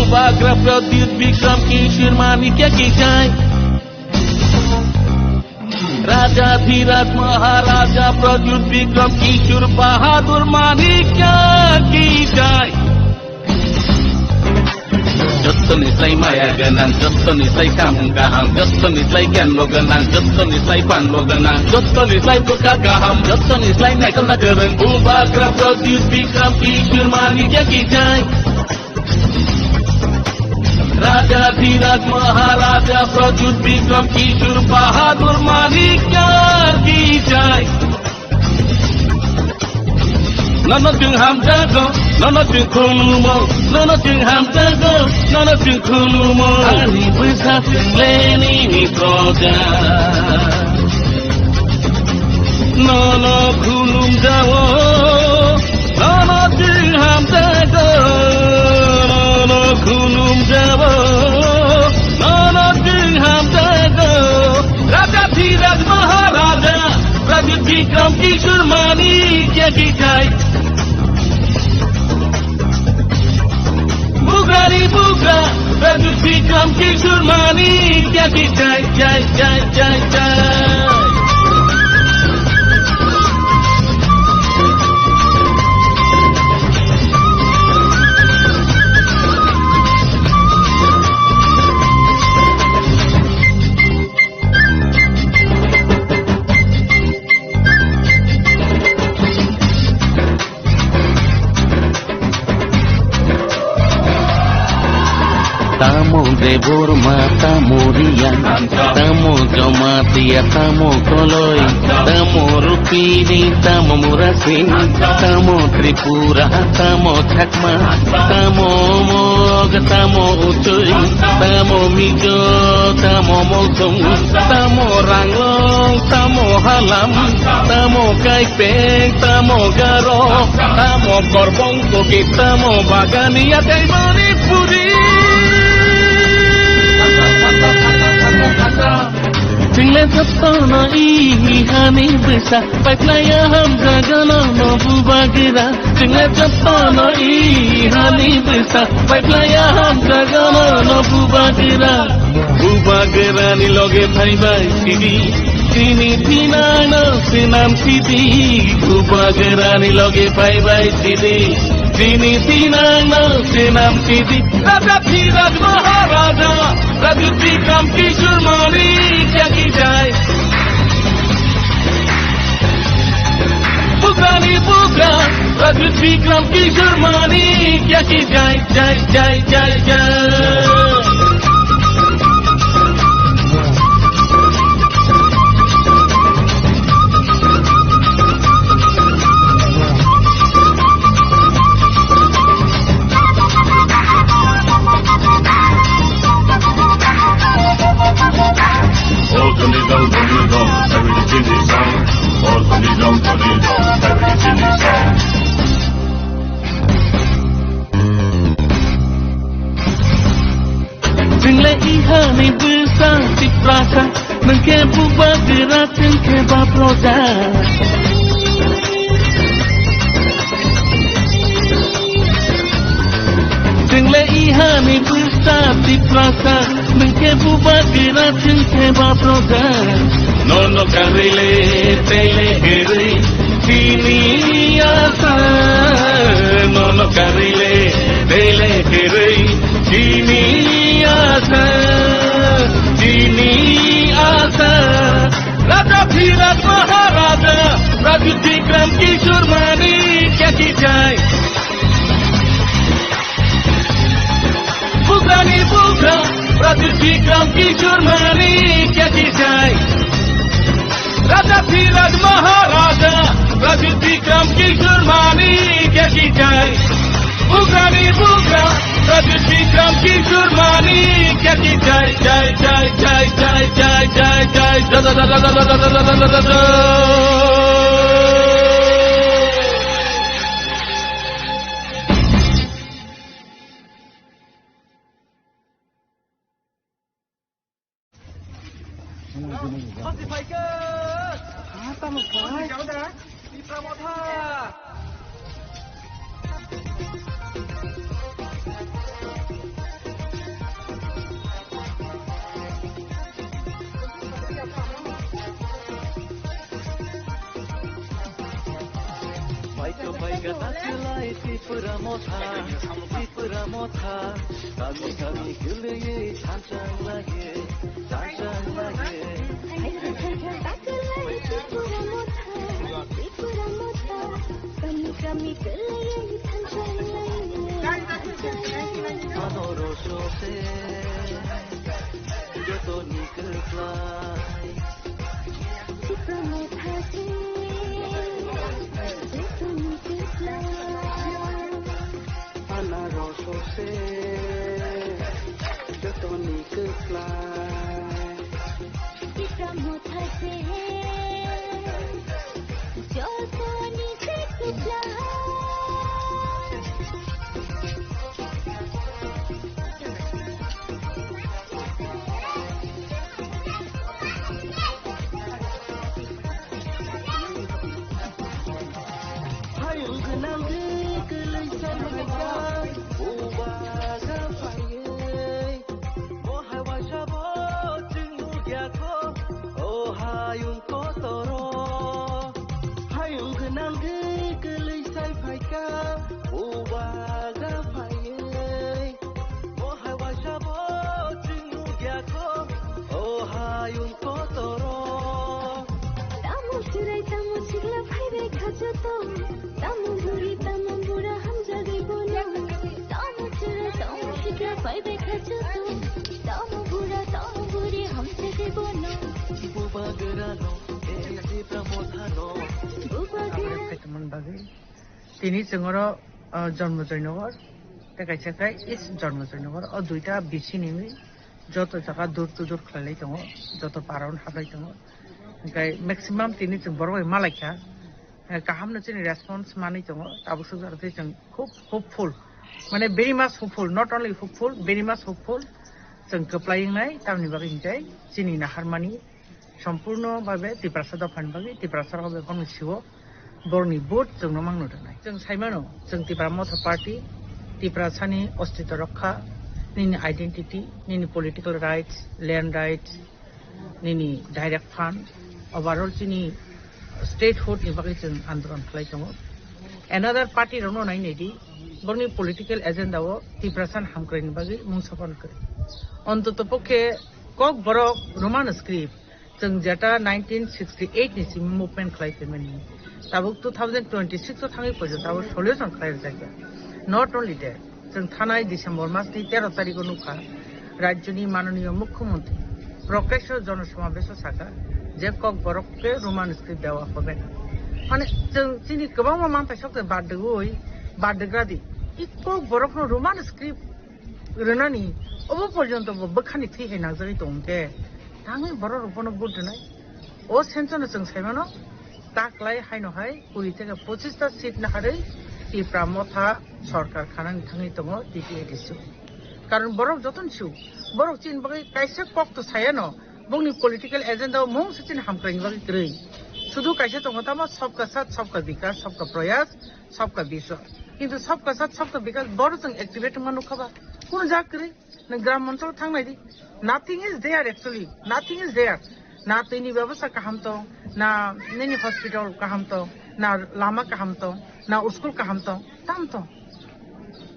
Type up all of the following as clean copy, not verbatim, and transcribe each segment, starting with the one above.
Bhubagra Pradyut Vikram Kishore Manikya ki jai. Raja Dhiraj Maharaja Pradyut Vikram Kishore Bahadur Manikya ki jai. Jatto nislai maya ganang, jatto nislai kamung kaham, jatto nislai gan lo ganang, jatto nislai pan lo ganang, jatto nislai puka kaham, jatto nislai naikam nagarang. Bhubagra Pradyut Vikram Kishore Manikya ki jai. Raja Dhiraj Maharaja Pradyut Vikram Kishore Bahadur Manikya ki jai. Nana jeng ham jago, nana jeng khulumo, nana jeng ham jago, nana jeng khulumo. Ani besar leni ni proja. Nana khulum jago, nana jeng ham jago, nana khulum jago, nana jeng ham jago. Raja Dhiraj Maharaja Pradyut Vikram Kishore Manikya ki jai. Bugari Bugra Pradyut Vikram Kishore Manikya ki jai jai jai jai jai. Tamo devor mata murian, tamo jomatia, tamo koloi, tamo rupini, tamo murasin, tamo tripura, tamo chakma, tamo mog, tamo ucuy, tamo mijo, tamo mosong, tamo ranglong, tamo halam, tamo kaipeng, tamo garo, tamo korbong koki, tamo bagania, taimani puri. Tinggal sepana ihani besar, baiklah hamza galano Bhubagra. Tinggal sepana ihani besar, baiklah hamza galano Bhubagra. Bhubagra ni loge bhai bhai sidi, sini tinana sinam sidi. Bhubagra ni loge bhai bhai sidi, sini tinana sinam sidi. Raja Dhiraj Maharaja Pradyut Vikram Kishore Manikya ki jai. Bugani Bugra Pradyut Vikram Kishore Manikya ki jai jai jai jai jai. Tinggal ihani besar di prasa, mengke Bhubagra tingke baproja. Tinggal ihani besar di prasa, mengke Bhubagra tingke baproja. Nono karile tele giri, sini asa. Nono karile tele giri, sini asa, sini asa. Raja Dhiraj Maharaja Pradyut Vikram Kishore Manikya ki jai. Bugani Bugra Pradyut Vikram Kishore Manikya ki jai. Raja Dhiraj Maharaja Pradyut Vikram Kishore Manikya ki jai. Bugani Bugra Pradyut Vikram Kishore Manikya ki jai jai jai jai jai jai jai jai da da da da da da da da da da. Masih Biker. Apa mau kau? Kau dah di Pramodha. Katakilai tipura motha Kami kami gileye chancang lagi Kami gileye chancang lagi Manoro shose Joto nikelai tipura motha Manoro shose Joto nikelai tipura motha joto nikelai তিনি जोङो जन्म जयनगर देखायसाखाय इस जन्म जयनगर दुईटा बिसि निमि যত জায়গা দূর দূর খালাই दङ যত पाराउन हाबलाय दङ ओमफ्राय मेक्सिमाम তিনি जों बर'य मालायखा गाहामनो जोंनि रेसपन्स मानै दङ दाबोसो जाहाथे जों खुब होपफुल माने भेरि माच hopeful not only hopeful very माच होपफुल जों गोप्लायनाय तामनि बागै हिंजाय जोंनि नाहारमानि सम्पूर्णभावे तिप्रासा दफानि बागै तिप्रासा হবে बंसिव बरनि बुट जोंनो मांनो दोननाय जों साइमानो जों तिप्रा मथा पार्टी तिप्रासानि अस्तित्व रक्षा निनि आइडेंटिटी निनि पलिटिकल राइट्स लैंड राइट्स निनि डायरेक्ट फंड ओवरऑल जोंनि स्टेटहुड नि बागै जों आंदोलन खालाय दङ एनादार पार्टी रनो नायनेदि बरनि पलिटिकल एजेंडाव तिप्रासान हामक्रायनि बागै मुं सफन करे अन्तत पक्षे कक बरक रोमान स्क्रिप्ट जों जेटा 1968 निसिम मुभमेंट खालायफैमोन दाबो 2026 थाङै पर्यन्त दाबो सल्युशन खालाय जायगा नट ओनलि दैट जों थानाय डिसेम्बर मासनि 13 तारिखआव नुखा राज्यनि माननीय मुख्यमंत्री प्रकाश जनसमावेश साखा जे कक बरकके रोमान स्क्रिप्ट देवा হবে माने जों जोंनि गोबां मानसिफोरखौ बारदोग्रादि इ कक बरकनो रोमान स्क्रिप्ट रोनानि अब पर्यन्त बोखानि थैहै नाजारि दंके थाङै बर' रबनो बुदनाय ओ सेन्सनो जों साइमानो ताकलाय हायनोहाय 20 থেকে 25টা सीट नाहारै तिप्रा मथा सरकार खानानि थाङै दङ टिटिएडिसि कारण बरक जतन सिउ बरक चिन बागै काइसे कक तो सायानो बुंनि पलिटिकल एजेंडा मुं सचिन हामक्रायनि बागै ग्रै शुद्ध काइसे दङ तामा सबका साथ सबका विकास सबका प्रयास सबका विश्वास किन्तु सबका साथ सबका विकास बर जों एक्टिवेट मानु खबा कोन जाकरै न ग्राम ओनसोल थांनायदि nothing is there actually nothing is there ना दैनि व्यवस्था काहाम दं ना नैनि हस्पिटाल काहाम दं ना लामा काहाम दं ना स्कुल काहाम दं ताम दं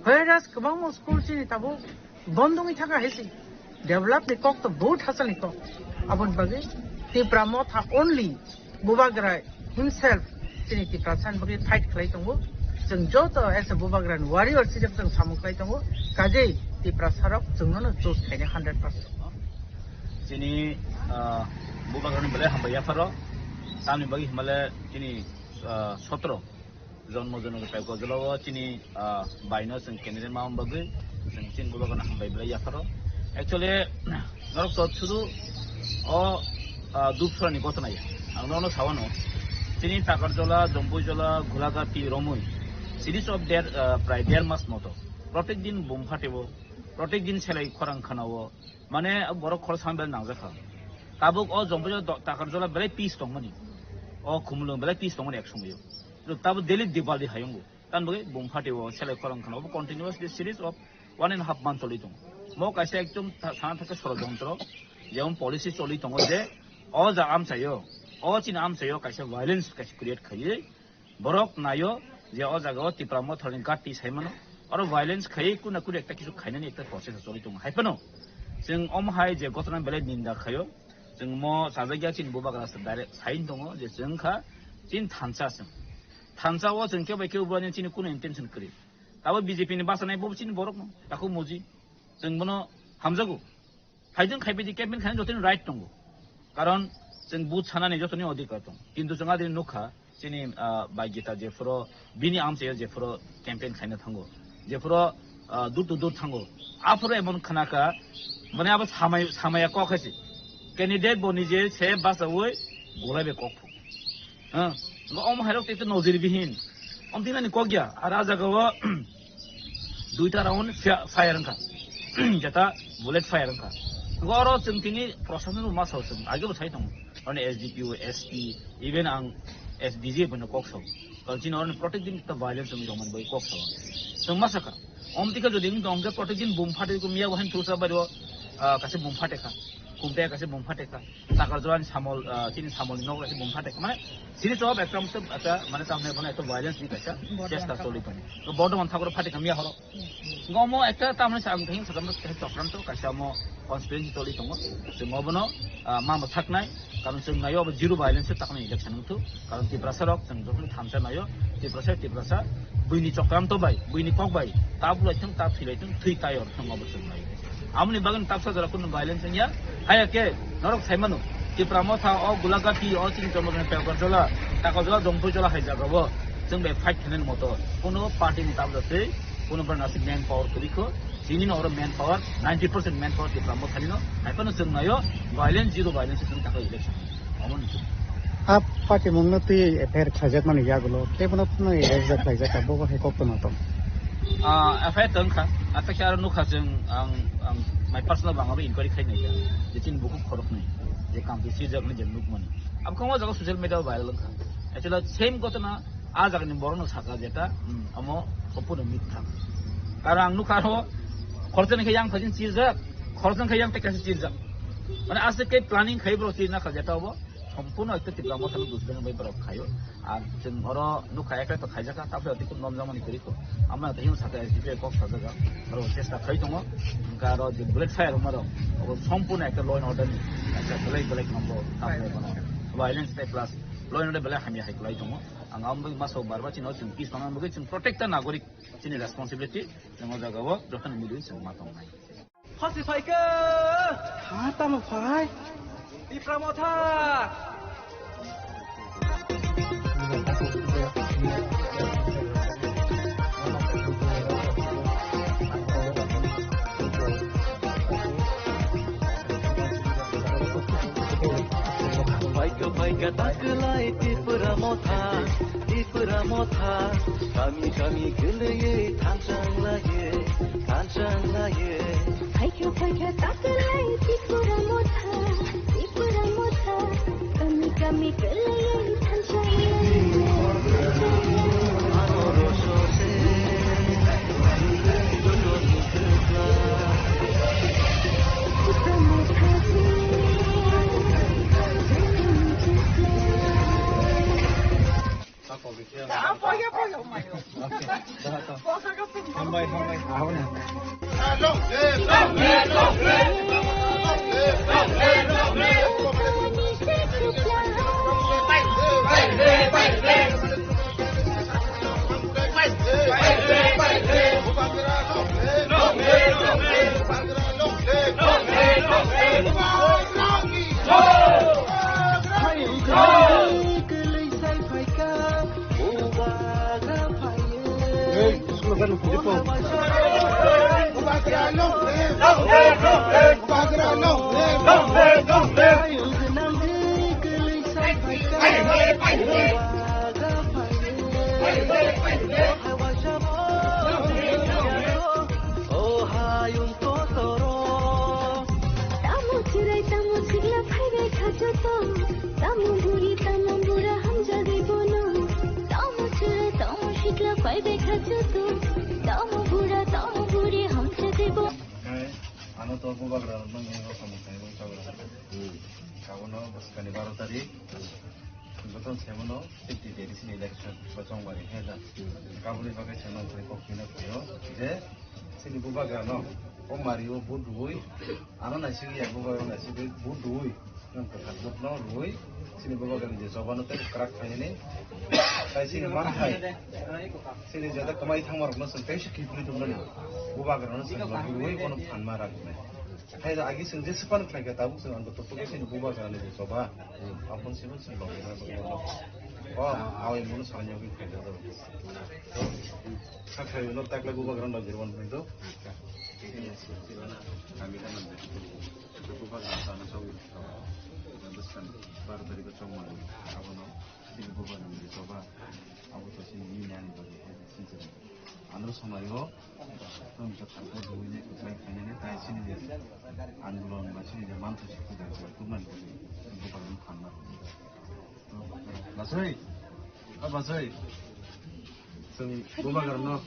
व्हेरास गोबां स्कुल चिनि ताबो बन्दङै थाखा हेसि डेभलप नि कक तो बहुत हासलनि कक आबन बागै तिप्रा मथा ओनलि बुबाग्रा हिमसेल्फ चिनि तिप्रा सान बागै फाइट खालाय दङ जों जत एस ए बुबाग्रान वारियर सिजक जों सामुखाय दङ काजै तिप्रा सारक जोंनो जोस थायने 100% चिनि बुबाग्रानि बेले हामबाया फारो तामनि बागै हिमाले चिनि 17 जन्म जनक टाइपको जलाव चिनि बाइनो जों केनेरे माम बागै जों चिन बुबाग्रानि हामबाय याफारो एक्चुअली नरक तो सुदु अ दुपसरानि गतनाय आं ननो सावनो चिनि ताकारजला जम्बुजला घोलागाति रमुई सिरिज अफ देयर प्राय देयर मास मतो प्रत्येक दिन बम फाटेबो प्रत्येक दिन सेलाई खरां खानावो माने बर खर सामबेल नांजाखा ताबुक अ जम्बुज ताकारजला बेले पीस दंमोनि अ खुमलुं बेले पीस दंमोन एक समयो ताबु डेली दिवाली हायंगो तान बगे बम फाटेबो सेलाई खरां खानावो continuous this series of 1.5 month चलि दं म काइसे एकदम थाना थाके षড়যন্ত্র जेवन पॉलिसी चलि दं जे अ जा आम चायो अ चिन आम चायो काइसे वायलेंस काइसे क्रिएट खायो बरक नायो যে ও জায়গাও টিপ্রামো থরনি গাটি সাইমানো আর ভায়োলেন্স খাই কুনা কুরি একটা কিছু খাইনানি একটা প্রসেস চলি দङ হাইপানো जों अमहाय जे गथना बेले निन्दा खायो जों म साजागिया चिन बुबागास डाइरेक्ट साइन दङ जे जोंखा चिन थानसाओ जों के बायके उबानि चिन कुनो इन्टेन्सन करि दाबो बीजेपी नि बासानाय बबो चिन बरक न ताखौ मुजि जों बनो हामजागौ हाइजों खायबायदि केम्पेन खायनो जतनि राइट दङ कारण जों बुथ सानानै जतनि अधिकार दं किन्तु जों आदि नुखा चिनि बायगिता जेफोरो बिनि आमसे जेफोरो केम्पेन खायनो थांगौ जेफोरो दूर दूर थांगौ आफोरो एमन खानाका माने अब सामाया कखायसे कैंडिडेट बनी जे से बासावै गलायबे कखु अम हायरक ते नजिर बिहीन अम दिनानि कगिया आरो आजागाव दुइटा राउन्ड फायर अंका जेता बुलेट फायर अंका गरो जोंथिनि प्रशासन मासाव जों आगेबो थाइ दङ माने एसडीपीओ एसपी इवन आं एसडीजे बनो कक्सौ कल्चिन अन प्रोटेक्टिंग द वायलेंस जों दमन बै कक्सौ जों मासाका अमतिका जदि दं जे प्रोटेक्टिंग बुम फाटे को मिया वहान थुसा बारो कासे बुम फाटेका कुमते कासे बुम फाटेका ताकार जवान सामल चिनि सामलनि नग कासे बुम फाटेका माने सिरि सब एकदम से आता माने तामने बने तो वायलेंस नि कासा चेष्टा चलि पनि तो बर्डमान थागर फाटेका मिया हरो गमो एकटा तामने साम थिं सदम चक्रान्त कासे म कन्स्पिरेन्सी चलि दङ जों मबनो मामा थाकनाय कारण जों नायो अब जिरो वायलेंस ताकने इलेक्सन थु कारण तिब्रासा रक जों जखन थामसा नायो तिब्रासा बुइनि चक्रान्त बाय बुइनि कक बाय ताबुलाइथों ता फिलाइथों थै तायर थं अब जों नायो आमनि बागन तापसा जरा कुन वायलेंस या हाया के नरक थाइमानु तिब्रामो था अ गुलागाति अ चिन जमगन पेपर जला ताको जला दंफो जला हाय जागाबो जों बे फाइट खानेन मतो कोनो पार्टी नि ताबलासे कोनो बरनासि मैन पावर करिखो सिनि नर मैन पावर 90% मैन पावर तिब्रामो थालिनो हाइफानो जों नायो वायलेंस जिरो वायलेंस जों ताको इलेक्सन अमन आप पार्टी मंगनति एफआईआर खाजाक माने यागलो केबनो न एजाक खाजाक बबो हे कपनो त एफआईआर तंखा आतखा आरो नुखा जों आं माय पर्सनल बांगाबो इनक्वायरि खायनाय या जेथिन बुकु खरखनै जे कामति सिजकनि जे नुकमन अब खमो जगह सोशल मीडिया भाइरल खा एक्चुअली सेम घटना आ जागनि बरनो साका जेता अमो सम्पूर्ण मिथ्या कारण आं नुखा हो खरजनखै आं फजिन सिजक खरजनखै आं टेकासि सिजक माने आसे के प्लानिंग खैब्रो सिजना खा जेता हो সম্পূর্ণ একটা তীব্র মতন দুসবেন বই বরফ খায়ো আর जों अरो नुखा एकटा तो खायजाका ताफे अतिको नमजामानि करिखो आमा तहिं साथा एसडीपी कक साजागा अरो चेष्टा खै दङ गारो जे बुलेट फायर मारो अब सम्पूर्ण একটা ল एन्ड अर्डर একটা बेलेग नम्बर ताफे बनो violence type plus law and order बेले हामी हाइक्लाइ दङ आं आमबो मासो बारबा चिनो जों पिस बानान बगै जों प्रोटेक्ट नागरिक चिनि रेसपन्सिबिलिटी जों जागाव जतन मिदु जों मातम नाय फासि फाइके हातामा फाय तिब्रामथा Baika taklai tipuramotha kami geleye tanchang laye Baika taklai tipuramotha kami geleye tanchang anoro sose Betul saya mana seperti dari sini election pocong bari heda. Kabuli bagai channel saya kok kena koyo. Je sini buba gano. O Mario budui. Ana nasi ya buba nasi budui. Yang terhadap no rui. Sini buba gano je soban itu kerak kaya ni. Saya sini mana hai. Sini jada kemai thang marok no sampai sekali pun itu mana. Buba gano sampai rui kono pan marak ni. Hai dah agi sini sepan kerja tahu sini anda tutup sini buba gano je soba. Apun sini sini bawa. Oh, awal mula soalnya kita kerja tu. Saya kerja no tak lagu background lagi orang itu. Kami kan nanti itu bukan sana sawi. Terus kan baru dari kecil malu. Apa no? Ini bukan nanti coba. Aku tu sini ni yang bagi sini. Anu sama yo. Kami cakap tu ini kita kena ni tak sini je. Anu macam ni zaman tu kita tu mana bukan kamar. Basoi, apa basoi? Seni buba karena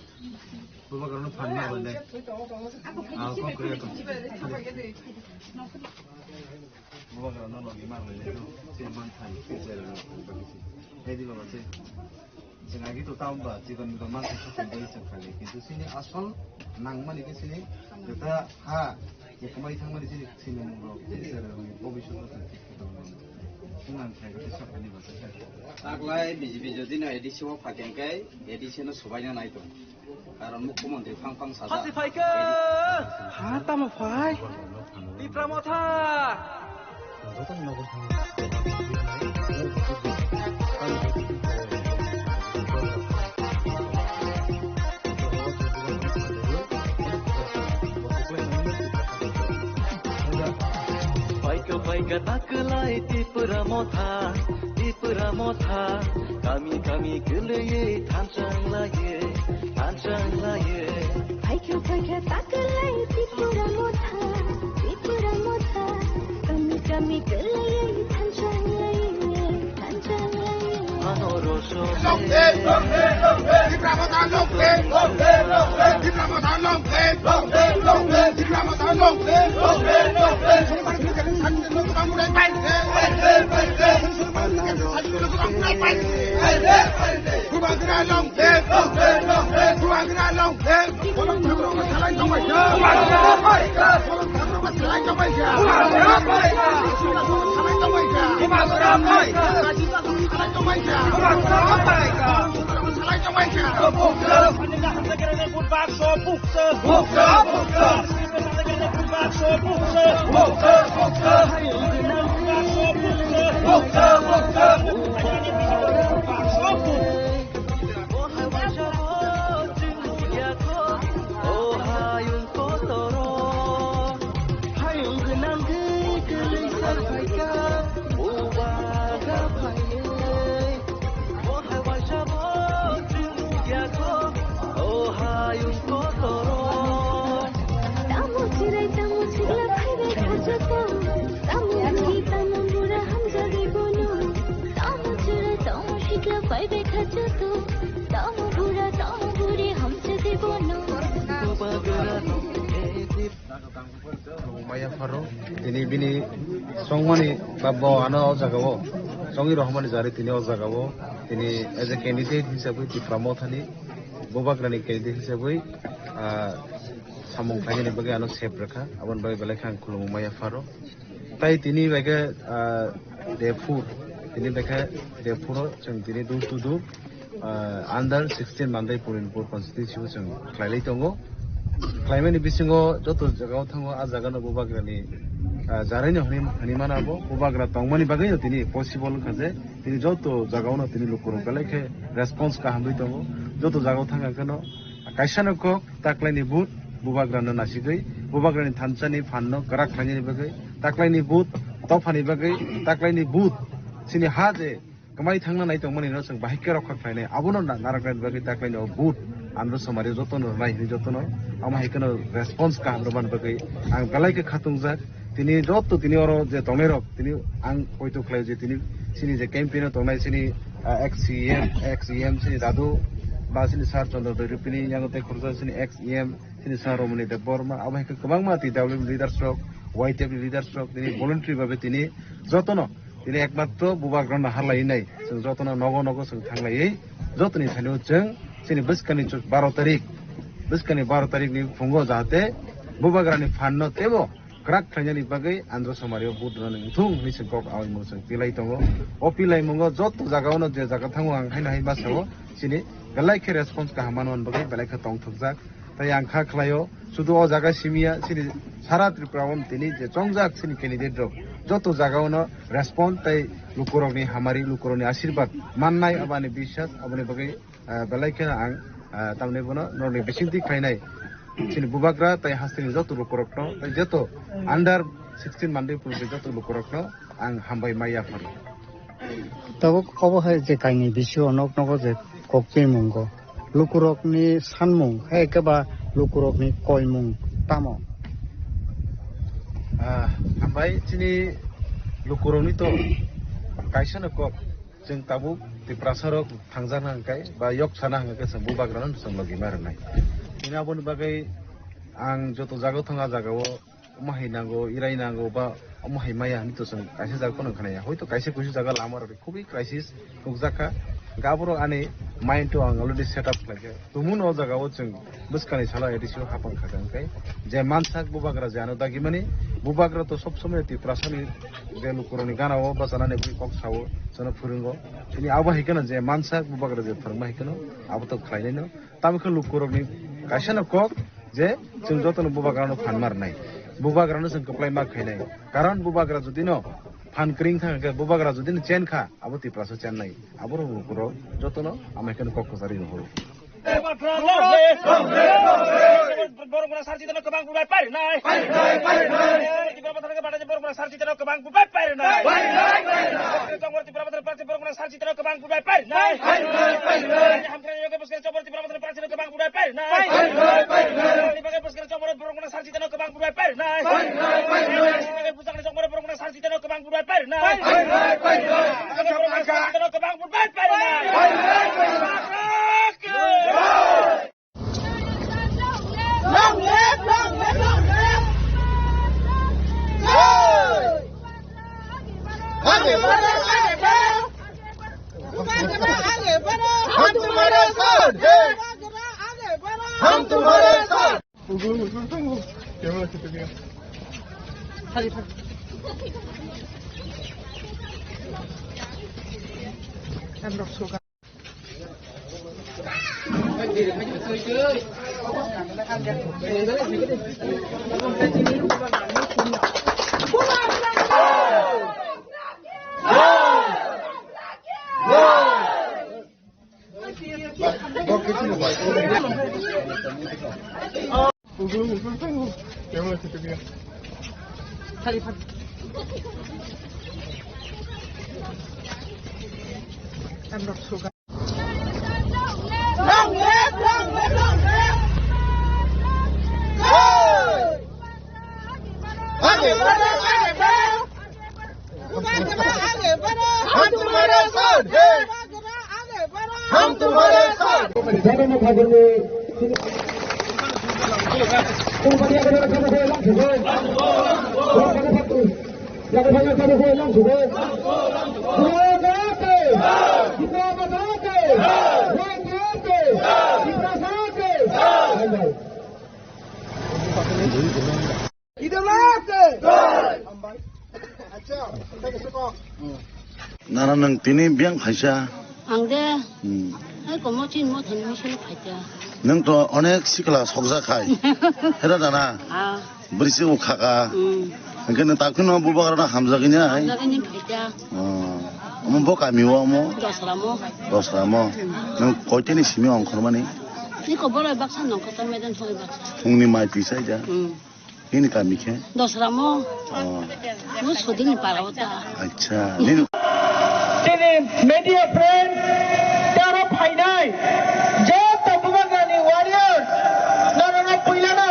panna bende. Aku kerja tu. Buba karena lagi mana bende tu? Siapa thai kerja lagi. Hedi bawa se. Jangan gitu tahu bah. Jika kita masih suka beli sekali. Itu sini asal nang mana di sini. Kita ya kembali thang mana di sini mungkin. Jadi saya lebih suka tu. Taklai BJP যদি না ADC ও ফাকেংকাই ADC no সবাইনা নাই তো কারণ মুখ্যমন্ত্রী ফাংফাং সাজা Pasti faika. Hata mau fai. Di Pramotha. Faika taklai Tripura Motha. Kami geleye tancang laye. Faika taklai Tripura Motha. Kami geleye tancang laye. Anoroso. Maya Faro, ini bini songmani babbo ano jagawo, songi rohmani jari tini o jagawo, ini as a candidate hisabui di Pramothani, Bobagrani candidate hisabui, samung kanya ni bagi ano sep rekha, awan bagi balakan kulung Maya Faro, tai tini bagi Defur, ini bagi Defuro, jeng tini du under 16 mandai Purinpur constitution jeng klai tongo. Climate bisingo joto jagao thango a jaga no bubagrani jarani hani mana bo bubagra tongmani bagai no tini possible khaje tini joto jagao no tini lokoro kaleke response ka hambi tongo joto jagao thanga kano kaisano ko taklaini but bubagra no nasigei bubagrani thanchani phanno karak khani bagai taklaini but tofani bagai taklaini but sini haje kamai thangna nai tongmani no sang bahike rokha khaine abono narakran bagai taklaini but Andro samari jotono raihni jotono ama hikano response ka hamroban bagai ang galai ke khatungja tini joto tini oro je tomerok tini ang poito khlai je tini sini je campaign tongnai sini XEM sini dadu ba sini sar chandra doripini yang te khurja sini XEM sini sar romani de borma ama hik kabang ma ti WM leadership YTF leadership tini voluntary babe tini jotono दिनै एकमात्र बुबाग्रानो हारलायनाय जों जतन नग नग जों थांलायै जतनि थानायाव जों जोंनि बोसकानि 12 तारिखनि फुङाव जाहाथे बुबाग्रानि फाननो तेबो क्राक खायनायनि बागै आन्ध्र समारियाव बुद्रनो थुं निसिम कक आव जों पिलाय दङ अ पिलाय मुङाव जत जागायावनो जे जागा थाङो आं हायना हाय मासाव सिनि गलायखे रेसपन्स का हामानन बागै बेलायखे तंग थुकजाक ताय आं खा खलायो सुदु अ जागा सिमिया सिनि सारा त्रिपुरावन दिनै जे चंजाक सिनि केन्डिडेट रक जत जागायावनो रेसपन्स ताय लुकुरनि हामारि लुकुरनि आशीर्बाद माननाय आबानि बिश्वास आबानि बागै बेलायखे आं तामने बनो नरनि बेसिंति खायनाय सिनि बुबाग्रा ताय हास्तिनि जत लुकुरकनो ताय जत आन्डार 16 मान्डे पुलबे जत लुकुरकनो आं हामबाय माइया फारो तब अबहाय जे काइनि बिसि अनक नग जे ककपे मुंग लुकुरकनि सानमुं हे केबा लुकुरकनि कयमुं तामो हामबाय दिनै लुकुरकनि तो काइसनो कक जों ताबु तिप्रासारक थांजानो हांखाय बा यक साना हांखाय जों बुबाग्रानो जों लगे मारनाय दिनै आबोनि बागै आं जत जागायाव थाङा जागायाव माहायनांगौ इरायनांगौ बा माहाय माया निथ' जों काइसे जागाखौ नंखानाया हयथ' काइसे कुइसे जागा लामार खुबै क्राइसिस नुजाखा गाबरो आने माइन्ड तो आं अलरेडी सेट अप खालायखो तुमुन अ जागायाव जों बोसकानि साला एडिसियाव हापांखादों ओंखाय जे मानसाक बुबाग्रा जानो दागि माने बुबाग्रा तो सब समय तिप्रासानि जे लुकुरनि गानाव बा जानानै बै कक सावो जोंनो फोरोंगो दिनै आबो हायखोनो जे मानसाक बुबाग्रा जे फोरोंमा हायखोनो आबो तो खालायनायनो तामखौ लुकुरनि काइसेनो कक जे जों जतनो बुबाग्रानो फान मारनाय बुबाग्रानो जों कप्लाय मार खायनाय कारण बुबाग्रा जुदि न फान क्रिं थाङाखै बुबाग्रा जुदि चेन खा आबो तिप्रासो चेन नाय आबो लुकुर जतनो आमायखोनो कक जारि हरो बरगुना सार्जितनो गोबां बुबाय पारिनाय तिब्राबाथारखौ बादाय बरगुना सार्जितनो गोबां बुबाय पारिनाय चंगर तिब्राबाथार प्राचि बरगुना सार्जितनो गोबां बुबाय पारिनाय हामख्राय योगे बसकेर चंगर तिब्राबाथार प्राचिनो गोबां बुबाय पारिनाय निबागे बसकेर चंगर बरगुना सार्जितनो गोबां बुबाय पारिनाय निबागे बुजागनि चंगर बरगुना सार्जितनो गोबां बुबाय पारिनाय बरगुना सार्जितनो गोबां बुबाय पारिनाय Long live, long live, long live! Aage बढ़ो, aage बढ़ो! आगे बढ़ो, हम तुम्हारे साथ हैं! आगे बढ़ो, हम तुम्हारे साथ! कैमरा कितने दिया? I'm not so कैमरा कितने दिया? I'm not so Long live, long live, long live! आगे बढ़ो, आगे बढ़ो! आगे बढ़ो, हम तुम्हारे साथ हैं! आगे बढ़ो, हम तुम्हारे साथ! 나는 등이 병 가셔. 안 돼. 아이고 뭐진 뭐 되는 미션을 파이야. 능도 어넥 시클라 속삭하이. 해라잖아. 아. 브리스고 카가. 그러니까 딱그는 부바가라 함자기냐. 함자기님 파이야. 어머 뭐가 미워 뭐. 도스라모. 능 고때니 시면 그러면이. 이거 뭐라 박사 넣고 또 매든 소리 박사. 동네 많이 비싸이자. 이니까 미케. 도스라모. 뭐 소딩이 빨아오다. 아차. 니 media friends, taro finai, je tabugani warriors, narana puilana,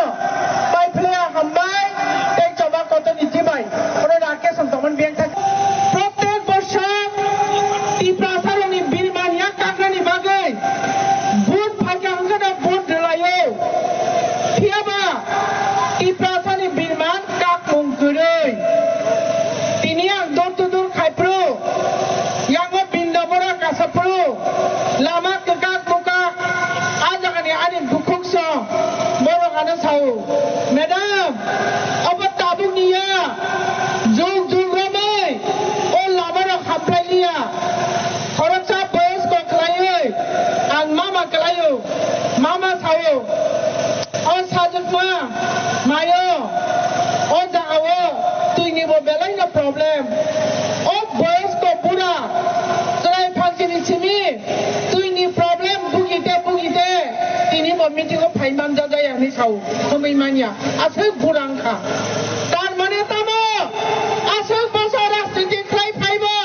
by player hambai, tay chaba koto nitibai, ore rake santaman biang thak. Protek borsha, tiprasaroni birmania kagrani bagai, vote bhagya hangana vote delayo, thiaba, tiprasani birman kak mungkurei, tini ang dor to dor khai pro. अब ताबुनिया जुग जुग रमै ओ लामारो खाप्लाइलिया खरचा बयस को खलायो आं मामा खलायो मामा थायो ओ साजकमा मायो ओ जाओ तुइनिबो बेलाइना problem ओ बयस को बुरा सराय फांसिनि सिमी तुइनि प्रॉब्लम बुगिते तिनिबो मिटिंगो फाइमान जाजाया नि साउ खमैमानिया आसो बुरांखा तार माने तामो आसो बसा राजनीति खाइ फाइबो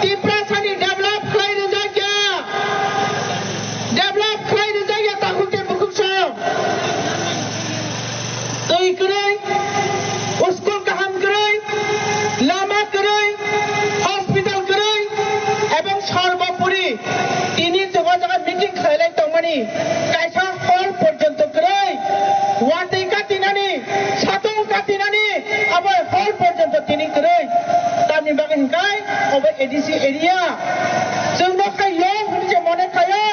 तिप्रासानि डेभलप खाइनो जायगा ताखुते बुकुसो तै गरै स्कुल गाहाम गरै लामा गरै हस्पिटाल गरै एवं सर्वोपरि तिनि जगह मिटिं खाइलाय तंमानि कायसा हल पर्यन्त गरै वाटै काटिनानि सातौ काटिनानि अब हल पर्यन्त तिनि गरै तानि बागै हिंकाय अब एडिसि एरिया जोंनो खायो होनजे मने खायो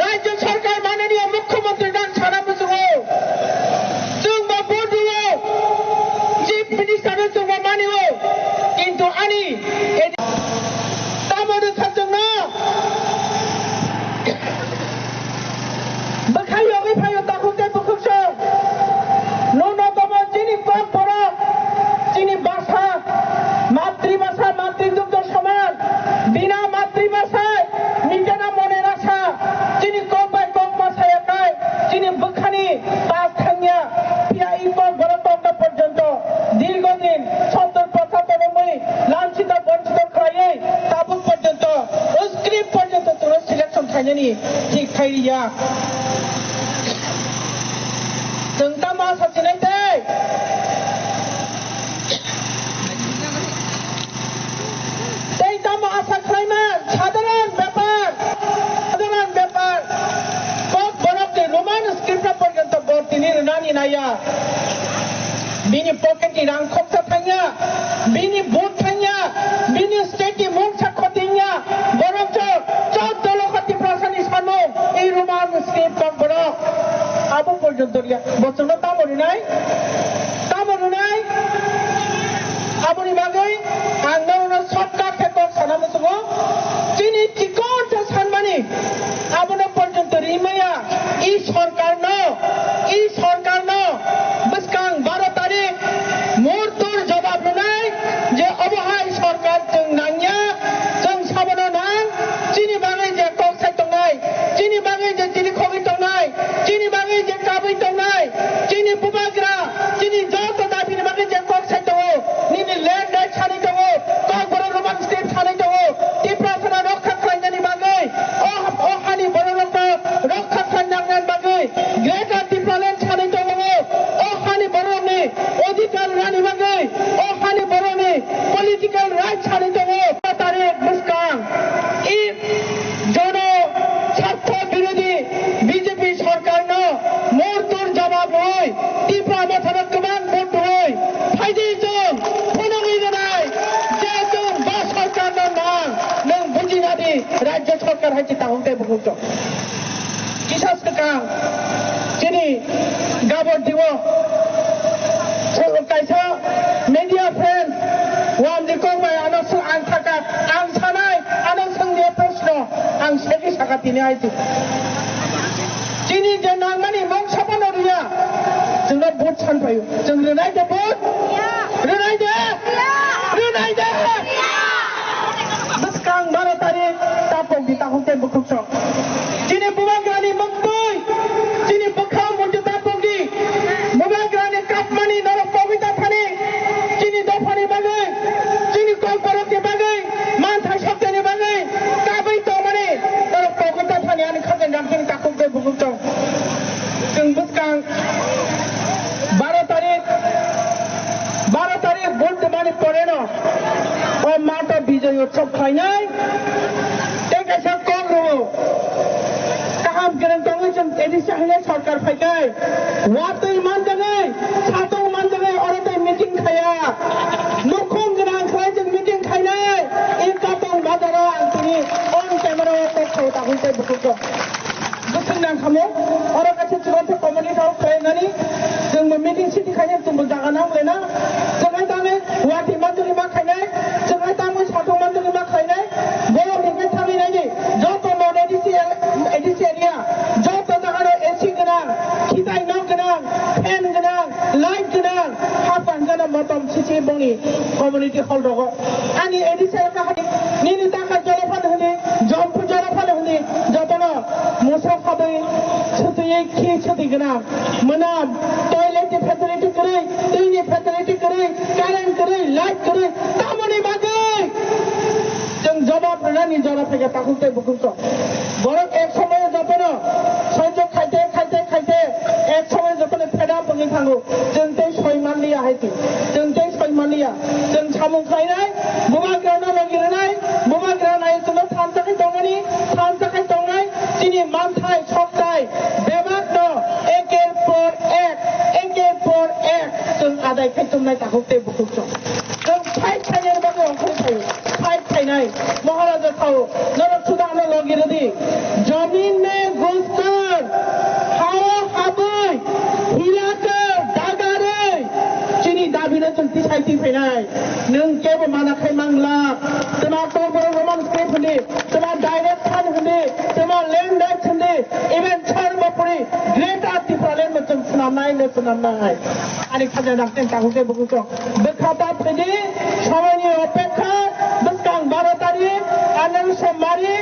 राज्य सरकार माननीय मुख्यमंत्री दान साना बुजुगो जोंबो बुजुगो चीफ मिनिस्टार जोंबो मानियो किन्तु आनि तामोनो खाजोंनो बखायो फायो ताखुते बुखुसो नुनतम जिनि परम्परा जिनि भाषा मातृभाषा मातृदुग्ध समान बिना मातृभाषाय मिटेना मने रासा जिनि कबाय कब मासायाकाय जिनि बखानि पास थांया पिआई को बरतंड पर्यन्त दीर्घदिन 70-75 लांछित वंचित खायै ताबुक पर्यन्त स्क्रिप्ट पर्यन्त जों सिलेक्शन खायनानि ठीक खायरिया जों दा मा साजिनाय दै दा मा आसा खालामो साधारण ব্যাপার কক বরফতে রোমান স্ক্রিপ্ট পর্যন্ত বর্তিনি নানি নাইয়া बिनि पकेटनि रां खरसा थाङा बिनि भोट थाङा बिनि स्टेटनि मुं साख'थिङा बरंसो 14 लखति प्रासानि सानो এই রোমান স্ক্রিপ্ট বরফ আবু পর্যন্ত বচন তামরুনাই আবুনি বাগৈ आंनावनो सरकार फेको सानामसुगो जिनि टिकट सानमानि आबुनो पर्यन्त रिमाया इ सरकारनो बसकां 12 तारिख मुहूर्तर जवाब होनाय जे अबहाय सरकार जों नांया जों साबनो नां जिनि बागै जे कक्साय दंनाय जिनि बागै जे जिनि खगै दंनाय जिनि बागै जे काबै दंनाय जिनि बुबाग्रा जिनि जत दाबिनि बागै जे कक्साय दङ निनि लेन्ड राइट सानै दङ ककबर रोमान स्टेट सानै दङ तिप्रासाना रक्षा खालामनायनि बागै अहानि बर'नखौ रक्षा खालामनायनि बागै ग्रेटार तिप्रालेन्ड सानै दङ अहानि बर'नि अधिकार रानि बागै अहानि बर'नि पलिटिकल राइट सानै दङ तारिख मुस्कां इ जन स्वार्थ बिरोधी बिजेपि सरकारनो मुहूर्तर जवाब होय तिप्रा मथानो गोबां भोट होय फायदिजों फोनाङै जानाय जे जों बा सरकारनो नां नों बुजिनानै राज्य सरकार हायथि ताहुंते बुहुतो किसास का जिनि गाबोन दिवो कायसा मीडिया फ्रेंड वान दिखौबाय आनो आं थाका आं सानाय आनो सोंनि प्रश्न आं सेगि साखाथिनि हायथि जिनि जे नांमानि मं सापानो रिया जोंनो भोट सानफायो जों रोनाय दे भोट रोनाय दे बसकां 12 तारिख तापक di ताहुंते बुकुसो जिनि बुबाग्रानि मंगबै जिनि बखा मन्जु तापकि बुबाग्रानि कापमानि नर पविता थानि जिनि दफानि बागै जिनि कलपरकनि बागै मानथाय शक्तिनि बागै काबै तमानि नर पविता थानि आनि खाजन रांखिनि ताखुंते बुकुसो जों बसकां 12 तारिख भोट मानि परेन ओ माता विजय उत्सव खाइनाय तेकासा कग्रो काहाम गेरें दङै जों एडिसि हाइले सरकार फाइकाय वातै मान जगै सातौ मान जगै अरतै मिटिं खाया मुखुं गोनां खाय जों मिटिं खाइनाय इ कातौ बाजारा आंनि अन क्यामेरा तो खाव ताहुंते बुकुसो गुसुं नां खामो अर कासे चुगते कम्युनिटी हाउ खायनानि जों मिटिं सिटि खायनो तुमबो जागा नांलेना जोंहाय दानो गुवाहाटि मानसिनि मा खायनाय जोंहाय दानो साथौ मानसिनि मा खायनाय बर'निफ्राय थांनायनि যত নন एडिसि एरिया যত জায়গায় एसि गोनां खिथाय न गोनां फेन गोनां लाइट गोनां हाफान गोनां मतम सिसि बंनि कमिउनिटि हल दङ आंनि एडिसि काहानि निनि थाखा जलफान होनि जम्पु जलफान होनि যতন मोसौ खाबै छुतुयै खि छुति गोनां मोनाम टयलेट फेसिलिटी गरै दैनि फेसिलिटी गरै कारेन्ट गरै लाइट गरै तामनि बागै जों जवाब होनानै जरा फैगा ताकुते बुकुस बरं एक समय যতন सह्य खायते खायते खायते एक समय যতन फेदा बंगि थांगौ जों दै सयमानलिया हायति जों दै सयमानलिया जों सामु खायनाय बुमाग्राना लगिरनाय बुमाग्रानाय जों थानसाखै दंगनि थानसाखै दंनाय जिनि मानथाय सकथाय बेबाद न एकेर पर एक जों आदाय खायतुमनाय ताकुते बुकुस जों फाइट खायनाय बागै अंखै थायो फाइट खायनाय महाराजा थाव नरक सुदानो लगिरदि जमीन में घुसकर हावा हाबै हिलाकर दागारै जिनि दाबिनो जों तिसायथि फैनाय नों केबो मानाखै मांला जोंहा टबर रमान स्क्रिप्ट होनदि जोंहा डाइरेक्ट फान होनदि जोंहा लेन्ड राइट होनदि इभेन सर्वपुरी ग्रेट आर्टिफालेन में जों सुनामनाय आनि खाजा नाखतें ताहुके बुकुस बेखाता फैदि সময়नि अपेक्षा बेसकां 12 तारिख आनन्द सोमवारी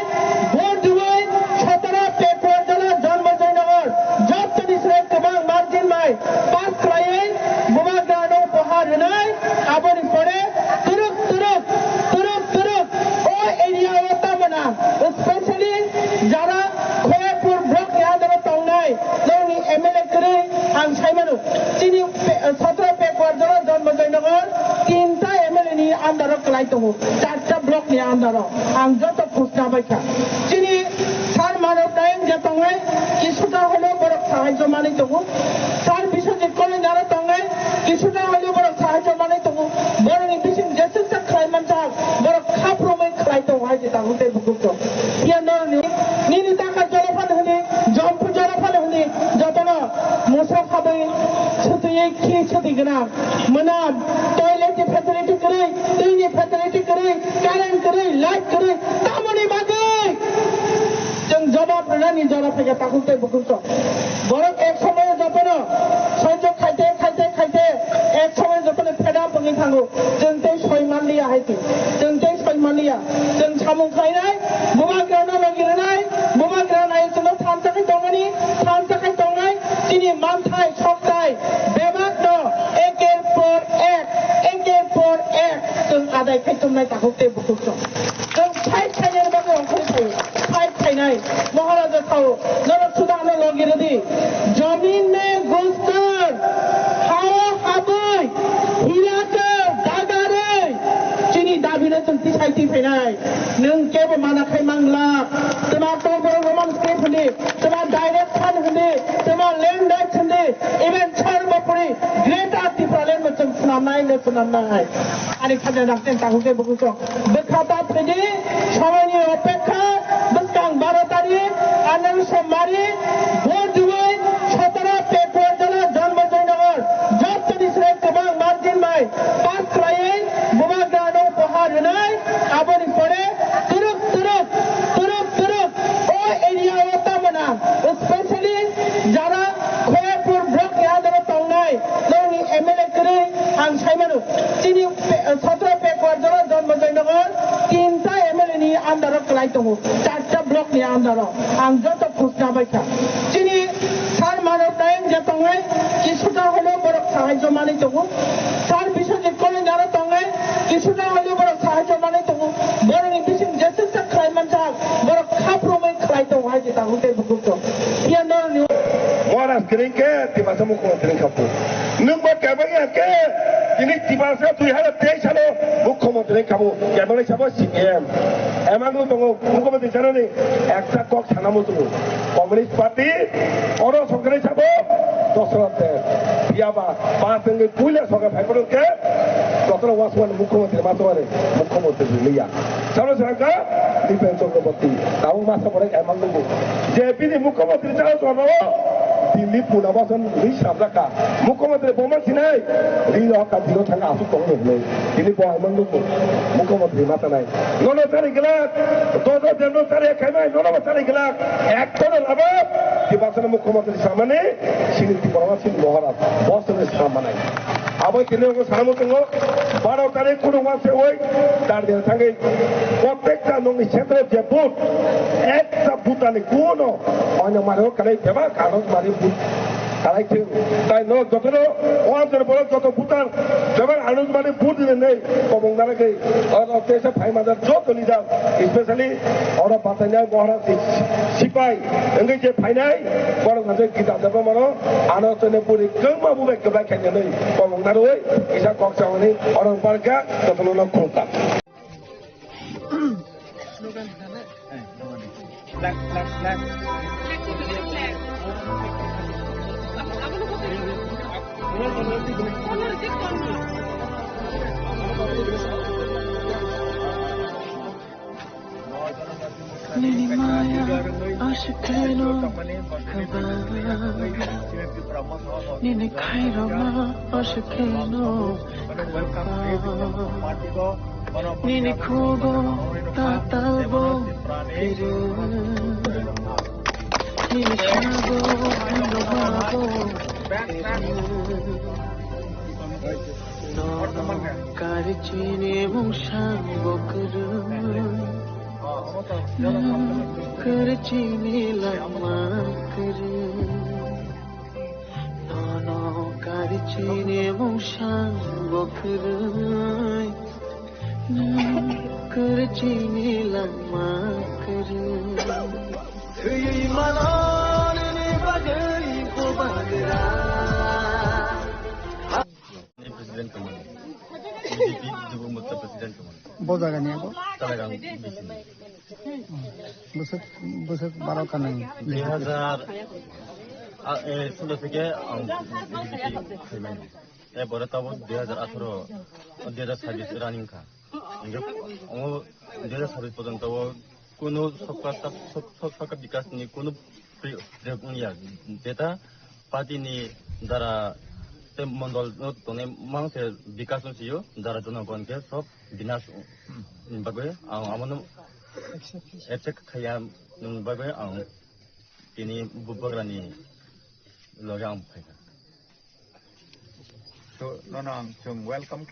भोट दुबै 17 पेपर जला जन्म जयनगर जब निस्राय गोबां मार्जिन माय पास खालायै बुमाग्रानो उपहार होनाय आबोनि परे तुरुक ओ एरिया तामना स्पेशली जारा खयापुर ब्लक यादव तंनाय जोंनि एमएलए करै आं सायमानु जिनि 17 पेपर जला जन्म जयनगर 3टा एमएलए नि आन्दाराव कलाय दङ 4टा ब्लक नि आन्दाराव आं जत फुसना बायखा जिनि सार मानव दायन जे तंनाय किसुटा हलो बरक साहाय्य मानै दङ सार बिश्वजित कलेज आरो तंनाय किसुटा हलो बरक साहाय्य मानै दङ बरनि बिसिम जेसेसा खायमान सा बरक खाफ्रोमै खाय दङ हायजे ताहुते बुकुस यानरनि निनि ताका जलफान होनि जम्पु जलफान होनि जतन मोसौ खाबै छुतुयै खि छुति गोनां मोनाम टयलेट फेसिलिटी गरै दैनि फेसिलिटी गरै कारेन्ट गरै लाइट गरै तामनि बागै जों जवाब होनानै जरा फैगा ताकुते बुकुस बरं एक समय যতন सह्य खायते खायते खायते एक समय যতन फेदा बंगि थांगौ जों दै सयमानलिया हायति जों दै सयमानलिया जों सामु खायनाय बुमाग्राना लगिरनाय बुमाग्रानाय जों थानसाखै दंगनि थानसाखै दंनाय जिनि मानथाय सकथाय बेबाद न एकेर पर एक जों आदाय खायतुमनाय ताकुते बुकुस जों फाइट खायनाय बागै अंखै थायो फाइट खायनाय महाराजा थाव नरक सुदानो लगिरदि जमीन में घुसकर हावा हाबै हिलाकर दागारै जिनि दाबिनो जों तिसायथि फैनाय नों केबो मानाखै मांला जोंहा टबर रमान स्क्रिप्ट होनदि जोंहा डाइरेक्ट फान होनदि जोंहा लेन्ड राइट होनदि इभेन सर्वपुरी ग्रेट आर्टिफालेन में जों सुनामनाय आनि खाजा नाखतें ताहुके बुकुस बेखाता फैदि সময়नि अपेक्षा बेसकां 12 तारिख आनन्द सोमवारी भोट दुबै 17 पेपर जला जन्म जयनगर जब निस्राय गोबां मार्जिन माय पास खालायै बुमाग्रानो उपहार होनाय आबोनि परे तुरुक ओ एरिया तामना स्पेशली जारा खयापुर ब्लक यादव तंनाय जोंनि एमएलए करै आं सायमानु जिनि 17 पेपर जला जन्म जयनगर 3टा एमएलए नि आन्दाराव कलाय दङ 4टा ब्लक नि आन्दाराव आं जत फुसना बायखा जिनि सार मानव दायन जे तंनाय किसुटा हलो बरक साहाय्य मानै दङ सार बिश्वजित कलेज आरो तंनाय किसुटा हलो बरक साहाय्य मानै दङ बरनि बिसिम जेसेसा खायमान सा बरक खाफ्रोमै खाय दङ हायजे ताहुते बुकुस यानरनि Moras keringke tiba samu ko keringkapu. Nung ba kabanya ke ini tiba sa 2023 salo মুখ্যমন্ত্রী kamu kabanya sabo CM. Emang lu tunggu মুখ্যমন্ত্রী জানো নি একটা কক ছানামু তুমি কমিউনিস্ট পার্টি অরো সরকারি sabo দশরথে বিয়াবা পাঁচ সঙ্গে পুইলে সরকার ভাইপরকে ডক্টর ওয়াসওয়ান মুখ্যমন্ত্রী লিয়া চলো সরকার দীপেন চক্রবর্তী তাও মাসা পরে এমন যে পিনি মুখ্যমন্ত্রী চাও জন্ম দিল্লি পুনবাসন রি সাবরাকা মুখ্যমন্ত্রী বোমা সিনাই রি রকা দিল থাকা আসু তং হলে দিল্লি বহাইমান লোক মুখ্যমন্ত্রী মাতা নাই নন সারি গেলাক দোদ দেন সারি খাইমাই নন সারি গেলাক এক কোন লাভ দিবাসন মুখ্যমন্ত্রী সামনে সিনি ত্রিপুরাবাসী মহারাজ বসনের সামনে আবার তিনি সামনে দङ 12 তারিখ কোনো মাসে ওই দাঁড়িয়ে থাকে প্রত্যেকটা নঙ্গি ক্ষেত্রে যে বুথ একটা বুথানে কোনো অন্য মারেও কালাই দেবা কাগজ মারি বুথ কালাইছে তাই ন যতটা ওয়াদের বড় যত বুথান যেমন আনন্দ মানে বুথ দিলে নেই কবং দাঁড়াকে দেশে ফাইমাদার যত লিডার স্পেশালি ওরা বাতাইনায় মহারাজ সিপাই এঙ্গে যে ফাইনাই বড় কাছে গীতা দেব মানো আনন্দনে পুরি গংমা বুবে গবাই খাইনে নেই কবং দাঁড়াই ইসা কক্সাওনি অরং পার্কা যত লোক খুলতা Nini Maya Ashikeno Kaba Nini Kairama Ashikeno Kaba Nini Kogo Tatalbo Piru Nini Shago Andobabo Nono Karichini Mushang Bokuru Karchini lama kare Nono karchini mushang bokrai Karchini lama kare Tui malan ne bagari ko bagra Presiden kemana? BJP juga mutlak presiden kemana? Boda ni ako. Talagang Busuk baro ka nang 2016 থেকে BJP খাইমাই এবারে তাও 2018 2026 running খা ইংগে 2026 পর্যন্ত কোনো সরকার বিকাশ নি কোনো প্রয়োগনিয়া যেটা পার্টিনি দ্বারা মন্ডল তোনে মাংসে বিকাশ হইও দ্বারা জনগণকে সব বিনাশ বাগে আমন এচেক খায়া বাগে তিনি বুবগ্রানি লগাম ফাইনা So, Nonang, chung welcome.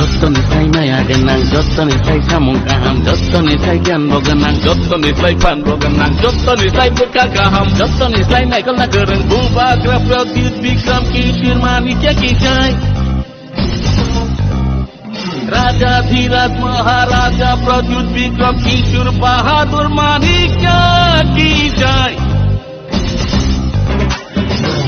Jottoni maya genang, jottoni samung kaham, jottoni gian bogenang, jottoni pan bogenang, jottoni buka kaham, jottoni nai kala gereng buba grafel kit bikram kishir mani kikijai. Raja Dhirat Maharaja Pradyut Vikram Kishur Bahadur Manikya Kijai.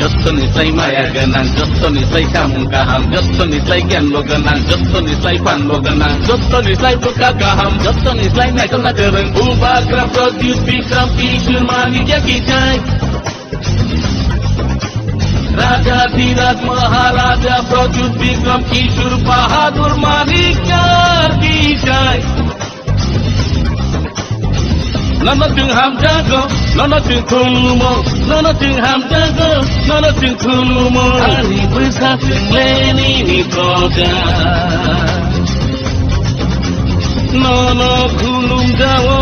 Jottoni maya genang, jottoni samung kaham, jottoni gian bogenang, jottoni pan bogenang, jottoni buka kaham, jottoni nai kala gereng buba grafel kit bikram kishir mani kikijai. Raja Dhirat Maharaja Pradyut Vikram Kishur Bahadur Manikya Kijai. Nono ting ham jago, nono ting thulumo, nono ting ham jago, nono ting thulumo. Ani bisa ting leni ni toja. Nono thulum jawo,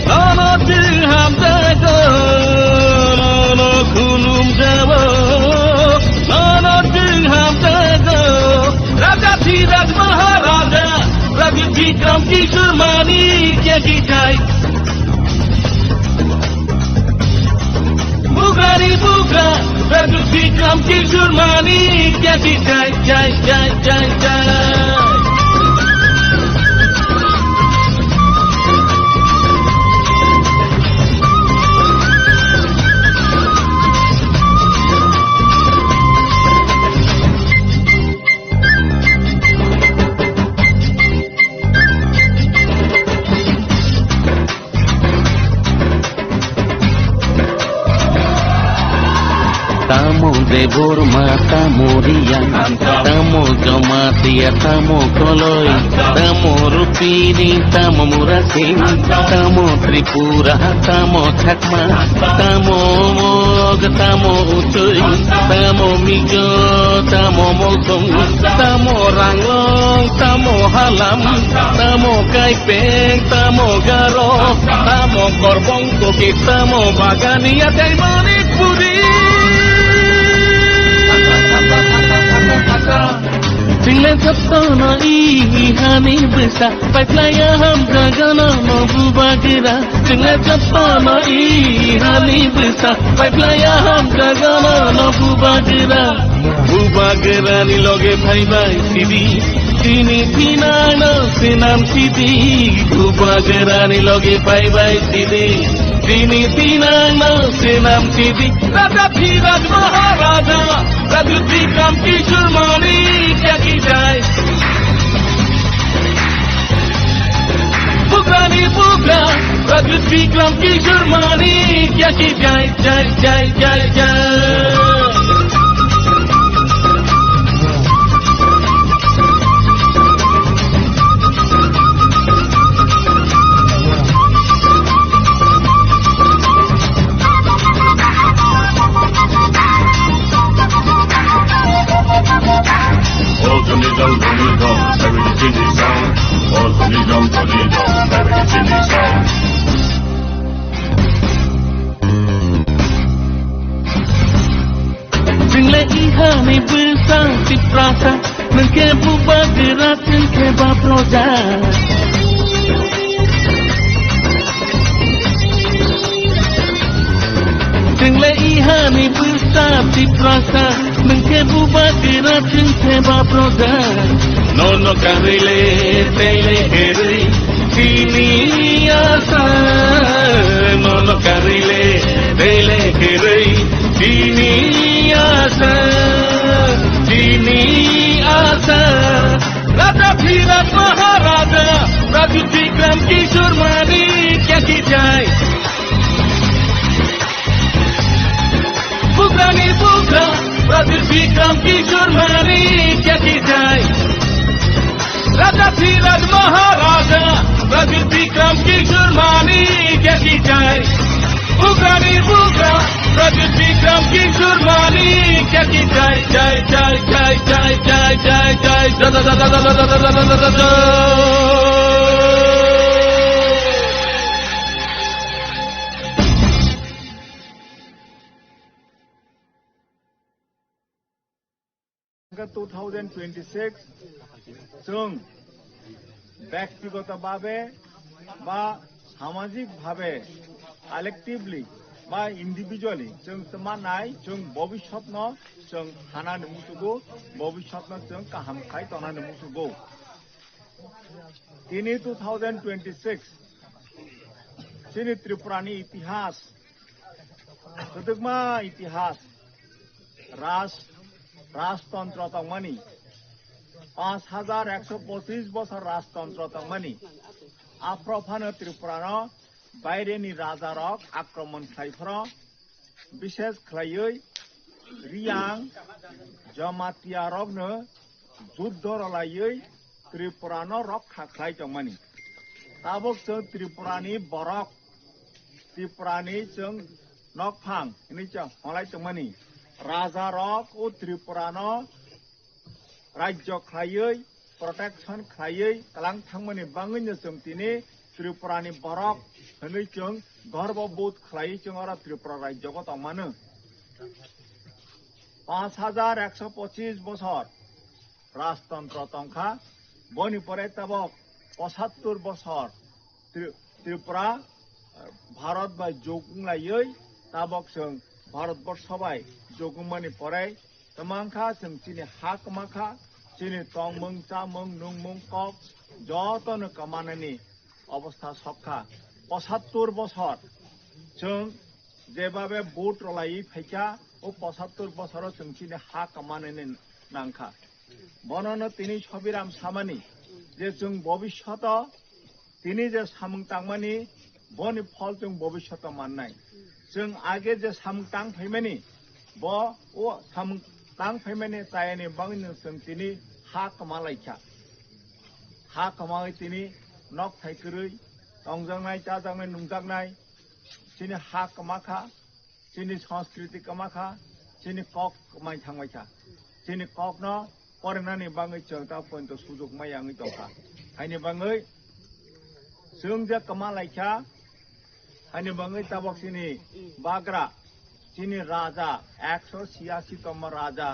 nono ting ham jago. Vikram किशोर मानिक की जय जय जय जय जय Tamo debor mata moria, tamo jamatia, tamo koloi, tamo rupini, tamo murasi, tamo tripura, tamo chakma, tamo mog, tamo utui, tamo mijo, tamo mosong, tamo ranglong, tamo halam, tamo kaipeng, tamo garo, tamo korbong koki, tamo bagania, tamo pudi. Singlen saptana ihani besa Paiplaya ham gagana mabu bagira Singlen saptana ihani besa Paiplaya ham gagana mabu bagira Bubagira ni loge bhai bhai sidi Tini pinana sinam sidi Bubagira ni loge bhai bhai sidi Tini pinana sinam sidi Raja Dhiraj Maharaja Raja Vikram Kishore Manik की जय पुकानी पुका रजत विक्रम किशोर मानिक की जय जय जय जय जय Ihani besar ciprasa Mengkebu bergerak Mengkeba proja Jengle ihani besar ciprasa Mengkebu bergerak Mengkeba proja Nono karile Tele heri Sini asa Nono karile Tele heri Sini asa Sini asa Raja Dhiraj Maharaja Raja Vikram Kishore Manik की जय पुकानी पुका Raja Vikram Kishore Manik की जय Raja Dhiraj Maharaja Raja Vikram Kishore Manik की जय पुकानी पुका Raja Vikram Kishore Manik की जय जय जय जय जय जय जय जय da da da da da da da da da da जों ব্যক্তিগতভাবে বা সামাজিকভাবে কালেক্টিভলি বা ইন্ডিভিজুয়ালি जों समानाय जों भबिष्यतनो जों हानानो मुसुगौ भबिष्यतनो जों गाहामखाय तनानो मुसुगौ दिनै 2026 जोंनि त्रिपुरानि इतिहास सोदोबमा इतिहास राजतंत्र तंगमानि 5125 বছর রাজতন্ত্র তংমানি আফ্রফানো ত্রিপুরানো বাইরেনি রাজারক আক্রমণ খাইফর বিশেষ খাইयै রিয়াং জমাতিয়ারকনো যুদ্ধ রলাयै ত্রিপুরানো রক্ষা খাই তংমানি তাবক जों त्रिपुरानि बरक त्रिपुरानि जों नकफां निचा हलाय तंमानि राजारक ओ त्रिपुरानो राज्य खायै प्रटेक्शन खायै कलां थांमोनि बाङैनो जों दिनै त्रिपुरानि बरक होनै जों गर्वबोध खायै जों आरो त्रिपुरा राज्यखौ तंमानो 5125 বছর राजतंत्र तंखा बनिपरे तबक 75 বছর त्रिपुरा भारत बा जौगुंलायै तबक जों ভারতবর্ষ সবাই জগুমানি পরাই তমাংখা जों চিনি হাক মাখা চিনি তংমং চামং নুংমং কক যতনো কামানানি অবস্থা সখা ৭৫ বছর जों যেভাবে ভোট রলাই ফাইকা ও ৭৫ বছরও जों চিনি হাক কামানানি নাংখা বননো তিনি সবিরাম সামানি যে जों ভবিষ্যৎ তিনি যে সামং তাংমানি বনি ফল जों ভবিষ্যৎ মাননাই जों आगे जे सामतां फैमानि ब ओ सामतां फैमानि तायनि बांगिनो जों तिनि हा कमालायखा हा कमाय तिनि नक थाइकरै रंजांनाय जाजांनाय नुंजांनाय तिनि हा कमाखा तिनि संस्कृति कमाखा तिनि कक कमाय थांबायखा तिनि ककनो फरायनानै बाङै जों दा पइन्ट सुजुग मायाङै दंखा हायनि बाङै जों जे कमालायखा हानि बाङै ताबक सिनि बाग्रा सिनि राजा 186तम राजा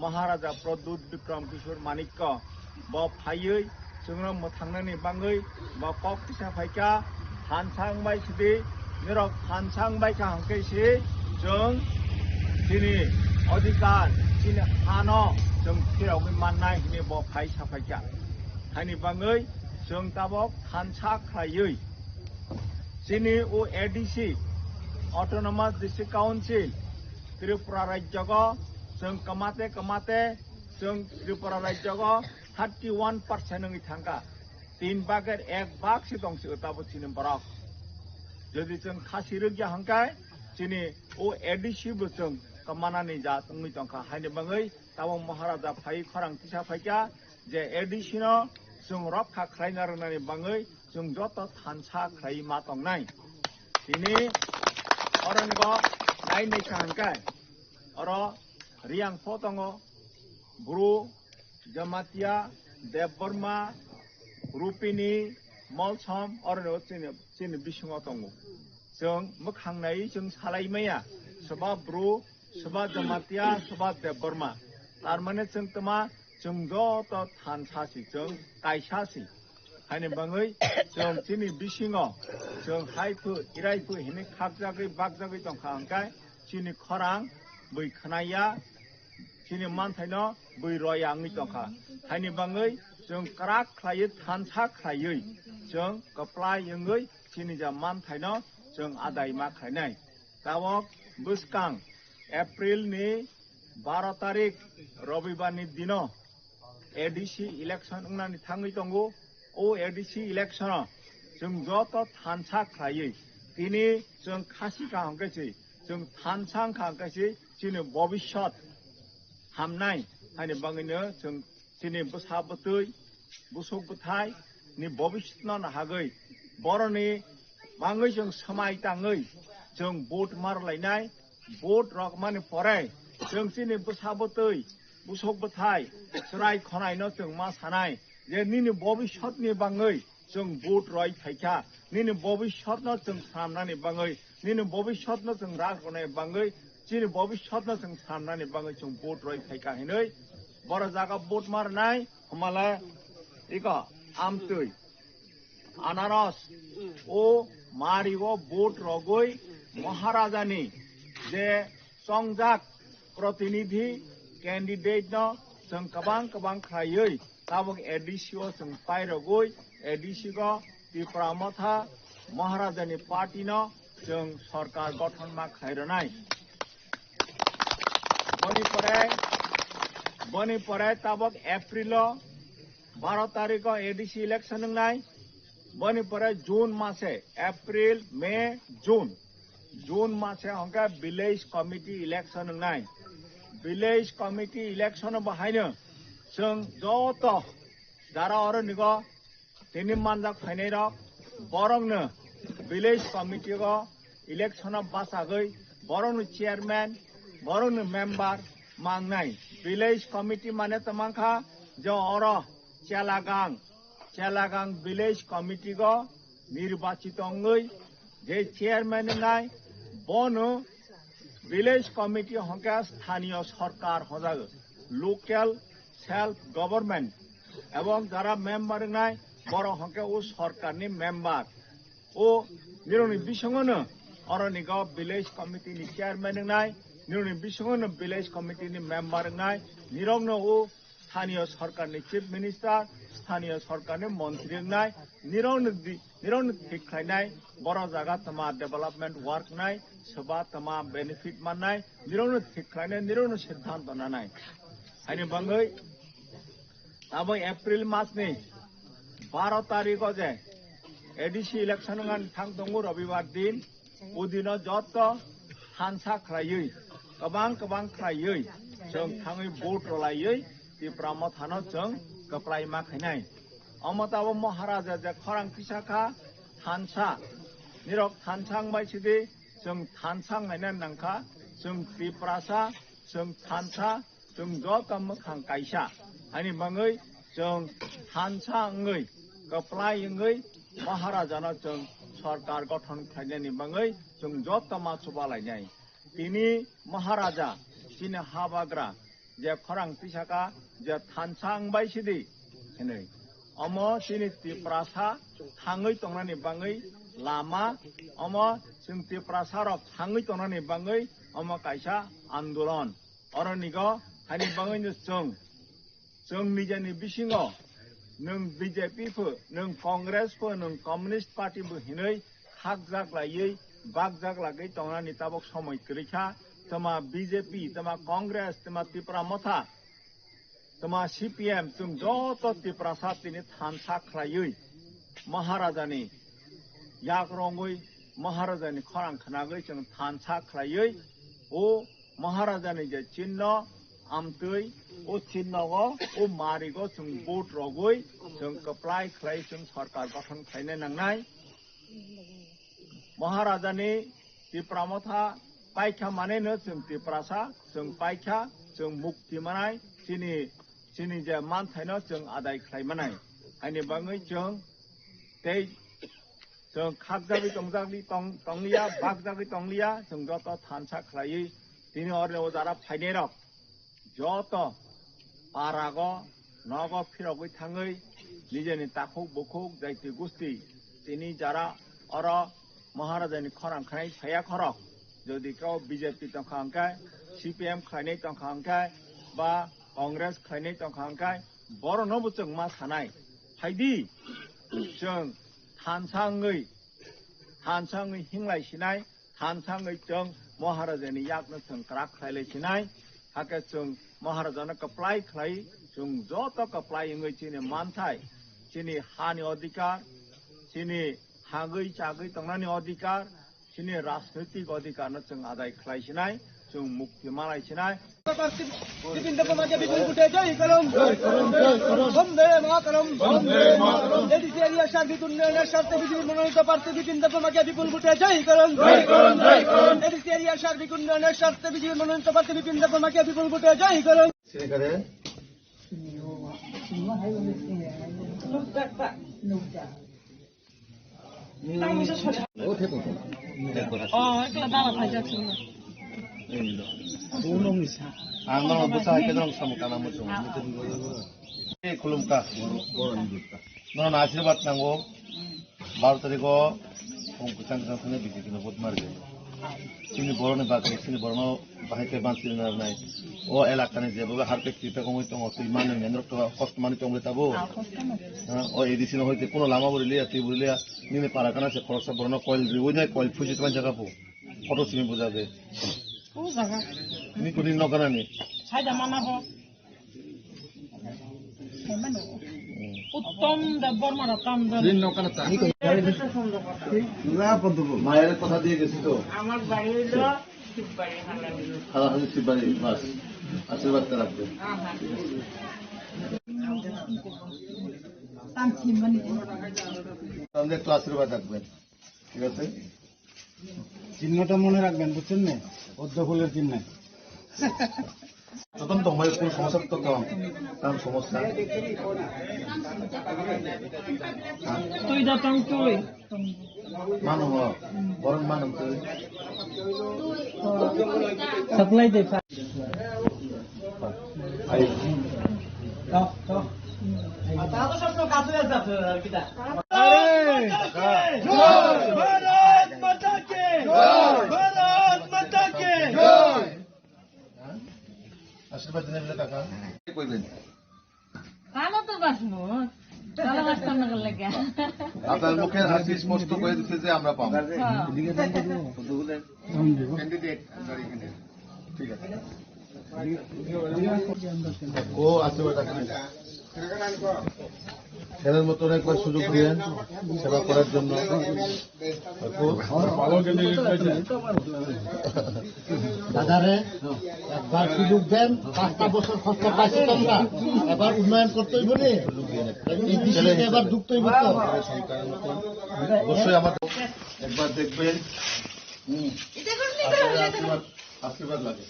महाराजा प्रद्युत विक्रम किशोर माणिक्य ब फायै जोंनो मोथांनानै बाङै ब कक फिसा फायका हानसांबाय सिदि निरक हानसांबाय का हांकैसि जों सिनि अधिकार सिनि हानो जों फिरावै माननाय हिनि ब फाय साफायका हानि बाङै जों ताबक हानसा खायै सिनि ओ ADC autonomous district council Tripura राज्य को जों कमाते जों त्रिपुरा राज्य को 31% नंगि थांगा 3 भागेर 1 भाग से दंसि ताबो सिनि बरक जदि जों खासिरगिया हांकाय सिनि ओ एडीसी बो जों कमानानै जा तंगि तंखा हायनि बाङै ताबो महाराजा फाय खरां तिसा फायका जे एडीसी नो जों रक्षा खालायना रोंनानै बाङै जों जत थानसा खाय मा तंनाय तिनि अरनगो नायनाय सांकाय अर रियांफो दङ ब्रु जमातिया देबबर्मा रुपिनी मलसम अरनो चिनि बिसङाव दङ जों मोखांनाय जों सालायमाया सोबा ब्रु सोबा जमातिया सोबा देबबर्मा तारमाने जों तमा जों जत थानसासि जों कायसासि हायनि बाङै जों चिनि बिसिङाव जों हायफो इरायफो हिनि खागजागै बागजागै दंखा हांकाय चिनि खरां बै खोनाया चिनि मानथायनो बै रयाङै दंखा हायनि बाङै जों क्राक खायो थानसा खायै जों कप्लायङै चिनि जा मानथायनो जों आदाय मा खायनाय दावक बुसकां एप्रिलनि 12 तारिख रबिबारनि दिनो एडीसी इलेक्शन उनानि थाङै दंगो ओ एडीसी इलेक्शन जों जत थानसा खायै तिनि जों खासि का हांकायसि जों थानसां खांकायसि चिनि भबिष्यत हामनाय हायनि बाङैनो जों चिनि बोसाबतै बुसुक बुथाय नि भबिष्यत न हागै बरनि बाङै जों समायताङै जों भोट मारलायनाय भोट रकमानि पराय जों चिनि बोसाबतै बुसुक बुथाय सराय खनायनो जों मा सानाय जे निनि भबिष्यतनि बाङै जों भोट रय थाइखा निनि भबिष्यतनो जों साननानै बाङै निनि भबिष्यतनो जों राग बनाय बाङै चिनि भबिष्यतनो जों साननानै बाङै जों भोट रय थाइखा हिनै बर जागा भोट मारनाय हमाला इका आमतै आनारस ओ मारिगो भोट रगै महाराजानि जे संजाक प्रतिनिधि कैंडिडेट न जों गोबां खायै ताबक एडीसी जों पायरगै एडीसी को त्रिपुरा मथा महाराजानि पार्टी न जों सरकार गठन मा खायरनाय बनि पराय ताबक एप्रिल 12 तारिख एडीसी इलेक्शन नाय बनि पराय जून मासे एप्रिल मे जून मासे हंका विलेज कमिटी इलेक्शन नाय विलेज कमिटी इलेक्शन बाहायनो जों जत दारा अरनिगो तिनि मानजाक फायनाय रक बरंनो विलेज कमिटी को इलेक्शन बासागै बरंनो चेयरमैन बरंनो मेंबर मांगनाय विलेज कमिटी माने तमाखा जो और चेलागां विलेज कमिटी को निर्वाचित अंगै जे चेयरमैन नाय बनो विलेज कमिटी हंका स्थानीय सरकार हजागो लोकल सेल्फ गवर्नमेंट एवं जरा मेम्बर नाय बर हंके ओ सरकारनि मेम्बर ओ निरनि बिसंगनो অরনিগাঁও ভিলেজ কমিটিনি চেয়ারম্যান নাই নিরনি বিশ্বঙ্গ ভিলেজ কমিটিনি মেম্বার নাই নিরগ্ন ও স্থানীয় সরকারনি চিফ মিনিস্টার স্থানীয় সরকারনি মন্ত্রী নাই নিরগ্ন ঠিক খাইনাই বড় জায়গা তোমা ডেভেলপমেন্ট ওয়ার্ক নাই সবা তোমা বেনিফিট মাননাই নিরগ্ন ঠিক খাইনাই নিরগ্ন সিদ্ধান্ত নাই আইনি বাঙ্গই আবো এপ্রিল মাসনি 12 তারিখও যে এডিসি ইলেকশন থাং দङ रबिबार दिन उदिनो जत हानसा खालायै गोबां खालायै जों थाङै भोट रलायै त्रिपुरा मथानो जों गप्लाय माखैनाय अमताबो महाराजा जे खरां फिसाखा हानसा निरक थानसां बायसिदि जों थानसां नायना नांखा जों त्रिपुरासा जों थानसा जों जत मोखां कायसा आनि बाङै जों थानसा ओङै गप्लाय ओङै महाराजानो जों सरकार गठन खालामनायनि बाङै जों जत मासुबालायनाय दिनै महाराजा दिनै हाबाग्रा जे खरां फिसाखा जे थानसांबाय सिदि दिनै अम दिनै त्रिपुरासा थाङै दंनायनि बाङै लामा अम जों त्रिपुरासा रक थाङै दंनायनि बाङै अम कायसा आन्दोलन अरनिगाव हानि बाङैनो जों निजेनि बिसिङाव नों बिजेपिफोर नों कंग्रेसफोर नों कमिउनिस्ट पार्टीबो हिनै हाक जाग्लायै बाग जाग्लागै दंनानै ताबक समय गैखा तमा बिजेपि तमा कंग्रेस तमा त्रिपुरा मथा तमा सीपीएम जों जत त्रिपुरा साथिनि थानसा खालायै महाराजानि याक रङै महाराजानि खरां खानागै जों थानसा खालायै ओ महाराजानि जे चिन्ह आमतै ओ चिन्हगो ओ मारिगो जों भोट रगै जों कप्लाय खालाय जों सरकार गठन खालायनो नांनाय महाराजानि त्रिपुरा मथा पाइखा मानेनो जों त्रिपुरासा जों पाइखा जों मुक्ति मानाय दिनै जे मानथायनो जों आदाय खालायमानाय आइनि बाङै जों खागजागै तंलिया बागजागै तंलिया जों जत थानसा खालायै दिनै अरनो जारा फायनाय रक जत पारागो नगो फिरगै थाङै निजेनि ताखौ बखौक जायति गुस्ति दिनै जारा अर महाराजानि खरां खानाय साया खरक যদি কেউ বিজেপি তংखांखाय सीपीएम खायनाय तंखांखाय बा कांग्रेस खायनाय तंखांखाय बर' नबो जों मा सानाय फायदि जों थानसाङै हिंलायसिनाय थानसाङै जों महाराजानि याकनो जों क्राक खायलायसिनाय हाके जों महाराजानो कप्लाय खालाय जों जत कप्लायङै दिनै मानथाय दिनै हानि अधिकार दिनै हागै जागै तंनानि अधिकार दिनै राजनैतिक अधिकार जों आदाय खालायसिनाय जों मुक्ति मालायसिनाय 너는 아시르바트나고 마루타리고 공구장장선에 비기기는 못 말게. 지금 버러는 바뀌 지금 버러는 바이게 반스는 나이. 오 엘라카네 제보가 하르펙티타 공이 좀 어떻게 많은 년으로도 코스트만이 좀 그랬다고. 어 에디시는 होते कोनो लामा बोलिया ती बोलिया निने पाराकाना से खरसा बरना कोइल रिवोना कोइल फुजी तमान जगह पो फोटो सिमी बुझाबे ओ जगह नि कुनि नगरानी साइदा मानाबो उत्तम देबर माना काम दिन नकराता না বন্ধু মায়ের কথা দিয়ে গেছি তো আমার বাড়ি হলো শিববাড়ি হালাহালি শিববাড়ি বাস আশীর্বাদ রাখবে তাহলে একটু আশীর্বাদ রাখবেন ঠিক আছে চিহ্নটা মনে রাখবেন বুঝছেন না পদ্ম ফুলের চিহ্ন তখন তোমার কোন সমস্যা তো কারণ সমস্যা তুই দাতাং তুই মানো বরং মানো তুই সাপ্লাই দে আই তাও সব কাছে যাচ্ছে আর কিটা भारत माता की আশীর্বাদ দিলেন কাকা কইবেন কালো তো বাসবো কালো বাসতাম না করলে কে আপনার মুখের হাসি স্পষ্ট করে দিচ্ছে যে আমরা পাবো ক্যান্ডিডেট ঠিক আছে ও আশীর্বাদ ছেলের মতন একবার সুযোগ দিলেন সেবা করার জন্য দাদারে একবার সুযোগ দেন 5টা বছর কষ্ট পাইছি তোমরা এবার উন্নয়ন করতেই বলি এবার ঢুকতেই বলতে অবশ্যই আমাদের একবার দেখবেন আশীর্বাদ লাগে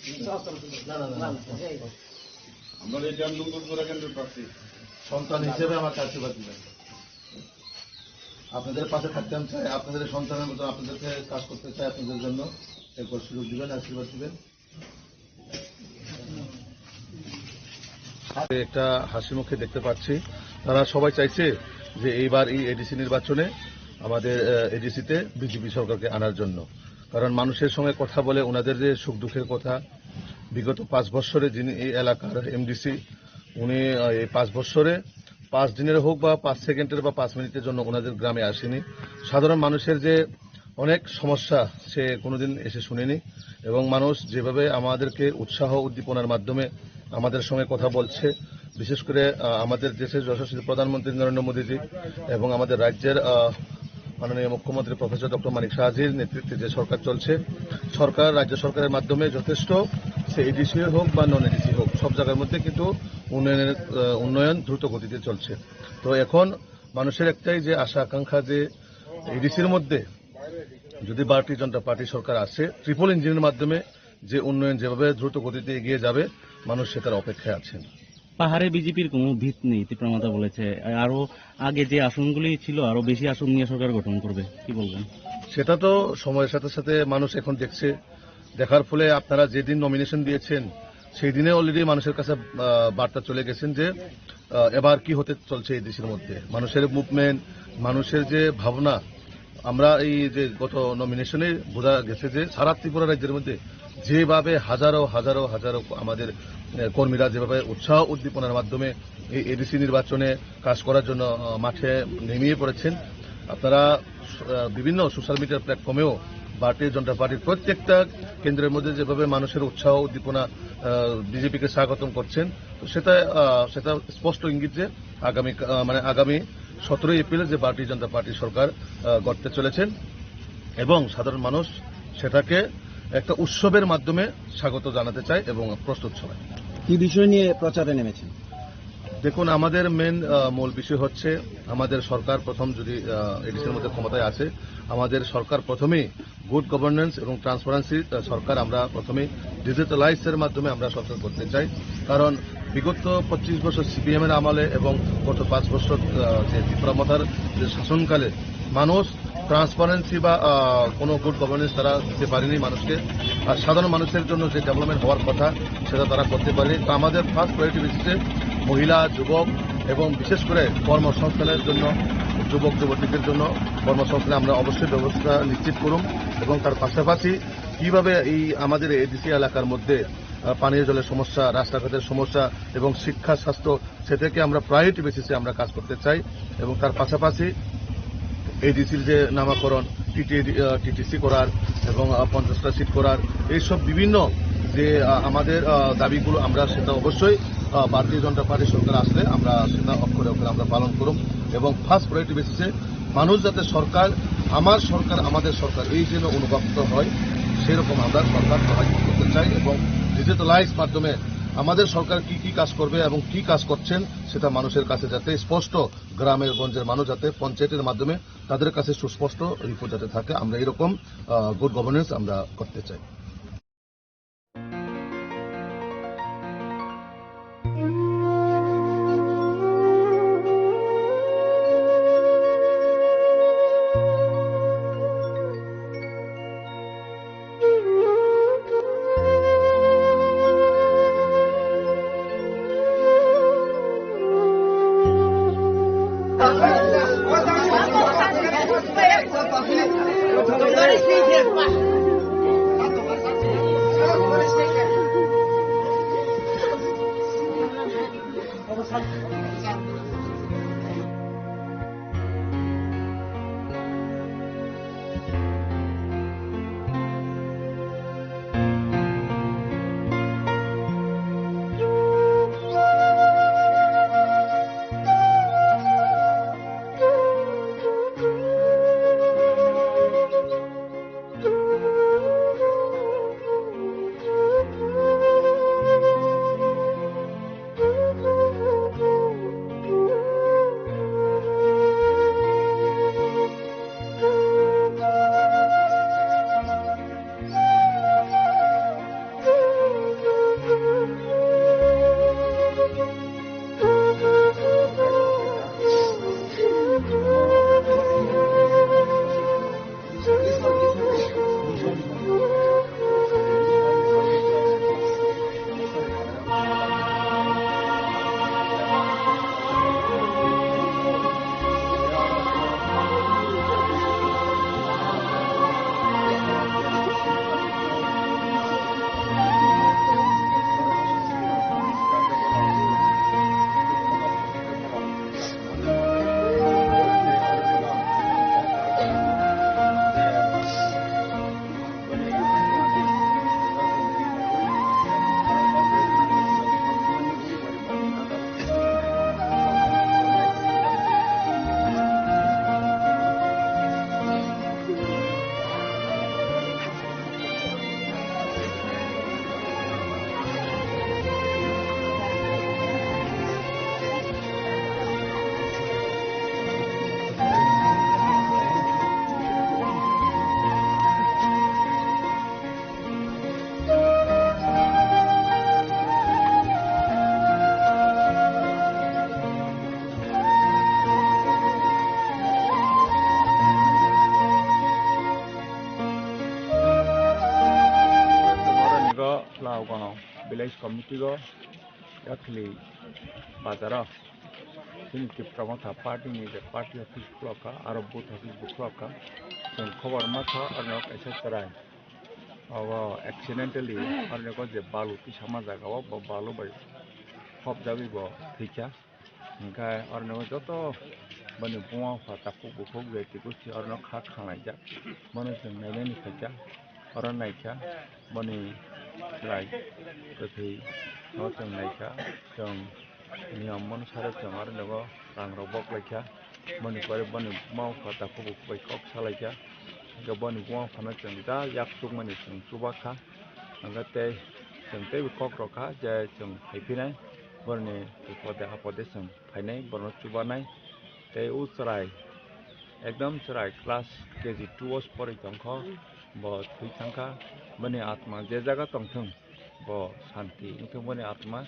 আমরা এই জামদুলপুর কেন্দ্রের প্রার্থী সন্তান হিসেবে আমাকে আশীর্বাদ দিবেন আপনাদের পাশে থাকতে আমি চাই আপনাদের সন্তানের মতো আপনাদেরকে কাজ করতে চাই আপনাদের জন্য একবার সুযোগ দিবেন আশীর্বাদ দিবেন একটা হাসি মুখে দেখতে পাচ্ছি তারা সবাই চাইছে যে এইবার এই এডিসি নির্বাচনে আমাদের এডিসিতে বিজেপি সরকারকে আনার জন্য কারণ মানুষের সঙ্গে কথা বলে ওনাদের যে সুখ দুঃখের কথা বিগত 5 বছরে যিনি এই এলাকার এমডিসি উনি এই 5 বছরে 5 দিনের হোক বা 5 সেকেন্ডের বা 5 মিনিটের জন্য ওনাদের গ্রামে আসেনি সাধারণ মানুষের যে অনেক সমস্যা সে কোনোদিন এসে শুনেনি এবং মানুষ যেভাবে আমাদেরকে উৎসাহ উদ্দীপনার মাধ্যমে আমাদের সঙ্গে কথা বলছে বিশেষ করে আমাদের দেশের যশস্বী প্রধানমন্ত্রী নরেন্দ্র মোদীজি এবং আমাদের রাজ্যের মাননীয় মুখ্যমন্ত্রী প্রফেসর ডক্টর মানিক সাহাজির নেতৃত্বে যে সরকার চলছে সরকার রাজ্য সরকারের মাধ্যমে যথেষ্ট সে এডিসি হোক বা নন এডিসি হোক সব জায়গার মধ্যে কিন্তু উন্নয়ন দ্রুত গতিতে চলছে তো এখন মানুষের একটাই যে আশা আকাঙ্ক্ষা যে এডিসির মধ্যে যদি ভারতীয় জনতা পার্টি সরকার আসে ট্রিপল ইঞ্জিনের মাধ্যমে যে উন্নয়ন যেভাবে দ্রুত গতিতে এগিয়ে যাবে মানুষ সেটার অপেক্ষায় আছেন পাহাড়ে বিজেপির কোনো ভিত নেই তীব্রমাতা বলেছে আরো আগে যে আসনগুলি ছিল আরো বেশি আসন নিয়ে সরকার গঠন করবে কি বলবেন সেটা তো সময়ের সাথে সাথে মানুষ এখন দেখছে দেখার ফলে আপনারা যেদিন নমিনেশন দিয়েছেন সেই দিনে অলরেডি মানুষের কাছে বার্তা চলে গেছেন যে এবার কি হতে চলছে এই দেশের মধ্যে মানুষের মুভমেন্ট মানুষের যে ভাবনা আমরা এই যে গত নমিনেশনে বোঝা গেছে যে সারা ত্রিপুরা রাজ্যের মধ্যে যেভাবে হাজারো হাজারো হাজারো আমাদের কর্মীরা যেভাবে উৎসাহ উদ্দীপনার মাধ্যমে এই এডিসি নির্বাচনে কাজ করার জন্য মাঠে নেমিয়ে পড়েছেন আপনারা বিভিন্ন সোশ্যাল মিডিয়ার প্ল্যাটফর্মেও ভারতীয় জনতা পার্টির প্রত্যেকটা কেন্দ্রের মধ্যে যেভাবে মানুষের উৎসাহ উদ্দীপনা বিজেপিকে স্বাগতম করছেন তো সেটা স্পষ্ট ইঙ্গিত যে আগামী 17 এপ্রিলে যে ভারতীয় জনতা পার্টি সরকার গড়তে চলেছেন এবং সাধারণ মানুষ সেটাকে একটা উৎসবের মাধ্যমে স্বাগত জানাতে চায় এবং প্রস্তুত সবাই কি বিষয় নিয়ে প্রচারে নেমেছেন দেখুন আমাদের মূল বিষয় হচ্ছে আমাদের সরকার প্রথম যদি এডিসির মধ্যে ক্ষমতায় আছে আমাদের সরকার প্রথমেই গুড গভর্নেন্স এবং ট্রান্সপারেন্সি সরকার আমরা প্রথমে ডিজিটালাইজের মাধ্যমে আমরা সরকার করতে চাই কারণ বিগত 25 বছর সিপিএম এর আমলে এবং গত 5 বছর যে তীব্রমাতার যে শাসনকালে মানুষ ট্রান্সপারেন্সি বা কোনো গুড গভর্নেন্স তারা দিতে পারেনি মানুষকে আর সাধারণ মানুষের জন্য যে ডেভেলপমেন্ট হওয়ার কথা সেটা তারা করতে পারেনি তো আমাদের ফার্স্ট প্রায়োরিটি বেসিসে মহিলা যুবক এবং বিশেষ করে কর্মসংস্থানের জন্য যুবক যুবতীদের জন্য কর্মসংস্থানে আমরা অবশ্যই ব্যবস্থা নিশ্চিত করুন এবং তার পাশাপাশি কিভাবে এই আমাদের এডিসি এলাকার মধ্যে পানীয় জলের সমস্যা রাস্তাঘাটের সমস্যা এবং শিক্ষা স্বাস্থ্য সেটাকে আমরা প্রায়োরিটি বেসিসে আমরা কাজ করতে চাই এবং তার পাশাপাশি এডিসির যে নামাকরণ টিটিসি করার এবং 50টা সিট করার এইসব বিভিন্ন যে আমাদের দাবিগুলো আমরা সেটা অবশ্যই ভারতীয় জনতা পার্টি সরকার আসলে আমরা সেটা অক্ষরে অক্ষরে আমরা পালন করব এবং ফার্স্ট প্রায়োরিটি বেসিসে মানুষ যাতে সরকার আমার সরকার আমাদের সরকার এই জন্য অনুভূত হয় সেরকম আমরা সরকার সহায়তা করতে চাই এবং ডিজিটালাইজ মাধ্যমে আমাদের সরকার কি কি কাজ করবে এবং কি কাজ করছেন সেটা মানুষের কাছে যাতে স্পষ্ট গ্রামের গঞ্জের মানুষ যাতে পঞ্চায়েতের মাধ্যমে তাদের কাছে সুস্পষ্ট রিপোর্ট যাতে থাকে আমরা এরকম গুড গভর্নেন্স আমরা করতে চাই village committee go yakli bazara sini tipramata party ni the party office bloka aro booth office bloka sing khobar matha arnok esa tarai awa accidentally arnok je balu ti sama jaga bo balu bai khop jabi bo thicha ga arnok joto bani buwa fa tapu bukhok ge tikusi arnok kha khanai ja mano sing naine ni khaja aron naika bani rai kethi no sing naika sing niam mon sare sing arnok rang robok laika bani pare bani mau fa tapu bukhok kok salaika gabon guang phana chang da yak tuk mani chung chuba kha angate chung te kok ro kha je chung haipinai borne pode apode chung phainai borno chuba nai te utrai ekdam chrai class kg 2 os pori tongkho bo thui thangkha bani atma je jaga tongthung bo shanti ingthung bani atma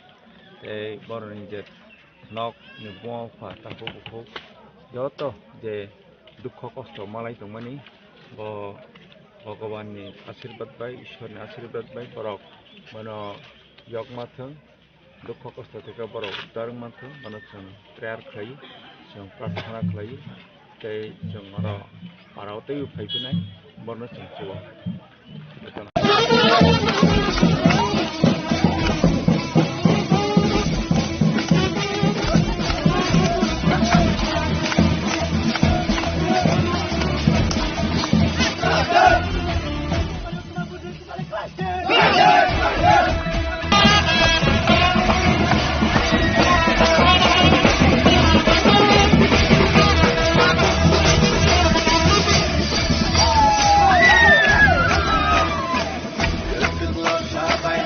te borni je nok ni guang pha tapu bukhok joto je dukho kosto malai tongmani bo Bhagavan ni आशीर्वाद bai Ishwar ni आशीर्वाद bai borok mano yok mathung dukho kosto theke borok uddar mathung mano chung prayer khlai chung prarthana khlai tei chung mano parao tei phaipinai borno chung chuwa Bye.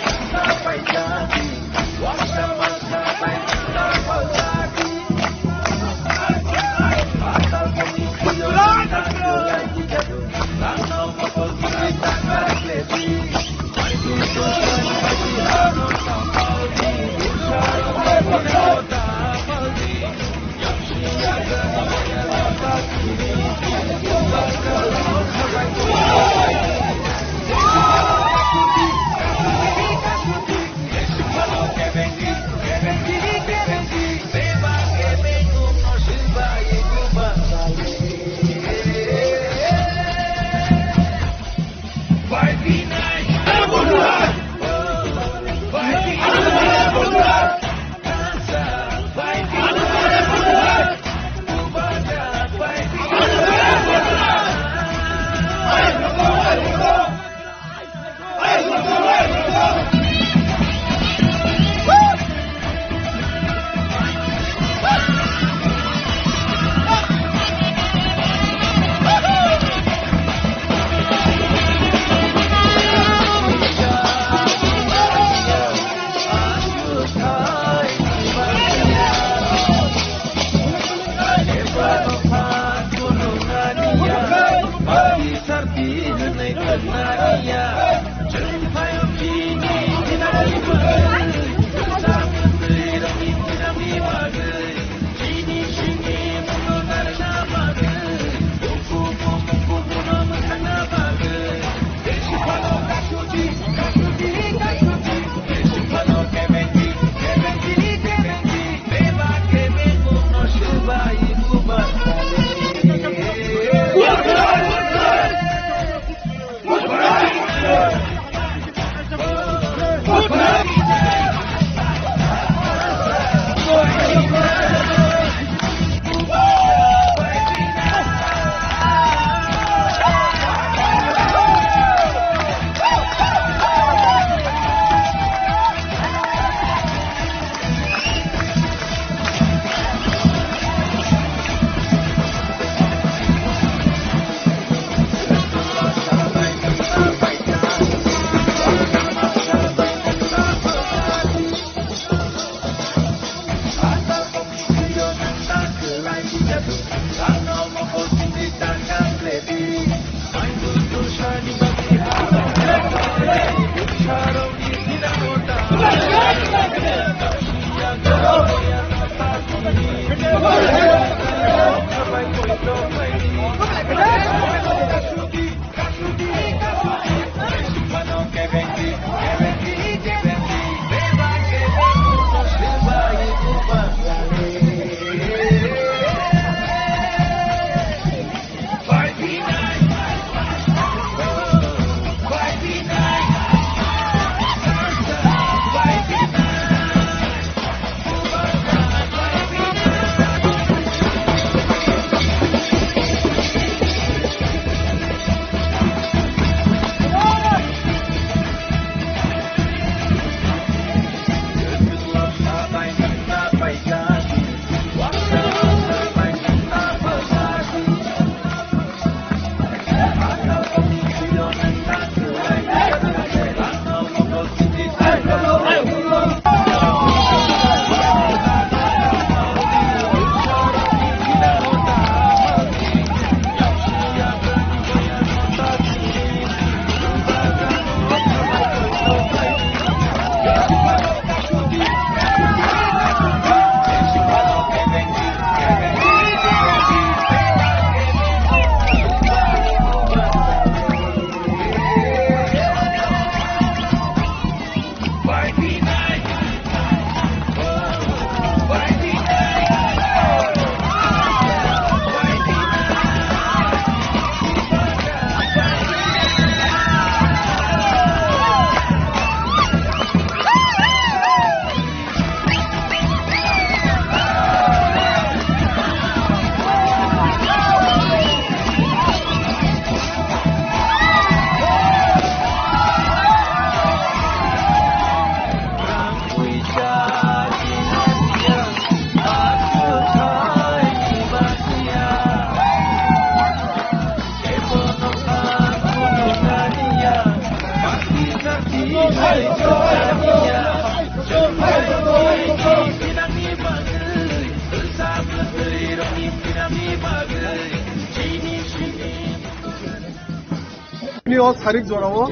তারিখ জড়াবো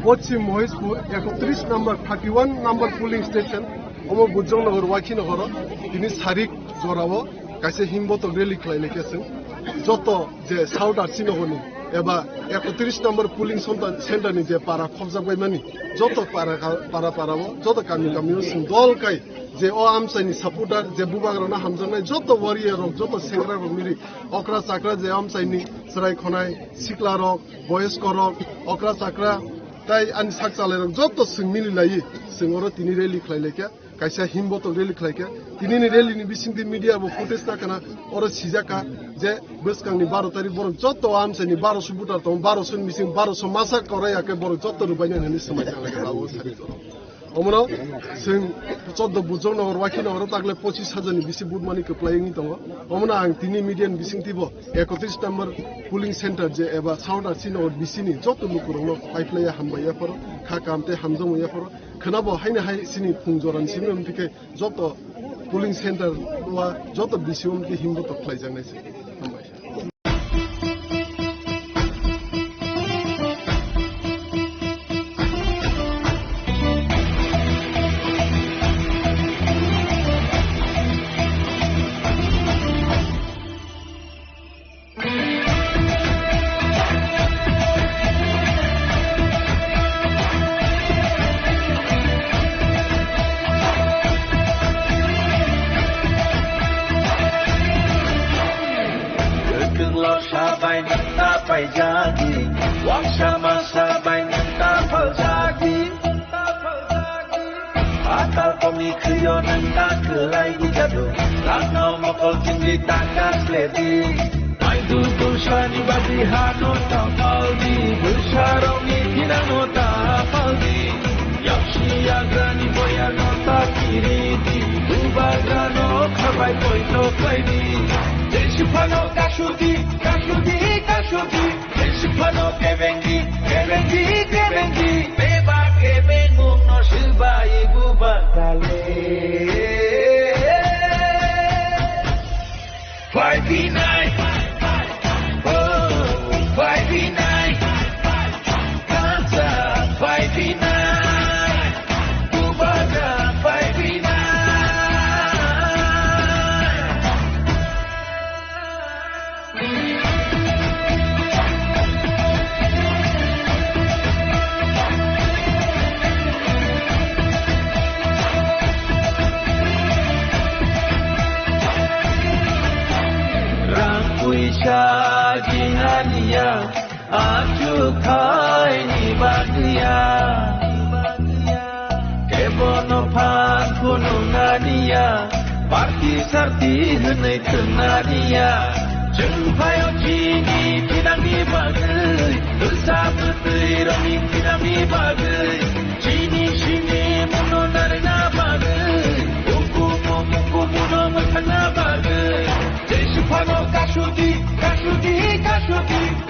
পশ্চিম মহেশপুর 31 নম্বর 31 নম্বর pulling station অমো বুজংনগর ওয়াকিনগর তিনি তারিখ জড়াবো কাছে হিমবত rally খাইলেকেছেন যত যে south আর্চিনগরনি এবা 31 নম্বর pulling সেন্টারনি যে পাড়া খবজাबायमानि যত পাড়াবো যত গাमियाव দলকাই যে ও আমসাইনি সাপোর্টার যে বুবাগ্রানা হামজাनाय যত ওয়ারিয়ার যত সেংগ্রা মিরি অকরা চাকরা যে আমসাইনি সরাই খনাই সিকলা রক বয়স্ক রক অকরা চাকরা তাই আনি সাক চালাই রক যত সিং মিলি লায়ि সিংর তিনি রেলি খাইলেকে কাইসা হিমবত রেলি খাইকে তিনি রেলিनि बिसिंदि मिडिया बो फुटेज नाकाना और सिजाका जे बसकांनि 12 तारिख बर जत आमसाइनि 1200 बुटार दं 1200 मिसिं 1200 मासा करायाके बर जत रुबायना होनि समाय जालायका रावो सारि अमनो जों चौद्द बुजंनगर वाकिनगर तागले 25,000 बिसि बुटमानि कप्लायनि दङ अमनो आं तिनि मिडियान बिसिंतिबो 31 नम्बर पुलिं सेन्टर जे एबा साउथ आर्चिनगर बिसिनि जत लुकुरनो पाइपलाया हामबायाफोर खाकामते हामजमयाफोर खोनाबो हायनो हाय सिनि फुंजरान सिनि उनथिके जत पुलिं सेन्टर वा जत बिसिउनके हिमबो तख्लाय जानायसै हामबाय Sagingania Aku kai ni bagia Kebono pan pununania Parti sarti henai kenania Jengpayo kini pinang ni bagai Dosa putri rami pinang ni bagai Cini sini muno narina bagai Muku muno matana bagai Desipano kasudi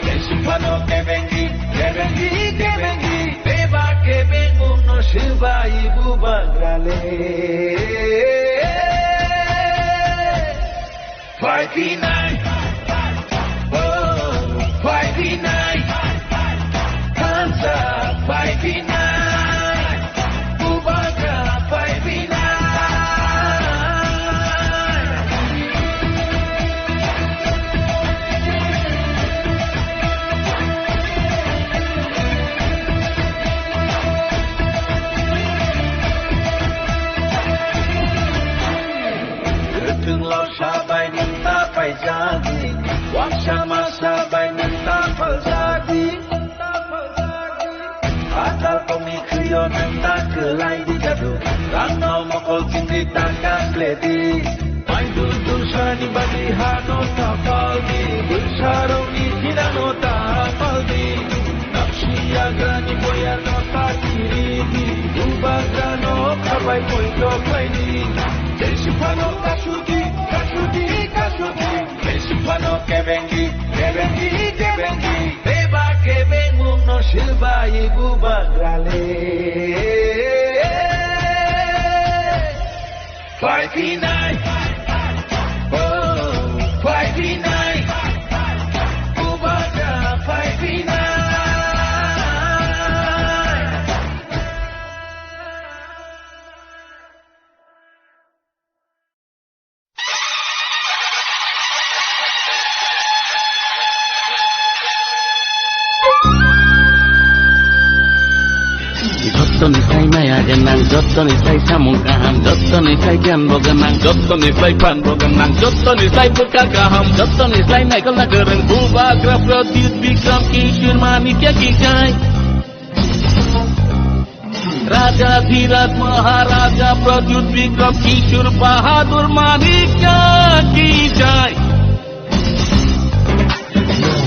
Desipano kebengi Beba kebengu no shiba ibu bagrale 5v9 Oh 5v9 Hansa 5v9 Bubagra 5v9 ถึงเราชาใบหนึ่งตาไปจากนี้วังชามาชาใบหนึ่งตาเปิดจากนี้อาตาก็มีคือโยนหนึ่งตาคือไล่ที่จะดูรังน้องมาคอยกินที่ตาการเกลียดีไปดูดูชานิบัติฮาโนตาฟัลดีบุชาโรนีที่นาโนตาฟัลดีนักชียากานิบอยาโนตาคิริดีดูบากาโนขับไปปอยโยไปดีเจสิพาโนkasudi Desipano kebengi Beba kebengu no shiba ibu bagrale 5v9 Oh 5v9 Bubaga 5v9 Joto nisai maya genang, joto nisai samung kaham, joto nisai kian bogenang, joto nisai pan bogenang, joto nisai puka kaham, joto nisai naik kala gereng, Bubagra Pradyut Bikram Kishore Manikya ki jai. Raja Dhirat Maharaja Pradyut Bikram Kishore Bahadur Manikya ki jai.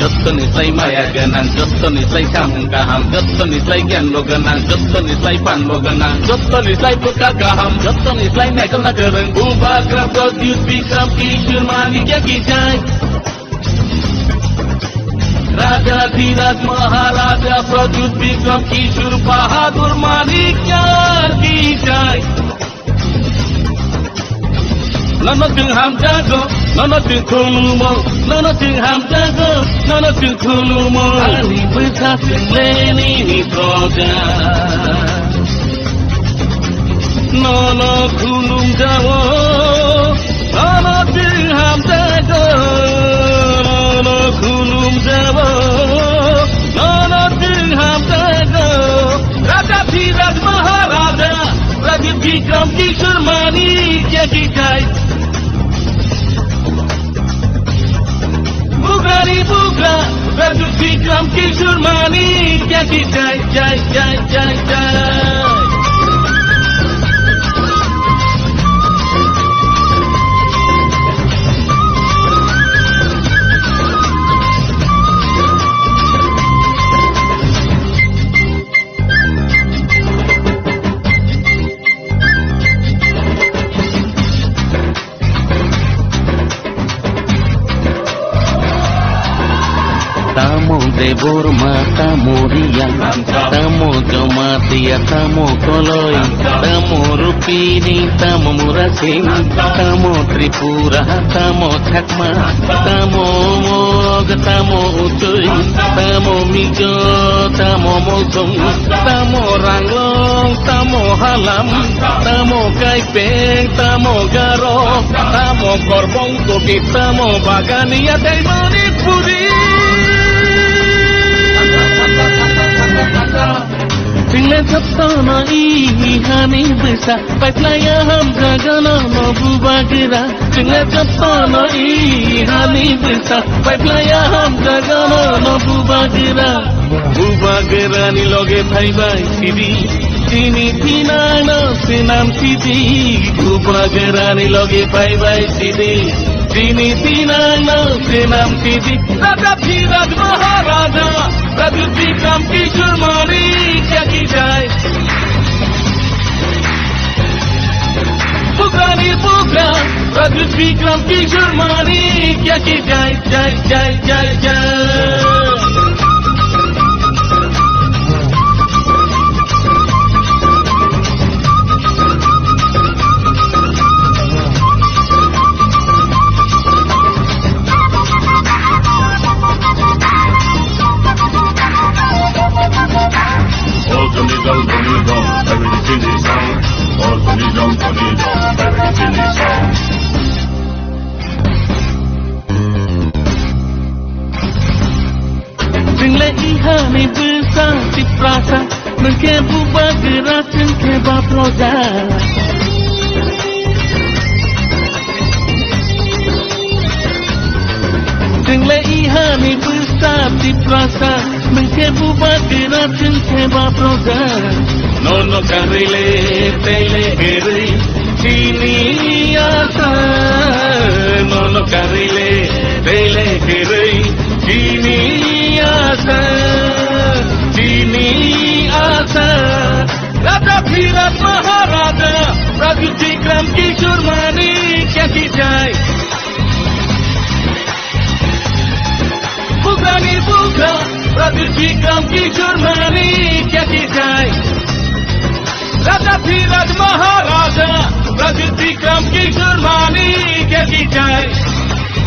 Joto nisai maya genang, joto nisai samung kaham, joto nisai kian bogenang, joto nisai pan bogenang, joto nisai puka kaham, joto nisai naik kala gereng, Bubagra Pradyut Bikram Kishore Manikya ki jai. Raja Dhirat Maharaja Pradyut Bikram Kishore Bahadur Manikya ki jai. Nono ting ham jago, nono ting khulumo, nono ting ham jago, nono ting khulumo. Ali besar leni ni proja. Nono khulum jago, nono ting ham jago, nono khulum jago, nono ting ham jago. Raja Dhirat Maharaja Pradyut Bikram Kishore Manikya ki jai. Bugari buga, Pradyut Bikram Kishore Manikya ki jai, jai, jai, jai, jai. Tamo debor mata murian, tamo jomatia, tamo koloi, tamo rupini, tamo murasing, tamo tripura, tamo chakma, tamo mog, tamo utuy, tamo mijo, tamo mosong, tamo ranglong, tamo halam, tamo kaipeng, tamo garo, tamo korbong kopi, tamo bagania dari Manipuri. Jingle chaptana ihani bisa Paitlaya ham jagana no bubagira Jingle chaptana ihani bisa Paitlaya ham jagana no bubagira Bubagira ni loge bhai bhai sidi Tini tinana sinam sidi Bubagira ni loge bhai bhai sidi Tini tinana sinam sidi Raja Dhiraj Maharaja Raja Vikram Kishore Mani क्या की जाए पुकानी पुका राजू विक्रम किशोर मानी क्या की जाए जाए जाए जाए जाए Jingle ihani bisa ciprasa Mungkin bubar gerak cengke baploja Jingle ihani bisa ciprasa Mungkin bubar gerak cengke baploja Nono karile tele geri Chini asa Nono karile tele geri Chini asa Chini asa Raja Dhiraj Maharaja Raja Vikram Kishore Mani क्या की जाए पुकानी पुका Raja Vikram Kishore Mani क्या की जाए Raja Dhiraj Maharaja Raja Vikram Kishore Mani क्या की जाए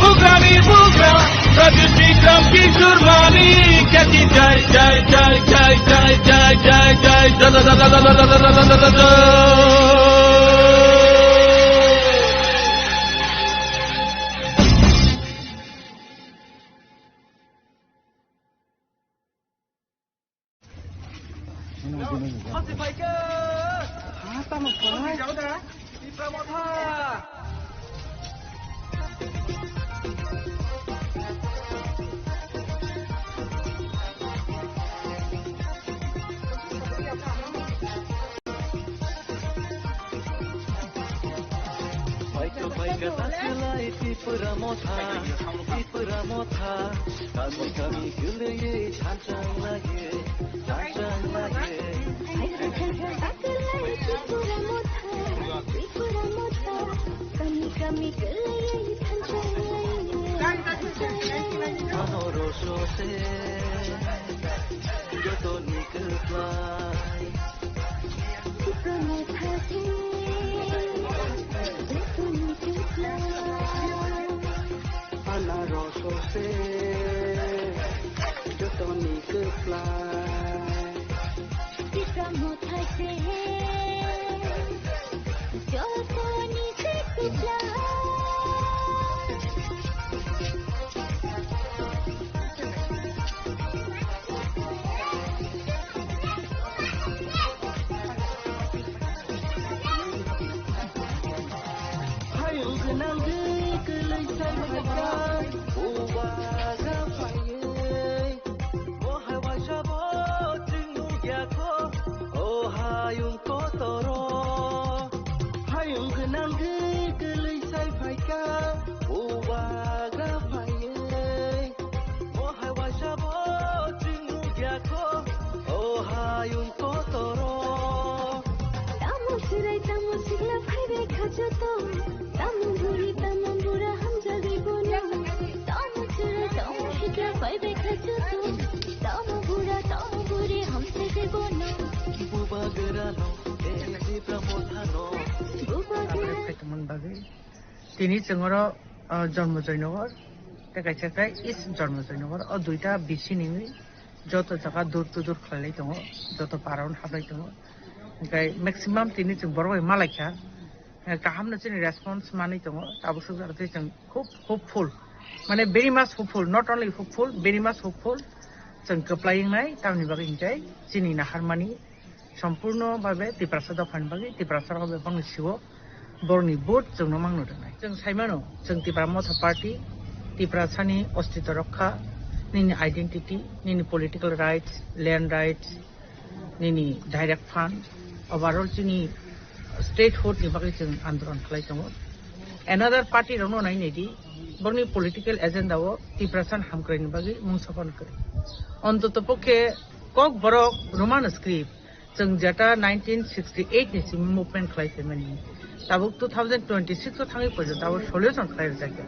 पुकानी पुका Raja Vikram Kishore Mani क्या की जाए जाए जाए जाए जाए जाए जाए जाए da da da da da da da da da da da তিনি जोंरो जन्म जयनगर तेकाइसाखाय इस जन्म जयनगर और दुईटा बिसि निमि जत जगह दूर दूर खालाय दङ जत पाराउन हाबलाय दङ ओमफ्राय मैक्सिमाम তিনি जों बरबाय मालायखा गाहामनो जोंनि रेसपन्स मानै दङ दाबोसो जाहाथे जों खुब होपफुल माने भेरि माच hopeful not only hopeful very माच होपफुल जों गोप्लायनाय तामनि बागै हिंजाय जिनि नाहारमानि সম্পূর্ণভাবে ত্রিপ্রাসাদ ফানবাগি ত্রিপ্রাসাদ হবে বাংলা সিও বরনি বোর্ড जोंनो मांगनो दोननाय जों साइमानो जों त्रिपुरा मथा पार्टी त्रिपुरासानि अस्तित्व रक्षा निनि आइडेंटिटी निनि पलिटिकल राइट्स लैंड राइट्स निनि डायरेक्ट फांड ओवरऑल जोंनि स्टेटहुड नि बागै जों आन्दोलन खालाय दङ एनादार पार्टी रनो नायनेदि बरनि पलिटिकल एजेंडा ओ त्रिपुरासान हामक्रायनि बागै मुं साफान करे अन्तत पक्षे कक बरक रोमान स्क्रिप्ट जों जेटा 1968 नि सिम मुभमेंट खालायफैमानि दाबो 2026 आव थाङै पर्यन्त दाबो सल्युशन खालायजायो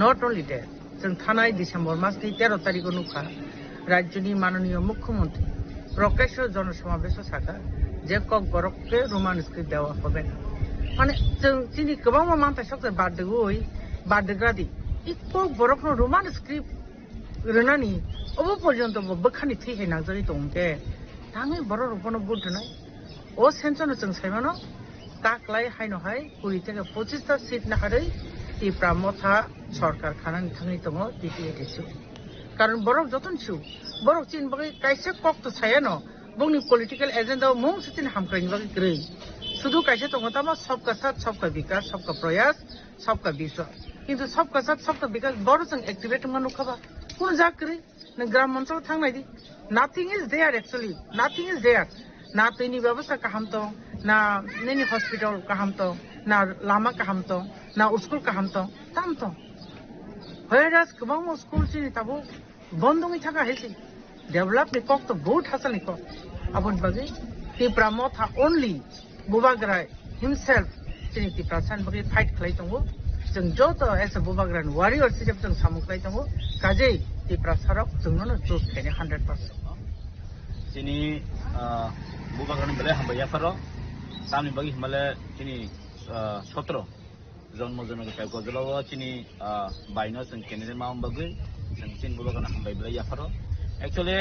नट ओनलि दैट जों थानाय डिसेम्बर मासनि 13 तारिखआव नुखा राज्यनि माननीय मुख्यमंत्री प्रकाश जनसमावेश साखा जे कक बरकके रोमान स्क्रिप्ट देवा হবে माने जों दिनै गोबां मानथाय सबसे बारदोगै बारदोग्रादि इ कक बरकनो रोमान स्क्रिप्ट रोनानि अब पर्यन्त बोखानि थैहे नांजारि दंगे थाङै बर' रबनो बुद्धनाय ओ सेन्सनो जों साइमानो ताकलाय हायनोहाय 20 থেকে 25টা সিট नाहारै त्रिपुरा मथा सरकार खानानि थाङै दङ टिटिएटिसि कारण बरक जतन छु बरक चिन बागै काइसे कक तो सायानो बुंनि पलिटिकल एजेंडा मुं सिन हामक्रायनि बागै ग्रै शुद्ध काइसे दङ तामा सबका साथ सबका विकास सबका प्रयास सबका विश्वास किन्तु सबका साथ सबका विकास बर जों एक्टिवेट मानु खबा कोन जाकरि न ग्राम ओनसोल थांनायदि nothing is there actually nothing is there ना दैनि व्यवस्था काहाम दं ना नैनि हस्पिटाल काहाम दं ना लामा काहाम दं ना स्कुल काहाम दं ताम दं व्हेरास गोबां स्कुल सिनि ताबो बन्दङै थाखा हेसि डेभलप नि कक तो बहुत हासलनि कक आबन बागै त्रिपुरा मथा ओनलि बुबाग्राय हिमसेल्फ सिनि त्रिपुरा सान बागै फाइट खालाय दङ जों जत एस ए बुबाग्रान वारियर सिजब जों सामुखाय दङ काजै त्रिपुरा सारक जोंनो जुस खायनो 100% सिनि बुबाग्रानि बेले हामबाया फारो सामनि बागै हिमाले सिनि 17 जन्म जनक काय गजलाव चिनी बायनो जों केनेडा माम बागै जों चिन बुबाग्रानि हामबाय बेले याफारो एक्चुअली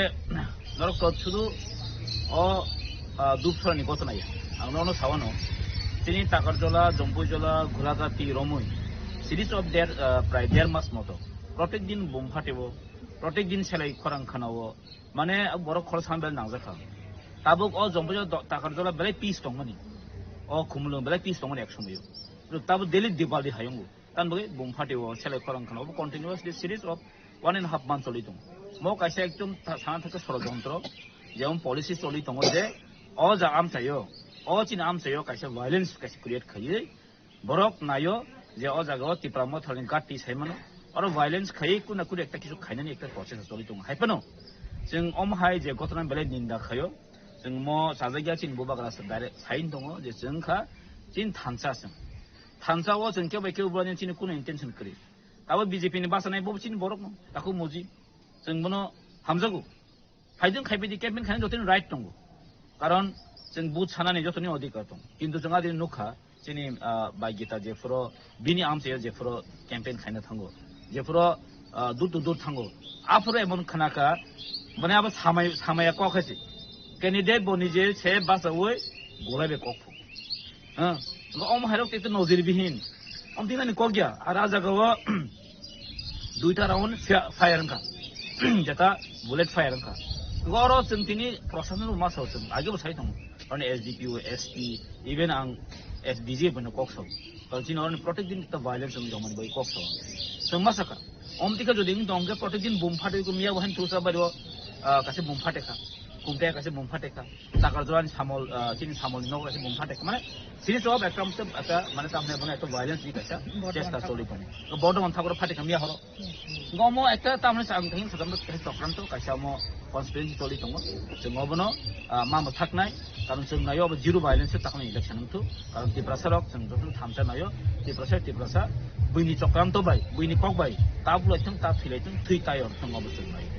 नरक सुदु अ दुपसरनि गतनाय आं ननो सावनो चिनी ताकारजला जम्बुजला घुरागाति रमुई सिरिज अफ देयर प्राय 1.5 मास मतो प्रत्येक दिन बम फाटेबो प्रत्येक दिन सेलाई खरां खानावो माने बर खर सानबेल नांजाखा ताबुक अ जम्बुज ताकारजला बेले पीस दंमोनि अ खुमलुं बेले पीस दंमोन एक समयो ताबु डेली दिवाली हायंगु तान बगे बम फाटेबो सेलाई खरां खानावो कन्टिन्युअसलि सिरिज अफ 1.5 मान्थ चलि दं म काइसे एकदम साना थाके षড়যন্ত্র जेम पलिसि चलि दङ जे अ जा आम चायो अ चिन आम चायो काइसे भायोलेन्स काइसे क्रिएट खायो बरक नायो जे अ जागाव त्रिपुरा मथानि गाति साइमानो और भायोलेन्स खायो कुना कुन एकटा किछु खायनानि एकटा प्रसेस चलि दङ हायपनो जों अमहाय जे गतना बेले निन्दा खायो जों म साजागिया चिन बुबाग्रास डाइरेक्ट साइन दङ जे जोंखा चिन थानसासं थानसाव जों के बायके उब्लानि चिन कुन इन्टेन्सन करि ताबो बीजेपी नि बासनाय बबो चिन बरक न ताखौ मुजि जों बनो हामजागु फाइजों खायबायदि केम्पेन खायनो जतन राइट दङ कारण जों बुथ सानानि जतनि अधिकार दं किन्तु जों आदि नुखा चिनि बायगिता जेफोरो बिनि आमसे जेफोरो केम्पेन खायनो थांगो जेफोरो दूर थांगो आफोरो एमन खानाका माने अब सामाया कखासि कैंडिडेट बनि जे से बासावै गलायबे कखु अम हायरक ते नजिर बिहिन अम दिनानि कगिया आरो आजागाव दुइटा राउन्ड फायर का जेता बुलेट फायर का गरो जों तिनि प्रशासन मासाव जों आगेबो साइ दं माने एसडीपी एसपी इवन आं एसडीजे बनो कक्सौ कल्चिन और प्रत्येक दिन त भायोलेन्स जों जमन बै कक्सौ जों मासाका अमतिका जदि दंगे प्रत्येक दिन बम फाटे को मिया बहन तुसा बारो कासे बम फाटेखा कुमटे कासे बम फाटेखा ताकार जवान सामल चिन सामल न कासे बम फाटेखा माने सिनि सब एकम से आता माने तामने बने तो भायोलेन्स नि कासा चेष्टा चलि पनि बर्डमान थागर फाटेखा मिया हरो गमो एकटा तामने सां थिं सदम चक्रान्त कासा म कन्स्पिरेन्सी चलि दङ जों अबनो मामा थाकनाय कारण जों नायो अब जिरो भायोलेन्स ताकनाय इलेक्सन थु कारण त्रिपुरा सरक जों जतन थामसा नायो त्रिपुरा बुइनि चक्रान्त बाय बुइनि कक बाय ताबुलाइथों ता फिलाइथों थै तायर जों अब जों नायो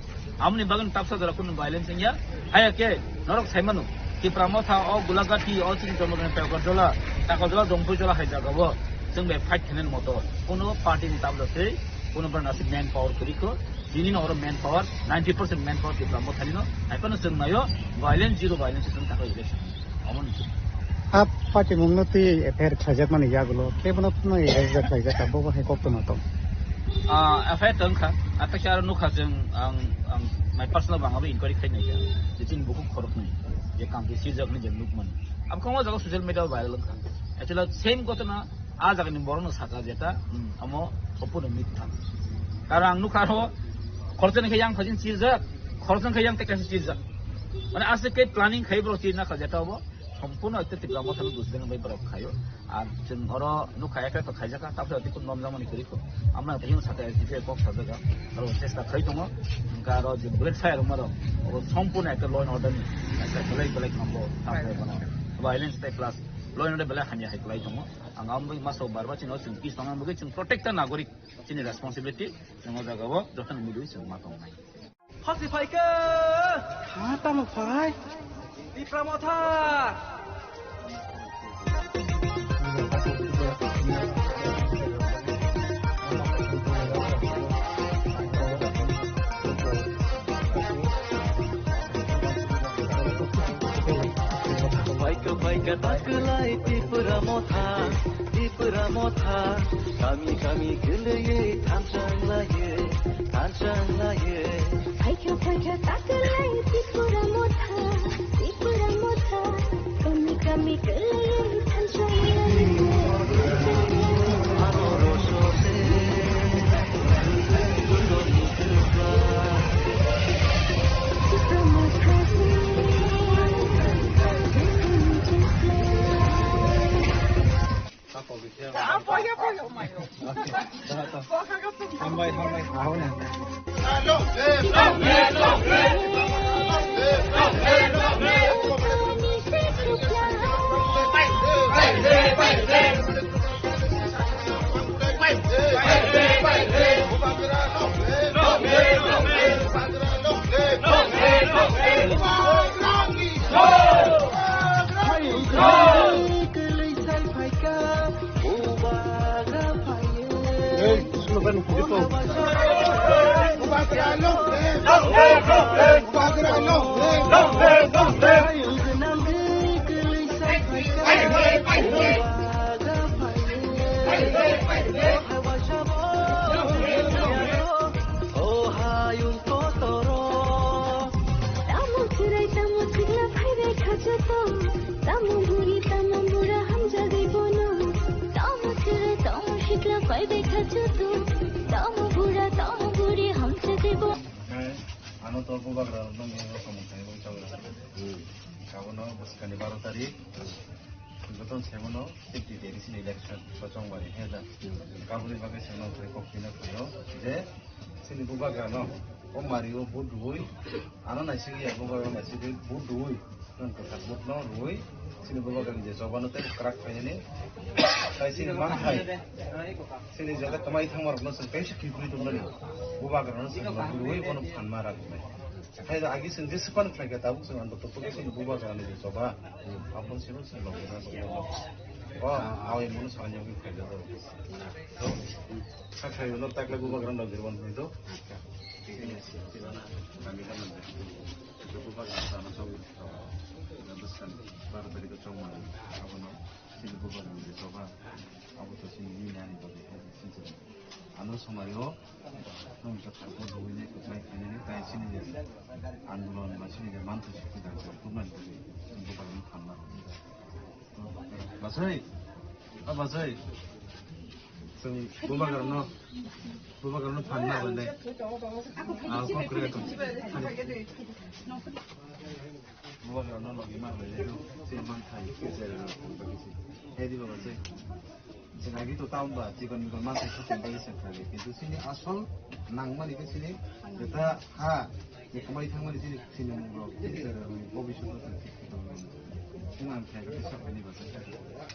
आमनि बागन तापसा जरा कुन भायोलेन्स या हाया के नरक साइमानु त्रिपुरा मथा अ गुलागाति अ चिन जमगन पेगरजला ताकजला जंपुजला हायजागाबो जों बे फाइट खेनेन मतो कोनो पार्टीनि ताबलासै कोनो बरनासि मैन पावर करिखो दिनिनो और man power 90% man power Tripura मथानिनो हायपनो जों नायो भायोलेन्स जिरो भायोलेन्स जों ताको इलेक्सन अमन आप पार्टी मुंगनति एफआईआर खाजाक माने यागलो केबनत न एजा खाजाक बबो हाय कक्तनो त एफआईआर तंखा आताचार नुखा जों आं माय पर्सनल बाङाबो इनक्वायरि खायनाय जा जिथिं बुकु खरक नै যে কামটি সিজকনি যে লুকমান আম কোন জায়গা সোশ্যাল মিডিয়া ভাইরাল খান অ্যাকচুয়ালি সেম ঘটনা আ জায়গানি বড়নো সাকা যেটা আমো সম্পূর্ণ মিথ্যা কারণ আং নুখারো খরচন খাইয়াং খজিন সিজক খরচন খাইয়াং টেকাস সিজক মানে আজকে কে প্ল্যানিং খাইব্র চিজ না যেটা হবো সম্পূর্ণ একটা তীব্র মশাল বুঝলেন ভাই বরফ খাইও আর ওরা নুখা একা তো খাই যাকা তারপরে অতি নম জামানি করি আমরা তাইও সাথে দিতে কক সাজাগা আর চেষ্টা খাই দङ আর যে ব্লেড ফায়ার মারো সম্পূর্ণ একটা ল এন্ড অর্ডার একটা বেলেগ বেলেগ নম্বর তারপরে মানে violence type plus law and order বেলেগ হানি হাইক্লাই দङ आं आमबो मासो बारबा चिनो जों पिस नङा बगै जों प्रोटेक्टर नागरिक चिनि रेसपॉन्सिबिलिटी जों जागाबो जतन मिलुइ जों माथं नाय फासि फाइके हाता म phi दिप्रामथा Baika taklai tipura motha kami geleye tanchang laye Baika taklai tipura motha kami geleye tanchang laye Anoro shose ano to ko bagra nang yo samutay ko chawra kabono buskani 12 tarik beton semono 50 days in election sochong bari heda kabuli bagai semono ko kokina koyo je sini ko bagra no o mario budui ano naisigi ya ko bagra naisigi budui non ko sabut no rui sini ko bagra je jobano te crack payene tai sini man hai sini jaga tamai thamar no sen kaisa kipuri to nani ko bagra no sen rui kono phan mara ko Hayda agi sen disipan flaga tabu sen ando to sen buba jane je soba apon sino sen lo na sen lo wa awe mun sanya gi flaga do to sa khay lo tak la buba gran lo dirwan ni do kami kan to buba gran sa na sawi na besan bar dari ko choma abono sen buba gran je soba abo to sen ni nani do sen ano somario nung sa ko do ni ko mai kani tai sini je आंदोलन मासिनि जे मानथ शक्ति दाखौ गुमान को बुबानि खामना बासै जों बुबागारनो फानना बने आ concrete बुबागारनो लगे मा बने जे मानथाय गेजेर बागिसि हेदि बासै जोंहागि तो टाउन बा जीवन को मानथाय शक्ति बागि सेखाले किन्तु सिनि आसल नांमानि के सिनि जेता हा Kamai thamani sini sini mungro bobisho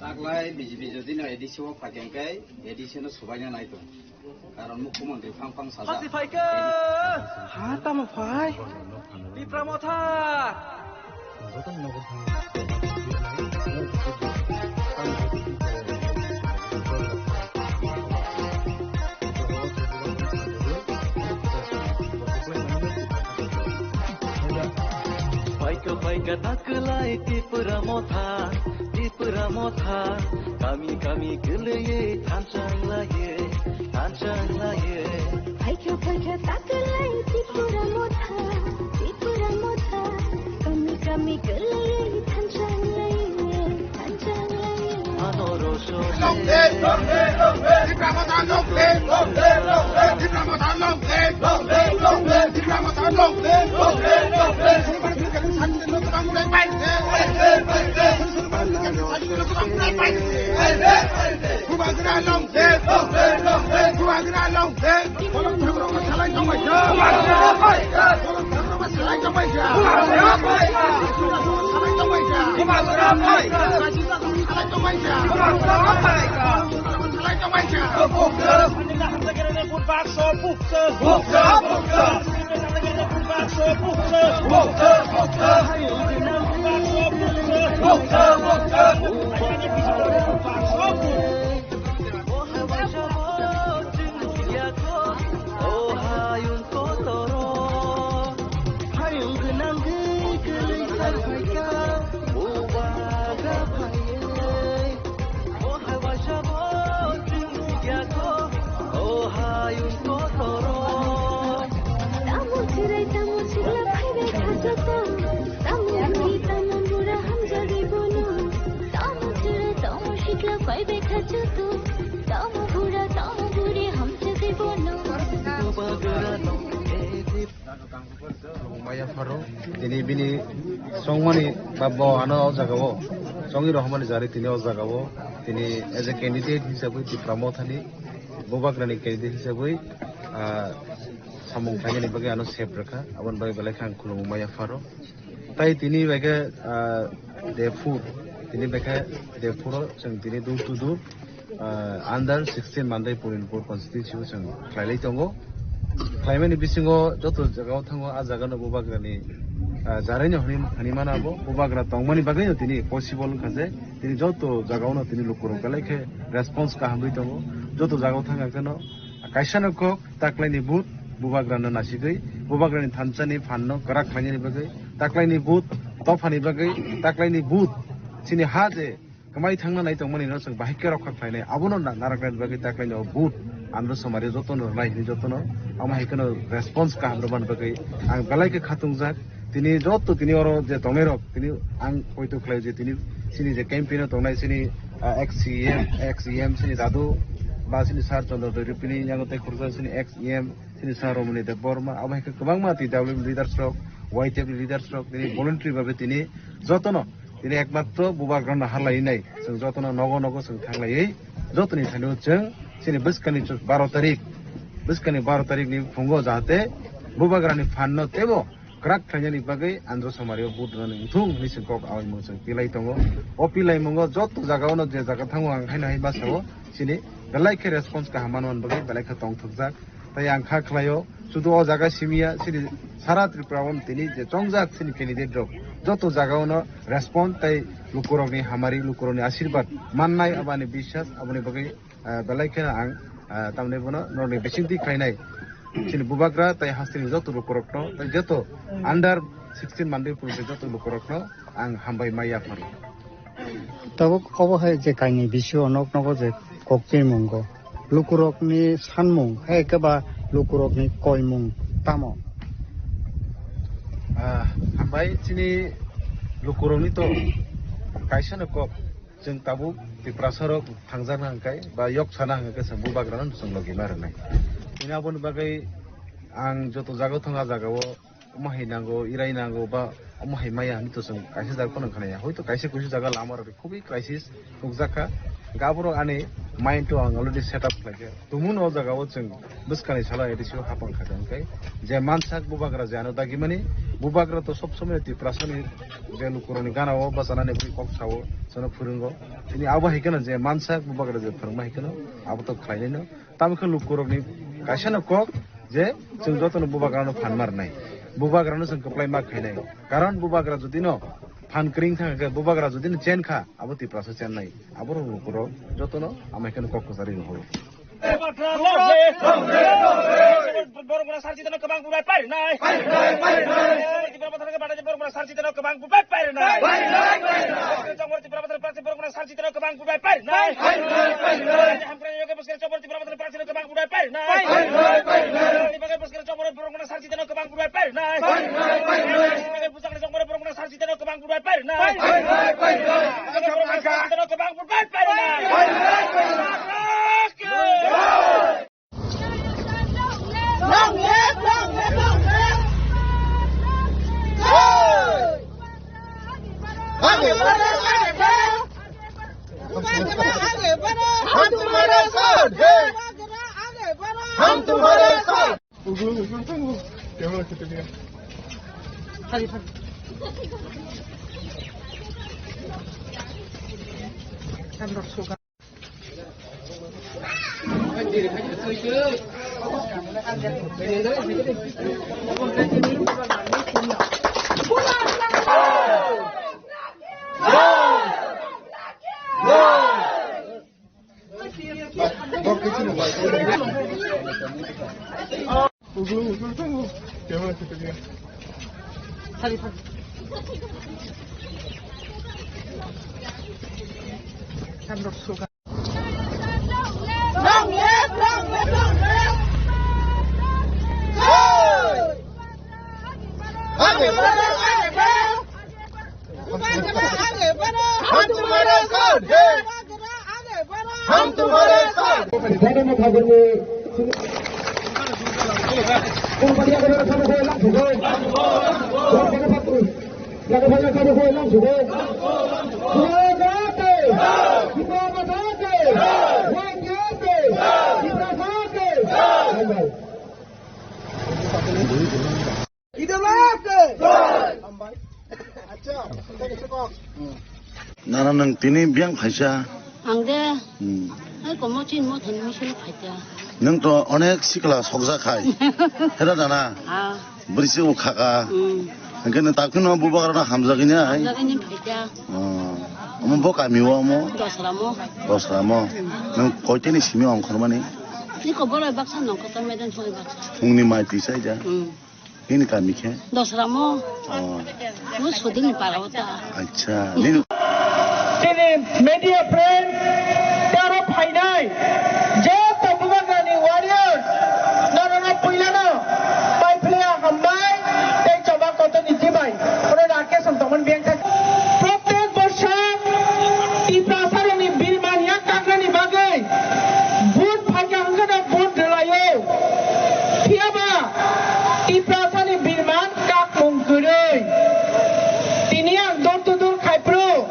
Taglai BJP যদি না এডিসিও ফাকেনকাই এডিসিও সবাইনা নাই তো কারণ মুখ্যমন্ত্রী ফাং সাজা ফাসি ফাইকে হাতা ম phi দিপ্রামথা Baika taklai tipura motha kami geleye tanchang laye Baika taklai tipura motha kami geleye Maya Faro, ini bini songmani babbo ano jagawo, songi rohmani jari tini o jagawo, tini as a candidate hisabui ti pramothani, bobagrani candidate hisabui, samung kanya ni bagi ano sep raka, awan bagi balakan kulung Maya Faro, tai tini bagi Darfur, tini bagi Darfur, sang tini dur tu dur, under 16 Mandai Purinpur constitution, klai tongo. Climate bisingo joto jagao thango a jaga no bobagrani jarani hani manabo bobagra tongmani bagai no tini possible khaje tini joto jagao no tini lokoro kalaike response ka hamri tongo joto jagao thanga kano kaisano ko taklaini but bobagra no nasigei bobagrani thanchani phanno karak khani bagai taklaini but tofani bagai taklaini but sini haje kamai thangna nai tongmani no sang bahike rokha khaine abono narakran bagai taklaini but हाम्रो समारे जतनो राइनि जतनो आमा हेकनो response का हाम्रो बन बगै आं गलाइके खातुं जा तिनी जतो तिनी अरो जे तमेरो तिनी आं कोइतो खलाइ जे तिनी सिनी जे क्याम्पेन तंनाय सिनी एक्सएम सिनी दादु बा सिनी सार चन्द्र दैरुपिनी यांगो तै खुरजा सिनी एक्सएम सिनी सार रमनि दे बर्मा आमा हेक गोबांमा ति डब्ल्यू लिडार्स रक वाइटेब लिडार्स रक तिनी भलन्टारि भाबे तिनी जतनो तिनी एकमात्र बुबाग्रान हालाइनाय जों जतनो नगो नगो जों थांलायै जतनि थानो जों sini buskani 12 tarik ni fungo jahate bubagrani phanno tebo krak khanyani bagai andro samario budrani thung ni singkok awai mungsang pilai tongo o pilai mongo joto jaga ono je jaga thango ang haina hai basawo sini galai ke response ka hamanwan bagai balai ka tong thukjak tai ang kha khlayo sudu o jaga simia sini sara triprawon tini je chongjak sini candidate rok joto jaga ono response tai lukuroni hamari lukuroni ashirwad mannai abani bishas abani bagai balaikena ang tamne bono norni besinti khainai sini bubagra tai hastini joto lukurokno tai joto under 16 Mandai Purinpur joto lukurokno ang hambai Maya Faro tabo kobo hai je kaini bisio onok nogo je kokti mungo lukurokni sanmung hai keba lukurokni koimung tamo hambai sini lukurokni to kaisana kok जों ताबु पिप्रासरक थांजानो हांखाय बा yok sana हांखाय जों बुबाग्रानो जों लगे मारनाय इना बन बागै आं जतो जागाव थांगा जागाव माहाय नांगौ इराय नांगौ बा माहाय माया हानि तो जों कायसे जागोन खानाया हयतो कायसे कुछ जागा लामार खुबि क्राइसिस नुजाखा गाबरो आने माइन्ड तो आं अलरेडी सेट अप लागे तुमुन ओ जागाव जों बुसकानि साला एदिसो हापां खादोंखाय जे मानसाक बुबाग्रा जानो दागि माने बुबाग्रा तो सब समय पिप्रासनि जे लुकुरनि गानाव बाजानानै बुइ कक सावो जों फोरोंगो तिनि आबो हायकनो जे मानसाक बुबाग्रा जे फोरोंमा हायकनो आबो तो खायनैनो तामखौ लुकुरनि कायसेनो कक जे जों जतनो बुबाग्रानो फान मारनाय बुबाग्रानो जों कप्लाय मा खायनाय कारण बुबाग्रा जुदिनो फान क्रिं थांगा बुबाग्रा जुदिनो चेन खा आबो तिप्रासो चेन नाय आबो लुकुरो जतनो आमायकनो कक जारि हो Borong sarci tanah kebang bubai pari nai. Di berapa tanah kepada je borong sarci tanah kebang bubai pari nai. Congor di berapa tanah pasti borong sarci tanah kebang bubai pari nai. Hampir juga pasir congor di berapa tanah pasti kebang bubai pari nai. Di bagai pasir congor borong sarci tanah kebang bubai pari nai. busak sang mana perang sarsi tanah kebang berbaik baik nah. Kebang berbaik baik Long live, long live, long live. आगे बढ़ो, आगे बढ़ो। आगे बढ़ो, हम तुम्हारे साथ हैं। आगे बढ़ो, हम तुम्हारे साथ। कैमरा खींच लिया। खाली कैमरा सोगा कैमरा खींच लिया। खाली camera सोगा Long live, long live, long live. आगे बढ़ो, आगे बढ़ो। आगे बढ़ो, हम तुम्हारे साथ हैं। आगे बढ़ो, हम तुम्हारे साथ। 나는 디니 비앙 파이샤. 안돼. 아이고 뭐진 못하는 미션 파이자. 능또 어넥 시클라 속사카이. 해라잖아. 아. 브리스 우카가. 그러니까 딱히는 부바가나 함자기냐. 자기님 파이자. 어머 뭐가 미워 뭐. 도스라모. 도스라모. 능 거기니 심이 엉커만이. 이거 뭐라 박사 넣고 매단 소리 박사. 동네 마이 비싸이자. 그러니까 미케. 도스라모. 뭐 소딩이 빨아왔다. अच्छा नीनु Sini media friend, cara final, jauh terbukanya warrior, nara puilana, by player hambai, dan coba kota nitibai, orang rakyat sentuhan biang tak. Protes bersama, di pasar ini birmania kakak ni bagai, boot panjang angkana boot delayo, tiaba, di pasar ini birman kak mungkurai, ini yang door kai pro.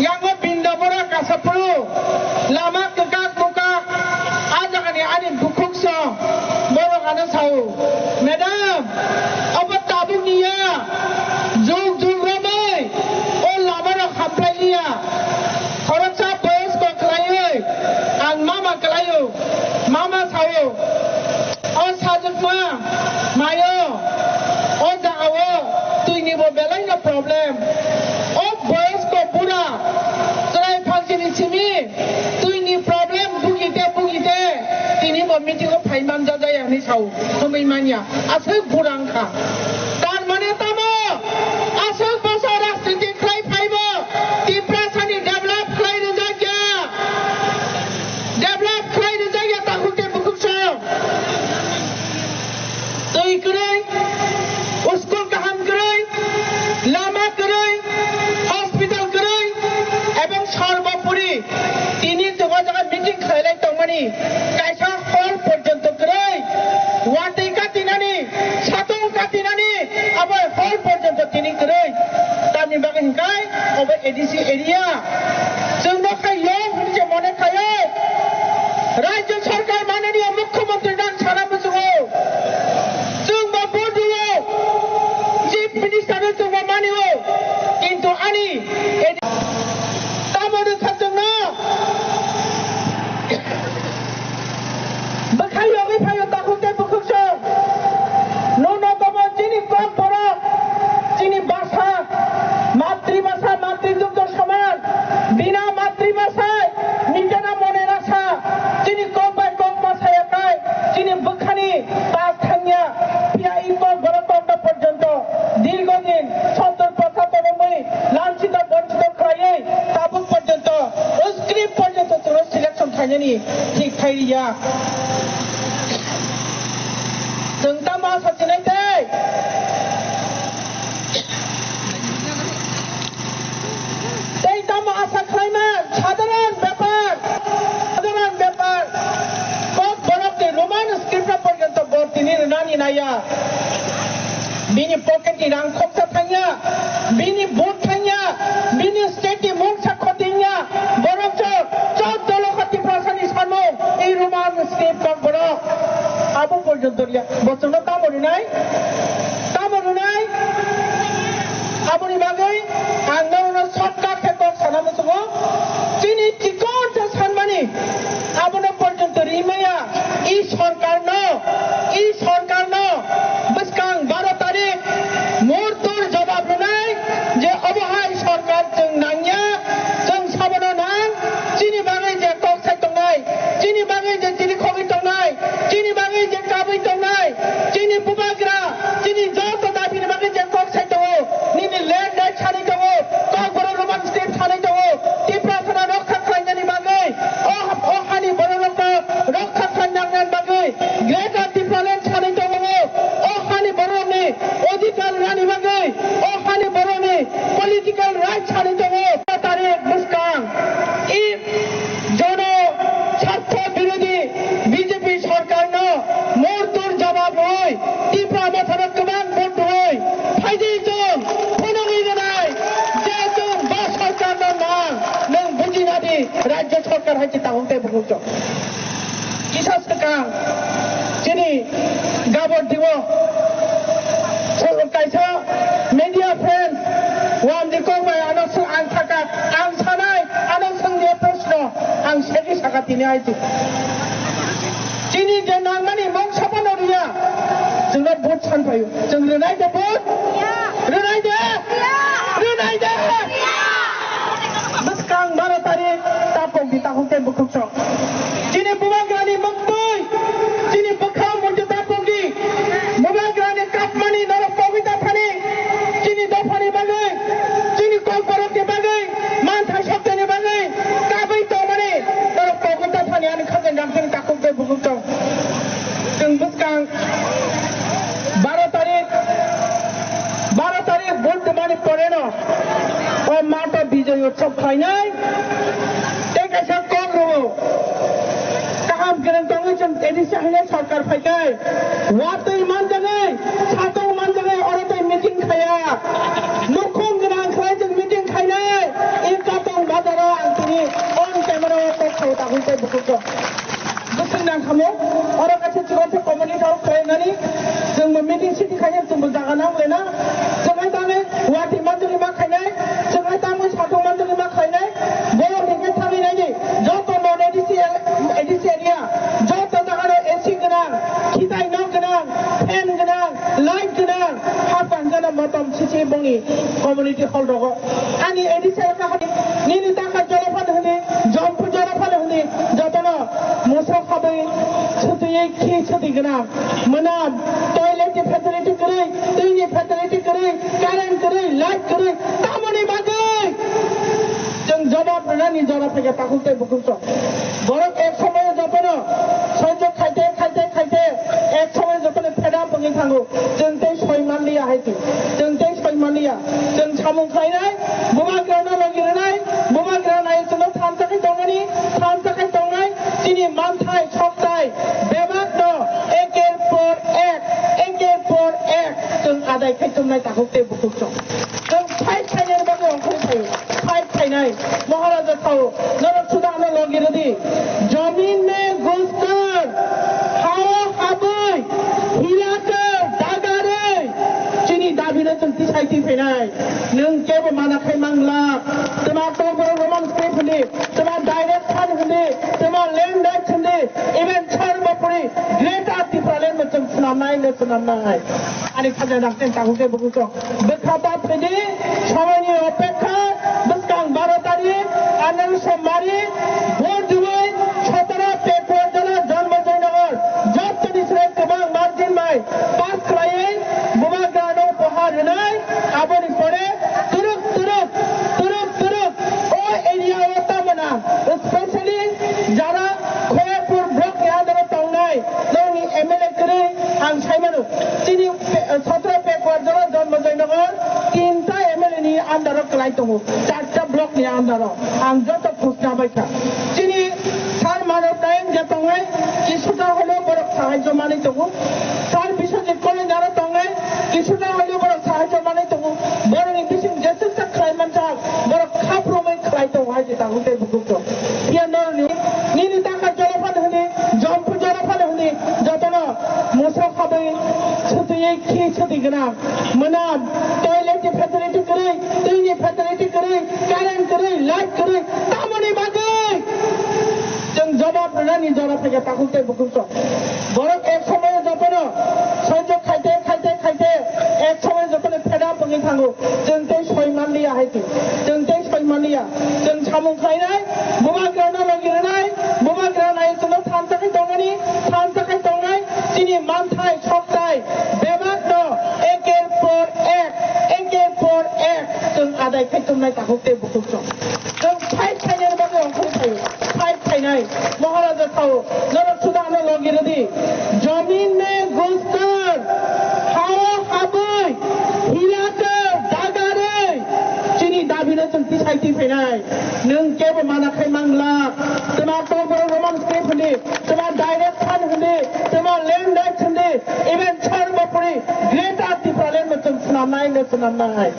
Yang bindabora kasapro lama kekak muka aja kan ya anin bukuk so boro kana sau madam apa tabu niya jug jug ramai o lama ra khaplai liya kharacha boys ko khlayo ang mama khlayo mama sau o sajak ma mayo o daawo tu ni bo belai na problem o boys ko pura sini tu ini problem bugite ini meeting ko phaiman jaja yang ni sau kami mania asal kurang kah dan mana tamu asal pasar raksasa khai phaibo di prasani develop khai jaga takute bukuk so tu ikrai usko kaham krai lama krai hospital krai এবং সর্বোপরি তিনি যোগাযোগের meeting খাইলাই তংমানি কাইসা হল পর্যন্ত করে ওয়াটিকা তিনানি সাতং কাতিনানি আবার হল পর্যন্ত তিনি করে তামি বাগে হিকাই ওবে এডিসি এরিয়া जोंनो खायो হইছে মনে খায় রাজ্য সরকার মাননীয় মুখ্যমন্ত্রী ডান সারা বুঝো जोंबो বড়ুও চিফ মিনিস্টার जोंबो মানিও কিন্তু আনি Tamu katungna, bakayo bakayo takute bukukso, nono tamu jini kompora, jini basa, matridugdor saman, bina matrimasa, nijana mone rasa, jini kompai kompasa yakai, jini bukhani pas thangya, pia iko borotonda porjonto, dirgodin, 70-75 লাঞ্ছিত বঞ্চিত খাইয়ে তাবুক পর্যন্ত script পর্যন্ত তোর selection খাইনি ঠিক খাইয়া जों दा मा साजिनाय स्क्रिप्ट पर्यंत बर्तिनि नानि नाया बिनि पकेटनि रां खरसा थाङा बिनि भोट थाङा बिनि स्टेटनि मुं साख'थिङा बरंच 14 लक्ष टिप्रासानि सानमु এই রোমান স্ক্রিপ্ট বড় আবু পর্যন্ত বচন তামরুনাই আবুনি বাগৈ আংনাউনো সরকার থেকে সানামসুগো চিনি চিকন সানমানি আবুনো পর্যন্ত রিমায়া এই সরকার ন বসকাং 12 তারিখ মুহূর্তর জবাব নাই যে অবহাই সরকার जों নাংয়া जों সাবনো নাং চিনি বাগৈ যে কক্সাই তংনাই চিনি বাগৈ যে চিনি খগি তংনাই চিনি বাগৈ যে কাবৈ তংনাই চিনি বুবাগ্রা চিনি যত দাবির বাগৈ যে কক্সাই তং নিনি ল্যান্ড রাইট ছানি তং ককবড় রোমান স্টেট ছানি তং টিপ্রাসনা রক্ষা খাইনানি বাগৈ ও হানি বড় লোক রক্ষা খাইনাংনান বাগৈ গ্রেটার টিপ্রাল্যান্ড ছানি তং ও হানি বড়নি অধিকার রানি বাগৈ ও হানি বড়নি পলিটিক্যাল রাইট ছানি তং তারিখ মুসকাং ই জন স্বার্থ বিরোধী বিজেপি সরকার ন মুহূর্তর জবাব হয় ত্রিপুরা মথানো গোबां ভোট হয় ফাইদি जों ফোনই জানাই যে जों বা সরকার নাং নং বুঝিনাদি রাজ্য সরকার হাইছে তাহতে বুঝছ কিসা সরকার যিনি গাবর দিব কাইছা মিডিয়া ফ্রেন্ড ওয়ান দিকো বাই আনস আং থাকা আং সানাই আনস संनि प्रश्न आं सेगी साखाथिनि आइति चिनि जे नांमानि मं सापानो रिया जोंना भोट सानफायो जों रोनाय दे भोट रोनाय दे बसकां 12 तारिख तापं बिताखौते बुखुक्स चिनि बुबाग्रानि मंगबै चिनि बखा मन्जु तापंगि बुबाग्रानि कापमानि नर पविता फानि चिनि दफानि बागै चिनि कलपरकनि बागै मानथाय शब्दनि बागै काबै तमानि नर पविता फानि आनि खागन दाखनि ताखौते बुखुक्स जों बसकां 12 तारिख भोट मानि परेन ओ माता विजय उत्सव फाइनाय टेकासा कग्रो काहाम गरन तंगै जों एडिसि हाइने सरकार फाइकाय वातै मान जगै सातौ मान जगै अरतै मिटिं खाया मुखुम गनां खाय जों मिटिं खाइनाय एकातौ बाजारा आंनि अन क्यामेरा पक्ष तागुंते बुकुक गुसुं नां खामो अर कासे चिगोते कम्युनिटी हाउ खायनानि जों मिटिं सिटि खायनो जों जागाना लेना जों दाने वाति मानजरि मा खायनाय जों दामो सातौ मानजरि मा खायनाय बर' हिंगे थांनायनि যত নন एडिसि एरिया যত জায়গায় एसि गोनां खिथाय न गोनां फेन गोनां लाइट गोनां हापान गोनां मतम सिसि बंनि कम्युनिटी हल दङ आंनि एडिसि एरिया निनि ताका जलफान होनि जम्पु जलफान होनि যতন मोसौ खाबै सुतुयै खि सुति गोनां मोनाम टयलेटनि फेसिलिटि गरै दैनि फेसिलिटि गरै कारेन्ट गरै लाइट गरै तामनि बागै जों जवाब होनानै जरा फैगा ताखौते बुकुस बरं एक समय जपन सह्य खाइते एक समय जपन फेदा बंगि थांगो जों ते सयमानलिया हाइति जों ते सयमानलिया जों सामु खाइनाय बुबाग्राना लगिरनाय बुबाग्रानाय जों थामथाखै दंगनि थामथाखै दंनाय दिनि मानथाय सकथाय बेबाद न एकेर पर एक जों आदाय खाइतुमनाय ताखौते बुकुस जों फाइट खाइनाय बागै अंखै थायो फाइट खाइनाय महाराजा थाओ नरक सुदानो लगिरदि जमीन में घुसकर हावा हाबै हिलाकर दागारै चिनि दाबिनो जों तिसाइति फैनाय नों केबो मानाखै मांला तमा कबर रोमान स्क्रिप्ट होनि तमा डाइरेक्ट फान होनि तमा लैंड राइट होनि इवेन सर्वोपरि ग्रेटर टिप्रालेन्ड में जों सुनामनाय आनि खाजा डाक्टेन ताखौते बुकुस बखाबा फैदि সময়नि अपेक्षा बसकां 12 तारिख आनन्द सोमवारी भोट दिबै 17 पेपर जना जन्म जयनगर जतनि स्राय गोबां मार्जिन माय पास खालायै बुबाग्रानो उपहार होनाय आबनि परे तुरुक ओ एरिया तामना स्पेशली जारा खयापुर ब्लक यादर तंनाय नोंनि एमएलए करे आं साइमानो चिनि 17 पेपर जना जन्म जयनगर 3टा एमएलए नि आन्दाराव कलाय दङ 4टा ब्लक नि आन्दाराव आं जत घोषणा बायखा चिनि सार मानव टाइम जे तंगाय इसुदा हलो बरक সাহায্য মানে তবু তার বিশ্বজিৎ করে যারা তঙ্গে কিছুটা হইলেও বড় সাহায্য মানে তবু বড় বিশেষ যেসেসটা খাইমান চাক বড় খাপ্রমে খাইতে হয় যে তাহলে বুকুত ইয়াননি নিনি টাকা জলপান হলে জম্পু জলপান হলে যতন মোসা খাবে ছুটি খি ছুটি গনা মনা টয়লেট ফ্যাসিলিটি করে दैनि ফ্যাসিলিটি করে কারেন্ট করে লাইট করে তামনি বাগে जों जवाब होनानै जरा फैगा ताकुते बुकुत बरं एक समय जतन सह्य खाइते खाइते खाइते एक समय जतन फेदा बङै थाङो जों दै सयमानलिया हायति जों दै सयमानलिया जों सामु खाइनाय मुमा ग्राना लगिरनाय मुमा ग्रानाय जों थान थाखाय दंनाय जिनि मानथाय सकथाय बेबाद न एकेर पर एक जों आदाय खाइथुमनाय ताकुते बुकुत जों फाइट खाइनाय बागै अंखर थायो फाइट खाइनाय महाराजा थाओ नरक सुदान लगिरदि जमीन में घुसकर हावा हाबै हिराकर दागारै चिनि दाबिनो जों पिसाइति फैनाय नों केबो मानाखै मांला तमा तोबर रोमान स्क्रिप्ट होदि तमा डाइरेक्ट फान होदि तमा लैंड राइट होदि इवेन सर्वोपरि ग्रेटर डिफरेंट में जों सुनामनाय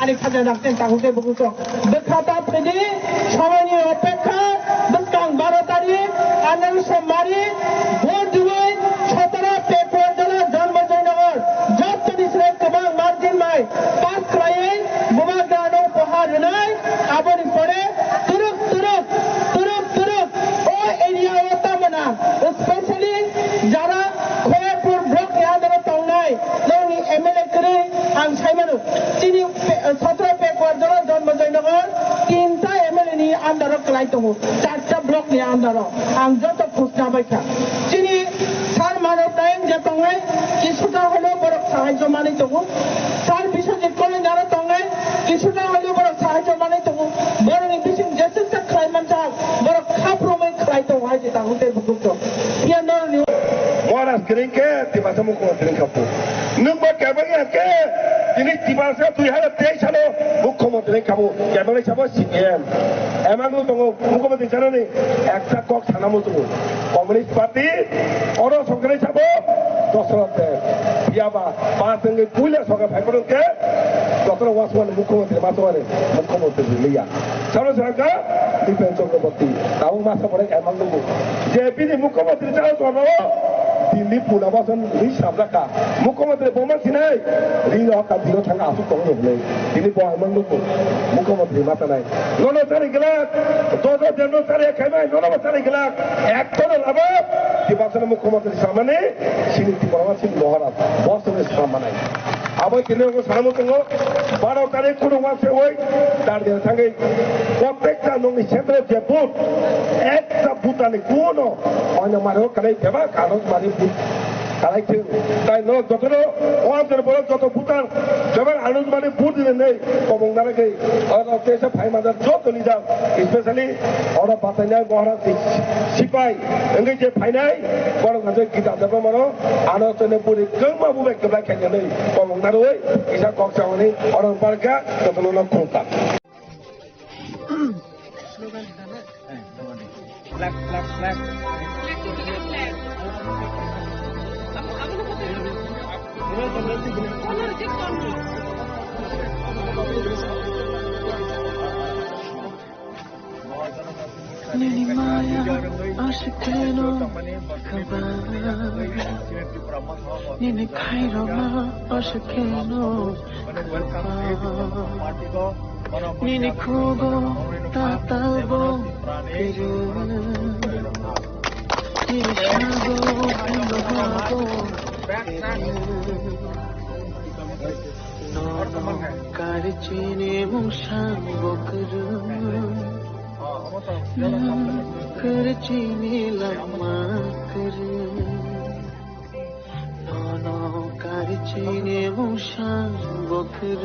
आनि खाजा नागतेन ताहुते बुकुस बेखाता फैदि समायनि अपेक्षा बेसकां 12 तारिख आनंद सोमवारी भोट दिबाय 17 पेपर जन्म जयनगर जब निस्राय गोबां मार्जिन माय पास खालायै बुमा गानो उपहार होनाय आबोनि परे तुरुक ओ एरिया ओतामना स्पेशली जारा खयपुर ब्लक यादव तंनाय जोंनि एमएलए करे आं सायमानो दिनै 17 पेपर जन्म जयनगर 3टा एमएलए नि आन्दाराव खालाय दङ 4टा ब्लक नि आन्दाराव आं जत घोषणा बायखा दिनै सार मानव नायक जे तंगाय কিছুটা হলেও বড় সাহায্য মানে তবু সার বিশ্বজিৎ করে যারা তঙ্গায় কিছুটা হলেও বড় সাহায্য মানে তবু বড় বিশেষ যেসেসটা খাইমান চাক বড় খাপ্রমে খাইতে হয় যে তাহলে বুকুত ইয়াননি Moras keringke tiba samu ko keringkapu. Numba kabanya ke ini tiba sa 2023 salo মুখ্যমন্ত্রী kamu kabanya sabo CM. Emang tongo মুখ্যমন্ত্রী জানেন একটা কক থানামো তো কমিউনিস্ট পার্টি অরো সরকারি sabo দশরথে বিয়াবা পাঁচ সঙ্গে পুইলা সরকার ভাইপরকে ডক্টর ওয়াসওয়ান মুখ্যমন্ত্রী মাতওয়ারে মুখ্যমন্ত্রী লিয়া সারা সরকার দীপেন চক্রবর্তী তাও মাসা পরে এমন লোক যে বিনি মুখ্যমন্ত্রী চাও তো दिल्ली पुनाबासन रि साबलाका मुख्यमंत्री बोमा सिनाय रि रका दिनो थांगा आसु तंग होले दिल्ली बहामन लोक मुख्यमंत्री मातानाय ननो सारि गला दोदो जनो सारि खाइबाय ननो सारि गला एक ton लाबो दिबासन मुख्यमंत्री सामने सिनिति परमासिन महाराज बसने सामनाय आबै दिनेको सामो तंग 12 तारिख कुनो वासे होय दार्दिन थांगै प्रत्येकटा नंनि क्षेत्र जे बुथ एकटा बुथानि कुनो अन्य मारो काले देबा कागज मारि কালাইছে তাই ন যতনো ওয়াদের বড় যত ভুটান যেমন আনন্দ মানে ভোট দিলে নেই কমং নাগে আর দেশে ভাই মাদার যত নিজাম স্পেশালি ওরা বাতাইনায় মহারাজ সিপাই এঙ্গে যে ফাইনাই বড় গাছে গীতা দেব মানো আলোচনে পুরি গমা বুবে কেবলা খেয়ে নেই কমং নারে ওই ইসা কক্সাওনি ওরা পারকা যতনো না কোনটা Black. Nini maya ashikeno kabar Nini kairoma ashikeno kabar Nini kugo tatalbo kiru Nini shago endohago Nono karchini mushan bokru करचीनी लम्मा कर नौनो करचीने मुशान बकर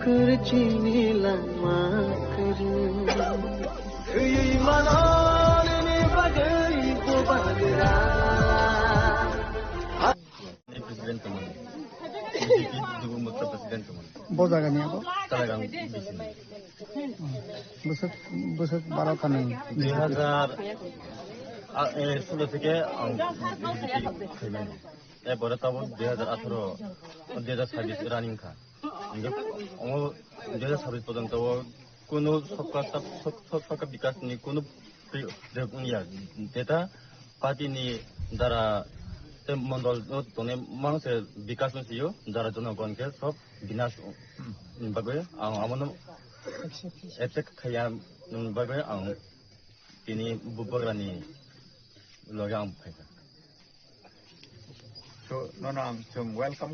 करचीनी लम्मा कर मनाने बगरी को बगरा प्रेसिडेंट कमान प्रेसिडेंट कमान बजागानि आबो तारागां बोसोर 12 तानि ষোলো থেকে এরপরে তখন 2018-2026 রানিং খা 2026 পর্যন্ত কোনো সরকার বিকাশ নিয়ে কোনো যেটা পার্টিনি দ্বারা মন্ডল মানুষের বিকাশ হয়েছিল যারা জনগণকে সব বিনাশ ভাবে আমার এতে খাইয়া ভাবে তিনি বুবগ্রানি লগে আম ফাইকা So, Nonang, welcome.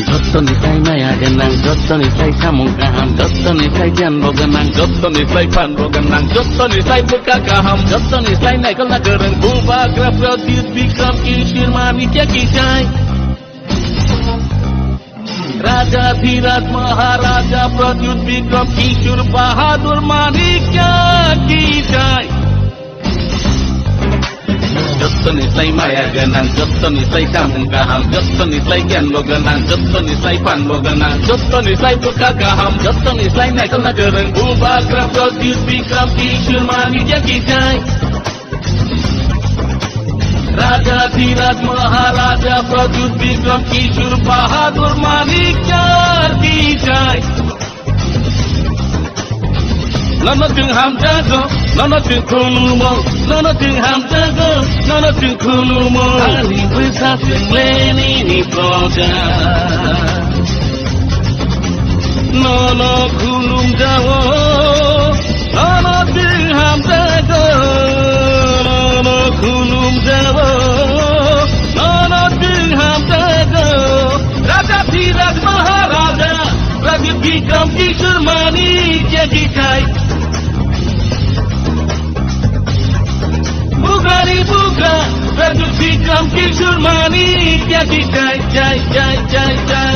Jottonislay maya genang, jottonislay samung kaham, jottonislay janbo genang, jottonislay panbo genang, jottonislay buka kaham, jottonislay naikal nagereng, bubagra pradyut bikram kishir manikya kijay. Raja Dhiraj Maharaja Pradyut Bikram Kishore Bahadur Manikya kijay. Jottonislay maya genang, jottonislay samung kaham, jottonislay janbo genang, jottonislay panbo genang, jottonislay buka kaham, jottonislay naikal nagereng, bubagra pradyut bikram kishore manikya kijay. Raja Dhiraj Maharaja Pradyut Bikram Kishore Bahadur Manikya kijay. Nana ting ham jago, nana ting khulumo, nana ting ham jago, nana ting khulumo. Ali bisa singleni ni proja. Nana khulum jago, nana ting ham jago, nana khulum jago, nana ting ham jago. Raja Dhiraj Maharaja Pradyut Bikram Kishore Manikya kijay. Bugari buga, Pradyut Bikram Kishore Manikya kijay, jay, jay, jay, jay.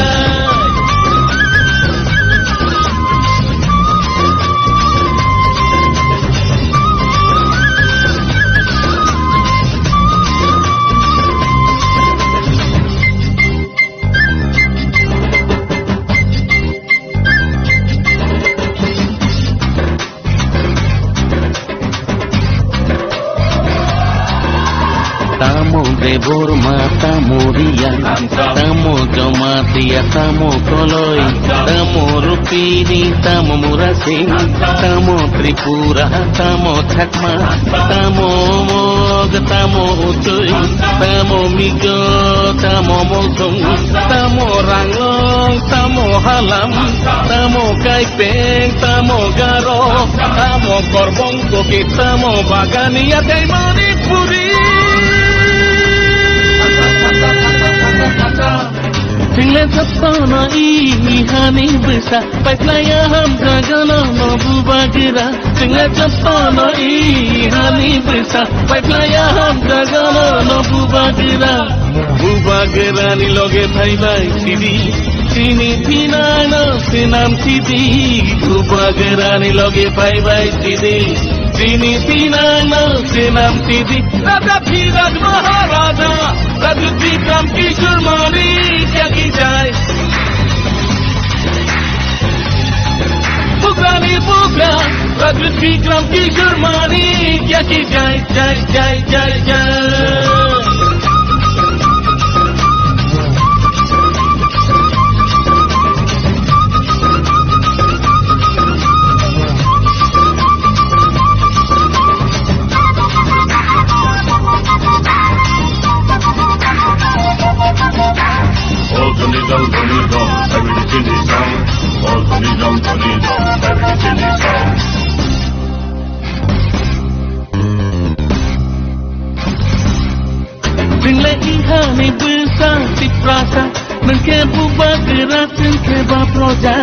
Tamo devor mata muria, tamo jamatia, tamo koloi, tamo rupini, tamo murasi, tamo tripura, tamo chakma, tamo mog, tamo ucuy, tamo migo, tamo mosong, tamo ranglong, tamo halam, tamo kaipeng, tamo garo, tamo korbong koki, tamo bagania, taimani puri. Tinggal sapana ihani besar, baiklah ham jagana mabu bagira. Tinggal sapana ihani besar, baiklah ham jagana mabu bagira. Bubagira ni loge bhai bhai sidi, sini tina na sinam sidi. Bubagira ni loge bhai bhai sidi, sini tina na sinam sidi. Raja Dhiraj Maharaja Pradyut Bikram Kishore Manikya kijay. Bugani buga, Pradyut Bikram Kishore Manikya kijay, jay, jay, jay, jay. जोंलाय इहानि बोसा तिप्रासा नोंखे बुबा गोरा जोंखे बा प्रजा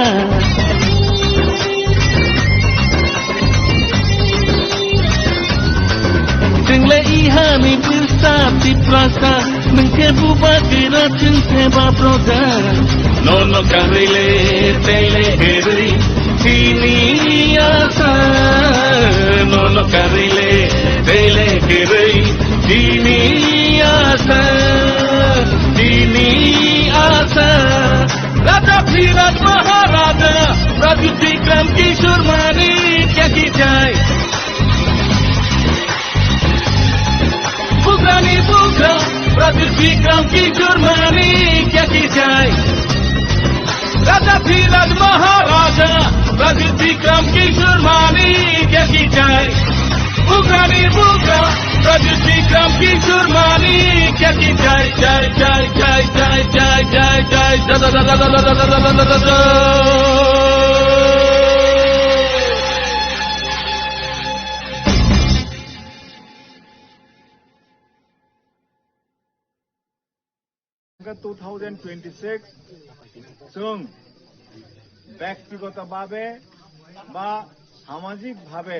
जोंलाय इहानि बोसा तिप्रासा नोंखे बुबा गोरा जोंखे बा प्रजा nono karile tele heri tini asa nono karile tele heri tini asa Raja Phirat Maharaja Raja Vikram Kishore Mani kya ki jai Bugrani Bugra Raja Vikram Kishore Mani kya ki jai Raja Phirat Maharaja Raja Vikram Kishore Mani kya ki jai Bugrani Bugra Raja Vikram Kishore Mani kya ki jai jai jai jai jai jai jai jai da da da da da da da da da da da जों ব্যক্তিগতভাবে বা সামাজিকভাবে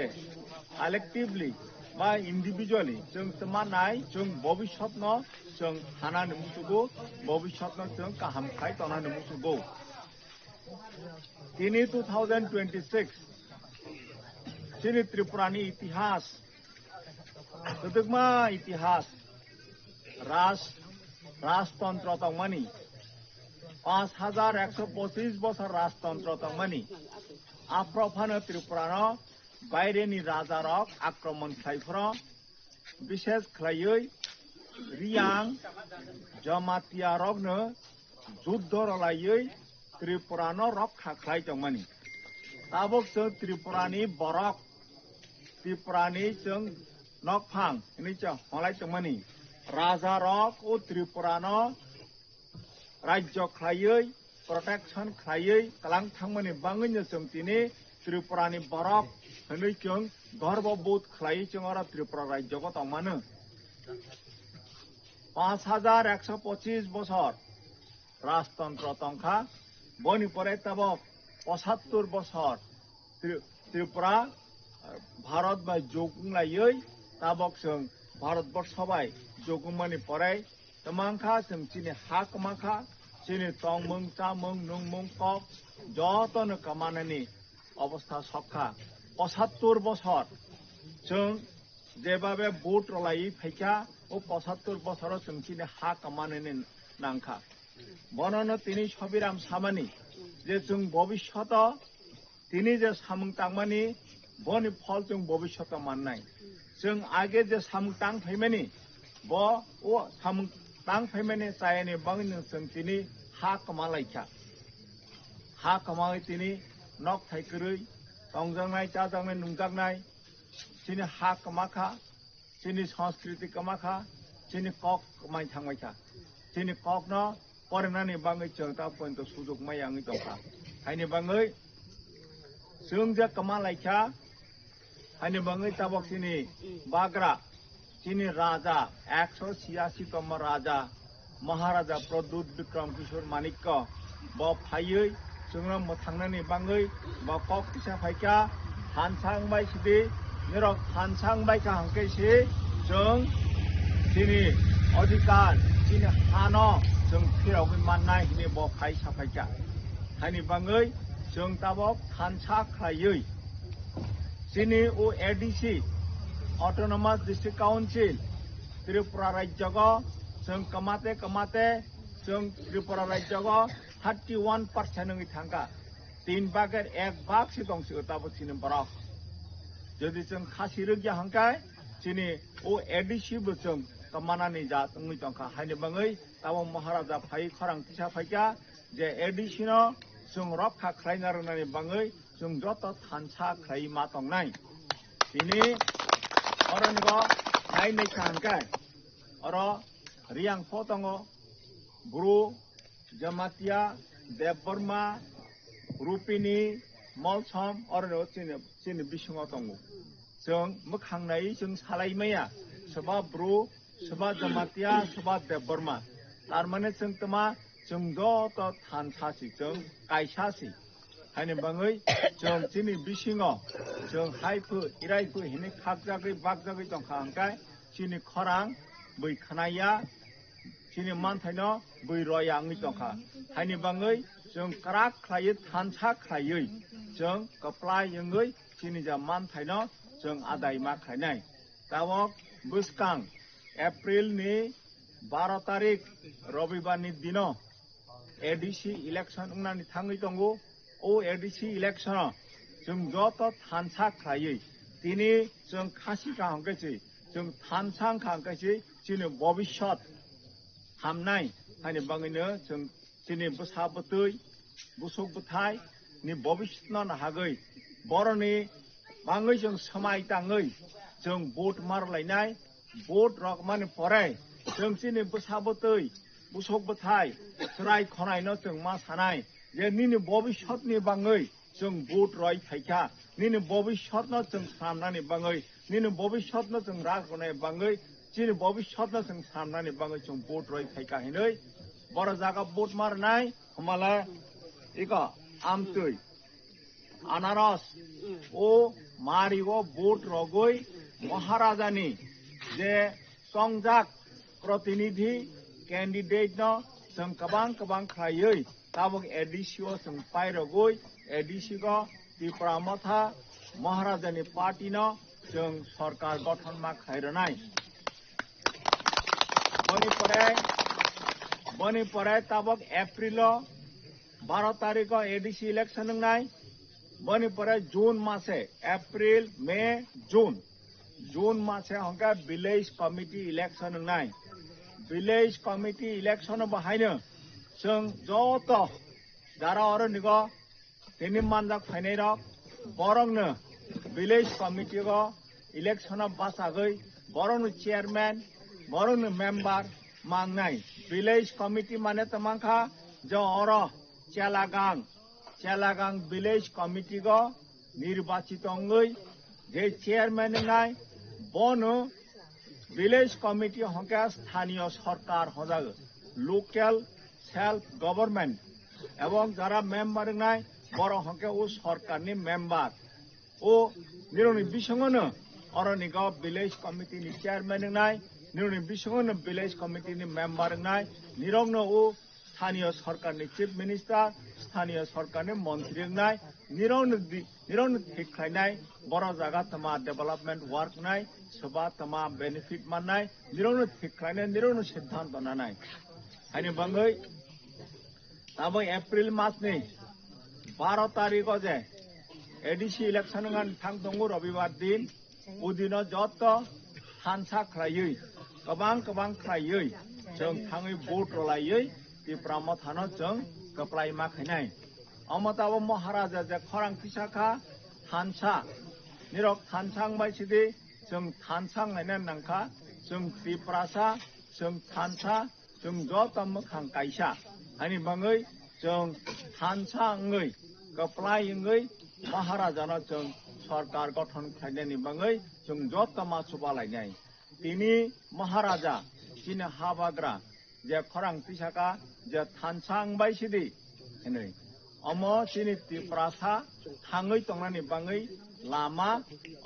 collectively বা individually जों समानाय जों भबिष्यतनो जों हानानो मुसुगौ भबिष्यतनो जों गाहामखाय तनानो मुसुगौ दिनै 2026 जोंनि त्रिपुरानि इतिहास सोदोबमा इतिहास राजतंत्र तंमानि 5125 বছর রাজতন্ত্র তংমানি আফ্রফানো ত্রিপুরানো বাইরেনি রাজারক আক্রমণ খাইফ্র বিশেষ খাইयै রিয়াং জমাতিয়ারকনো যুদ্ধ রলাयै ত্রিপুরানো রক্ষা খাই তংমানি তাবক जों ত্রিপুরানি বরক ত্রিপুরানি जों নকফাং নিচা হলাই তংমানি রাজারক ও ত্রিপুরানো राज्य खायै प्रटेक्शन खायै कलां थांमोनि बाङैनो जों दिनै त्रिपुरानि बरक होनै जों गर्वबोध खायै जों आरो त्रिपुरा राज्यखौ तंमानो 5125 বছর राजतंत्र तंखा बनि परे तबक 75 বছর त्रिपुरा भारत बा जौगुंलायै तबक जों भारतबर्ष बाय जौगुंमानि परे तमांखा जों दिनै हा कमाखा जोंनि तंमों चामों नोंमों कक जतनो कमानायनि अबस्था सखा 75 বছর जों जेबाबे भोट रलायै फैखा ओ 75 বছराव जों दिनै हा कमानायनि नांखा बननो दिनै सबिराम सामानि जे जों भबिष्यत दिनै जे सामुं तांमानि बनि फल जों भबिष्यत माननाय जों आगे जे सामुं तां फैमानि ब ओ सामुं तां फैमानि सायनि बाङैनो जों दिनै हा कमालायखा हा कमायै दिनै नक थाइखोरै रंजानाय जाजानाय नुजानाय दिनै हा कमाखा दिनै संस्कृति कमाखा दिनै कक कमाय थांबायखा दिनै ककनो फरायनानै बाङै जों दा पयन्त सुजुग मायाङै दंखा हायनि बाङै जों जे कमालायखा हायनि बाङै ताबक दिनै बाग्रा दिनै राजा 186तम राजा महाराजा प्रद्युत विक्रम किशोर मानिक्य ब फायै जोंनो मोथांनानै बाङै ब कक फिसा फायखा हानसांबाय सिदि निरक हानसांबायखा हांकेसि जों दिनै अधिकार दिनै हानो जों फिरावै माननाय हिनि ब फाय साफायखा हायनि बाङै जों ताबक हानसा खायै दिनै ओ ADC autonomous district council Tripura राज्यको जों कमाते जों त्रिपुरा राज्यको 31% नङै थांगा 3 भागेर 1 भाग से दंसो ताबो दिनै बरक যদি जों खासि रोगिया हांखाय दिनै ओ एडीसी बो जों कमानानै जा तङै दंखा हायनि बाङै ताबो महाराजा फाय खरां फिसा फायखा जे एडीसी नो जों रक्षा खालायना रोंनानै बाङै जों जत थानसा खालाय मा दंनाय दिनै अरनिबो नायनाय हांखाय अर रियां फो दङ ब्रु जमातिया देबबर्मा रुपिनी मलसम अरनो चिनि बिसङाव दङ जों मोखांनाय जों सालायमाया सोरबा ब्रु soba jamatia soba deborma tarmane जों tama जों जत थानसासि जों कायसासि हायनि बाङै जों जोंनि बिसिङाव जों हायफो इरायफो हिनि खागजागै बागजागै दंखा हांखाय जोंनि खरां बै खानाया जोंनि मानथायनो बै रयाङै दंखा हायनि बाङै जों क्राक खायो थानसा खायै जों कप्लायङै जोंनि जा मानथायनो जों आदाय मा खायनाय दावक बुसकां एप्रिलनि 12 तारिख रबिबारनि दिनाव एडिसि इलेक्शन उनानि थाङै दंगो ओ एडिसि इलेक्शन जों जत थानसा खायै दिनै जों खासि खांगायसै जों थानसां खांगायसै जोंनि भबिष्यत हामनाय हानि बाङैनो जों दिनै बोसाबोतै बुसक बोथाय नि भबिष्यत न हागै बरनि बाङै जों समायताङै जों भोट मारलायनाय भोट रकमानि पराय जों दिनै बोसाबोतै बुसक बोथाय राय खनायनो जों मा सानाय जे निनि भबिष्यतनि बाङै जों भोट रय थाइखा निनि भबिष्यतनो जों साननानै बाङै निनि भबिष्यतनो जों रागनाय बाङै जिनि भबिष्यतनो जों साननानै बाङै जों भोट रय थाइखा हिनै बर जागा भोट मारनाय हमाला इका आमतै आनारस ओ मारिगो भोट रगै महाराजानि जे संजाक प्रतिनिधि कैंडिडेट न जों गोबां खायै ताबक एडिसिओ जों पायरगै एडिसि को त्रिपुरा मथा महाराजानि पार्टी न जों सरकार गठन मा खायरनाय बनि पराय ताबक एप्रिल 12 तारीख एडिसि इलेक्शन नाय बनि पराय जून मासे एप्रिल मे जून मासे हंका विलेज कमिटी इलेक्शन नाय विलेज कमिटी इलेक्शन बाहायनो जों जत दारा और निगो दिनै मानजाक फायनाय रक बरंनो विलेज कमिटी को इलेक्शन बासागै बरंनो चेयरमैन बरंनो मेंबर मांगनाय विलेज कमिटी माने तमाखा जो और चेलागां विलेज कमिटी को निर्वाचित अंगै जे चेयरमैन नाय बनो विलेज कमिटी हंके स्थानीय सरकार हजाग लोकल सेल्फ गवर्नमेंट एवं जरा मेम्बर नाय बर हंके ओ सरकार नि मेम्बर ओ निरोनि बिसंगनो अरनिग विलेज कमिटी नि चेयरमैन नाय निरोनि बिसंगनो विलेज कमिटी नि मेम्बर नाय निरंनो ओ स्थानीय सरकार नि चीफ मिनिस्टर स्थानीय सरकार नि मंत्री नाय निरंनो थिखायनाय बर जागा तमा डेवलपमेंट वर्क नाय सबा तमा बेनिफिट माननाय निरंनो थिखायनाय निरंनो सिद्धांत बनानाय हानि बाङै ताबो एप्रिल मासनि 12 तारिख जे एडिसि इलेक्शन गान थां दंगो रविबार दिन उदिनो जत थानसा खायै गोबां खायै जों थाङै भोट रलायै त्रिपुरा मथानो जों कप्लाय मा खायनाय अमताबो महाराजा जे खरां फिसाखा थानसा निरक थानसां बायसिदि जों थानसां नायना नांखा जों त्रिपुरासा जों थानसा जों जत मोखां कायसा हानि बाङै जों थानसा अंगै कप्लायङै महाराजानो जों सरकार गठन खायनायनि बाङै जों जत मासुबा लायनाय दिनै महाराजा जिनि हाबाग्रा जे खरां फिसाखा जे थानसां बायसिदि हिनै अम दिनै त्रिपुरासा थाङै तंनानि बाङै लामा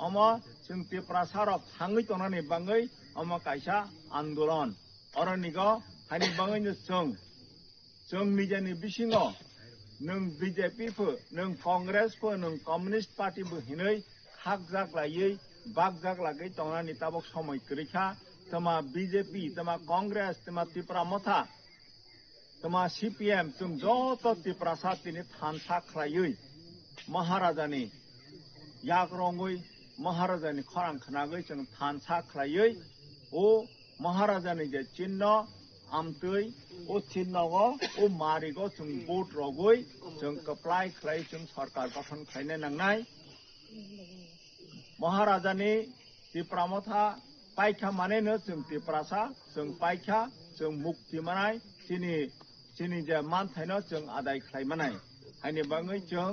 अम जों त्रिपुरासा रक थाङै तंनानि बाङै अम कायसा आन्दोलन अरनिग हानि बाङैनो जों निजेनि बिसिङाव नों बीजेपी नों कांग्रेस नों कम्युनिस्ट पार्टी हिनै खागजाक लायै बागजाक लागै तंनानि ताबक समय गैखा तमा बीजेपी तमा कांग्रेस तमा त्रिपुरा मथा तमा CPM जों जत त्रिपुरासा दिनै थानसा खायै महाराजानि याक रंगै महाराजानि खरां खनागै जों थानसा खायै ओ महाराजानि जे चिन्ह आमतै ओ चिन्ह ओ मारिगो जों भोट रगै जों कप्लाय खाय जों सरकार गठन खायनाय नांनाय महाराजानि त्रिपुरा मथा पाइखा मानेनो जों त्रिपुरासा जों पाइखा जों मुक्ति मानाय दिनै जे मानथायनो जों आदाय खालामनाय हायनि बाङै जों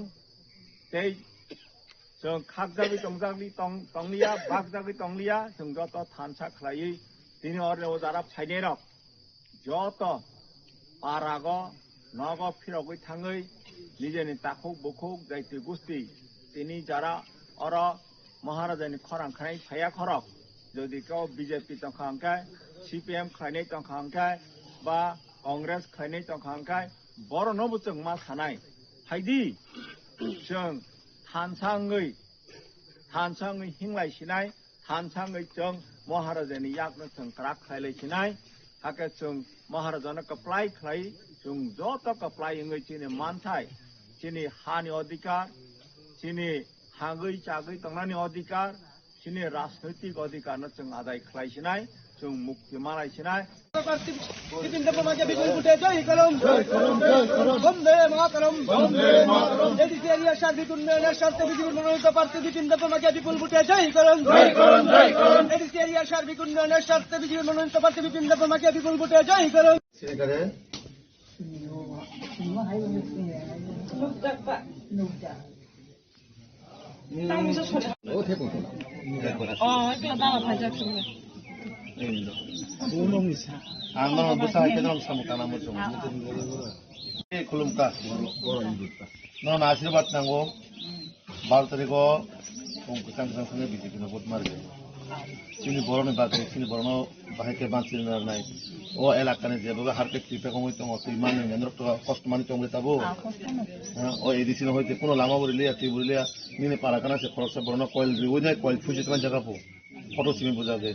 खागजागै तंलिया बागजागै तंलिया जों जत थानसा खायै তিনি যারা ফাইনে রক যত পারাগ নগ ফিরগৈ থাঙৈ নিজেনি তাকুক বুকুক যাইতে গুস্তি তিনি যারা অর মহারাজানি খরাং খাই ফায়া খরক যদি কেউ বিজেপি তংখাंखाय সিপিএম খাইनै তংखांखाय বা কংগ্রেস খাইनै তংखांखाय बर' नबो जों मा सानाय हायदि जों थानसाङै हिंलायसिनाय थानसाङै जों महाराजानि यागनो जों राग खायलायसिनाय हाके जों महाराजानो कप्लाय खाय जों जत कप्लायङै जोंनि मानथाय जोंनि हानि अधिकार जोंनि हागै जागै तंनानि अधिकार जोंनि राजनैतिक अधिकारनो जों आदाय खालायसिनाय जों मुक्ति मालायसिनाय বিপিন দেবমাকে বিপুল ভোটে জয় করুন বন্দে মাতরম এডিসি এরিয়া সার্বিক উন্নয়নের স্বার্থে বিজেপির মনোনীত প্রার্থী বিপিন দেবমাকে বিপুল ভোটে জয় করুন এডিসি এরিয়া সার্বিক উন্নয়নের স্বার্থে বিজেপির মনোনীত প্রার্থী বিপিন দেবমাকে বিপুল ভোটে জয় করুন खुलुमका नन आशीर्वाद नांगौ 12 तारिखआव अंकुचां जोंखौनो बिजेपिनो भोट मारगोन जोंनि बर'नि बागै जोंनि बर'नाव बाहायके बांसिन नारनाय ओ एलाकानि जेबो हारपेक टिपेकमै दङ तुइमान मेनरक कष्टमानि दंबाय ताबो ओ एडिसिनो हयते कोनो लामा बुरिलिया ति बुरिलिया निने पाराकाना से खरसा बर'ना कयल रिउनाय कयल फुजि तमान जागापो फटो Simi बुजागे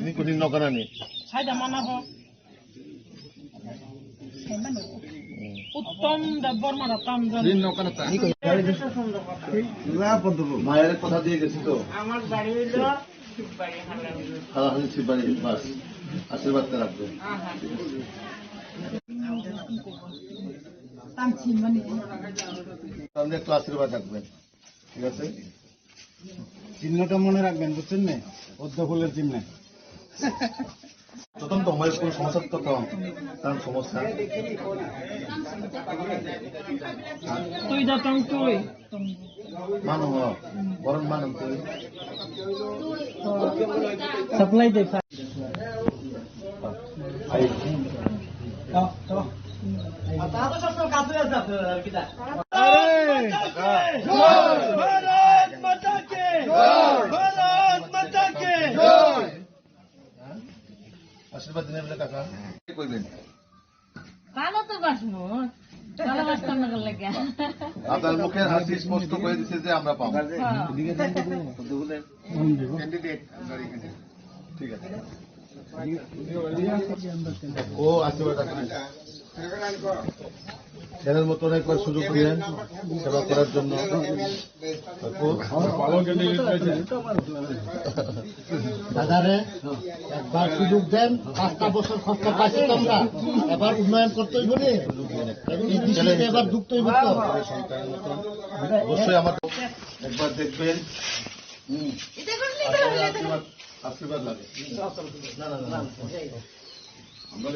ini kuning no kana ni Saya mana ho? Uttom dabbar mana tam jan. Din no kana ta. Ni ko gari de. Na pondu. Mayar কথা দিয়ে গেছি তো। আমার বাড়ি হলো শিববাড়ি হালাম। হালাম শিববাড়ি বাস। আশীর্বাদ রাখবে। তামছি মানে। তাহলে একটু আশীর্বাদ রাখবেন। ঠিক আছে? চিহ্নটা মনে রাখবেন বুঝছেন না পদ্ম ফুলের চিহ্ন প্রথম তো মহেশ কোন সমস্যা তো কম তার সমস্যা তুই যতন তুই মানো বরং মানো তুই সাপ্লাই দে आता तो सब काफी है किदा भारत माता के भारत माता के আশীর্বাদ দিনের বলে কাকা কি কইবেন কালো তো বাসমু কালো বাসতাম না লাগে আপনার মুখের হাসি স্পষ্ট করে দিচ্ছে যে আমরা পাবো ক্যান্ডিডেট ঠিক আছে ও আশীর্বাদ রাখবেন ছেলের মতন একবার সুযোগ দিলেন সেবা করার জন্য দাদারে একবার সুযোগ দেন 5টা বছর কষ্ট পাইছি তোমরা এবার উন্নয়ন করতেই বলি এবার যুক্তই বুঝতে অবশ্যই আমার একবার দেখবেন আশীর্বাদ লাগে আমরা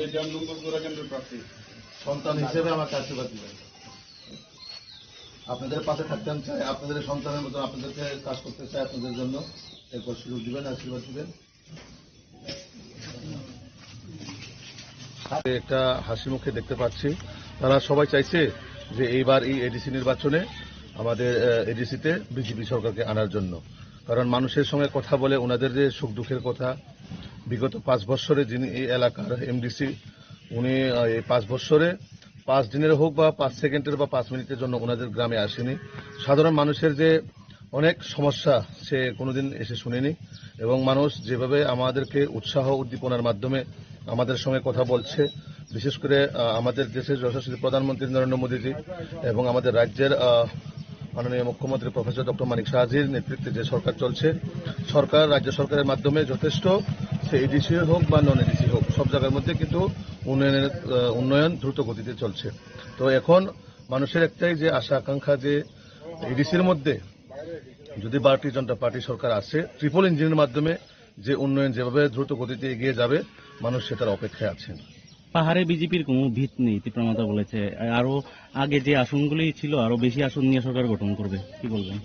সন্তান হিসেবে আমাকে আশীর্বাদ দিবেন আপনাদের পাশে থাকতে চাই আপনাদের সন্তানের মতো আপনাদেরকে কাজ করতে চাই আপনাদের জন্য একবার সুযোগ দিবেন আশীর্বাদ দিবেন একটা হাসি মুখে দেখতে পাচ্ছি তারা সবাই চাইছে যে এইবার এই এডিসি নির্বাচনে আমাদের এডিসিতে বিজেপি সরকারকে আনার জন্য কারণ মানুষের সঙ্গে কথা বলে ওনাদের যে সুখ দুঃখের কথা বিগত 5 বছরে যিনি এই এলাকার এমডিসি উনি এই 5 বছরে 5 দিনের হোক বা 5 সেকেন্ডের বা 5 মিনিটের জন্য ওনাদের গ্রামে আসেনি সাধারণ মানুষের যে অনেক সমস্যা সে কোনোদিন এসে শুনেনি এবং মানুষ যেভাবে আমাদেরকে উৎসাহ উদ্দীপনার মাধ্যমে আমাদের সঙ্গে কথা বলছে বিশেষ করে আমাদের দেশের যশস্বী প্রধানমন্ত্রী নরেন্দ্র মোদীজি এবং আমাদের রাজ্যের মাননীয় মুখ্যমন্ত্রী প্রফেসর ডক্টর মানিক সাহাজির নেতৃত্বে যে সরকার চলছে সরকার রাজ্য সরকারের মাধ্যমে যথেষ্ট সে এডিসি হোক বা নন এডিসি হোক সব জায়গার মধ্যে কিন্তু উন্নয়ন দ্রুত গতিতে চলছে তো এখন মানুষের একটাই যে আশা আকাঙ্ক্ষা যে এডিসির মধ্যে যদি ভারতীয় জনতা পার্টি সরকার আসে ট্রিপল ইঞ্জিনের মাধ্যমে যে উন্নয়ন যেভাবে দ্রুত গতিতে এগিয়ে যাবে মানুষ সেটার অপেক্ষায় আছেন পাহাড়ে বিজেপির কোনো ভিত নেই তীব্রমাতা বলেছে আরো আগে যে আসনগুলি ছিল আরো বেশি আসন নিয়ে সরকার গঠন করবে কি বলবেন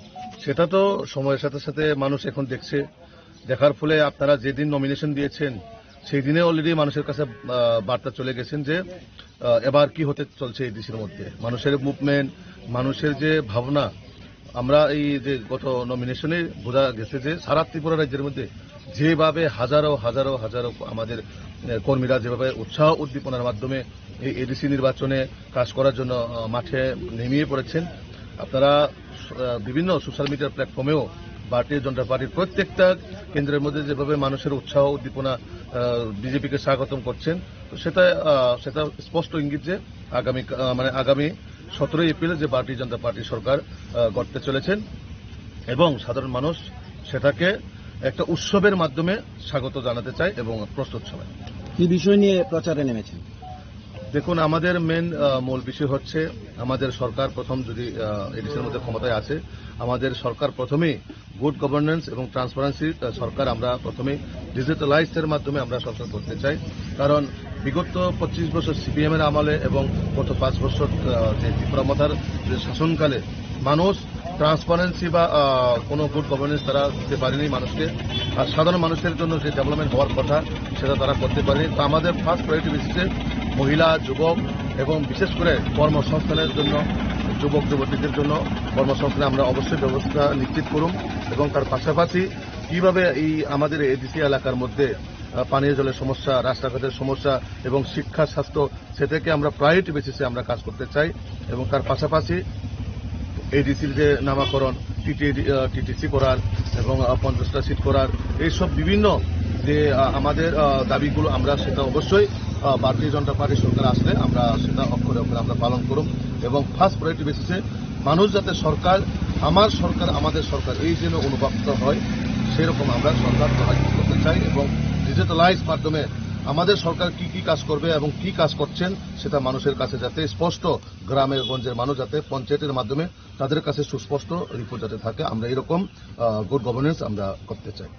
সেটা তো সময়ের সাথে সাথে মানুষ এখন দেখছে দেখার ফলে আপনারা যেদিন নমিনেশন দিয়েছেন সেই দিনে অলরেডি মানুষের কাছে বার্তা চলে গেছেন যে এবার কি হতে চলছে এডিসির মধ্যে, মানুষের মুভমেন্ট, মানুষের যে ভাবনা। আমরা এই যে গত নমিনেশনে বোঝা গেছে যে সারা ত্রিপুরা রাজ্যের মধ্যে যেভাবে হাজারো হাজারো হাজারো আমাদের কর্মীরা যেভাবে উৎসাহ উদ্দীপনার মাধ্যমে এই এডিসি নির্বাচনে কাজ করার জন্য মাঠে নেমিয়ে পড়েছেন। আপনারা বিভিন্ন সোশ্যাল মিডিয়ার প্ল্যাটফর্মেও ভারতীয় জনতা পার্টির প্রত্যেকটা কেন্দ্রের মধ্যে যেভাবে মানুষের উৎসাহ উদ্দীপনা বিজেপিকে স্বাগতম করছেন, তো সেটা স্পষ্ট ইঙ্গিত যে আগামী 17 এপ্রিল যে ভারতীয় জনতা পার্টি সরকার গড়তে চলেছেন এবং সাধারণ মানুষ সেটাকে একটা উৎসবের মাধ্যমে স্বাগত জানাতে চায় এবং প্রস্তুত সবাই। কি বিষয় নিয়ে প্রচারে নেমেছেন? দেখুন, আমাদের মূল বিষয় হচ্ছে আমাদের সরকার প্রথম যদি এডিসির মধ্যে ক্ষমতায় আছে, আমাদের সরকার প্রথমেই গুড গভর্নেন্স এবং ট্রান্সপারেন্সি সরকার আমরা প্রথমে ডিজিটালাইজের মাধ্যমে আমরা সরকার করতে চাই। কারণ বিগত 25 বছর সিপিএম এর আমলে এবং গত 5 বছর যে ত্রিপুরা মাথার যে শাসনকালে মানুষ ট্রান্সপারেন্সি বা কোনো গুড গভর্নেন্স তারা দিতে পারেনি মানুষকে, আর সাধারণ মানুষের জন্য যে ডেভেলপমেন্ট হওয়ার কথা সেটা তারা করতে পারেনি। তো আমাদের ফার্স্ট প্রায়োরিটি বেসিসে মহিলা, যুবক এবং বিশেষ করে কর্মসংস্থানের জন্য যুবক যুবতীদের জন্য কর্মসংস্থানে আমরা অবশ্যই ব্যবস্থা নিশ্চিত করুন এবং তার পাশাপাশি কিভাবে এই আমাদের এডিসি এলাকার মধ্যে পানীয় জলের সমস্যা, রাস্তাঘাটের সমস্যা এবং শিক্ষা, স্বাস্থ্য সেটাকে আমরা প্রায়োরিটি বেসিসে আমরা কাজ করতে চাই এবং তার পাশাপাশি এডিসির যে নামাকরণ, টিটিসি করার এবং 50টা সিট করার, এইসব বিভিন্ন যে আমাদের দাবিগুলো আমরা সেটা অবশ্যই ভারতীয় জনতা পার্টি সরকার আসলে আমরা সেটা অক্ষরে অক্ষরে আমরা পালন করব এবং ফার্স্ট প্রায়োরিটি বেসিসে মানুষ যাতে সরকার, আমার সরকার, আমাদের সরকার এই যেন অনুভূত হয় সেরকম আমরা সরকার করতে চাই এবং ডিজিটালাইজ মাধ্যমে আমাদের সরকার কি কি কাজ করবে এবং কি কাজ করছেন সেটা মানুষের কাছে যাতে স্পষ্ট, গ্রামে গঞ্জের মানুষ যাতে পঞ্চায়েতের মাধ্যমে তাদের কাছে সুস্পষ্ট রিপোর্ট যাতে থাকে, আমরা এরকম গুড গভর্নেন্স আমরা করতে চাই।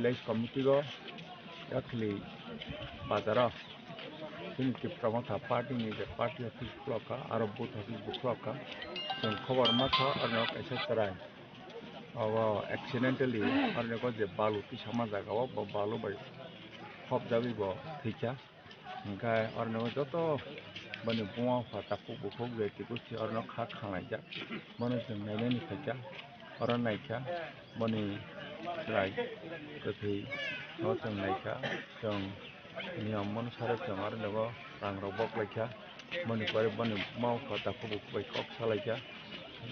village committee go yakli bazara जोंनि टिप्रामाथा पार्टीनि जे पार्टी अफिस खुलाका आरो बुथ अफिस खुलाका जों खबर माथा आरो कैसे चराय अब एक्सीडेंटली आरो जे बालु पिसामा जागाव बालु बाय खब जाबिब थैचा ओंखाय आरो जत माने बुवा फाटाखौ बुखौ गैतिकुसि आरो खा खांनायजा माने जों नायनायनि फैचा आरो नायचा माने राय गथै जों नायचा जों नियम अनुसार जों आरो नगो रांराव बकलायचा माने बारे माने माव फाटाखौ बुखौ कक सालायचा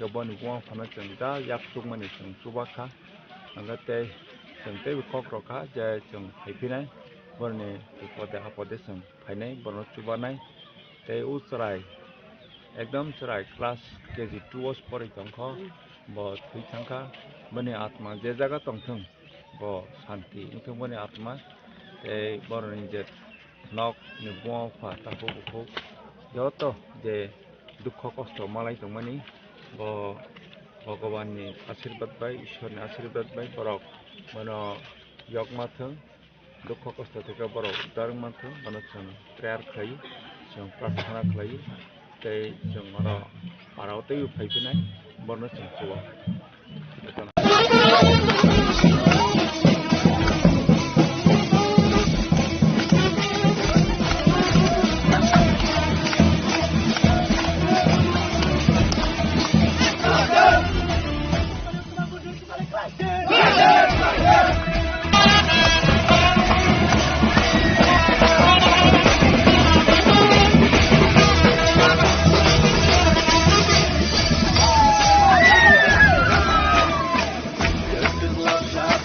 गबनि बुवा फाना जों दा याकसुक माने जों सुबाखा अंगाते जों ते कक रखा जे जों फैफिनाय बरने पदे आपदे जों फायनाय बरन सुबानाय ते उचराय एकदम चराय क्लास केजी 2 वास परि तंख ब थैथांखा माने आत्मा जे जागा तंथं ब शांति इथं माने आत्मा ते बरनि जे नक नि बुवा फाटाखौ बुखौ यत जे दुख कष्ट मालाय तंमानि ब भगवाननि आशीर्वाद बाय ईश्वरनि आशीर्वाद बाय बरक मानो यक माथों दुख कष्ट थेका बरक उद्धार माथों मानो जों प्रेयार खायो जों प्रार्थना खालायो ते जों मानो पारावते फैफिनाय बरनो जों सुवा Love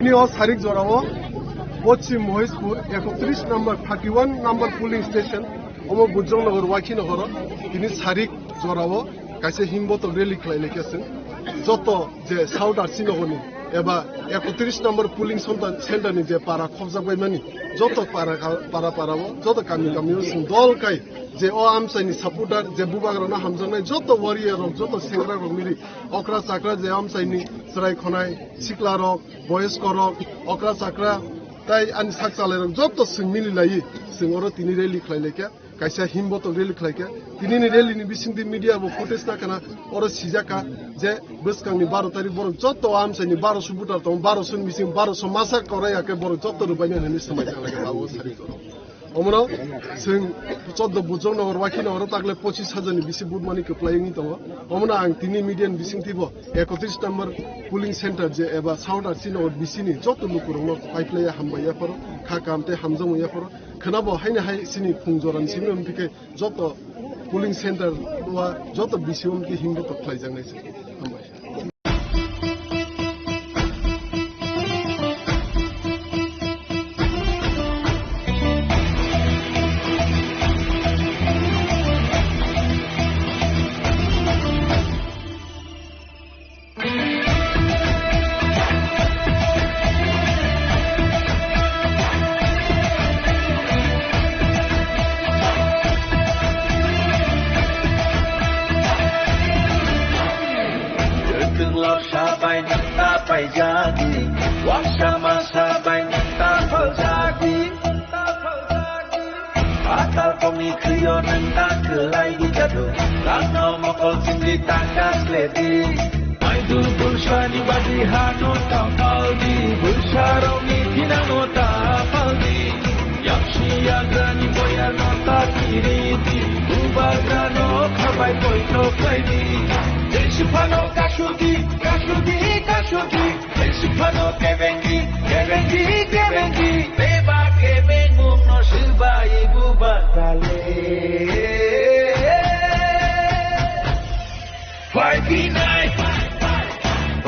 তিনি ও সারিক জড়াবো পশ্চিম মহেশপুর 31 নম্বর 31 নম্বর পুলিং স্টেশন অম বুজংনগর ওয়াকিনগর তিনি সারিক জড়াবো কাছে হিমবত রেলি খাই লেখেছেন যত যে সাউথ আর্সিনগরনি এবা 31 নম্বর পুলিং সেন্টারনি যে পাড়া খবজাবাयमानि যত পাড়াবো যত গাमियाव जों दलखाय যে ও আমসাইনি সাপোর্টার যে বুবাগ্রানা হামজানাय যত ওয়ারিয়ার যত সেंग्रा रक मिली अक्रा चाक्रा जे আমসাইনি सराय खनाय सिक्ला रक बयस्क रक अक्रा चाक्रा তাই আনি সাক চালায় যত जों मिली लायो जों अरो तिनि रेली खायलेके কাইসা হিমবত রেলি খাইকে তিনি রেলিনি বিসিংদি মিডিয়া বো ফুটেজ না কেনা ওর সিজাকা যে বসকাংনি 12 তারিখ বড় যত আমসাইনি 1200 বুটার তো 1200 মিসিং 1200 মাসা করায়াকে বড় যত রুবাইনি হনি সময় লাগে বাবু সারি করো অমরাও जों 14 বুজংনগর ওয়াকিনগর তাগলে 25000 नि बिसि बुदमानि कप्लायनि दङ अमना आं तिनि मिडियान बिसिंथिबो 31 नम्बर पुलिंग सेन्टर जे एबा साउथ आर्सिनगर बिसिनि जत लुकुरंनो पाइप्लाया हामबायाफोर खाकामते हामजमयाफोर खोनाबो हायने हाय सिनि खुंजरान सिमम थिके जत पुलिंग सेन्टर वा जत बिसिम कि हिंदु कप्लाय जांनायसै हामबाय jadi waksama sabai ta jadi akal komi kriyo nanda kelai di jadu karena mokol sindi takas ledi maidu burshani badi hano tapaldi bursharoni tinano tapaldi yakshi agrani boya nota kiriti ubagrano khabai poito kaidi Deshipano kashudi, kashudi, kashudi. Deshipano kevengi, kevengi, kevengi. Beba kevengu no shiba ibu batale. 5v9,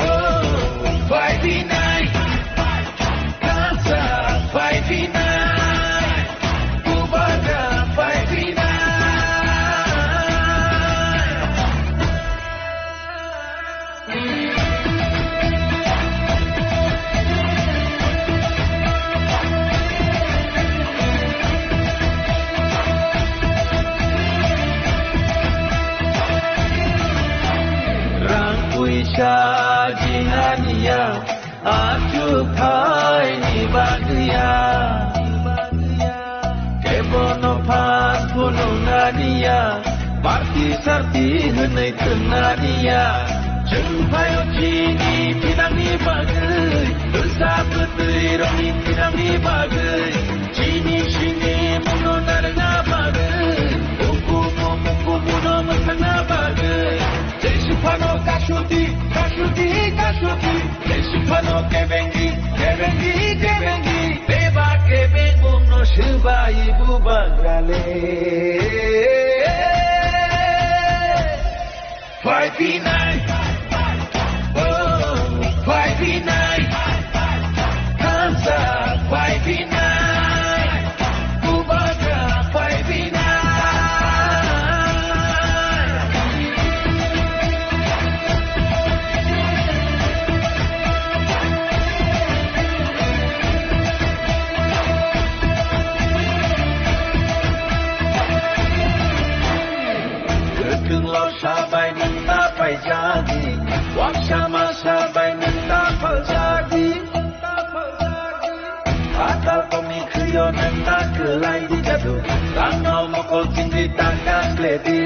oh 5v9. Dansa 5v9. Bubada 5v9. Jinania, acukai ni bagia, kebono pas gunung nadia, parti sarti henai tenania, jengpayo cini pinang ni bagai, besar betui roni pinang ni bagai, cini sini muno narga bagai, muku muno mesana bagai, Deshipano kashudi. Kashudi, kashudi, Deshipano kevengi, kevengi, kevengi, Beba kevengu no shiba ibu bagrale. 5v9, oh 5v9, Hansa 5v9, Bubagra 5v9. Sabai nenta pai jadi, waksama sabai nenta pal jadi. Akal komi kriyo nenta kelai di jadu, karena mokol sindi takas ledi.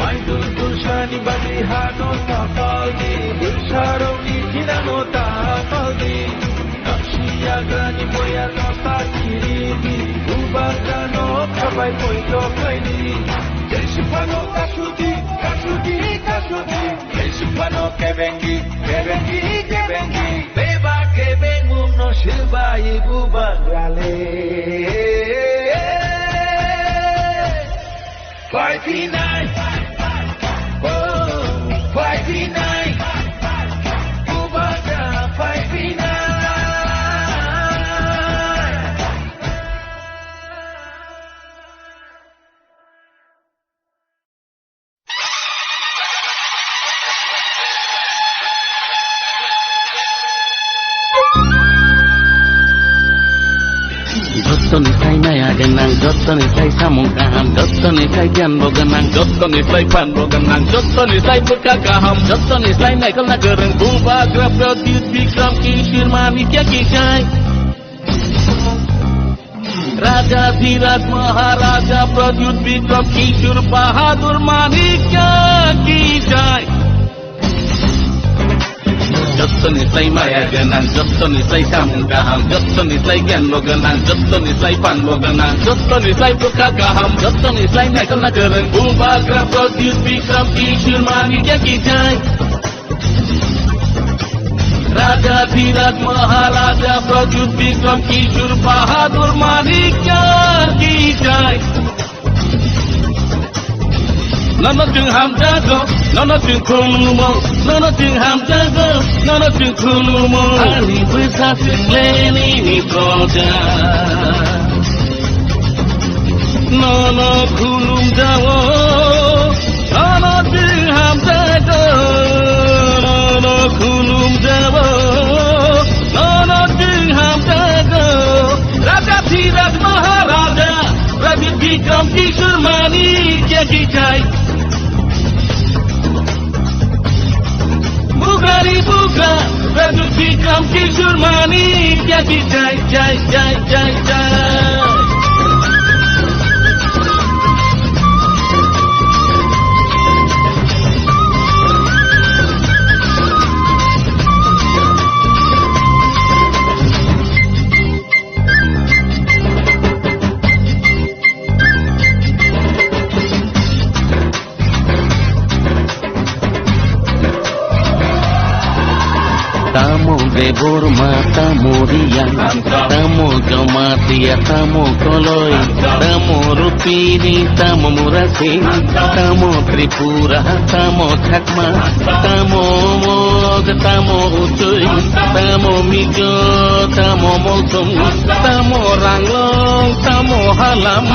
Maidu durshani badi hano tapaldi, bursharoni tinano tapaldi. Nakshi agrani boya nota kiridi, ubagrano kabai poito kaidi. Deshipano kashudi, kashudi, kashudi. Deshipano kevengi, kevengi, kevengi. Beba kevengu no shiba ibu bagrale. 5v9, oh 5v9. Bubaga 5v9. jotonislay samung kaham, jotonislay jan boganang, jotonislay pan boganang, jotonislay berkakaham, jotonislay naikal nagereng, buba grab produce bikram kishir manikya kishay. Raja Dhiraj Maharaja Pradyut Vikram Kishore Bahadur Manikya ki jai. Jotonislay maya ganang, jotonislay samung kaham, jotonislay gyan loganang, jotonislay pan loganang, jotonislay berkakaham, jotonislay naikal nagereng, buba grab produce Vikram Kishore Manikya ki jai. Raja Dhiraj Maharaja Pradyut Vikram Kishore Bahadur Manikya ki jai. Nana jeng ham jago, nana jeng khulumo, nana jeng ham jago, nana jeng khulumo. Ani besar jeng leni ni proja. Nana khulum jago, nana jeng ham jago, nana khulum jago, nana jeng ham jago. Raja Dhiraj Maharaja Pradyut Vikram Kishore Manikya ki jai. Bugari buga, Pradyut Vikram Kishore Manikya ki jai, jai, jai, jai, jai. Tamu debur mata murian, tamu jamatia, tamu koloi, tamu rupini, tamu murasi, tamu Tripura, tamu Chakma, tamu Mog, tamu Ucuy, tamu Mijo, tamu Mulsum, tamu Ranglong, tamu Halam,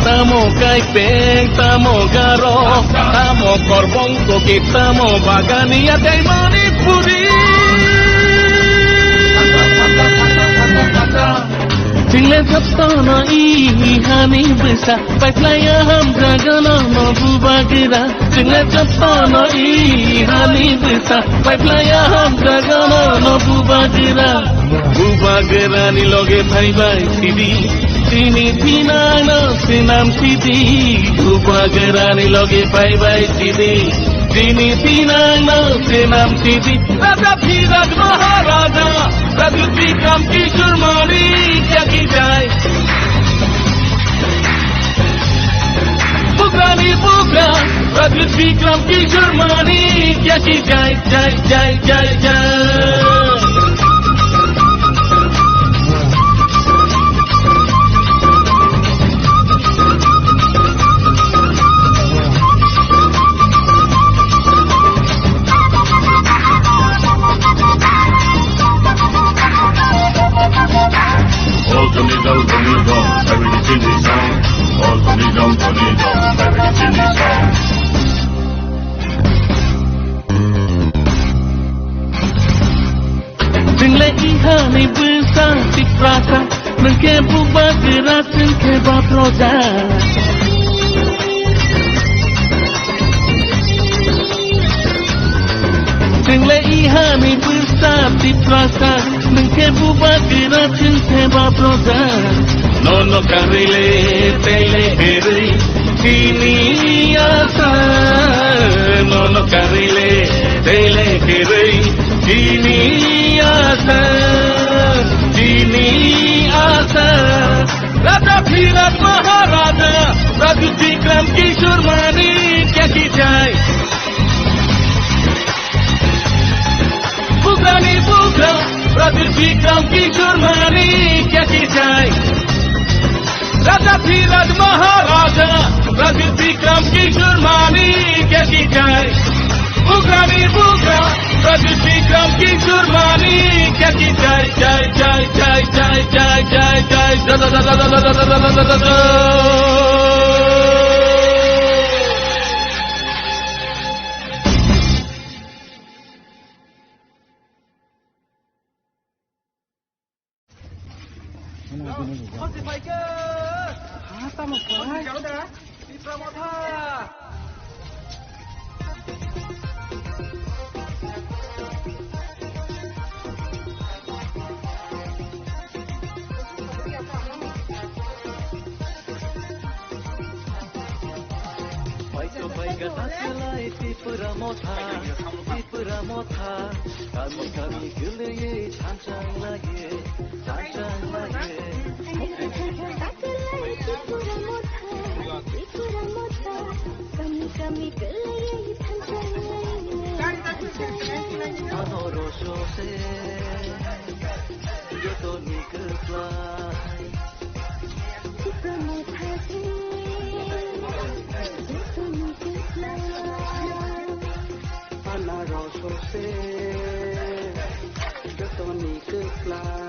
tamu Kaipeng, tamu Garo, tamu Korbong Kokit, tamu Bagania, Daimani Puri. Tinggal saptana ihani besar, baiklah ham jagana mampu bagira. Tinggal saptana ihani besar, baiklah ham jagana mampu bagira. Bubagira ni loge bhai bhai sidi, sini pinana sinam sidi. Bubagira ni loge bhai bhai sidi, sini pinana sinam sidi. Raja Dhiraj Maharaja Pradyut Vikram Kishore Manikya ki jai. Bugani buga, Pradyut Vikram Kishore Manikya ki jai, jai, jai, jai, jai. Ihani besar di prasa, mengke bubat gerasin ke baproja. Tinggal ihani besar di prasa, mengke bubat gerasin ke baproja. Nono karile tele heri, kini asa. Nono karile tele heri, kini asa, kini asa. Raja Dhiraj Maharaja Pradyut Vikram Kishore Manikya ki jai. Bugani buga, Pradyut Vikram Kishore Manikya ki jai. Raja Dhiraj Maharaja Pradyut Vikram Kishore Manikya ki jai. Bugani buga, Pradyut Vikram Kishore Manikya ki jai, jai, jai, jai, jai, jai, jai, jai, da da da da da da da da da da da. Hata mo Tripura मथा गामि गामि गोलैयै सानस्रां लागे आनरससे जतनि गोख्लाय आनारससे जतनि गोख्लाय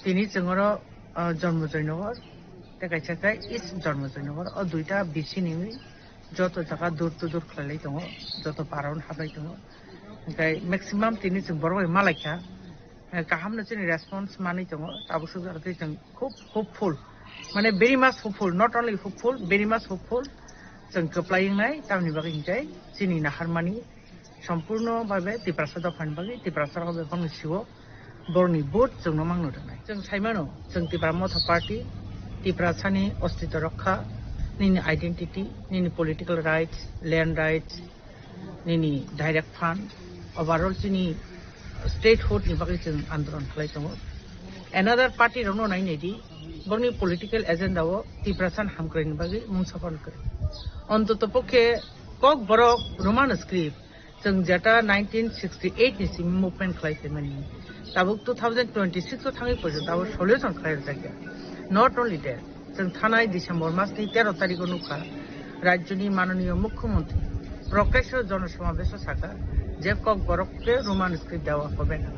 তিনি जोंङो जन्म जयनगर देखायसाखाय इस जन्म जयनगर दुईटा बिसि निमी যত জায়গা দূর দূর খেলাই दङ যত पारावन हाबनाय दङ ओमफ्राय मेक्सिमाम তিনি जों बर' मालायखा गाहामनो जोंनि रेसपन्स मानै दङ दाबोसो जाहाथे जों खुब हपफुल माने भेरि माच हपफुल नट अनलि हपफुल भेरि माच हपफुल जों गोप्लायनाय दामनि बागै हिंजाय जोंनि नाहारमानि सम्पूर्णभावे तिप्रासादाव फाइन बागै तिप्रासादाव बेखौनो सिवो बरनि बुट जोंनो मांनो दोननाय जों साइमानो जों तिप्रा मथा पार्टी तिप्रासानि अस्तित्व रक्षा निनि आइडेन्टिटी निनि पलिटिकल राइट्स लैंड राइट्स निनि डाइरेक्ट फान्ड ओवरऑल जोंनि स्टेटहुड नि बागै जों आन्दोलन खालाय दङ एनादार पार्टी रनो नायनायदि बरनि पलिटिकल एजेंडाव तिप्रासान हामग्रायनि बागै मुं साफान करे अन्तत पक्षे कक बर रोमान स्क्रिप्ट जों जेटा 1968 नि सिम मुभमेन्ट खालायसे माने दाबो 2026 थाङै पर्यन्त दाबो सल्युसन खालाय जायगा नट ओनलि दैट जों थानाय डिसेम्बर मासनि 13 तारिखआव नुखा राज्यनि माननीय मुख्यमंत्री प्रकाश्य जनसमावेश साखा जे कक बरकके रोमान स्क्रिप्ट देवा হবে না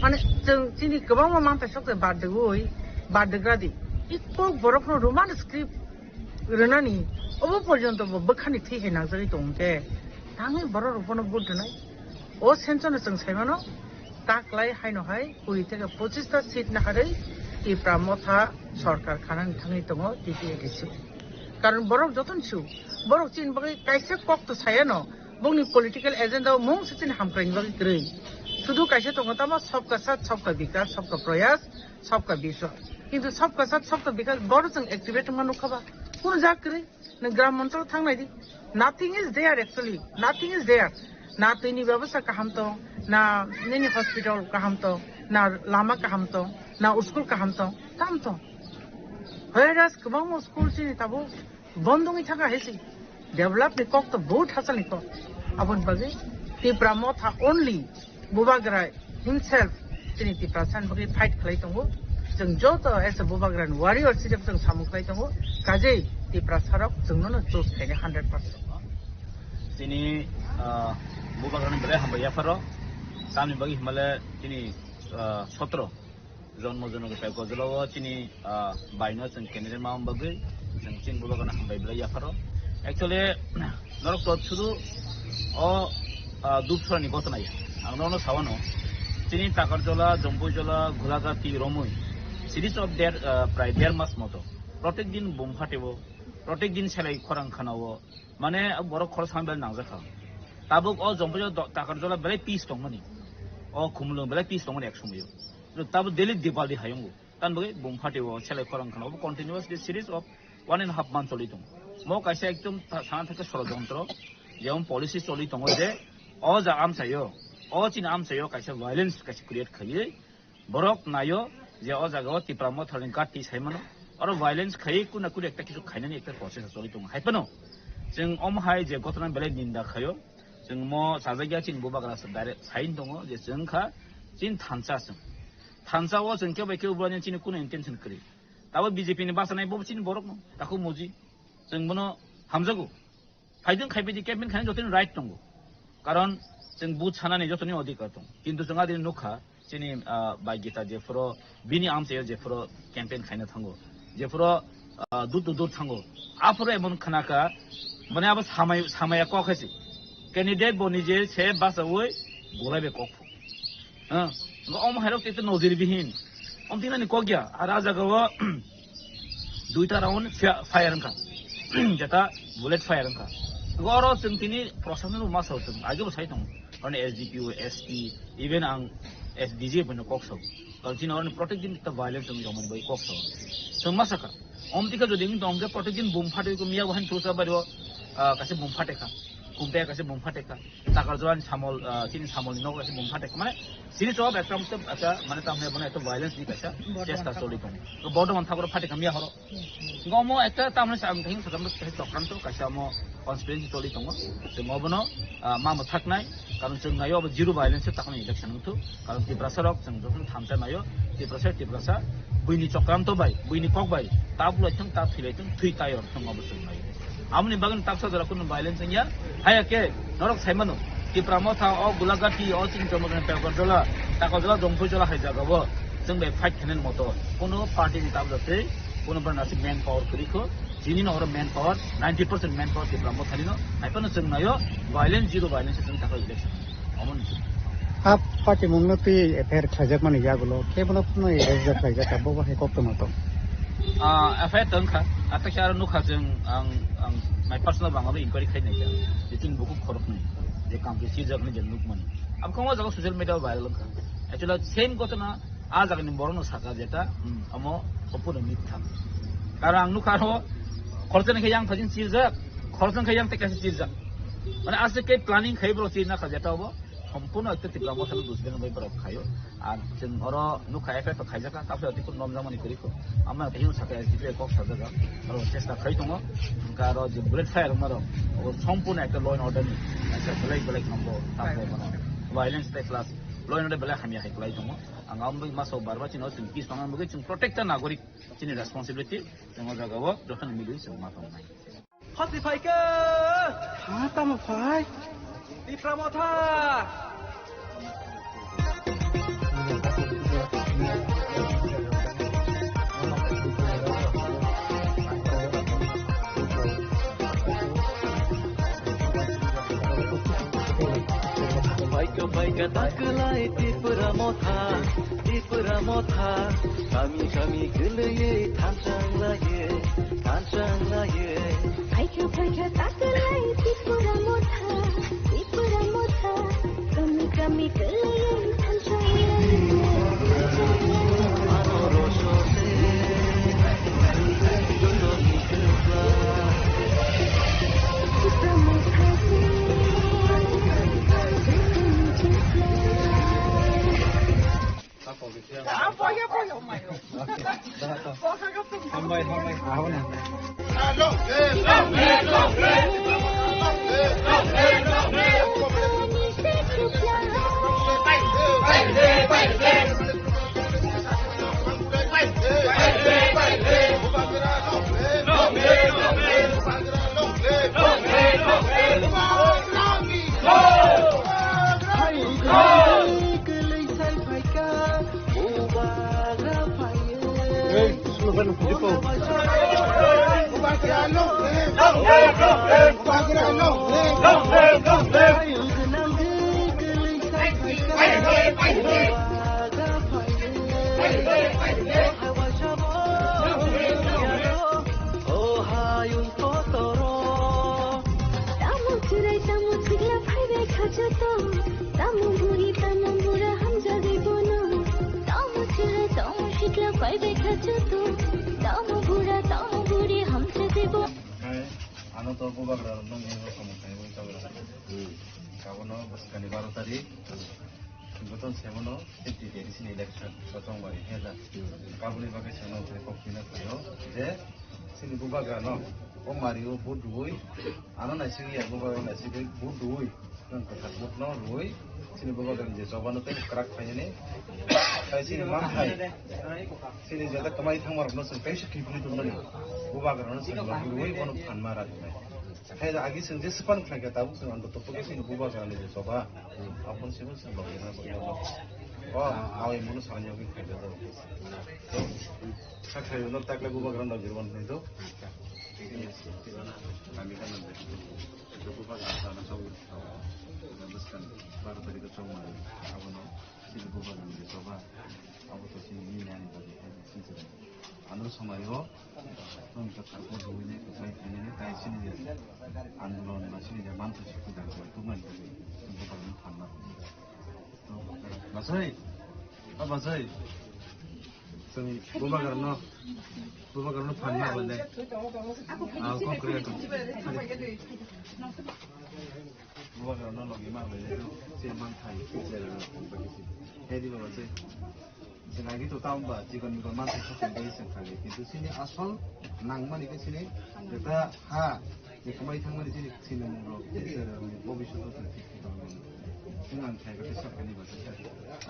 মানে जों दिनै गोबां मानसिफोरा सकते बादगोय बादग्रादि कक बरकनो रोमान स्क्रिप्ट रनानि अब पर्यन्त बोखानि थैहे नाजारि दंजे थाङै बर रुपनो बुदनाय ओ सेन्सनो जों साइमानो ताकलाय हायनोहाय 20 থেকে 25 টা সিট नाहारै तिप्रा मथा सरकार खानानै थाङै दङ टिटिएडिसि कारण बरक जतन छु बरक चिन बागै काइसे कक्ट सायानो बंनि पलिटिकल एजेंडा मुं सिन हामक्राइन बागै ग्रै शुद्ध काइसे दङ तामा सबका साथ सबका विकास सबका प्रयास सबका विश्वास किन्तु सबका साथ सबका विकास बर जों एक्टिवेट मानु खबा कुन जाक्रै न ग्राम मंडल थांनाय दि nothing is there actually nothing is there ना तैनि व्यवस्था काहाम तो ना नैनि हॉस्पिटल काहाम तो ना लामा काहाम तो ना स्कूल काहाम तो ताम तो हेरास गोबां स्कूल सिनि ताबो बन्दङै थाखा हेसि डेभलप नि कक तो बहुत हासलनि कक आबन बागै तिप्रा मथा ओनली बुबाग्रा हिमसेल्फ सिनि तिप्रा सान बागै फाइट खालाय दङ जों जत एस बुबाग्रान वारियर सिजब जों सामुखाय दङ काजै तिप्रा सारक जोंनो जोस थायने 100% सिनि बुबाग्रान बरे हामबाया फारो सामनि बागै हिमाले सिनि 17 जन्म जनक गजलाव चिनी बायनो जों केनेडियान माम बागै जों चिन बुबागाना हामबायब्ला याफारो एक्चुअली नरक तो शुद्ध अ दुपसरनि घटनाय आंनो सावानो चिनी ताकारजला जम्बुजला घुलागाती रमुई सीरीज ऑफ देयर प्राय 1.5 मास मतो प्रत्येक दिन बम फाटेबो प्रत्येक दिन सेलाई खरां खानावो माने बर खरस हामबाय नांजाखा ताबुक अ जम्बुजला ताकारजला बेले पीस दंमोन kumulung bela peace tongon action yo tabu daily Diwali hayongo tan boge bom phate wo chele korang khana continuous this series of 1.5 month choli tong mo kaisa ekdom sana theke ষড়যন্ত্র যেমন policy choli tong je o ja am sayo o chin am sayo kaisa violence kaisa create khaye borok nayo je o jaga o tipramo thalin kati saimano aro violence khaye kuna kuri ekta kisu khainani ekta process choli tong haipano जों अमहाय जे गथना बेले निंदा खायो जों मो साजागिया चिन बुबाग्रा सदारे sign दङ जे जोंखा चिन थानसाओ जों के बायके उब्लानि चिन कुन इन्टेन्सन करि दाबो बीजेपी नि बासानाय बो चिन बरक न ताखौ मुजि जों बनो हामजागौ फाइदों खायबिदि केम्पेन खानि जतनि राइट दङ कारण जों बुथ सानानि जतनि अधिकार दं किन्तु जों आदि नुखा चिनि बायगिता जेफोरो बिनि आमसे जेफोरो केम्पेन खायनो थांगो जेफोरो दुत थांगो आफोरो एमन खनाका माने अब सामाया कखासि कैंडिडेट बनि जे से बासावै गलायबे कखु अम हायरक ते नजिर बिहिन अमतिनानि कगिया आरो आजागाव दुइटा राउन्ड फायर अंका जेटा बुलेट फायर अंका गरो जोंतिनि प्रशासन मासाव जों आगेबो साइ दं माने एसडीपी एसपी इवन आं एसडीजे बनो कक्सौ कल्चिन अन प्रोटेक्टिंग द वायलेंस जों जमन बै कक्सौ जों मासाका अमतिका जदि दंगे प्रोटेक्टिंग बुम फाटे को मिया बहन थुसा बारो कासे बुम फाटेका कुम्पे कासे बुम फाटेका ताकार जवान सामल चिनि सामल नो कासे बुम फाटेका माने सिरि सब एकम अच्छा माने तामने बने तो वायलेंस नि कासा चेष्टा चलि दं तो बर्तमान थागर फाटेका मिया हरो गमो एकता तामने साम थिं सदम चक्रान्त कासा मो कन्स्पिरेसी चलि दं जों मबनो मामो थाकनाय कारण जों नायो अब जिरो वायलेंस ताकनि इलेक्शन थु कारण तिब्रासरक जों जखन थामता नायो तिब्रासा बुइनि चक्रान्त बाय बुइनि कक बाय ताबुलाइथों ता फिलाइथों थुइ तायर जों अबसर नायो आमनि बागन ताकसा जरा कुन वायलेंस या हायाके नरक साइमानो कि प्रामथा अ गुलागाटी अ चिन जमगन पेगरजला ताकजला दंफुजला हायजागाबो जों बे फाइट खेनेन मतो कोनो पार्टी नि ताबजते कोनो बरनासि मेन पावर करिखो जिनि नहर मेन पावर 90% मेन पावर कि प्रामथानिनो हाइपनो जों नायो वायलेंस जिरो वायलेंस जों ताका इलेक्शन अमन आप पार्टी मुंगनति एफआईआर खाजक माने यागुलो केबनो पुनो एरेजा खाजक बबो हे कप्तमतो एफआईआर तंखा आताखार नुखा जों आं माय पर्सनल बांगाबो इनक्वायरि खायनाय जा जिथिं बुकु खरखनि जे कामके सिजकनि जे नुकमनि अब खंवा जागा सोशल मीडिया भाइरल खा एक्चुअली सेम घटना आ जागानि बरनो साका जेता अमो सपुनो मिथ्या कारण आं नुखारो खरजनखे यां फजिन सिरजा खरजनखे यां तेकासि सिरजा माने आसे के प्लानिंग खायब्रो सिरना खाजेतावबो সম্পূর্ণ একটা তীব্রমথাল বুঝবেন বই বরফ খায়ো আর जों अरो नुखा एफआईआर तो खायजाका तापसे अतिको नमजामानि करिखो आमा तेहिउ साका एसडीपी कक साजागा अरो चेष्टा खाइ दङ उनका अरो जे बुलेट फायर मारो ओ सम्पूर्ण একটা ল এন্ড অর্ডার नि একটা बेलेग नम्बर तापले माने वायलेंस ते क्लास ল एंड অর্ডার बेलेग हामिया हाइक्लाइ दङ आं आमबै मासाव बारबाचिनो जों पिस बांगाबो जों प्रोटेक्टर नागरिक चिनि रेसपन्सिबिलिटी जों जागावो जथन मिलि जों मा खालामनाय हसि फाइके हाताम phi Dipramotha! Baika taklai Dipramotha, kami geleye tansang laye. Baika taklai Dipramotha, kami geleye tansang laye. Anorosose, jono mikla. Dipramotha Tamu chigla phaibe khajato, tamu buri tamu mura फाइबे खाचो तो दाम बुरी हमसे देबो ano to ko bagra nang ego samukai mo tagra kabono baskani 12 tarik goton semono titi edisi election sotong bari heda kabuli bagai seno te kokina kayo je sini ko bagra no o mario budui ano na sigi ya ko bagra na sigi budui nang kata butno rui sini ko bagra je jobano te crack phayene kai sini mam thai sini jada kamai thangmar no sun kai shiki buli to nani ko bagra no sini rui kono phan mara hay da agi sing je span khla ga tabu sing ando to pokesi no buba ga le soba apon sing sing lo na ba o awi munu sanya gi khla da to sa khla no tak la buba ga no jirwan ne do kami kan ande to buba ga sa na sawu na baskan bar tari ka choma abono sing buba ga le soba abo to sing ni na ni ba sing sing andro somario 좀 같고 보이네 그냥 그냥 다시는 안론 마시는 게 많다 싶고 그래서 그만 좀 받는 판나 맞아요 맞아요 좀 부바가는 판나 본데 아 그래 부바가는 너기만 왜 제일 많다 이제는 해디 맞아요 lagi tu tahu mbak, jika kita mantai satu dari sekali, itu sini asal nangman itu sini, kita ni kembali tangman di sini mungro, bobi sudah tertipu, dengan saya kita siapa ni bahasa.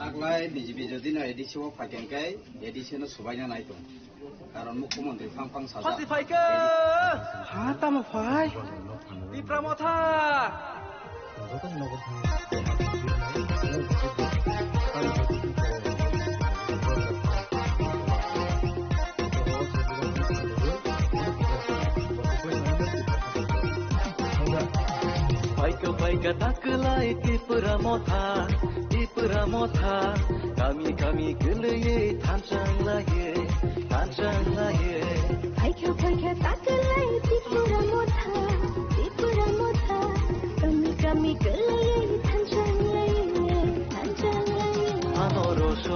Aglai BJP jadi na edisi wo pakengkai, edisi na subahnya naik tu, karena Mukhomentri pang saja. Pasti pakai, hata mau pakai, di Pramotha. Paika taklai tipura motha kami geleye tanchang laye Paika taklai tipura motha kami geleye tanchang laye amoro so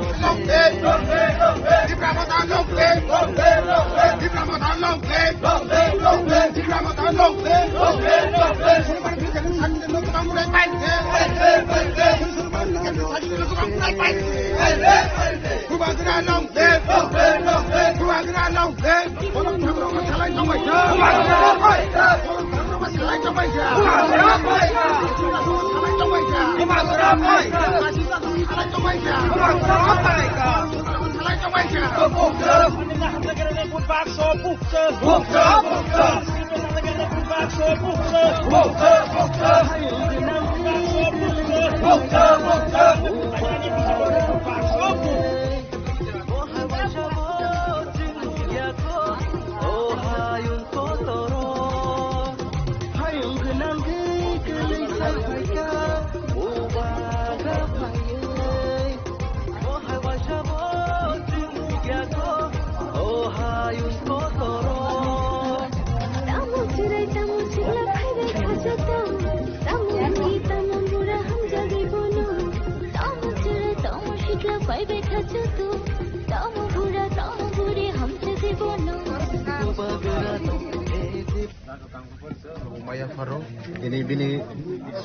Maya Faro, ini bini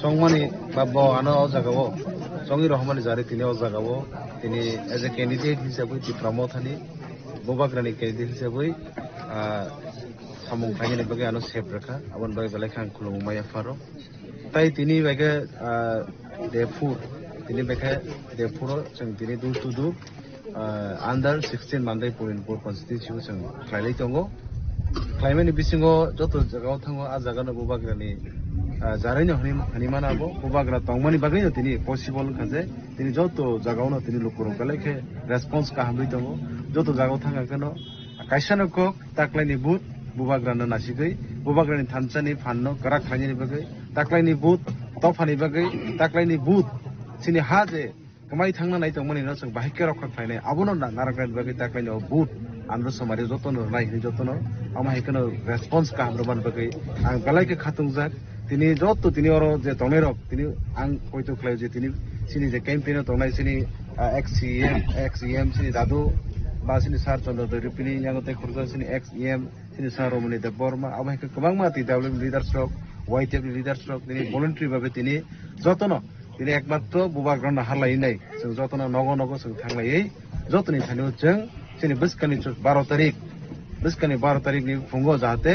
songmani babbo ano jagawo, songi rohmani jari tini o jagawo, ini as a candidate hisabui ti Pramothani, Bobagrani candidate hisabui, samung kanya ni bagai ano sep reka, awan bagai balai kang kulung Maya Faro, tai tini bagai Defur, tini bagai Defuro, sing tini dur under 16 Mandai Purinpur constitution sing klai tongo. Climate bisingo joto jagao thango a jaga no bubagrani jarani hani mana bo bubagra tongmani bagai no tini possible khaje tini joto jagao no tini lokoro kaleke response ka hamri tongo joto jagao thanga kano kaisano ko taklai but bubagra no nasigei bubagrani thanchani phanno karak khani bagai taklai but tofani bagai taklai but sini haje kamai thangna nai tongmani no sang bahike rokha khaine abono narakran bagai taklai no but andro somari jotono naihini jotono ama hekano response ka hamro ban bagai ang balai ke khatung jak tini joto tini oro je tomerok tini ang koito khlai je tini sini je campaign tongnai sini XCM sini dadu ba sini sar Chandra Ripini yang te khurja sini XEM sini sar Romani Dev Burma abai ke kabang ma ti develop leaders rok YTF leaders rok tini voluntary babe tini jotono tini ekmatro bubagrana harlai nai जों jotono nogo nogo जों thanglai jotoni thani जों sini biskani 12 tarik ni fungo jahate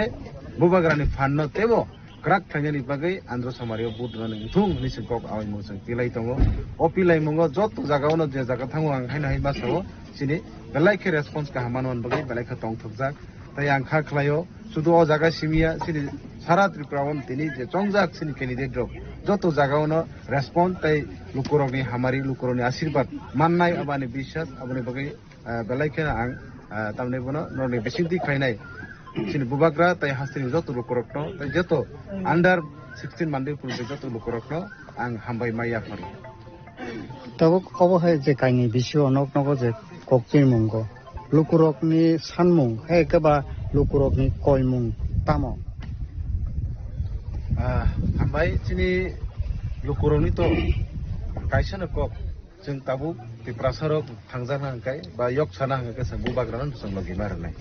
bubagrani fanno tebo krak thangani bagai andro samario budrani thung ni singkok awai mo जों pilai tongo o pilai mongo joto jagaono je jaga thango ang haina hai masao sini belai ke response ka hamanon bagai belai ka tong thokjak tai ang kha khlayo sudu o jaga simia sini sara tripurawon tini je chongjak sini candidate rok joto jagaono response tai lukuroni hamari lukuroni ashirbat mannai abani bishas abani bagai belai ke ang tamne bono norni besinti khainai sini bubagra tai hasini joto lukurokno tai joto under 16 mandi pul joto lukurokno ang hambai maya khari tabo kobo hai je kaini bisio onok nogo je kokchir mungo lukurokni sanmung hai keba lukurokni koimung tamo hambai sini lukuroni to kaisana kok जों tabu piprasarok thangjana hangkai ba yok sana hangkai sang bubagranan sang logi marnai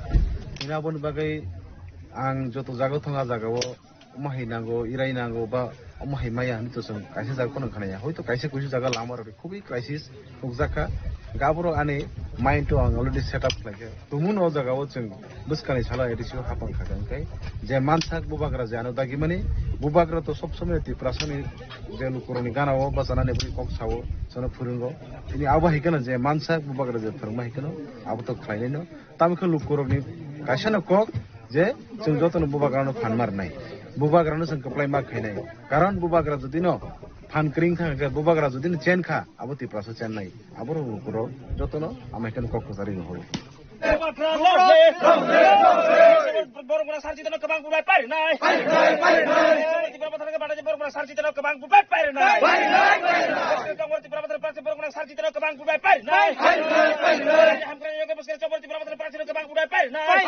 ina bon bagai ang joto jago thanga jagao mahai nango irai nango ba mahai maya ni to sang kaise jago kono khanaya hoyto kaise kusi jaga lamar khubi crisis hukjaka gaboro ane mind to ang already set up like tumun o jagao जों buskani sala edisio hapang khajankai je mansak bubagra jano dagi mani bubagra to sob somay piprasani je lukuroni ganao ba janane bri kok sawo sono phurungo ini aba hikana je mansak bubagra je phurma hikano abo to khlaineno tamikho lukuroni kaisana kok je जों jotono bubagrano phanmar nai bubagrano जों kaplai ma khainai karon bubagra jodi no fan kring kha bubagra jodi no chen kha abo tiprasa chen nai abo lukuro jotono amaikan kok kari no hoy Borongona sarjitana kebang bubai pari nai. Di berapa tahun kepada Borongona sarjitana kebang bubai pari nai. Kamu di berapa tahun kepada Borongona sarjitana kebang bubai pari nai. Hamkran yang kepada coba di berapa tahun kepada kebang bubai pari nai.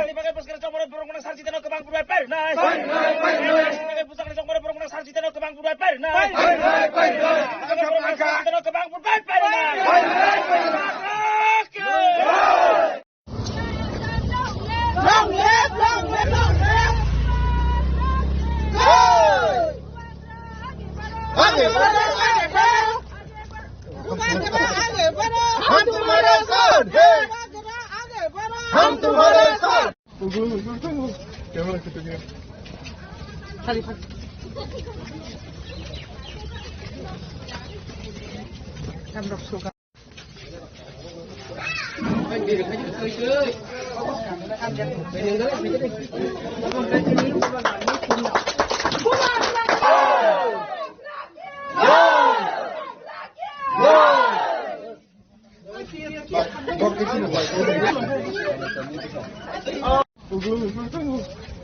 Di bagai pesker coba Borongona sarjitana kebang bubai pari nai. Di bagai pusaka coba Borongona sarjitana kebang bubai pari nai. Sarjitana kebang bubai pari nai. Long live, long live, long live! Go! Aage बढ़ो, aage बढ़ो! आगे बढ़ो! हम तुम्हारे साथ हैं! आगे बढ़ो! हम तुम्हारे साथ! कैमरा कितने हैं? खाली खाली हम लोग सोगा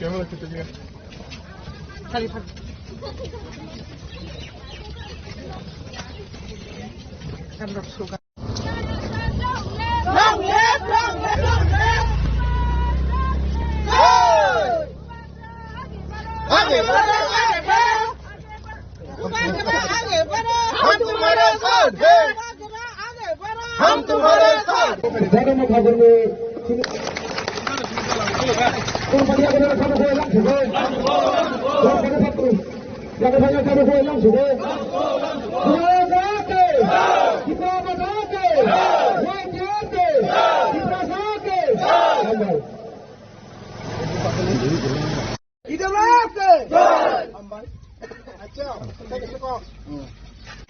कैमरा कितने हैं? खाली खाली हम लोग सोगा Long live, long live, long live! Go! आगे बढ़ो, आगे बढ़ो! आगे बढ़ो! हम तुम्हारे साथ हैं! आगे बढ़ो! हम तुम्हारे साथ!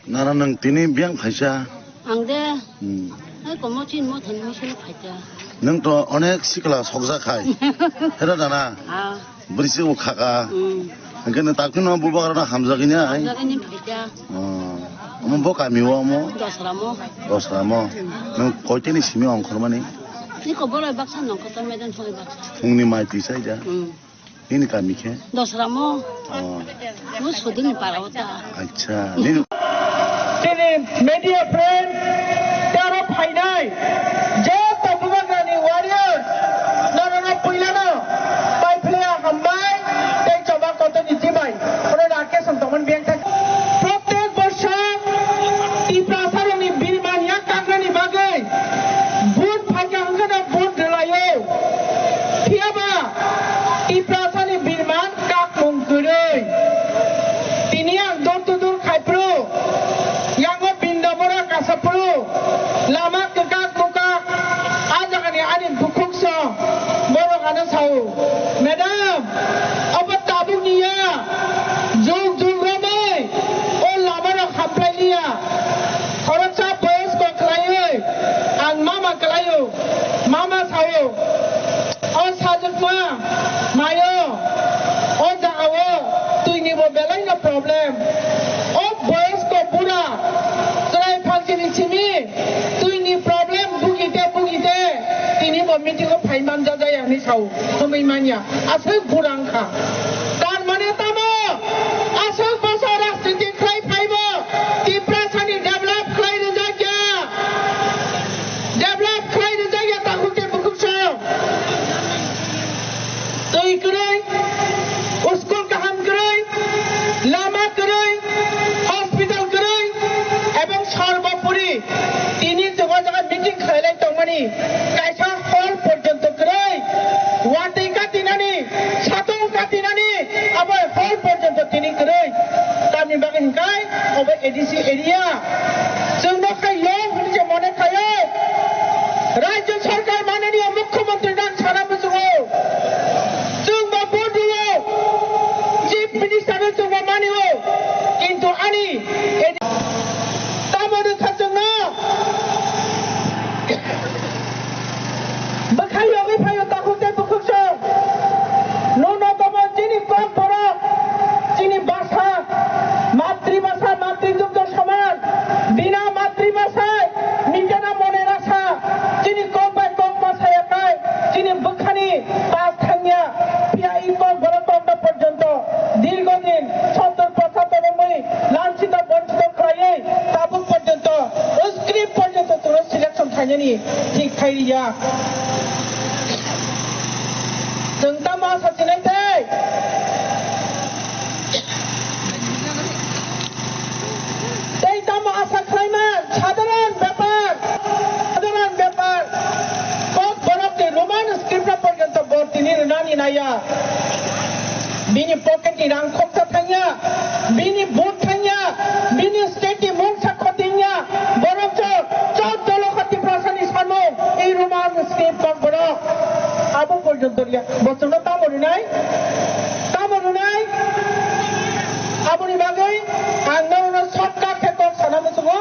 나라는 디니 비앙 파이샤 안돼. 아이고 뭐진 뭐 되는 것이 파이자. 능또 어넥 시클라 속사카이 헤라다나 아. 브리스고 카가 그는 딱히는 부바가나 함자기냐 아이 자기님 파이자. 어머 뭐 가미워 뭐 도스라모. 도스라모 너 거기니 심이 엉커마니 이거 뭐라 박사 놓고 또 매단 소리 박사. 동네 마이 비사이자 ini kami ke 도스라모. 뭐 소등이 빨아왔다. अच्छा नी Sini media friend, taro painai, je tabugani warriors, narana puilana, pai playa hambai, tei coba koto nijibai, ore rake santoman biang tak. Protek borsha, tiprasaroni birmania kangani bagai, bud lama kekak muka aja kan ya ani bukuk so baru kana sau madam apa tabu niya jug jug ramai o lama na khaplai liya khorat sa boys ko khlayo ang mama khlayo mama sau o sajak ma mayo o jagawo tu ni bo belai na problem o boys ko pura serai phangchini chimi tu ni problem bugite tini bo meeting ko phaiman jaya ni sau tumai manya asuk burangkha tar mane tamo asuk basa rastiti khai phaibo tiprasani develop khai re jagya takute bukukso tui kurai school kaham kurai lama kurai hospital kurai ebong sarbapuri tini jaga meeting khailai tongmani kaisa hall porjonto kurai watai katinani satong katinani abai hall porjonto tini kurai tami bagen kai obe ADC area jengno khai yong honi mone khayo rajya sarkar mananiya mukhyamantri dan sara bujugo jengba boduo chief minister jengba maniwo kintu ani tamodu khajengno bakhayo gi phayo takute bukukso nono tomo chini kom poro chini basa মাতৃভাষা মাতৃযুক্ত সমাজ বিনা মাতৃভাষায় নিজেরা মনে রাখা যিনি কম by কম ভাষায় একাই যিনি বুখানি পাঁচ থাঙ্গিয়া পিয়াই কম গণতন্ত্র পর্যন্ত দীর্ঘদিন ৭০-৭৫ লাঞ্ছিত বঞ্চিত খাইয়ে তাবুক পর্যন্ত স্ক্রিপ্ট পর্যন্ত তোর সিলেকশন খাইনি ঠিক খাইয়া जों दा मा साचिनायथाय এই দাম আশা খাইমান সাধারণ ব্যাপার কত বরফতে রোমান স্ক্রিপ্ট পর্যন্ত তিনি নানি নাইয়া বিনি পকেটনি রাং খরচা থাইয়া বিনি ভোট থাইয়া বিনি স্টেটনি মুখ সাক্ষ্য দিইয়া বরফ 14 লক্ষ ত্রিপ্রাসানি সানো এই রোমান স্ক্রিপ্ট বরফ আবু পর্যন্ত বছর তামরি নাই aboni bagai angna shortcut theko sana musugo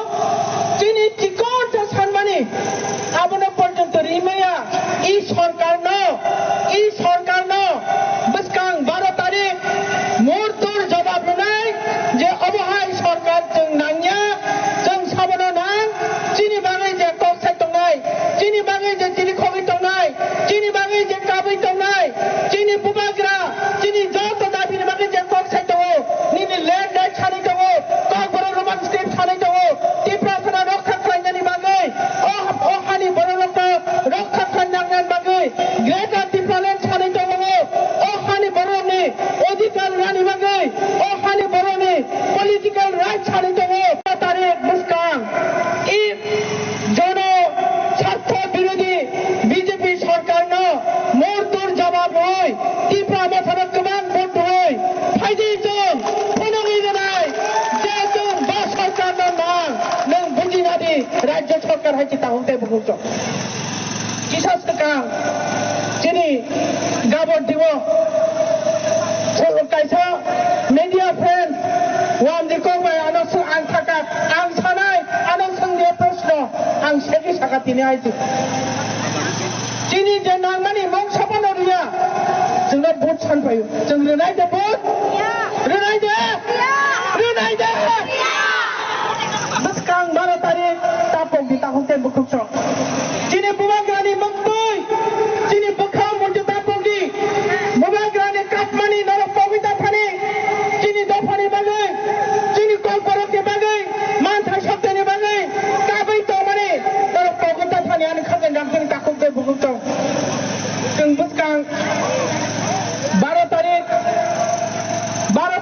chini tikon ta sanmani abono porjonto rimaya ei sarkar no buskang 12 tarikh murtur jawab nai je abohai sarkar jeng nangya jeng sabono nang chini bagai je kok sai tongnai chini bagai je chini khogi tongnai chini bagai je kabai tongnai chini bubagra chini joto dabi bagai je kok sai tongo nini land right chani tongo kok boro roman state chani tongo tiprasana rokha khlainani bagai o hani boro rokha khlainani bagai greater tipraland chani tongo o hani boro ni odhikar rani bagai o hani boro ni political right chani tongo tarikh muskang i jono স্বার্থ বিরোধী BJP সরকার ন মূর্তুর জবাব হয় ত্রিপুরা মথার কমান vote হয় ফাইদি জন ফনগি জানাই যে জন বা সরকার নাম নং বুঝিনাদি রাজ্য সরকার হাইছি তাহতে বুঝছ কিসাস টাকা যিনি গাবর দিব কাইসা মিডিয়া ফ্রেন্ড ওয়ান দিকো বাই আনস আং থাকা আং সানাই আনস সঙ্গে প্রশ্ন आं सेगी साखाथिनि आइजो जिनि जे नांमानि मं सापानो रिया जोंना भोट सानफायो जों रोनाय दे भोट रोनाय दे बसकां 12 तारिख तापक दिता हंते बुकुक्स जिनि बुबाग्रानि मंगतै जिनि बखा मन्थि तापकनि बुबाग्रानि काटमानि नर पविता थानि जिनि दफानि बागै जिनि कलपरकनि बागै मानथा शब्दनि बागै काबै तमानि नर पविता थानि आनि खागन दाखन काखुके बुकुक्स जों बसकां 12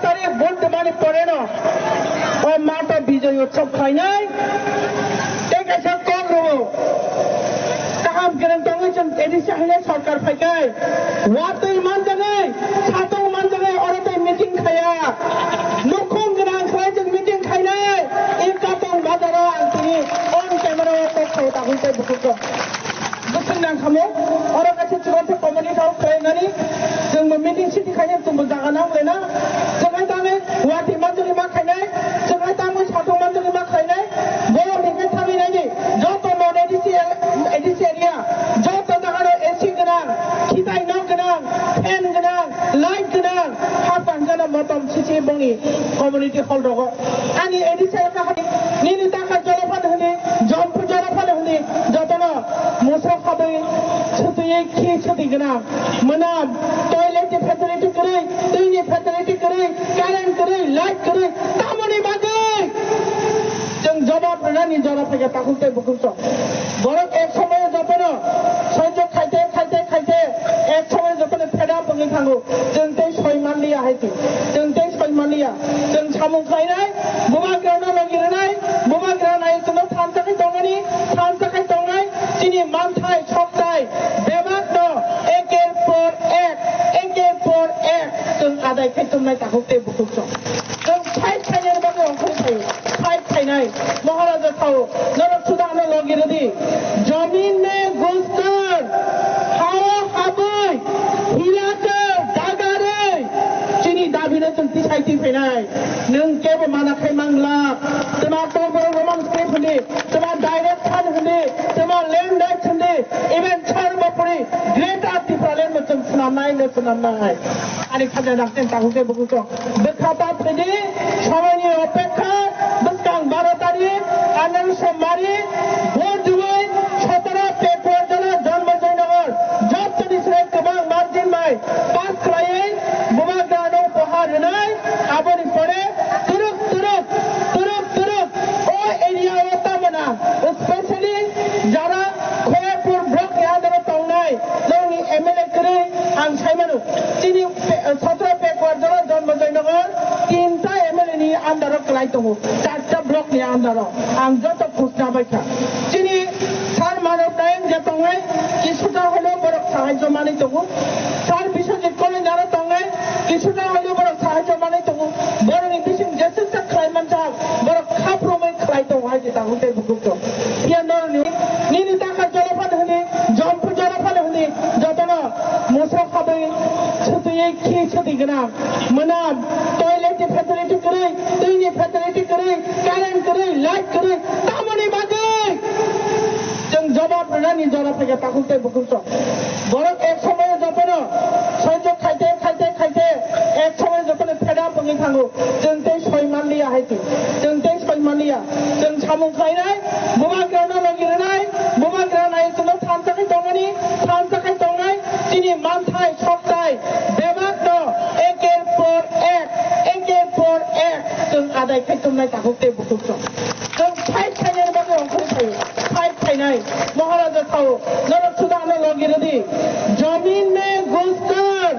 तारिख भोट मानि परेन ओ माता विजय उत्सव खाइनाय तेकासा कग्रो काहाम गेरें तंगै जों एडिसि हाइले सरकार फाइकाय वातै मान जगै सातौ मान जगै अरतै मिटिं खाया नखं गोनां खाय जों मिटिं खाइनाय एक कातौ बाजाराव आंनि अन क्यामेरा तो खाय takuntai bukuko gusun nang kamu orang kaca cuman komuni kau kelengani jeng meeting city kaya tumbuh jangan lena jangan tahu wati mantu lima kaya jangan tahu satu mantu lima kaya boleh dengan kami lagi jodoh non edisi area jodoh jangan AC kenang kita inang kenang fan kenang light kenang hapan kenang motom cici bongi community hall dogo ani edisi area ni tak jalapan huni jump jalapan huni jodoh no musuh খাবে ছুটিয়ে কি ছুটি গনা মনাম toilet facility করে দুইনি facility করে current করে light করে তামনি বাজে जों জবাব রানি জরা থেকে তাকুতে বুকুছ বড় এক সময় যতন সহ্য খাইতে খাইতে খাইতে এক সময় যতন ফেডা বঙ্গি থাঙ্গো जों তেই সয়মানলিয়া হাইতি जों তেই সয়মানলিয়া जों সামু খাইনাই বুমা গ্রানা লাগিনাই বুমা গ্রানাই जों থানতাকে দঙ্গানি থানতাকে দঙ্গাই চিনি মানথাই ছকতাই বেমাক ন একের পর এক जों আদায় খাইতমনাই তাকুতে বুকুছ जों ফাইট খাইনের বাগে অংশ খাই फाइट खाई महाराजा था नरक सुधारने लगे रही जमीन में घुसकर हवा खाबई हिलाकर दागारे चीनी दाबिने चलती साइती फेनाय नों केबो मानाखै मांगला तमा तोबर रोमान स्क्रिप्ट हुने तमा डायरेक्ट फान हुने तमा लैंड डाइट हुने इवेंट छार बपरे ग्रेट आर्टिफिशियल में तुम सुनानाय आनी खाजा नाखतें ताहुके बकुको बेखाता फेदे সময়নি অপেক্ষা বসকাং 12 তারিখ আন্দোলন সোমবারে ভোট দুই 17 পেপার জেলা জন্মজয়নগর যতনি শ্রেয় কবাং মার্জিন মাই পাস করাই বুমাগান উপহার নাই আবনি পরে তুরুক ও এরিয়া ওতামনা স্পেশালি যারা খয়াপুর ব্লক ইয়াদর তংনাই লংনি এমএলএ করে আং সাইমানু চিনি 17 পেপার জেলা জন্মজয়নগর তিনটা MLA ni andaro kelai tongo charta blok ni andaro ang joto khusna baikha chini sar manav dayan je tongai kisuta holo borok sahajo mani tongo sar bisojit kole jara tongai kisuta holo borok sahajo mani tongo borok ni bisin jese sa khlai mancha borok khapromai khlai tongo haji ta hote bukukto piano ni taka jalapan hune jump jalapan hune jotono musa khabai ছুটিয়ে কি ছুটি গনা মনাম toilet facility করে দুইনি facility করে current করে light করে তামনি বাজে जों জবাব রানি জরা থেকে তাকুতে বুকুছ বড় এক সময় যতন সহ্য খাইতে খাইতে খাইতে এক সময় যতন ফেডা বঙ্গি থাঙ্গো जों তেই সয়মানলিয়া হাইতি जों তেই সয়মানলিয়া जों সামু খাইনাই বুমা গ্রানা লাগিনাই বুমা গ্রানাই जों থানতাকে দঙ্গানি থানতাকে দঙ্গাই চিনি মানথাই ছকতাই বেমাক ন একের পর এক जों আদায় খাইতমনাই তাকুতে বুকুছ जों ফাইট খাইনের বাগে অংশ খাই फाइट खाई महाराजा था नरक सुधारने लगे रही जमीन में घुसकर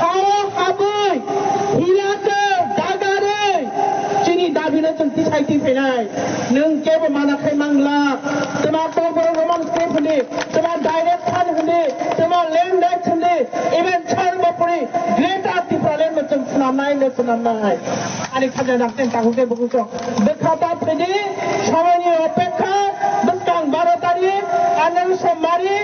हवा खाबई हिलाकर दागारे चीनी दाबिने चलती साइती फेनाय नों केबो मानाखै मांगला तमा तोबर रोमान स्क्रिप्ट हुने तमा डायरेक्ट फान हुने तमा लैंड डाइट हुने इवेंट छार बपरे ग्रेट आर्टिफिशियल में तुम सुनानाय आनी खाजा नाखतें ताहुके बकुको बेखाता फेदे সময়নি অপেক্ষা বসকাং 12 তারিখ আন্দোলন সোমবারে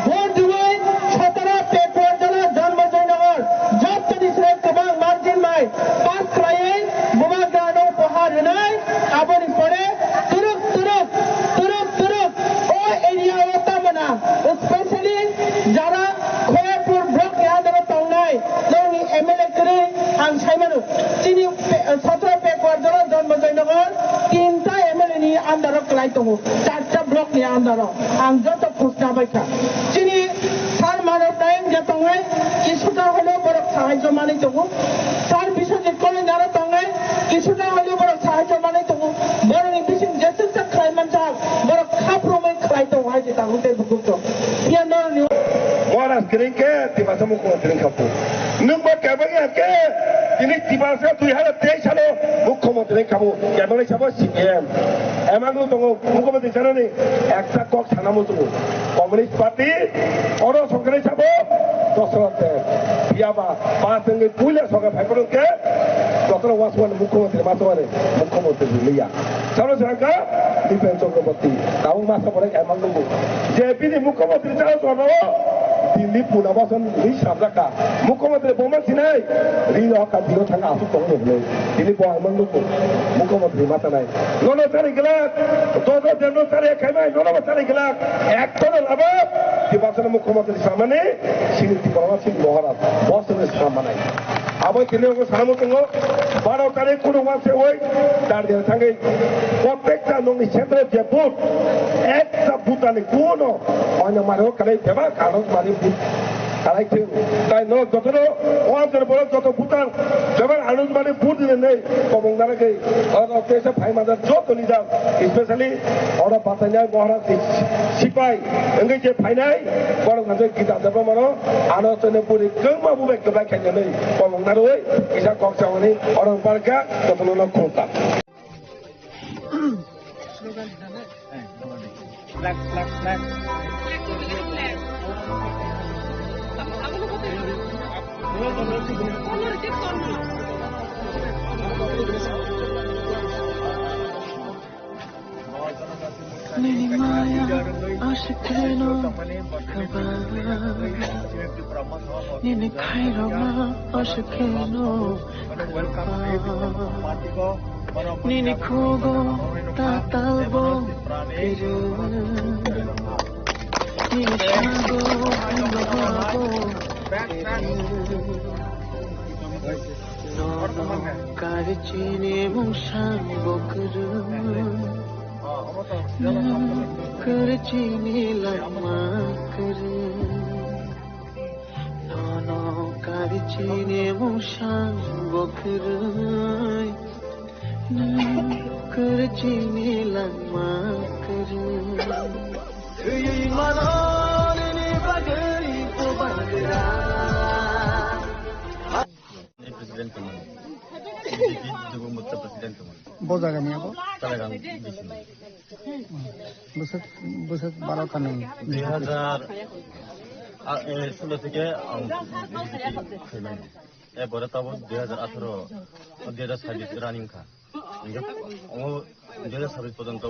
ভোট দুই 17 পেপার জেলা জন্মজয়নগর যতনি শ্রেয় কবাং মার্জিন মাই পাস করাই বুমাগান উপহার নাই আবনি পরে তুরুক ও এরিয়া ওতামনা স্পেশালি যারা খয়াপুর ব্লক ইয়াদর তংনাই লংনি এমএলএ করে আং সাইমানু চিনি 17 পেপার জেলা জন্মজয়নগর তিনটা MLA ni andaro kelai tongo charta blok ni andaro ang joto khusna baikha chini sar manav dayan je tongai kisuta holo borok sahajo mani tongo sar bisojit kole jara tongai kisuta holo borok sahajo mani tongo borok ni bisin jese sa khlai mancha borok khapromai khlai tongo haji ta hote bukukto piano ni Moras keringke tiba samu ko kering kapu number kabanya ke ini tiba sa 2023 সালে মুখ্যমন্ত্রী কাবু কেমন হিসাবে CPM এমাগো দঙ্গো মুখ্যমন্ত্রী জানানি একটা cock থানামো দঙ্গো communist party or সরকারি হিসাবে দশরথে বিয়াবা পাঁচ সঙ্গে পুইলে সঙ্গে ভাইপরকে যতটা ওয়াসওয়ান মুখ্যমন্ত্রী মাসওয়ানে মুখ্যমন্ত্রী লিয়া চলো সরকার দীপেন চক্রবর্তী তাও মাসা পরে এমন লোক যে বিনি মুখ্যমন্ত্রী চাও চলো দিল্লি পুনর্বাসন রি সামলাকা মুখ্যমন্ত্রী বোমা সিনাই রি হকা দিও থাকা আসু তং হলো দিল্লি বো এমন লোক মুখ্যমন্ত্রী মাথা নাই নন তারিখ গেলাক দশ জন তারিখ খাইমাই নন তারিখ গেলাক একজন লাভ দিবাসন মুখ্যমন্ত্রী সামনে সিনিতি পরমাসিং মহারাজ বসনের সামনে আবার তিনিও সামনে দङ 12 তারিখ কোনো মাসে ওই দাঁড়িয়ে থাকে প্রত্যেকটা নংনি ক্ষেত্রে যে বুথ একটা বুথানে কোনো অন্য মারেও কালে দেবা কারণ মানে বুথ কালাইছে তাই ন যতটা ওয়াদের বড় যত ভুটান যেমন আনন্দ মানে বুথ দিলে নেই কমং দাঁড়াকে দেশে ফাই মাদার যত নিজাম স্পেশালি ওরা বাতাইনায় মহারাজ সিপাই এঙ্গে যে ফাইনাই বড় গাছে গীতা দেব মানো আলোচনা পুরি গমা বুবে গবাই খাইনে নেই কমং দাঁড়াই ইসা কক্সাওনি অরং পার্কা যত লোক কোনটা Nini maya ashikeno kabara Nini kairama ashikeno kabara Nini kogo tatalbo kiru Nini shago hango Nono karichini mushan bokru Karchini lama kare Nono karichini mushan bokrai Karchini lama kare Yui manoni bagari ko bagra Presiden teman Dukung Mutsa Presiden teman বোঝাগানি আবো Talagang বছর 12 কানে 2016 থেকে এরপরে তারপর 2018 2026 running খা 2026 পর্যন্ত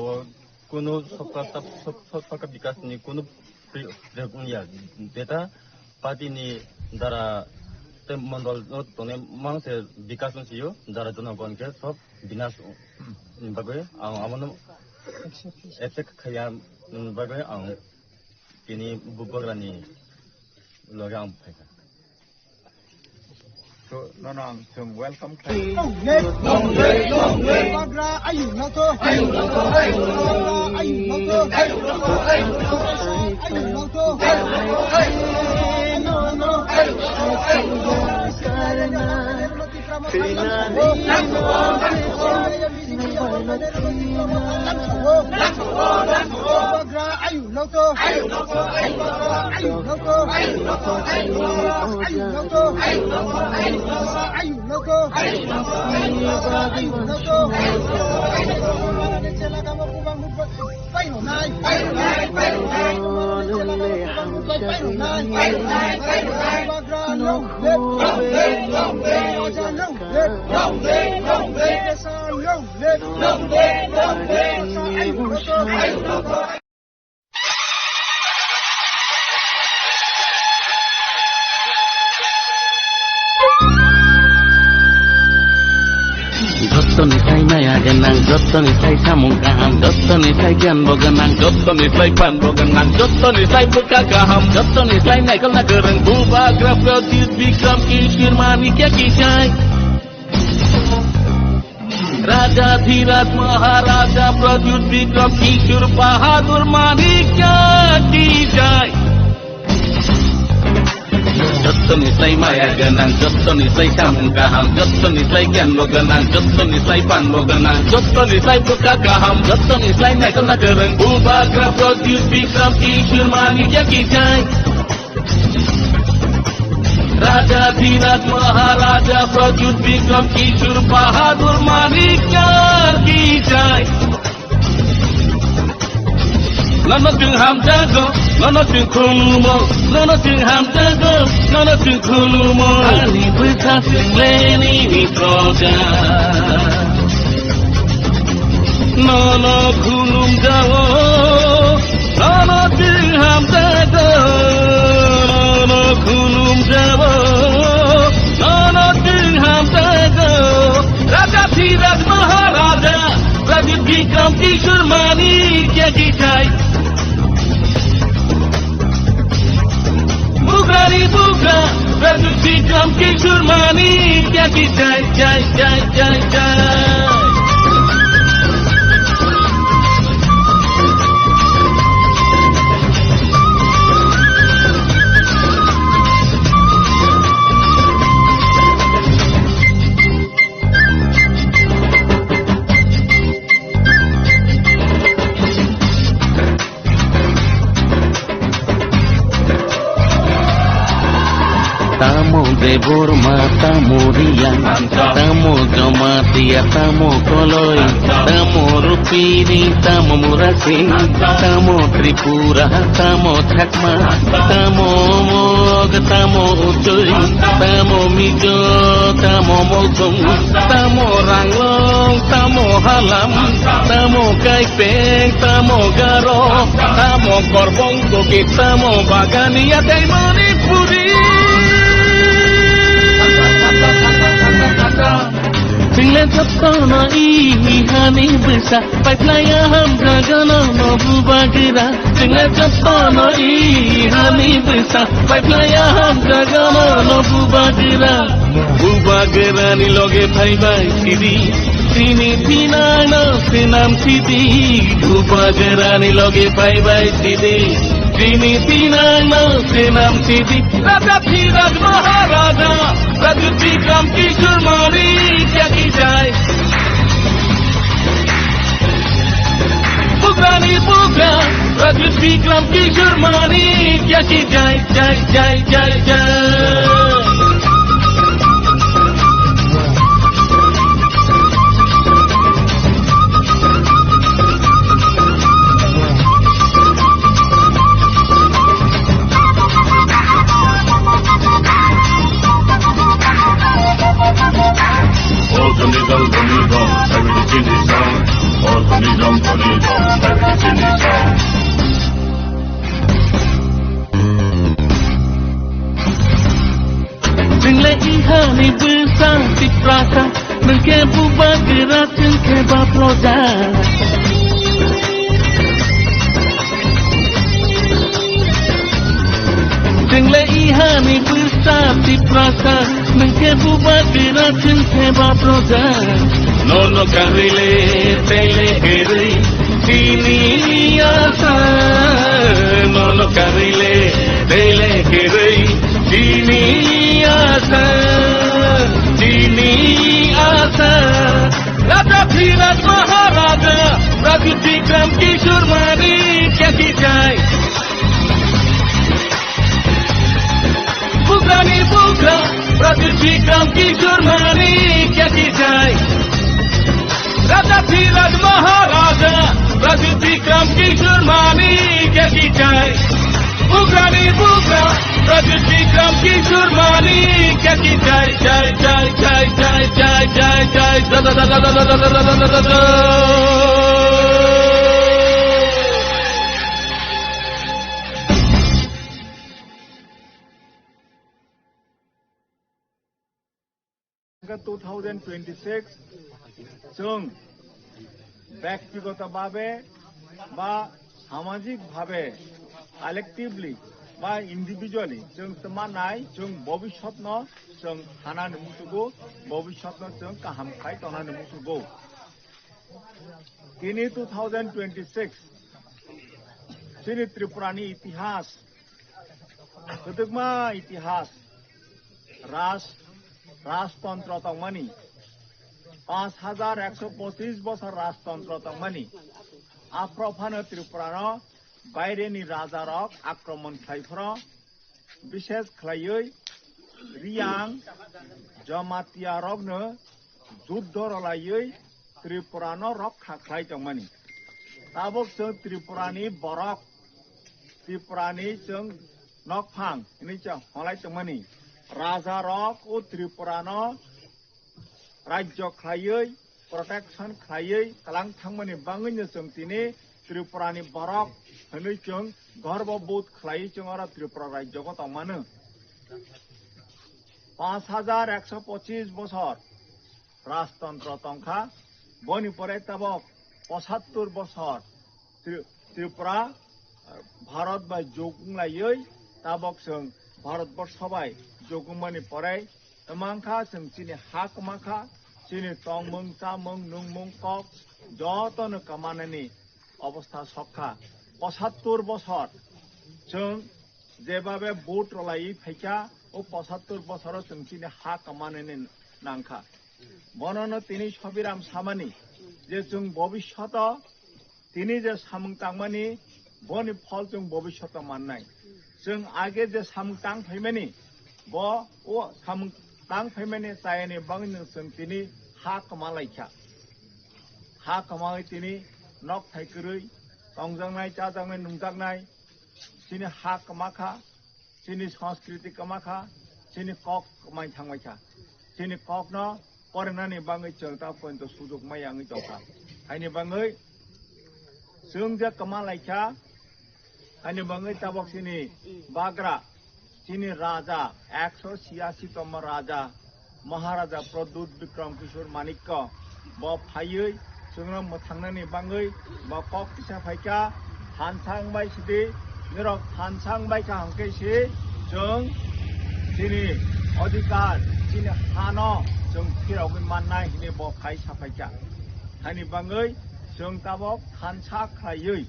কোনো সরকার বিকাশ নিয়ে কোনো যেটা পার্টিনি দ্বারা মন্ডল মানুষের বিকাশ ছিল যারা জনগণকে সব বিনাশ ভাবে আমার এতে খাইয়া ভাবে তিনি বুবগ্রানি লগে আম ফাইকা So, Nonang, welcome. Jottonisai maya genang, jottonisai samung kaham, jottonisai gian boganang, jottonisai pan boganang, jottonisai buka kaham, jottonisai naikal nagereng, buba graf gadis bikram kishir manikya kisai. Raja Dhiraj Maharaja Pradyut Vikram Kishor Bahadur Manikya kisai. Jottonisai maya genang, jottonisai samung kaham, jottonisai gian boganang, jottonisai pan boganang, jottonisai buka kaham, jottonisai naikal nagereng, buba graf gadis bikram kishor manikya kisai. Raja Dhiraj Maharaja Pradyut Vikram Kishor Bahadur Manikya kisai. Nono chung hamjago, nono chung khulumo, nono chung hamjago, nono chung khulumo. Ani buta singleni ni proja. Nono khulum jao, nono chung hamjago, nono khulum jao, nono chung hamjago. Raja Dhiraj Maharaja, Raja Vikram Kishore Mani kya ki jai. Bugrani bugra, Raja Vikram Kishore Mani kya ki jai, jai, jai, jai, jai. Tamo debor mata muria, tamo jamatia, tamo koloi, tamo rupini, tamo murasi, tamo tripura, tamo chakma, tamo mog, tamo ujoy, tamo mijo, tamo mojong, tamo ranglong, tamo halam, tamo kaipeng, tamo garo, tamo korbong koki, tamo bagania, taimoni puri. Single sapana ihani bisa, paitnaya ham jagana no bubagira. Single sapana ihani bisa, paitnaya ham jagana no bubagira. Bubagira ni loge bhai bhai sidi, sini tina no sinam sidi. Bubagira ni loge bhai bhai sidi, sini tina no sinam sidi. Raja Dhiraj Maharaja, Raja Vikram Kishore Mani kya ki jai. Bugrani bugra, Raja Vikram Kishore Mani kya ki jai, jai, jai, jai, jai. Single ihani bisa tipraka, nengke bubagira nengke baproja. Single ihani bisa tipraka, nengke bubagira nengke baproja. Nono karile tele heri, sini asa. Nono karile tele heri, sini asa, sini asa. Raja Dhiraj Maharaja, Raja Vikram Kishore Mani kya ki jai. Bugrani bugra, Raja Vikram Kishore Mani kya ki jai. Raja Dhiraj Maharaja, Raja Vikram Kishore Mani kya ki jai. Bugrani bugra, Raja Vikram Kishore Mani kya ki jai, jai, jai, jai, jai, jai, jai, jai, da da da da da da da da da da da. जों ব্যক্তিগতভাবে বা সামাজিকভাবে collectively বা individually जों समानाय जों भबिष्यतनो जों हानानो मुसुगो भबिष्यतनो जों गाहामखाय तनानो मुसुगो दिनै 2026 जोंनि त्रिपुरानि इतिहास गोदोमा इतिहास राजतंत्र तंगमानि 5125 বছর রাজতন্ত্র তংমানি আফ্রফানো ত্রিপুরানো বাইরেনি রাজারক আক্রমণ খাইফর বিশেষ খাইयै রিয়াং জমাতিয়ারকনো যুদ্ধ রলাयै ত্রিপুরানো রক্ষা খাই তংমানি tabok seng Tripurani borok Tripurani seng nokphang ini chang holai tengmani raja rok o Tripurano rajyo khlaioi protection khlaioi kalang thangmani bangoi seng tini Tripurani borok hoi chang গর্ববোধ খাই চোরা ত্রিপুরা রাজ্যকে তমানো 5125 বছর রাজতন্ত্র তংখা বনি পরে তাবক 75 বছর ত্রিপুরা ভারত বা যোগুংলাই তাবক जों ভারতবর্ষ সবাই যোগুমানি পরে এমাংখা जों চিনি হাকমাখা চিনি তংমং চামং নুংমং কক যতন কামানানি অবস্থা সখা 75 বছর जों যেভাবে ভোট রলাই ফাইকা ও 75 বছর जों চিনি হা কামানানি নাংখা বনন তিনি সবিরাম সামানি যে जों ভবিষ্যৎ তিনি যে সামংতাংমানি বনি ফল जों ভবিষ্যৎ মাননাই जों आगे जे सामतां फैमानि ब ओ सामतां फैमानि तायनि बांनि जों तिनि हा कमालायखा हा कमाय तिनि नक थाइकरै तंजांनाय जाजांनाय नुंजांनाय तिनि हा कमाखा तिनि संस्कृति कमाखा तिनि कक कमाय थांबायखा तिनि ककनो फरायनानै बाङै जों दा पयन्त सुजुग मायाङै दंखा हायनि बाङै जों जे कमालायखा हायनि बाङै ताबक तिनि बाग्रा तिनि राजा 186तम राजा महाराजा प्रद्युत विक्रम किशोर माणिक्य ब फायै जोंनो मोथांनानै बाङै ब कक पिसा फायका हानसांबाय सिदि निरक हानसांबायका हांकेसि जों तिनि अधिकार तिनि हानो जों फिरावै माननाय हिनि ब फाय साफायका हायनि बाङै जों ताबक हानसा खायै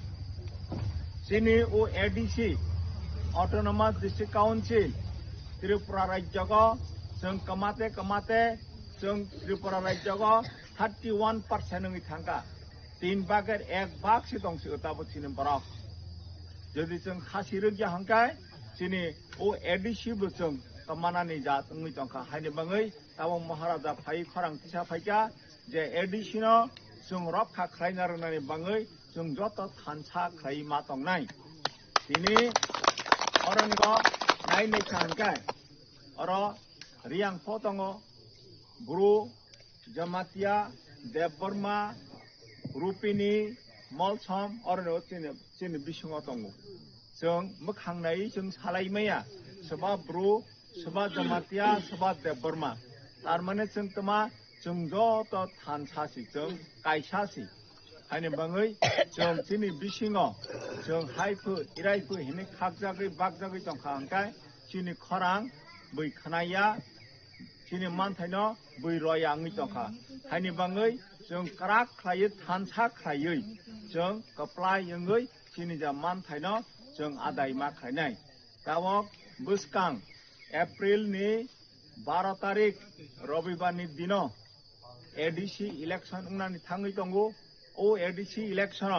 तिनि ओ ADC autonomous district council Tripura राज्यको जों कमाते जों त्रिपुरा राज्यको 31% नङि थांगा 3 भागेर 1 भाग से दंसि ताबो तिनि बरक जदि जों खासि रगिया हांकाय तिनि ओ एडीसी बो जों कमानानि जात नङि दंखा हायनि बाङै ताबो महाराजा फाय खरां तिसा फायका जे एडीसी नो जों रक्षा खालायना रोंनानै बाङै जों जत थानसा खाय मा दंनाय तिनि अरनिको नायनाय थांकाय अर रियांफो दङ ब्रु जमातिया देबबर्मा रुपिनी मलसम अरनो तिनि बिसङाव दङ जों मोखांनाय जों सालायमाया सोबा ब्रु सोबा जमातिया सोबा देबबर्मा तारमाने जों तमा जों जत थानसासि जों कायसासि हायनि बाङै जों तिनि बिसिङाव जों हायफो इरायफो हिनि खागजागै बागजागै दंखा हांकाय तिनि खरां बै खानाया तिनि मानथायनो बै रयाङै दंखा हायनि बाङै जों क्राक खायो थानसा खायै जों कप्लायङै तिनि जा मानथायनो जों आदाय मा खायनाय दावक बुसकां एप्रिलनि 12 तारिख रबिबारनि दिनो एडीसी इलेक्शन उनानि थाङै दंगो ओ एडीसी इलेक्शन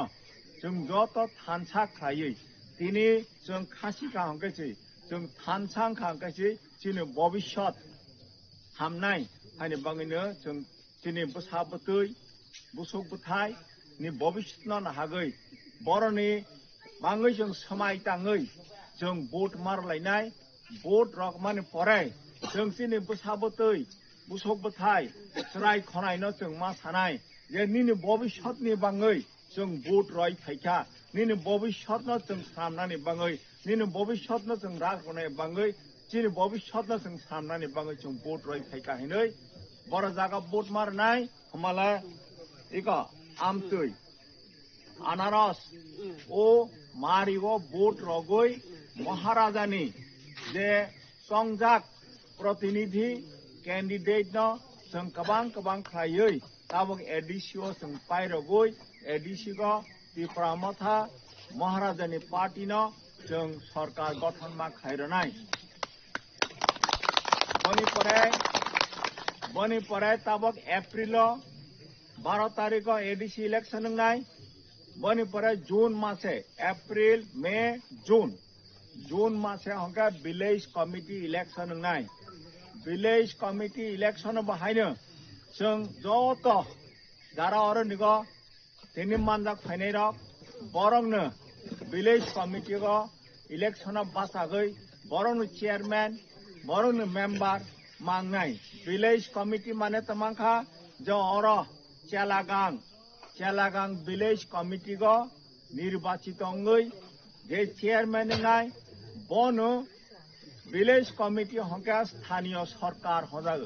जों जत थानसा खायै तिनि जों खासि खांगायसै जों थानसां खांगायसै तिनि भबिष्यत हामनाय हायनि बाङैनो जों तिनि बोसाबोतै बुसुक बुथाय नि भबिष्यत न हागै बरनि बाङै जों समायताङै जों भोट मारलायनाय भोट रकमानि पराय जों तिनि बोसाबोतै बुसुक बुथाय स्राय खनायनो जों मा सानाय जे निनि भबिष्यतनि बाङै जों भोट रय फायका निनि भबिष्यतनो जों सामनानि बाङै निनि भबिष्यतनो जों रागनाय बाङै तिनि भबिष्यतनो जों सामनानि बाङै जों भोट रय फायका हिनै बर जागा भोट मारनाय हमाला इका आमतै आनारस ओ मारिगो भोट रगै महाराजानि जे संजाक प्रतिनिधि कैंडिडेट न जों गोबां खायै ताबक एडीसीओ जों पायरगै एडीसी को त्रिपुरा मथा महाराजानि पार्टी न जों सरकार गठन मा खायरनाय बनि पराय ताबक एप्रिल 12 तारिख एडीसी इलेक्शन नाय बनि पराय जून मासे एप्रिल मे जून मासे हंका विलेज कमिटी इलेक्शन नाय विलेज कमिटी इलेक्शन बाहायनो जों जत दारा अरनिको तिनि मानजाक फायनाय रक বরংनो ভিলেজ कमिटी को इलेक्शन बासागै बरंनो चेयरमैन बरंनो मेंबर मांगनाय ভিলেজ कमिटी माने तमाखा जो और चेलागांग ভিলেজ कमिटी को निर्वाचित अंगै जे चेयरमैन नाय बनो ভিলেজ कमिटी हंका स्थानीय सरकार हजाग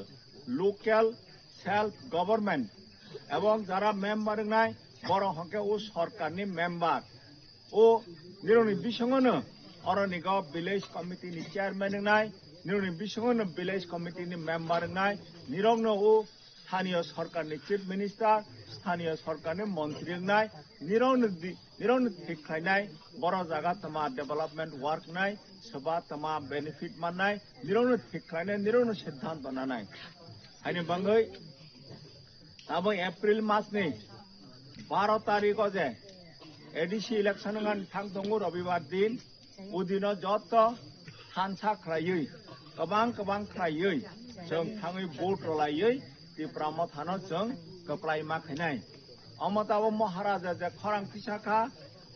लोकल सेल्फ गवर्नमेंट एवं जरा मेंबर नाय बड़ हंके ओ सरकार नि मेंबर ओ निरनि बिसंगनो अरनिग ভিলেজ कमिटी नि चेयरमैन नाय निरनि बिसंगनो ভিলেজ कमिटी नि मेंबर नाय निरंनो ओ स्थानीय सरकार नि चीफ मिनिस्टर स्थानीय सरकार नि मंत्री नाय निरंनो थिखायनाय बड़ जागा तमा डेवलपमेंट वर्क नाय सभा तमा बेनिफिट माननाय निरंनो थिखायनाय निरंनो सिद्धांत बनानाय हानि बंगै अब एप्रिल मास नि 12 तारीख जे एडीसी इलेक्शन थांग दङ रविवार दिन उदिन जत थानसा खायै गोबां खायै जों थाङै भोट रलायै त्रिपुरा थानो जों कप्लाय माखैनाय अमताबो महाराजा जे खरां फिसाखा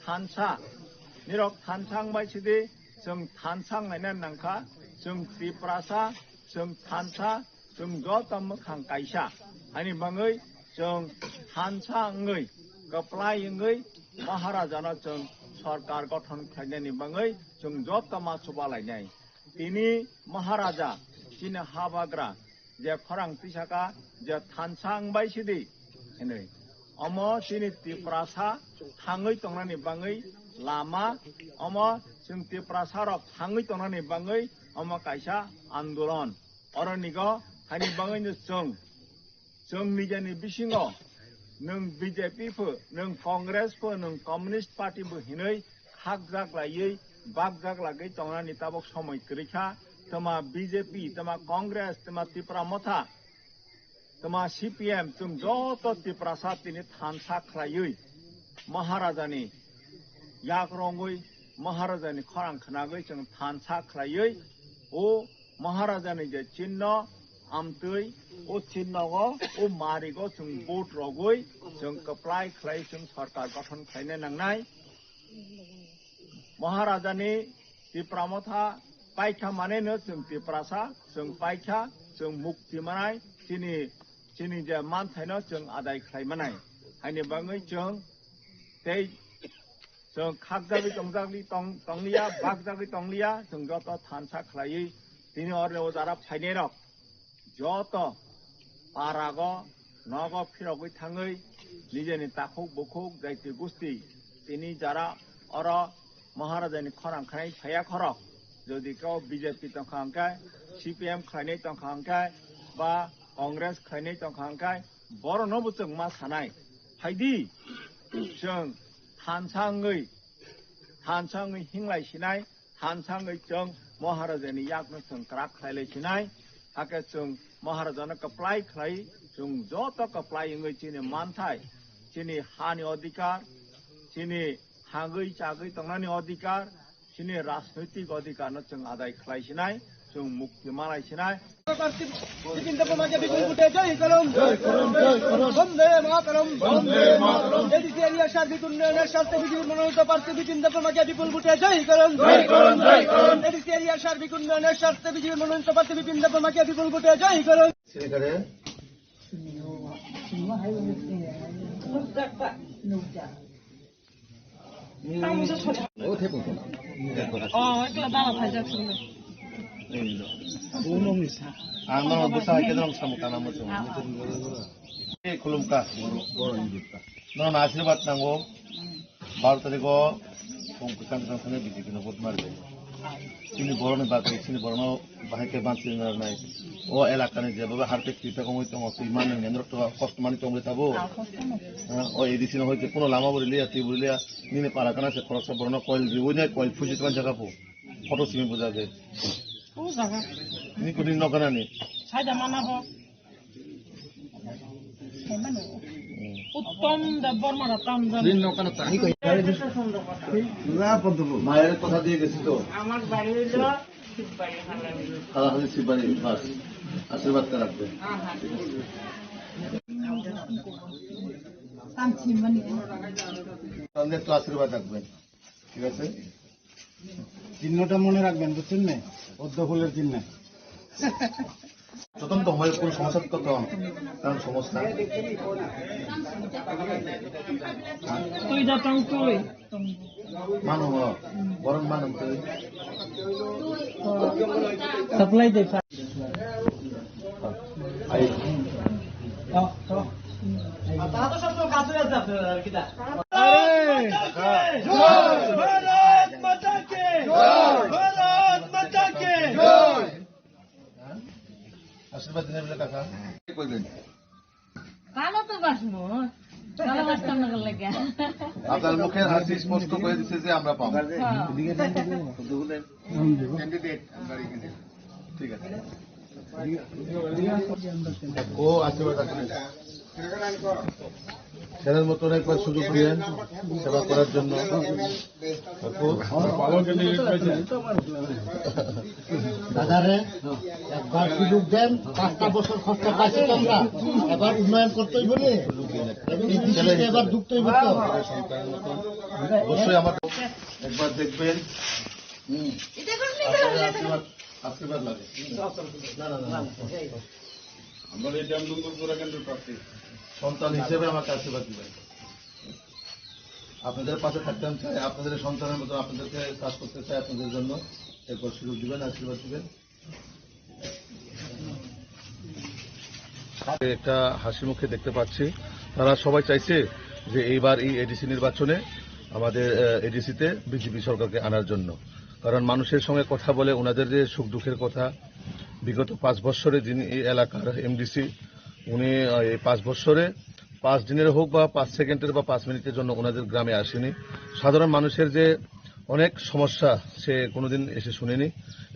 थानसा निरक थानसां बायसिदि जों थानसां नायना नांखा जों त्रिपुरासा जों थानसा जों जत मोखां कायसा आनि बाङै जों थानसा अंगै कप्लाय अंगै महाराजानो जों सरकार गठन खालामनायनि बाङै जों जत मासुबा लायनाय तिनि महाराजा तिनि हाबाग्रा जे खरां फिसाखा जे थानसा बायसिदि नै अम तिनि त्रिपुरासा थाङै तंनानि बाङै लामा अम जों त्रिपुरासा रक थाङै तंनानि बाङै अम कायसा आन्दोलन अरनिग हानि बाङैनो जों निजेनि बिसिङाव नों बीजेपीफोर नों कांग्रेसफोर नों कम्युनिस्ट पार्टीबो हिनै खागजाग्लायै बागजाग्लागै तंनानि ताबक समय गैखा तमा बीजेपी तमा कांग्रेस तमा त्रिपुरा मथा तमा सीपीएम जों जत त्रिपुरासा तिनि थानसा खायै महाराजानि याक रंगै महाराजानि खरां खनागै जों थानसा खायै ओ महाराजानि जे चिन्ह आमतै ओ चिन्हग ओ मारिगो जों भोट रगै जों कप्लाय खाय जों सरकार गठन खायनो नांनाय महाराजानि त्रिपुरा मथा पाइखा मानेनो जों त्रिपुरासा जों पाइखा जों मुक्ति मानाय तिनि जे मानथायनो जों आदाय खालामनाय हायनि बाङै जों खागजागै तंलिया बागजागै तंलिया जों जत थानसा खायै तिनि अरनो जारा फायनाय रक जत पाराग नग फिरगै थाङै निजेनि ताखौ बखौक जायति गुस्ति तिनि जारा अर महाराजानि खरां खानाय फाया खरक যদি কেউ বিজেপি তংखांखाय सीपीएम खायनाय तंखांखाय बा कांग्रेस खायनाय तंखांखाय बरनोबो जों मा सानाय फायदि जों थानसाङै हिंलायसिनाय थानसाङै जों महाराजानि याकनो जों क्राक खायलायसिनाय आके जों महाराजानो कप्लाय खाय जों जत कप्लायङै चिनि मानथाय चिनि हानि अधिकार चिनि हागै चागै तंनानि अधिकार चिनि राजनैतिक अधिकार जों आदाय खालायसिनाय जों मुक्ति मालायसिनाय एडीसी एरिया सार्बिक उन्नयনের স্বার্থে বিজেপির মনোনীত প্রার্থী বিপিন দেববর্মা বিপুল ভোটে জয়ী করুন एडीसी एरिया সার্বিক উন্নয়নের স্বার্থে বিজেপির মনোনীত প্রার্থী বিপিন দেববর্মাকে বিপুল ভোটে জয়ী করুন खुलुमका नन आशीर्वाद नांगौ 12 तारिख पंकजांखाने बीजेपी भोट मारबे चिनि बर'नि बागै चिनि बर'नो बाहायके बांसिन नाय ओ एलाकानि जेबो हारपेक टिपे कमय दङ सुइमान नेन्द्र तो कष्ट मानि तंबे ताबो ओ एडीसी न होय कोनो लामा बरिलिया ति बरिलिया निने पाराकाना से खरक बर'नो कइल रिवोने कइल फुजितमान जगापो फटो सिमे बुझागे ओ जागा नि कुदिन नगनानि साइदा मानाबो उत्तम देबबर्मार ताम জান দিন নকানা তা না বন্ধু মায়ের কথা দিয়ে গেছি তো আমার বাড়ি হলো শিববাড়ি হালাহালি শিববাড়ি বাস আশীর্বাদ রাখবে তাহলে একটু আশীর্বাদ রাখবেন, ঠিক আছে? চিহ্নটা মনে রাখবেন, বুঝছেন না? পদ্ম ফুলের চিহ্ন। প্রথম তো হয় কোন সমস্যা কত কারণ সমস্যা মানুষ বরং মানুষ সাপ্লাই দে আশীর্বাদ দিনের বেলা কাকা কইবেন কালো তো বাসবো, কালো বাসতাম না লাগে। আপনার মুখের হাসি স্পষ্ট করে দিচ্ছে যে আমরা পাবো ক্যান্ডিডেট, ঠিক আছে। ও আশীর্বাদ রাখবেন, ছেলের মতন একবার সুযোগ দিলেন সেবা করার জন্য। দাদারে একবার সুযোগ দেন, 5টা বছর কষ্ট পাইছি তোমরা, এবার উন্নয়ন করতেই বলে এবার ঢুকতেই বলতো। অবশ্যই আমাকে একবার দেখবেন, আশীর্বাদ লাগে। সন্তান হিসেবে আমাকে আশীর্বাদ দিবেন, আপনাদের পাশে থাকতে চাই, আপনাদের সন্তানের মতো আপনাদেরকে কাজ করতে চাই, আপনাদের জন্য একবার সুযোগ দিবেন, আশীর্বাদ দিবেন। একটা হাসি মুখে দেখতে পাচ্ছি, তারা সবাই চাইছে যে এইবার এই এডিসি নির্বাচনে আমাদের এডিসিতে বিজেপি সরকারকে আনার জন্য, কারণ মানুষের সঙ্গে কথা বলে ওনাদের যে সুখ দুঃখের কথা, বিগত 5 বছরে যিনি এই এলাকার এমডিসি, উনি এই 5 বছরে 5 দিনের হোক বা 5 সেকেন্ডের বা 5 মিনিটের জন্য ওনাদের গ্রামে আসেনি। সাধারণ মানুষের যে অনেক সমস্যা সে কোনোদিন এসে শুনেনি,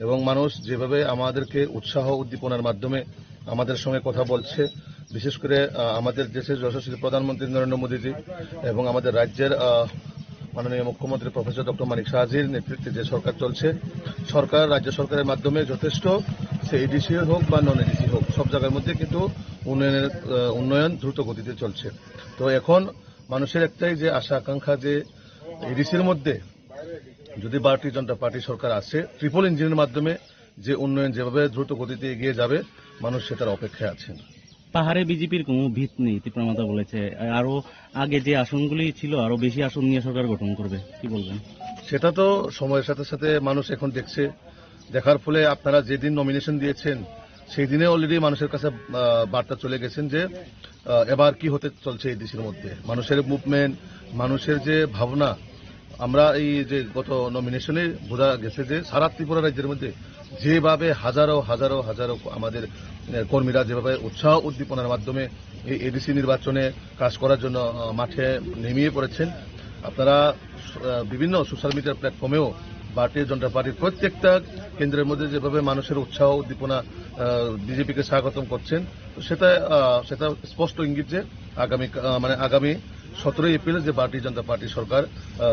এবং মানুষ যেভাবে আমাদেরকে উৎসাহ উদ্দীপনার মাধ্যমে আমাদের সঙ্গে কথা বলছে, বিশেষ করে আমাদের দেশের যশস্বী প্রধানমন্ত্রী নরেন্দ্র মোদীজি এবং আমাদের রাজ্যের মাননীয় মুখ্যমন্ত্রী প্রফেসর ডক্টর মানিক সাহাজির নেতৃত্বে যে সরকার চলছে, সরকার রাজ্য সরকারের মাধ্যমে যথেষ্ট, সে এডিসি হোক বা নন এডিসি হোক, সব জায়গার মধ্যে কিন্তু উন্নয়ন দ্রুত গতিতে চলছে। তো এখন মানুষের একটাই যে আশা আকাঙ্ক্ষা যে এডিসির মধ্যে যদি ভারতীয় জনতা পার্টি সরকার আসে, ট্রিপল ইঞ্জিনের মাধ্যমে যে উন্নয়ন যেভাবে দ্রুত গতিতে এগিয়ে যাবে, মানুষ সেটার অপেক্ষায় আছেন। পাহাড়ে বিজেপির কোনো ভিত নেই, তীব্রমাতা বলেছে আরো আগে যে আসনগুলি ছিল আরো বেশি আসন নিয়ে সরকার গঠন করবে, কি বলবেন? সেটা তো সময়ের সাথে সাথে মানুষ এখন দেখছে, দেখার ফলে আপনারা যেদিন নমিনেশন দিয়েছেন সেই দিনে অলরেডি মানুষের কাছে বার্তা চলে গেছেন যে এবার কি হতে চলছে এই দেশের মধ্যে, মানুষের মুভমেন্ট, মানুষের যে ভাবনা। আমরা এই যে গত নমিনেশনে বোঝা গেছে যে সারা ত্রিপুরা রাজ্যের মধ্যে যেভাবে হাজারো হাজারো হাজারো আমাদের কর্মীরা যেভাবে উৎসাহ উদ্দীপনার মাধ্যমে এই এডিসি নির্বাচনে কাজ করার জন্য মাঠে নেমিয়ে পড়েছেন। আপনারা বিভিন্ন সোশ্যাল মিডিয়ার প্ল্যাটফর্মেও ভারতীয় জনতা পার্টির প্রত্যেকটা কেন্দ্রের মধ্যে যেভাবে মানুষের উৎসাহ উদ্দীপনা বিজেপিকে স্বাগতম করছেন, সেটা স্পষ্ট ইঙ্গিত যে আগামী 17 এপ্রিল যে ভারতীয় জনতা পার্টি সরকার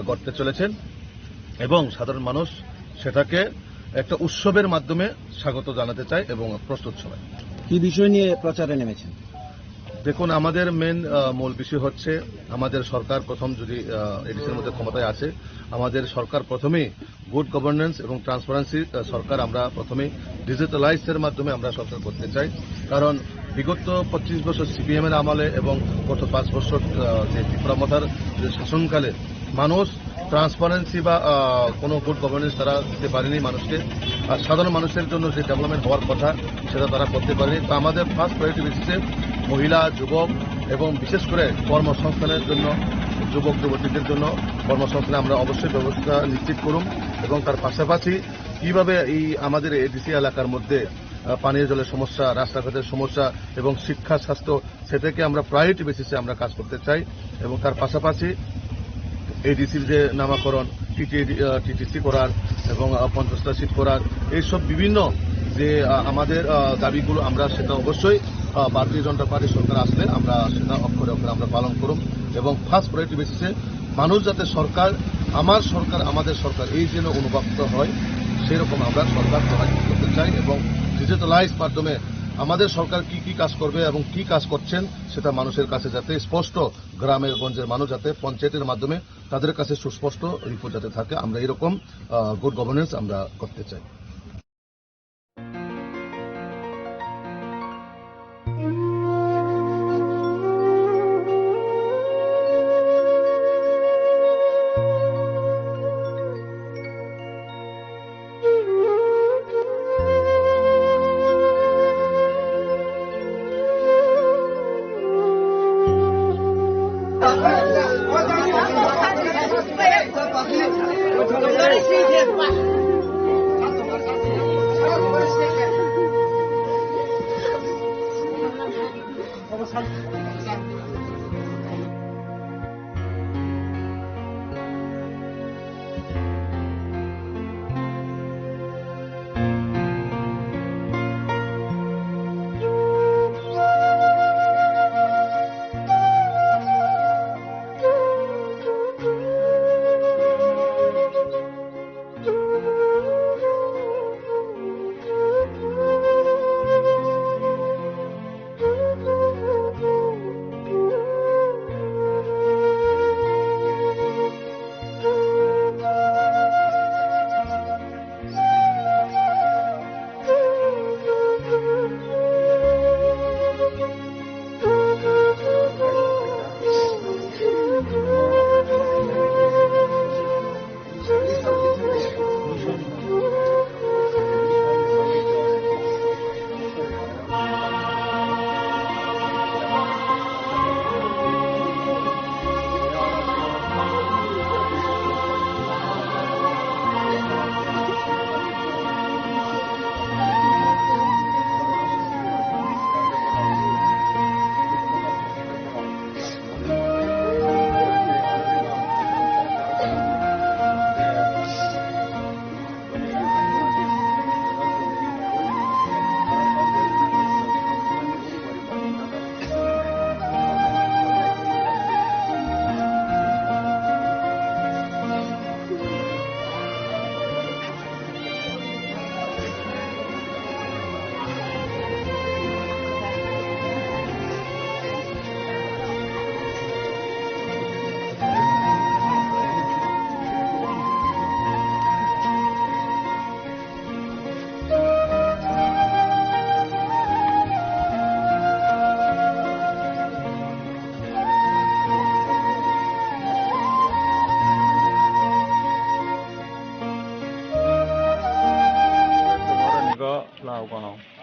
গড়তে চলেছেন, এবং সাধারণ মানুষ সেটাকে একটা উৎসবের মাধ্যমে স্বাগত জানাতে চায় এবং প্রস্তুত সবাই। কি বিষয় নিয়ে প্রচারে নেমেছেন? দেখুন, আমাদের মূল বিষয় হচ্ছে আমাদের সরকার প্রথম যদি এডিসির মধ্যে ক্ষমতায় আছে, আমাদের সরকার প্রথমেই গুড গভর্নেন্স এবং ট্রান্সপারেন্সি সরকার আমরা প্রথমেই ডিজিটালাইজের মাধ্যমে আমরা সরকার করতে চাই। কারণ বিগত 25 বছর সিপিএম এর আমলে এবং গত 5 বছর যে তীব্রমাতার যে শাসনকালে মানুষ ট্রান্সপারেন্সি বা কোনো গুড গভর্নেন্স তারা দিতে পারেনি মানুষকে, আর সাধারণ মানুষের জন্য যে ডেভেলপমেন্ট হওয়ার কথা সেটা তারা করতে পারেনি। তো আমাদের ফার্স্ট প্রায়োরিটি বেসিসে মহিলা, যুবক এবং বিশেষ করে কর্মসংস্থানের জন্য, যুবক যুবতীদের জন্য কর্মসংস্থানে আমরা অবশ্যই ব্যবস্থা নিশ্চিত করুন, এবং তার পাশাপাশি কিভাবে এই আমাদের এডিসি এলাকার মধ্যে পানীয় জলের সমস্যা, রাস্তাঘাটের সমস্যা এবং শিক্ষা, স্বাস্থ্য, সেটাকে আমরা প্রায়োরিটি বেসিসে আমরা কাজ করতে চাই। এবং তার পাশাপাশি এডিসির যে নামাকরণ, টিটিসি করার এবং 50টা সিট করার, এইসব বিভিন্ন যে আমাদের দাবিগুলো, আমরা সেটা অবশ্যই ভারতীয় জনতা পার্টি সরকার আসলে আমরা সেটা অক্ষরে অক্ষরে আমরা পালন করব। এবং ফার্স্ট প্রায়োরিটি বেসিসে মানুষ যাতে সরকার, আমার সরকার, আমাদের সরকার এই যেন অনুভব হয়, সেরকম আমরা সরকার প্রভাবিত করতে চাই। এবং ডিজিটালাইজ মাধ্যমে আমাদের সরকার কি কি কাজ করবে এবং কি কাজ করছেন সেটা মানুষের কাছে যাতে স্পষ্ট, গ্রামের গঞ্জের মানুষ যাতে পঞ্চায়েতের মাধ্যমে তাদের কাছে সুস্পষ্ট রিপোর্ট যাতে থাকে, আমরা এরকম গুড গভর্নেন্স আমরা করতে চাই।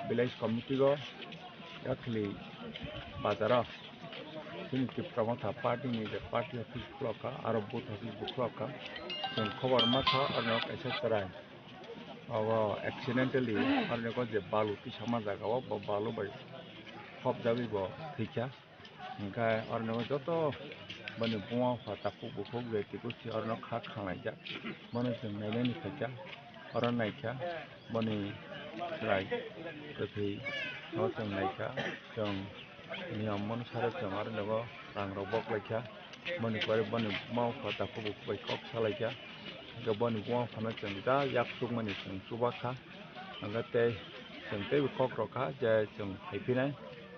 village committee go yakli bazara sinti pramotha party ni the party office bloka aro booth office bloka jeng khobar matha arnok esa charai awa accidentally arnok je balu ti sama jaga bo balu bai khop jabi bo thikya ga arnok joto bani buwa fa tapu bukhok ge ti ku si arnok kha khanai ja mane jeng naile ni thakya aron naikya bani right tapi no jeng naikya jeng niam mon sare jeng arnok rang robok laikya bani kore bani mau fa tapu buk bai kok salaikya ga bani buwa fa na jeng da yak suk mani jeng subakha angate jeng te kok rokha je jeng haipinai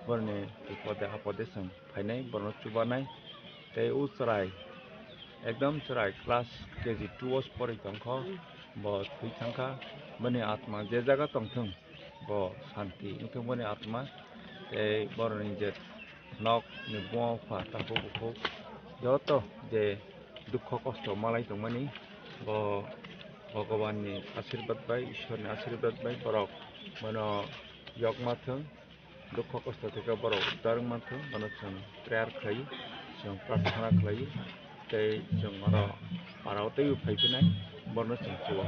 bani pode apode jeng phainai bono chubanai te usrai ekdam chrai class kg 2 os pori tongkho bo thui thangkha bani atma je jaga tongthung bo shanti ingthung bani atma te boroni je nok ni bo pha tapu bukho joto je dukho kosto malai tongmani bo bhagavan ni ashirwad bai ishwar ni ashirwad bai borok bono yokmathung dukho kosto theke borok uddar mathung bono chung prayer khlai जों प्रार्थना खालायो ते जों आरो पारावते फैफिनाय बरनो सोंथुआ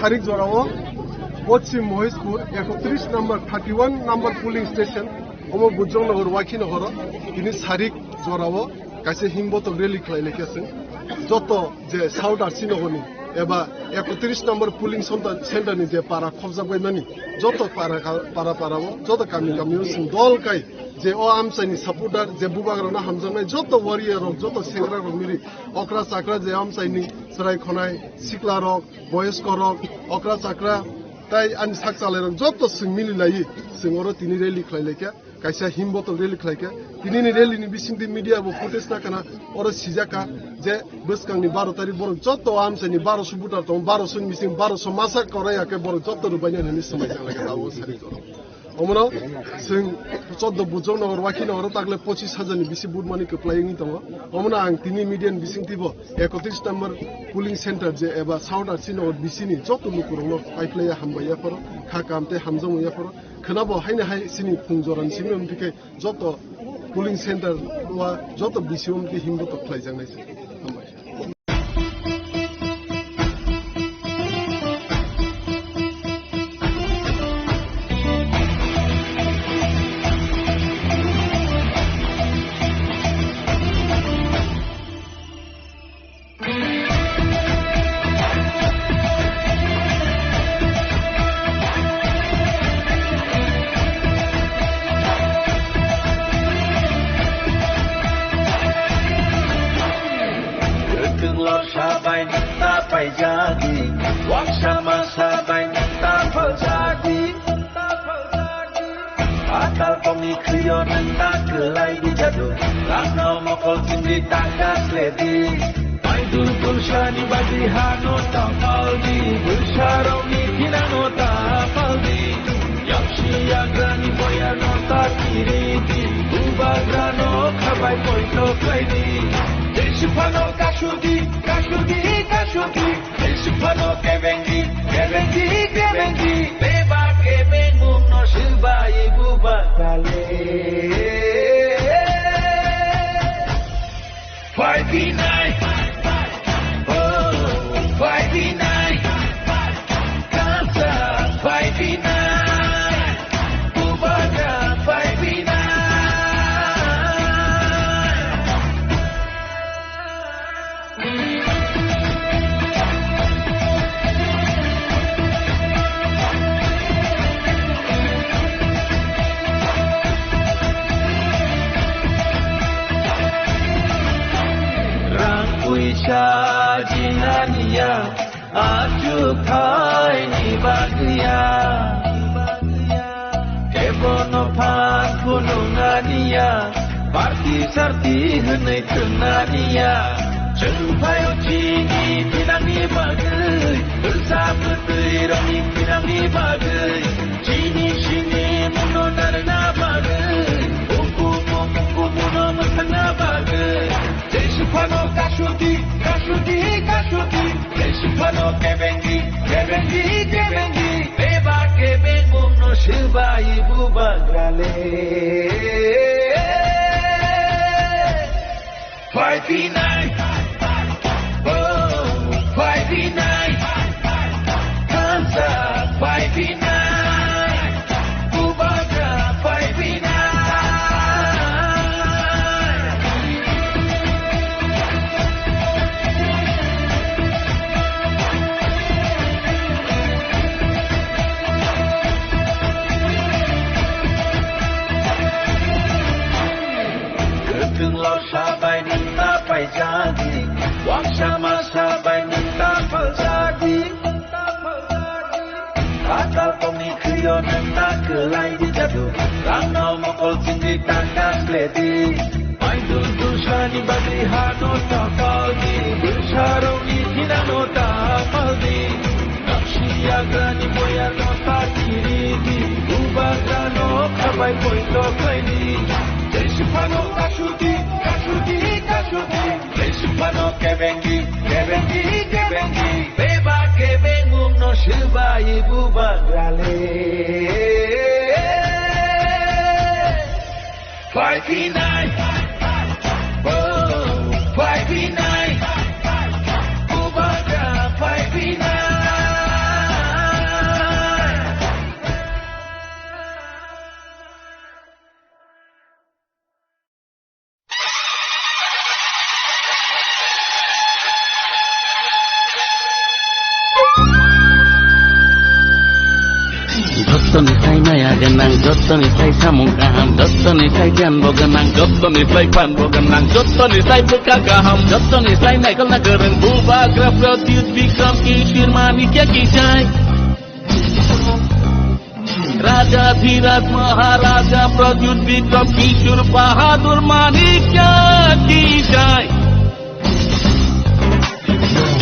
তারিখ জড়াবো পশ্চিম মহেশপুর 31 নম্বর 31 নম্বর pulling station অম বুজংনগর ওয়াকিনগর তিনি সারিক জড়াবো কাছে হিংবত rally খাই লিখেছেন যত যে সাউথ আরসিনগরনি एबा 31 नम्बर पुलिं सेन्टारनि जे पारा खबजाबायमानि जत पाराव जत गामियाव जों दलखाय जे आमसाइनि सापर्टार जे बुबाग्राना हामजानाय जत वारियर जत सेंग्रा रक मिरि अक्रा चाक्रा जे आमसाइनि सराय खनाय सिक्ला रक बयस्क रक अक्रा चाक्रा ताई आनि साक चालाय रक जत जों मिलिलायो जों अरो तिनि rally खालायलायखा kaisa himboto rally khlaike tinini rally ni bisingdi media bo footage na kana oro sijaka je buskangni 12 tarikh borok jotto amsani 1200 butar to 1200 mising 1200 masa koraya ke borok jotto rubanya ni samai jala ka dawo sari to omono sing jotto bujong nagor waki nagor tagle 25000 ni bisi bud mani keplaying to omono ang tini media bisingdi bo 31 number polling center je eba south asino bisini jotto lukurong paiplaya hambaya poro khakamte hamjamoya poro खोनाबो हायने हाय सिनि फुंजरान सिनि उनथिके जत पुलिं centre वा जत बिसियम के हिमबो तो fly जानायसै जत्तनिफ्राय माया गोनां जत्तनिफ्राय सामु गाहाम जत्तनिफ्राय गियानबो गोनां जत्तनिफ्राय फानबो गोनां जत्तनिफ्राय बोका गाहाम जत्तनिफ्राय नायखलना गोरों भूभाग्र प्रद्युत विक्रम किशोर माणिक्य की जय राजाधिराज महाराजा प्रद्युत विक्रम किशोर बहादुर माणिक्य की जय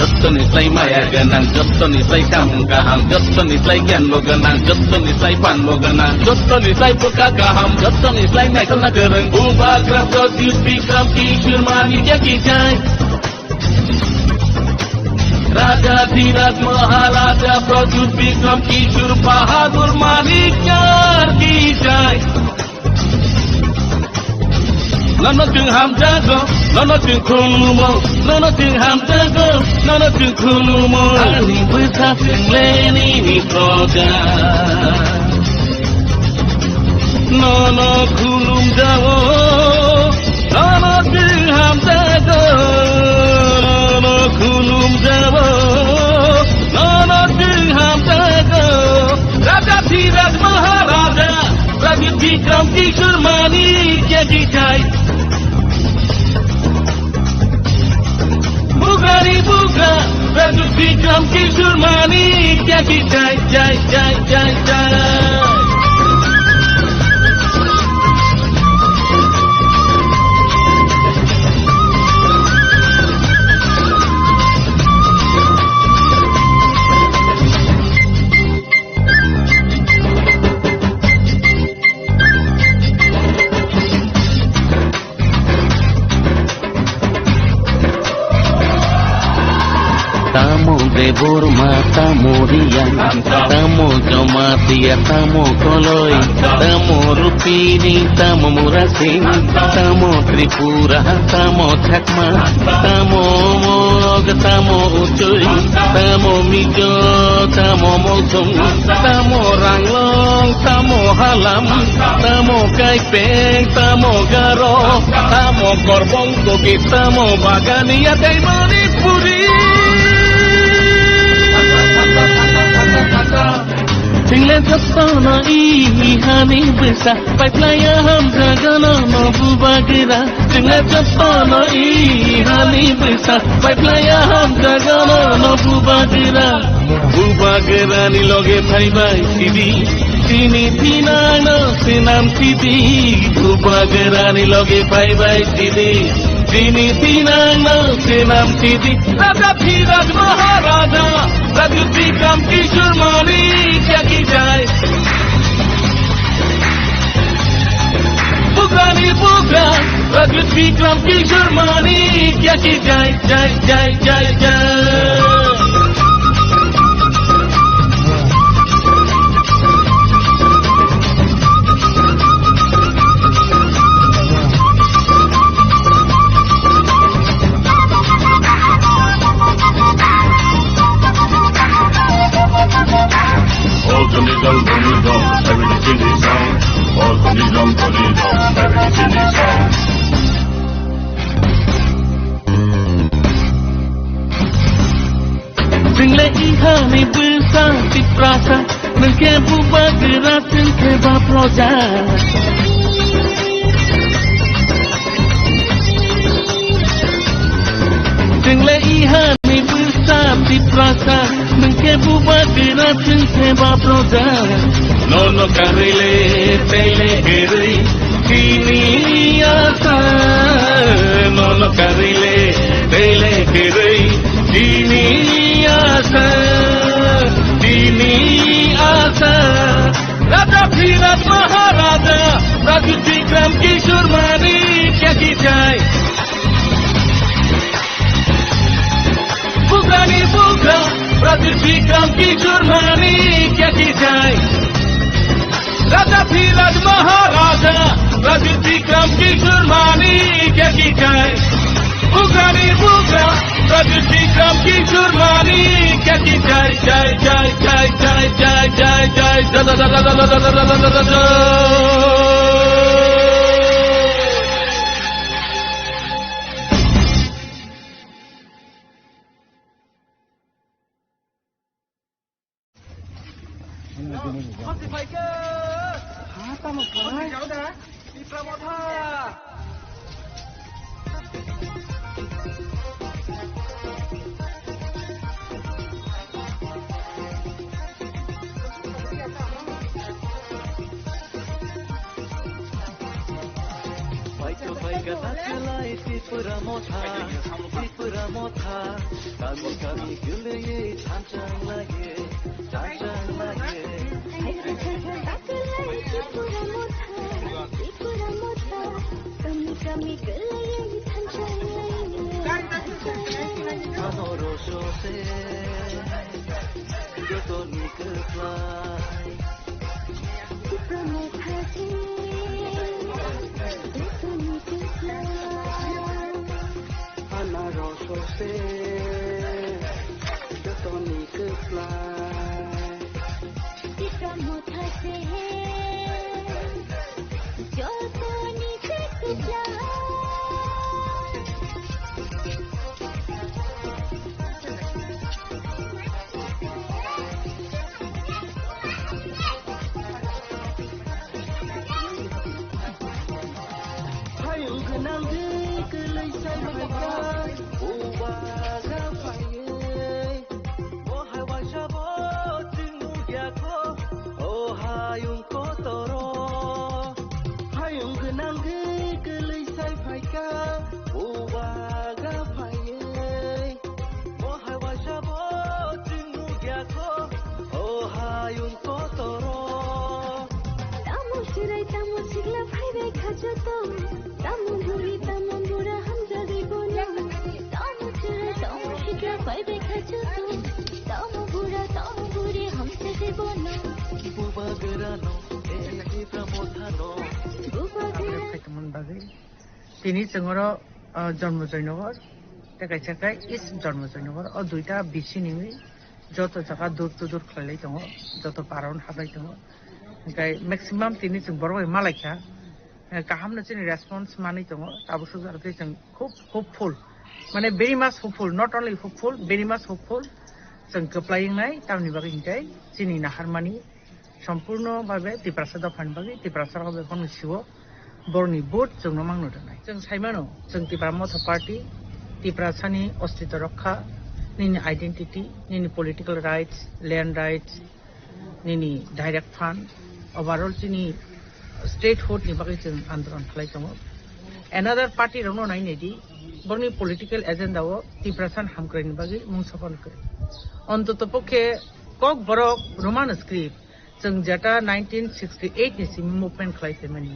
जत्तनिफ्राय माया गोनां जत्तनिफ्राय सामु गाहाम जत्तनिफ्राय गियानबो गोनां जत्तनिफ्राय फानबो गोनां जत्तनिफ्राय बोका गाहाम जत्तनिफ्राय नायखलना गोरों भूभाग्र प्रद्युत विक्रम किशोर माणिक्य की जय राजाधिराज महाराजा प्रद्युत विक्रम किशोर बहादुर माणिक्य की जय Nono ting ham jago, nono ting khulumo, nono ting ham jago, nono ting khulumo. Ani besar leni ni proga. Nono khulum jago, nono ting ham jago, nono khulum jago, nono ting ham jago. राजा धीरज महाराजा प्रद्युत विक्रम किशोर माणिक्य की जय बुगारी बुगा प्रद्युत विक्रम किशोर माणिक्य की जय जय जय जय जय Tamo debor mata murian, tamo jomatia, tamo koloi, tamo rupini, tamo murasin, tamo tripura, tamo chakma, tamo mog, tamo ucuy, tamo mijo, tamo mosung, tamo ranglong, tamo halam, tamo kaipeng, tamo garo, tamo korbong koki, tamo bagania, taimani puri. Tinggal sepana ihani besar, baiklah ham jagana mabu bagira. Tinggal sepana ihani besar, baiklah ham jagana mabu bagira. Bu bagira ni loge bhai bhai sidi, tini tina no sinam sidi. Bu bagira ni loge bhai bhai sidi, tini tina no sinam sidi. राजा धीरज महाराजा प्रद्युत विक्रम किशोर माणिक्य की जय बुगानी बुगा प्रद्युत विक्रम किशोर माणिक्य की जय जय जय जय जय Single ihani besar di prasa, mungkin buat gerak singke baproja. Single ihani besar di prasa, mungkin buat gerak singke baproja. Nono karile tele kiri, kini asa. Nono karile tele kiri, kini asa, kini asa. राजा धीरज महाराजा प्रद्युत विक्रम किशोर माणिक्य की जय बुगानी बुगा प्रद्युत विक्रम किशोर माणिक्य की जय राजा धीरज महाराजा प्रद्युत विक्रम किशोर माणिक्य की जय बुगानी बुगा प्रद्युत विक्रम किशोर माणिक्य की जय जय जय जय जय जय जय जय जय Kelai Tripura Motha, kami kami guleye chancang lagi, kami guleye chancang lagi. Amoro sose, joto nikelai. Tripura Motha Amaro sose, joto nikelai. Tripura Motha se joto nikelai. তিনি जोंरो जन्म जयनगर देखायसाखाय इस जन्म जयनगर और दुईटा बिसि निमि जत जगह दूर दूर खलाय दङ जत पारावन हाबाय दङ ओमफ्राय मैक्सिमाम তিনি जों बर' मालायखा गाहामनो जोंनि रेसपन्स मानै दङ दाबोसो जाहाथे जों खुब होपफुल माने भेरि माच hopeful not only hopeful very माच होपफुल जों गोप्लायनाय तावनि बागै हिंथाय जोंनि नाहारमानि सम्पूर्ण भावे तिप्रासा दफानि बागै तिप्रासा भावे फंनैसो बरनि बोट जोंनो मांनो दोननाय जों साइमानो जों तिप्रा मथा पार्टी तिप्रासानि अस्तित्व रक्षा निनि आइडेंटिटी निनि पलिटिकल राइट्स लैंड राइट्स निनि डायरेक्ट फंड ओवरऑल जोंनि स्टेटहुड नि बागै जों आंदोलन खालाय दङ एनादार पार्टी रनो नायनेदि बरनि पलिटिकल एजेंडाव तिप्रासान हामग्रायनि बागै मुं सफन करे अन्तत पक्षे कक बरक रोमान स्क्रिप्ट जों जेटा 1968 नि सिम मुभमेंट खालायफेमनि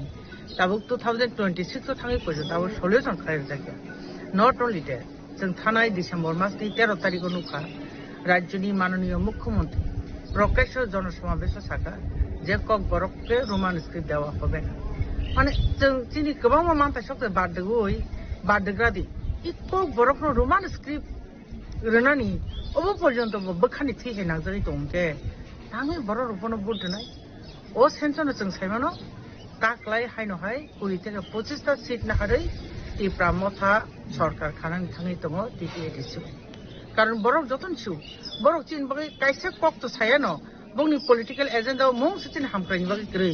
दाबो 2026 थाङै पर्यन्त दाबो सल्युशन खालाय जायगा नट ओनली दैट जों थानाय डिसेम्बर मासनि 13 तारिखआव नुखा राज्यनि माननीय मुख्यमंत्री प्रकाश जनसमावेश साखा जे कक बरकके रोमान स्क्रिप्ट देवा होबे माने जों दिनै गोबां मानता सबसे बादगोय बादग्रादि इ कक बरकनो रोमान स्क्रिप्ट रनानि अब पर्यन्त बखानि थैहे नांजारि दंके थाङै बर' रुपनो बुदनाय ओ सेन्सनो जों साइमानो काकलाय हायनोहाय 20 থেকে 25টা सीट नाहारै तिप्रा मथा सरकार खानानै थाङै दङ टिटिएडिसि कारण बरक जतन छु बरक चिन बागै काइसे कक तो सायानो बंनि पलिटिकल एजेंडा मुं सिन हामक्रायनि बागै ग्रै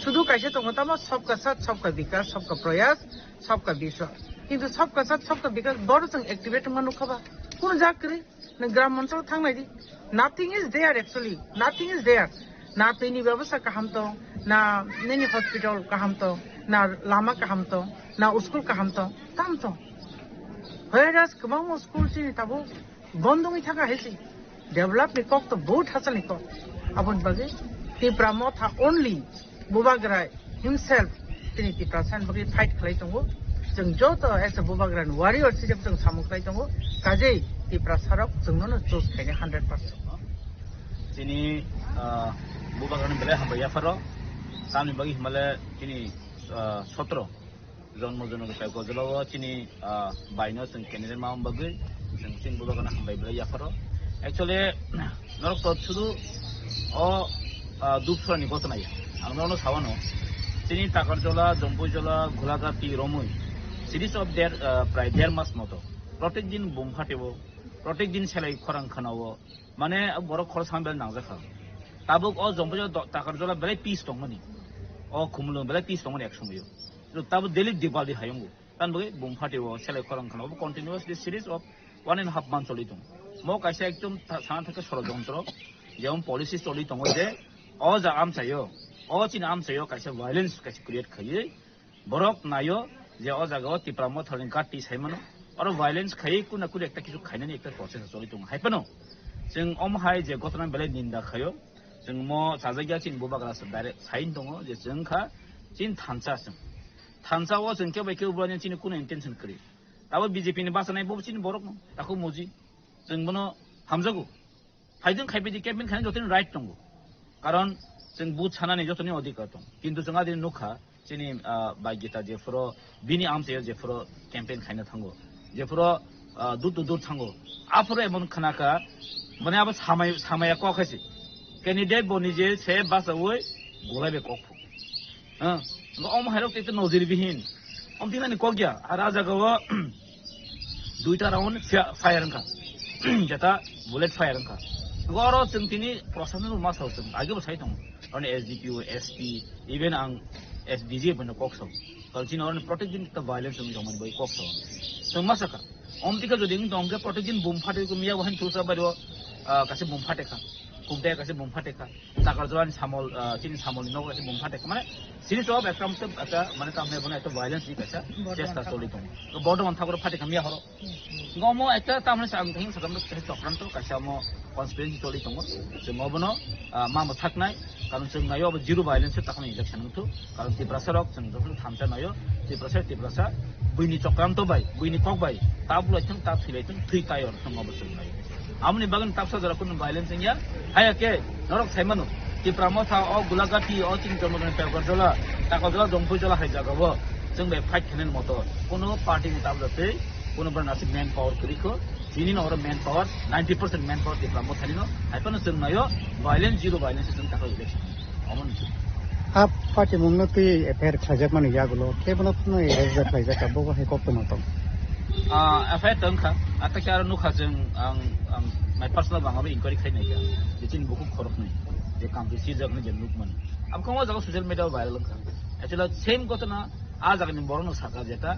शुधु काइसे दङ तामा सबका साथ सबका विकास सबका प्रयास सबका विश्वास किन्तु सबका साथ सबका विकास बर जों एक्टिवेट मानु खबा कोन जाकरि न ग्राम ओनसोल थांनायदि nothing is there actually nothing is there ना दैनि व्यवस्था काहाम दं ना नैनि हस्पिटाल काहाम दं ना लामा काहाम दं ना स्कुल काहाम दं ताम दं व्हेरास गोबां स्कुल सिनि ताबो बन्दङै थाखा हेसि डेभलप नि कक तो बहुत हासलनि कक आबन बागै तिप्रा मथा ओनली बुबाग्रा हिमसेल्फ तिनि तिप्रा सान बागै फाइट खालाय दङ जों जत एस ए बुबाग्रान वारियर सिजब जों सामुखाय दङ काजै तिप्रा सारक जोंनो जोस खायनो 100% तिनि बुबाग्रानि बेले हाबाया फारो तानि बागै हिमाले तिनि 17 जन्म जनक साय गजलाव तिनि बायनो जों केनेडियान माम बागै जों तिन बुबाग्रानि हाबाय बेले याफारो एक्चुअली नरक तो सुदु अ दुपसरानि गतनाय आंनो सावानो तिनि ताकारजला जम्बुजला घोलागाति रमुई सिरिज अफ देयर प्राय 1.5 मास मतो प्रत्येक दिन बुम फाटेबो प्रत्येक दिन सेलाई खरां खानावो माने बर' खर सामबेल नांजाखा tabuk o jompo takar jola belai peace tongmani o khumlung belai peace tongmani ekshongoyo tabuk daily Diwali hayongo tan boy bom phate o select korang khano continuous this series of 1.5 months choli tong mo kaisa ekdom sana theke ষড়যন্ত্র যেমন policy চলি তঙ্গ যে অ যা আম চাইও অ চিন আম চাইও কাইসে violence কাইসে create খাইয়ে বরক নাইও যে অ জায়গাও তিপ্রামো থালিন কাটি সাইমানো আর ভায়োলেন্স খাইয়ে কুনা কুরি একটা কিছু খাইনানি একটা প্রসেস চলি তঙ্গ হাইপানো जों अमहाय जे गतना बेले निंदा खायो जों मो साजागिया चिन बुबाग्रास डाइरेक्ट साइन दङ जे जोंखा चिन थानसाओ जों के बायके उब्लानि चिन कुन इन्टेन्सन करि दाबो बीजेपी नि बासनाय बो चिन बरक न ताखौ मुजि जों बनो हामजागु फाइजों खाइबिदि केम्पेन खानि जतन राइट दङ कारण जों बुथ सानानि जतनि अधिकार दं किन्तु जों आदि नुखा चिनि बायगिता जेफोरो बिनि आमसेयो जेफोरो केम्पेन खाइनो थांगो जेफोरो दूर थांगो आफोरो एमन खानाका माने अब सामाया कखायसे कैंडिडेट बनि जे से बासावै गलायबे कखु अम हायरक ते नजिर बिहिन अम दिनानि कगिया आरो आजागाव दुइटा राउन्ड फायर अंका जेता बुलेट फायर अंका गरो जों तिनि प्रशासन मासाव जों आगेबो साइ दं अनि एसडीपीओ एसपी इवन आं एसडीजे बनो कक्सौ कल्चिन अन प्रोटेक्टिंग द वायलेंस जों मन बै कक्सौ जों मासाका अमतिका जदि दंगे प्रोटेक्टिंग बुम फाटे को मिया वहन तुसा बारो कासे बुम फाटेखा कुमते कासे बुम फाटेखा ताकार जवान सामल चिन सामल नो कासे बुम फाटेखा माने सिरिस अफ एकामते आता माने कामने बने एतो वायलेंस नि कासा चेष्टा चलि दं तो बर्डमान थागर फाटेखा मिया हरो गमो एता तामने साम थिं सदम चक्रान्त कासे मो कन्स्पिरेसी चलि दं जों मबनो मामा थाकनाय कारण जों नायो अब जिरो वायलेंस ताखने इलेक्शन थु कारण तिब्रासरक जों जखन थामसा नायो तिब्रासा बुइनि चक्रान्त बाय बुइनि कक बाय ताबुलाइथों ता थैलाइथों थै तायर जों मबसो नायो आमनि बागन तापसा जरा कुन वायलेंस या हाया के नरक साइमानो कि प्रामथा अ गुलागाटी अ चिन जमगन पेपर जला ताकजला जंफु जला हाय जागाबो जों बे फाइट खेनेन मतो कोनो पार्टी नि ताबलते कोनो बरनासि मैन पावर करिखो दिनि नहर मैन पावर 90% मैन पावर दि प्रामथानिनो हाइपनो जों नायो वायलेंस जिरो वायलेंस जों ताको इलेक्शन अमन आप पार्टी मुंगनति एफआईआर खाजाक माने यागुलो केबनतनो एरेजा खाजाक बबो हाय कप्तमतो एफआईआर तंखा आताकार नुखा जों आं माय पर्सनल बांगाबो इंक्वायरि खायनाय या बिथिं बुकु खरखनै जे कामथि सिजगनि जे नुकमन अब कमो जागा सोशल मीडिया भाइरल का एक्चुअली सेम घटना आ जागानि बरनो साका जेता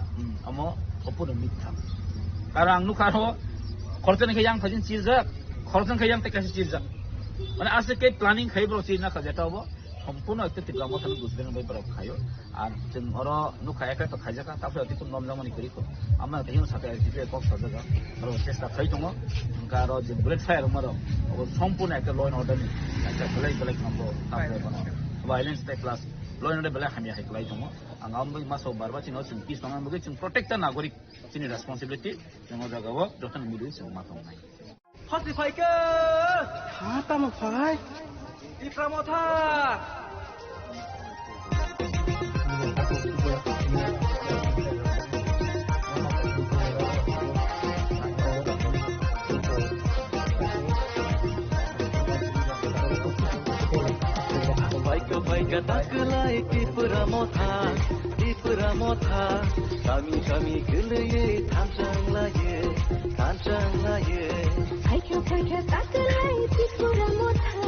अमो अपुनो मिथ्या कारण आं नुखारो खरचन के यांग फजिन चीज खरचन के यांग तेकासि चीज माने आसे के प्लानिंग खाइब्रो चीज ना खजेता हो সম্পূর্ণ একটা তীব্র মতন বুঝবেন ভাই বড় খায়ো আর जों अरो नुखा एका तो खाइजाका ताफे अतिकुन नमजामनि करिखो आमा तेहिन साथे एसडीपी कक सजागा अरो चेष्टा खाइ दङ उनका अरो जे बुलेट फायर मरो अब सम्पूर्ण একটা ল এন্ড অর্ডার नि একটা बेलेग नम्बर ताफे बनो वायलेंस टे प्लस ল एंड অর্ডার बेले हामी हाइक्लाइ दङ आं आमबै मासो बारबा चिनो जों पिस नङा बगै जों प्रोटेक्ट नागरिक चिनि रेसपन्सिबिलिटी जों जागाव जतन मिलु जों माथं नाय हसि फाइके हाता म phi इफ्रामथा Baika taklai tipura motha kami geleye thansang laye Baika taklai tipura motha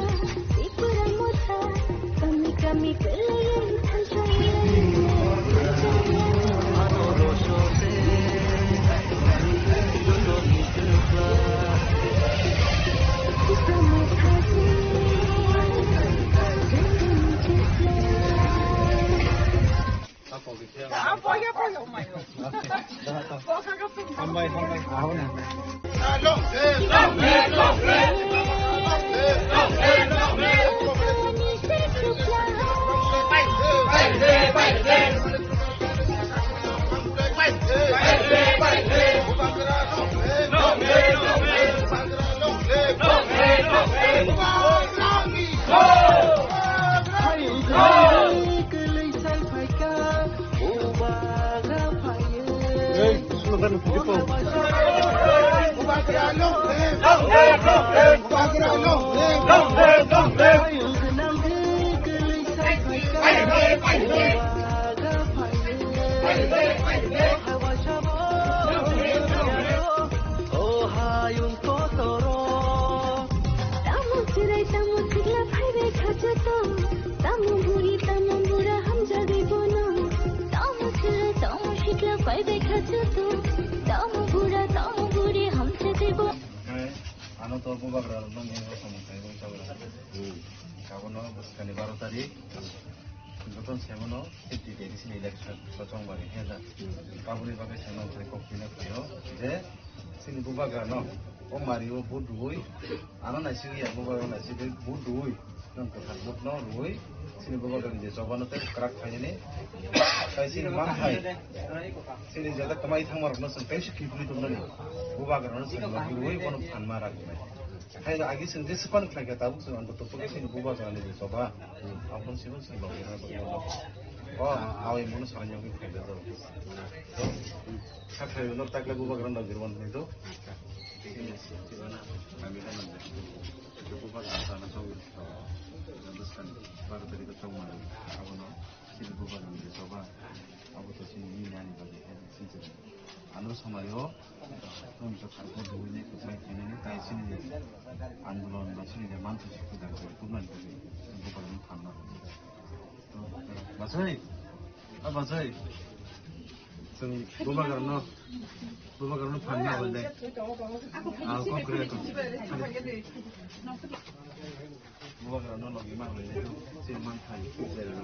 kami geleye thansang laye anoro shose lulo nikla Tamu tirai la phaibe तामु बुरा हम जागे बोनो तामु छुरा तामु शिकला पाई देखा तो तामु बुरी हम जागे बो ano to po bagra nang ngego samutai bang sabra kabono buskani 12 tarik goton semono 50 days ni election sotong bari heda kabuli bagai semono tre kokina kayo je sini po bagra no o mario budui ano nasi ya po bagra nasi budui nang kota butno rui sini po bagra je jobano te krak khayene kai sini man khai sini jada kamai thangmar no sang kai shiki puli to nani po bagra no sang rui kono phanma rakne hai da agi sing dispan khaga tabu sing ando to puli sini po bagra ne joba apun sini sing lo ya ba o awai mono sanya ngi khaga do to sakhay no takla po bagra no girwan ne do ini sirana kami kan itu po bagra sana sawi Nanduskan baru tadi ketemu aku no sini bukan di coba aku tuh sini ini nih bagi sini anu sama yo untuk aku dulu ini kemudian ini tay sini angulon di sini dia mantu suku dari kemudian bukan karena 맞아요 맞아요 좀 부바가는 반나 원래 아 그럼 그래 bukan no lagi mah le sing man thai zero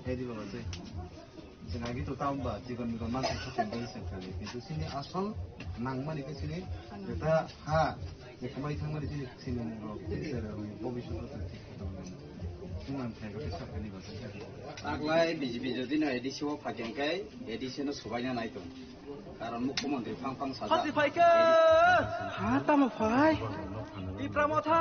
hedi ba se sing agi to taum ba jigon mi man thai so be se kali কিন্তু sini asal nang mani ke sini eta ha ye kamai thang mani sini ro zero bobishot to sing thai ke sa kali ba se আগ্লাই BJP যদি না এডিসিও ফাকেনকাই এডিসিনো সবাইনা নাই তো কারণ মুখ্যমন্ত্রী ফাং সাজা হাসি ফাইকে হাতামো phi E Pramatha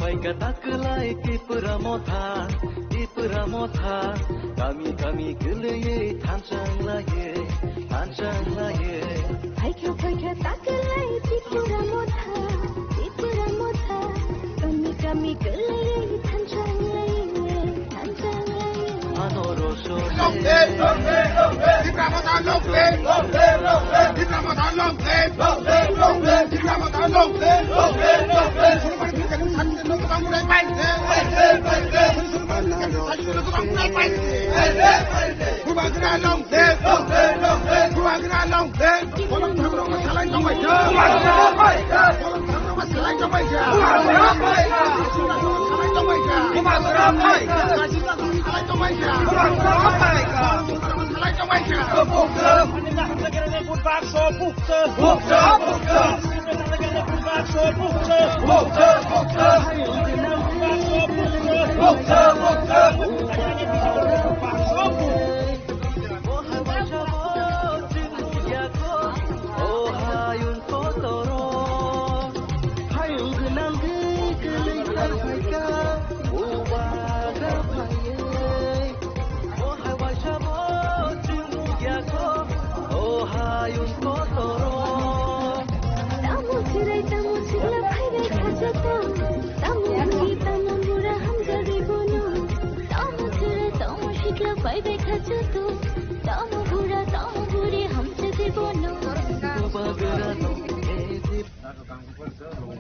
Paika taklai tipura motha kami geleye thanchang laye Paika taklai tipura motha kami geleye thanchang laye anoro so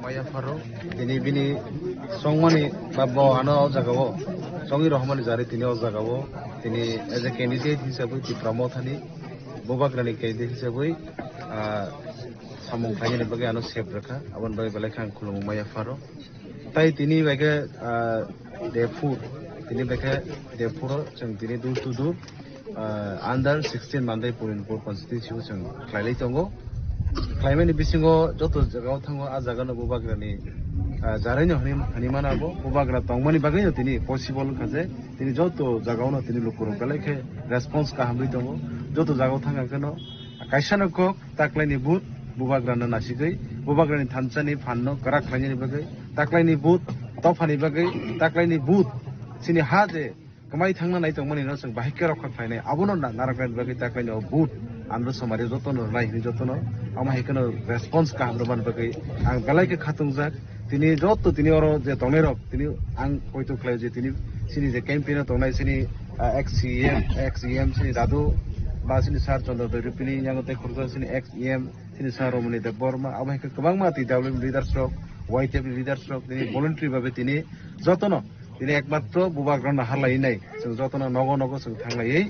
Maya Faro, ini bini songmani babbo ano jagawo, songi rohmani jari tini o jagawo, tini as a candidate hisabui ti pramothani, bobagrani candidate hisabui, samung kanya ni bagi ano sep reka, awan bagi balakan kulung Maya Faro, tai tini bagi Darfur, tini bagi Darfur, jeng tini dur tu dur, under 16 mandai purin pur constitution jeng klai tongo. Climate bisingo joto jagao thango a jaga no bubagrani jarani hani manabo bubagra tongmani bagani tini possible khaje tini joto jagao no tini lokoro galeke response ka hamri tongo joto jagao thanga kano kaisano ko taklaini but bubagra na nasigai bubagrani thanchani phanno karak khlani bagai taklaini but tofani bagai taklaini but sini haje kamai thangna nai tongmani no sang bahike rokha khlaine abono narakran bagai taklaini but Andro somari jotono rai ni jotono ama hekano response ka hamro ban bagai ang galai ke khatung jak তিনি যত তিনি ওর যে তংনাইরক তিনি আং হয়তো খাই যে তিনি সিনি যে ক্যাম্পেইন তংনাই সিনি ex-EM সিনি দাদু বা সিনি সার চন্দ্র दैरुपिनि यांगते खुरगा सिनि ex-EM सिनि सार रमनि देब बर्मा आबायखौ गोबां माति डाब्लिउ लिडारशिप YTF लिडारशिप তিনি ভলান্টারি ভাবে তিনি যতন তিনি একমাত্র বুবাগ্রাन हारलायनाय जों जतन नगो नगो जों थांलायै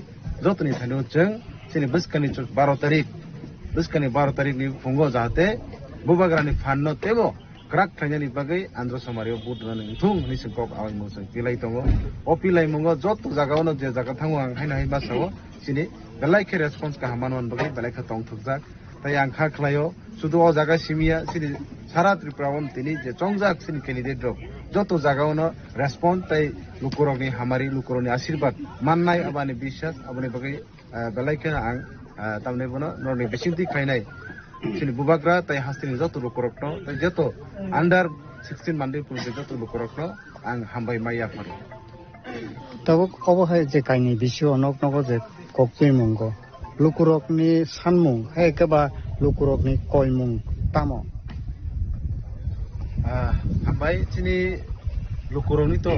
जतनि थानो जों सिनि बस्कानि 12 तारिखनि फुङाव जाहाथे बुबाग्रानि फाननो तेबो क्राक थाइनानि बागै आन्ध्र समारियाव बुद्रानि थुं निसिम कक आवाय मोसं पिलाय दङ अ पिलाय मंगो जत जागावनो जे जागा थाङो आं हायना बासाव सिनि बेलायखे रेसपन्स का हामानवन बागै बेलायखे तंग थुकजाक ताइ आं खा खलायो सुदु अ जागा सिमिया सिनि सारा त्रिपुरावन तिनि जे चंगजाक सिनि कैंडिडेट रक जत जागावनो रेसपन्स ताइ लुकुरनि हामारि लुकुरनि आशीर्वाद माननाय आबानि बिश्वास आबानि बागै बेलायखे आं तामने बनो नरनि बेसिंति खायनाय सिनि बुबाग्रा ताइ हास्तिनि जत लुकुरकनो ताइ जत आन्डार 16 मान्डे पुलिस जत लुकुरकनो आं हामबाय माइया फारो तब अबहाय जे काइनि बिसु अनक नगो जे kokpui mungo lukurokni sanmung hai keba lukurokni koimung tamo hambai chini lukurokni to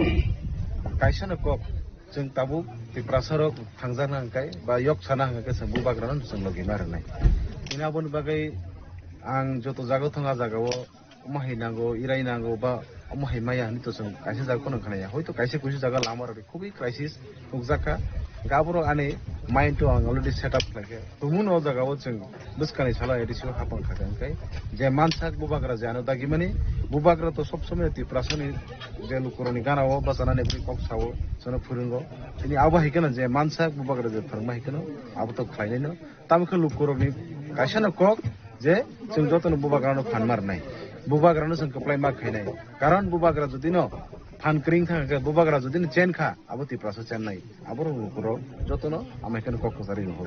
kaisana kok जों ताबु तिप्रासरक थांजाना हंखाय बा yok sana हंखाय जों बुबाग्रान जों लगे मारनाय बिना बन बागै आं जत जागा थाङा जागाव माहायनांगौ इरायनांगौ बा माहाय माया नि तो जों कायसे जागा कोन खानाया हयतो कायसे कुछ जागा लामा रे खुबै क्राइसिस हुकजाका गाबरो आने माइन्ड तो आं अलरेडी सेट अप लागे तुमुन ओ जागाव जों बस्कानि साला एडिसो हापन खादों हंखाय जे मानसाक बुबाग्रा जानो दागि माने बुबाग्रा तो सब समय तिप्रासनि जे लुकुरनि गानाव बसानानै फ्रि कक सावो जों फोरोंगो तिनि आबा हैकन जे मानसाक बुबाग्रा जे फोरमा हैकन आबो तो खायनैनो तामखौ लुकुरनि कायसानो कक जे जों जतन बुबाग्रानो फान मारनाय बुबाग्रानो जों कप्लाय मा खायनाय कारण बुबाग्रा जुदि न फान क्रिं थाङा बुबाग्रा जुदि चेन खा आबो तिप्रासो चेन नाय आबो लुकुरो जतन आमायखन कक जारि हो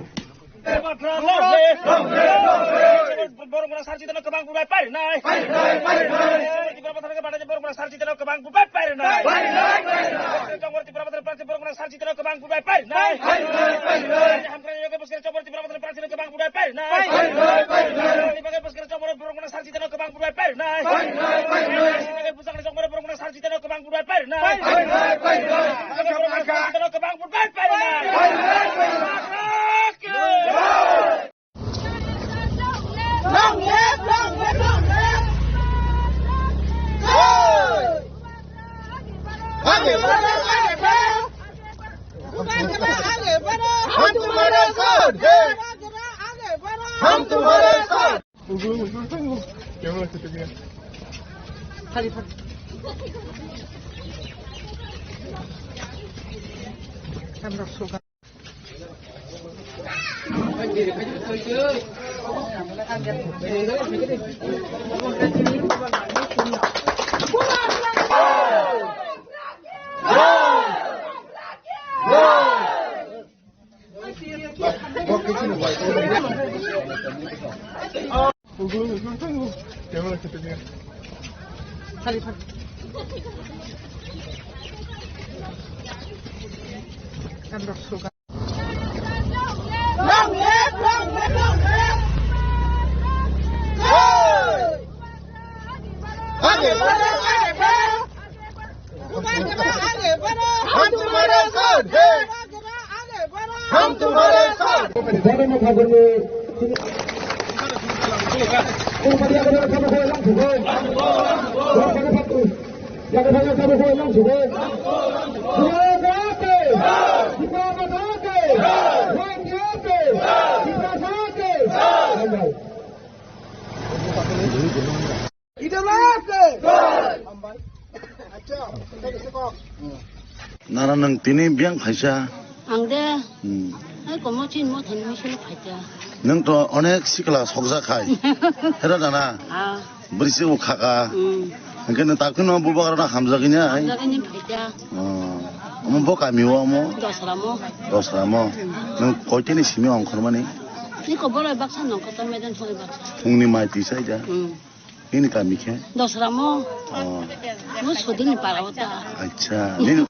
बरगुना सारजिदनो गोबां बुबाय पारिनाय तिब्राबाथारखौ बानायजे बरगुना सारजिदनो गोबां बुबाय पारिनाय चंगर तिब्राबाथार प्रार्थी बरगुना सारजिदनो गोबां बुबाय पारिनाय हामग्रानि योगे बस्केर चंगर तिब्राबाथार प्रार्थीनो गोबां बुबाय पारिनाय निबागे बस्केर चंगर बरगुना सारजिदनो गोबां बुबाय पारिनाय निबागे बुजागनि चंगर बरगुना सारजिदनो गोबां बुबाय पारिनाय सारजिदनो गोबां बुबाय पारिनाय Long live, long live, long live! Aage बढ़ो, aage बढ़ो! आगे बढ़ो! हम तुम्हारे साथ हैं! आगे बढ़ो! हम तुम्हारे साथ! कैमरा से टिपिया खाली खाली कैमरा सोगा कैमरा से टिपिया खाली खाली camera सोगा Long live, long live, long live! आगे बढ़ो, आगे बढ़ो! आगे बढ़ो! हम तुम्हारे साथ हैं! आगे बढ़ो! हम तुम्हारे साथ! 나라는 디니 비앙 파이샤 안돼 아이고 뭐진 못하는 미션을 파이자 능또 어넥 시클라 속사카이 헤라잖아 아 브리시고 카가 그는 따크노 부바가라 함자기냐 자기님 파이자 어머 뭐가 미워 뭐 도스라모 능 고이테니 시미 엉커마니 이거 뭐라 박사 놓고 또 매단 소리 박사 동니 마이 디사이자 이니까 미케 도스라모 뭐 소딘이 빨아왔다 아차 니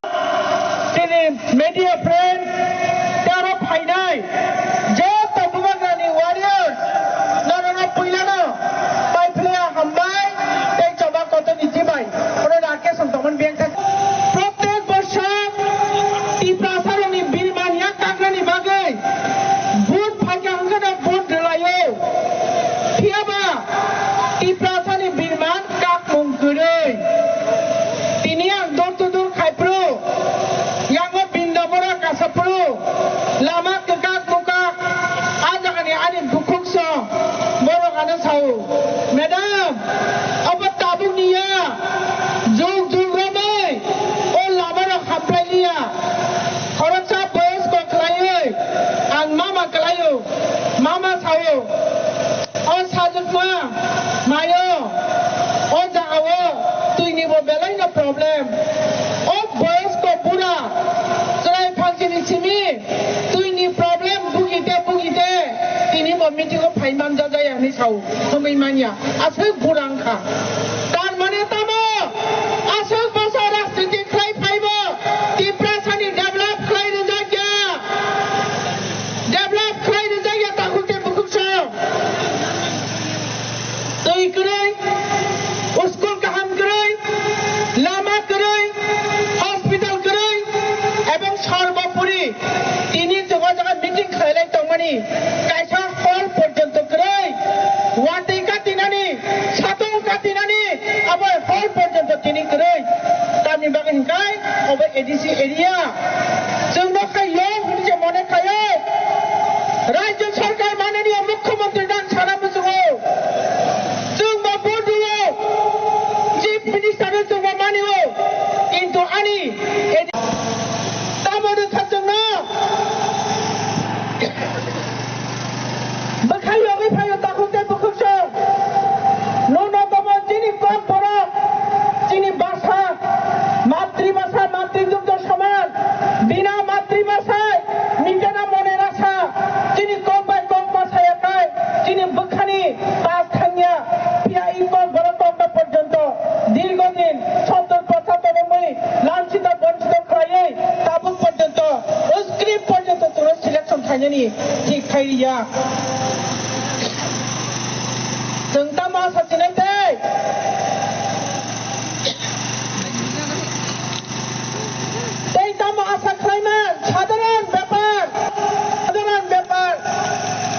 media friends, Taro Painai, Joe Tabugani Warriors, Narana Pulano, by player Hambai, they Chabakota Nitibai. kau sampai mania asal kurang kah dan mana tamu asal bahasa raksasa klay fiber di prasani develop klay rezeki develop klay rezeki takut bukan sah tui kerai school kaham kerai lama kerai hospital kerai ebong sarbapuri ini jaga-jaga meeting khailai tongmani kaisa hall porjonto kerai wati katinani satong katinani abai hall porjonto tini kerai kami bagian kai obai edisi area jengno khayo hunje mone khayo rajya sarkar mananiya mukhyamantri dan sara bujugo jengba boduo chief minister jengba maniwo kintu ani tamodu thajengno bakhayo gai phayo takute bukhukso nono tamo jini kom pora jini bhasha মাতৃভাষা মাতৃদুগ্ধ সমান বিনা মাতৃভাষায় মিটে না মনের আশা যিনি কম ভাষায় একাই যিনি বখানি পাঁচ থাঙ্গিয়া পিয়া ইকম বড়তম্ব পর্যন্ত দীর্ঘদিন ৭০-৭৫ লাঞ্ছিত বঞ্চিত খাইয়ে তাবুক পর্যন্ত স্ক্রিপ্ট পর্যন্ত তোর সিলেকশন খাইনি ঠিক খাইয়া जों दा मा साचिनाय दै এই দাম আশা খাইমান সাধারণ ব্যাপার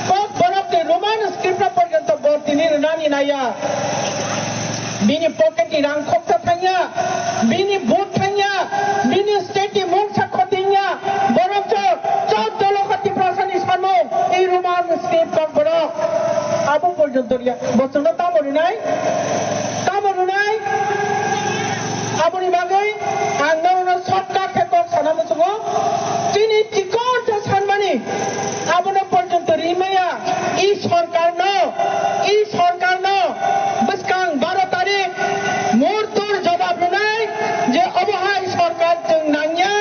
কক বরফতে রোমান স্ক্রিপ্ট পর্যন্ত বর্তিনি রানি নাইয়া বিনি পকেটে রাং খকতা থাইয়া বিনি বুট থাইয়া বিনি স্টেটি মুখ সাক্ষতিয়া বরফ চোদ্দ লক্ষতি প্রশাসনী সামু এই রোমান স্ক্রিপ্ট কক বরফ আবু পর্যন্ত বচন তামরু নাই aboni bagai angna shortcut thekok sanam sungo chini tikon ta sanmani abono porjonto rimaya ei sarkar no buskang 12 tarikh murtur jawab nai je abohai sarkar jeng nangya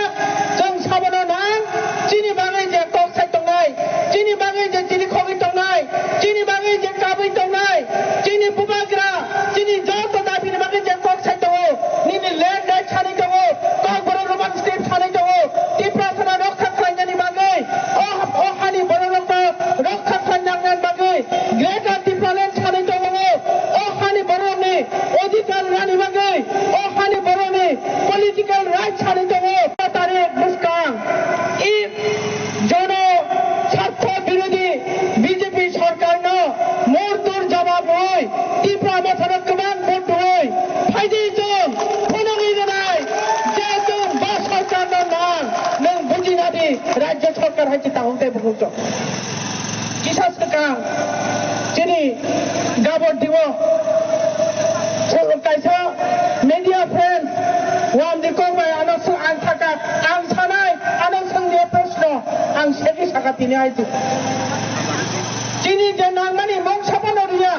jeng sabono nang chini bagai je kok sai tongnai chini bagai je chini khogi tongnai chini bagai je kabai tongnai chini bubagra chini joto dabini bagai je kok sai tongo nini land dai chani tongo kok boro roman state chani tongo tiprasana rokha khlainani bagai o hani boro rokha khlainani bagai greater tipraland chani tongo o hani boro ni odhikar rani bagai o hani boro ni political right chani tongo tarikh buskang i jono স্বার্থ বিরোধী BJP সরকার ন মূর্তুর জবাব হই ত্রিপুরা মথরক কমান vote হই ফাইদি জন কোনগি জানাই যে তুমি বা সরকার নাম নং বুঝিনাদি রাজ্য সরকার হইছে তাহতে বুঝছ কিসাস কা যিনি গাবর দিব কাইসা মিডিয়া ফ্রেন্ড ওয়ান দিকো বাই আনস আং থাকা আং সানাই আনস সঙ্গে প্রশ্ন आं सेगी साखाथिनि आइजो जिनि जे नांमानि मं सापानो रिया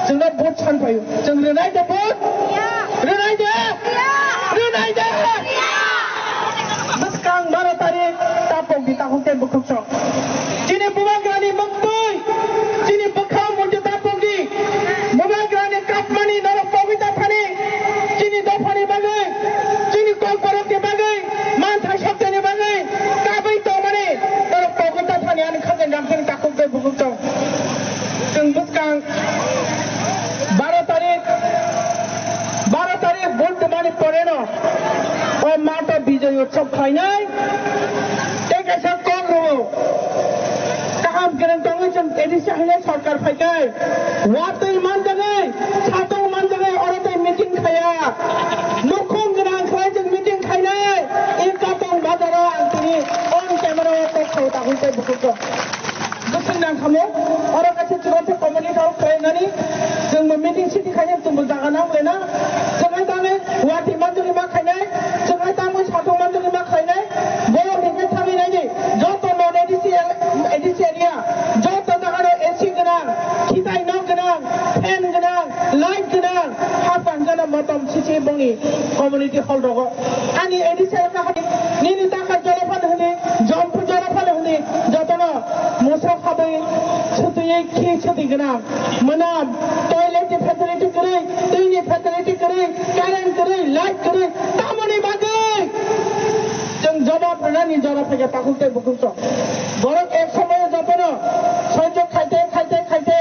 जोंना भोट सानफायो जों रोनाय दे भोट रोनाय दे बुस्कां 12 तारिख तापक बिता होते बुखुक्स जिनि बुबाग्रानि मंगतै जिनि बखा मन्टे तापकि बुबाग्रानि कापमानि नर पविता फानि जिनि दफानि बागै जिनि कलपरकनि बागै मानथा शब्दनि बागै काबै ani khagen dampen takuk de bukuk tong jeng buskang 12 tarik vote mani pore no o mata bijoy utsav khainai ek aisa kom ro kaham keren tong chen edisi haile sarkar phaikai watoi man jagai satong man jagai orotoi meeting khaya mukhum gran khlai jeng meeting khainai ekatong badara antini on camera to khota hunte bukuk tong गुसुं नांखामो अरा कासे चुराते community house खायनानि जों meeting city खायनो जोंबो जागा नांगलेना जोंहाय दामे वाटि मानजुनि मा खायनाय जोंहाय दामे साथौ मानजुनि मा खायनाय बर' हिंगे थामिनायनि जत नन एडिसि एरिया जत जागानो एसि गोनां खिथाय न गोनां फेन गोनां लाइट गोनां हाफान गोनां मतम सिसि बंनि कम्युनिटी हल दङ आनि एडिसि एरिया निनि ताका जलफान होनि जम्पु जलफान होनि जतनो मोसा खाबै सुतुये क्षति गोनां मोनाम टयलेट फेसिलिटी गैयै दैनि फेसिलिटी गैयै कारेन्ट गैयै लाइट गैयै तामानि बागै जों जवाब होनानै जरा फैया ताकुते बुकुस बरं एक समय जतनो सह्य खाइते खाइते खाइते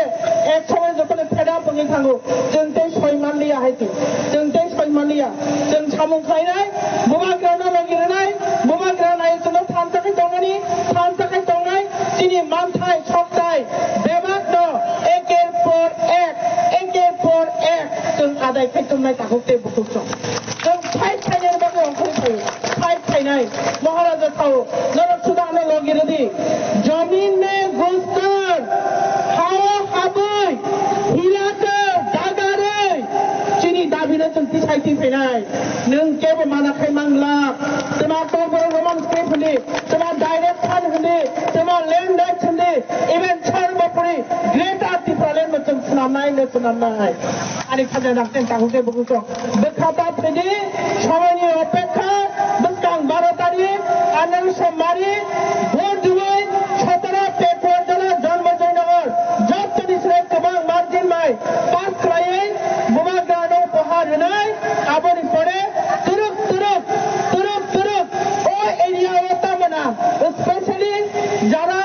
एक समय जतनो फेदा बङै थाङो जों ते सयमानलिया हायते जों ते सयमानलिया जों सामु खायनाय बुबाग्राना लगिरनाय बुबाग्रानाय जों थानसाखै दङनि थानसाखै दङै जिनि मानथाय सकथाय बेबाद एकेर पर एक जों आदाय खायथुमनाय ताकुते बुकुस जों फाइट फाइनाय बागै अंखरै फायो फाइट फाइनाय महाराजा थाओ नरक सुदानो लगिरदि जमीन में घुसकर हावा हाबै हिलाकर दागारै चिनि दाबिनो जों तिसाइति फैनाय नों केबो मानाखै मांला तमा तोबर रोमान स्क्रिप्ट होदि तमा डाइरेक्ट फान होदि तमा लैंड राइट्स होदि इवेन सर्वोपरि ग्रेटर टिप्रालेन में जों सुनामनाय आनि खाजा नाखतेन ताहुते बुकुस बेखाता फैदि সময়नि अपेक्षा बेसां 12 तारिख आनन्द सम्मानी भोट दुबै 17 पेपर जला जन्म जयनगर जबतनि स्राय गोबां मार्जिन माय पास खालायै बुबाग्रानो उपहार होनाय आबनि परे तुरुक ओ एरिया वतामना स्पेशली जारा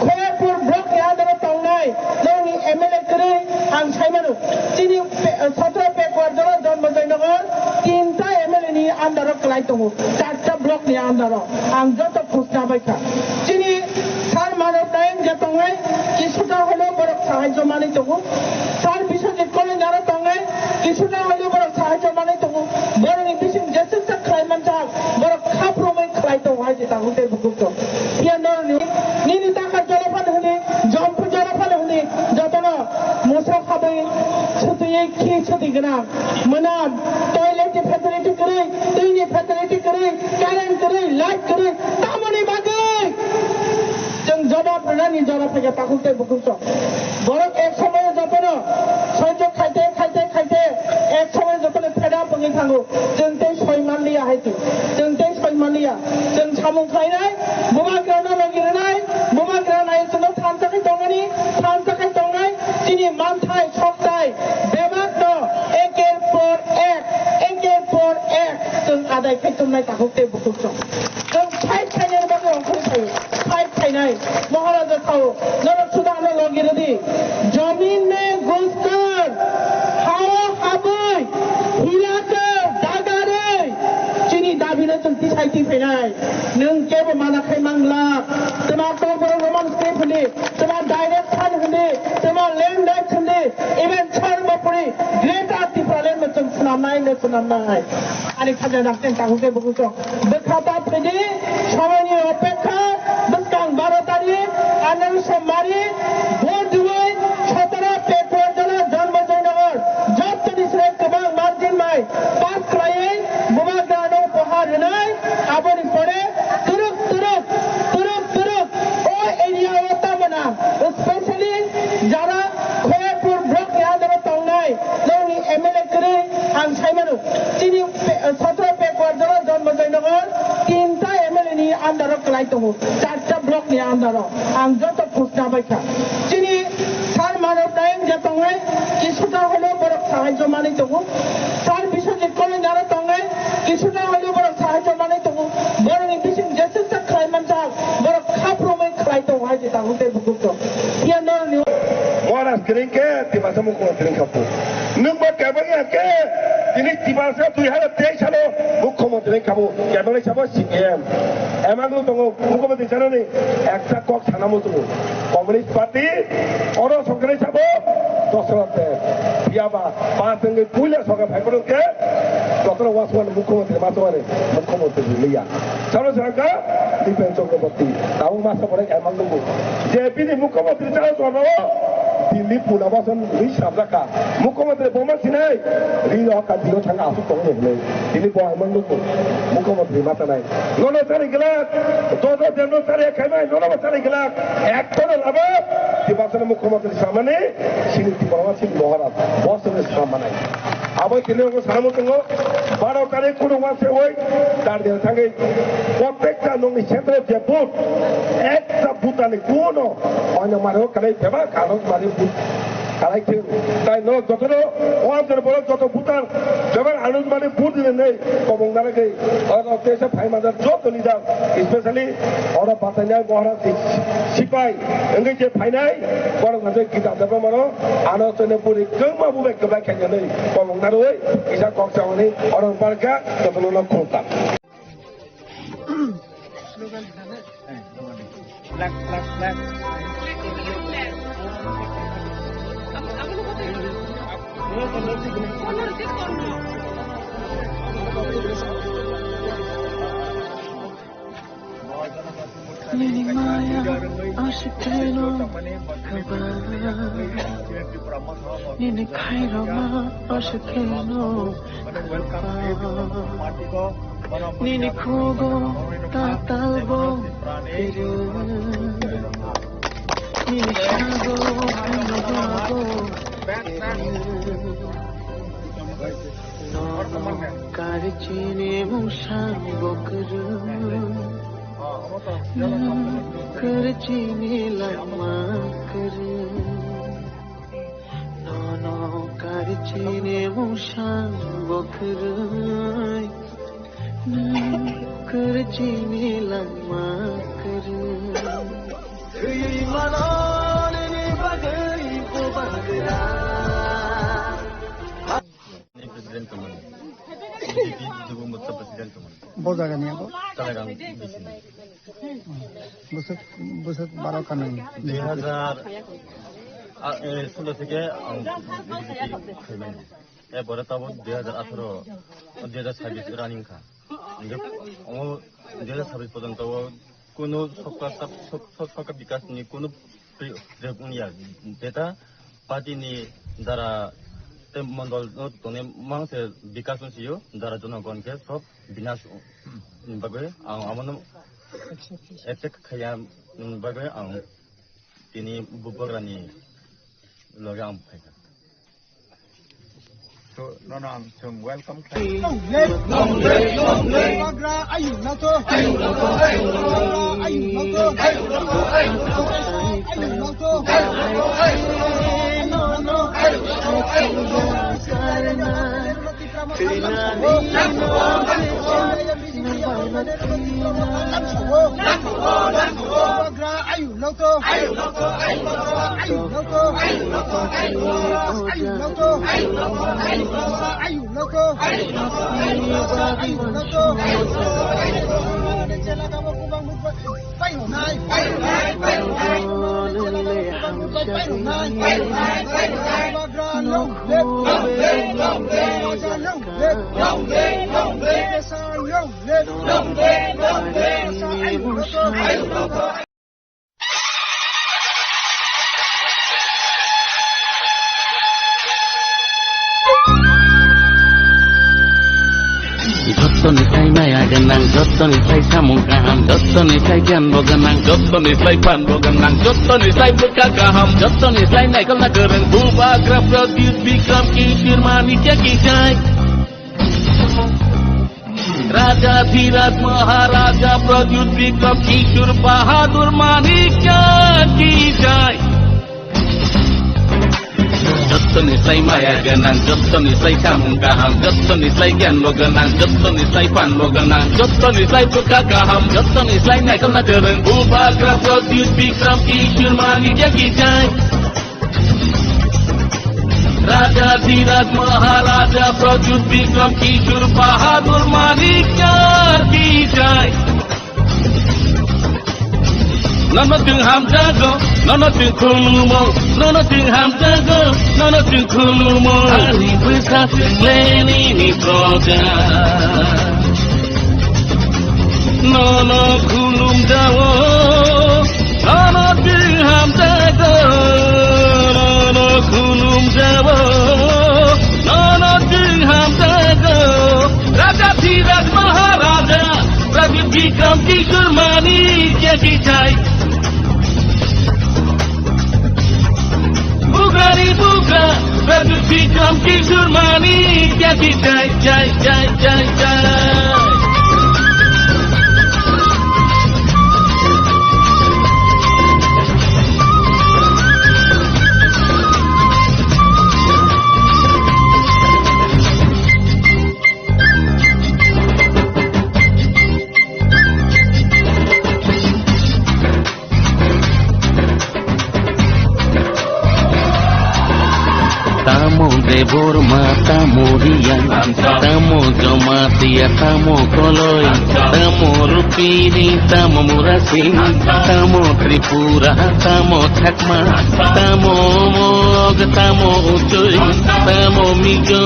खयापुर ब्लक यादर तंनाय जोंनि एमएलए करै आं सायमानो जिनि 17 पेपर जला जन्म जयनगर 3टा एमएलए नि आन्दाराव खालाय दङ 4टा ब्लक नि आन्दाराव आं जत फुसना बायखा जिनि सार मानव नायन जतंगाय किसुटा हलो बरक साहाय्य मानै दङ सार बिसजित कलेज आरो तंगाय किसुटा हलो बरक साहाय्य मानै दङ बरनि बिसिं जेसेसा खायमानजा बरक खाफ्रोमै खालाय दङ हायजे ताहुते बुकुस पियानरनि निनि ताका जलफान होनि जम्पु जलफान होनि जतन मोसा खाबै छुतयै क्षति गोनां मोनाम टयलेट फेसिलिटी गैयै दैनि फेसिलिटी गैयै कारेन्ट गैयै लाइट गैयै तामानि बागै जों जवाब होनानै जरा फैया ताकुते बुकुस बरं एक समय जतनो सह्य खाइते खाइते खाइते एक समय जतनो फेदा बङै थाङो जों ते सयमानलिया हायते जों ते सयमानलिया जों सामु खायनाय बुबाग्राना लगिरनाय बुबाग्रानाय जों थानसाखै दङनि थानसाखै दङै जिनि मानथाय सकथाय बेबाद एकेर पर एक जों आदाय खायथुमनाय ताकुते बुकुस जों फाइट फाइनाय बागै अंखरै फायो फाइट फाइनाय महाराजा थाओ नरक सुदानो लगिरदि जमीन में घुसकर हावा हाबै हिलाकर दागारै चिनि दाबिनो जों तिसाइति फैनाय नों केबो मानाखै मांला तमा तोबर रोमान स्क्रिप्ट होदि तमा डाइरेक्ट फान होदि तमा लैंड राइट्स होदि इवेन सर्वोपरि ग्रेटर टिप्रालेन में जों सुनामनाय आनि खाजा नाखतेन ताहुते बुकुस बेखाता फैदि সময়नि अपेक्षा बेसां 12 तारिख आनन्द सम्मानी भोट दुबै 17 पेपर जला जन्म जयनगर जबतनि स्राय गोबां मार्जिन माय पास खालायै बुबाग्रानो उपहार होनाय आबनि परे तुरुक ओ एरिया वतामना स्पेशली जारा खयापुर ब्लक यादर तंनाय जोंनि एमएलए करै आं सायमानो जिनि 17 पेपर जला जन्म जयनगर 3टा एमएलए नि आन्दाराव खालाय दङ 4टा ब्लक नि आन्दाराव आं जत फुसना बायखा जिनि सार मानव नायन जतंगाय किसुटा हलो बरक साहाय्य मानै दङ सार बिसजित कलेज आरो तंगाय किसुटा हलो बरक साहाय्य मानै दङ बरनि बिसिं जेसेसा खायमानजा बरक खाफ्रोमै खालाय दङ हायजे ताहुते बुकुस पियानरनि Moras keringke tibasa muko keringkapu. Nungba kabanya ke ini tibasa 2023 salo মুখ্যমন্ত্রী কাবু কেবল হিসাবে সিপিএম এমাগুলো দङ মুখ্যমন্ত্রী জানানি একটা কক সানামো দङ কমিউনিস্ট পার্টি অর সরকার হিসাবে দশরথে বিয়াবা পাঁচ দিন পুইলা সরকার ভাইপরকে যতন ওয়াসওয়ান মুখ্যমন্ত্রী মাসওয়ানে মুখ্যমন্ত্রী লিয়া চলো সরকার দীপেন চক্রবর্তী তাও মাসা পরে এমাগুলো যে বিনি মুখ্যমন্ত্রী চাও জনাবো দিল্লি পুনাবাসন রি সাবরাকা মুখ্যমন্ত্রী বোমা সিনাই রি হকা দিও থাকা আসু তং নেলে দিল্লি বহামন্ডু মুখ্যমন্ত্রী মাথা নাই নন তারিখ গেলা দশ জন তারিখ খাইমাই নন তারিখ গেলা একজন লাভ দিবাসন মুখ্যমন্ত্রী সামনে সিনিতি বড়াসি মহারাজ বসনের সামনে আবার দিল্লি সামনে দङ 12 তারিখ কোনো মাসে ওই তার দিন থাকে প্রত্যেকটা নং ক্ষেত্রে যে বুথ একটা Bhutan kuno ono maro kalai beba kalos mari kalai ke tai no jotoro oader bolo joto Bhutan beba anund mari bud nei komong nara ke ono tesa phai madar joto nida especially ora batanya mohara sipai engai je phai nai boro ngade kita daba maro ano tene puri kema bube keba kanya nei komong nara oi isa koksa ni ora parka joto no khota black black black Nini maya ashiteno kabara Nini kairama ashiteno kabara Nini kogo tatalbo piru Nini shago hanago Nono karchine mushan bokru Karchine lama kru Nono karchine mushan bokru Karchine lama kru Imanan ni bagari ko bagara Presiden teman Dukung Mutsa Presiden teman Bozaga ni ako? Talagang busy na Busuk baro ka nang 2016 থেকে BJP খেলবেন এরপরে তখন 2018-2026 running খা কিন্তু 2026 পর্যন্ত কোনো সরকার বিকাশ নিয়ে কোনো যেটা পার্টিনি যারা মন্ডল মানুষের বিকাশ ছিল যারা জনগণকে সব বিনাশ ভাবে আমার এটেক খাইয়া ভাবে তিনি বুবরানি লগে আম খাইয়া so no some welcome Joto nisai maya ganang, joto nisai samung kaham, joto nisai janbo ganang, joto nisai panbo ganang, joto nisai buka kaham, joto nisai naik kena gereng, bubagra produce Bikram Kishir Manikya Kijai. Raja Dhiraj Maharaja produce Bikram Kishir Bahadur Manikya Kijai. Joto nisai maya ganang, joto nisai samung kaham, joto nisai janbo ganang, joto nisai panbo ganang, joto nisai buka kaham, joto nisai naik kena gereng, bubagra produce Bikram Kishir Manikya Kijai. Raja Dhiraj Maharaja produce Bikram Kishir Bahadur Manikya Kijai. Nono ting ham jago, nono ting khulumo, nono ting ham jago, nono ting khulumo. Hari besar leni ni proja. Nono khulum jago, nono ting ham jago, nono khulum jago, nono ting ham jago. Raja Dhiraj Maharaja produce Bikram Kishir Manikya Kijai. Buka, produce Bikram Kishir Manikya Kijai, jai, jai, jai, jai. Tamo debor mata muria, tamo jomatia, tamo koloi, tamo rupini, tamo murasim, tamo tripura, tamo thakma, tamo mog, tamo ucuy, tamo migo,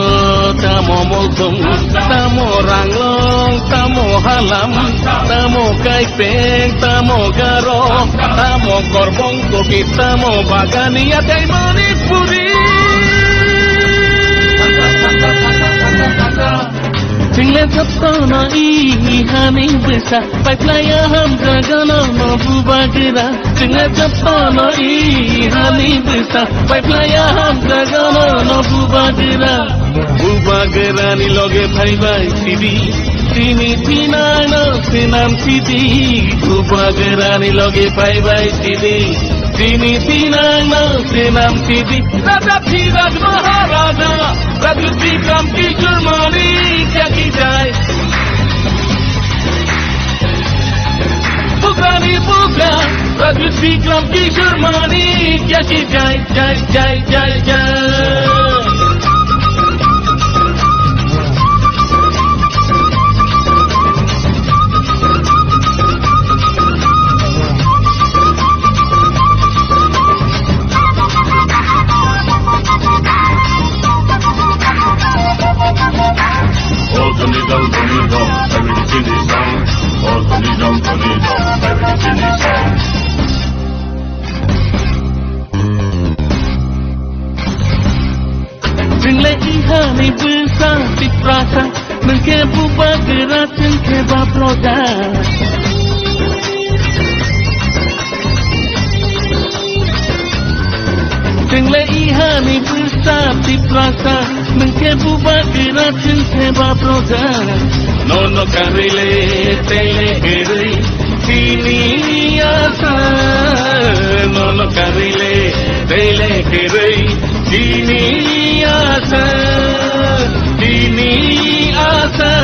tamo molsum, tamo ranglong, tamo halam, tamo kaipeng, tamo garo, tamo korbong kopi, tamo bagania, tamo nipuri. Tinggal sepana ihani besar, payah hamka gana mampu bagera. Tinggal sepana ihani besar, payah hamka gana mampu bagera. Bagera ni loge bhai bhai sidi, tini tina na senam sidi. Bagera ni loge bhai bhai sidi, tini tina na senam sidi. Raja Dhiraj Maharaja, Raja Vikram Kishore Mani, क्या की जाए पुकानी पुका Raja Vikram Kishore Mani, क्या की जाए जाए जाए जाए जाए Ihani besar di prasa, mengkebu bergerak mengkeba produk. Tinggal ihani besar di prasa, mengkebu bergerak mengkeba produk. Nono karile tele kiri, sini asa. Nono karile tele kiri, sini asa. Dini asa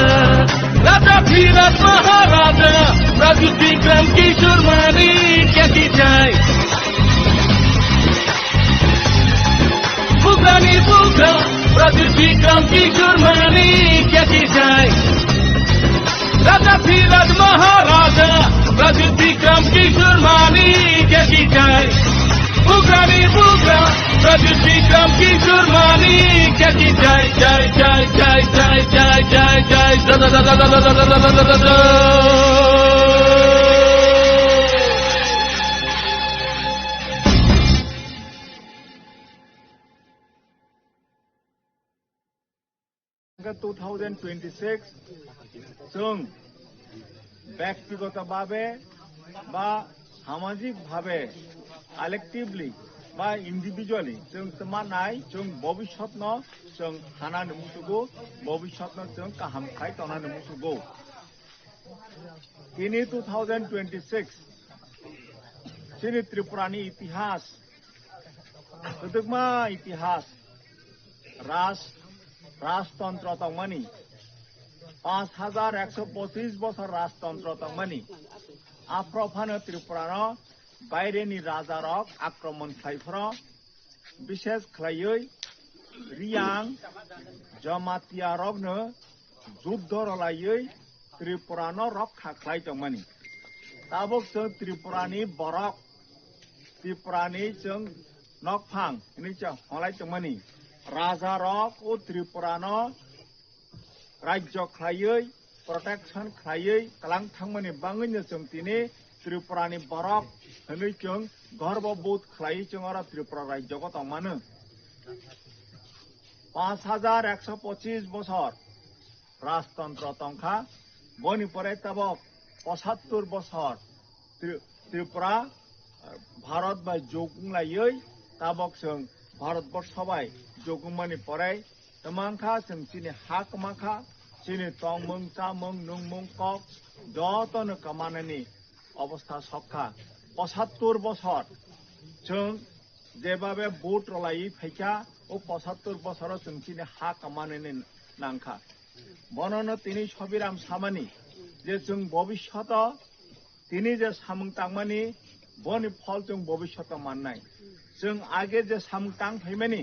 Raja Dhiraj Maharaja Raja Vikram Kishore Mani क्या की जाए पुकानी पुका Raja Vikram Kishore Mani क्या की जाए Raja Dhiraj Maharaja Raja Vikram Kishore Mani क्या की जाए पुकानी पुका Raja Vikram Kishore Mani क्या की जाए जाए जाए जाए जाए जाए जाए जाए da da da da da da da da da da to 2026 जों ব্যক্তিগতভাবে বা সামাজিকভাবে কালেক্টিভলি বা ইন্ডিভিজুয়ালি जों समानाय जों भबिष्यतनो जों हानानो मुसुगो भबिष्यतनो जों गाहाम खाय तनानो मुसुगो दिनै 2026 जोंनि त्रिपुरानि इतिहास गोदोमा इतिहास राजतंत्र तंगमानि 5125 बছর राजतंत्र तंगमानि आफ्रफानो त्रिपुरानो বাইরেনি রাজারক আক্রমণ খাইফর বিশেষ খাইयै রিয়াং জমাতিয়ারকনো যুদ্ধ রলাयै त्रिपुरानो रक्षा खालायदोंमोन ताबक जों त्रिपुरानि बरक त्रिपुरानि जों नकफां निचा हलायदोंमोन राजारक ओ त्रिपुरानो राज्य खालायै प्रोटेक्शन खालायै कलांथांमोन बाङैनो जों दिनै त्रिपुरानि बरक हनै जों गर्वबोध खालायै जों आरो त्रिपुरा राज्यखौ दंमानो 5125 বছর राजतंत्र तंखा बनिपरे ताबक 75 বছর त्रिपुरा भारत बा जौगुंलायै ताबक जों भारतबर्ष सबाय जौगुंमानि परे तमांखा जों सिनि हाकमाखा सिनि तंमों चामों नंमों कक जतनो कमानानि अवस्था सबखा 75 বছর जों जेबाबे भोट रलायै फैखा ओ 75 বছর जों सिनि हा कमानानि नांखा बननो तिनि सबिराम सामानि जे जों भबिष्यत तिनि जे सामंतांमानि बनि फल जों भबिष्यत माननाय जों आगे जे सामंतां फैमानि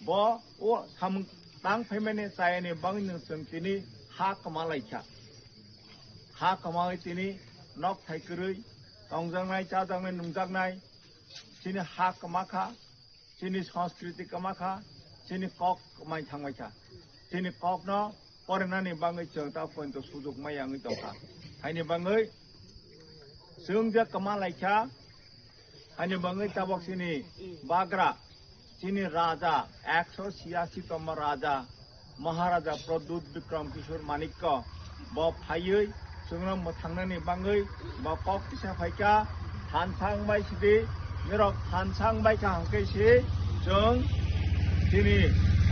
bo o sam tang phaimani sayani bangni sung tini ha kamalaikha ha kamai tini nok thaikrui tongjangnai chajangnai nungjaknai tini ha kamakha tini sanskriti kamakha tini kok kamai thangmaikha tini kok no porenani bangai chengta point sujok mayangi tongkha haini bangai sungja kamalaikha haini bangai tabok sini bagra sini raja 186 তম raja maharaja pradut bikram kishor manikka bo phaioi sungram thangnani bangai bo kok kisa phaika thansang bai sidi mirok thansang bai ka hangke si jong sini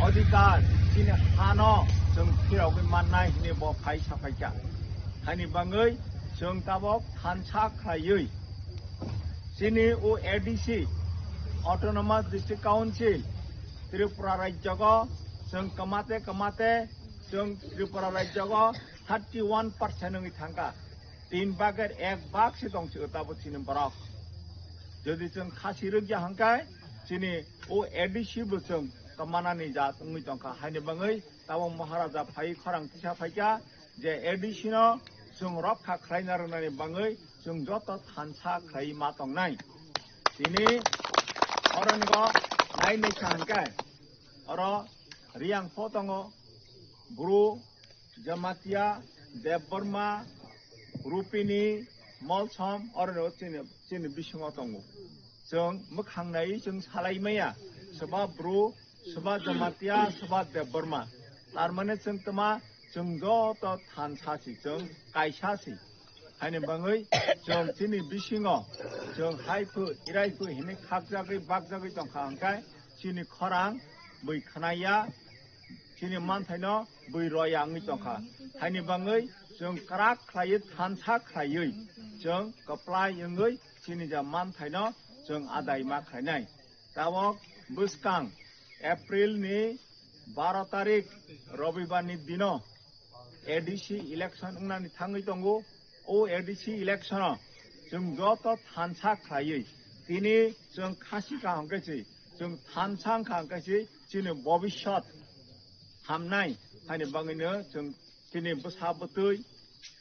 adhikar sini hano jong thirogoi mannai hini bo phai saphaika hani bangai jong tabok thansa khlaioi sini o ADC Autonomous District Council Tripura Rajyaga जों कमाते जों त्रिपुरा राज्यगा 31% नोंनि थांगा 3 भागेर 1 भाग से दंसो ताबो थिनो बरक जदि जों खासि रोगिया हांकाय जिनि ओ एडिसि बो जों कमानानि जा तंगि तंका हायनि बाङै ताबो महाराजा फाइ खरां तिसा फाइका जे एडिसिनो जों रक्षा खालायना रोंनानि बाङै जों जत थानसा खाय मा तंनाय दिनि अरनिगा नायनो हांकाय अर Riang Potongo, Guru, Jamatia, Deborma, Rupini, Molsom, or no Chin Bishotongo. Jung Mukhangai, Jung Salaimaya, Saba Bru, Saba Jamatia, Saba Deborma, Larmane Sentama, Jung Goto Tansasi, Jung Kaishasi. Hanibangui, Jung Tini Bishingo, Jung Haiku, Iraiku, Hini Kakzaki, Bakzaki, Jung Hankai, Chini Korang, Bui Kanaya, Chini Mantaino, Bui Royangi Tonka. Hani Bangai, Jung Karak Klayit Hansa Klayui, Jung Kaplai Yungui, Chini Mantaino, Jung Adaima Klanai. Tawok, Buskang, April ni 12 tarik, Robibani Dino, ADC election Unani Tangi Tongo, O ADC election, Jung Goto Hansa Klayui, Tini, Jung Kasika Hangasi, Jung Hansang Hangasi, Chini Bobby Shot. Hamnai, Hani Bangino, Jung Tini Bushabutui,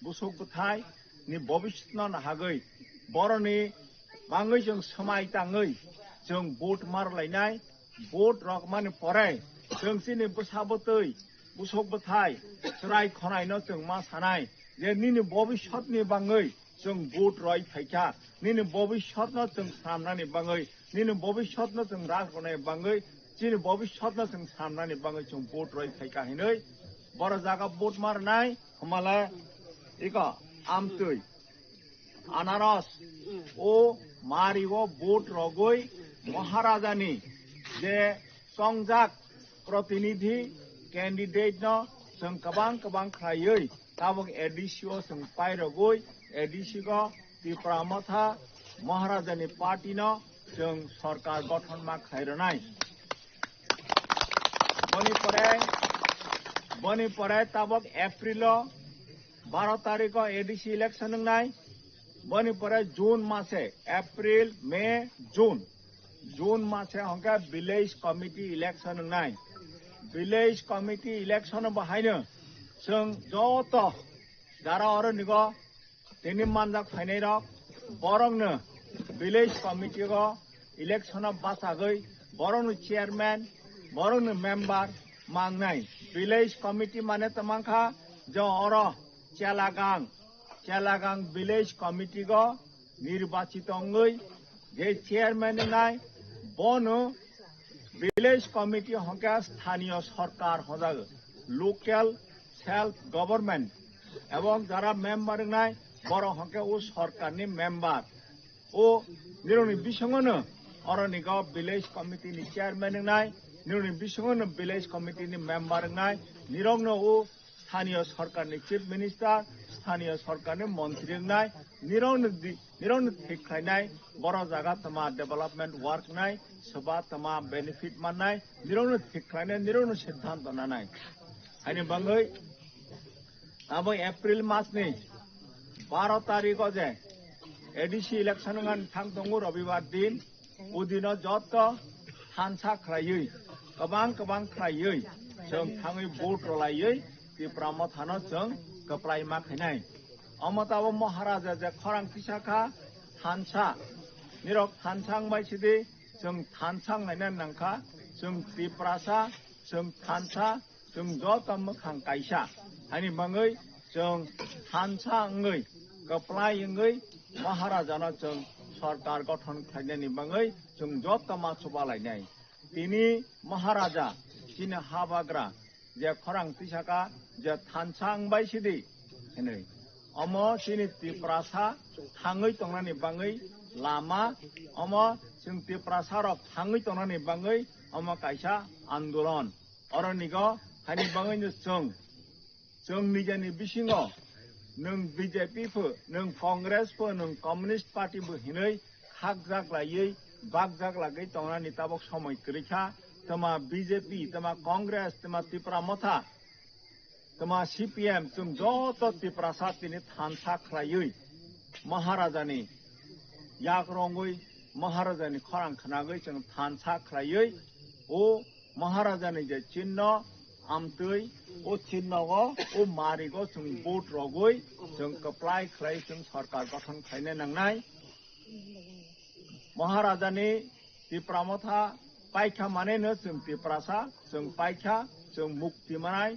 Busuk Butai, Ni Bobish non Hagui, Boroni, Bangai Jung Samai Tangai, Jung Boat Marlainai, Boat Rockman Pore, Jung Sini Bushabutui, Busuk Butai, Sarai Konai not Jung Masanai, then Nini Bobby shot ni Bangai, Jung Boat Roy Paika, Nini Bobby shot not Jung Samnani Bangai, Nini Bobby shot not Jung Rakone Bangai. Chini Bobby shot na sing samnani bangai chung boat roi thaika hinoi bora jaga boat marnai hamala ika amtui anaras o marigo boat rogoi maharajani je songjak protinidhi candidate no sung kabang khlaioi tabok edisio sung pai rogoi edisigo Tripura matha maharajani party no sung sarkar gothan ma khairanai Boni pore tabok April 12 tarik ADC election nai Boni pore June mase April May June mase hongka village committee election nai village committee election bahaino sung joto dara oro nigo tini manjak phainai rok borongno village committee go election basagoi borongno chairman Borong member mangnai village committee mane tamangkha jo oro Chalagang village committee go nirbachito ngoi je chairman nai bono village committee hongka sthaniyo sarkar hojag local self government ebong jara member nai boro hongka o sarkar ni member o nironi bisongono oro nigo village committee ni chairman nai Nironi Bishongo village committee ni member nai nirongno o sthaniyo sarkar ni chief minister sthaniyo sarkar ni mantri nai nirongno thikai nai boro jaga tama development work nai soba tama benefit manai nirongno thikai nai nirongno siddhanta nanai ani bangai abo April mas ni 12 tarik je ADC election ngan thang tongo Rabibar din udino joto Hansa Klayui गोबां खायै जों थाङै भट रलायै त्रिपुरा मथानो जों कप्लाय मा खायनाय अमताबो महाराजा जे खरां तिसाखा थानसा निरक थानसां बायसिदि जों थानसां नायना नांखा जों त्रिपुरासा जों थानसा जों जतम खां कायसा हानि बाङै जों थानसा ओङै कप्लाय ओङै महाराजानो जों सरकार गठन खायनायनि बाङै जों जतमा सबालायनाय तिनि महाराजा तिनि हाबाग्रा जे खरां तिसाखा जे थानसां बायसिदि हेनै अम तिनि त्रिपुरासा थाङै तंनानि बाङै लामा अम जों त्रिपुरासा रक थाङै तंनानि बाङै अम कायसा आन्दोलन अरनिग हानि बाङैनो जों निजेनि बिसिङाव नों बिजेपिफोर नों कंग्रेसफोर नों कमिउनिस्ट पार्टीबो हिनै खाक जाग्लायै बाग जाग्लागै तंनानि ताबक समय गैखा तमा बिजेपि तमा कंग्रेस तमा त्रिपुरा मथा तमा CPM जों जत त्रिपुरासा तिनि थानसा खालायै महाराजानि याक रंगै महाराजानि खरां खानागै जों थानसा खालायै ओ महाराजानि जे चिन्ह आमतै ओ चिन्हग ओ मारिगो जों भट रगै जों कप्लाय खालाय जों सरकार गठन खायनो नांनाय महाराजानि त्रिपुरा मथा पाइखा मानेनो जों त्रिपुरासा जों पाइखा जों मुक्ति मानाय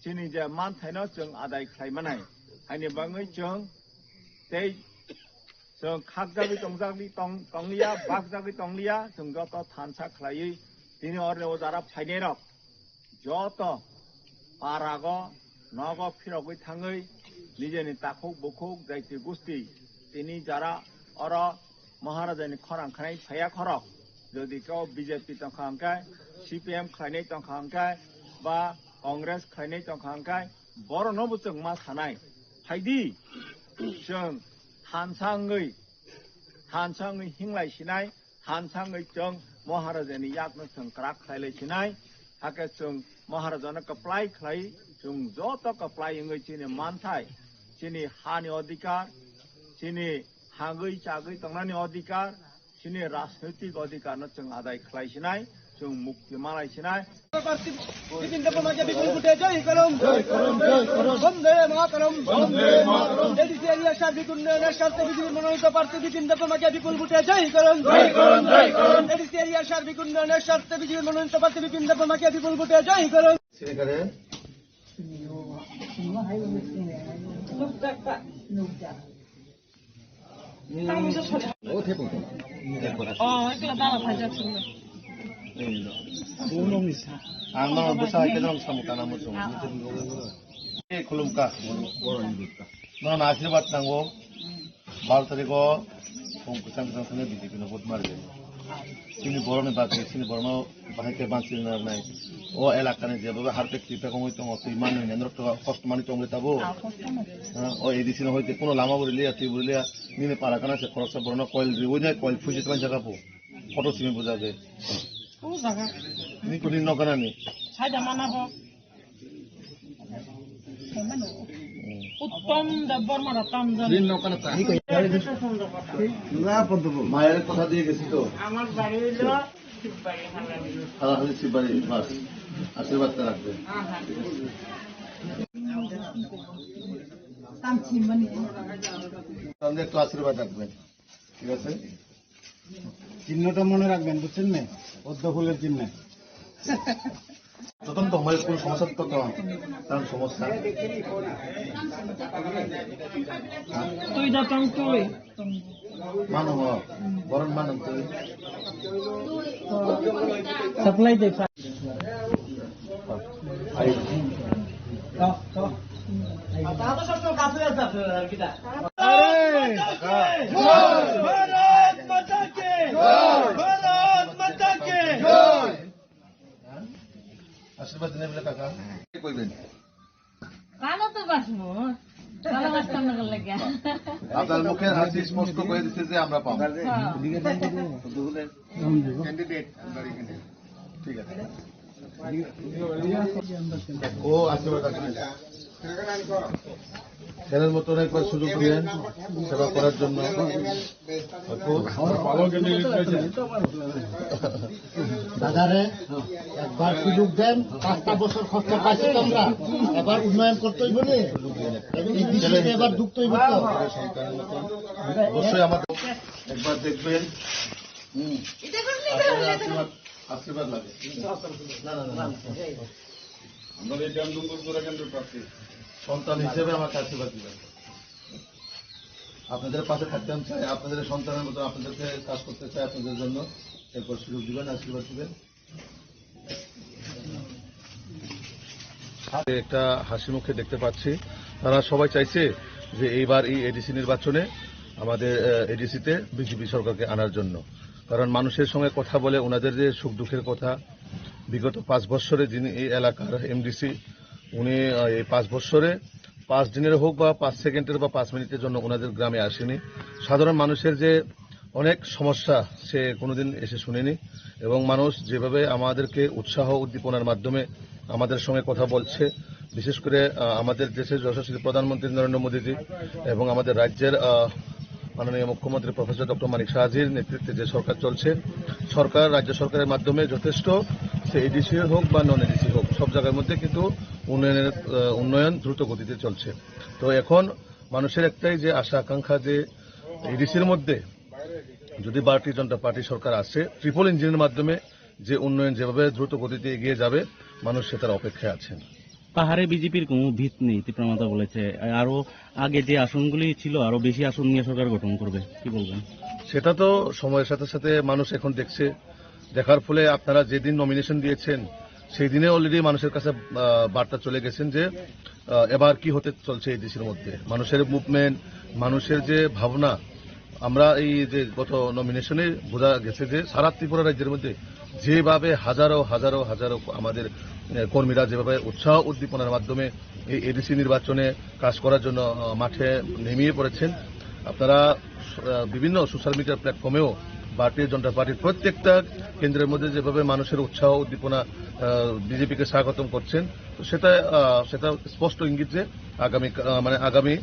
चिनि जे मान थाइनो जों आदाय खालायमानाय हायनि बाङै जों खागजागै तंलिया बागजागै तंलिया जों जत थानसा खालायै दिनै अरने जारा फायनाय रक जत पाराग नग फिरगै थाङै निजेनि ताखुक बुखुक जायति गुस्ति तिनि जारा अर महाराजानि खरां खानाय फाया खरक যদি কেউ বিজেপি তংখাঙ্কায় CPM খাইनाय তংखाঙ্काय बा कांग्रेस खाइनाय तंखांकाय बर' नबो जों मा सानाय फायदि जों थानसाङै हिंलायसिनाय थानसाङै जों महाराजानि याकनो जों क्राक खालायलायसिनाय हाके जों महाराजानो कप्लाय खालाय जों जत कप्लायङै चिनि मानथाय चिनि हानि अधिकार चिनि हागै चागै तंनानि अधिकार चिनि राजनैतिक अधिकार जों आदाय खालायसिनाय जों मुक्ति मालायसिनाय बिपिन देव माके विपुल बुटे जय करम वंदे मातरम एडीसी एरिया सार्बिक उन्नयনের স্বার্থে বিজেপি মনোনীত প্রার্থী বিপিন দেব মাকে বিপুল বুটে জয় করম এডীসি এরিয়া সার্বিক উন্নয়নের স্বার্থে বিজেপি মনোনীত প্রার্থী বিপিন দেব মাকে বিপুল বুটে জয় করম Ano besar kita orang sama tanah musuh. Kulumka, non आशीर्वाद नांगौ 12 तारिखआव कंकुचां जांखौनो बिजेपिनो भट मारिगोन जोंनि बर'नि बागै जोंनि बर'नाव बाहायके बांसिन नारनाय ओ एलाकानि जेबो हारपेक टिपेक हमै दङ सैमान नेन्द्र कष्ट मानि तंले ताबो ओ एडिसिनो हयते कोनो लामा बुरिलिया ति बुरिलिया निने पाराकाना से खरसा बर'ना कइल रिवने कइल फुजित मान जागाबो फटो सिमे बुजागे ও জায়গা नि कुनि नगनानि সাইডা মানাব উত্তম দেববর মারাতাম জানি মায়ের কথা দিয়ে গেছি তো আমার বাড়ি হলো শিববাড়ি হালাহালি শিববাড়ি বাস আশীর্বাদ রাখবে তাহলে একটু আশীর্বাদ রাখবেন ঠিক আছে চিহ্নটা মনে রাখবেন বুঝছেন না পদ্ম ফুলের চিহ্ন প্রথম তো আমাদের কোন সমস্যা তো কারণ সমস্যা তুই যাতাম তুই মানো বরণ মানো তুই সাপ্লাই দে তাহলে সব কাছে আছে আর কিটা भारत माता के भारत माता के আশীর্বাদ দিনে বলে কাকা কি কইবেন কালো তো বাসমু কালো বাসতাম না লাগে আপনার মুখের হাসি স্পষ্ট করে দিচ্ছে যে আমরা পাবো ক্যান্ডিডেট ঠিক আছে ও আশীর্বাদ রাখবেন ছেলের মতন একবার সুযোগ দিলেন সেবা করার জন্য দাদারে একবার সুযোগ দেন, 5টা বছর কষ্ট পাইছি তোমরা, এবার উন্নয়ন করতেই বলে এই বিষয়টা এবার যুক্তই করতে অবশ্যই আমাদের একবার দেখবেন আশীর্বাদ লাগে। আমরা এই ডুঙ্গুরপুরা কেন্দ্রের প্রার্থী সন্তান হিসেবে আমাকে আশীর্বাদ দিবেন। আপনাদের পাশে থাকতে আমি চাই, আপনাদের সন্তানের মতো আপনাদেরকে কাজ করতে চাই আপনাদের জন্য। এরপর সুযোগ দিবেন, আশীর্বাদ দিবেন। একটা হাসি মুখে দেখতে পাচ্ছি, তারা সবাই চাইছে যে এইবার এই এডিসি নির্বাচনে আমাদের এডিসিতে বিজেপি সরকারকে আনার জন্য। কারণ মানুষের সঙ্গে কথা বলে ওনাদের যে সুখ দুঃখের কথা, বিগত 5 বছরে যিনি এই এলাকার এমডিসি, উনি এই 5 বছরে 5 দিনের হোক বা 5 সেকেন্ডের বা 5 মিনিটের জন্য ওনাদের গ্রামে আসেনি। সাধারণ মানুষের যে অনেক সমস্যা সে কোনোদিন এসে শুনেনি, এবং মানুষ যেভাবে আমাদেরকে উৎসাহ উদ্দীপনার মাধ্যমে আমাদের সঙ্গে কথা বলছে, বিশেষ করে আমাদের দেশের যশস্বী প্রধানমন্ত্রী নরেন্দ্র মোদীজি এবং আমাদের রাজ্যের মাননীয় মুখ্যমন্ত্রী প্রফেসর ডক্টর মানিক সাহাজির নেতৃত্বে যে সরকার চলছে, সরকার রাজ্য সরকারের মাধ্যমে যথেষ্ট সে এডিসি হোক বা নন এডিসি হোক সব জায়গার মধ্যে কিন্তু উন্নয়ন দ্রুত গতিতে চলছে। তো এখন মানুষের একটাই যে আশা আকাঙ্ক্ষা যে এডিসির মধ্যে যদি ভারতীয় জনতা পার্টি সরকার আসে, ট্রিপল ইঞ্জিনের মাধ্যমে যে উন্নয়ন যেভাবে দ্রুত গতিতে এগিয়ে যাবে, মানুষ সেটার অপেক্ষায় আছেন। পাহাড়ে বিজেপির কোনো ভিত নেই, তীব্রমাতা বলেছে আরো আগে যে আসনগুলি ছিল আরো বেশি আসন নিয়ে সরকার গঠন করবে, কি বলবেন? সেটা তো সময়ের সাথে সাথে মানুষ এখন দেখছে, দেখার ফলে আপনারা যেদিন নমিনেশন দিয়েছেন সেই দিনে অলরেডি মানুষের কাছে বার্তা চলে গেছেন যে এবার কি হতে চলছে এই দেশের মধ্যে, মানুষের মুভমেন্ট, মানুষের যে ভাবনা। আমরা এই যে গত নমিনেশনে বোঝা গেছে যে সারা ত্রিপুরা রাজ্যের মধ্যে যেভাবে হাজারো হাজারো হাজারো আমাদের কর্মীরা যেভাবে উৎসাহ উদ্দীপনার মাধ্যমে এই এডিসি নির্বাচনে কাজ করার জন্য মাঠে নেমিয়ে পড়েছেন। আপনারা বিভিন্ন সোশ্যাল মিডিয়া প্ল্যাটফর্মেও ভারতীয় জনতা পার্টির প্রত্যেকটা কেন্দ্রের মধ্যে যেভাবে মানুষের উৎসাহ উদ্দীপনা বিজেপিকে স্বাগতম করছেন, তো সেটা স্পষ্ট ইঙ্গিত যে আগামী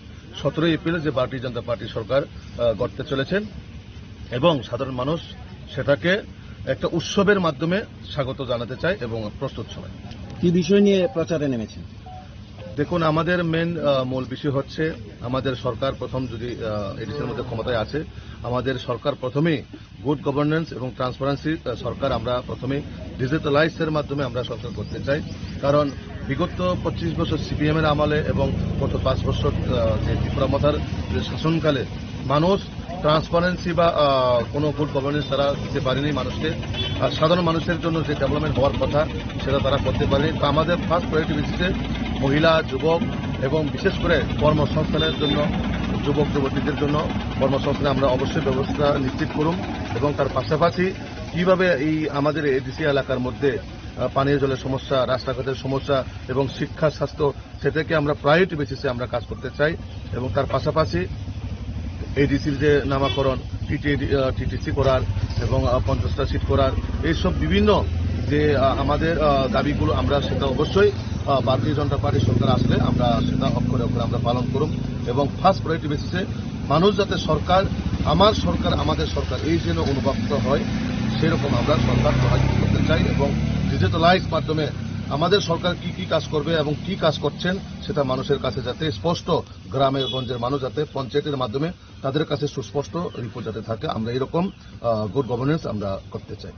17 এপ্রিল যে ভারতীয় জনতা পার্টি সরকার গড়তে চলেছেন, এবং সাধারণ মানুষ সেটাকে একটা উৎসবের মাধ্যমে স্বাগত জানাতে চায় এবং প্রস্তুত সবাই। কি বিষয় নিয়ে প্রচারে নেমেছেন? দেখুন, আমাদের মূল বিষয় হচ্ছে আমাদের সরকার প্রথম যদি এডিসির মধ্যে ক্ষমতায় আছে, আমাদের সরকার প্রথমেই গুড গভর্নেন্স এবং ট্রান্সপারেন্সি সরকার আমরা প্রথমে ডিজিটালাইজের মাধ্যমে আমরা সরকার করতে চাই। কারণ বিগত 25 বছর সিপিএম এর আমলে এবং গত 5 বছর যে ত্রিপুরা মাতার যে শাসনকালে মানুষ ট্রান্সপারেন্সি বা কোনো গুড গভর্নেন্স তারা দিতে পারেনি মানুষকে, আর সাধারণ মানুষের জন্য যে ডেভেলপমেন্ট হওয়ার কথা সেটা তারা করতে পারেনি। তো আমাদের ফার্স্ট প্রায়োরিটি বেসিসে মহিলা, যুবক এবং বিশেষ করে কর্মসংস্থানের জন্য যুবক যুবতীদের জন্য কর্মসংস্থানে আমরা অবশ্যই ব্যবস্থা নিশ্চিত করুন, এবং তার পাশাপাশি কিভাবে এই আমাদের এডিসি এলাকার মধ্যে পানীয় জলের সমস্যা, রাস্তাঘাটের সমস্যা এবং শিক্ষা, স্বাস্থ্য, সেটাকে আমরা প্রায়োরিটি বেসিসে আমরা কাজ করতে চাই। এবং তার পাশাপাশি এডিসির যে নামাকরণ, টিটিসি করার এবং 50টা সিট করার, এইসব বিভিন্ন যে আমাদের দাবিগুলো আমরা সেটা অবশ্যই ভারতীয় জনতা পার্টি সরকার আসলে আমরা সেটা অক্ষরে অক্ষরে আমরা পালন করুন, এবং ফার্স্ট প্রায়োরিটি বেসিসে মানুষ যাতে সরকার, আমার সরকার, আমাদের সরকার এই যেন অনুভূত হয় সেরকম আমরা সরকার সহায়তা করতে চাই, এবং ডিজিটালাইজ মাধ্যমে আমাদের সরকার কি কি কাজ করবে এবং কি কাজ করছেন সেটা মানুষের কাছে যাতে স্পষ্ট, গ্রামের গঞ্জের মানুষ যাতে পঞ্চায়েতের মাধ্যমে তাদের কাছে সুস্পষ্ট রিপোর্ট যাতে থাকে, আমরা এরকম গুড গভর্নেন্স আমরা করতে চাই।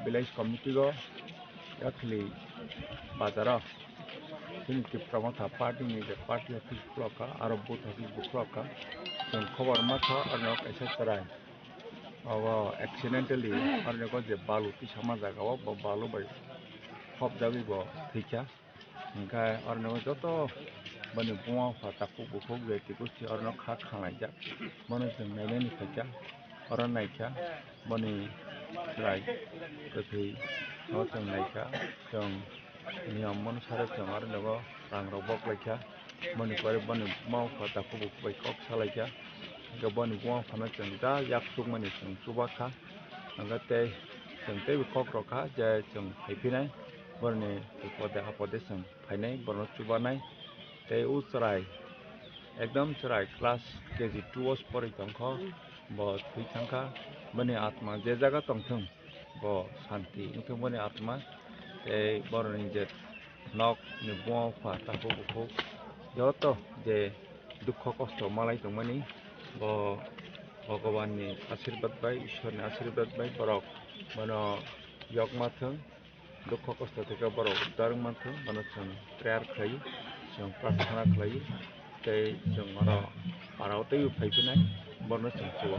village committee go yakli bazara sini Tipramotha party ni the party office bloka aro booth office bloka jeng khobor matha arno kaisa charai awa accidentally arno ko je balu ti sama jaga o balu bai khop jabi bo thikya engkai arno joto bani buang fa tapu bukhok ge tikusi arno kha khangai ja mano jeng naine ni thikya aron naikya bani rai kathei no jeng naikya jeng niyam manusare jeng arno go rang robok laikya bani pare bani mau fa tapu bukhok bai kok salaikya gabon buang phana jeng da yak suk mani jeng subakha angate jeng tei kok rokha je jeng haipinai borne pode apode jeng phainai borno chubanai tei usrai ekdam chrai class kg 2 os pori tongkho bo thui thangkha bani atma je jaga tongthung bo shanti ungthung bani atma tei borni je nok ni buang pha tapu bukhok joto je dukho kosto malai tongmani bo Bhagavan ni आशीर्वाद bai Ishwar ni आशीर्वाद bai borok mano yok mathung dukho kosto theke borok uddar mathung mano chung prayer khlai chung prarthana khlai tei chung mano parao tei phaipinai borno chung chuo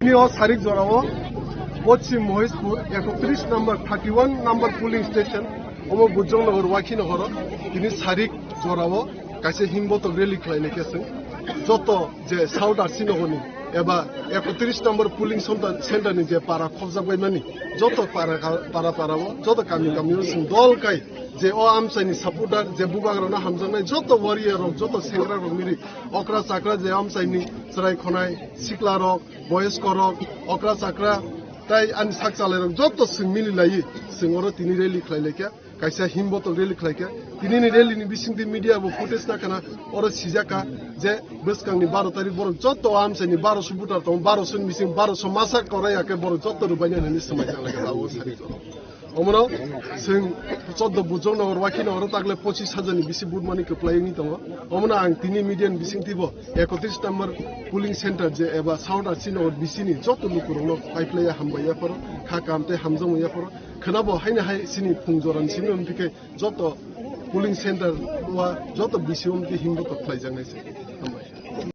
তিনিও সারিক জড়াবো পশ্চিম মহেশপুর 31 নম্বর 31 নম্বর pulling station অমো বুজংনগর ওয়াকিনগর তিনি সারিক জড়াবো কাছে হিমবত rally খাইলে গেছে যত যে south আরসিনগরনি এবা 31 নম্বর pulling সেন্টারনি যে পাড়া খবজাবাयमानि যত পাড়াবো যত গাमियाव जों दलखाय যে ও আমসাইনি সাপোর্টার যে বুবাগ্রানা হামজানাय যত ওয়ারিয়ার রক যত সেंग्रा रक मिरि अक्रा चाक्रा जे আমসাইনি सराय खनाय सिक्ला रक बयस्क रक अक्रा चाक्रा তাই আনি সাক চালাই রক যত जों मिलिलायो जों अरो तिनि रेलि खाइलायके কাইসা হিমবতল রেলি খাইকে তিনিনি রেলিনি বিসিংদি মিডিয়াবো ফুটেজ নাকানা অর সিজাকা যে বসকাংনি 12 তারিখ বড় যত আমসাইনি 1200 বুটার তো 1200 মিসিং 1200 মাসা করায়াকে বড় যত রুবাইনানি সময় লাগে দাও সারি অমরাও जों চদ্দ বুজংনগর ওয়াকিনগর তাগলে 25,000 বিসি বুটমানি কপ্লাইনি দङ অমনা आं तिनि मिडियान बिसिंथिब 31 नम्बर पुलिंग सेन्टर जे एबा साउथ आरसिनगर बिसिनि जत लुकुरनो पाइपलाया हामबायाफोर खाकामते हामजमयाफोर खोनाबो हायना हाय सिनि फुंजरान सिनि उनथिके जत पुलिंग सेन्टर वा जत बिसिउमति हिमबो कप्लाइजांनायसे हामबाय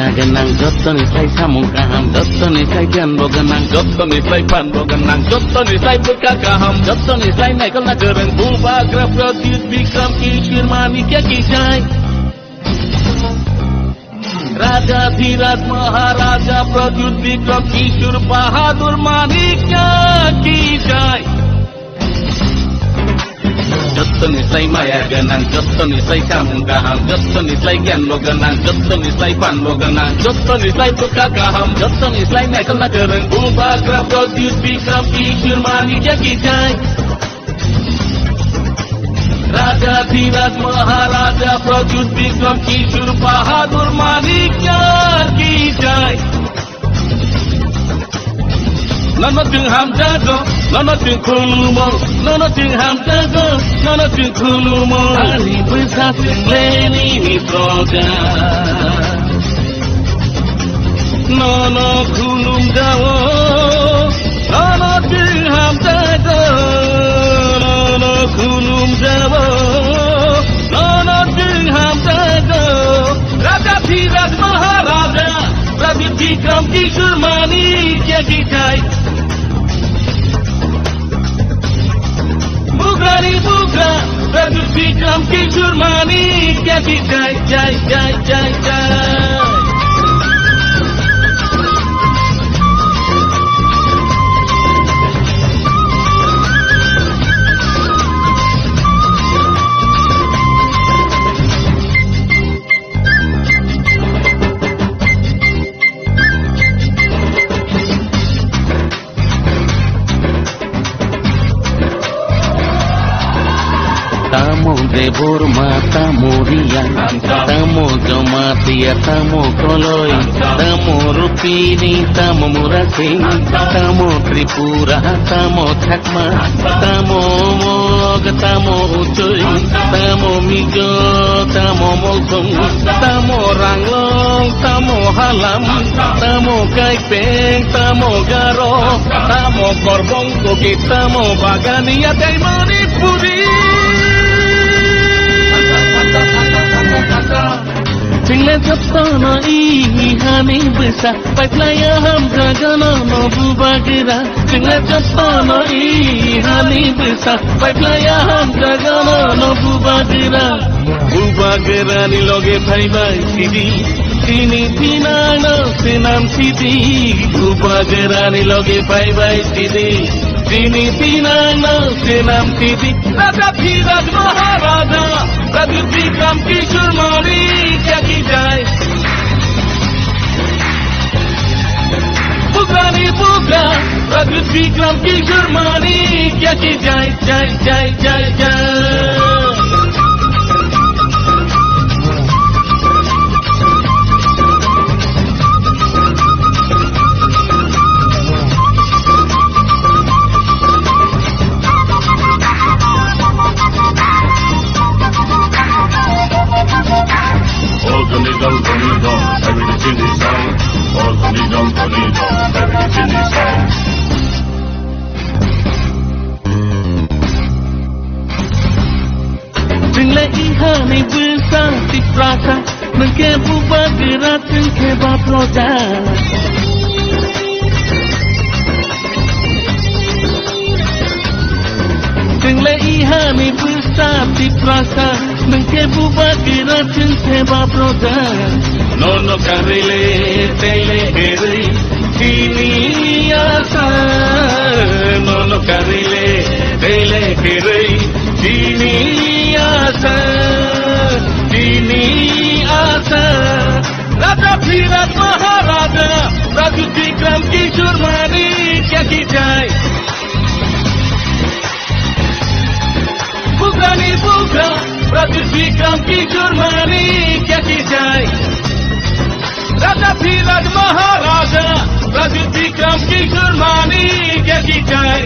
maya genang jottoni sai samung kaham jottoni sai janbo genang jottoni sai panbo genang jottoni sai buka kaham jottoni sai naikal na gereng Bhubagra Pradyut Vikram Kishir Manikya Kisai Raja Dhiraj Maharaja Pradyut Vikram Kishur Bahadur Manikya Kisai jottoni sai maya genang jottoni sai samung kaham jottoni sai janbo genang jottoni sai panbo genang jottoni sai buka kaham jottoni sai naikal na gereng Bhubagra Pradyut Vikram Kishir Manikya Kisai Raja Dhiraj Maharaja Pradyut Vikram Kishur Bahadur Manikya Kisai Nana ting ham jago, nana ting khulumo, nana ting ham jago, nana ting khulumo. Hari besar leni mitroga, nana khulum jago, nana ting ham jago, nana khulum jago, nana ting ham jago. Raja Dhiraj Maharaja, Pradyut Vikram Kishur Manikya Kisai. Bugrani Bugra, Pradyut Vikram Kishur Manikya Kisai, jai jai jai jai. Tamo debor mata muria, tamo jomatia, tamo koloi, tamo rupini, tamo murasi, tamo tripura, tamo chakma, tamo mog, tamo ucuy, tamo mijo, tamo molsong, tamo ranglong, tamo halam, tamo kaipeng, tamo garo, tamo korbong koki, tamo bagania, taimoni pudi. Singla jottona ihani besar Paiplaya ham jagana no bubagira Singla jottona ihani besar Paiplaya ham jagana no bubagira Bubagira ni loge bhai bhai sidi Tini tinana senam sidi Bubagira ni loge bhai bhai sidi Tini tinana senam sidi Raja Dhiraj Maharaja Pradyut Vikram Kishur Manikya Kisai Bugrani Bugra Pradyut Vikram Kishur Manikya Kisai jai jai jai jai. Singla ihani besar di prasa Mengke bubagira tengke baproja Singla ihani besar di prasa Mengke bubagira tengke baproja Nono karile tele heri Tini asa Nono karile tele heri Tini asa Tini asa Raja Dhiraj Maharaja Pradyut Vikram Kishur Manikya Kisai Bugrani Bugra Pradyut Vikram Kishur Manikya Kisai Raja Dhiraj Maharaja Pradyut Vikram Kishur Manikya Kisai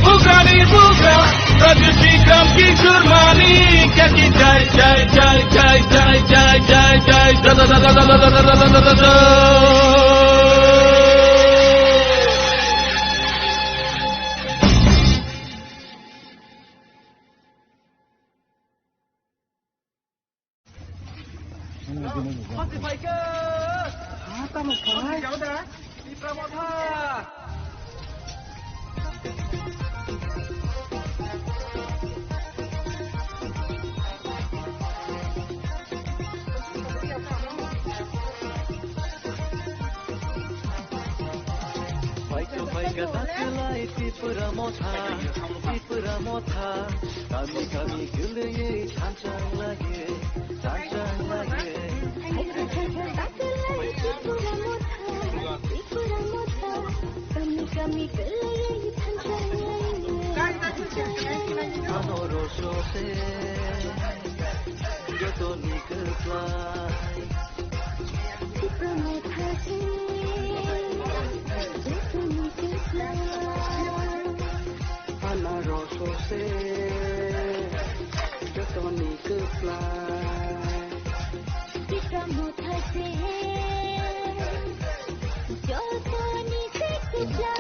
Bugrani Bugra Pradyut Vikram Kishur Manikya Kisai jai jai jai jai jai jai jai da da da da da da da da da da. Masih baik ke? Baika dakelai tipura motha kami guleye chancang lagi kami guleye chancang lagi amoro shose joto nikelai tipura motha Anarosose, Jotoni could fly. Become what I say, Jotoni could fly.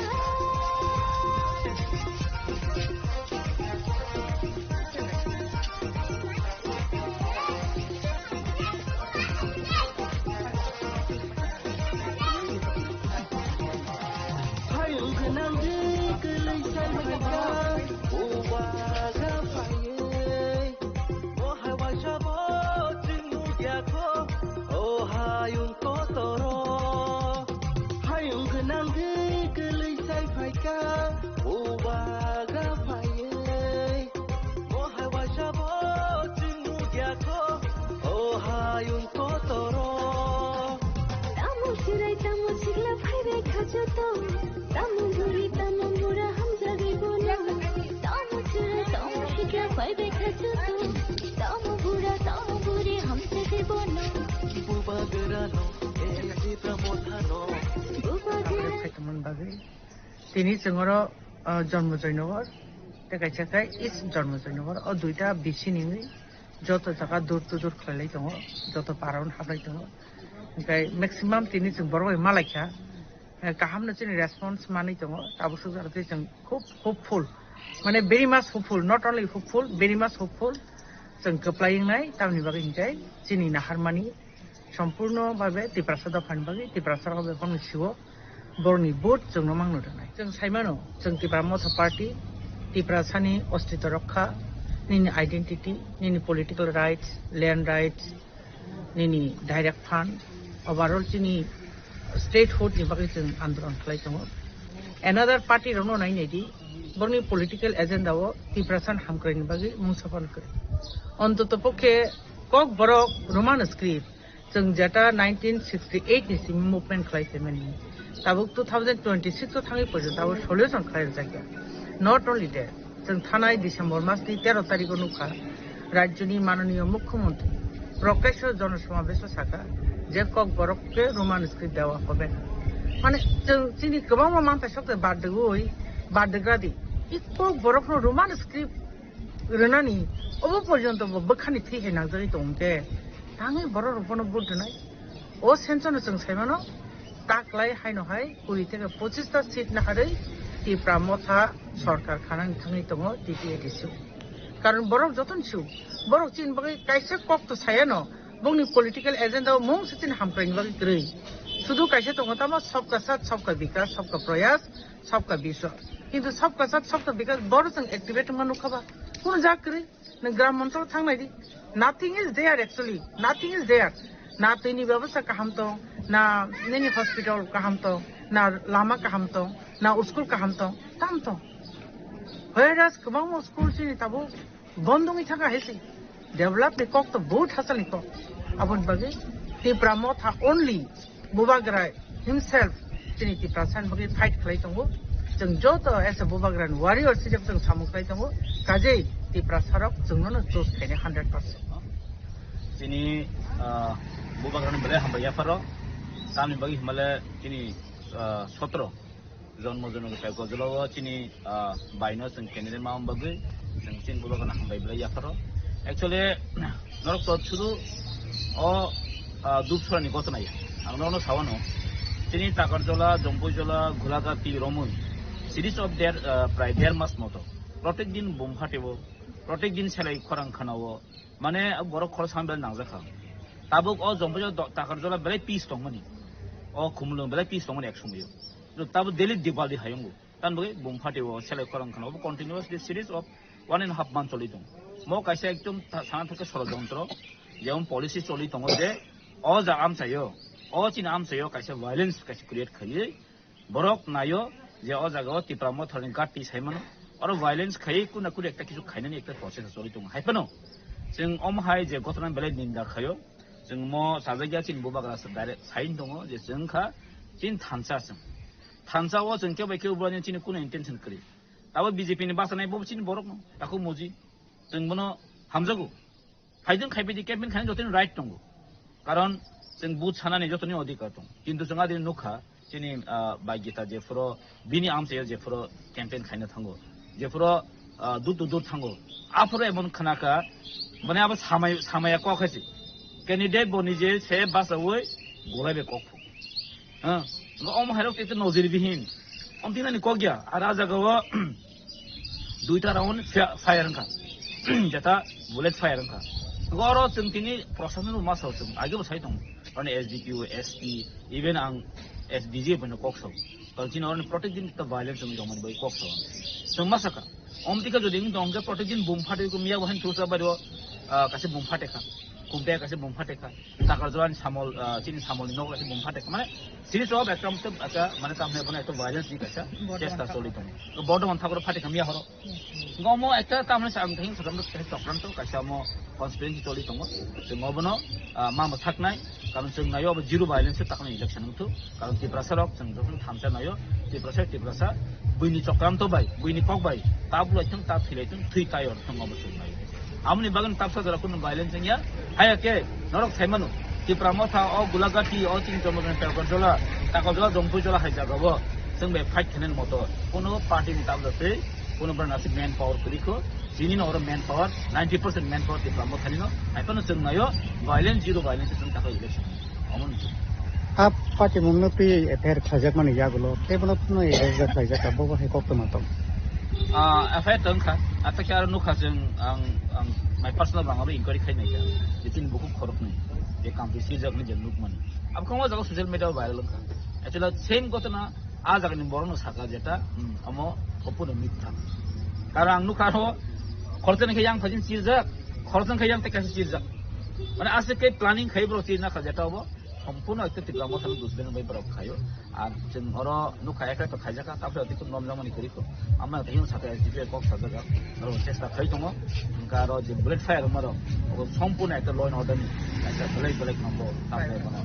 তিনি जोंरो जन्म जयनगर देखायसाखाय इस जन्म जयनगर ओ दुइटा बिसि निङै जत जागा दूर दूर खालाय दङ जत पारावन हाबनाय दङ ओमफ्राय मेक्सिमाम তিনি जों बर'य मालायखा गाहामनो जोंनि रेसपन्स मानै दङ दाबोसो जाहाथे जों खुब होपफुल माने भेरि माच hopeful not only hopeful very माच होपफुल जों गोप्लायनाय तामनि बागै हिंजाय जोंनि नाहारमानि सम्पूर्णभावे तिप्रासा दफानि बागै तिप्रासा হবে बांसिव बरनि बुट जोंनो मांनो दोननाय जों साइमानो जों तिप्रा मथा पार्टी तिप्रासानि अस्तित्व रक्षा निनि आइडेन्टिटी निनि पलिटिकल राइट्स लैंड राइट्स निनि डाइरेक्ट फान्ड ओवरऑल जोंनि स्टेटहुड नि बागै जों आन्दोलन खालाय दङ एनादार पार्टी रनो नायनायदि बरनि पलिटिकल एजेंडाव तिप्रासान हामख्रायनि बागै मुंसाफान करे अन्तत पक्षे कक बरक रोमान स्क्रिप्ट जों जेटा 1968 नि सिम मुभमेन्ट खालायफेमोन दाबो 2026 थाङै पर्यन्त दाबो सल्युशन खालाय जायगा नट ओनलि दैट जों थानाय डिसेम्बर मासनि 13 तारिखआव नुखा राज्यनि माननीय मुख्यमंत्री प्रकाश जनसमावेश साखा जे कक बरकके रोमान स्क्रिप्ट देवा হবে माने जों जोंनि गोबां मानसिफोर बारदोग्रादि इ कक बरकनो रोमान स्क्रिप्ट रोनानि अबो पर्यन्त बोखानि थैहे नांजारि दंगे थाङै बर' रफनो बुदनाय ओ सेन्सनो जों साइमानो ताकलाय हायनोहाय 20 থেকে 25টা সিট नाहारै तिप्रा मथा सरकार खानानै थाङै दङ टिटिएडिसि कारण बरक जतन छु बरक चिन बागै काइसे कक तो सायानो बुंनि पलिटिकल एजेंडा मुं सिन हामख्रायनि बागै ग्रै शुद्ध काइसे दङ तामा सबका साथ सबका विकास सबका प्रयास सबका विश्वास किन्तु सबका साथ सबका विकास बर जों एक्टिवेट मानुखाबा कोन जाकरै न ग्राम मंत्र थांनायदि nothing is there actually nothing is there ना तैनि व्यवस्था काहाम तो ना नैनि हॉस्पिटल काहाम तो ना लामा काहाम तो ना स्कूल काहाम तो ताम तो whereas गोबां स्कूल सिनि ताबो बन्दङै थाखा हेसि डेभलप नि कक तो बहुत हासलनि कक आबन बागै तिप्रा मथा ओनली बुबाग्रा हिमसेल्फ सिनि तिप्रा सान बागै फाइट खालाय दंगो जों जत एस ए बुबाग्रान वारियर सिजब जों सामुखाय दंगो काजै तिप्रा सारक जोंनो जोस खायने 100% सिनि बुबाग्रानि बले हामबाया फारो तामनि बागै हिमाले सिनि 17 जन्म जनक साय गजलाव सिनि बायनो जों केनेरे माम बागै जों सिन बुबाग्रानि हामबाय बले याफारो एक्चुअली नरक तो छुदु अ दुपसरानि गतनाय आंनो सावानो सिनि ताकारजला जम्बुजला घुलागाति रमुन सिरिज अफ देयर प्राय देयर मास मतो प्रत्येक दिन बम फाटेबो प्रत्येक दिन सेलाई खरां खानावो माने बर' खर सामबेल नांजाखा ताबुक अ जम्बुज ताकारजला बेले पिस दंमोन kumulung bela peace tong ek sumoyo tabu daily Diwali hayungu tan boy bom phate o select korang khana continuous this series of 1.5 month choli tong mo kaisa ekdom sana theke ষড়যন্ত্র যেমন policy choli tong je o ja am chayo o chin am chayo kaisa violence kaisa create khayi borok nayo je o jaga o tipramo thorning gatti saimano aro violence khayi kuna kuri ekta kichu khainani ekta process choli tong haipano जों अमहाय जे गथना बेले निंदा खायो जों मो साजागिया चिन बुबाग्रा direct sign दङ जे जोंखा चिन थानसाओ जों के बायके उब्रानि चिन कुन इन्टेन्सन करि दाबो बीजेपी नि बासनाय बो चिन बरक न ताखौ मुजि जों बनो हामजागु फाइजों खायबिदि केम्पेन खायन जतिन राइट दङ कारण जों बुथ सानानि जतनि अधिकार दं किन्तु जों आदि नुखा चिनि बायगिता जे फरो बिनि आमसे जे फरो केम्पेन खायनो थांगो जे फरो दुद थांगो आफरो एमन खनाका माने अब सामाया कखासि कैंडिडेट बनि जे से बासावै गलायबे कखु अम हायरक ते नजर बिहिन अमतिनानि कगिया आरो आजागाव दुइटा राउन्ड फायर हंखा जेता बुलेट फायर हंखा गरो जोंतिनि प्रशासन मासाव जों आगेबो साइ दं माने एसडीपीओ एसपी इवन आं एसडीजे बनो कक्सौ कल्चिन और प्रोटेक्टिंग द वायलेंस जों दंमोन बै कक्सौ जों मासाका अमतिका जदि दं जे प्रोटेक्टिंग बुम फाटे को मिया बहन तुसा बारो कासे बुम फाटेखा कुम्पे कासे बुम फाटेखा ताकारजवान सामल चिनि सामलनि नो कासे बुम फाटेखा माने सिरिस अफ एकम त आचा माने तामने बने एक वायलेंस नि कासा चेष्टा चलि दं बर्तमान थागर फाटेखा मिया हरो गमो एकता तामने साम थिं सदम चक्रान्त कासा म कन्स्पिरेन्सी चलि दं जों मबनो मामा थाकनाय कारण जों नायो अब जिरो वायलेंस ताकने इलेक्शन मुथु कारण तिब्रासरक जों जखन थामसा नायो तिब्रासा बुइनि चक्रान्त बाय बुइनि कक बाय ताबुलाइथों ता थैलाइथों थै तायर थं अबसो नायो आमनि बागन तापसा जरा कुन वायलेंस या हाया के नरक थाइमानु तिब्रामो था अ गुलागाटी अ चिं जमगन पेगरजला ताकजला जंपुजला हाइजागाबो जों बे फाइट खेनेन मतो कोनो पार्टी नि ताबलते कोनो बरनासि मैन पावर करिखो जिनि नर मैन पावर 90% मैन पावर तिब्रामो थानिनो आइफनो जों नायो वायलेंस जिरो वायलेंस जों ताको इलेक्शन अमन आप पार्टी मुंनो पि एफआईआर खाजाक माने यागलो केबनो नो एजा खाजाक बबो हे कक्तमा दं एफआईआर तंखा आतके आरो नुखा जों आं माय पर्सनल बांगाबो इंक्वायरि खायनाय जा बिथिं बुकु खरखनि जे कामपि सिजकनि जे नुकमन अब खंवा जागा सोशल मीडिया भाइरल खा एक्चुअली सेम घटना आ जागानि बरनो साका जेता अमो कपुनो मिथ्या कारण आं नुखा हो खरजन के यांग फजिन सिरजाक खरजन के यांग तेकासि सिरजाक माने आसे के प्लानिंग खाइब्रो सिरना खा जेता हो সম্পূর্ণ একটা তিব্রামো থান দুসবেন বাই বরফ খায়ো আর जों हरो नुखा एका तो खाइजाका ताफे अतिको नमजामनि करिखो आमा तहिन साथे एसडीपी कक साजागा आरो चेष्टा खाइ दङ उनका आरो जे बुलेट फायर मारो सम्पूर्ण একটা ল এন্ড অর্ডার একটা बेलेग नम्बर ताफे बनो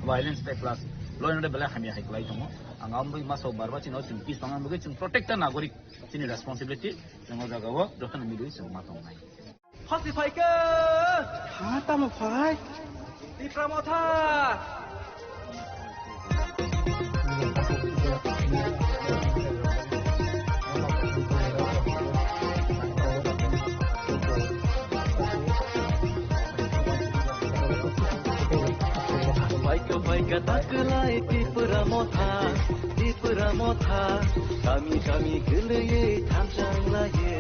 वायलेंस पे प्लस ল एंड অর্ডার बेला हामी हाइक्लाइ दङ आं आमबै मासो बारबा चिनो जों पिस बांगा बगै जों प्रोटेक्ट नागरिक चिनि रेसपन्सिबिलिटी जों जागाव जतन मिलुइ जों माथं नाय फासि फाइके हाता म phi तिब्रामथा Baika taklai tipuramotha kami geleye tansang laye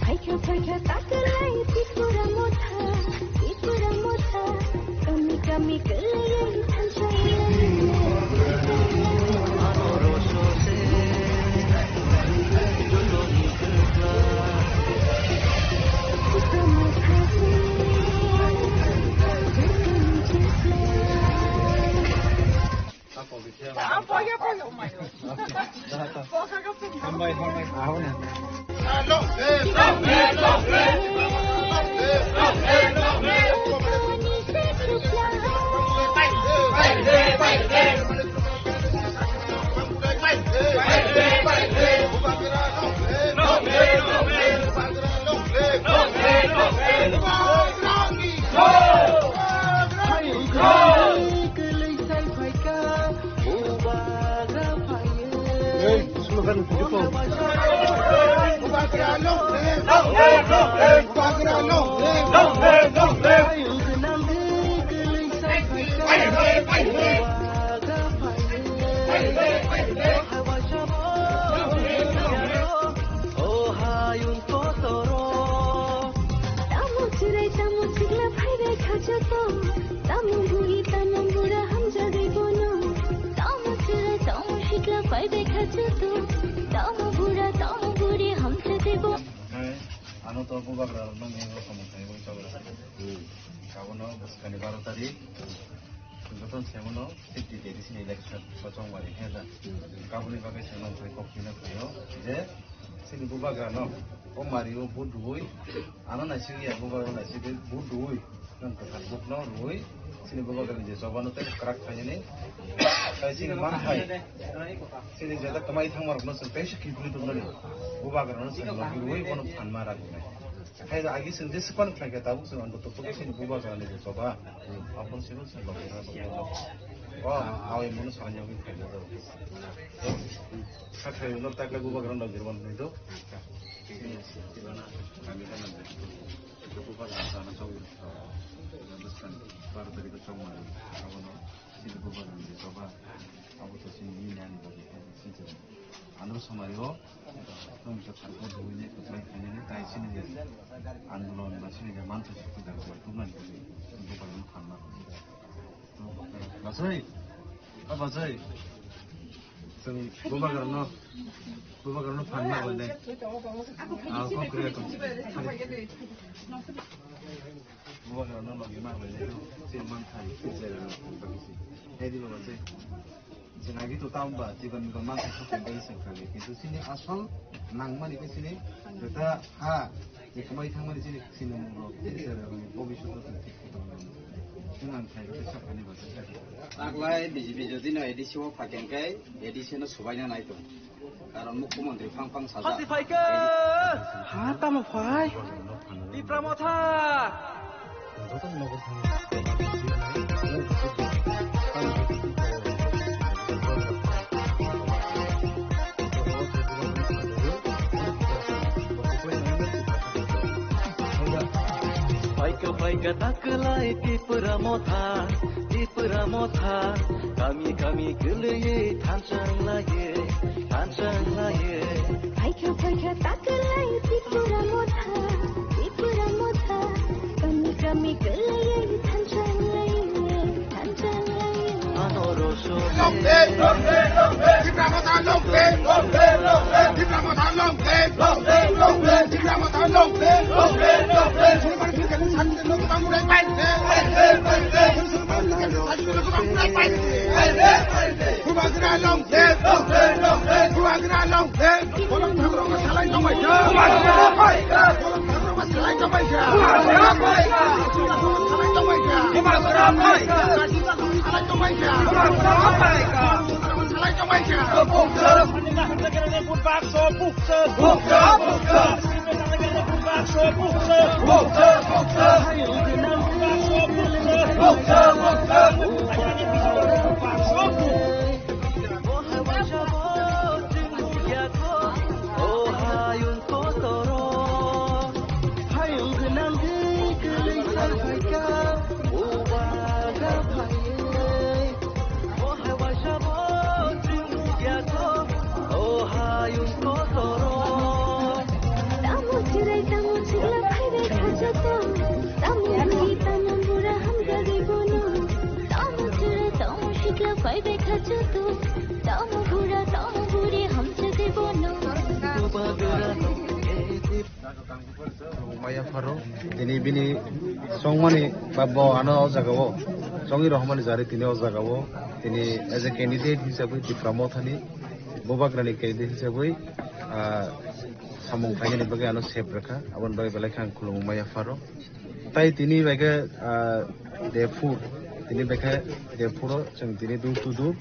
Baika taklai tipuramotha kami geleye tansang laye Anoroso se joloni kerla Apa ya oh my god. Sampai. Tamu buhi tamu bura ham ano to bubagra nang ego samutai mo chawra kabono buskani 12 tarik gotong semono 50 days ni election sotong mari heda kabuni bagai semang koi kokina koyo je sini bubagra no o mario budui ano nasi ya bubagra nasi budui nang kasar bukno rui sini bubagra je sobano te krak khayane kai sini man hai sini jada kamai thangmar no sen pesha kipuli to nani bubagra no sen rui kono phanma rakne hai da agi sen dispan khage tabu sen ando to sini bubagra ne je soba apon sini sen bubagra o awi mono sanya wi khage do sakhe no takla bubagra no jirwan ne do kami kan nanti itu bubagra sana sawi bukan baru dari kecoma kawan sini bubagra ne soba abu to sini ni nani bagi sini anu samario nung sa sarko duine ko trai kanyane tai sini je andolon ma sini je mantra shukti da ko tuman ko bubagra khanna basai basai sing bubagra no khanna bole ko kre ko bubagra no lagi ma bole sing mantra shukti da ko bagi hedi lo basai lagi tu tambah jika kita masuk ke dalam sekali itu sini asal nangman itu sini kita jika mai thang mari sini mulu itu bobi sudah dengan saya kita ini bahasa aglai BJP jadi no edisi wo pakengkai edisi no subanya na itu karon mukhomantri phang saja Hati Faike hata mo phai di pramotha Paika taklai tipra motha kami geleye thansang laye Paika taklai tipra motha kami geleye thansang laye anoroso Longte tipra motha longte tipra motha longte tipra motha longte Bubagra long day, Bubagra long day. Kolom thangro masalai kamai ja. Bubagra paika. Kolom thangro masalai kamai ja. Bubagra paika. Masalai kamai ja. Bubagra paika. Masalai kamai ja. Bubagra paika. Masalai kamai ja. Buksa. Negara buksa. Buksa. Buksa. Buksa. Buksa. Buksa. Buksa. Buksa. Buksa. Maya Faro, ini bini songmani babbo ano jagawo, songi rohmani jari tini jagawo, ini as a candidate hisabai di pramothani, bubagrani candidate hisabai, samung kanya ni bagai ano sep reka, awan bagai belakang kulung Maya Faro, tai tini bagai Darfur, tini bagai Darfur, jeng tini dur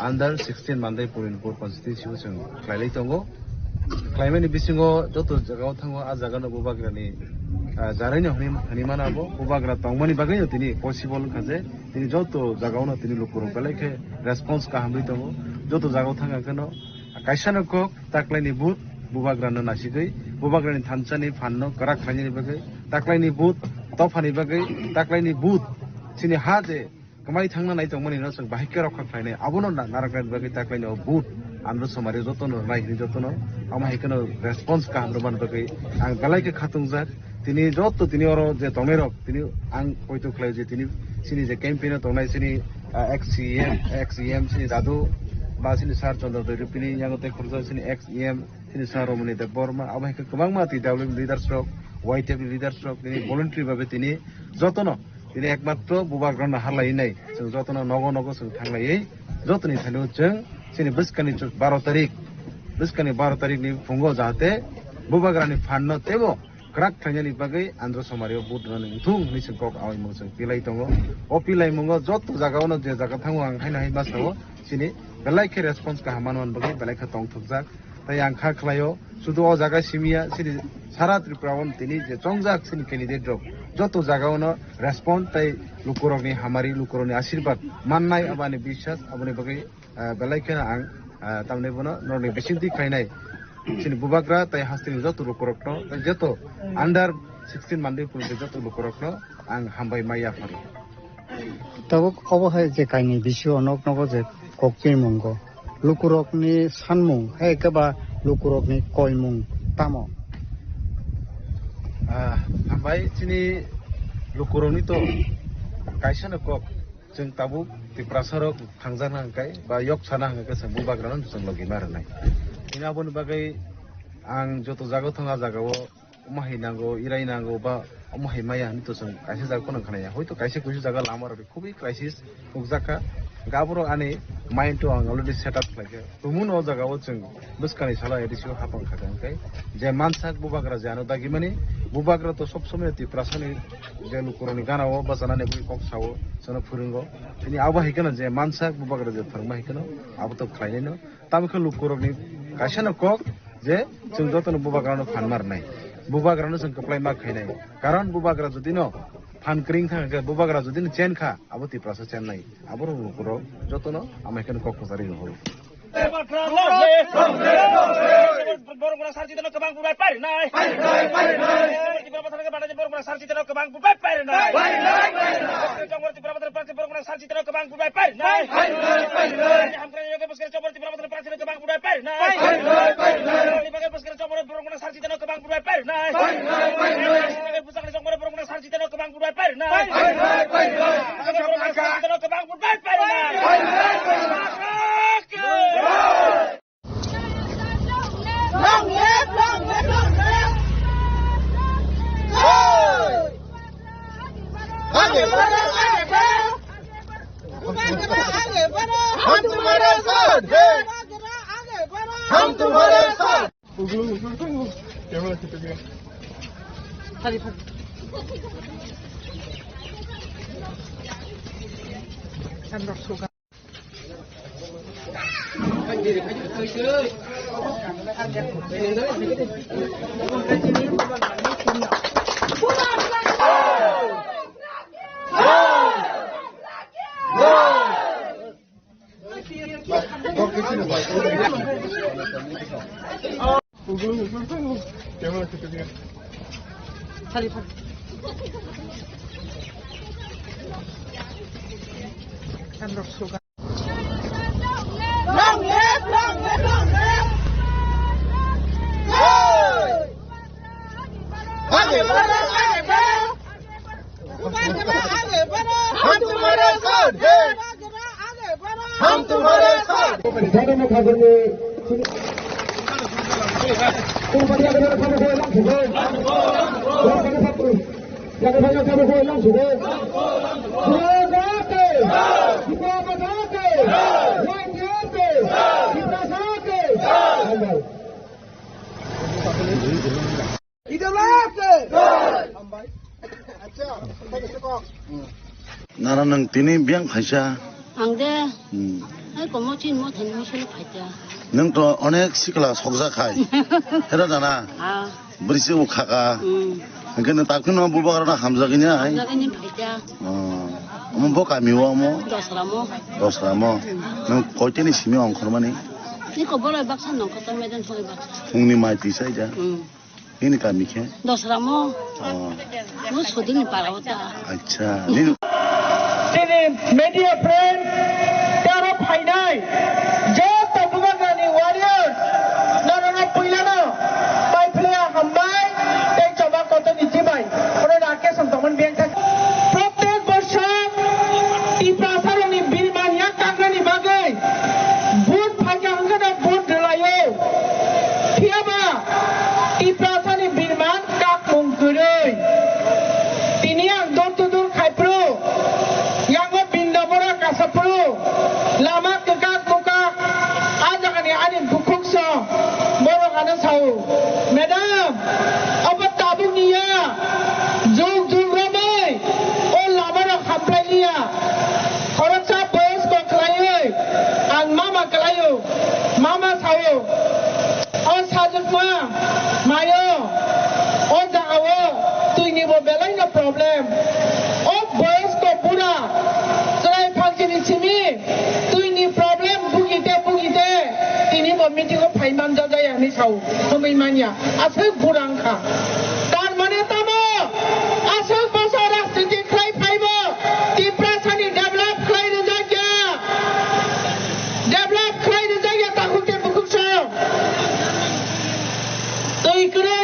under 16 mandai Purinpur constitution jeng kelai tongo. Climate bisingo joto jagao thango a jaga no bubagrani jarani hani manabo bubagra tongmani bagai no tini possible khaje tini joto jagao no tini lukuro beleke response ka hamri tongo joto jagao thanga kano kaisano ko taklaini but bubagra no nasigei bubagrani thanchani phanno karak khani bagai taklaini but tofani bagai taklaini but sini haje kamai thangna nai tongmani no sang bahike rokha khaine abono narakran bagai taklaini but Andro somari jotono naihini jotono ama hikano response ka andro man bagai ang galai ke khatungjar tini joto tini oro je tomerok tini ang poito khlai je tini sini je campaign tongnai sini XEM sini dadu ba sini sar chandra doi pini yangote khurja sini XEM sini Saromani Dev Burma abahike kobangma TWM leaders rok YTW leaders rok tini voluntary bhabe tini jotono tini ekmatro bubagrana harlai nai जों jotono nogo जों थांलायै jotoni thano जों sini biskani 12 tarik ni fungo jahate bubagrani phanno tebo krak thainani bagai andro somario budrani thung ni singkok awai mung जों pilai tongo o pilai mungo joto jagaono je jaga thango ang haina hai masawo sini belai ke response ka hamanwan bagai belai ka tong thukjak tai ang kha khlayo sudu o jaga simia sini sara tripurawon tini je chongjak sini candidate rok joto jagaono response tai lukurokni hamari lukurokni ashirbat mannai abani bishas abani bagai belai ke ang tamne bono norni besinti khainai sini bubagra tai hastini joto lukurokno tai joto under 16 mandi pulite joto lukurokno ang hambai maya faru tabo obohai je kaini bisio onok nogo je kokchei mungo lukurokni sanmung hai keba lukurokni koimung tamo hambai sini lukurokni to kaisana kok जों tabuk tiprasarok thangjana hangkai ba yok sana hangkai जों bubagranon जों logi marnai ina bon bagai ang joto jago thanga jagao umahai nango irai nango ba umahai maya ni to जों kaise jago nang khanaya hoito kaise kusi jaga lamar khubi crisis ukjaka gabro ani mind to ang already set up like tumun o jagao जों buskani sala edisio hapang khajangkai je mansak bubagra jano dagi mani bubagra to sob somay tiprasani je lukuroni ganao basanane bui kok sawo sono phurungo ini aba hikana je mansak bubagra je thangma hikana aba to khlaineno tamkha lukuroni kaisana kok je जों jotono bubagrano phanmar nai bubagrano जों kaplai ma khainai karon bubagra jodino phan kring thangka bubagra jodino chen kha abo tiprasa chen nai abo lukuro jotono ama hikana kok khosari ho Borong sarci tano kebang bubai pari nai. Di berapa sana kepada borong sarci tano kebang bubai pari nai. Jangwar di berapa sana borong sarci tano kebang bubai pari nai. Hamkran yoga puskar cobor di berapa sana kebang bubai pari nai. Di bagai puskar cobor borong sarci tano kebang bubai pari nai. Bagai puskar cobor borong sarci tano kebang bubai pari nai. Borong sarci tano kebang bubai pari nai. Long live, long live, long live! Aage बढ़ो, aage बढ़ो! आगे बढ़ो, हम तुम्हारे साथ हैं! आगे बढ़ो, हम तुम्हारे साथ! कैमरा खींच गया खाली Sandok suka. कैमरा खींच गया Sandok suka. Long live, long live, long live! आगे बढ़ो, आगे बढ़ो! आगे बढ़ो, हम तुम्हारे साथ हैं! आगे बढ़ो, हम तुम्हारे साथ! 나라는 디니 비앙 파샤 안돼. 아이고 뭐지 뭐 되는 미술 파자. 능또 어넥 시클라 속삭하이 해라잖아 아. 브리스 우카가 그는 딱그는 부바가나 함자기냐 아이 나가니 파자. 뭐 까미워 뭐 도스라모. 능 거기니 심이 엉커마니 이거 뭐라 박사 넣고 매던 소리 박사. 풍니 마이 비사이자 ini kami ke 도스라모. 뭐 소딩이 빨아왔다. अच्छा नी Sini media friend, taro painai, jo tabugani warriors, narana puilano, pai player hambai, tei coba koto nijibai, ore rake samtaman biang tak. Protek borsha, tiprasaroni birmania kangani bagai, boot phagya hangana boot delayo, tiap Saiman জাজাই আনি সাউ সময় মানিয়া আছে বুরাংখা তার মানে তামো আসল বছর রাজনীতি খাই ফাইব ত্রিপুরাসানি ডেভেলপ খাই জায়গা ডেভেলপ খাই জায়গা তাহুতে বুকুছ তৈ করে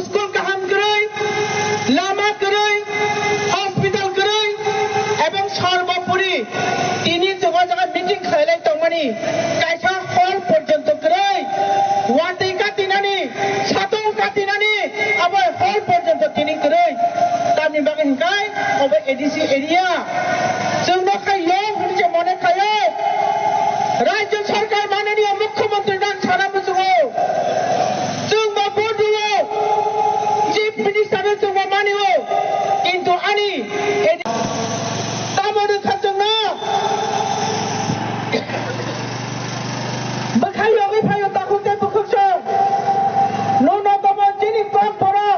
স্কুল কাহাম করে লামা করে হসপিটাল করে এবং সর্বোপরি তিনি যোগাযোগ মিটিং খাইলাই তংমানি কাইসা হল পর্যন্ত করে ওয়ার্ডে কাটিনানি সাতং কাটিনানি আবার হল পর্যন্ত তিনি করে তামি বাগে হিকাই অবে এডিসি এরিয়া जोंनो खायो हनिजे मने खायो राज्य सरकार माननीय मुख्यमंत्री डान सारा बुजुगो जोंबो बोर्डुओ चीफ मिनिस्टार जोंबो मानियो किन्तु आनी तामोनो खाजोंनो बखायो बै फायो ताखुते बुखुसो नुनो दमो जिनि कम परा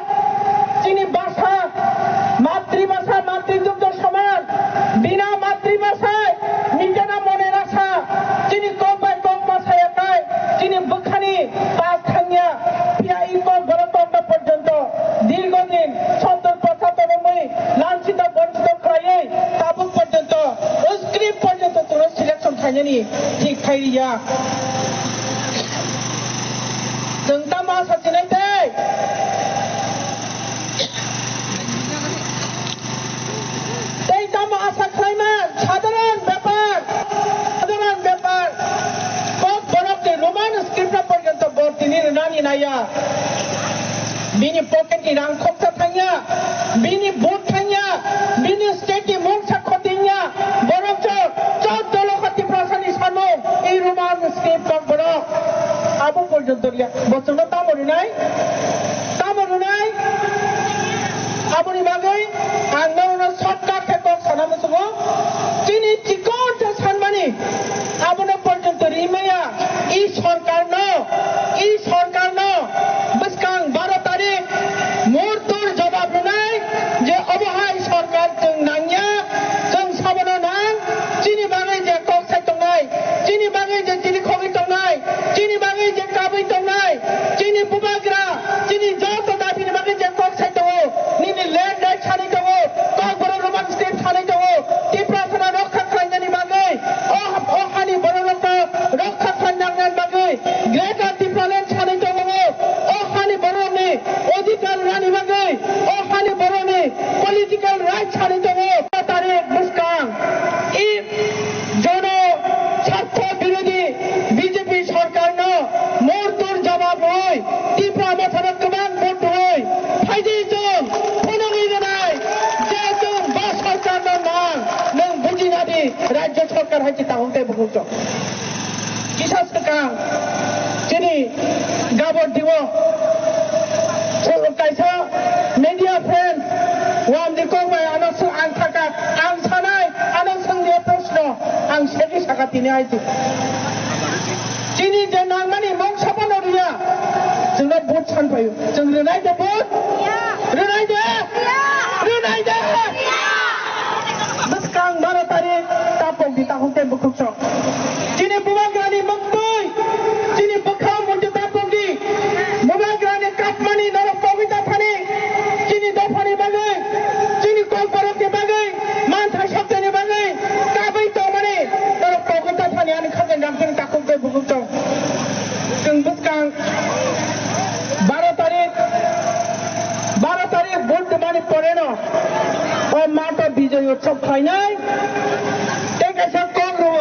जिनि भाषा मातृभाषा मातृदुग्ध समान बिना मातृभाषाয় নিজেরা মনে রাখা যিনি কম ভাষায় একাই যিনি বুখানি পাঁচ থাঙ্গিয়া পিআই কম গণতন্ত্র পর্যন্ত দীর্ঘদিন ৭০-৭৫ লাঞ্ছিত বঞ্চিত খাইয়ে তাবুক পর্যন্ত স্ক্রিপ্ট পর্যন্ত তোর সিলেকশন খাইনি ঠিক খাইয়া जों दा मा साथिनाय दै এই দাম আশা খাইমান সাধারণ ব্যাপার কত বরফতে রোমান স্ক্রিপ্ট পর্যন্ত বর্তিনি নানি নাইয়া বিনি পকেটনি রাং খরচা থাইয়া বিনি ভোট থাইয়া বিনি স্টেটনি মুখ সাক্ষতিয়া বরফ 14 লক্ষ ত্রিপুরাসানি সানো এই রোমান স্ক্রিপ্ট বরফ আবু পর্যন্ত বছর তামরি নাই আবুনি বাগৈ আংনাউনো সরকার থেকে সানামসুগো তিনি চিকনটা সানমানি আবুনো পর্যন্ত রিমায়া এই সরকার ন বসকাং 12 তারিখ মুহূর্তর জবাব নাই যে অবহাই সরকার जों নাংয়া जों সাবনো নাং চিনি বাগৈ যে কক সাইতং নাই চিনি বাগৈ যে চিনি খগৈ তং নাই চিনি বাগৈ যে কাবৈ তং নাই চিনি বুবাগ্রা চিনি যত দাবিনি বাগৈ যে কক সাইতং নিনি ল্যান্ড রাইট ছানি দङ কক বড় রোমান স্টেট ছানি দङ ত্রিপুরাসানা রক্ষা খাইনানি বাগৈ ও হানি বড় রক্ষা খাইনাংনান বাগৈ গ্রেটার ত্রিপুরাল্যান্ড ছানি দङ ও হানি বড়নি অধিকার রানি বাগৈ ও হানি বড়নি পলিটিক্যাল রাইট ছানি দङ তারিখ মুসকাং ই জন স্বার্থ বিরোধী বিজেপি সরকার ন মুহূর্তর জবাব হয় ত্রিপুরা মথানো গোबां ভোট হয় ফাইদি जों ফোনই জানাই যে जों বা সরকার নাং নং বুঝিনাদি রাজ্য সরকার হাইছে তাহতে বুঝছ কিসা সরকার যিনি গাবর দিব কাইসা মিডিয়া ফ্রেন্ড ওয়ান দিকবাই আনস আং থাকা আং সানাই আনসंनि প্রশ্ন আং সেটি সাকাতিনি আইছি যিনি যে নাংমানি মং সাপানো রিয়া जोंनो भोट सानफायो जों रोनाय दे भोट रोनाय दे बसकां 12 तारिख तापक di tahunte bukukso যিনি বুবাগ্রানি মন্তই যিনি বখা মন্তে তাপক di বুবাগ্রানি কাটমানি নর পবিতা ফানি যিনি দফানি বাগৈ যিনি কলপরকে বাগৈ মানথা শব্দনি বাগৈ কাবৈ তো মানে নর পবিতা ফানি আনি খাজেন রাখেন তাককে bukukso जों बसकां 12 तारिख ভোট মানে পড়ে না ও মাতা বিজয় উৎসব খাইনাই টেকাইছা কম রো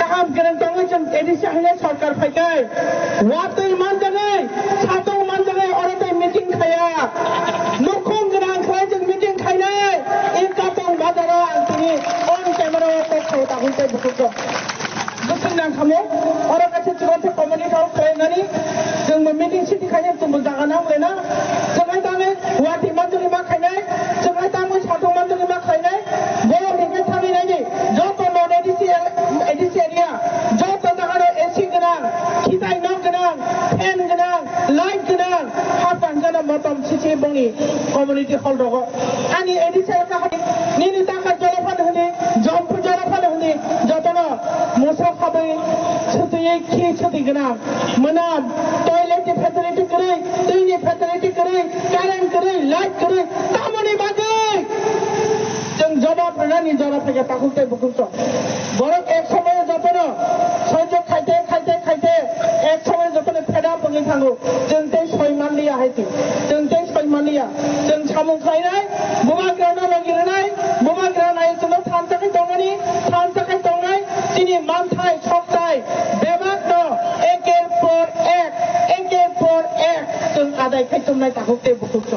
কাহাম কেন তংজন এডিসি হাইলে সরকার ফাইকাই ওয়াতই মান জাগাই সাতং মান জাগাই অরতে মিটিং খায়া মুখং গনাং খাই जों মিটিং খাইনাই এই কাতং বাজারা তিনি অন ক্যামেরা তো খাওয়া তাহলে বুকুক गोसोनां खामो अरा कासे चुगते कम्युनिटी हल खालायनानै जों मिटिं सिटि खायनो जोंबो जागाना लेना जोंहाय दामे गुवाहाटी मानजोंनि मा खायनाय जोंहाय दामे साथौ मानजोंनि मा खायनाय बर' हिंगे थांनायनि जत नन एडिसि एरिया जत जागानो एसि गोनां खिथाय न गोनां फेन गोनां लाइट गोनां हाफान गोनां मतम सिसि बंनि कम्युनिटी हल दङ आंनि एडिसि एरिया निनि थाखाय जलफान होनि जम्पु जलफान होनि जतनो मोसा खाबै सुतुयै खि सुति गोनां मोनाम टयलेटनि फेसिलिटि गैयै दैनि फेसिलिटि गैयै कारेन्ट गैयै लाइट गैयै तामानि बागै जों जवाब होनानै जरा फैगा ताकुते बुकुस बरं एक समय जतनो सह्य खाइते खाइते खाइते एक समय जतनो फेदा बङै थाङो जों ते सयमानलिया हायति जों ते सयमानलिया जों सामु खायनाय बुमाग्राना लगिरनाय बुमाग्रानाय जों थानसाखै दङनि थानसाखै दङै दिनै मानथाय सप्ताय बेबाद एकेर पर एक जों आदाय खायतुमनाय ताकुते बुकुस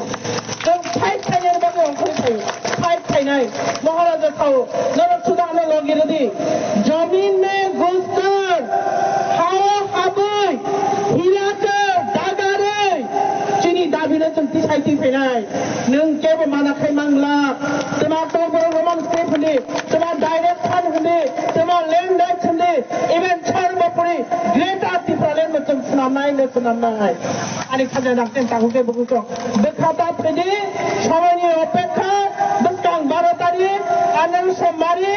जों फाइट खायनाय बागै अंखरै थायो फाइट खायनाय महाराजा थाओ नरक सुदानो लगिरदि जमीन में घुसकर हावा हाबै हिलाकर दागारै चिनी दाबिनो जों तिसाइति फैनाय नों केबो मानाखै मांला तेमा तोबर रोमान स्क्रिप्ट होदि तेमा डाइरेक्ट फान होदि तेमा लैंड राइट होदि इवेंट सर्वोपरि ग्रेटर टिप्रालेन में जों सुनामनाय आनि खाजा नाकतेन ताकुके बुकुस बेखाता फैदि সময়नि अपेक्षा बेसां 12 तारिख आनन्द सोमवारी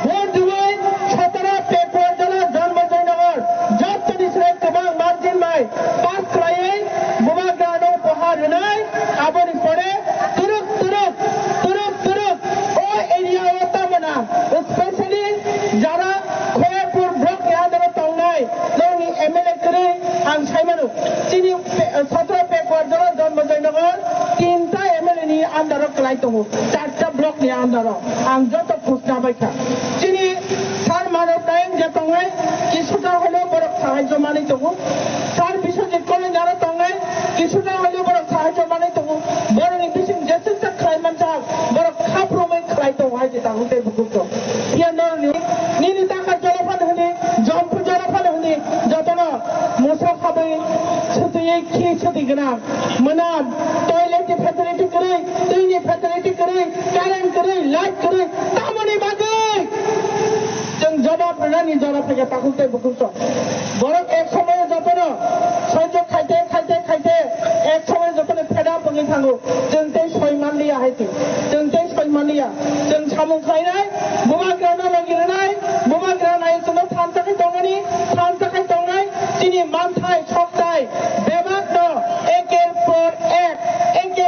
भोट दुबै 17 पेपर जला जन्म जयनगर जतनि स्राय गोबां मार्जिन माय पास खालायै बुमाग्रानो उपहार होनाय आबोनि परे तुरुक ओ एरिया तामना स्पेशली जारा खयपुर ब्लक यादव तंनाय जोंनि एमएलए करै आं सायमानु दिनै 17 पेपर जला जन्म जयनगर 3टा एमएलए नि आन्दाराव खालाय दङ 4टा ब्लक नि आन्दाराव आं जत फुसना बायखा दिनै सार मानव नायक जे दङै किसुटा हलो बरक साहाय्य मानै दङ सार बिश्वजित कलेज आरो दङै किसुटा हलो बरक साहाय्य मानै दङ बरनि बिसिं जेसेसा खालायमानसा बरक खाफ्रोमै खालाय दङ हायजे ताहुते बुकुस यानो निनि ताका जलफान होनि जम्पु जलफान होनि जतनो मोसा खाबै सुतुयै खि सुति गोनां मोनाम टयलेटनि फेसिलिटि गैयै दैनि फेसिलिटि गैयै कारेन्ट गैयै लाइट गैयै तामानि बागै जों जवाब होनानै जरा फैगा ताकुते बुकुस बरं एक समय जतनो सह्य खाइते खाइते खाइते एक समय जतनो फेदा बङै थाङो जों ते सयमानलिया हायति जों ते सयमानलिया जों सामु खायनाय बुमाग्राना लगिरनाय बुमाग्रानाय जों थानसाखै दङनि थानसाखै दङै दिनै मानथाय सप्ताय बेबाद एकेर पर एक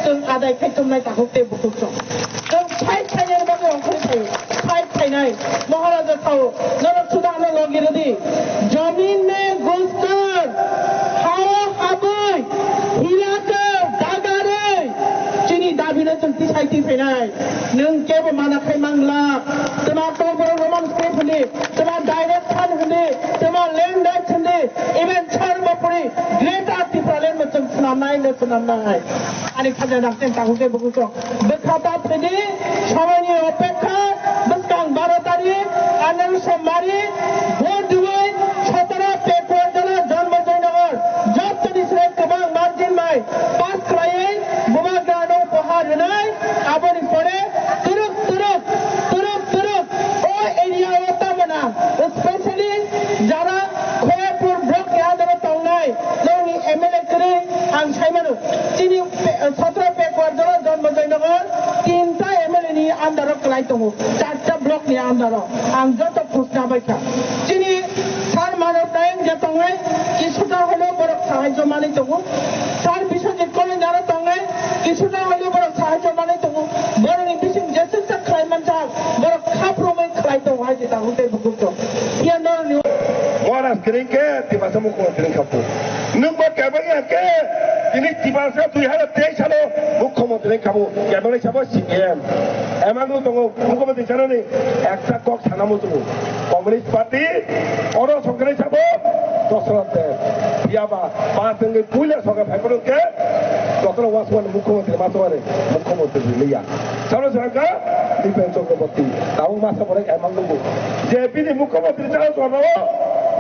जों आदाय खायतुमनाय ताकुते बुकुस जों फाइट खायनाय बागै अंखरै थायो फाइट खायनाय महाराजा थाओ नरक सुदानो लगिरदि जमीन में घुसकर हावा हाबै हिलाकर दागारै चिनी दाबिनो जों तिसाइति फैनाय नों केबो मानाखै मांला तेमा तोबर रोमान स्क्रिप्ट होदि तेमा डाइरेक्ट फान होदि तेमा लैंड राइट होदि इवेंट सर्वोपरि ग्रेटर टिप्रालेन में जों सुनामनाय आनि खाजा नाकतेन ताकुके बुकुस बेखाता फैदि সময়नि अपेक्षा बेसां 12 तारिख आनन्द सोमवारी भोट दुबै 17 पेपर जला जन्म जयनगर जतनि स्राय गोबां मार्जिन माय पास खालायै बुमाग्रानो उपहार होनाय आबोनि परे तुरुक ओ एरिया तामना स्पेशली जारा खयपुर ब्लक यादव तंनाय जोंनि एमएलए करै आं सायमानु दिनै 17 पेपर जला जन्म जयनगर 3टा एमएलए नि आन्दाराव खालाय दङ 4टा ब्लक नि आन्दाराव आं जत फुसना बायखा दिनै सार मानव नायक जे दङै किसुटा हलो बरक साहाय्य मानै दङ सार बिश्वजित कलेज आरो दङै किसुटा हलो बरक साहाय्य मानै दङ बरनि बिसिं जेसेसा खालायमानसा बरक खाफ्रोमै खालाय दङ हायजे ताहुते बुकुस यानो Moras keringke tiba samu ko kering kapu. Number kabanya ke ini tiba sa 2023 salo মুখ্যমন্ত্রী kamu kabanya sabo CM. Emangu tongo মুখ্যমন্ত্রী janani ekta kok sanamu tu. Communist Party oro songkare sabo dosrate. Biaba pasengi pula soga bhaiparu ke dosra waswan মুখ্যমন্ত্রী masware মুখ্যমন্ত্রী liya. Salo sangka defense ko batti. Taung masa pore emangu je pini মুখ্যমন্ত্রী chalo sono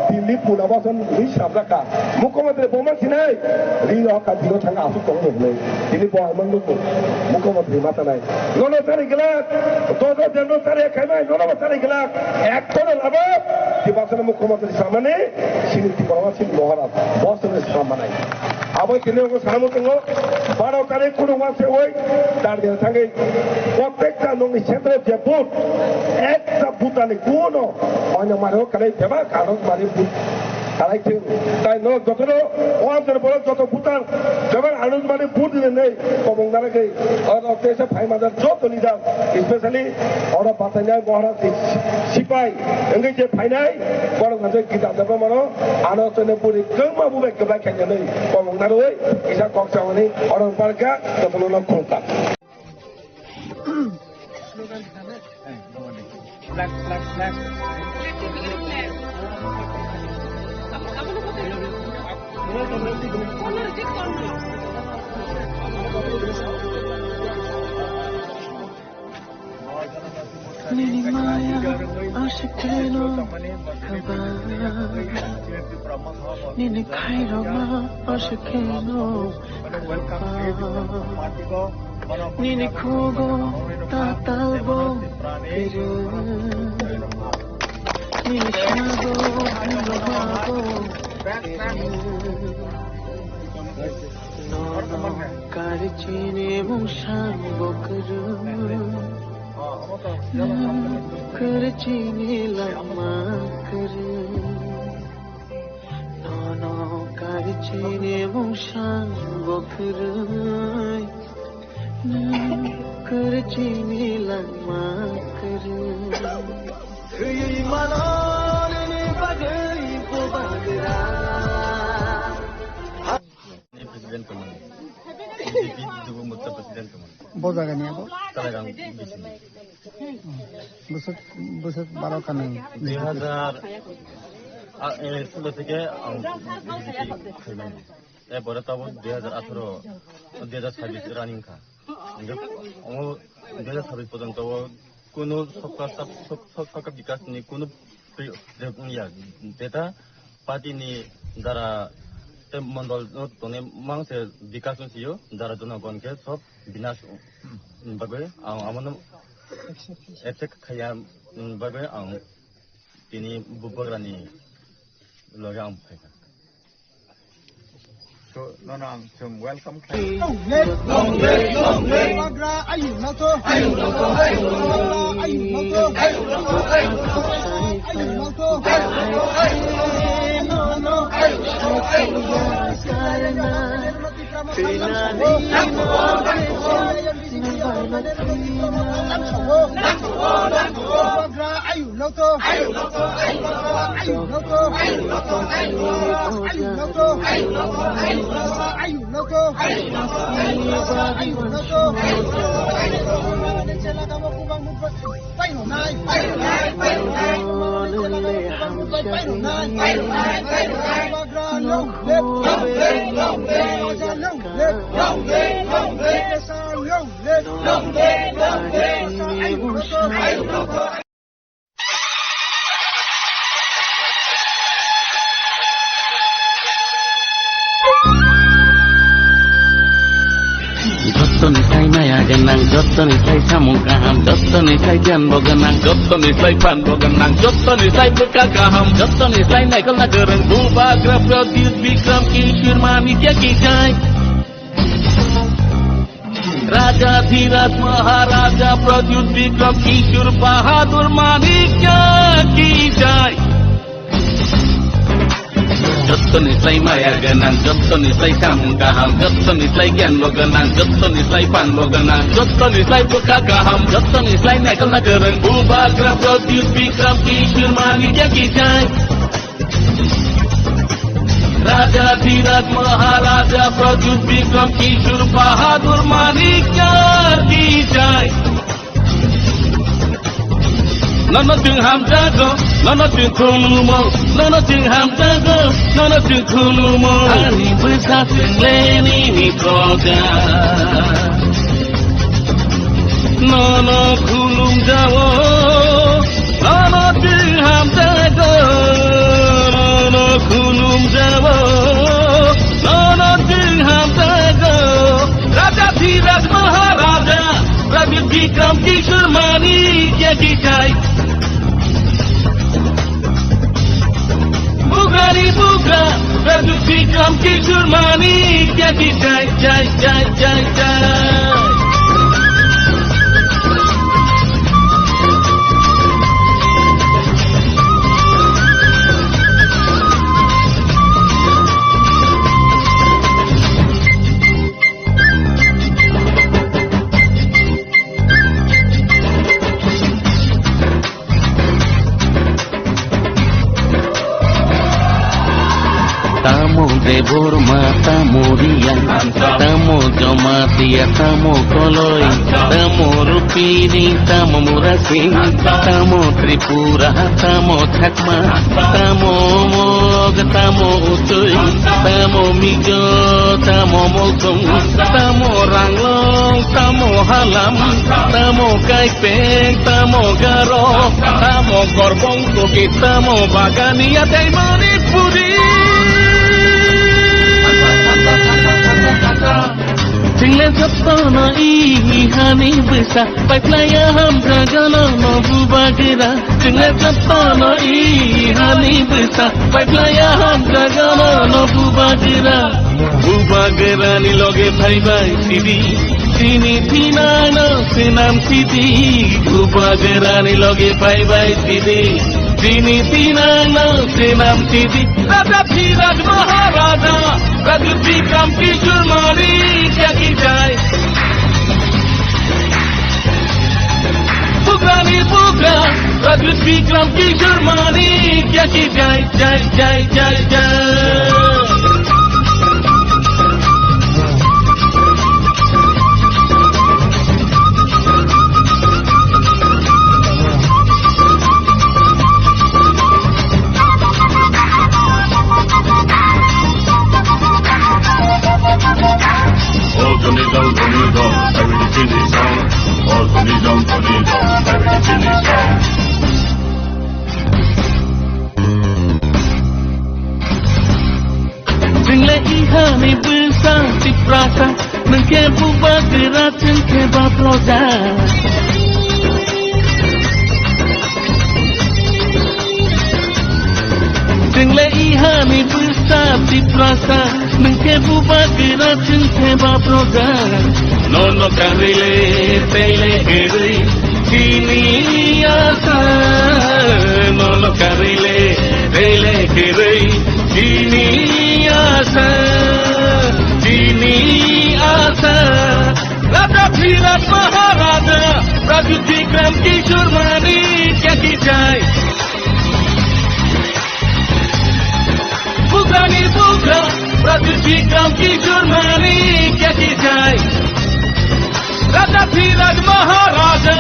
Delhi पुनर्वासन सामलाका मुख्यमंत्री बोमा सिनाय रिल हका दिनो थांगा आसु दङ नै दिल्ली बहामंगु मुख्यमंत्री मातानाय ननो सारि गला दोदो जनो सारि खायनाय ननो सारि गला एकटन लाबा दिबासन मुख्यमंत्री सामने सिनि तिबरवा सिन महाराज बसने सामनाय আবার তিনি সারামো দङ 12 তারিখ কোনো মাসে ওই দাঁড়িয়ে থাকে প্রত্যেকটা নঙ্গি ক্ষেত্রে যে বুথ একটা বুথানি কোনো অন্য মারেও কালে দেবা কারণ মানে বুথ কালাইছে তাই যতটা ওয়াদের বড় যত ভুটান যেমন আনন্দ মানে বুথ নেই কমং নালাগে আর দেশে ফাই মাদার যত নিদাম স্পেশালি ওরা বাতাইনাই মহারাজ সিপাই এঙ্গে যে ফাইনাই বড় গাছে গীতা দেব মানো আলোচনা পুরি গমা বুবে গবা খেয়ে নেই কমং নারই ইসা কক্সাওনি অরং পার্কা যতন লক্ষণতা Nini maya ashikeno kaba Nini kairo ma ashikeno kaba Nini kogo tatalbo piru Nini shago hilohago Nono karichine mushan bokru Karchine lama kar Nono karchine mushan bokrai Karchine lama kar Kyi manone bagari ko bagra Presiden Kemen BJP Mutta Presiden Kemen Bojagani ako Talagang bising busuk baro kanang 2016 থেকে BJP খেলবেন এরপরে তখন 2018-2026 running খা কিন্তু 2026 পর্যন্ত কোনো সরকার বিকাশ নেই কোনো যেটা পার্টিনি দ্বারা মন্ডল মাংসে বিকাশ ছিল যারা জনগণকে সব বিনাশ ভাবে আমার এতে খাইয়া ভাবে তিনি বুবরানি লগে আম ফাইকা So, Nonang, some welcome. Jotto nisai maya genang, jotto nisai samung kaham, jotto nisai janbo genang, jotto nisai panbo genang, jotto nisai buka kaham, jotto nisai naikal nagereng, Bubagra Pradyut Vikram Kishore Manikya ki jai. Raja Dhiraj Maharaja Pradyut Vikram Kishore Bahadur Manikya ki jai. Jotto nisai maya genang, jotto nisai samung kaham, jotto nisai janbo genang, jotto nisai panbo genang, jotto nisai buka kaham, jotto nisai naikal nagereng, Bubagra Pradyut Vikram Kishore Manikya ki jai. Raja Dhiraj Maharaja Pradyut Vikram Kishore Bahadur Manikya ki jai. Nana ting ham jago, nana ting khulumo, nana ting ham jago, nana ting khulumo. Hari besar ting leni ni koga. Nana khulum jawo, nana ting ham jago, nana khulum jawo, nana ting ham jago. Raja Dhiraj Maharaja Pradyut Vikram Kishore Manikya ki jai. Bugari buga, Pradyut Vikram কিশোর মানিক কি জয় জয় জয় জয় জয় Tamo debor mata muria, tamo jamatia, tamo koloi, tamo rupini, tamo murasi, tamo tripura, tamo chakma, tamo mog, tamo utui, tamo mijo, tamo molsung, tamo ranglong, tamo halam, tamo kaipeng, tamo garo, tamo korbong tuki, tamo bagania, taimani puri. Tinggal sepana ihani besar, baiklah hamra gana mabu bagera. Tinggal sepana ihani besar, baiklah hamra gana mabu bagera. Bu bagera ni loge bhai bhai sidi, sini tina na senam sidi. Bu bagera ni loge bhai bhai sidi, sini tina na senam sidi. Raja Dhiraj Maharaja, Raja Bikram Kishore Manik ki jai. Pugrani pugra, Raja Bikram Kishore Manik ki jai jai jai jai jai. Tinggal ihani besar di prasa, mengkebu bergerak cengkeba proza. Tinggal ihani besar di prasa, mengkebu bergerak cengkeba proza. Nono karile tele kiri, sini asa. Nono karile tele kiri, sini asa, sini asa. Raja Dhiraj Maharaja, Raja Bikram Kishore Manik ki jai. Pugrani pugra, Raja Bikram Kishore Manik ki jai. Raja Dhiraj Maharaja,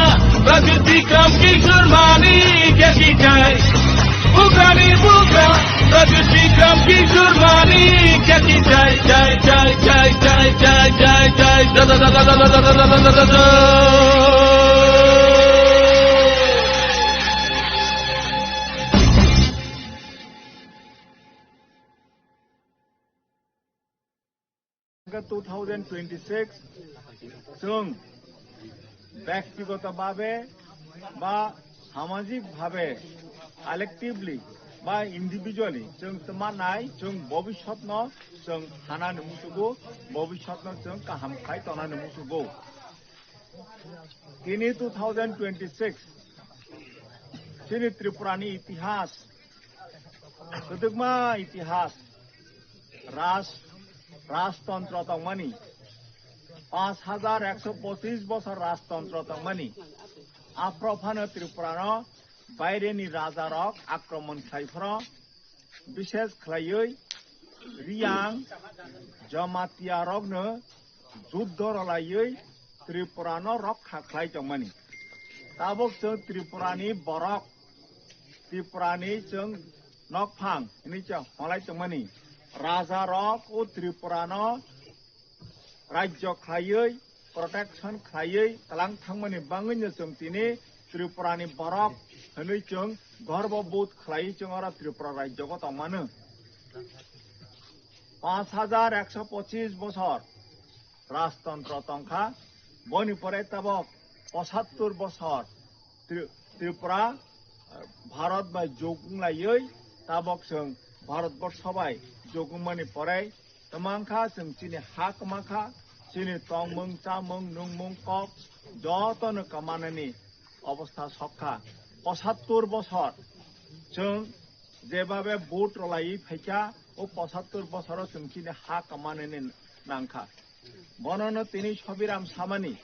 Raja Bikram Kishore Manik ki jai. Pugrani pugra, Raja Bikram Kishore Manik ki jai jai jai jai jai jai jai jai da da da da da da da da da da. To 2026 जों ব্যক্তিগতভাবে বা সামাজিকভাবে collectively বা individually जों समानाय जों भबिष्यतनो जों हानानो मुसुगो भबिष्यतनो जों गाहाम खाय तनानो मुसुगो किनि 2026 सिनि त्रिपुरानि इतिहास सोदोगमा इतिहास राजतंत्र तंगमानि 5125 बছর राजतंत्र तंगमानि आफ्रफानो त्रिपुरानो बायरेनि राजारक आक्रमण खायफ्र विशेष खलायै रियां जमातियारकनो जुद्ध रलायै त्रिपुरानो रक्षा खालायजोंमानि ताबक जों त्रिपुरानि बरक त्रिपुरानि जों नकफां निचा हलायजोंमानि राजारक ओ त्रिपुरानो राज्य खायै प्रोटेक्शन खायै तलां थांमानि बाङैनो जों दिनै त्रिपुरानि बरक होनै जों गर्वबोध खालायै जों आरो त्रिपुरा राज्यखौ तंमानो 5125 বছর राजतंत्र तंखा बनिपरे ताबक 75 বছর त्रिपुरा भारत बा जौगुंलायै ताबक जों भारतबर्ष सबाय जगुमानि पराय तमांखा जों चिनि हा कमाखा चिनि तंमंग चामंग नुंमंग कक जतनो कमानानि अवस्था सखा 75 বছর जों जेबाबे भोट रलाई फैसा ओ 75 বছর जों चिनि हा कमानानि नांखा बननो तिनि सबिराम सामानि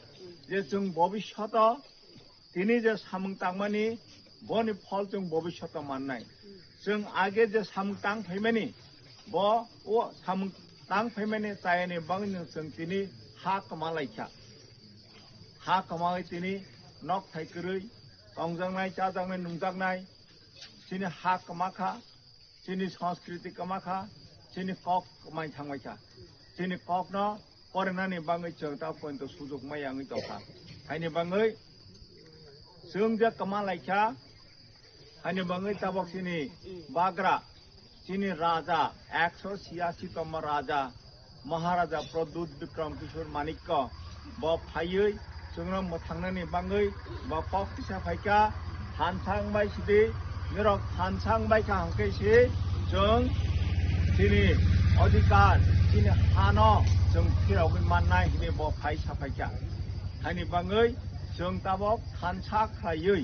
जे जों भबिष्यत तिनि जे सामंग तांमानि बनि फल जों भबिष्यत माननाय जों आगे जे सामंग तां फैमानि ब ओ सामंग तां फैमानि तायनि बांनि जों तिनि हा कमालायखा हा कमाय तिनि नक थाइकरै रंजानाय जाजानाय नुजानाय तिनि हा कमाखा तिनि संस्कृति कमाखा तिनि कक कमाय थांबायखा तिनि कक न फरायनानै बाङै जों दा पइन्ट सुजुग मायाङै दखा हायनि बाङै जों जे कमालायखा हायनि बाङै ताबक तिनि बाग्रा तिनि राजा 186तम राजा महाराजा प्रद्युत विक्रम किशोर माणिक्य ब फायै जोंनो मोथांनानै बाङै ब कक फिसा फायका हानसांबाय सिदि निरक हानसांबायखा हांखैसि जों तिनि अधिकार तिनि हानो जों फिरावै माननाय हिनि ब फाय साफायखा हायनि बाङै जों ताबक हानसा खायै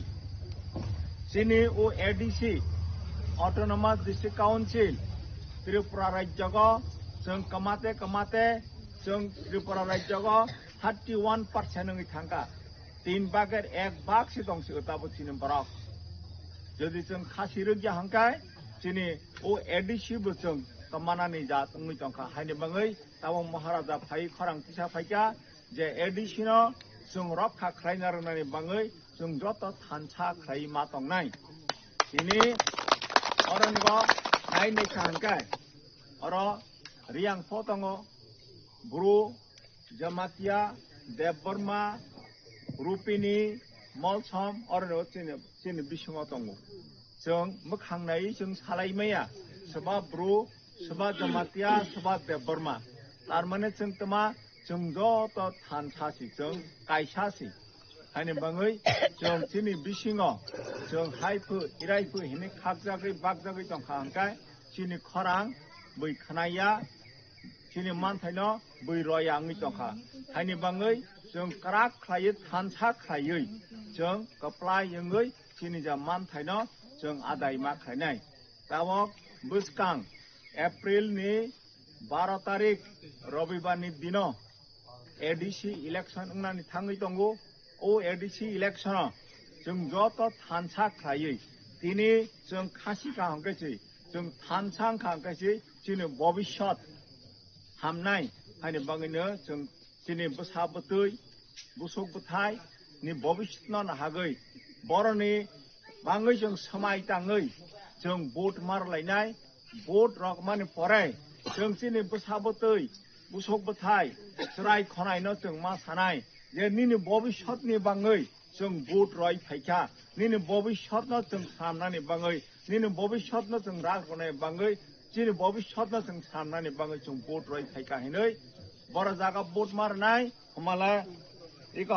तिनि ओ ADC autonomous district council Tripura राज्यग जों कमाते जों त्रिपुरा राज्यग 31% थांगा 3 भागेर 1 भाग से दंसि ताबो तिनि बरक जदि जों खासि रोगिया हांखाय तिनि ओ एडीसी बो जों कमानानै जा तंगै दंखा हायनि बाङै ताबो महाराजा फाय खरां फिसा फायका जे एडीसी न जों रक्षा खालायना रोंनानै बाङै जों जत थानसा खालाय मा दंनाय तिनि अरनग नायनाय हांखाय अर रियांग दङ ब्रु जमातिया देबबर्मा रुपिनी मलसम अरनो तिनि बिसङाव दङ जों मोखांनाय जों सालायमाया सोरबा ब्रु सोरबा जमातिया सोरबा देबबर्मा तारमाने जों तमा जों जत थानसासि जों कायसासि हायनि बाङै जों तिनि बिसिङाव जों हायफो इरायफो हिनि खागजागै बागजागै दंखा हांखाय तिनि खरां बै खानाया तिनि मानथायनो बै रयाङै दंखा हायनि बाङै जों क्राक खालायो थानसा खालायै जों कप्लायङै तिनि जा मानथायनो जों आदाय मा खालायनाय ताबक बुसकां एप्रिलनि 12 तारिख रबिबारनि दिन एडीसी इलेक्शन होननानै थाङै दङ ओ एडीसी इलेक्शन जों जत थानसा खालायै तिनि जों खासि खाहांखायसै जों थानसां खाहांखायसै तिनि भबिष्यत हामनाय हायनि बाङैनो जों तिनि बोसाबोतै बुसुक बोथाय नि भबिष्यत न हागै बरनि बाङै जों समायताङै जों भोट मारलायनाय भोट रकमानि पराय जों तिनि बोसाबोतै बुसुक बोथाय स्राय खनायनो जों मा सानाय जे निनि भबिष्यतनि बाङै जों भोट रय फायखा निनि भबिष्यत न जों सामनानै बाङै निनि भबिष्यत न जों राग बनाय बाङै तिनि भबिष्यत न जों सामनानै बाङै जों भोट रय फायखा हिनै बर जागा भोट मारनाय हमाला इक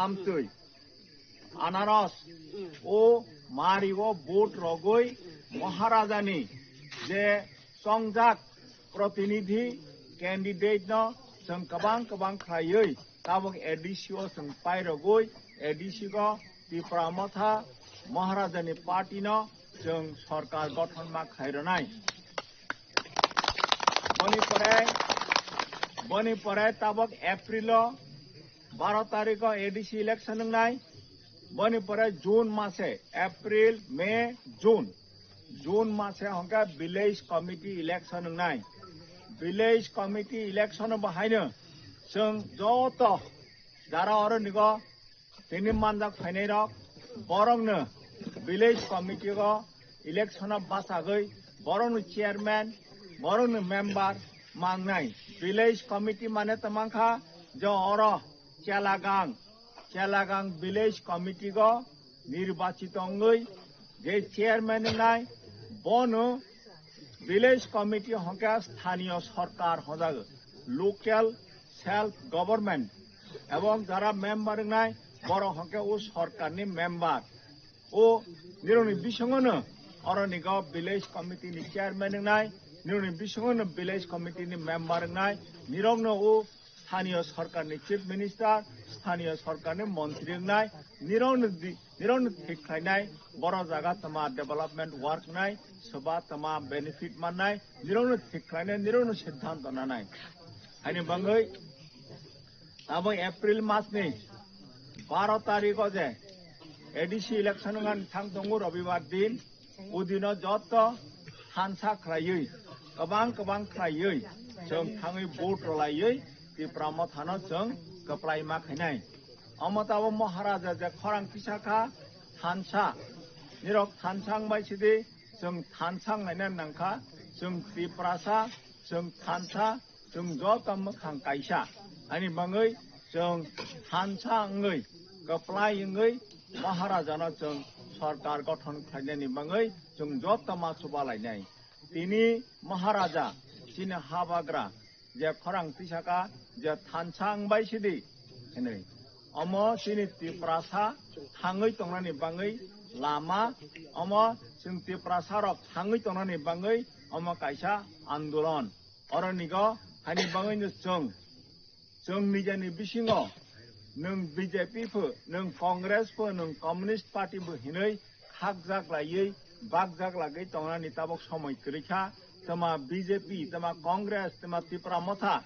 आमतै आनारस ओ मारिगो भोट रगै महाराजानि जे संजाक प्रतिनिधि कैंडिडेट न जों गोबां खायै ताबक एडीसी ओ जों पायरगै एडीसी को त्रिपुरा मथा महाराजानि पार्टी न जों सरकार गठन मा खायरनाय बनि पराय ताबक एप्रिल 12 तारिख एडीसी इलेक्शन नाय बनि पराय जून मासे एप्रिल मे जून मासे हंका विलेज कमिटी इलेक्शन नाय विलेज कमिटी इलेक्शन बाहायनो जों जत जारा अरनिग तिनि मानजाक फायनाय रक बरंनो विलेज कमिटी को इलेक्शन बासागै बरंनो चेयरमैन बरंनो मेंबर मांगनाय विलेज कमिटी माने तमांखा जो और चेलागांग विलेज कमिटी को निर्वाचित अंगै जे चेयरमैन नाय बनो विलेज कमिटी हंका स्थानीय सरकार हजाग लोकल सेल्फ गवर्नमेंट एवं जरा मेंबर नाय बर हंके ओ सरकारनि मेंबर ओ निरनि बिसंगनो অরনিগো ভিলেজ কমিটিনি চেয়ারম্যান নাই নিরনি বিশ্বন ভিলেজ কমিটিনি মেম্বার নাই নিরগ্ন ও স্থানীয় সরকারনি চিফ মিনিস্টার স্থানীয় সরকারনি মন্ত্রী নাই নিরন ঠিক খাইনাই বড় জায়গা তোমা ডেভেলপমেন্ট ওয়ার্ক নাই সবা তোমা বেনিফিট মাননাই নিরন ঠিক খাইনাই নিরন সিদ্ধান্ত নাই আইনি বাঙ্গই আবো এপ্রিল মাসনি 12 তারিখ যে এডিসি ইলেকশন গান থাং দङ রবিবার দিন উদিন যত হানসা খাইयै गोबां खायै जों थाङै भोट रलायै त्रिपुरा मथानो जों गप्लाय मा खायनाय अमताबो महाराजा जे खरां पिसाखा थानसा निरक थानसां बायसिदि जों थानसां नायना नांखा जों त्रिपुरासा जों थानसा जों जत मोखां कायसा आनि बाङै जों थानसा अंगै गप्लाय अंगै महाराजानो जों सरकार गठन खायनायनि बाङै जों जत मासुबा लायनाय তিনি মহারাজা চিনে হাবাগ্রা যে খরাং পিসাকা যে থানসাং বাইসিদি এনে অম চিনি ত্রিপুরাসা থাङै তংনানি বাङै লাमा অম जों ত্রিপুরাসা রক থাङै তংনানি বাङै অম কাইसा आन्दोलन अरनिगो हानि बाङैनो जों निजानि बिसिङाव नों बिजेपि फो नों कंग्रेस फो नों कम्युनिस्ट पार्टी बो हिनै खागजाग्लायै बागजाग्लागै तंनानि ताबक समय करिखा तमा बीजेपी तमा कांग्रेस तमा त्रिपुरा मथा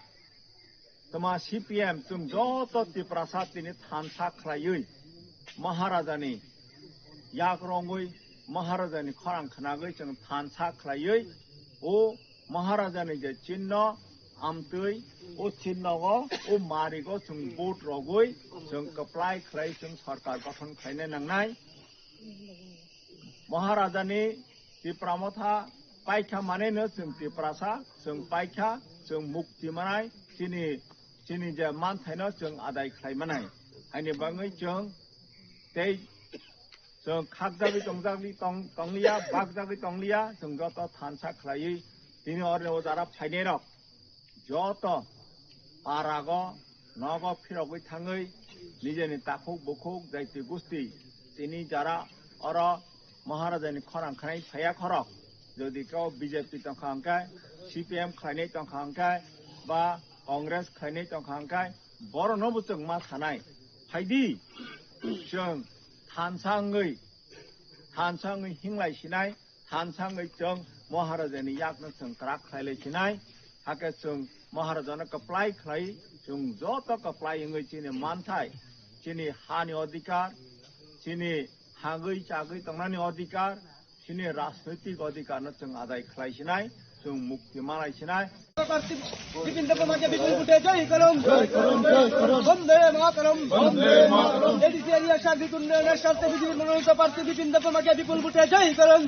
तमा सीपीएम तुम जत त्रिपुरा सातिनि थानसा खायै महाराजानि याक रंगै महाराजानि खरां खनागै जों थानसा खायै ओ महाराजानि जे चिन्ह आमतै ओ चिन्हगो ओ मारिगो जों भोट रगै जों कप्लाय खाय जों सरकार गठन खायनाय नांनाय महाराजानि त्रिपुरा मथा पाइखा मानेनो जों त्रिपुरासा जों पाइखा जों मुक्ति मानाय चिनि जे मानथायनो जों आदाय खालामनाय आइनि बाङै जों खागजागै तंलिया बागजागै तंलिया जों जत थानसा खायै दिनै अरनो जारा फायनाय रक जत पारागो नगो फिरगै थाङै निजेनि ताखौ बखौ जायति गुस्ति तिनि जारा अर महाराजानि खरां खानाय फाया खरक যদি কেউ বিজেপি তংखांखाय सीपीएम खायनाय तंखांखाय बा कांग्रेस खायनाय तंखांखाय बरनबो जों मा सानाय फायदि जों थानसाङै हिंलायसिनाय थानसाङै जों महाराजानि याकनो जों क्राक खायलायसिनाय हाके जों महाराजानो कप्लाय खाय जों जत कप्लायङै चिनि मानथाय चिनि हानि अधिकार चिनि हागै चागै तंनानि अधिकार चिनि राजनैतिक अधिकार जों आदाय खालायसिनाय जों मुक्ति मालायसिनाय বিপিন দেব মাঝে বিপুল ফুটে জয় করম বন্দে মাতরম এডিসি এরিয়া সার্বিক উন্নয়নের স্বার্থে বিজেপির মনোনীত প্রার্থী বিপিন দেব মাঝে বিপুল ফুটে জয় করম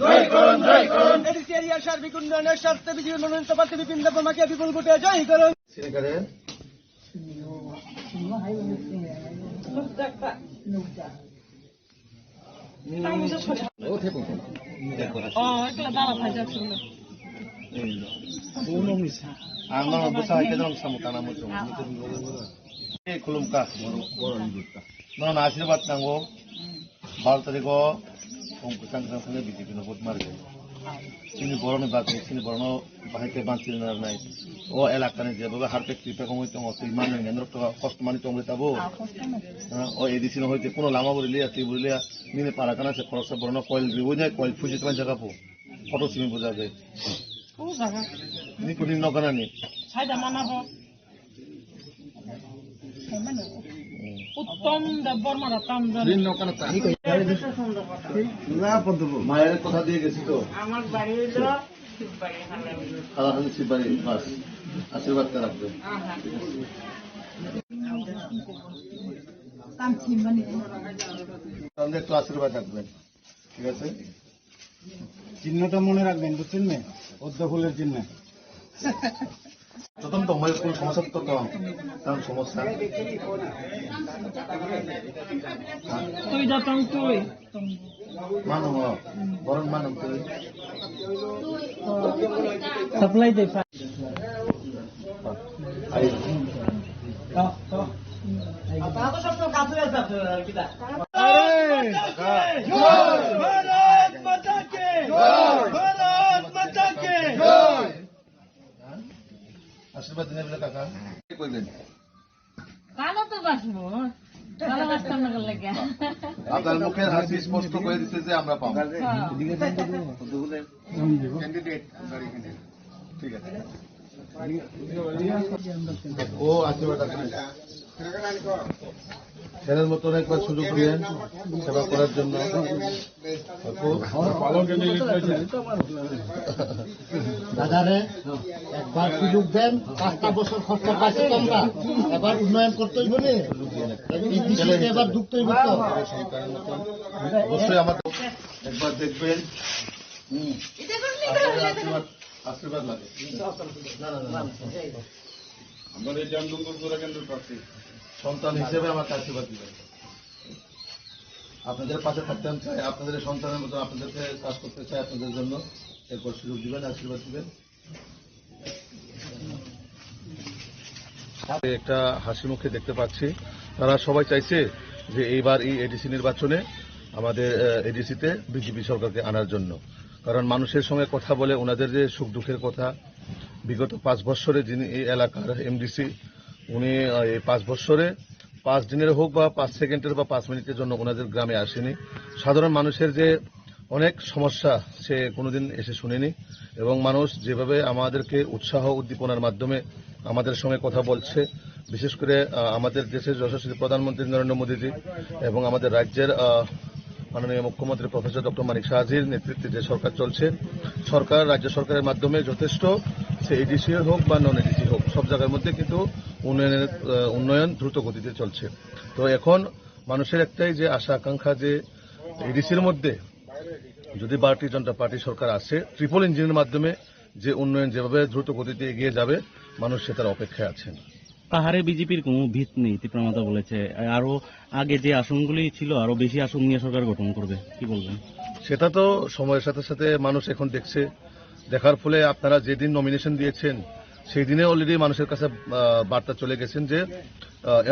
এডিসি এরিয়া সার্বিক উন্নয়নের স্বার্থে বিজেপির মনোনীত প্রার্থী বিপিন দেব মাঝে বিপুল ফুটে জয় করম खुलुमका नन आशीर्वाद नांगौ 12 तारिखो अंकुचांखांखांनो बीजेपीनो भोट मारगोन जोंनि बर'नि बागै जोंनि बर'नो बाहायके बांसिन नारनाय ओ एलाकानि जेबो हारपेक त्रिपेकङै दङ तुइमान नोंनो कष्टमानि दंलै ताबो ओ एडिसिनो होइते कोनो लामा बुरिलिया ति बुरिलिया मिने पाराकाना से खरसा बर'नो कइल रिबुनाय कइल फुजि तमान जागापो फटो सिमी बुजागे ও জায়গা नि कुनि नगनानि সাইডা মানাবো উত্তম দেববর মারাতাম দিন নকনা তা না পদব মায়ের কথা দিয়ে গেছি তো আমার বাড়ি হলো শিববাড়ি হালাহালি শিববাড়ি বাস আশীর্বাদ রাখবে তাহলে একটু আশীর্বাদ রাখবেন ঠিক আছে চিহ্নটা মনে রাখবেন বুঝছেন না পদ্ম ফুলের চিহ্ন প্রথম তো ময়ের ফুল সমস্যা তো কারণ সমস্যা তুই যাতাম তুই মানো বরং মানো তুই সাপ্লাই দে তাহলে সব তো কাছে আছে কিটা भारत माता की আশীর্বাদ দিনে বলে কাকা কি কইবেন ভালো তো বাসবো ভালো বাসতাম না লাগে আপনার মুখের হাসি স্পষ্ট করে দিচ্ছে যে আমরা পাবো ক্যান্ডিডেট ঠিক আছে ও আশীর্বাদ ছেলের মতন একবার সুযোগ দিলেন সেবা করার জন্য দাদারে একবার সুযোগ দেন 5টা বছর খরচ পাইছে তোমরা এবার উন্নয়ন করতে হইব না এবার ঢুকতে হইব তো অবশ্যই আমাদের একবার দেখবেন আশীর্বাদ লাগে আমাদের জামদুঙ্গুর কেন্দ্র প্রার্থী সন্তান হিসেবে আমাকে আশীর্বাদ দিবেন আপনাদের পাশে থাকতে চাই আপনাদের সন্তানের মতো আপনাদেরকে কাজ করতে চাই আপনাদের জন্য এরপর সুযোগ দিবেন আশীর্বাদ দিবেন একটা হাসি মুখে দেখতে পাচ্ছি তারা সবাই চাইছে যে এইবার এই এডিসি নির্বাচনে আমাদের এডিসিতে বিজেপি সরকারকে আনার জন্য কারণ মানুষের সঙ্গে কথা বলে ওনাদের যে সুখ দুঃখের কথা বিগত 5 বছরে যিনি এই এলাকার এমডিসি উনি এই 5 বছরে 5 দিনের হোক বা 5 সেকেন্ডের বা 5 মিনিটের জন্য ওনাদের গ্রামে আসেনি সাধারণ মানুষের যে অনেক সমস্যা সে কোনোদিন এসে শুনেনি এবং মানুষ যেভাবে আমাদেরকে উৎসাহ উদ্দীপনার মাধ্যমে আমাদের সঙ্গে কথা বলছে বিশেষ করে আমাদের দেশের যশস্বী প্রধানমন্ত্রী নরেন্দ্র মোদীজি এবং আমাদের রাজ্যের মাননীয় মুখ্যমন্ত্রী প্রফেসর ডক্টর মানিক সাহাজির নেতৃত্বে যে সরকার চলছে সরকার রাজ্য সরকারের মাধ্যমে যথেষ্ট সে এডিসি হোক বা নন এডিসি হোক সব জায়গার মধ্যে কিন্তু উন্নয়ন দ্রুত গতিতে চলছে তো এখন মানুষের একটাই যে আশা আকাঙ্ক্ষা যে এডিসির মধ্যে যদি ভারতীয় জনতা পার্টি সরকার আসে ট্রিপল ইঞ্জিনের মাধ্যমে যে উন্নয়ন যেভাবে দ্রুত গতিতে এগিয়ে যাবে মানুষ সেটার অপেক্ষায় আছেন পাহাড়ে বিজেপির কোনো ভিত নেই তীব্রমাতা বলেছে আরো আগে যে আসনগুলি ছিল আরো বেশি আসন নিয়ে সরকার গঠন করবে কি বলবেন সেটা তো সময়ের সাথে সাথে মানুষ এখন দেখছে দেখার ফলে আপনারা যেদিন নমিনেশন দিয়েছেন সেই দিনে অলরেডি মানুষের কাছে বার্তা চলে গেছেন যে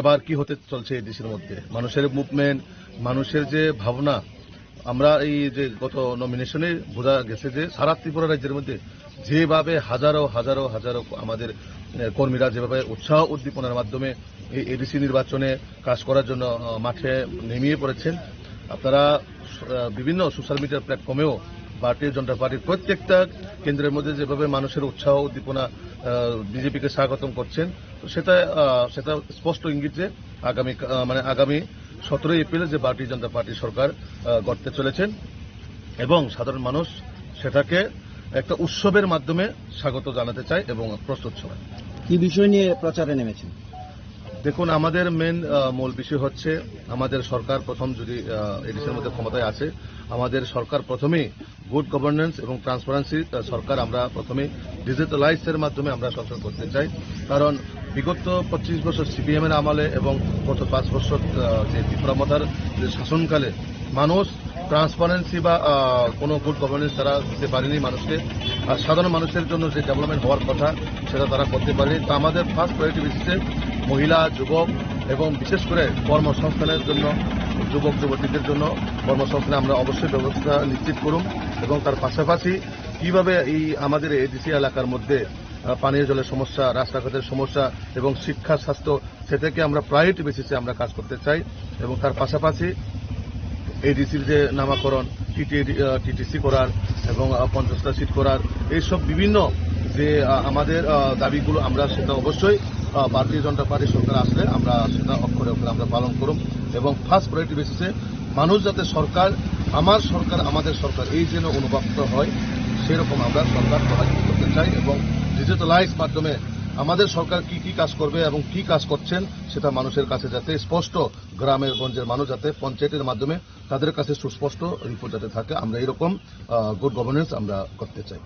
এবার কি হতে চলছে এই দেশের মধ্যে মানুষের মুভমেন্ট মানুষের যে ভাবনা আমরা এই যে গত নমিনেশনে বোঝা গেছে যে সারা ত্রিপুরা রাজ্যের মধ্যে যেভাবে হাজারো হাজারো হাজারো আমাদের কর্মীরা যেভাবে উৎসাহ উদ্দীপনার মাধ্যমে এই এডিসি নির্বাচনে কাজ করার জন্য মাঠে নেমিয়ে পড়েছেন আপনারা বিভিন্ন সোশ্যাল মিডিয়ার প্ল্যাটফর্মেও ভারতীয় জনতা পার্টির প্রত্যেকটা কেন্দ্রের মধ্যে যেভাবে মানুষের উৎসাহ উদ্দীপনা বিজেপিকে স্বাগতম করছেন তো সেটা স্পষ্ট ইঙ্গিত যে আগামী 17 এপ্রিলে যে ভারতীয় জনতা পার্টি সরকার গড়তে চলেছেন এবং সাধারণ মানুষ সেটাকে একটা উৎসবের মাধ্যমে স্বাগত জানাতে চায় এবং প্রস্তুত সবাই কি বিষয় নিয়ে প্রচারে নেমেছেন দেখুন আমাদের মূল বিষয় হচ্ছে আমাদের সরকার প্রথম যদি এডিসির মধ্যে ক্ষমতায় আছে আমাদের সরকার প্রথমেই গুড গভর্নেন্স এবং ট্রান্সপারেন্সি সরকার আমরা প্রথমে ডিজিটালাইজের মাধ্যমে আমরা শাসন করতে চাই কারণ বিগত 25 বছর সিপিএম এর আমলে এবং গত 5 বছর যে তীব্রমাতার যে শাসনকালে মানুষ ট্রান্সপারেন্সি বা কোনো গুড গভর্নেন্স তারা দিতে পারেনি মানুষকে আর সাধারণ মানুষের জন্য যে ডেভেলপমেন্ট হওয়ার কথা সেটা তারা করতে পারেনি তো আমাদের ফার্স্ট প্রায়োরিটি বেসিসে মহিলা যুবক এবং বিশেষ করে কর্মসংস্থানের জন্য যুবক যুবতীদের জন্য কর্মসংস্থানে আমরা অবশ্যই ব্যবস্থা নিশ্চিত করুন এবং তার পাশাপাশি কিভাবে এই আমাদের এডিসি এলাকার মধ্যে পানীয় জলের সমস্যা রাস্তাঘাটের সমস্যা এবং শিক্ষা স্বাস্থ্য সেটাকে আমরা প্রায়োরিটি বেসিসে আমরা কাজ করতে চাই এবং তার পাশাপাশি এডিসির যে নামাকরণ টিটিসি করার এবং 50টা সিট করার এইসব বিভিন্ন যে আমাদের দাবিগুলো আমরা সেটা অবশ্যই ভারতীয় জনতা পার্টি সরকার আসলে আমরা সেটা অক্ষরে অক্ষরে আমরা পালন করুন এবং ফার্স্ট প্রায়োরিটি বেসিসে মানুষ যাতে সরকার আমার সরকার আমাদের সরকার এই যেন অনুভূত হয় সেরকম আমরা সরকার প্রভাবিত করতে চাই এবং ডিজিটালাইজ মাধ্যমে আমাদের সরকার কি কি কাজ করবে এবং কি কাজ করছেন সেটা মানুষের কাছে যাতে স্পষ্ট গ্রামের গঞ্জের মানুষ যাতে পঞ্চায়েতের মাধ্যমে তাদের কাছে সুস্পষ্ট রিপোর্ট যাতে থাকে আমরা এরকম গুড গভর্নেন্স আমরা করতে চাই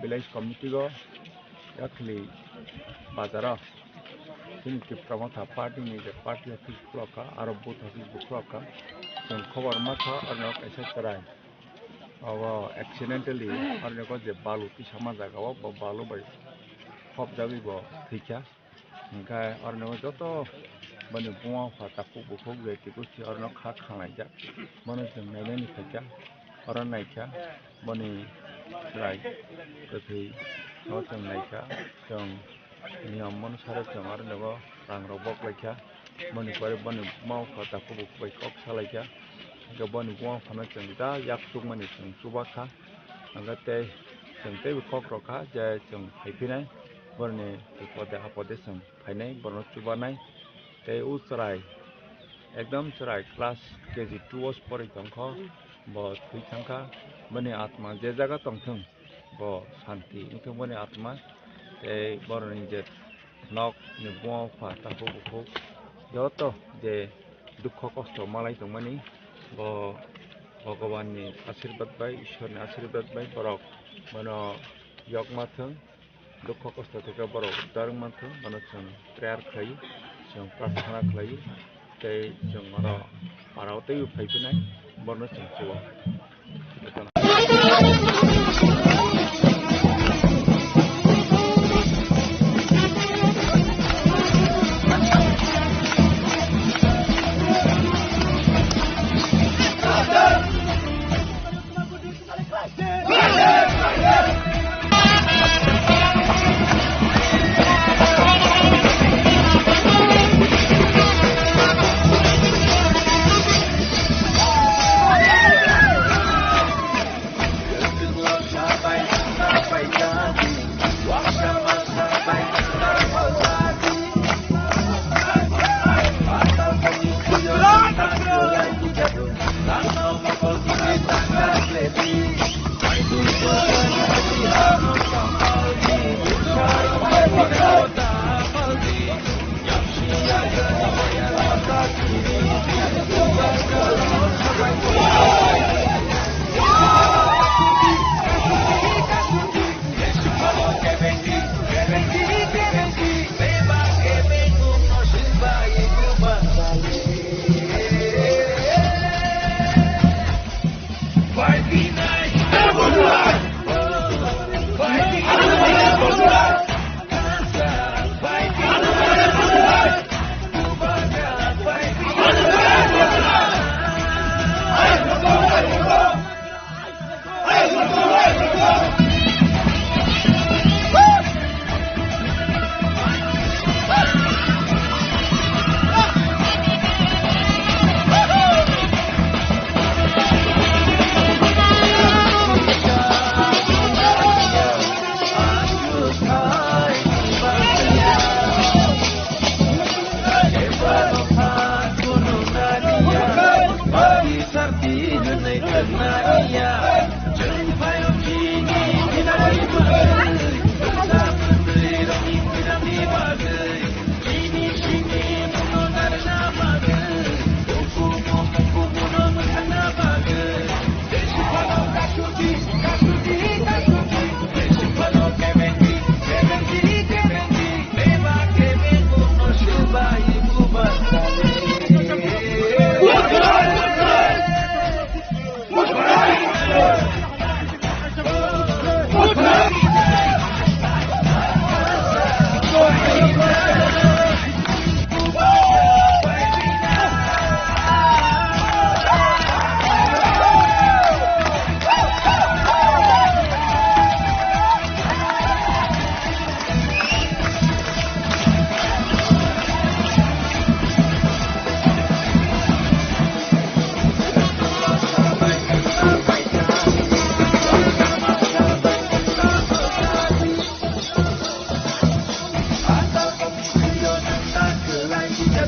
village committee go yakli bazara tin ki pramotha party ni je party office bloka aro booth office bloka jeng khobor matha arno kaisa tarai awa accidentally arno ko je balu ki sama jaga bo balu bai khop jabi bo thikya ga arno joto bani buwa fa tapu bukhok je tikusi arno kha khanai ja mano jeng naine ni thakya aron naikya bani rai kathai no jeng naikya jeng niam mon sare jeng arno go rang robok laikya bani pare bani mau fa tapu bukhok kok salaikya ga bani buwa fa na jeng da yak tuk mani jeng subakha angate jeng te bukhok rokha je jeng haipinai bani pode apode jeng phainai bono chubanai te usrai ekdam chrai class kg 2 os pori tongkho bo thui thangkha bani atma je jaga tongthung bo shanti ingthung bani atma te boroni je nok ni bo pha tapu bukhok joto je dukho kosto malai tongmani bo bhagavan ni ashirwad bai ishwar ni ashirwad bai borok bono yokmathung dukho kosto theke borok uddar mathung bono chung prayer khlai jeng prarthana khlai tei jeng maro parao tei phaipinai borno chung chuo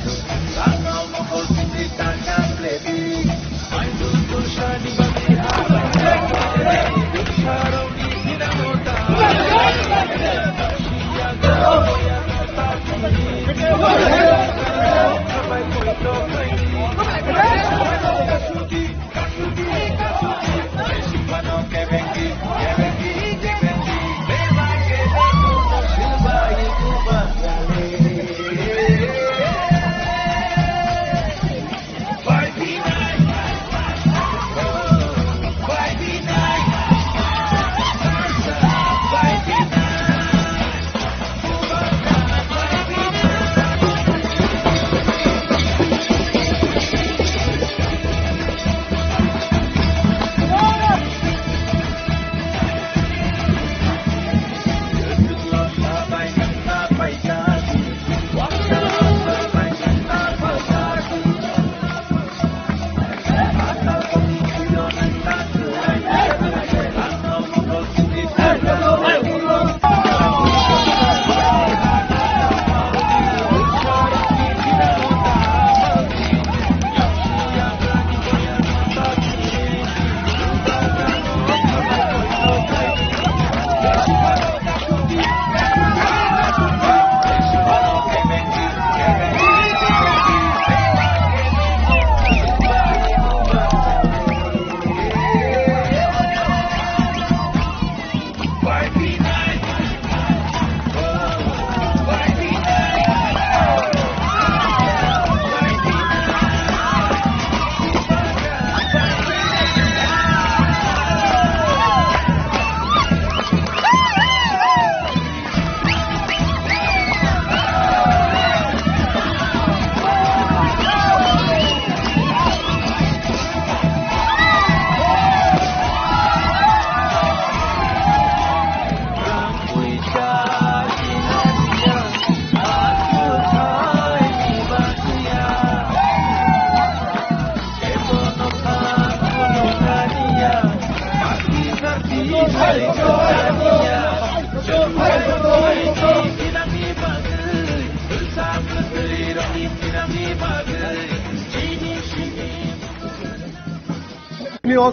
jatuh Rano mokol sindi tangan ledi Maindu dusha di bagi habai Dusha roni tidak nota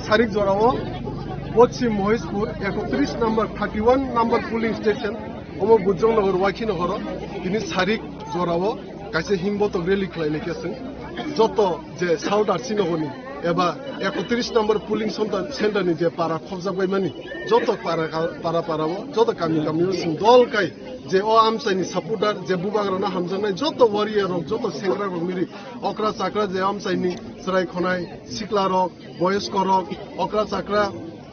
সারিক জড়াও পশ্চিম মহেশপুর 31 নম্বর 31 নম্বর pulling station অম বুজংনগর ওয়াকিনগর তিনি সারিক জড়াও কাছে হিমবত rally খাইলেকেছেন যত যে south আরসিনগরনি এবা 31 নম্বর pulling সেন্টারনি যে পাড়া খবজাবাইমানি যত পাড়াও যত গামিও जों দলকাই যে ও আমসাইনি সাপোর্টার যে বুবাগ্রানা হামজানাই যত ওয়ারিয়ার যত সেংগ্রা মিরি অকরা চাকরা যে আমসাইনি সরাই খনাই সিকলা রক বয়স্ক রক অকরা চাকরা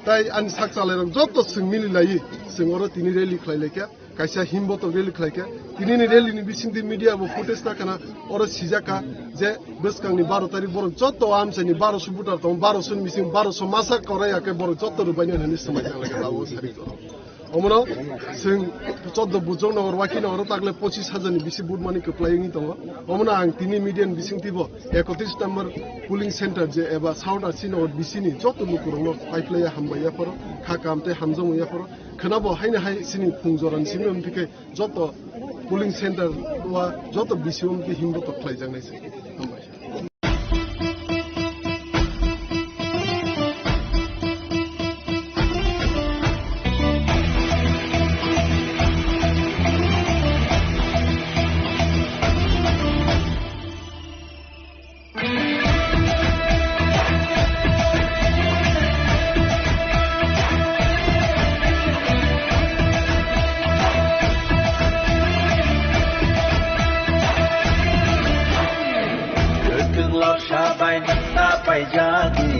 তাই আনি সাক চালাই রক যত जों মিলিলাই जों ওরা তিনি রেলি খাইলেকে কাইসা হিমবত রেলি খাইকে তিনি রেলিনি বিসিন্দি মিডিয়া বো ফুটেজ নাকানা ওরা সিজাকা যে বসকাংনি 12 তারিখ বড় যত আমসাইনি 1200 বুটার তো 1200 মিসিং 1200 মাসা করাইয়াকে বড় যত রুবাইনি হনি সময় লাগে দাও সারি অমরাও जों চদ্দ বুজংনগর ওয়াকিনগর তাগলে 25,000 বিসি বুটমানি কপ্লাইনি দङ অমনা आं তিনি মিডিয়ান বিসিংতিব 31 নম্বর পুলিং সেন্টার যে এবা সাউথ আরসিনগর বিসিনি যত লুকুরनो পাইপ্লাইয়া হামবাইয়াফोर খাকামতে হামজমयाफोर खोनाबो हायनो हाय सिनि फुंजरान सिनि उनथिके যত পুলিং সেন্টার ওয়া যত বিসিওমকে হিমবো তখলাই জানাইছে হামবাই jadi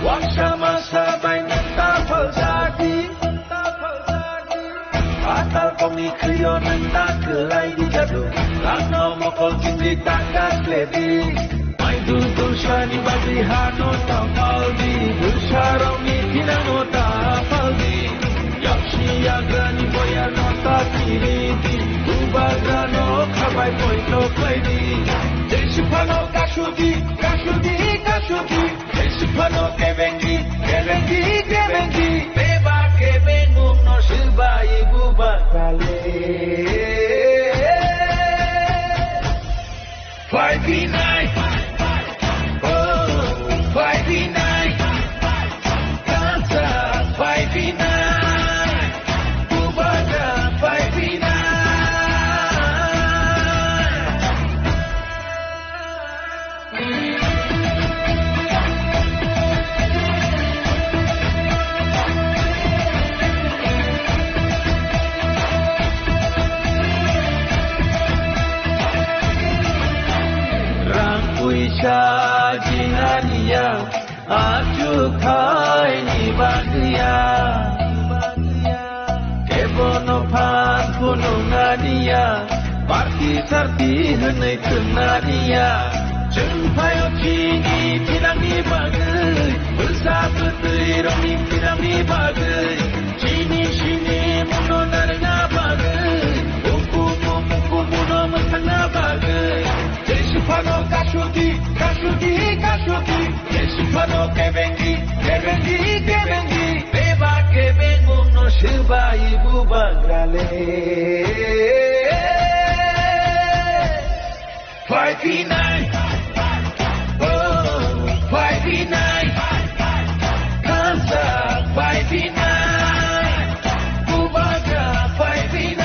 waksama sabai tapal jadi atal komi kriyo nanda kelai di jadu lano mokol kindi tangga kledi mai du dusha di bagi hano tapal di dusha romi tinano tapal di yakshi yagrani boya nota kiri di ubagrano kabai poito kledi Desipano kasudi kasudi kasudi Desipano kevengi kevengi kevengi Beba kevengu no silba ibu bakale 5v9, oh, 5v9, Kansa, 5v9, Bubaga, 5v9. Isha jinania ajukai ni bagia kebono pan kuno nadia parti sarti henai tenadia jengpayo kini tidak ni bagai bersatu terami tidak ni bagai sini muno narga bagai muku muno mesana bagai Desipano kashuti, Desipano kebengi, Beba kebengu no shiba ibu bagrale 5v9, oh, 5v9, Kansa, 5v9, Bubaga, 5v9.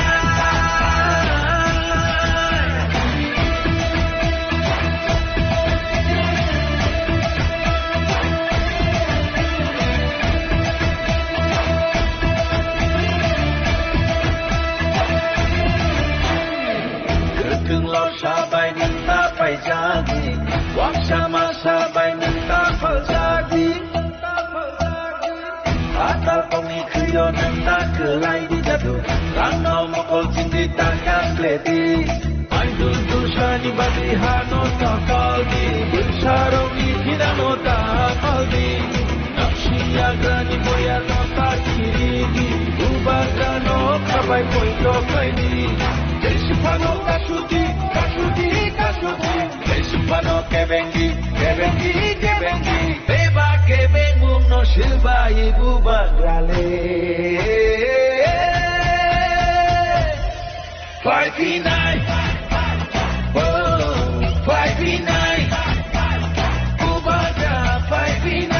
Sabai minta pai jadi, wak sama sabai minta pal jadi. Atal kami kuyo minta kelai di jadu, rano mokol cinti takkan kleti. Aidul dosa di bagi hano takal di, bersarong di hidano takal di. Naksiya grani moya no takiri di, ubagano kabai poito kai di. Desipano kashuti, Desipano kebengi, Beba kebengu no shiba ibu bagrale 5v9, oh, 5v9, Bubaga, 5v9.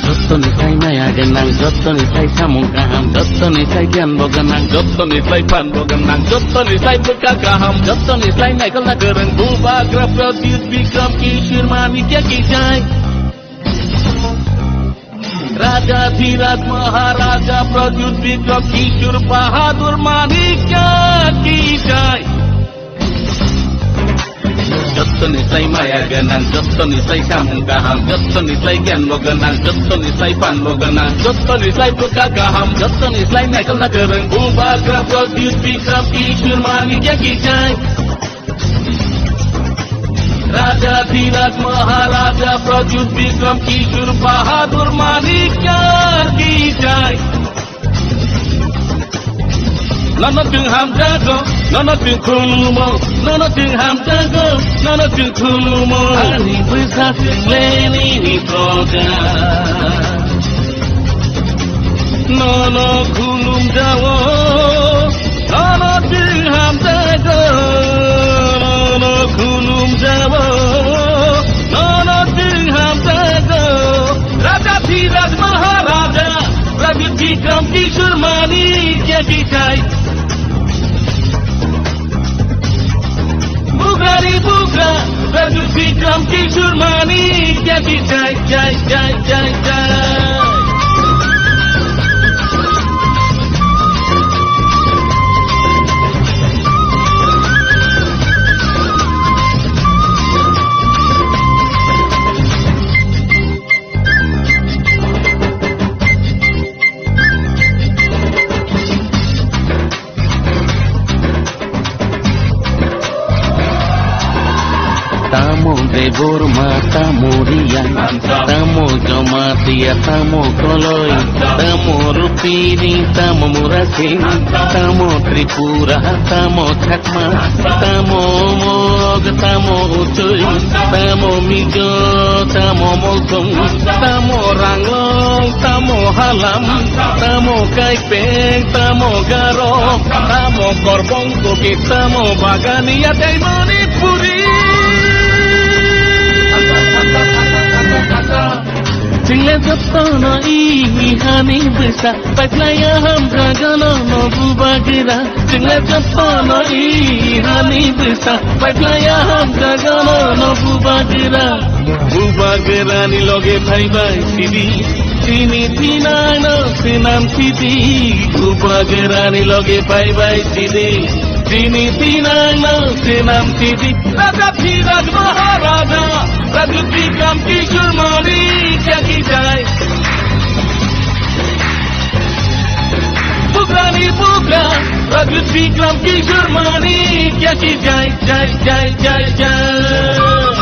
Joto nisai maya genang, joto nisai samung kaham, joto nisai gian boganang, joto nisai pan boganang, joto nisai peka kaham, joto nisai naikal nagereng, Bubagra Pradyut Bikram Kishir Manikya Kijai. Raja Dhirat Maharaja Pradyut Bikram Kishir Bahadur Manikya Kijai. Joto nisai maya genang, joto nisai samung kaham, joto nisai gian boganang, joto nisai pan boganang, joto nisai peka kaham, joto nisai naikal nagereng, Bubagra Pradyut Bikram Kishir Manikya Kijai. Raja Dhirat Maharaja Pradyut Bikram Kishir Bahadur Manikya Kijai. Nana ting ham jago, nana ting khulumo, nana ting ham jago, nana ting khulumo. Ani bisa ting leni ni proga. Nana khulum jawo, nana ting ham jago, nana khulum jawo, nana ting ham jago. Raja Dhirat Maharaja Pradyut Bikram Kishir Manikya Kijai. Bugari buga, Pradyut Bikram Kishir Manikya Kijai, jai, jai, jai, jai. tamo debor ma tamo riang, tamo jamatia, tamo koloi, tamo rupini, tamo murasing, tamo Tripura, tamo Chakma, tamo Mog, tamo Ucuy, tamo Mijo, tamo Molsung, tamo Ranglong, tamo Halam, tamo Kaipeng, tamo Garo, tamo Korbong Bukit, tamo Bagania, Daimoni Puri. Tinggal jepana ihani besar, baiklah hamra gana nobu bagira. Tinggal jepana ihani besar, baiklah hamra gana nobu bagira. Bubagira ni loge bhai bhai sidi, sini tina no sinam sidi. Bubagira ni loge bhai bhai sidi, sini tina no sinam sidi. Raja Dhiraj Maharaja, Raja Vikram Kishore Mani. क्या की जाए बुगरानी बुगरा रघु विक्रम किशोर मानी क्या की जाए जाए जाए जाए जाए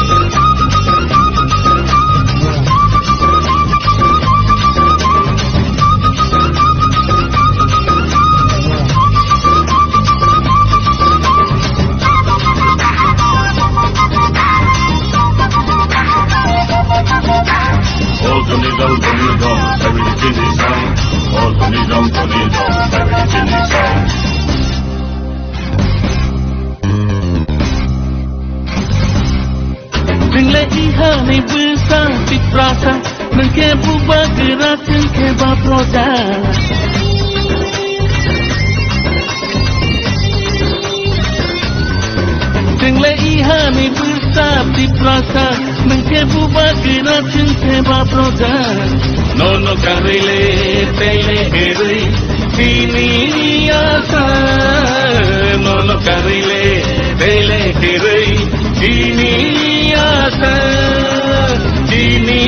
Ihani besar di prasa, mengke bubar gerak ke baproda. Tinggal ihani besar di prasa, mengke bubar gerak ke baproda. Nono karile tele heri, sini asa. Nono karile tele heri, sini asa. Sini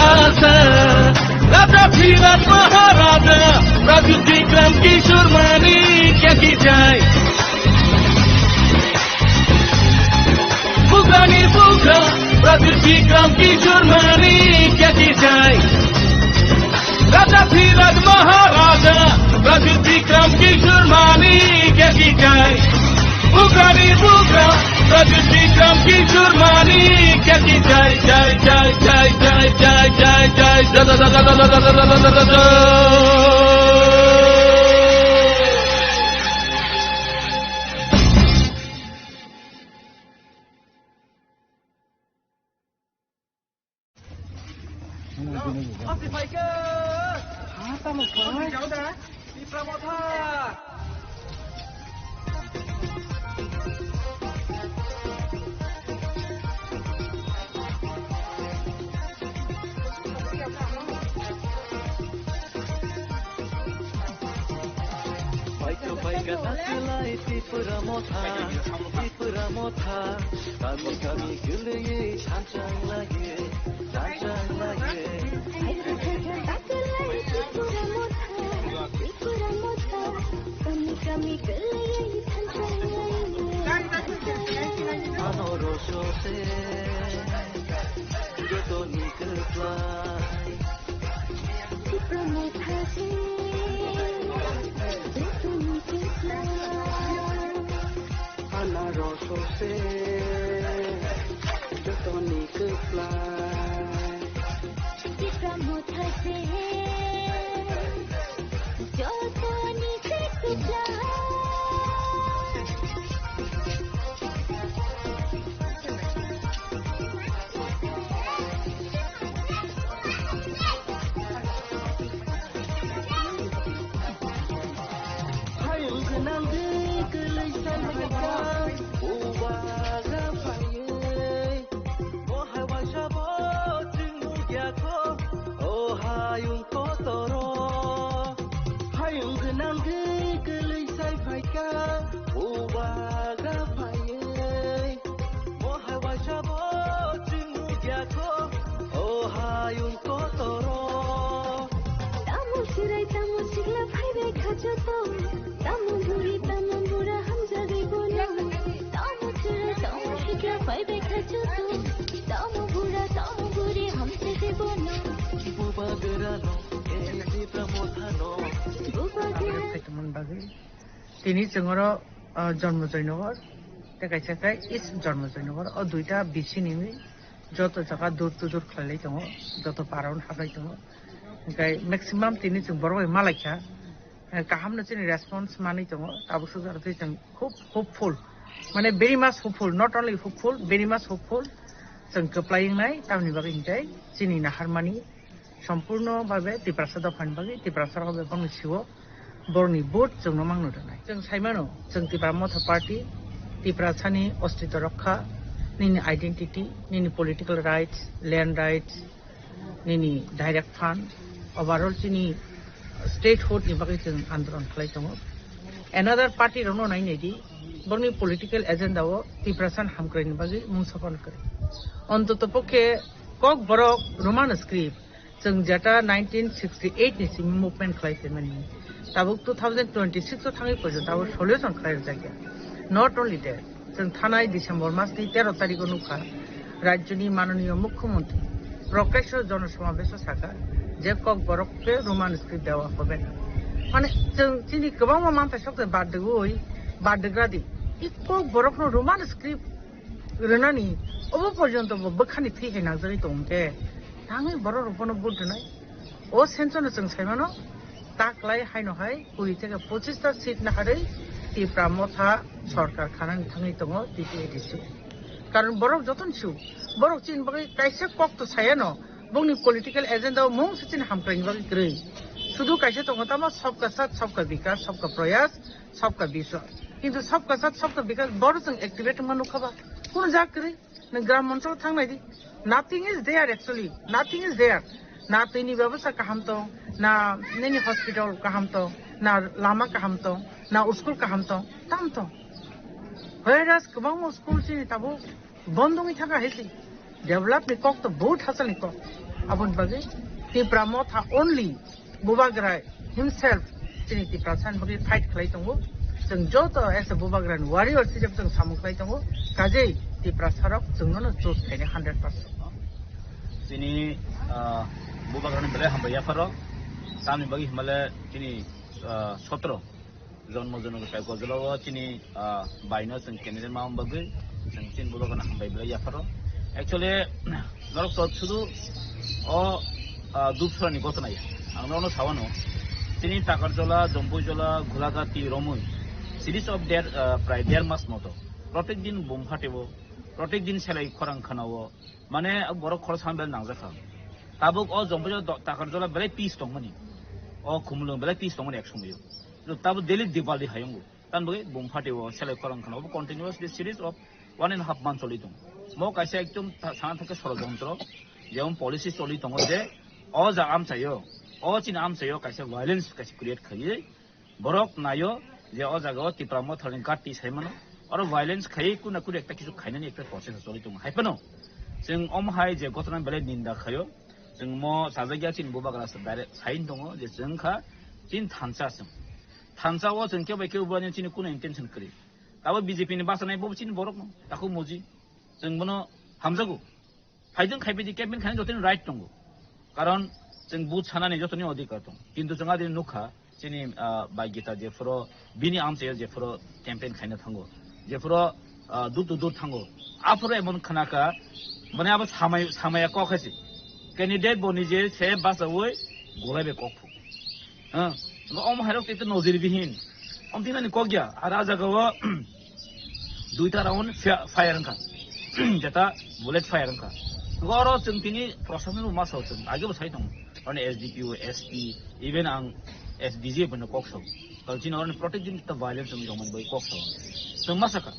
asa. Raja Dhiraj Maharaja, Raja Vikram Kishore Mani क्या की जाए बुगरानी बुगरा Raja Vikram Kishore Mani क्या की जाए Raja Dhiraj Maharaja, Raja Vikram Kishore Mani क्या की जाए बुगरानी बुगरा Raja Vikram Kishore Mani क्या की जाए जाए जाए जाए जाए जाए जाए जाए da da da da da da da da da da da Oh, তিনি जोङो जन्म जयनगर देखायसाखाय इस जन्म जयनगर दुईटा बिसि निमि যত জায়গা দূর দূর খাইলাই दङ যত पाराउन हाबनाय दङ ओमफ्राय मेक्सिमाम তিনি जों बर' मालायखा गाहामनो जोंनि रेसपन्स मानै दङ दाबोसो जाहाथे जों खुब हपफुल माने भेरि माच हपफुल नट अनलि हपफुल भेरि माच हपफुल जों गोप्लायनाय तामनि बागै हिंजाय जोंनि नाहारमानि सम्पूर्णभावे तिप्रासा दफानि बागै तिप्रासा बागै बंसिओ बरनि बुट जोंनो मांनो दोननाय जों साइमानो जों तिप्रा मथ पार्टी तिप्रासानि अस्तित्व रक्षा निनि आइडेन्टिटी निनि पलिटिकल राइट्स लैंड राइट्स निनि डाइरेक्ट फान्ड ओवरऑल जोंनि स्टेटहुड नि बागै जों आन्दोलन खालाय दङ एनादार पार्टी रनो नायनायदि बरनि पलिटिकल एजेंडाओ तिप्रासान हामग्रायनि बागै मुं सफन करे अन्तत पक्षे कक बरक रोमान स्क्रिप्ट जों जेटा 1968 नि सिम मुभमेंट खालायते माने दाबो 2026 थाङै पर्यन्त दाबो सल्युशन खालाय जायगा नट ओनलि दैट जों थानाय डिसेम्बर मासनि 13 तारिखआव नुखा राज्यनि माननीय मुख्यमंत्री प्रकाश जनसमावेश साखा जे कक बरकके रोमान स्क्रिप्ट देवा होबे माने जों दिनै गोबां मानसिया सबसे बादगोय बादग्रादि इ कक बरकनो रोमान स्क्रिप्ट रनानि अब पर्यन्त बोखानि थैहे नाजारि दंके थाङै बर' रुपनो बुदनाय ओ सेन्सनो जों साइमानो ताकलाय हायनोहाय 20 থেকে 25টা सीट नाहारै तिप्रा मथा सरकार खानानै थाङै दङ टिटिएडिसि कारण बरक जतन छु बरक चिन बागै काइसे कक तो सायानो बंनि पलिटिकल एजेंडा मुं सिन हामक्राइनि बागै ग्रै शुद्ध काइसे दङ तामा सबका साथ सबका विकास सबका प्रयास सबका विश्वास किन्तु सबका साथ सबका विकास बर जों एक्टिवेट मनुखबा कोन जाकरै न ग्राम ओनसोल थांनायदि nothing is there actually nothing is there ना तैनि व्यवस्था कहम तो ना नैनि हॉस्पिटल कहम तो ना लामा कहम तो ना स्कूल कहम तो ताम तो whereas गोबां स्कूल सिनि ताबो बन्दोंनि थाखा हेसि डेभलप नि कक तो बहुत हासल नि कक आबन बागै तिप्रा मथा ओनली बुबाग्राय हिमसेल्फ सिनि तिप्रा सान बागै फाइट खालाय दंगो जों जत एस बुबाग्रान वारियर सिजब जों सामुखलाय दंगो काजै तिप्रा सारक जोंनो जोस थायने 100% sini bubagan bele hambaya faro tami bagi himale sini 17 jon mojono kai gojolo sini baino sing kenene maum bagi sing sin bubagan hambaya bele ya faro actually norok to sudu o dupsrani gotona ya angno sawano sini takarjola jombujola gulagati romui series of their প্রায় 1.5 মাস মতো প্রত্যেকদিন bomb ফাটেবো প্রত্যেকদিন সেলাই খরাং খানাবো মানে বড় খরচ হামবেল নাংজাখা তাবুক অ জম্বজ টাকার জলা বেলে পিস দংমানি অ খুমলং বেলে পিস দংমানি এক সময়ও তাবু ডেলি দিবালি হায়ঙ্গু তান বগে বোম ফাটেবো সেলাই খরাং খানাবো continuous this series of 1.5 month চলি দং ম কাইসে একদম সানা থেকে ষড়যন্ত্র যেমন পলিসি চলি দং যে অ যা আম চাইও অ চিন আম চাইও কাইসে ভায়োলেন্স কাইসে ক্রিয়েট খাইয়ে বরক নাইও যে অ জায়গাও তিপ্রা মথারনি গাটি সাইমানো আর ভায়োলেন্স খাই কুনা কুরি একটা কিছু খাইনানি একটা প্রসেস চলি দং হাইপানো जों अमहाय जे गथना बेले निंदा खायो जों म साजागिया चिन बुबाग्रास डाइरेक्ट साइन दङ जे जोंखा चिन थानसाओ जों के बायके उबानि चिन कुन इन्टेन्सन करि दाबो बीजेपी नि बासनाय बबो चिन बरक न ताखौ मोजि जों बनो हामजागु फाइजों खाइबेदि केम्पेन खानि जतनि राइट दङ कारण जों बुथ सानानि जतनि अधिकार दं किन्तु जों आदि नुखा चिनि बायगिता जेफोरो बिनि आमसे जेफोरो केम्पेन खाइनो थांगो जेफोरो दूर थांगो आफोरो एमन खानाका माने अब सामाया कखासि कैंडिडेट बनि जे से बासावै गलायबे कखु अम हायरक ते नजिर बिहिन अम दिनानि कगया आरा जागाव दुइटा राउन्ड फायर अंका जेता बुलेट फायर अंका गरो जों तिनि प्रशासन मासाव जों आगेबो साइ दं माने एसडीपीओ एसपी इवन आं एसडीजे बनो कखसौ कलचिन और प्रोटेक्ट दिन त वायलेंस जों जमन बै कखसौ जों मासाका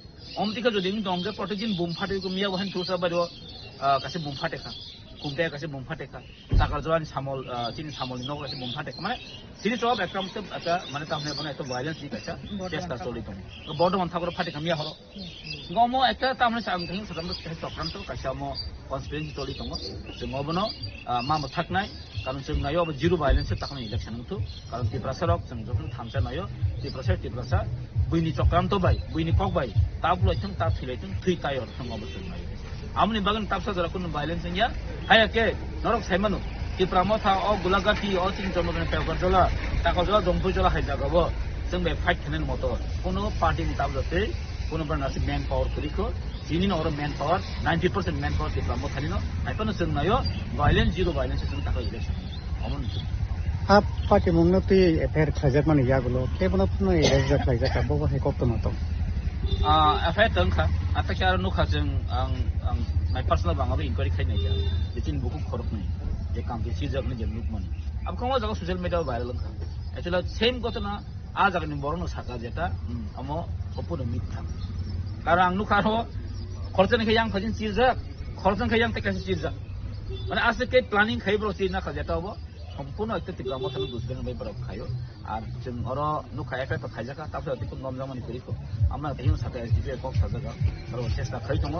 अमतिका जदि दं जे प्रोटेक्ट दिन बुम फाटेको मिया वहान थुसा बारो कासे बुम फाटेका कुमते कासे बुम फाटेका ताकार जवान सामल चिनि सामलनि न कासे बुम फाटेका माने सिरि सब एकदम आता माने तामने बने तो वायलेंस नि कासा चेष्टा चलि दं बर्तमान थागर फाटेका मिया हरो गमो एकटा तामने सांगथि सदम चक्रान्त कासा म कन्स्पिरेन्सी चलि दं जों अबनो माम थाकनाय कारण जों नायो अब जिरो वायलेंस ताकने इलेक्शन नथु कारण तिप्रासरक जों जखन थामसा नायो तिप्रासा बुइनि चक्रान्त बाय बुइनि कक बाय ताबुलाइथं ता थिलाइथं थै तायर थं अबसर नायो आमनि बागन तापसा जरा कुन वायलेंस या हाया के नरक साइमानु तिप्रा मथा अ गुलागाती अ चिन जमगन पेगरजला ताकजला जंपुजला हाइजागबो जों बे फाइट खालामनायनि मत कोनो पार्टीनि ताब जाते कोनो बारनासि मेन पावर करिखो जिनिनो अर मेन पावर 90% मेन पावर के प्रमोट थालिनो आइपनो जों नायो भाइलेंस जीरो भाइलेंस जों थाखाय इलेक्शन अमन आप पार्टी मुंनो ती एफआईआर खाजाक माने यागुलो केबनो पुनो एरेज खाजाक बबो हे कप्तमातो एफआईआर तंखा आताके आरो नुखा जों आं माय पर्सनल बांगाबो इनक्वायरि खायनाय जा बिथिं बुकु खरबनि जे कामके सिजकनि जे नुकमन अब कमो जागा सोशल मीडिया भाइरल खा एक्चुअली सेम घटना आ जागानि बरनो साका जेता अमो सपुनो मिथ्या कारण आं नुखारो खरचन खै आं फजिन सिरजाक खरचन खै आं तेकासि सिरजाक माने आसे के प्लानिंग खैब्रो सिरना खा जेता अब সম্পূর্ণ একটা তীব্র মতন বুঝবেন ভাই বড় খাইও আর जों अरो नुखा एफआईआर तो खाइजाका तापसे अति कम नमजामानि करिखो आमना तेहिं साथे एसडीपी कक साजागा आरो चेष्टा खै दङ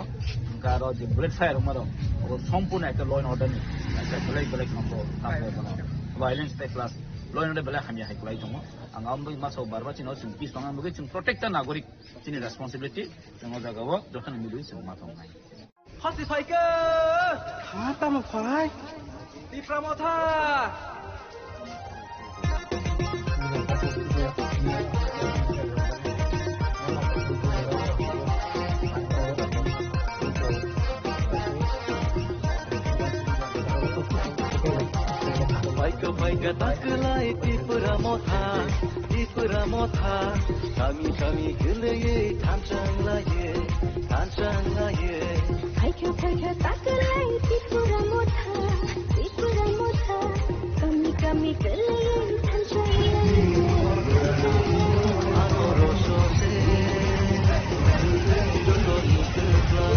गारो जे बुलेट फायर मारो सम्पूर्ण একটা ল এন্ড অর্ডার नि একটা बेलेग नम्बर तापले बना भाइलेंस ते प्लस ল एंड अर्डर बेलेग हामि हाइक्लाइ दङ आं आमबो मासो बारबा चिनो जों पिस दङ मुगे जों प्रोटेक्ट नागरिक जोंनि रेसपन्सिबिलिटी जों जागाव जतन मिलुइ जों माथाव नाय फासि फाइके खाता म phi Dipramoda! Baika taklai Dipramoda, kami geleye tanchang laye. Baika taklai Dipramoda, kami geleye tanchang laye. Amoroso se, jondo nikla.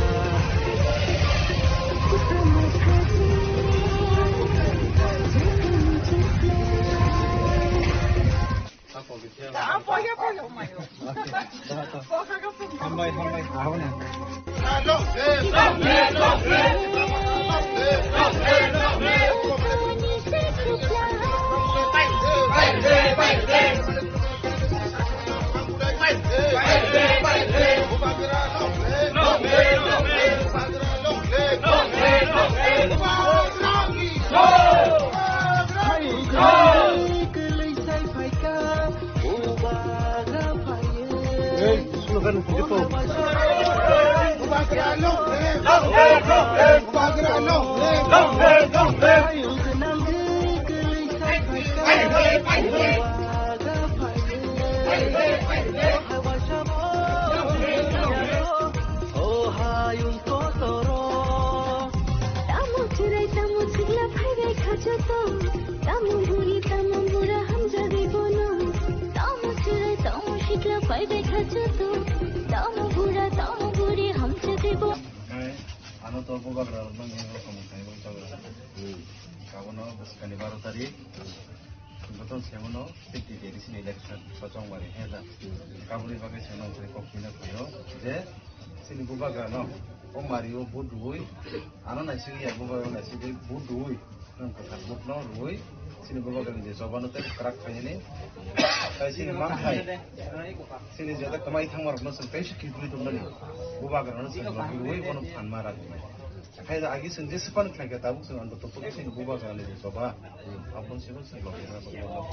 Betul semono safety edition election socong mari heda kaburi bagai semono kre kokina koyo je sini bubaga no o mario budui ana na sini ya bubaga na sini budui nang kata budno rui sini bubaga ni je sobano te krak khayene tai sini mam khai sini jada kamai thangmar no san pesh ki dui tumani bubaga no san rui kono phanma rak Kaya agi sendiri sepan kaya tahu senang untuk sini buka kali ini coba, apun sih pun senang loh.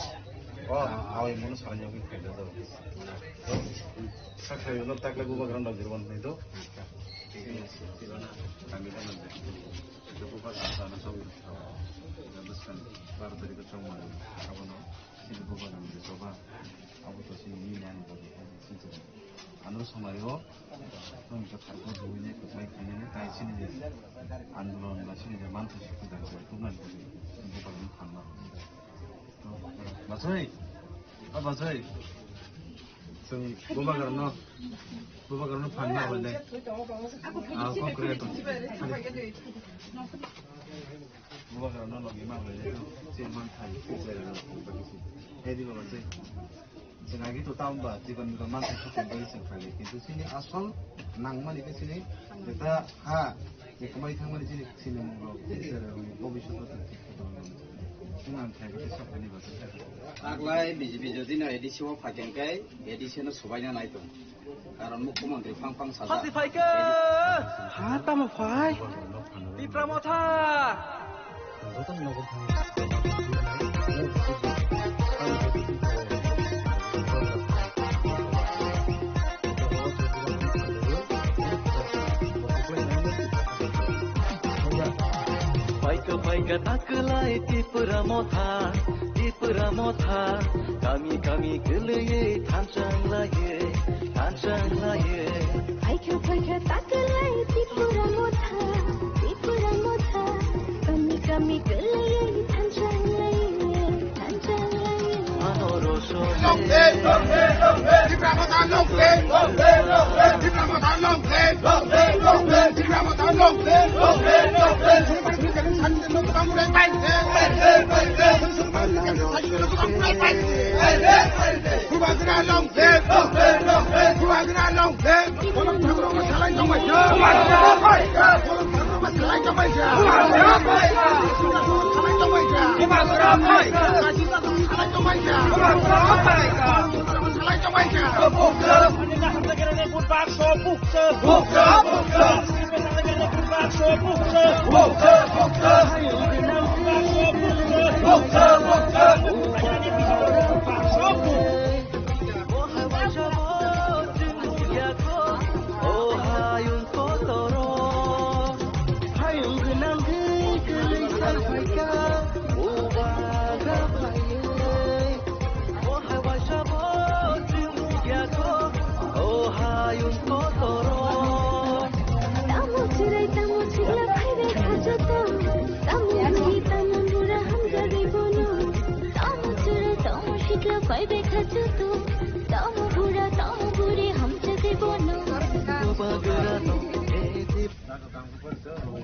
Oh, awal mula sekarang yang kita itu. Sekarang itu tak lagi buka kerana jirwan itu. Kami kan nanti itu buka sana sawi. Terus kan baru dari kecil mana, apa no? Sini buka nanti coba, apa tuh sini ini mana bagi sini. Anu sama yo. Kami cakap dulu ini kemudian ini tai sini je, anulon sini je mantu situ dan tuhan itu paling panah. Masoi, apa masoi? Sung buka kerana panah boleh. Aku kereta. Buka kerana lagi mah boleh itu sini mantai jadi bagus sih. Senagi tu tambah, jika kita mantai suka bagi sekali. Itu sini asal nang mana di sini kita kembali thang mana di sini mau mobil suatu dengan kayak kita siapa ni bahasa. Aglai BJP jadi na edisi wa pakengkai edisi na subanya na itu. Karena Mukhyamantree pang saja. Hati faike, hata mau fai. Di Pramoda. फाइका ताकलाय तिपुरा मथा गामि गामि गोलैयै थांचांलायो फाइका फाइका ताकलाय तिपुरा मथा गामि गामि गोलैयै थांचांलायो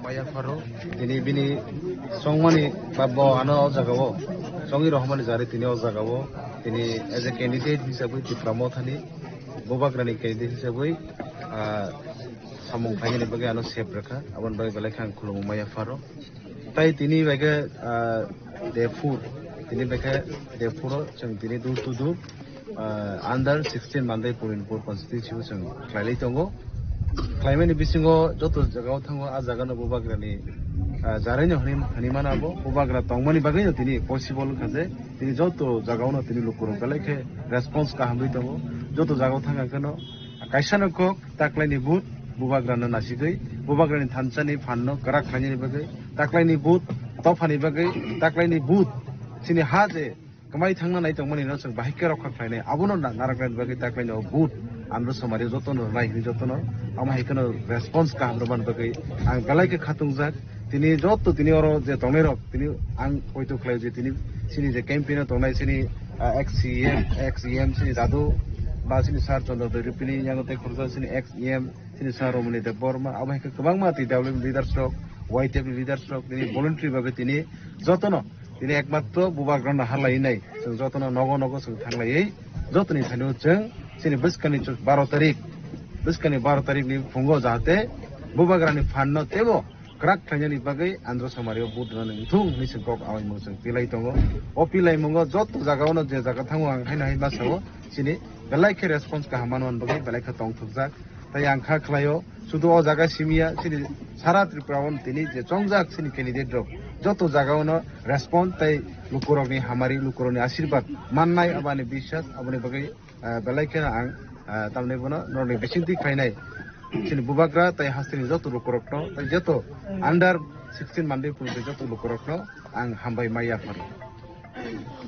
Maya Faro, ini bini songmani babo ano jagawo, songi rohmani jari tini jagawo, ini as a candidate hisabui ti pramothani, bobagrani candidate hisabui, samung phaini bagi ano sep rakha, abon bagi balakhan khulung Maya Faro, tai tini bagi Darfur, tini bagi Darfur, jeng tini dur under 16 Mandai Purinpur constitution klai tongo. Climate bisingo joto jagao thango a jagano bobagrani jareno hanimana abo bobagra tongmani bagni tini possible khaje tini joto jagao no tini lokoro galekhe response ka hamri tongo joto jagao thanga kano kaisano ko taklaini but bobagra na nasigei bobagrani thanchani phanno karak khani bagai taklaini but tofani bagai taklaini but sini haje kamai thangna nai tongmani no sang bahike rokha khlaine abono naraklan bagai taklaini but amro somari jotono raihni jotono ama hikano response ka hamroban bagai ang galai ke khatungjak tini joto tini oro je tongnerok tini ang poito khlai je tini sini je campaign tongnai sini XEM sini dadu ba sini sar chondro ripini yangote khurja sini XEM sini sar romani de borma ama hik kabangma ti development leaders rok YTF leaders rok tini voluntary bagai tini jotono tini ekmatro bubagrana halai nai jotono nogo sing thanglai jotoni thanu cheng sini biskani 12 tarik ni fungo jahate bubagrani phanno tebo krak thanyani bagai andro samario budran thung ni singkok awai mungsang pilai tongo o pilai mungo joto jagaono je jaga thango ang haina hai basawo sini galai ke response ka hamanon bagai balai ka tong thukjak tai ang kha khlayo sudu o jaga simia sini sara tripurawon tini je chongjak sini candidate rok joto jagaono response tai lukurokni hamari lukuroni ashirbat mannai abani bishas abani bagai balai ke ang tamne bono norni besinti khainai sini bubagra tai hastini joto lukurokno tai joto under 16 Mandai Purinpur joto lukurokno ang hambai Maya Faro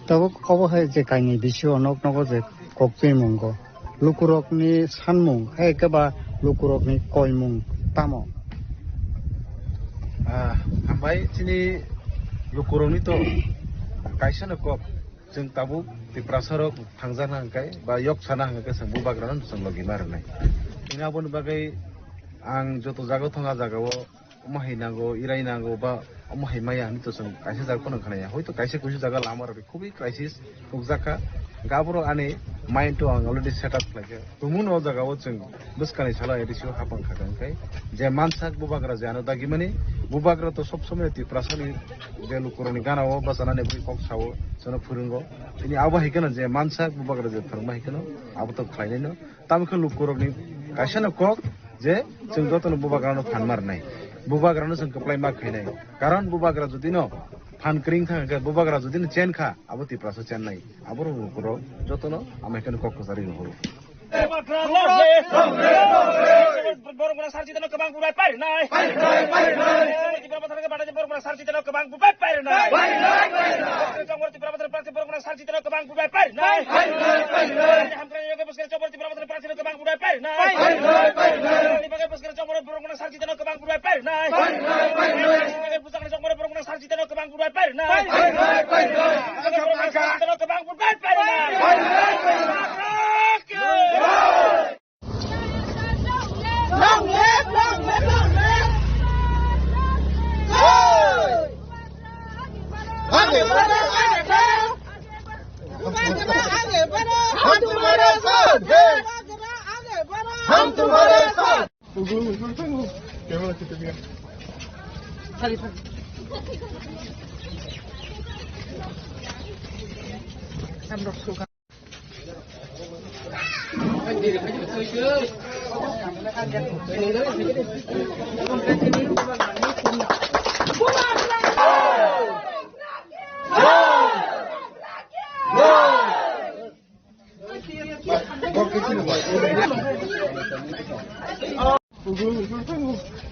tabo kobo hai je kaini bisio nok nogo je kokpi mungo lukurokni sanmung hai keba lukurokni koimung tamo hambai sini lukurokni to kaisana kok jeng tabuk di prasarok tangjana hangkai ba yok sana hangkai sang bubagranan sang logi marnai ini abon bagai ang joto jago thonga jagao mahai nango irai nango ba mahai maya ni to sang kaise jarko nang khanaya hoito kaise kusi jaga lamar khubi crisis ukjaka gaboro ane mind to ang already set up like tumun o jagao jeng buskani sala edisio hapang khagan kai je mansak bubagra jano dagi mani bubagra to sob somay ti prasani je lukuroni ganao ba sanane bui kok sawo sono phurungo ini aba hikana je mansak bubagra je tharma hikano abo to khlainai no tamkha lukuroni kaisana kok je jeng jotono bubagrano phanmar nai bubagrano jeng kaplai ma khainai karon bubagra jodi no phan kring thanga bubagra jodi no chen kha abo ti prasa chen nai abo lukuro jotono ama hikano kok sari no horo borong sarjita no kabang purai pari nai badan berguna sarci tanah kebang bubai per nai. Congor tiba badan praksi berguna sarci tanah kebang bubai per nai. Hamkran juga buskar congor tiba badan praksi kebang bubai per nai. Dipakai buskar congor berguna sarci tanah kebang bubai per nai. Dipakai buskar congor berguna sarci tanah kebang bubai per nai. Sarci tanah kebang bubai per nai. Long live, long live, long live. Aage बढ़ो, aage बढ़ो. आगे बढ़ो. हम तुम्हारे साथ हैं. आगे बढ़ो. हम तुम्हारे साथ. कैमरा कितने दिया? खाली हम लोग सुखा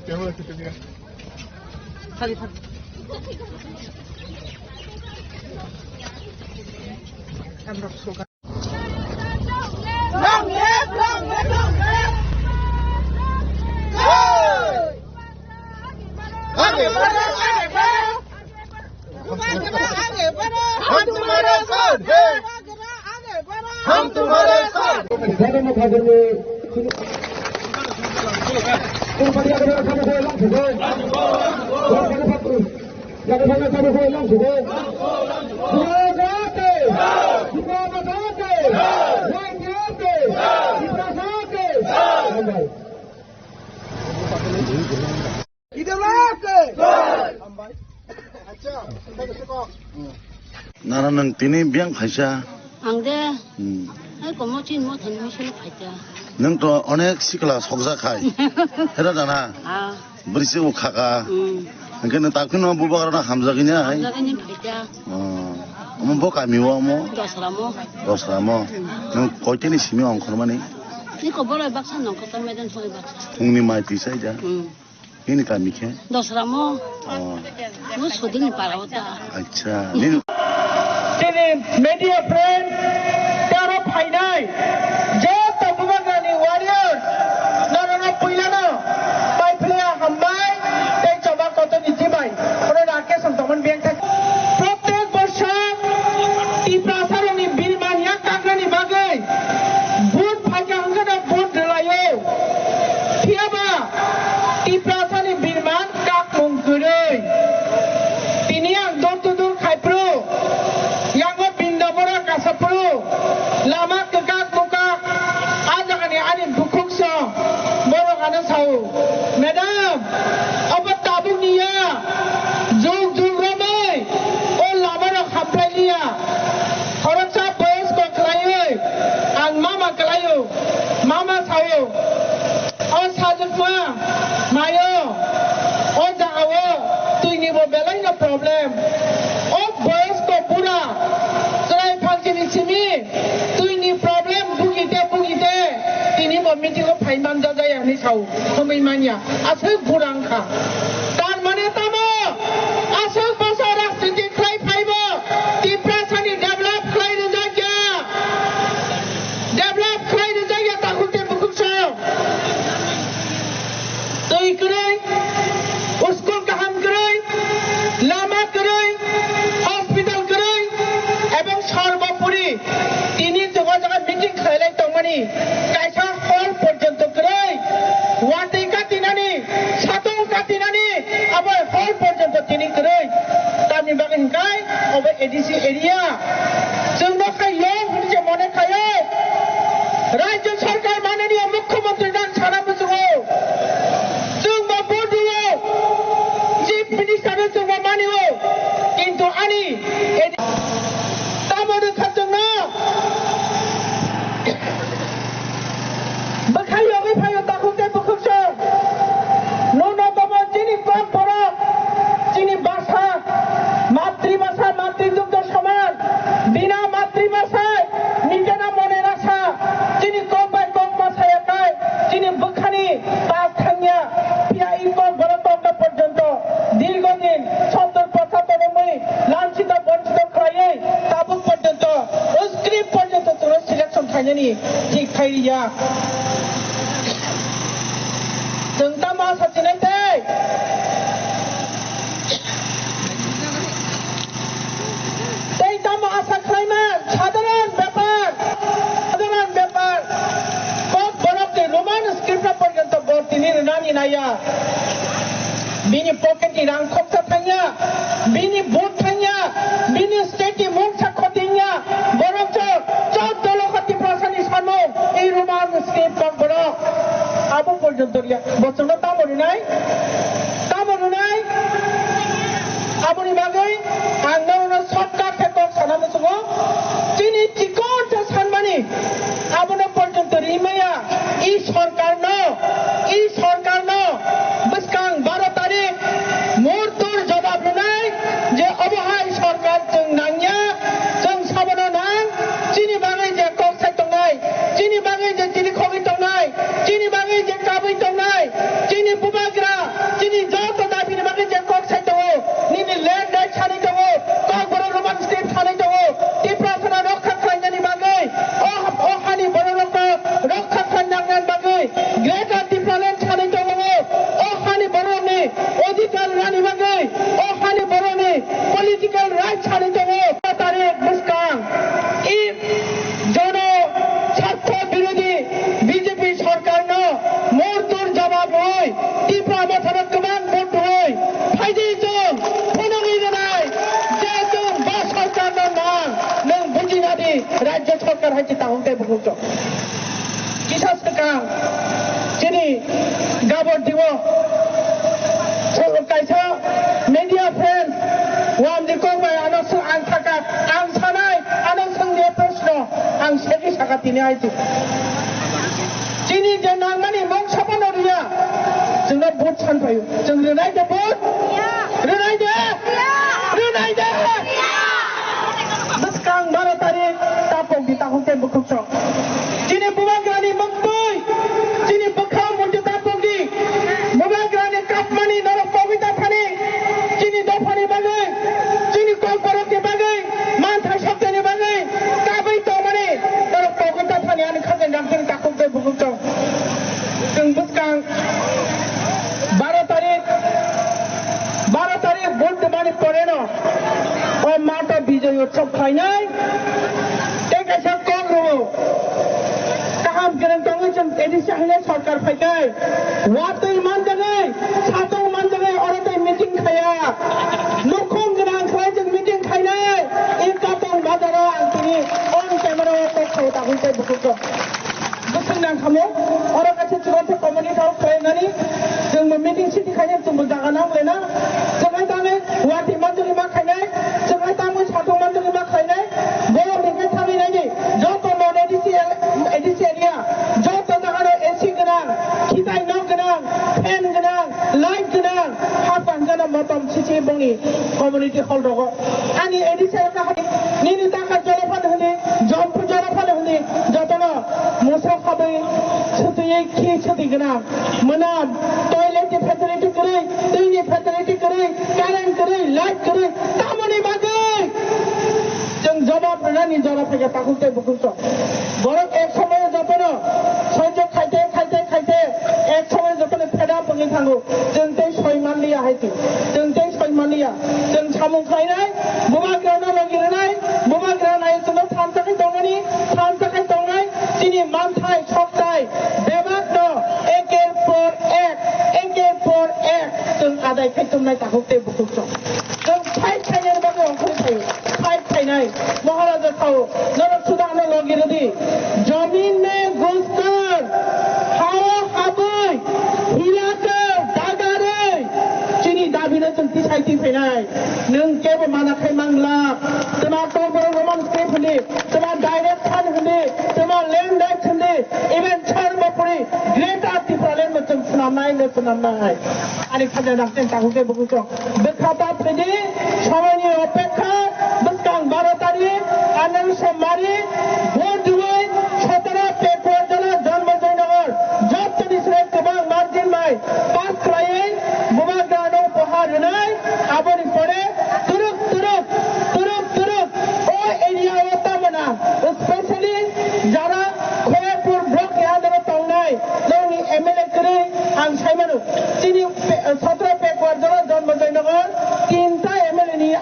कैमरा कितने दिया? खाली हम लोग सुखा Long live, long live, long live. आगे बढ़ो, आगे बढ़ो. आगे बढ़ो. हम तुम्हारे साथ हैं. आगे बढ़ो. हम तुम्हारे साथ. 나라는 비니 비양 파샤. 안돼. 고모친 뭐 전미실 파자. 능또 어넥 시클라 속삭하이. 해라잖아. 아. 브리스고 카가. 그러니까 딱히는 부바가나 함자기냐. 함자기니 파자. 어머 뭐 까미워 뭐. 도스라모. 도스라모. 너 거기니 시면 그러면이. 이거 뭐라 박사 놓고 떠매던 소리 박사. 동네 마이 비싸이자. ini kami ke? Dosramo. Mus sudin parawata. अच्छा नहीं Sini media friend, taro final. Jo tabugani warriors. Nara puilana. Pai player hambai. Tei coba koto nijibai. Ore rakesh teman biang thak. Protek borsha. Iprasaroni bilmania kagani bagai. Boot phaka hangana boot delayo. Tiaba. Iprasani bilman kak mungkurei. Ini yang door-to-door kaipro. Yang pindamora kasapro. Lama kekak muka. Ada kan yang ada bukuksa. Borok ada sau. Madam, apa tabung dia? Jug ramai. Oh lama nak haplai dia. Orang cak boys kau kelayu. Ang mama kelayu. Mama sau. Oh sajak mah. Mayo. Oh jangawo. Tu ini boleh na problem. Oh boys kau pura. Serai pangsi di sini. Tu ini problem bugite. Ini meeting kau payman jaga yang ni sau. Pemainnya. Asal kurang kah. Dan mana tamu. Asal pasal rak sejak kelai paybo. Di prasani develop kelai rejaga. Develop kelai rejaga takut terbukuk sau. Tu ikhrai. Uskul kaham kerai, lama kerai, hospital kerai, ebang sarbapuri. Ini jaga-jaga meeting khalai tongmani. Kaisa hall porjonto kerai, wate katinani, satong katinani, abai hall porjonto tini kerai. Kami bagai hingkai, abai edisi area. Jengno kayo, hujung mana kayo. Rajya Sarkar Mananiya Mukhyamantri dan Sara Bujugo. Jengno bodulo. Chief Minister itu memaniwo, কিন্তু ani, tamu dekat na, berkaya berkaya takut berkhusus, nono bapa jenis pera, jenis bahasa, matri dukta saman, bina जों तामा साथिनाय थाय তাই তামা আশা Khaimah সাধারণ ব্যাপার cock বরফতে Roman script পর্যন্ত বর্তিনি নানি নাইয়া বিনি পকেটনি রাং খরচা থাইয়া বিনি বুট থাইয়া বিনি স্টেটি মুখ সাক্ষতিয়া বরফ 14 লক্ষ ত্রিপুরাসানি সামো এই রোমান স্ক্রিপ্ট কক বরফ আবু পর্যন্ত বচন তামরি নাই aboni bagai angna সরকার থেকে সানামে সঙ্গ চিনি চিকন সানমানি abono পর্যন্ত রিমায়া এই সরকার ন বসকাং 12 তারিখ মোরতর জবাব নাই যে অবহাই সরকার जों নাংয়া जों সাবনা নাং চিনি বাগাই যে কক্সাই তংনাই চিনি বাগাই যে চিনি খবি তংনাই চিনি বাগাই যে কাবই তংনাই চিনি বুবাগ্রা চিনি যত দাবিনি বাগাই যে কক্সাই তং নিনি ল্যান্ড রাইট ছানি তং ককবর রোমান স্টেট ছানি তং ত্রিপুরা রক্ষা খাইনানি বাগাই ও হানি বড় রক্ষা খাইনাংনান বাগাই গ্রেটার ত্রিপুরাল্যান্ড ছানি তং ও হানি বড়নি অধিকার রানি বাগাই ও হানি বড়নি পলিটিক্যাল রাইট ছানি তং তারিখ বসকাং ই জন স্বার্থ বিরোধী বিজেপি সরকার ন মোরতর জবাব হয় ত্রিপুরা বছর গোবাं ভোট হয় ফাইদি जों ফনগি জানাই যে जों বা সরকার নাং নং বুজিনাদি রাজ্য সরকার হাইছে তাহতে বুঝো কিসা সরকার যিনি গাবর দিব কাইসা মিডিয়া ফ্রেন্ড ওয়াম দিকবাই আনস আং থাকা আং সানাই আনং संनि प्रश्न आं सेगि साखाथिनि आइतु जिनि जे नांमानि मं सापानो रिया जोंना भोट सानफायो जों रोनाय दे भोट रोनाय दे बसकां 12 तारिख तापक di tahun te bukukso जिनि बुबाग्रानि मंगबै जिनि बखा मन्थि तापक di बुबाग्रानि कापमानि नर कविता थानि जिनि दफानि बागै जिनि ककबरनि बागै मानथाय शब्दनि बागै काबै तमानि नर कविता थानि आनि खाजेन दांथिं तापक te bukukso जों बसकां 12 तारिख भोट देबानि परेनो ओ माता विजय उत्सव खाइनाय तेकाइसा कग्रो काहाम गोनां दङै जों एडिसि हाइनाय सरकार फाइकाय वातै मान जगै सातौ मान जगै अरतै मिटिं खाया नखं गोनां खाय जों मिटिं खाइनाय इ कातौ बाजारा आंनि अन क्यामेरा तखौ तागुंते बुकुखौ गुसुं नांखामो अर गासै चिरांथे कम्युनिटिआव खायनानै जों मिटिं सिटि खायनाय जों जागा नांलेना जोंहाय दानै वाति मानजों मा खायनाय जोंहाय दामै सातौ मानजों मा खायनाय बर'निफ्राय थाबायनायनि जत नन एडिसि एरिया जत जागानो एसि गोनां खिथाय न गोनां फेन गोनां लाइट गोनां हाफान गोनां मतम सिसि बंनि कम्युनिटि हल दङ आंनि एडिसि एरिया निनि थाखाय जलफान होनि जम्पु जलफान होनि जतनो मोसा खाबै सतयै खि सति गोनां मोनाम टयलेटनि फेसिलिटि गरै दैनि फेसिलिटि गरै कारेन्ट गरै लाइट गरै तामनि बागै जों जवाब होनानै जरा फैगा ताकुते बुकुसो बरक एक समय जतनो सह्य खाइते एक समय जतनो फेदा बंगि थांगो जों दै सयमानलिया हाइति जों दै सयमानलिया जों सामु खाइनाय बुबाग्राना लगिरनाय बुबाग्रानाय जों थामसाखै दङनि थामसाखै दंनाय जिनि मानथाय सकथाय बेबाद एकेर पर एक जों आदाय खाइतुमनाय ताकुते बुकुसो जों फाइट खाइनाय बागै अंखरि थायो फाइट खाइनाय महाराजा थाव नरक सुदानो लगिरदि जमीन में घुसकर हावा हाबै हिलाकर दागारै चिनि दाबिनो जों तिसाइति फैनाय नों केबो मानाखै मांला तमा कबर रोमान स्क्रिप्ट होनि तमा डाइरेक्ट फान होनि तमा लैंड राइट होनि इवेन छारबपुरी ग्रेटर त्रिपुराल्यान्ड जों सुनामनाय आनि खाजा नाखतेन ताकुते बुकुसो बेखाता फैदि সময়नि अपेक्षा बसकां 12 तारिख आनंद सोमवारी भोट दिबाय 17 पेपर जना जन्म जयनगर जतनि स्रे गोबां मार्जिन माय पास खालायै बुबाग्रानो उपहार होनाय आबनि परे तुरुक ओ एरिया तामना स्पेशली जारा खयपुर ब्लक यादव तंनाय जोंनि एमएलए करै आं सायमानो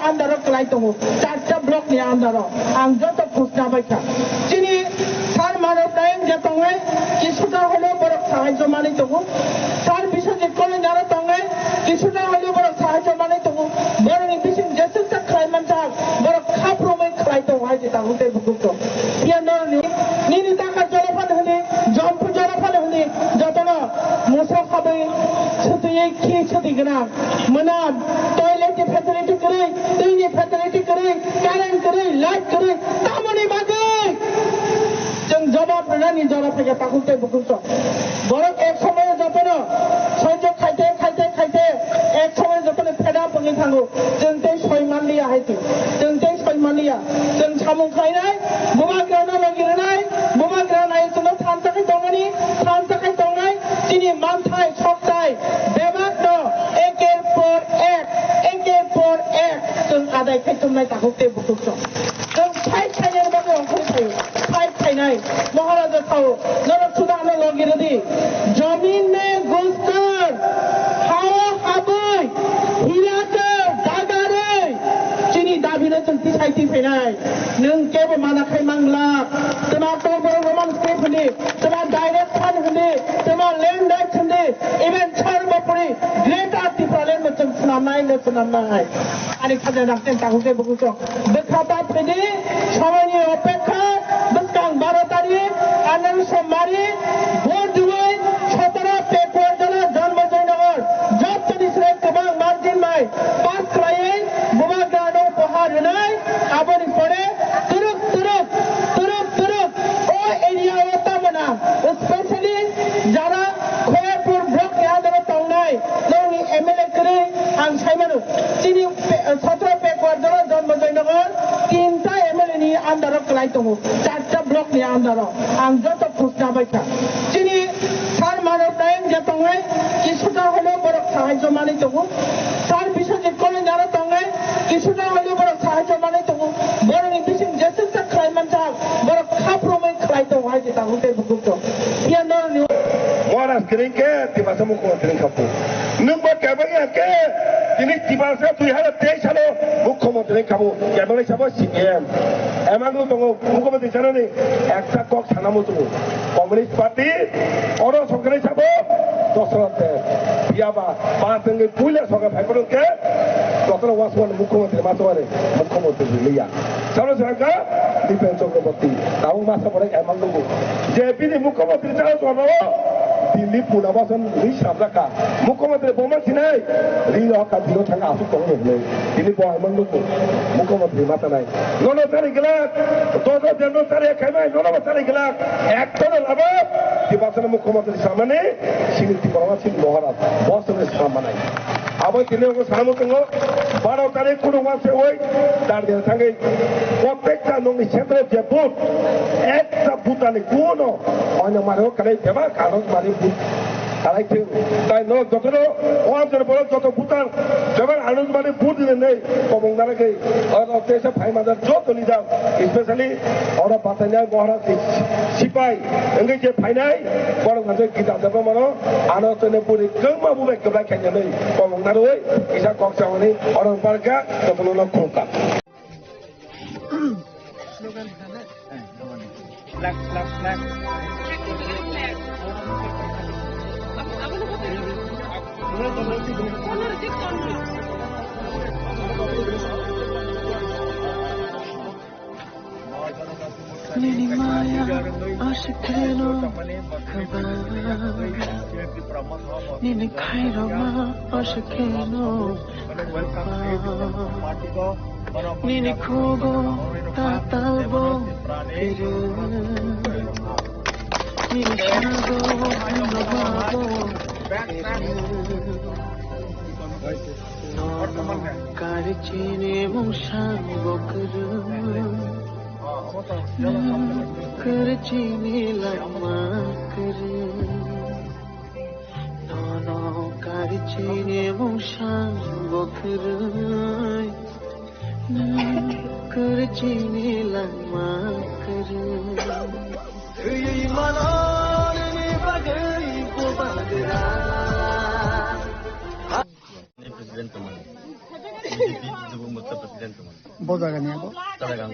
आन्दाराव खालाय दङ 4टा ब्लकनि आन्दाराव आं जत घोषणा बायखा दिनै सार मानव नायक जे दङै কিছুটা হলেও বড় সাহায্য মানে দङ सार बिश्वजित कलेज जाना दङै কিছুটা হলেও বড় সাহায্য মানে দङ বড়নি बिसिम जेसेसा खालायमान जा বড় खाफ्रोमै खालाय दङ हाय दाहुते बुकुतो पियाननि निनि ताका जलफान होनि जम्पु जलफान होनि जतनो मुसा खाबै छुतुयै खि छुति गोनां मोनाम टयलेट फेसिलिटी करै दैनि फेसिलिटी करै कारेन्ट करै लाइट करै तामनि बागै जों जवाब होनानै जलफाया ताहुते बुकुतो बड़ एक समय जतनो सह्य खाइते खाइते खाइते एक समय जतनो फेदा पङै थाङो जों दै सयमानलिया हायते जों दै सयमानलिया जों सामु खायनाय बुमा ग्राउन्डआव लगिरनाय बुमा ग्राउन्डआव जों थान थाखाय दंनाय दिनै मानथाय सकथाय बेबाद एकेर पर एक जों आदाय खायथुमनाय ताहुते बुकुतो जों फाइट खायनाय बागै अंखर थायो फाइट खायनाय महाराजा थाव नरक सुदानो लगिरदि जमीन में घुसकर हावा हाबै हिलाकर दागारै चिनी दाबिनो जों तिसायथि फैनाय नों केबो मानाखै मांला तमा तबर रोमान स्क्रिप्ट होनि तमा डाइरेक्ट फान होनि तमा लैंड राइट होनि इवेन सर्वोपरि ग्रेट आर्टिफिशियल में जों सुनामनाय आरो खाजा नाखतेन ताहुते बुकुतो बेखाता फैदि समायनि अपेक्षा बेसकां 12 तारिख आनन्द सोमवारी भोट दुबै 17 फेब्रुवारि जन्म जयनगर जतनिफ्राय गोबां मार्जिन माय पास खालायै बुमा ग्राउन्डआव उपहार होनाय आबनि परे तुरुक ओ एरियायाव तामना स्पेशली जारा खयरपुर ब्लक आन्दाराव दंनाय जोंनि एमएलए करै आं सायमानो दिनै 17 फेब्रुवारि जन्म जयनगर 3टा एमएलए नि आन्दाराव खालाय दङ 4टा ब्लकनि आन्दाराव आं जत घोषणा बायखा दिनै सार मानव नायक जे दङै কিছুটা হলেও বড় সাহায্য মানে দङ सार बिश्वजित कलेज जाना दङै কিছুটা হলেও বড় সাহায্য মানে दङ বড়নি बिसिम जेसेसा खालायमान जा বড় खाफ्रोमै खालाय दङ हाय दाहुते बुकुतो पियाननि Moras keringke tibasa mukhomantri kapu. Nungba kabanya ke ini tibasa 2023 salo mukhomantri kapu. Kabanya sabo CPM. Emang lu tunggu mukhomantri sana ni ekta kok sana mu tunggu. Komunis Parti orang sokre sabo dosrote. Biaba patengi pula sokre bhaiparon ke dosro waswan mukhomantri masware mukhomantri liya. Salo sangka defense Chakraborty. Tahu masa pore emang lu. JP ni mukhomantri salo sono Delhi पुनर्वासन रिसाबलाका मुख्यमंत्री बोमा सिनाय रिलो का दिलो थांगा आसु तंग होले दिल्ली बहामन लोको मुख्यमंत्री माता नाय नोनो तारि गला दोदो जनो तारि खायबाय नोनो तारि गला एकटन लाबा दिबासन मुख्यमंत्री सामने सिनिति परवासिन महाराज बसने सामने आबो दिल्ली को सामो तंगो 12 तारिख कुरुवासे होय तार दिन थांगे प्रत्येकटा नोंनि क्षेत्र जे बुथ एकटा बुथानि कोनो अन्य मारो करे देबा कागज मारि खालायथों ताइ न जतनो ओआमजों बरो जत भुटान जेबार आनुज माने बुथ नै कबंदाराखै और तेसे फाइमादार जत निजा स्पेशली और बातानिया महाराज सिपाई एंगे जे फाइनाय बर गजे गिदा जब मारो आनो तने पुरि गमा बुबे गबा खायनै कबंदार ओइ इसा कक्सावनि और बारगा जतनो न खोका slogan black Nini maya ashikeno kaba Nini kairama ashikeno kaba Nini kogo tatalbo iru Nini shago handobabo Nono karichine mushan bokru करचीने लम्मा कर नाना करचीने मुशान बखर करचीने लम्मा कर ये मनाने बगई को बगरा प्रेसिडेंट कमान बीजेपी जो मुख्य प्रेसिडेंट বজাগা নিয়ে তারাগান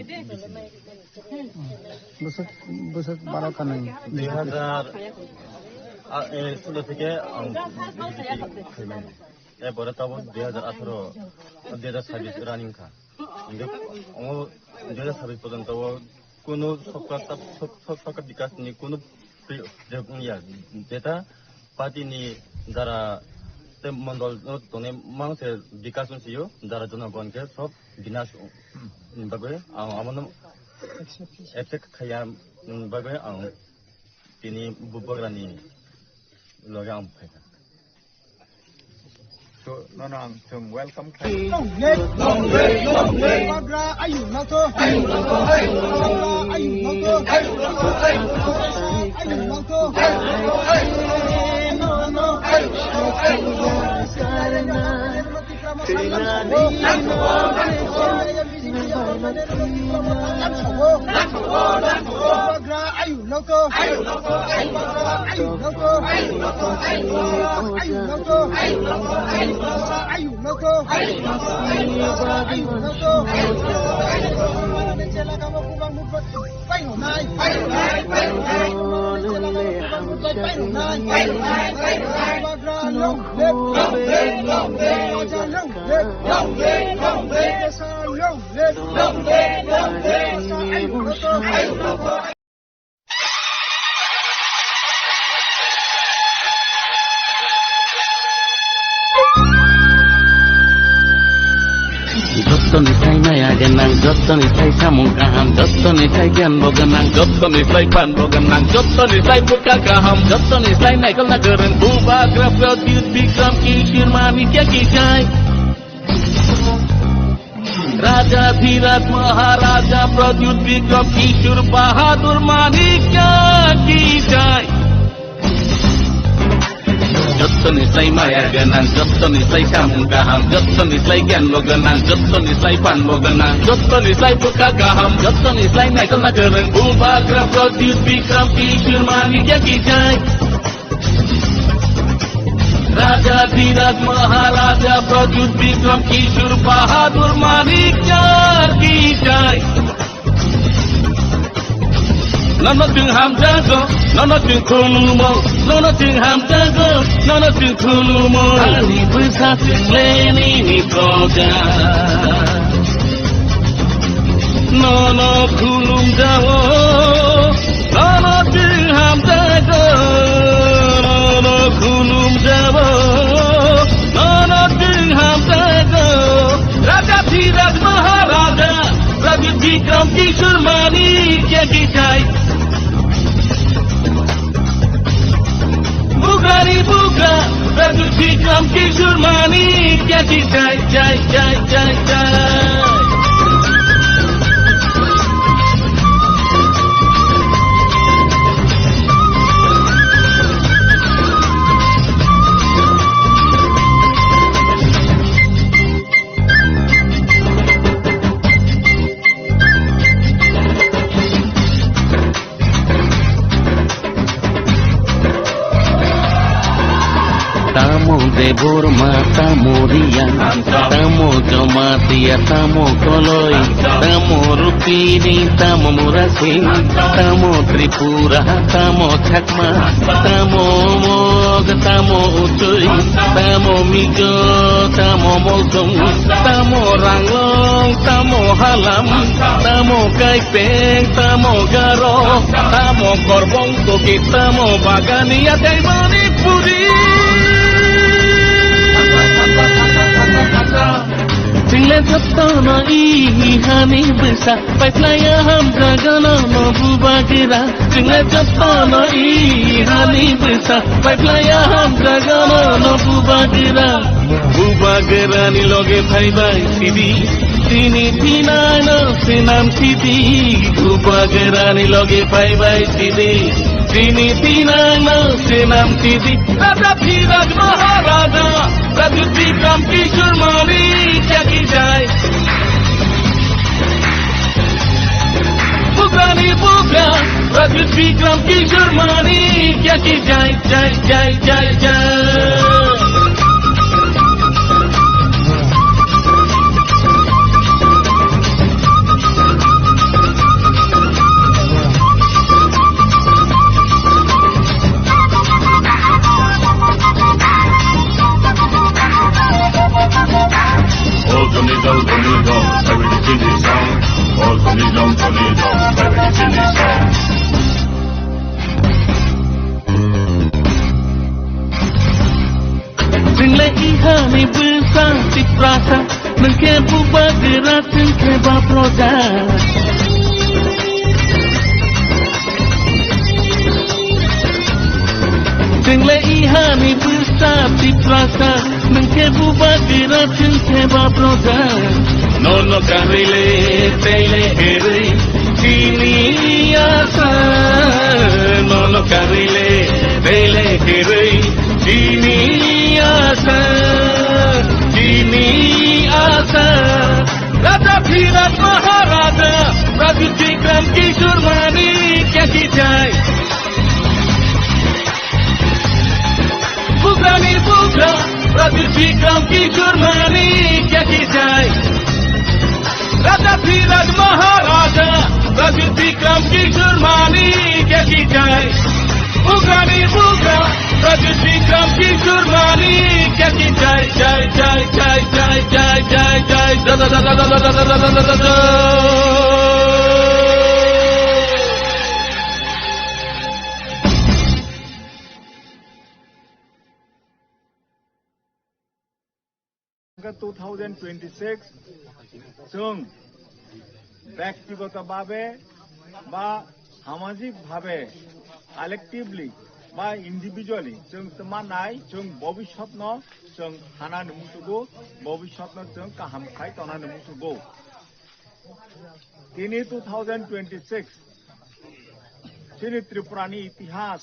বছর 12 কানাই 2016 থেকে এরপরে তখন 2018 2026 রানিং খা কিন্তু 2026 পর্যন্ত কোনো সরকার বিকাশ নিয়ে কোনো যেটা পার্টি নিয়ে যারা মন্ডল মানুষের বিকাশ ছিল যারা জনগণকে সব বিনাশ ভাবে আমার এফেক্ট খাইয়া ভাবে তিনি বুবগ্রানি লগে আম ফাইকা So, Nonang, welcome. Bagra ayun na to. Ayun na to. Ayun na to. Ayun na to. Jottoni sai maya genang, jottoni sai samung kaham, jottoni sai gian boganang, jottoni sai pan boganang, jottoni sai buka kaham, jottoni sai naikal nagaran, buba grafel diut bikram kishir mani kya kisai. Raja Dhirat Maharaja Pradyut Bikram Kishur Bahadur Manikya kisai. Jottoni sai maya genang, jottoni sai samung kaham, jottoni sai gian boganang, jottoni sai pan boganang, jottoni sai buka kaham, jottoni sai naikal nagaran, buba grafel diut bikram kishur mani kya kisai. Raja Dhirat Maharaja Pradyut Bikram Kishur Bahadur Manikya kisai. Nono ting ham jago, nono ting khulumo, nono ting ham jago, nono ting khulumo. Ali besar ting leni ni proja. Nono khulum jago, nono ting ham jago, nono khulum jago, nono ting ham jago. Raja Dhirat Maharaja Pradyut Bikram Kishur Manikya kisai. Bugari buga, Pradyut Bikram Kishur Manikya kisai, jai jai jai jai. Tamo debor mata murian, tamo jomatia, tamo koloi, tamo rupini, tamo murasin, tamo tripura, tamo chakma, tamo mog, tamo ucuy, tamo mijo, tamo molsong, tamo ranglong, tamo halam, tamo kaipeng, tamo garo, tamo korbong tukit, tamo bagania, taimani puri. Singla jottona ihani besa, paitlaya hamra gana no bubagira. Singla jottona ihani besa, paitlaya hamra gana no bubagira. Bubagira ni loge bhai bhai sidi, tini tina no sinam sidi. Bubagira ni loge bhai bhai sidi, tini tina no sinam sidi. Raja Dhirat Maharaja Pradyut Bikram Kishur Manikya kisai. Bugani buga, Pradyut Bikram Kishur Manikya kisai, jai jai jai jai. Jingla ihani besar di prasa Nengke buba gerak nengke baproda Jingla ihani besar di prasa Nengke buba gerak nengke baproda Nono karile tele here Kini asa Nono karile tele here Kini asa Raja Virat Maharaja Raja Vikram Kishore Mani Kya ki jai Bugrani Bugra Raja Vikram Kishore Mani Kya ki jai Raja Virat Maharaja Raja Vikram Kishore Mani Kya ki jai Bugrani Bugra Raja Vikram Kishore Mani Kya ki jai jai jai jai jai jai jai jai da da da da da da da da da da da 그 2026 जों ব্যক্তিগতভাবে বা সামাজিকভাবে collectively বা individually जों समानाय जों भबिष्यतनो जों हानानो मुसुगो भबिष्यतनो जों गाहाम खाय तनानो मुसुगो दिनै 2026 जोंनि त्रिपुरानि इतिहास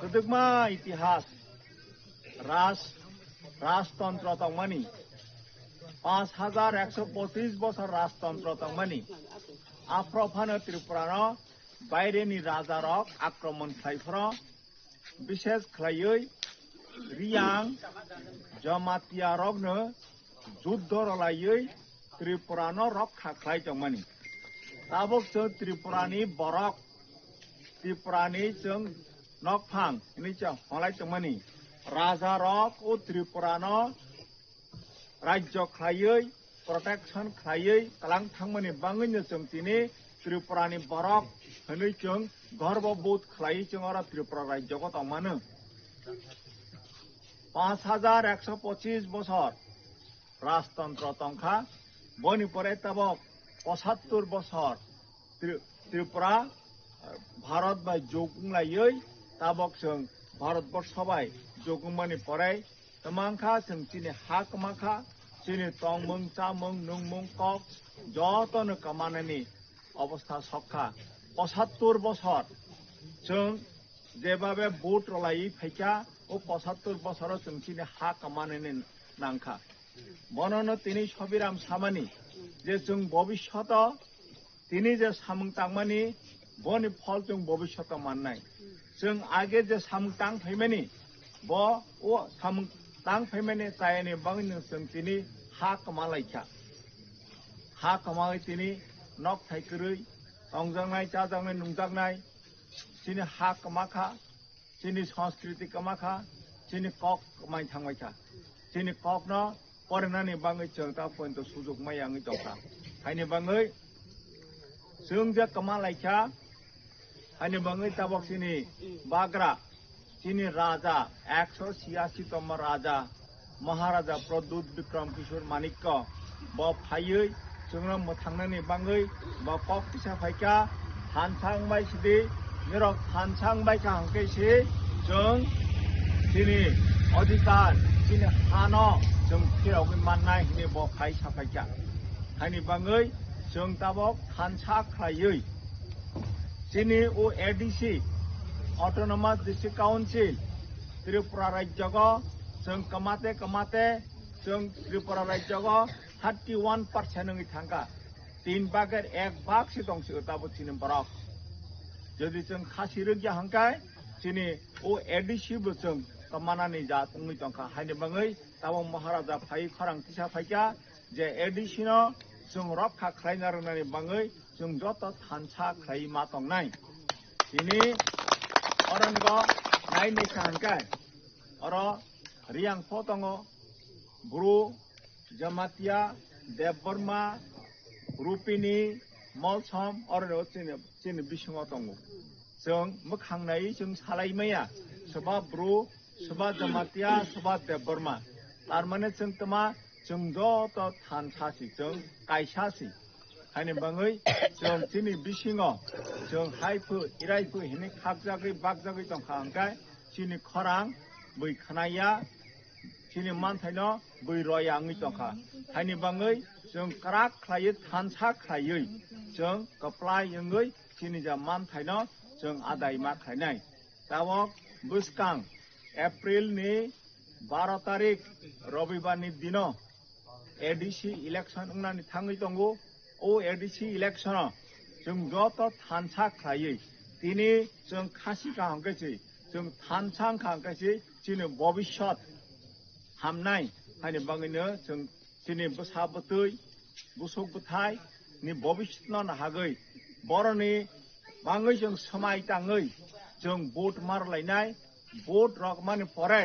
गोदोमा इतिहास राजतंत्र तंगमानि 5125 बছর राजतंत्र तंगमानि आफ्रफानो त्रिपुरानो बायरेनि राजारक आक्रमण खालायफ्रा विशेष खालायै रियां जमातियारकनो जुद्ध रलायै त्रिपुरानो रक्षा खालायदोंमोन ताबक जों त्रिपुरानि बरक त्रिपुरानि जों नकफां निचा हलायदोंमोन राजारक ओ त्रिपुरानो राज्य खालायै प्रोटेक्शन खालायै कलां थांमोनि बाङैनो जों दिनै त्रिपुरानि बरक होनै जों गर्वबोध खालायै जों आरो त्रिपुरा राज्यखौ तंमानो 5125 বছর राजतंत्र तंखा बनि परे तबक 75 বছর त्रिपुरा भारत बाय जौगुंलायै तबक जों भारतबर्ष बाय जौगुंमानि परे तमांखा जों दिनै हा कमाखा दिनै तंमं चामं नंमं कक जतनो कमानानि अवस्था सखा 75 বছর जों जेबाबे भोट रलायै फैका ओ 75 বছর जों दिनै हा कमानानि नांखा बननो दिनै सबिराम सामानि जे जों भबिष्यत दिनै जे सामंतांमानि बनि फल जों भबिष्यत माननाय जों आगे जे सामंतां फैमानि ब ओ सामंतां फैमानि जायनि बाङैनो जों दिनै हा कमालायखा हा कमायै दिनै नक थाइखोरै रंजानाय जाजानाय नुजानाय दिनै हा कमाखा दिनै संस्कृति कमाखा दिनै कक कमाय थांबायखा दिनै ककनो फरायनानै बाङै जों दा पयन्त सुजुग मायाङै दंखा हायनि बाङै जों जे कमालायखा हायनि बाङै ताबक दिनै बाग्रा दिनै राजा 186तम राजा महाराजा प्रद्युत विक्रम किशोर माणिक्य ब फायै जोंनो मोथांनानै बाङै ब कक पिसा फायका हानसांबाय सिदि निरक हानसांबायका हांकेसि जों दिनै अधिकार दिनै हानो जों फिरावै माननाय हिने ब फाय साफायका हायनि बाङै जों ताबक हानसा खायै दिनै ओ ADC autonomous district council Tripura राज्यको जों कमाते जों त्रिपुरा राज्यको 31% थांगा 3 भागेर 1 भाग से दंसो ताबो दिनै बरक जदि जों खासिरोगिया हांकाय दिनै ओ एडीसी बो जों कमानानै जातङै दंखा हायनि बाङै ताबो महाराजा फाय खरांथिसा फायका जे एडीसी नो जों रक्षा खालायना रोंनानै बाङै जों जत थानसा खालाय मा दंनाय दिनै अरंग नायनो हांकाय अर रियांफो दङ ब्रु जमातिया देव बर्मा रुपिनि मलसम अरनो चिनि बिसङाव दङ जों मोखांनाय जों सालायमाया सोरबा ब्रु सोरबा जमातिया सोरबा देबबरमा तारमाने जों तमा जों जत थानसासि जों कायसासि हायनि बाङै जों चिनि बिसिङाव जों हायफो इरायफो हिनि खागजागै बागजागै दंखा अंखाय चिनि खरां बैखानाया चिनि मानथायनो बै रयाङै दंखा हायनि बाङै जों क्राक खायो थानसा खायै जों कप्लाय यङै चिनि जा मानथायनो जों आदायमा खायनाय दावक बुसकां एप्रिल नि 12 तारिख रविबारनि दिनो एडीसी इलेक्शन उनानि थाङै दंगो ओ एडीसी इलेक्शन जों जत थानसा खायै दिनै जों खासि खांगायसै जों थानसा खांगायसै चिनि भबिष्यत हामनाय हायनि बाङैनो जों चिनि बोसाबतै बुसुक बुथाय नि भबिष्यत न हागै बरनि बाङै जों समायताङै जों भोट मारलायनाय भोट रकमानि परे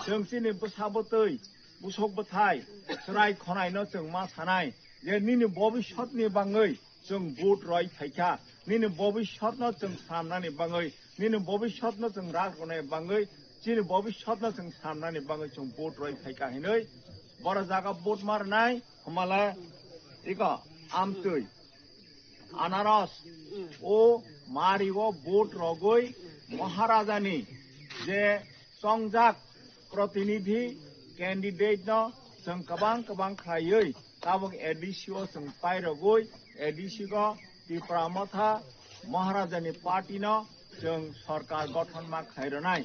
जों चिनि बोसाबतै बुसुक बुथाय सराय खनायनो जों मा सानाय जे निनि भबिष्यतनि बाङै जों भोट रय थाइखा निनि भबिष्यतनो जों साननानै बाङै निनि भबिष्यतनो जों रागनाय बाङै चिनि भबिष्यतनो जों साननानै बाङै जों भोट रय थाइखा हिनै बर जागा भोट मारनाय हमाला इका आमतै आनारस ओ मारिगो भोट रगै महाराजानि जे संजाक प्रतिनिधि कैंडिडेट न जों गोबां खायै ताबक एडीसी जों पायरगै एडीसी को त्रिपुरा मथा महाराजानि पार्टी न जों सरकार गठन मा खायरनाय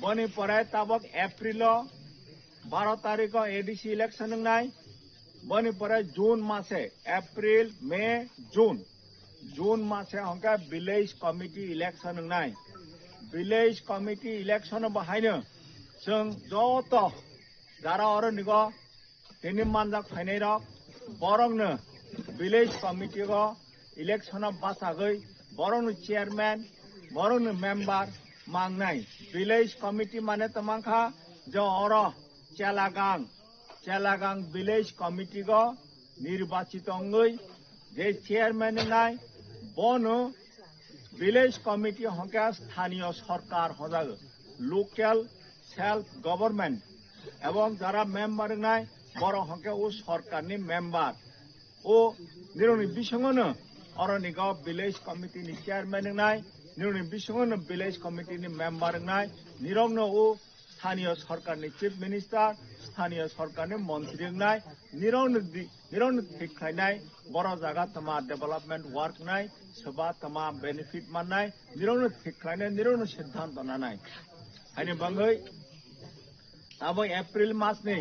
बनी परे ताबक एप्रिल 12 तारीख एडीसी इलेक्शन नाय बनी परे जून मासे एप्रिल मे जून मासे हमका विलेज कमिटी इलेक्शन नाय विलेज कमिटी इलेक्शन बाहायनो जों जत जारा और निगो दिनै मानजा फायनाय रक बरंनो विलेज कमिटी को इलेक्शन बासागै बरंनो चेयरमैन बरंनो मेंबर मांगनाय विलेज कमिटी माने तमाखा जो और चेलागांग विलेज कमिटी को निर्वाचित अंगै जे चेयरमैन नाय बनो विलेज कमिटी हंके स्थानीय सरकार हजाग लोकल सेल्फ गवर्नमेंट एवं जरा मेंबर नाय बर हंके ओ सरकारनि मेंबर ओ निरनि बिसंगनो अरनिगाव विलेज कमिटी नि चेयरमैन नाय निरनि बिसंगनो विलेज कमिटी नि मेंबर नाय निरंनो ओ स्थानीय सरकारनि चीफ मिनिस्टर स्थानीय सरकारनि मंत्री नाय निरंनो थिखायनाय बर जागा तमा डेवलपमेंट वर्क नाय सबा तमा बेनिफिट माननाय निरंनो थिखायनाय निरंनो सिद्धांत नानाय हायनि बाङै अब एप्रिल मास नि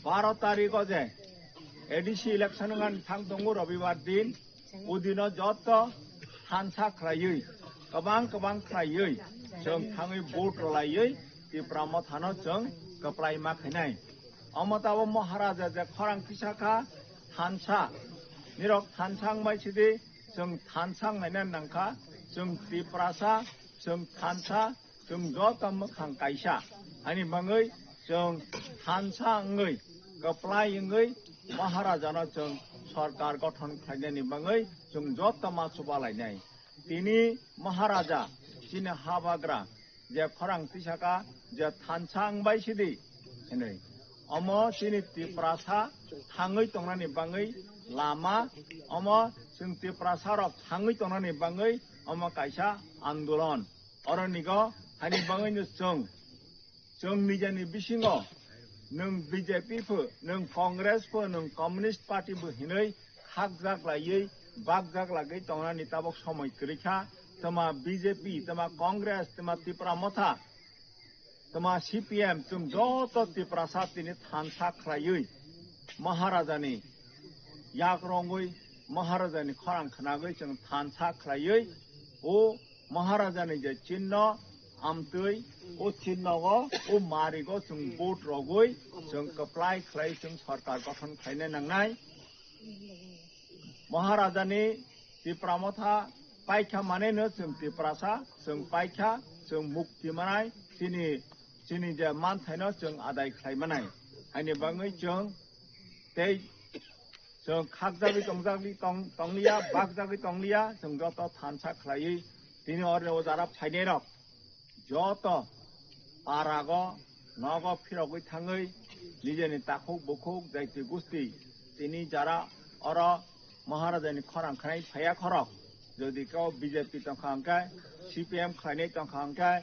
12 तारीख जे एडीसी इलेक्शन गान थां दंगो रविवार दिन उदिनो जत थानसा खायै गोबां खायै जों थाङै भोट रलायै त्रिपुरा मथानो जों कप्लाय मा खायनाय अमताव महाराजा जे खरां पिसाखा थानसा निरक थानसां माइसिदि जों थानसां नायना नांखा जों त्रिपुरासा जों थानसा जों जत मोखां कायसा हानि बाङै जों थानसा अंगै कप्लाय अंगै महाराजानो जों सरकार गठन खायनायनि बाङै जों जत मासुबा लायनाय दिनै महाराजा चिनि हाबाग्रा जे खरां पिसाखा जे थानसा अंबायसिदि हिनै अम चिनि त्रिपुरासा थाङै तंनानि बाङै लामा अम जों त्रिपुरासा रक थाङै तंनानि बाङै अम कायसा आंदोलन अरनिगो हानि बाङैनो जों निजानि बिसिङो नों बीजेपी फो नों कांग्रेस फो नों कम्युनिस्ट पार्टी बो हिनै खागजाग लायै बागजाग लागै तंनानि ताबक समय गैखा तमा बीजेपी तमा कांग्रेस तमा त्रिपुरा मथा तमा सीपीएम जों जत त्रिपुरासा तिनि थानसा खायै महाराजानि याक रंगै महाराजानि खरां खनागै जों थानसा खायै ओ महाराजानि जे चिन्ह आमतै ओ चिन्हगो ओ मारिगो जों भोट रगै जों कप्लाय खाय जों सरकार गठन खायनाय नांनाय महाराजानि त्रिपुरा मथा पाइखा मानेनो जों त्रिपुरासा जों पाइखा जों मुक्ति मानाय चिनि जे मानथायनो जों आदाय खायमानाय haini bangai jeng tei jeng khakjagi tongjagi tonglia bagjagi tonglia jeng joto thansa khlai tini orne ojara phaine rok joto parago nogo phirogoi thangai nijeni takhuk bukhuk jaiti gusti tini jara oro Maharajani khorang khanai phaya khorok jodi kau BJP tongkhangkai CPM khlainai tongkhangkai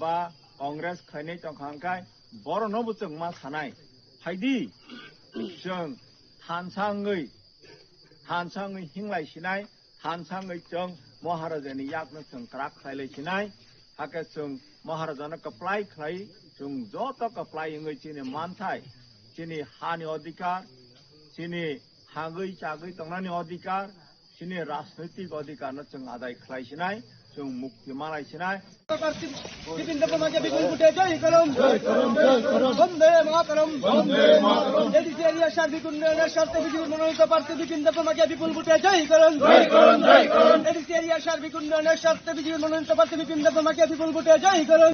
ba Congress khlainai tongkhangkai boro nobu jeng ma sanai phaidi jeng thansangai hinglai sinai thansangai jeng Maharajani yakna jeng krak khlailai sinai hake jeng Maharajana kaplai khlai jeng joto kaplai ngai chini manthai chini hani adhikar chini hagoi chagoi tongnani adhikar chini rajnaitik adhikar no jeng adai khlai sinai jeng mukti malai sinai Bipin দেবনাকে বিপুল ভোটে জয় করম বন্দে মাতরম ADC area সার্বিক উন্নয়নের স্বার্থে বিজেপির মনোনীত প্রার্থী বিপিন দেবনাকে বিপুল ভোটে জয় করম ADC area সার্বিক উন্নয়নের স্বার্থে বিজেপির মনোনীত প্রার্থী বিপিন দেবনাকে বিপুল ভোটে জয় করম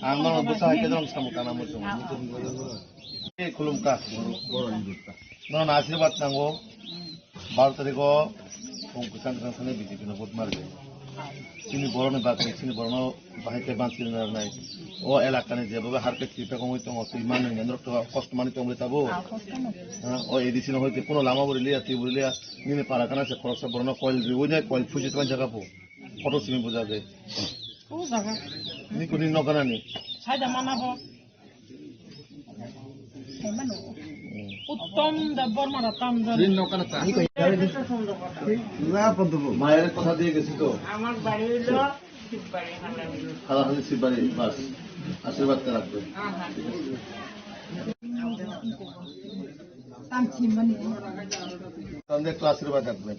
Ang basahin ka lang sa mukha na mo itong kulong ka. No, nasibat na ko. Baro ko kung kusang sana BJP na vote marke. Sini boro na bakit sini boro na bahay kay bansin na nai. O elaka na jebo har pe kita ko itong o iman ng nandro to cost money tong letabo. O edisi na hoite kuno lama borilia ti borilia ni para kana se khorsa boro na coil riwonya coil fuji twan jaga po. Photo simi buja de. ও জায়গা Ni kunin no kana ni. সাইডা মানাবো উত্তম দেববর মারাতাম Rin no kana ta. Na pandubo. Mayer কথা দিয়ে গেছি তো। আমার বাড়ি হলো শিববাড়ি হালাহালি শিববাড়ি বাস আশীর্বাদ করে রাখবে। তাহলে একটু আশীর্বাদ রাখবেন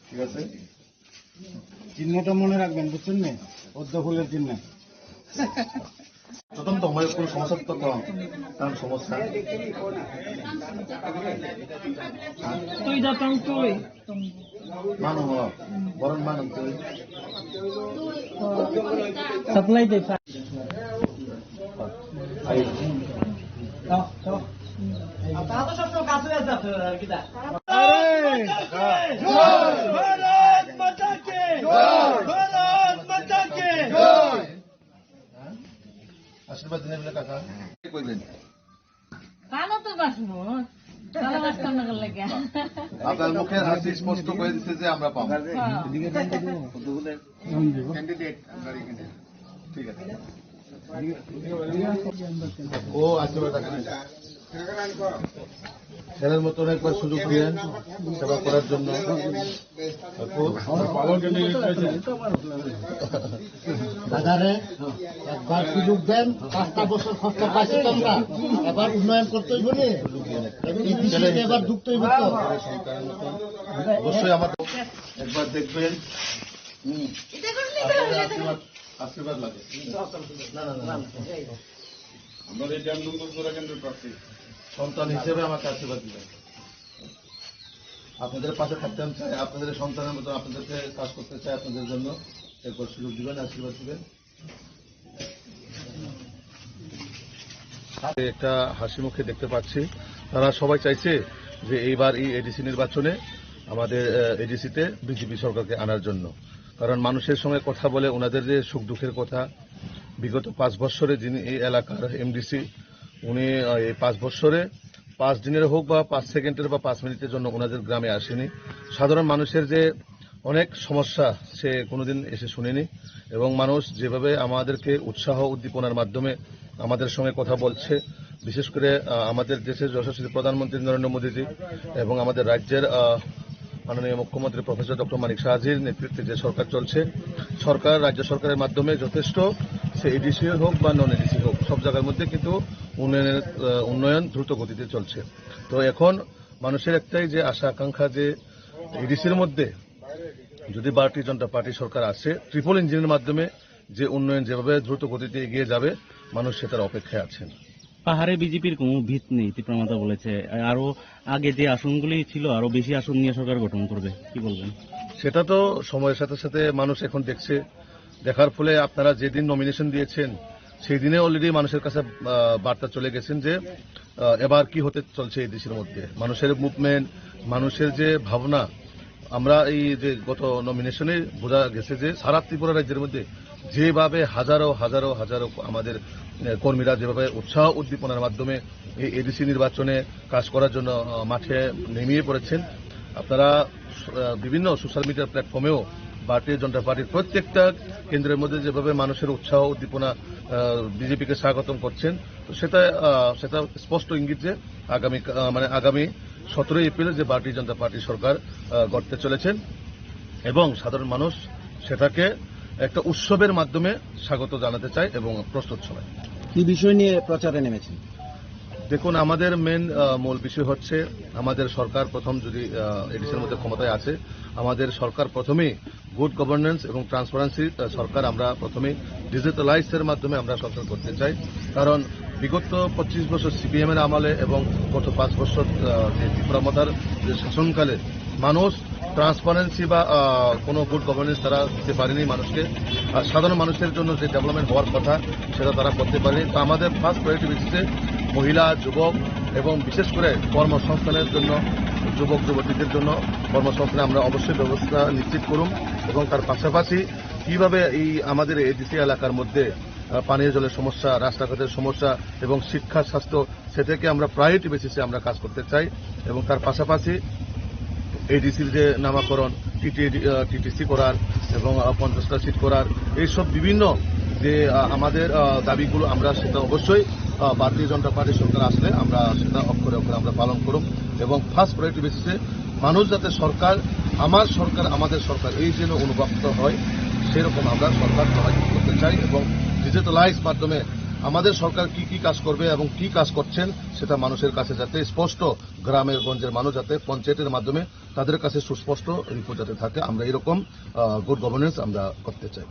ঠিক আছে চিহ্নটা মনে রাখবেন বুঝছেন না পদ্ম ফুলের চিহ্ন প্রথম তো আমার কোনো সমস্যা তো কারণ সমস্যা তুই যাতাম তুই মানো বরং মানো তুই সাপ্লাই দে তাহলে সব কাছে যাচ্ছে আর কি भारत माता के भारत माता के আশীর্বাদ দিনের বেলা কাকা কইবেন কালো তো বাসবো কালো বাসতাম না লাগে আপনার মুখের হাসি স্পষ্ট করে দিচ্ছে যে আমরা পাবো ক্যান্ডিডেট ঠিক আছে ও আশীর্বাদ রাখেন ছেলের মতন একবার সুযোগ দিলেন সেবা করার জন্য দাদারে একবার সুযোগ দেন 5টা বছর কষ্ট পাইছি তোমরা এবার উন্নয়ন করতেই বলে এবার যুক্ত হইব তো অবশ্যই আমার একবার দেখবেন আশীর্বাদ লাগে না না না আমরা এই জ্ঞান করে কেন্দ্র প্রার্থী সন্তান হিসেবে আমাকে আশীর্বাদ দিবেন আপনাদের পাশে থাকতে আমি চাই আপনাদের সন্তানের মতো আপনাদেরকে কাজ করতে চাই আপনাদের জন্য একবার সুযোগ দিবেন আশীর্বাদ দিবেন একটা হাসি মুখে দেখতে পাচ্ছি তারা সবাই চাইছে যে এইবার এই এডিসি নির্বাচনে আমাদের এডিসিতে বিজেপি সরকারকে আনার জন্য কারণ মানুষের সঙ্গে কথা বলে ওনাদের যে সুখ দুঃখের কথা বিগত 5 বছরে যিনি এই এলাকার এমডিসি উনি এই 5 বছরে 5 দিনের হোক বা 5 সেকেন্ডের বা 5 মিনিটের জন্য ওনাদের গ্রামে আসেনি সাধারণ মানুষের যে অনেক সমস্যা সে কোনোদিন এসে শুনেনি এবং মানুষ যেভাবে আমাদেরকে উৎসাহ উদ্দীপনার মাধ্যমে আমাদের সঙ্গে কথা বলছে বিশেষ করে আমাদের দেশের যশস্বী প্রধানমন্ত্রী নরেন্দ্র মোদীজি এবং আমাদের রাজ্যের মাননীয় মুখ্যমন্ত্রী প্রফেসর ডক্টর মানিক সাহাজির নেতৃত্বে যে সরকার চলছে সরকার রাজ্য সরকারের মাধ্যমে যথেষ্ট সে এডিসি হোক বা নন এডিসি হোক সব জায়গার মধ্যে কিন্তু উন্নয়ন দ্রুত গতিতে চলছে তো এখন মানুষের একটাই যে আশা আকাঙ্ক্ষা যে এডিসির মধ্যে যদি ভারতীয় জনতা পার্টি সরকার আসে ট্রিপল ইঞ্জিনের মাধ্যমে যে উন্নয়ন যেভাবে দ্রুত গতিতে এগিয়ে যাবে মানুষ সেটার অপেক্ষায় আছেন পাহাড়ে বিজেপির কোনো ভিত নেই তীব্রমাতা বলেছে, আরো আগে যে আসনগুলি ছিল আরো বেশি আসন নিয়ে সরকার গঠন করবে, কি বলবেন? সেটা তো সময়ের সাথে সাথে মানুষ এখন দেখছে, দেখার ফলে আপনারা যেদিন নমিনেশন দিয়েছেন সেই দিনে অলরেডি মানুষের কাছে বার্তা চলে গেছেন যে এবার কি হতে চলছে এই দেশের মধ্যে, মানুষের মুভমেন্ট, মানুষের যে ভাবনা। আমরা এই যে গত নমিনেশনে বোঝা গেছে যে সারা ত্রিপুরা রাজ্যের মধ্যে যেভাবে হাজারো হাজারো হাজারো আমাদের কর্মীরা যেভাবে উৎসাহ উদ্দীপনার মাধ্যমে এই এডিসি নির্বাচনে কাজ করার জন্য মাঠে নেমিয়ে পড়েছেন। আপনারা বিভিন্ন সোশ্যাল মিডিয়ার প্ল্যাটফর্মেও ভারতীয় জনতা পার্টির প্রত্যেকটা কেন্দ্রের মধ্যে যেভাবে মানুষের উৎসাহ উদ্দীপনা বিজেপিকে স্বাগতম করছেন, তো সেটা স্পষ্ট ইঙ্গিত যে আগামী 17 এপ্রিল যে ভারতীয় জনতা পার্টি সরকার গড়তে চলেছেন এবং সাধারণ মানুষ সেটাকে একটা উৎসবের মাধ্যমে স্বাগত জানাতে চায় এবং প্রস্তুত সবাই। কি বিষয় নিয়ে প্রচারে নেমেছেন? দেখুন, আমাদের মূল বিষয় হচ্ছে আমাদের সরকার প্রথম যদি এডিসির মধ্যে ক্ষমতায় আছে, আমাদের সরকার প্রথমেই গুড গভর্নেন্স এবং ট্রান্সপারেন্সি সরকার আমরা প্রথমে ডিজিটালাইজের মাধ্যমে আমরা সরকার করতে চাই। কারণ বিগত 25 বছর সিপিএম এর আমলে এবং গত 5 বছর যে তীব্রমাতার যে শাসনকালে মানুষ ট্রান্সপারেন্সি বা কোনো গুড গভর্নেন্স তারা দিতে পারেনি মানুষকে, আর সাধারণ মানুষের জন্য যে ডেভেলপমেন্ট হওয়ার কথা সেটা তারা করতে পারেনি। তো আমাদের ফার্স্ট প্রায়োরিটি বেসিসে মহিলা, যুবক এবং বিশেষ করে কর্মসংস্থানের জন্য যুবক যুবতীদের জন্য কর্মসংস্থানে আমরা অবশ্যই ব্যবস্থা নিশ্চিত করুন এবং তার পাশাপাশি কিভাবে এই আমাদের এডিসি এলাকার মধ্যে পানীয় জলের সমস্যা, রাস্তাঘাটের সমস্যা এবং শিক্ষা, স্বাস্থ্য সেটাকে আমরা প্রায়োরিটি বেসিসে আমরা কাজ করতে চাই এবং তার পাশাপাশি এডিসির যে নামাকরণ, টিটিসি করার এবং 50টা সিট করার, এইসব বিভিন্ন যে আমাদের দাবিগুলো আমরা সেটা অবশ্যই ভারতীয় জনতা পার্টি সরকার আসলে আমরা সেটা অক্ষরে অক্ষরে আমরা পালন করব এবং ফার্স্ট প্রায়োরিটি বেসিসে মানুষ যাতে সরকার, আমার সরকার, আমাদের সরকার এই যেন অনুভূত হয় সেরকম আমরা সরকার করতে চাই এবং ডিজিটালাইজ মাধ্যমে আমাদের সরকার কি কি কাজ করবে এবং কি কাজ করছেন সেটা মানুষের কাছে যাতে স্পষ্ট, গ্রামের গঞ্জের মানুষ যাতে পঞ্চায়েতের মাধ্যমে তাদের কাছে সুস্পষ্ট রিপোর্ট যাতে থাকে, আমরা এরকম গুড গভর্নেন্স আমরা করতে চাই।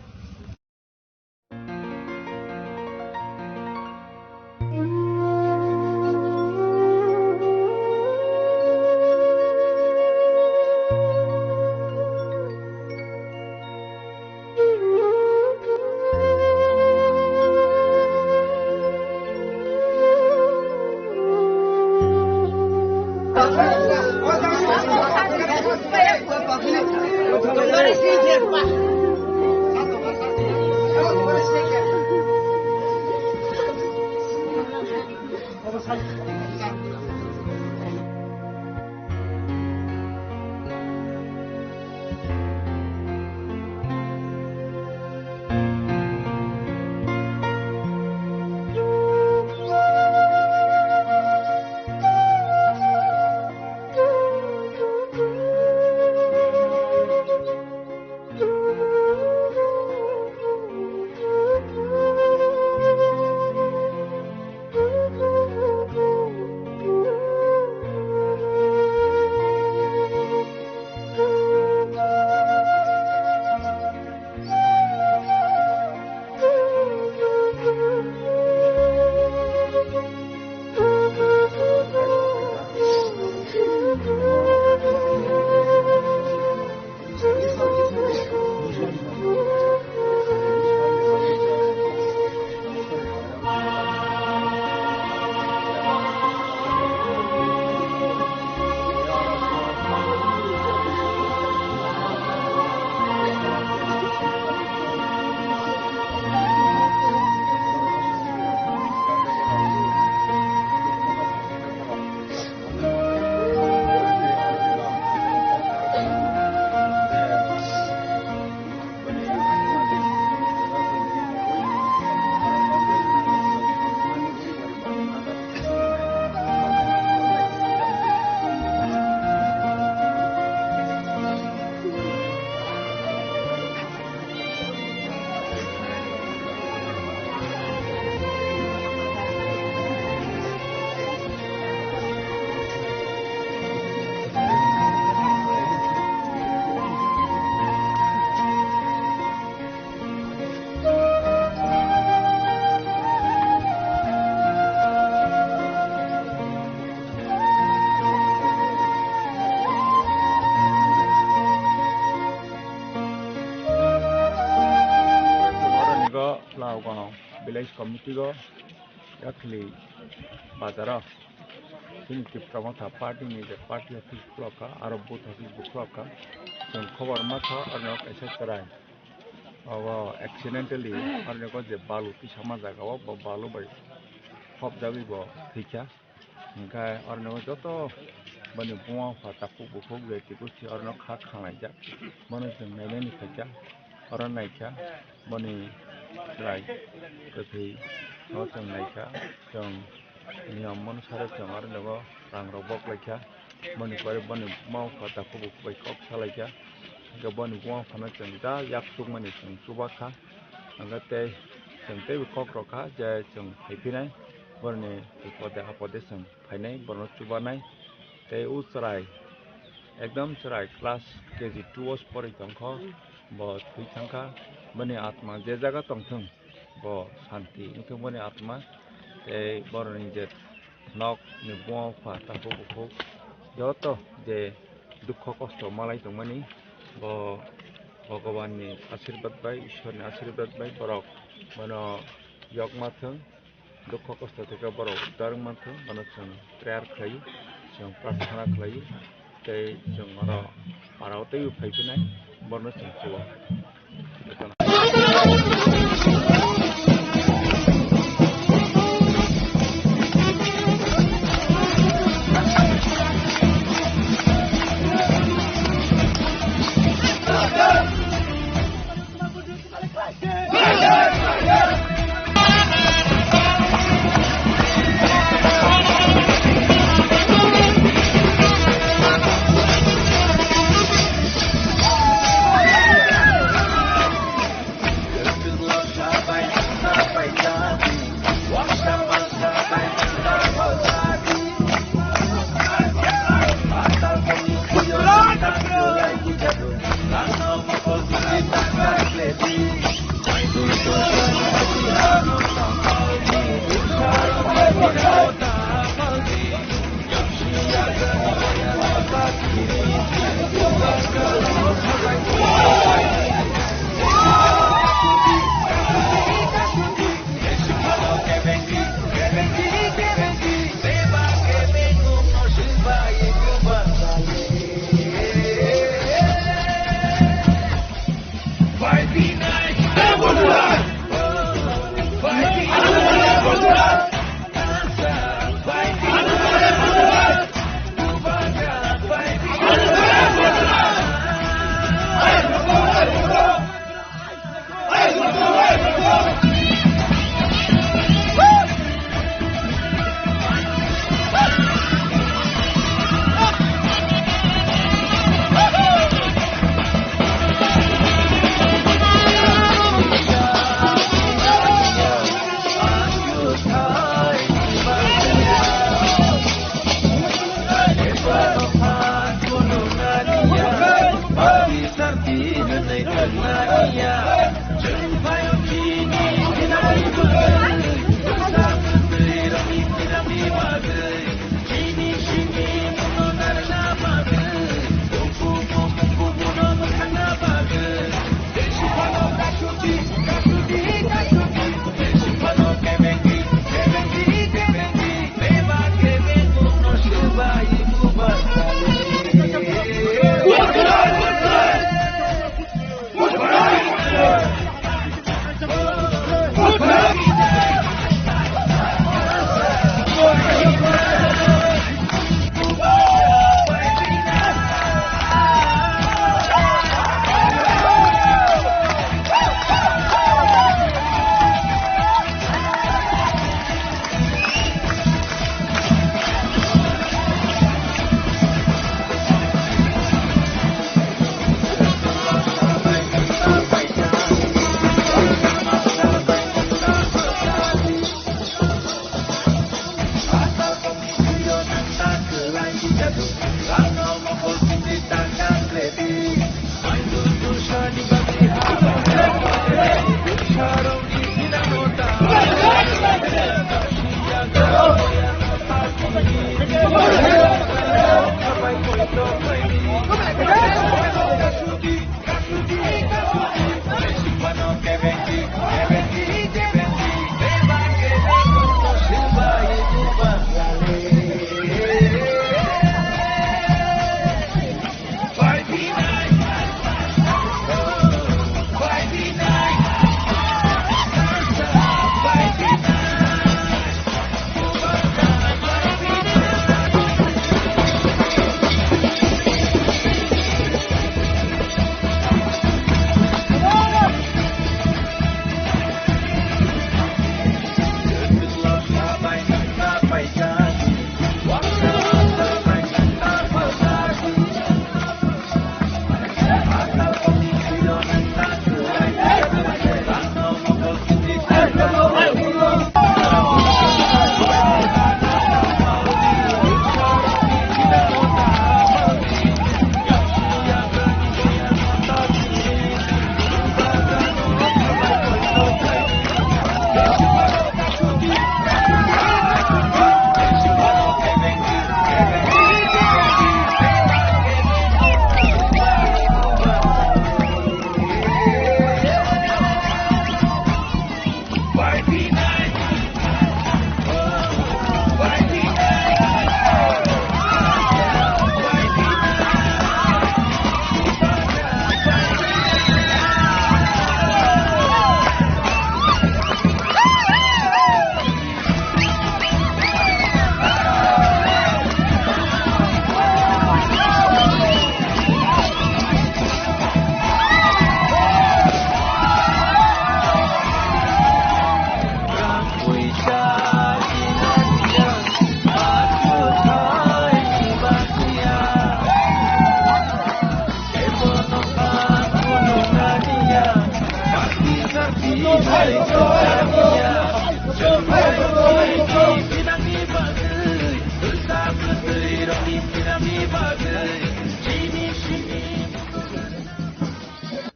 tigo yakli bazara sini pramata party ni je party office bloka aro booth office bloka jeng khobor matha arno kaisa charai awa accidentally arno ko je balu pisama jaga o balu bai khop jabi bo thikya ga arno joto bani buwa fata pu bu ge tikusi arno kha khanai ja mano jeng nai ni thikya aron naikya bani rai kathei no jeng naikya jeng niyam manusare jeng arno rang robok laikya bani pare bani mau fata pu bai kok salaikya ga bani buwa phana jeng da yak suk mani jeng subakha angate jeng te kok rokha je jeng phaipinai bani pode apode jeng phainai bono chubanai te usrai ekdam chrai class kg 2 os pore tongkho bo thui thangkha bani atma je jaga tongthung bo shanti ungthung bani atma te boroni je nok ni buwa pha tapu bukhuk joto je dukho kosto malai tongmani bo bhagavan ni ashirwad bai ishwar ni ashirwad bai borok bono yokmathung dukho kosto theke borok uddar mathung bono chung prayer khlai chung prarthana khlai tei chung aro parao tei phaipinai bono chung chuo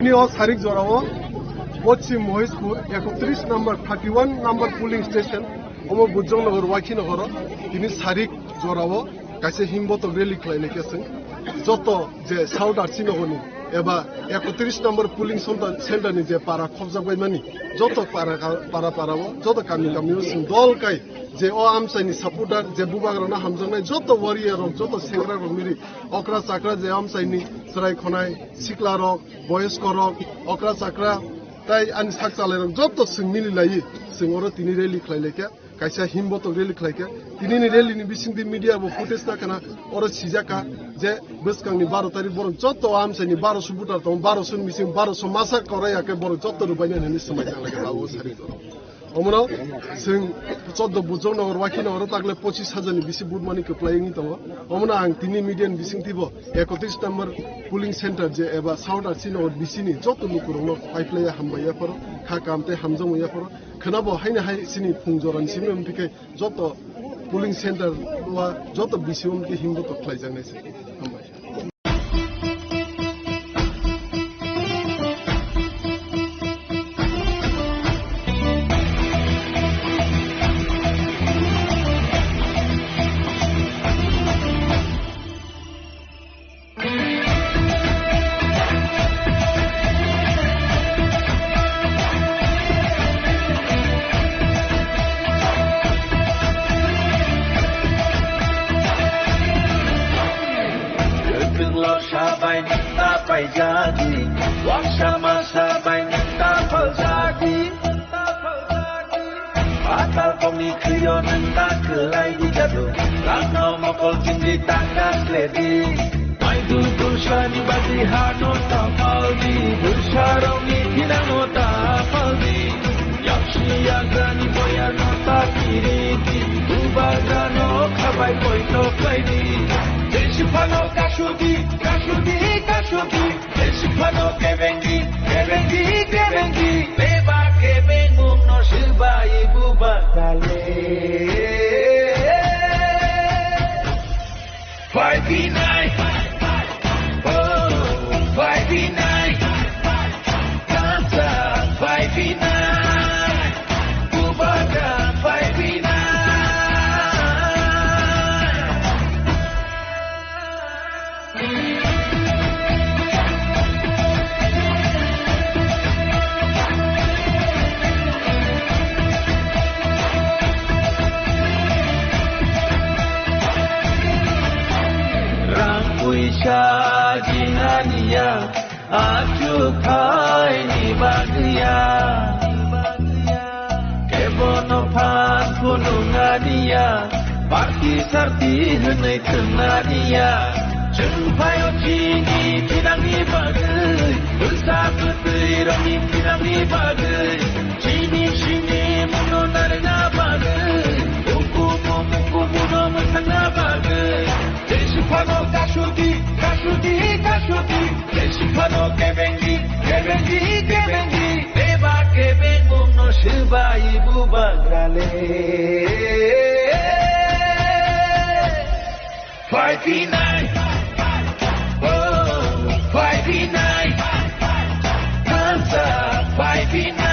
তিনি ও সারিক জড়াও পশ্চিম মহেশপুর 31 নম্বর 31 নম্বর pulling station অম বুজংনগর ওয়াকিনগর তিনি সারিক জড়াও কাছে হিমবত rally খাইলে কেছেন যত যে south আর্চিনগরনি এবা 31 নম্বর pulling সেন্টারনি যে পাড়া খবজাবাই মানি যত পাড়াও যত গাमियाव जों दलकाय जे ओ आमसाइनि सापर्टार जे बुबाग्राना हामजानाय जत वारियर जत सेंग्रा रक मिरि अक्रा चाक्रा जे आमसाइनि सराय खनाय सिक्ला रक बयस्क रक अक्रा चाक्रा ताय आनि साकचालाय रक जत जों मिलि लायो जों अरो तिनि रेलि खालायलायके कायसा हिमबत रेलि खालायके तिनि रेलिनि बिसिंदि मिडिया बो फुटेज नाखाना अरो सिजाका जे बसकांनि 12 तारिख बर जत आमसाइनि 1200 बुटार दं 1200 मिसिं 1200 मासा करायाके बर जत रुबायनानै समाय जालायके बाबो सारि अमनाव जों चौध बुजौनगर वाकिनगर तागले 25,000 बिसि बुटमानि खोप्लायनि दङ अमना आं तिनि मिडियान बिसिंथिबो 31 नम्बर पुलिं सेन्टर जे एबा साउथ आर्चिनगर बिसिनि जत लुकुरनो पाइपलाया हामबायाफोर खाकामते हामजमयाफोर खोनाबो हायना हाय सिनि फुंजरानि सिनि ओमपिके जत पुलिं सेन्टर वा जत बिसिओमके हिमबो तख्लाय जानायसै हामबाय jadi waksama sabai nenta falsadi atal komi kriyo nenta kelai di jadu lano mokol jindi takas ledi mai dudul shani badi hano tapaldi dulsharoni hinano tapaldi yakshi yagani boya nota kiriti ubagano kabai poito kaidi Deshipano kashudi, kashudi, kashudi. Deshipano kevengi, kevengi, kevengi. Beba kevengu no shiba ibu bakale. 5v9, oh 5v9. Dansa 5v9. Bubaka 5v9. Jinania, acukai ni bagia, kebono pan punungania, parti sarti henai tenania, cenpayo cini pinangi bagai, besar betirami pinangi bagai, cini cini muno narina bagai, muku muno mentana bagai, deshipano kashudi. Kashudi, kashudi, deshipano kevengi, kevengi, kevengi. Beba kevengu no shiba ibu bagrale. 5v9, oh 5v9. Dansa 5v9.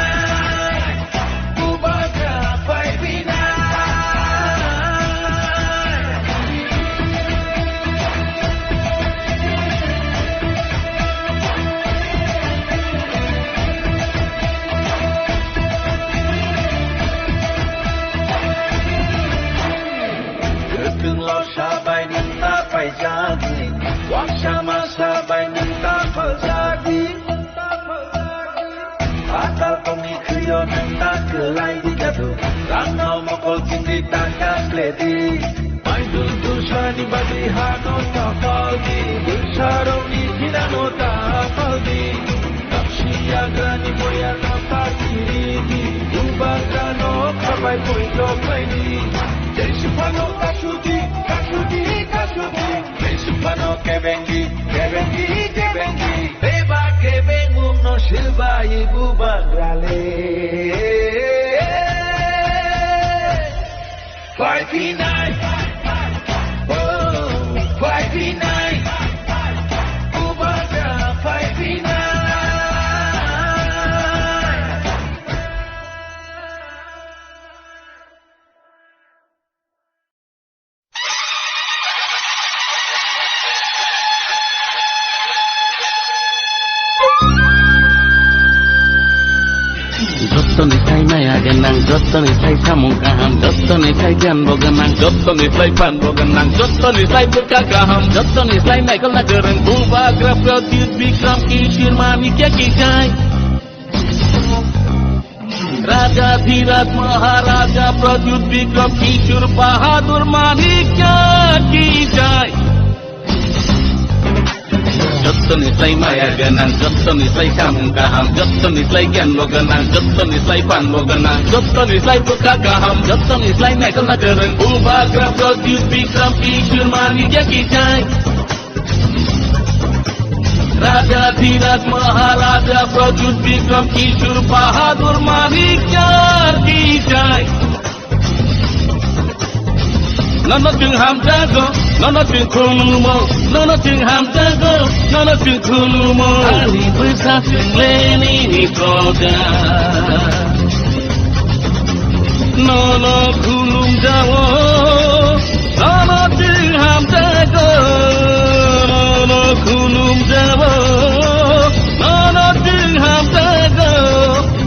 Bubaga 5v9. Sabai nenta pai jadi, waksama sabai nenta falsadi. Atal komi kriyo nenta kelai di jadu, rano mokol jindi takas ledi. Mai dudul shani badi hano tapaldi, dulsharoni hinano tapaldi. Kapshi agrani boya nota kiridi, ubagano kabai poito kaini. Deshipano kashudi, kashudi, kashudi. Deshipano kevengi, kevengi, kevengi. Beba kevengu no shiba ibu bagrale. 5v9, oh 5v9. Ubaga 5v9. Jotonislay samung kaham, jotonislay jan boganang, jotonislay pan boganang, jotonislay buka kaham, jotonislay naikal nagereng, bubagra pratyut bikram kishir manikya kijay. Raja Dhiraj Maharaja Pradyut Vikram Kishore Bahadur Manikya kijay. Jotonislay maya ganang, jotonislay samung kaham, jotonislay gyan boganang, jotonislay pan boganang, jotonislay buka kaham, jotonislay naikal nagereng, bubagra pradyut bikram kishore manikya kijay. Raja Dhiraj Maharaja Pradyut Vikram Kishore Bahadur Manikya kijay. Nono ting ham jago, nono ting khulumo, nono ting ham jago, nono ting khulumo. Ali besar ting leni ni koda. Nono khulum jago, nono ting ham jago, nono khulum jago, nono ting ham jago.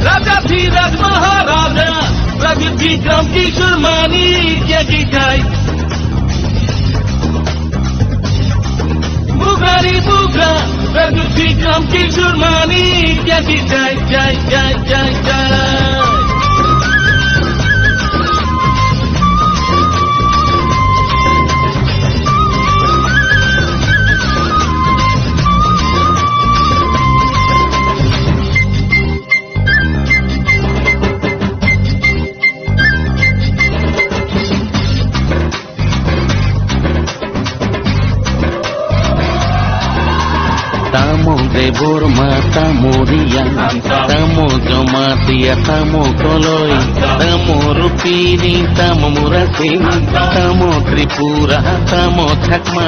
Raja Dhiraj Maharaja Pradyut Vikram Kishore Manikya kijay. Bugari buga, Pradyut Vikram Kishore Manikya kijay, jai jai jai jai. Tamo debor mata murian, tamo jomatia, tamo koloi, tamo rupini, tamo murasin, tamo tripura, tamo chakma,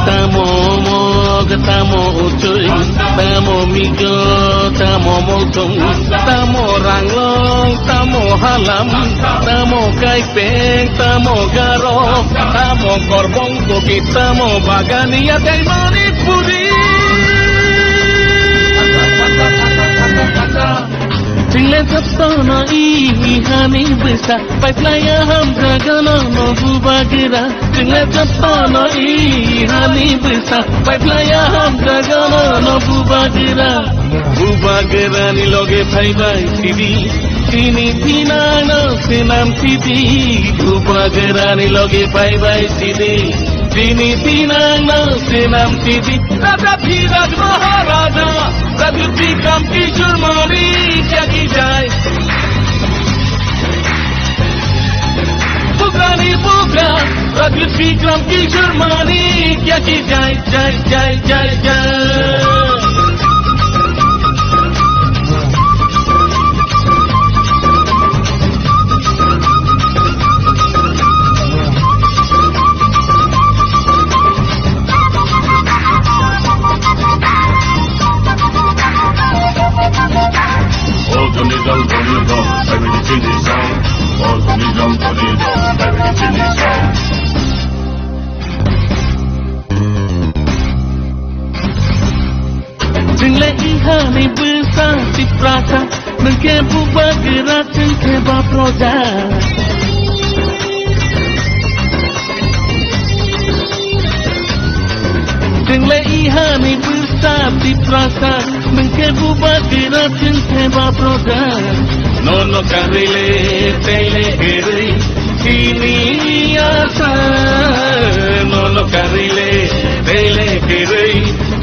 tamo mog, tamo ucuy, tamo mijo, tamo motung, tamo ranglong, tamo halam, tamo kaipeng, tamo garo, tamo korbong bukit, tamo bagania, taimanit pudi. Tinggal saptana ihani besar, paiplaya ham jagana nobu bagira. Tinggal saptana ihani besar, paiplaya ham jagana nobu bagira. Bubagira ni loge bhai bhai sidi, sini pina no sinam sidi. Bubagira ni loge bhai bhai sidi, sini pina no sinam sidi. Raja Dhiraj Maharaja Pradyut Vikram Kishore Manikya kijay. Bugani buga, Pradyut Vikram Kishore Manikya kijay, jai jai jai jai. Tinggal ihani besar di prasa, mungkin bubagira tinggal baproja. Tinggal ihani besar di prasa, mungkin bubagira tinggal baproja. Nono karile tele eri kini asa, nono karile tele eri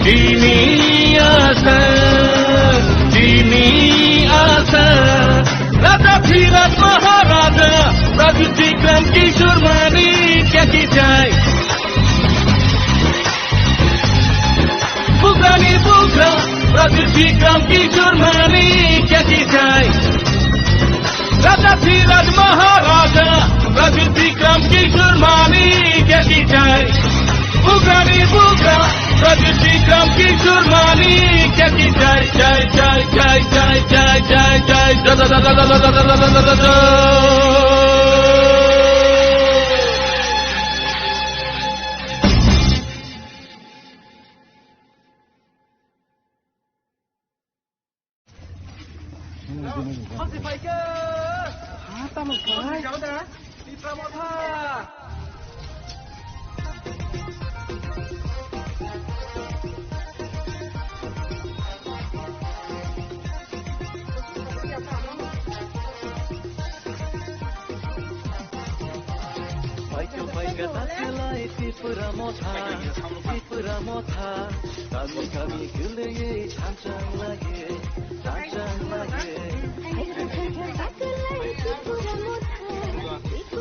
kini asa, kini asa. Raja Dhiraj Maharaja Pradyut Vikram Kishore Manikya kijay. Bugani buga, Pradyut Vikram Kishore Manikya kijay. Raja Dhiraj Maharaja Pradyut Vikram Kishore Manikya kijay. Bugani buga, Pradyut Vikram Kishore Manikya kijay, jai jai jai jai jai jai jai da da da da da da da da da da da. Faikyo faika takelai tipura motha Kami kami gileye chanchang lage Kami gileye chanchang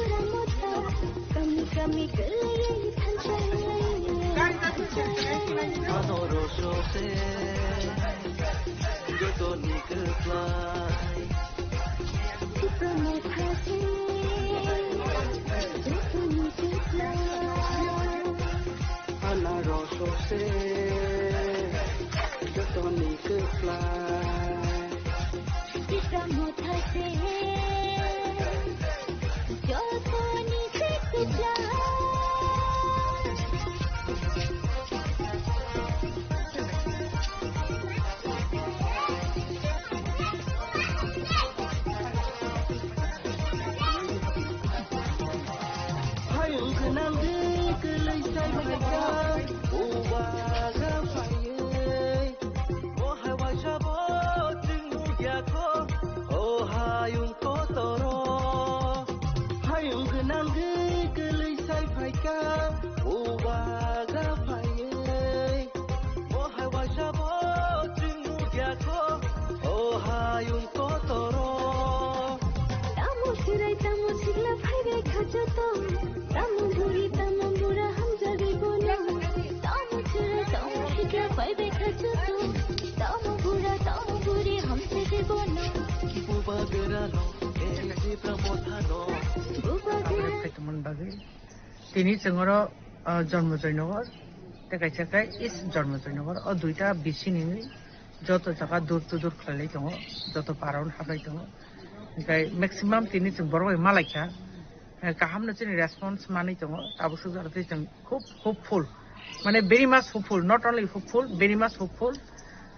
lage Anoro shose Joto nikelai Tipura motha Anoro shose Joto nikelai Tipura motha Joto nikelai তিনি जोंगर जन्म जयनगर देखायसाखाय इस जन्म जयनगर दुईटा बिसि निमि जत जागा दूर दूर खालाय दङ जत पारावन हाबाय दङ ओमफ्राय मेक्सिमाम তিনি जों बर' मालायखा गाहामनो जोंनि रेसपन्स मानै दङ दाबोसो जाहाथे जों खुब हपफुल माने भेरि माच हपफुल नट अनलि हपफुल भेरि माच हपफुल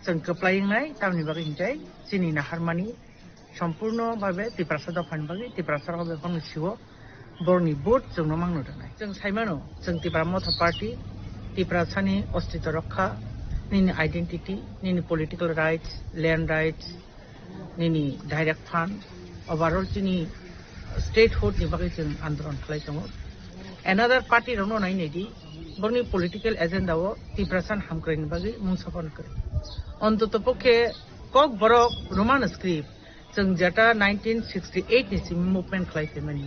जों गोप्लायनाय तामनि बागै हिंजाय जोंनि नाहारमानि सम्पूर्णभावे तिप्रासा दफानि बागै तिप्रासा बेखौनो सिव बरनि बुट जोंनो मांनो दोननाय जों साइमानो जों तिप्रा मथा पार्टी तिप्रासानि अस्तित्व रक्षा निनि आइडेन्टिटी निनि पलिटिकल राइट्स लैंड राइट्स निनि डाइरेक्ट फान्ड ओवरऑल जोंनि स्टेटहुड नि बागै जों आन्दोलन खालाय दङ एनादार पार्टी रनो नायनायदि बरनि पलिटिकल एजेंडाव तिप्रासान हामग्रायनि बागै मुं साफान करे अन्तत पक्षे कक बरक रोमान स्क्रिप्ट जों जेटा 1968 नि सिम मुभमेन्ट खालायफैमानि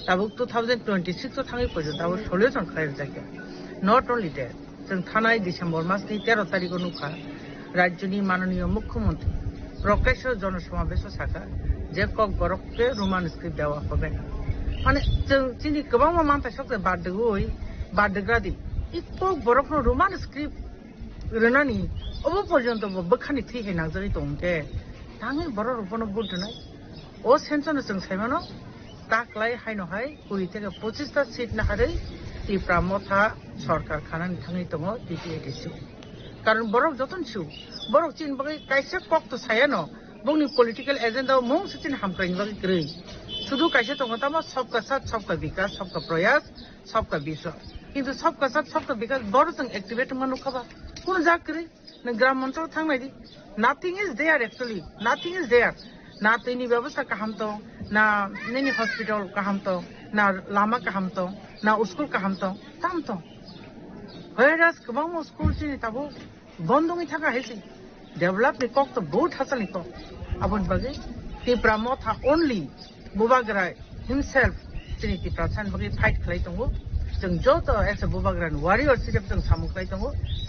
दाबो 2026 थाङै पर्यन्त दाबो सल्युसन खालाय जायगा नट ओनलि दैट जों थानाय डिसेम्बर मासनि 13 तारिख नुखा राज्यनि माननीय मुख्यमंत्री प्रकाश्य जनसमावेश साखा जे कक बरकके रोमान स्क्रिप्ट देवा होबेन माने जों जोंनि गोबां मानता सकते बादग्रादि इ कक बरकनो रोमान स्क्रिप्ट रनानि अब पर्यन्त बखानि थैहे नाजारि दंगे थाङै बर' रुपनो बुद्धनाय ओ सेन्सनो जों साइमानो ताकलाय हायनोहाय 20 থেকে 25টা सीट नाहारै तिप्रा मथा सरकार खानानै थाङै दङ टिटिएडिसि कारण बरक जतन सिउ बरक चिन बागै काइसे कक्तो सायानो बुंनि पलिटिकल एजेंडा मुं सिटिन हामक्रायनि बागै ग्रै शुद्ध काइसे दङ तामा सबका साथ सबका विकास सबका प्रयास सबका विश्वास किन्तु सबका साथ सबका विकास बरक जों एक्टिवेट मनुखाबा कुन जाकरै न ग्राम मंत्र थांनायदि nothing is there actually nothing is there ना तैनि व्यवस्था कहम तो ना नैनि हॉस्पिटल कहम तो ना लामा कहम तो ना स्कूल कहम तो ताम तो whereas गोबां स्कूल सिनि ताबो बन्दङै थाका हेसि डेभलप नि कक तो बहुत हासल नि कक आबन बागै तिप्रा मथा ओनली बुबाग्राय हिमसेल्फ सिनि तिप्रा सान बागै फाइट खालाय दङ जों जत एस बुबाग्रान वारियर सिजब जों सामुखाय दङ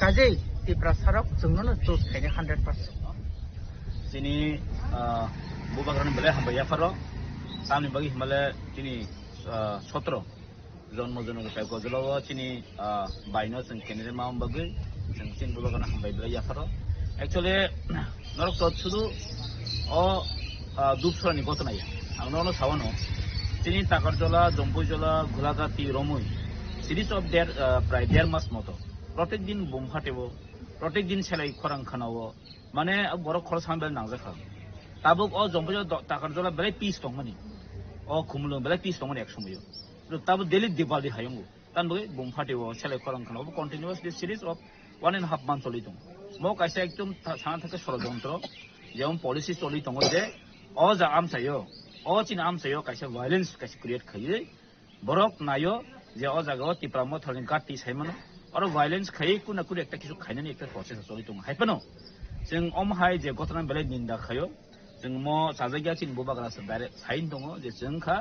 काजै तिप्रा सारक जोंनो जोस खायनो 100% sini bubagan bela hamba yafaro sami bagi himale sini sotro zon mo zono ka ko jolo sini baino sen kenere ma bagi sen sin bubagan hamba bela yafaro actually norok to sudu o dupsra ni gotna ya angno sawano sini takarjola jombujola gulagati romoi series of their their mas moto প্রত্যেক দিন bomb ফাটেবো প্রত্যেক দিন সেলাই খরাং খানাবো মানে বড় খরচ হামবেল নাংজাখা তাবুক ও জম্বজ টাকার জলা বেলাই পিস দং মানি ও খুমলো বেলাই পিস দং মানি এক সময় তাবু ডেলি দিবালি হায়ঙ্গো তান বগে বোম ফাটেবো সেলাই খরাং খানাবো continuous this series of 1.5 month চলি দং মো কাইসা একদম সানা থাকে ষড়যন্ত্র যেমন পলিসি চলি দং যে ও যা আমসাयो ও চিন আমসাयो কাইসা ভায়োলেন্স কাইসা ক্রিয়েট খাইয়ে বরক নাयो যে ও জায়গাও টিপ্রামো ধরনের গাটি সাইমানো আর ভায়োলেন্স খাই কোনা করে একটা কিছু খাইনানি একটা প্রসেস চলি দङ হাইপানো जों अमहाय जे गथना बेले निंदा खायो जों म साजागिया चिन बोबाग्रास डाइरेक्ट साइन दङ जे जोंखा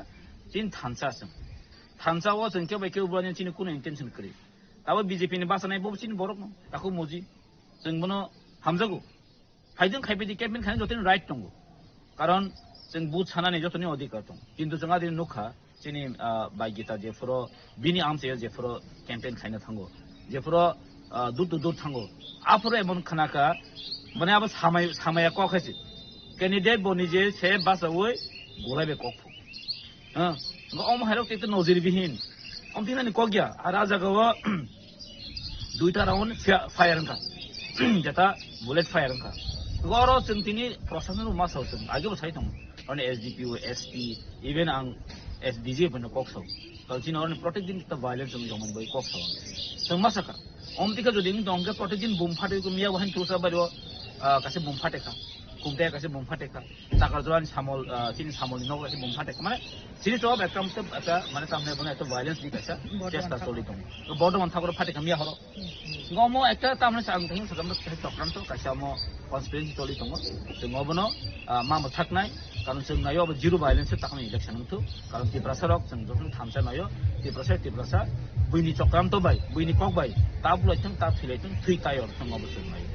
चिन थानसाओ जों के बायके उब्लानि चिन कुन इन्टेन्सन करि दाबो बीजेपी नि बासानाय बो चिन बरक न ताखौ मोजि जों बनो हामजागो फाइजों खाइबेदि केम्पेन खाने जतन राइट दङ कारण जों बुथ सानानै जतनि अधिकार दङ किन्तु जों आदि नुखा चिनि बायगिता जे फरो बिनि आमसे जे फरो केम्पेन खाइना थांगो जे फरो दूर थांगो आफरो एमन खानाका माने अब सामाया कखायसि कैंडिडेट बनि जे से बासावै गलायबे कखु अम हायरक टेक नजिरबिहीन अमथिनानि कगिया आरो जागाव दुइटा राउन्ड फायर अंका जेता बुलेट फायर अंका गरो जोंथिनि प्रशासन मासाव जों आगेबो साइ दङ अनि एसडीपीओ एसपी इवन आं एसडीजे बनो कक्सौ कलचिन अनि प्रोटेक्टिंग द वायलेंस जों जमन बै कक्सौ जों मासाका अमथिका जदि दंगे प्रोटेक्टिंग बुम फाटेको मिया वहान तुसा बारो kasih bom fatekha kumte kasih bom fatekha takar joran samol sini samol no kasih bom fatekha mane sini job ekam te eta mane tamne bone eta violence di kasa chesta choli tom to bordoman thakor fatekha miya horo ngomo ekta tamne sang thing sagam kasih tokranto kasih mo conspiracy choli tom ngobono ma thaknai karon जों नायो अब zero violence ताकने election हंतु कारण तिब्रासरक जों जखन थामसा नायो तिब्रासा बुइनि चक्रान्त bye बुइनि कक bye ताबुलाइथं ता थिलाइथं थुइ तायर जों अब जों नायो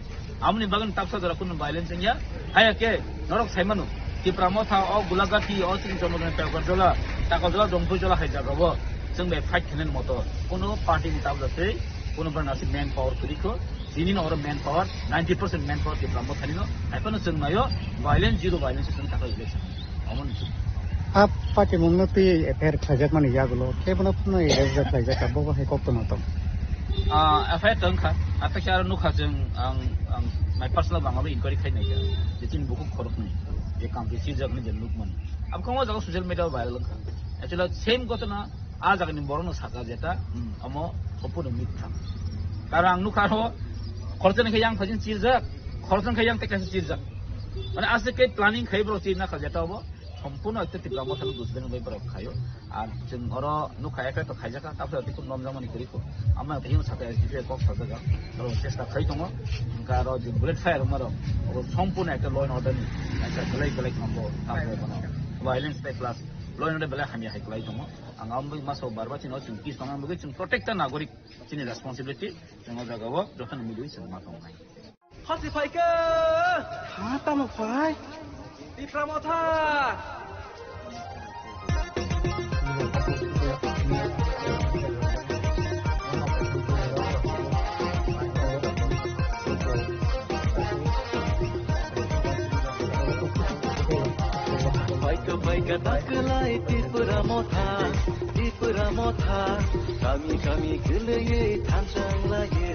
आमनि बागन ताकसा जरा कुन भाइलेन्स या हाया के नरक साइमानु तिब्रामो था अ गुलागाति अ सिन जमन पेपर जला ताकजला दंफु जला हाय जागाबो जों बे फाइट खनेन मतो कोनो पार्टी नि ताबलाते कोनो बनासि मैन पावर करिखो दिनिन और मैन पावर 90% मैन पावर तिब्रामो थानिनो हाइपनो जों नायो भाइलेन्स जिरो भाइलेन्स जों ताका इलेक्शन अमन आप पार्टी मुंगनति एफआईआर खाजाक माने यागलो केबनो पुनो एरेजा खाजाक बबो हाय कक्तनो तो एफआईआर तंखा आतखार नुखा जों आं माय पर्सनल बांगाबो इनक्वायरि खायनाय जा जेथिन बुकु खरखनि जे कामके सिजकनि जे लुकमन अब खंगो जागा सोशल मीडिया भाइरल खा एक्चुअली सेम घटना आ जागानि बरनो साका जेता अमो सपुनो मिथ्या कारण आं नुखारो खरजन खै आं फजिन सिरजाक खरजन खै आं तेकास सिरजाक माने आसे के प्लानिंग खैब्रो सिरना खा जेता अब সম্পূর্ণ একটা টিপ্রামো থাকো দুসবেন বাই বরফ খায়ো আর जों अर नुखाया का तो खायजाका ताफो तिखौ नमजामानि करिखौ आमा तेहिं साथा एसडीपी कक साजागा आरो चेष्टा खै दङ इनका आरो जे बुलेट फायर मारो अब सम्पूर्ण একটা ল एन्ड अर्डर नि একটা गलाय खामबो ताफो बना भाइलेन्स पे प्लस ল एन्ड अर्डर बेला हामिया हाइक्लाय दङ आं आमबो मासो बारबाचिन जों पिस दङ मगे जों प्रोटेक्ट नागरिक चिनि रेसपन्सिबिलिटी जों जागाव जतन मिलुइ जों मा दङ हासि फाइके हाता म फाइ तिप्रामो था Baika taklai tipramo tha kami kelaye thansang laye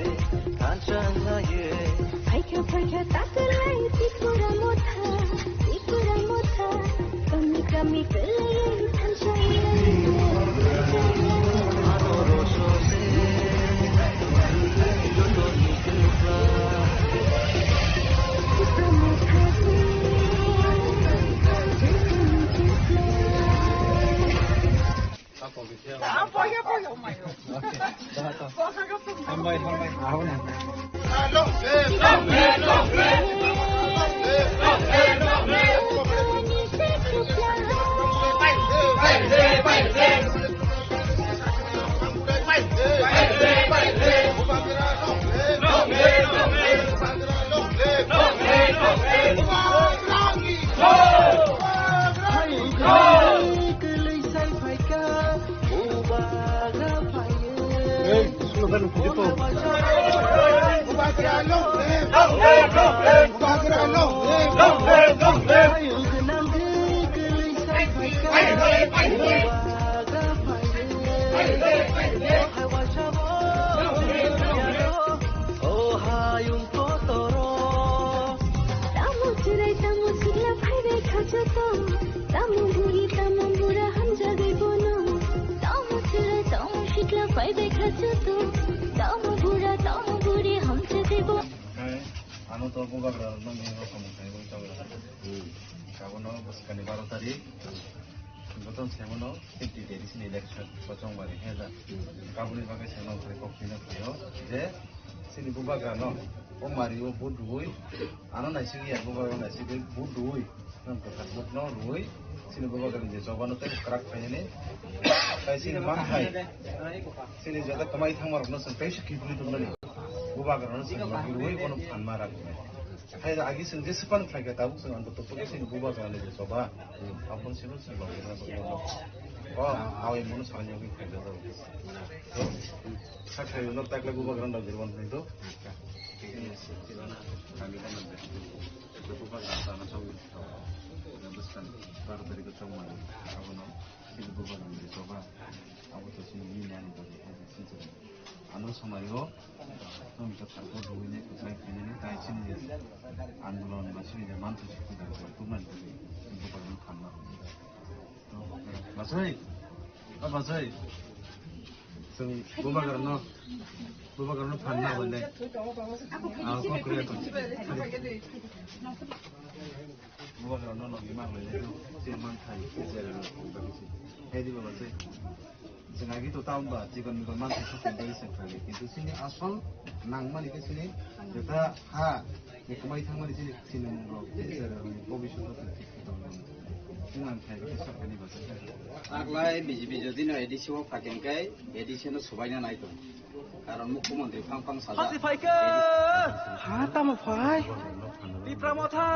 Baika taklai tipramo tha kami kelaye thansang laye anoro sose jodo nikla tipramo tha तो बोगाग्रा नंगे रकम थायो जाग्रा गाबोनो बसखानि 12 तारिख সংগঠন সেমনো সিটি এডিশন ইলেকশন পচংবারি হেজা কাবুলি বাগে সেমন করে কপিনা কইও যে সিনি বুবাগানো ও মারিও বুদুই আনো নাইসিগি বুবাগানো নাইসিগি বুদুই নম কথা বুদনো রুই সিনি বুবাগানো যে জবানতে ক্রাক ফাইনে তাই সিনি মান খাই সিনি যাতে কামাই থামার ন সন্তাই শিকিবলি তুমনি বুবাগানো সিনি রুই কোন ফানমা রাখবে hay là agi sing disipan flaga tabu sing ando to pun sing buba kan le soba apun sing sing lo kan ko awi mun sa nyogi flaga do to sa khay no tak la buba kan da jirwan ni to kami kan ande to buba kan sa na sawi to buskan bar dari ko choma abu no sing buba kan le soba abu to sing ni nani do sing anu samario 좀 잡고 보이네 그냥 그냥 다이치는 안들어는 마시는 많다 싶다. 그만 이거 봐도 간다. 맞아요. 맞아요. 좀 부바가는 판나 본데. 아, 그래도 부바가는 너무 많은데 제일 많다이 제대로 보듯이 해디 봐봐요. sengaja itu tahu mbak, jika memang sesuatu dari sekali itu sini asal nangma di sini kita ini kembali tangma di sini mengolok jadi kopi sudah dengan kayak gitu sekali bahasa. Aglai BJP jadi no edisi wo pakengkai edisi no subahnya naik tuh, karena Mukhyamantree pang saja. Hati Faika, hata mau Fai, di Pramotha.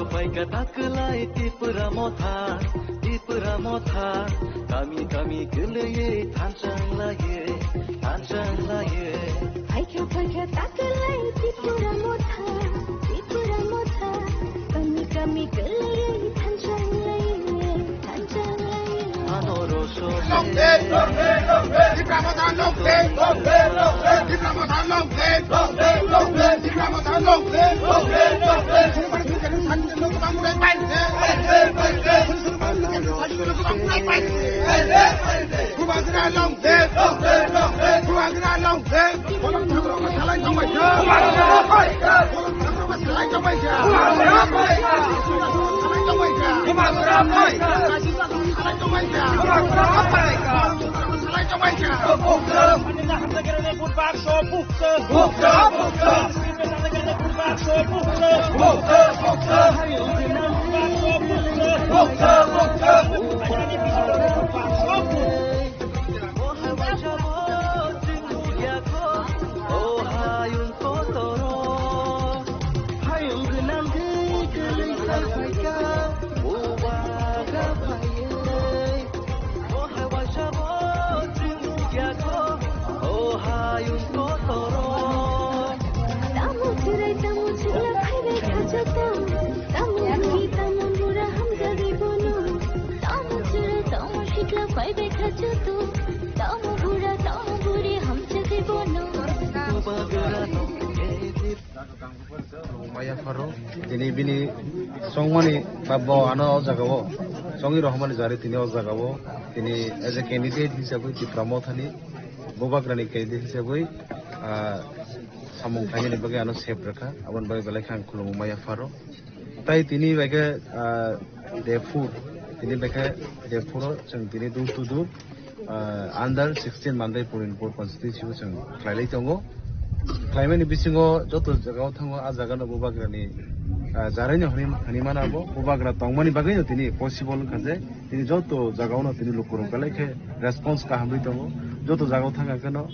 Faika taklai tipra motha kami geleye tancang laye Faika taklai tipra motha kami geleye tancang laye anoro so Maya Faro, ini bini songmani babo ano jagawo, songi rohmani jari tini jagawo, ini as a candidate hisabui di Pramothani, Bubagrani candidate hisabui, samung kanya ni bagai ano save raka, awan bagai balai kang kulung Maya Faro, tai tini bagai Darfur, tini bagai Darfur, seng tini dur under 16 Mandai Purinpur constitution seng klai tongo. Climate bisingo joto jagao thango a jaga no bubagrani jarani hanimana abo bubagra tongmani bagai no tini possible khaje tini joto jagao no tini lokurong kalai ke response ka hamri tongo joto jagao thanga kano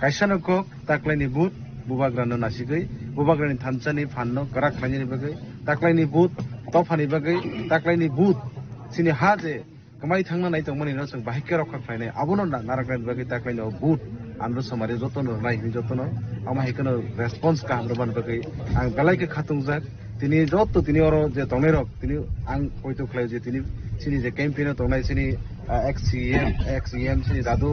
kaisano ko taklai ni but bubagra no nasigai bubagrani thanchani phanno karak khani ni bagai taklai ni but tofani bagai taklai ni but sini haje kamai thangna nai tongmani no sang bahike rokha khaine abono narakrai bagai taklai no but हाम्रो समारे जतन नाइ जतन आमा हेकन response का हाम्रो बन बकै आं गलाइ के खातुं जा तिनी जत तिनी अरो जे तमेरक तिनी आं कोइतो खलाइ जे तिनी सिनी जे क्याम्पेन तंनाइ सिनी एक्सएम सिनी दादु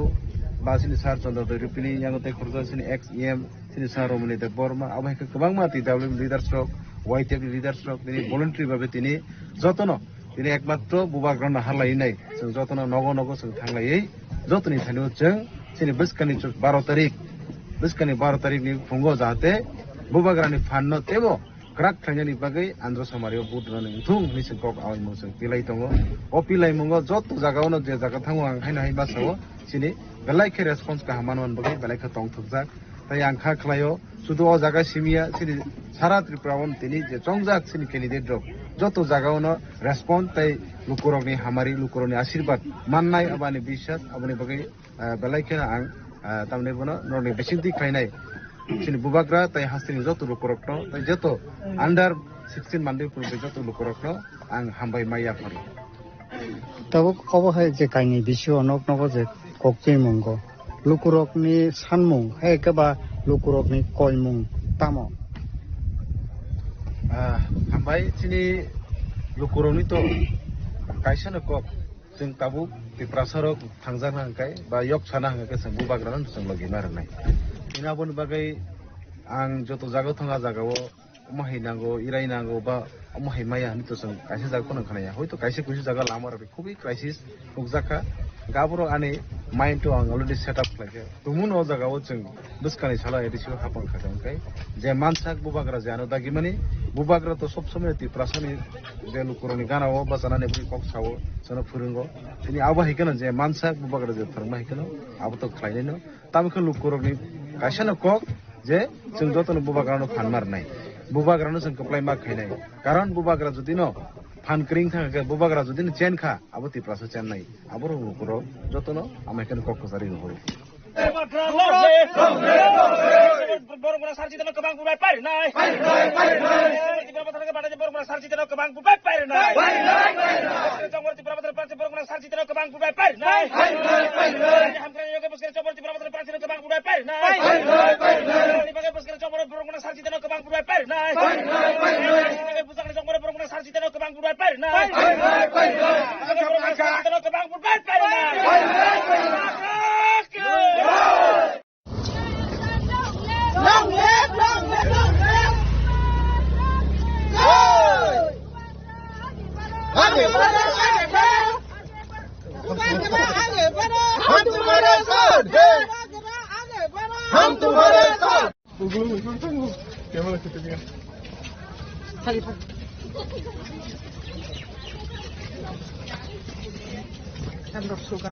बा सिनी सार चन्द्र दैरुपिनी यांगते खर्ज सिनी एक्सएम सिनी सार रमनि दे बर्मा आमा हेक गोबां मा टिडब्ल्यू लिडार्स रक वाइटेक लिडार्स रक तिनी भलन्टारि भाबे तिनी जतन তিনি একমাত্র বুবাগ্রান হারলাইনাय जों जतनो नगो नगो जों थांलायै जतनि थानो जों सिनि बस्कानि 12 तारिखनि फुङाव जाहाथे बुबाग्रानि फाननो तेबो क्राक खायनानि बागै आन्ध्र समारियाव बुद्रनो थुं निसिन कक आइमो जों पिलाय दङ अ पिलाय मुङाव जत जागावनो जे जागा थाङो आं हायना हाय बासाव सिनि बेलायखे रेसपन्स का हामानवन बागै बेलायखे तंथुकजाक ताय आं खा खलायो सुदु अ जागा सिमिया सिनि सारा त्रिपुरावन तिनि जे चंजाक सिनि कैंडिडेट रक जत जागावनो रेसपन्स ताय लुकुरकनि हामारि लुकुरनि आशीर्वाद माननाय अबानि बिश्वास अबानि बागै बेलायखे आं तामने बनो नरनि बेसिंति खायनाय सिनि बुबाग्रा ताय हास्तिनि जत लुकुरकनो ताय जत अंडर 16 मानदैफोर जत लुकुरकनो आं हामबाय माइया फरि तब अबहाय जे काइनि बिसु अनक नगो जे kokchei mungo lukurokni sanmung ekeba lukurokni koimung tamo hambai chini lukurokni to kaisana kok जों ताबु तिप्रासरक थांजाना हंखाय बा yok sana हंखाय जों बुबाग्रान जों लगे मारनाय इनाबन बागै आं जत जागाव थांगा जागाव माहिनांगौ इरायनांगौ बा माहि माया हनिथ' जों कायसे जागाखौ नंखानाया हयथ' कायसे कुयसे जागा लामार खुबै क्राइसिस नुजाखा गाबरो आने माइन्ड तो आं अलरेडी सेट अप खालामो तुमुन अ जागाव जों बुस्कानि साला एडिसिव हापन खालामखाय जे मानसाक बुबाग्रा जानो दागि माने बुबाग्रा तो सब समय तिप्रासनि जे लुकुरनि गानाव बा जानानै बुइ कक सावो जों फोरोंगो दिनै आबा हैगोन जे मानसाक बुबाग्रा जे फोरोंमा हैगोन आबोथ' खालायनो तामखौ लुकुरनि कायसेनो कक जे जों जतनो बुबाग्रानो फानमारनाय बुबाग्रानो जों कप्लाय मा खायनाय कारण बुबाग्रा जुदि न फानक्रिं थांगे बुबाग्रा जुदि चेन खा आबो तिप्रासो चेन नाय आबो लुकुरो जतनो आमायखन कक जारि हरो बरगुना सारजिदनो गोबां बुबाय पारनाय तिब्राबाथारखौ बादाय बरगुना सारजिदनो गोबां बुबाय पारनाय जंगर तिब्राबाथार पासे बरगुना सारजिदनो गोबां बुबाय पारनाय हामग्रानि योगे बसकर चबर तिब्राबाथार पासे गोबां बुबाय पारनाय निबागे बसकर चबर बरगुना सारजिदनो गोबां बुबाय पारनाय निबागे बुजागनि जंगर बरगुना सारजिदनो गोबां बुबाय पारनाय बरगुना सारजिदनो गोबां बुबाय पारनाय Long live, long live, long live! Aage बढ़ो, aage बढ़ो! हम तुम्हारे साथ हैं! हम तुम्हारे साथ! कैमरा कितने दिया? हम लोग सुगा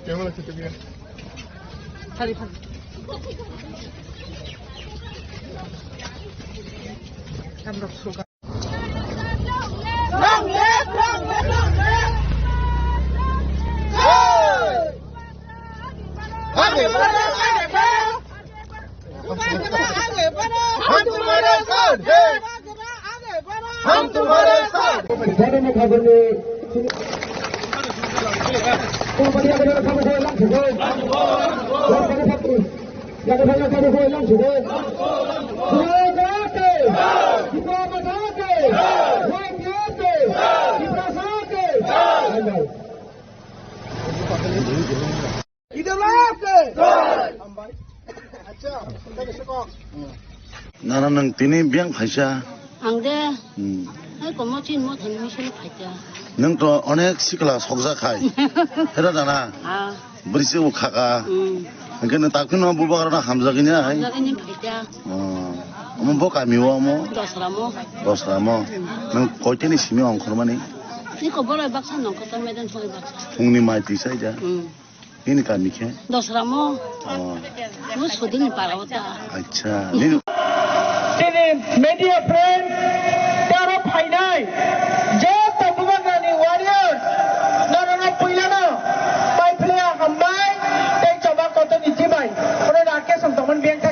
कैमरा कितने दिया? हम लोग सुगा Long live, long live, long live! आगे बढ़ो, आगे बढ़ो! आगे बढ़ो! हम तुम्हारे साथ हैं! हम तुम्हारे साथ! 나는 तिनी बियां फाइसा आंदे आइ कमचिन म थनि मिसन फाइता नोंथ' अनेक सिखला सकजाखाय हेरा दाना ब्रिसे उखाका ओंखायनो ताखुनो बुबाग्राना हामजागिनो हाय जागानि फाइता अमो बकामिवा अमो दसरामो नों कयतेनि सिमी अंखरमानि नि खबर बाक्सा नंकता मैदान सय बाक्सा फुंनि माइति साइजा ini kami ke दसरामो म सदिनि पारावता अच्छा नि Sini media friend para फाइनाय जे तबुगानि वारियर्स नरना पुइलानो पाइप्लेया हमबाय तै चबा कत निजिबाय ओरे राकेश समतमन बेंका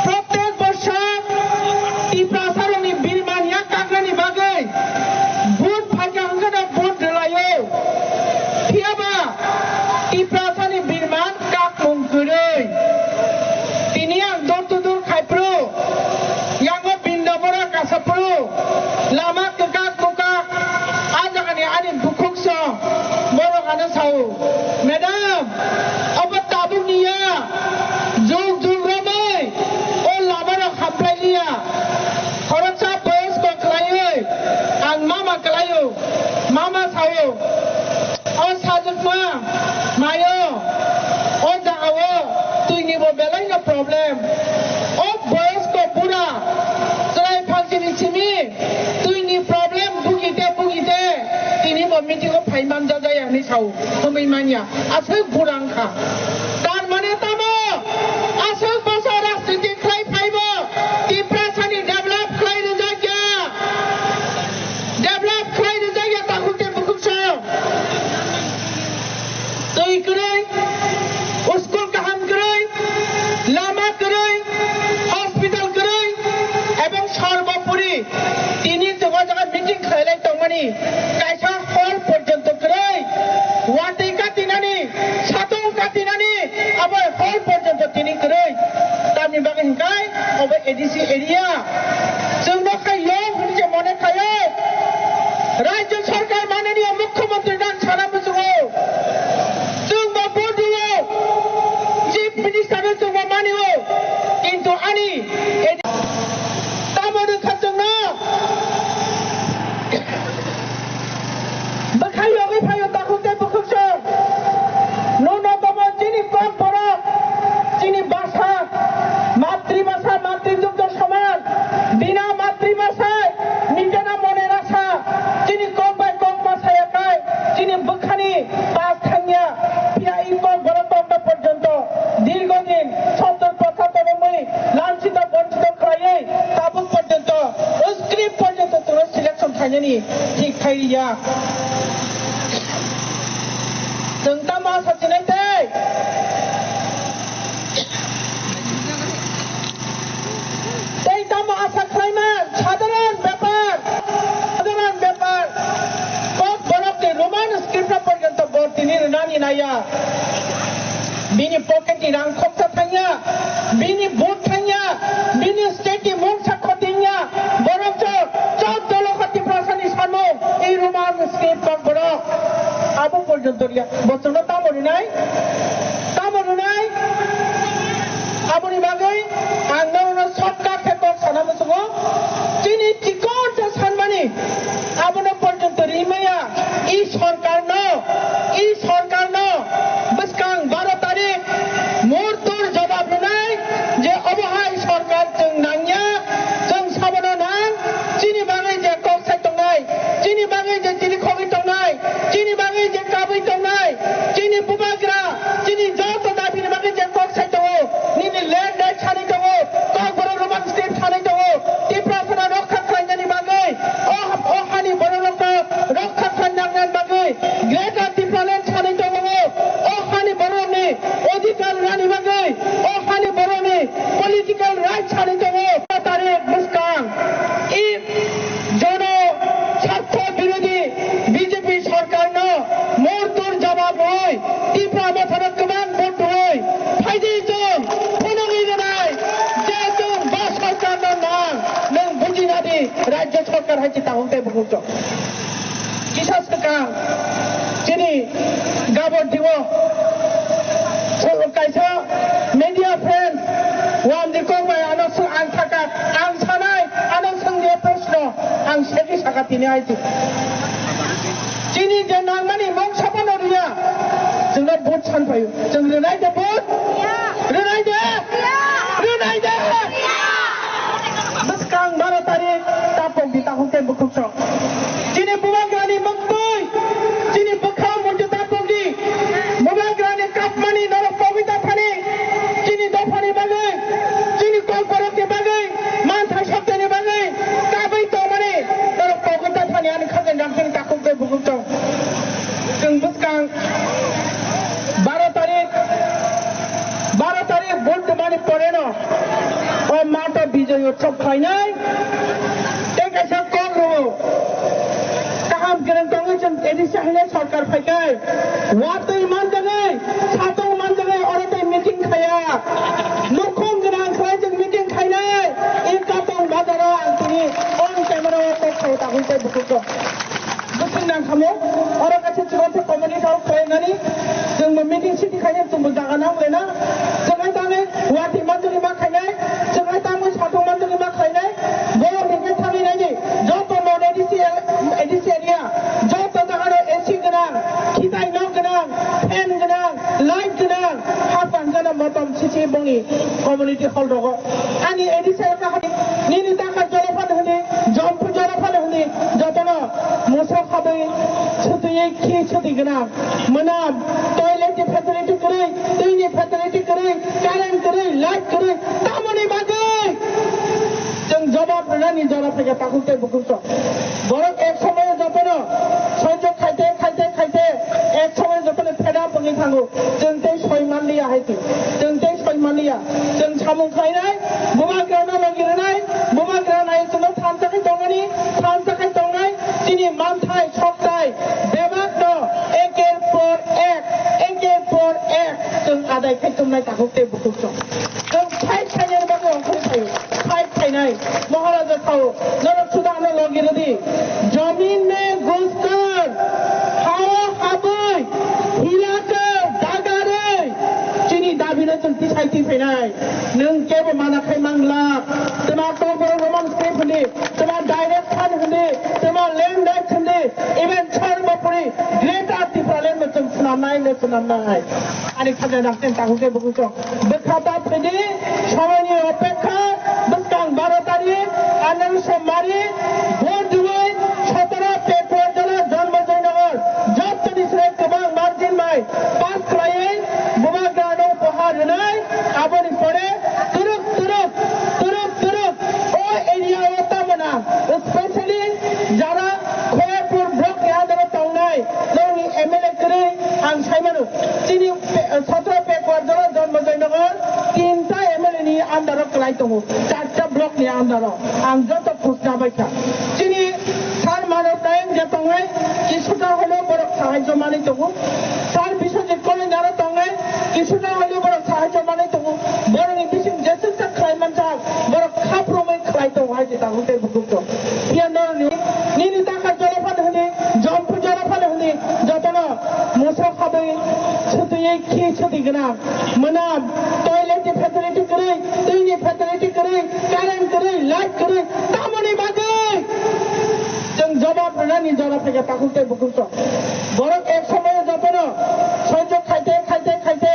प्रत्येक वर्ष तिप्रासारनि बिरमानिया कागनि बागै बुट फाइका हंगना बुट लायो थियाबा तिप्रासारनि बिरमान काक मुंगुरै तिनिया दर खाइप्रो Madam, apa tabu niya? Jug ramai. Oh lama nak haplai dia. Orang cak bos kau kelayu, ang mama kelayu, mama sawo. Oh sajak mah, mayo. Oh dawa, tu ini boleh na problem. Oh bos kau pura. Selain vaksin ini, tu ini problem bugite. Ini meeting kau payman jaga yang ni sawo. Pemainnya, asal kurang kah. Dan mana tamu? Asal pasal raksasa kelai paybo. Tiprasani develop kelai jaga. Develop kelai jaga takut terbuka sah. तो इकरे school काम करे लामा करे hospital करे एवं सर्वोपरि তিনি जगह मीटिंग खाइले तंगमनि कायसा हल पर्यंत करे वाटे काटिनानि सातों काटिनानि अब हल पर्यंत তিনি करे तानि बागै हिंकाय अब एडीसी एरिया जोंनो खायो जे मने खायो राज्य सरकार माननीय मुख्यमंत्री दान सारा बुझो কিন্তু আনি তামরে খাজনা বাখাইও ফাইও তাকুতে বখছ নুনতম যিনি পরম্পরা যিনি ভাষা মাতৃভাষা মাতৃদুগ্ধ সমান বিনা মাতৃভাষায় নিজেরা মনের আশা যিনি কম ভাষায় একাই যিনি বখানি পাঁচ থাঙ্গিয়া পিয়াই গণতন্ত্র পর্যন্ত দীর্ঘদিন ৭০-৭৫ লাঞ্ছিত বঞ্চিত খাইয়ে তাবুক পর্যন্ত স্ক্রিপ্ট পর্যন্ত তোর সিলেকশন খাইনি ঠিক খাইয়া जों दा मा साथिनायथै এই দাম আশা খাইমান সাধারণ ব্যাপার কত বরফতে রোমান স্ক্রিপ্ট পর্যন্ত বর্তিনি নানি নাইয়া बिनि पकेटनि रां खरसा थाङा बिनि भोट थाङा बिनि स्टेटनि मुं साख'थिङा बरंच 14 কোটি প্রশাসনিক সামো এই রোমান স্ক্রিপ্ট বড় আবু পর্যন্ত বচন তামরি নাই আবুনি বাগৈ আংনাউনো সরকার থেকে সানামসগো যিনি চিকন সানমানি আবুনো পর্যন্ত রিমায়া এই সরকার ন বসকাং 12 তারিখ মুহূর্তর জবাব নাই যে অবহায় সরকার जों নাংয়া जों সাবনো নাং চিনি বাগৈ যে কক্সাই তংনাই চিনি বাগৈ যে চিনি খগি তংনাই চিনি বাগৈ যে কাবৈ তংনাই চিনি বুবাগ্রা চিনি যত দাবিনি বাগৈ যে কক্সাই তং নিনি ল্যান্ড রাইট ছানি তং ককবর রোমান স্টেট ছানি তং টিপ্রাসনা রক্ষা খাইনানি বাগৈ ও হানি বড় রক্ষা খাইনানি বাগৈ গ্রেটার টিপ্রাল্যান্ড ছানি তং ও হানি বড়নি অধিকার রানি বাগৈ ও হানি বড়নি পলিটিক্যাল রাইট ছানি তং তারিখ মুসকাং ই জন স্বার্থ বিরোধী বিজেপি সরকার ন মুহূর্তর জবাব হয় ত্রিপুরা বছর গোबां ভোট হয় ফাইদি जों ফোনগি জানাই যে जों বা সরকার নাং নং বুঝিনাদি রাজ্য সরকার হাইছে তাহতে বুঝো কিসা সরকার যিনি গাবর দিব কাইসা মিডিয়া ফ্রেন্ড ওয়ান দিকবাই আনসং আং থাকা আং সানাই আনসংनि প্রশ্ন আং সেটি সাকাতিনি আইছি যিনি যে নাংমানি মং সাপানো রিয়া जोंना भोट सानफायो जों रोनाय दे भोट रोनाय दे बसकां 12 तारिख तापक di tahun ke bukukso যিনি বুবাগ্রানি মন্তই যিনি বখা মধ্যে তাপক di বুবাগ্রানি কাপমানি নর কবিতা থানি যিনি দফানি বাগৈ যিনি কলপরকে বাগৈ মানথাই শব্দনি বাগৈ কাবৈ তো মানে নর কবিতা থানি আনি খাজেন রাখেন তাপক ke bukukso जों बसकां 12 तारिख ভোট মানে পড়ে না ও মাটা বিজয় উৎসব খাই নাই টেকাইসা কম রো কাহাম গেরেন তংজন এডিসি হাইলে সরকার ফাইকাই ওয়াতই মান জাগাই সাতং মান জাগাই অরতই মিটিং খায়া লুখং গরাং খাই जों মিটিং খাই নাই এই কাতং বাজারা তিনি অন ক্যামেরা তো খাই তাহলে বুঝছো বুঝছেন না খামো ওর কাছে চিরতে কমিউনিটি साव खालामनानै जोंबो मिटिं सिटि खायनो जोंबो जागा नांलायना जोंहा दानो गुवाहाटि मानसिनि मा खायनाय जोंहा दामो साथौ मानसिनि मा खायनाय बर' हेंगे थालिनायनि जत नन एडिसि एरिया जत जागानो एसि गोनां खिथाय न' गोनां फेन गोनां लाइट गोनां हाफान गोनां मटम सिसि बंनि कमिउनिटि हल दङ आंनि एडिसि निनि थाखाय जलफान होनि जम्फु जलफान होनि जतनो मोसौ खाबै छुतुयै खि छुति गोनां मोनाम टयलेटनि फेसिलिटि गरै दैनि फेसिलिटि गरै कारेन्ट गरै लाइट गरै तामनि बागै जों जवाब होनानै जरा फैगा ताकुते बुकुस बरं एक समय जतनो सह्य खायते खायते खायते एक समय जतनो फेदा बंनि थांगो जों दै सयमानलिया हायति जों दै सयमानलिया जों सामु खायनाय बुमा ग्राना लगिरनाय बुमा ग्रानाय जों थान थाखाय दंगानि थान थाखाय दंनाय दिनै मानथाय सकथाय बेबाद न एकेर पर एक जों आदाय खायथुमनाय ताकुते बुकुस जों फाइट खायनाय बागै अंखर थायो फाइट खायनाय महाराजा थाव नरक सुदानो लगिरदि जमीन में घुसकर हावा हाबै हिलाकर दागारै चिनी दाबिनो जों तिसायथि फैनाय नों केबो मानाखै मांला तमा टबर रोमान स्क्रिप्ट होनि तमा डाइरेक्ट फान होनि तमा लैंड राइट होनि इवेंट छर बपरि ग्रेटर टिफ्रालेन में जों सुनामनाय आनि खाजा नाखतेन ताकुते बुकुस बखाता फैदि समायनि अपेक्षा बसकां 12 तारिख आनंद सोमवारी भोट दुबै 17 पेपर जला जन्म जयनगर जब तनिस्रे गोबां मार्जिन माय पास खालायै बुमा गानो उपहार होनाय आबनि परे तुरुक ओ एरिया ओतामना स्पेशली जारा खयपुर ब्लक यादव तावनाय जोंनि एमएलए करै आं सायमानु दिनै 17 पेपर जला जन्म जयनगर 3टा एमएलए नि आन्दाराव खालाय दङ 4टा ब्लक नि आन्दाराव आं जत खुसना बायखा दिनै सार मानव नायन जतंगाय किसुटा हलो बरक साहाय्य माने दङ सार बिश्वजित कलेज जारा दंगाय किसुटा हलो बरक साहाय्य माने दङ बरनि बिसिम जेसेसा खालायमान जा बरक खाफ्रोमै खालाय दङ हाय ताहुते बुकुस यानो निनि थाखाय जलफान होनि जम्फु जलफान होनि जतनो मोसौ खाबै छुतुयै खि छुति गोनां मोनाम टयलेटनि फेसिलिटि गरै दैनि फेसिलिटि गरै कारेन्ट गरै लाइट गरै तामनि बागै जों जवाब होनानै जरा फैगा ताकुते बुकुस बरं एक समय जतनो सह्य खायते खायते खायते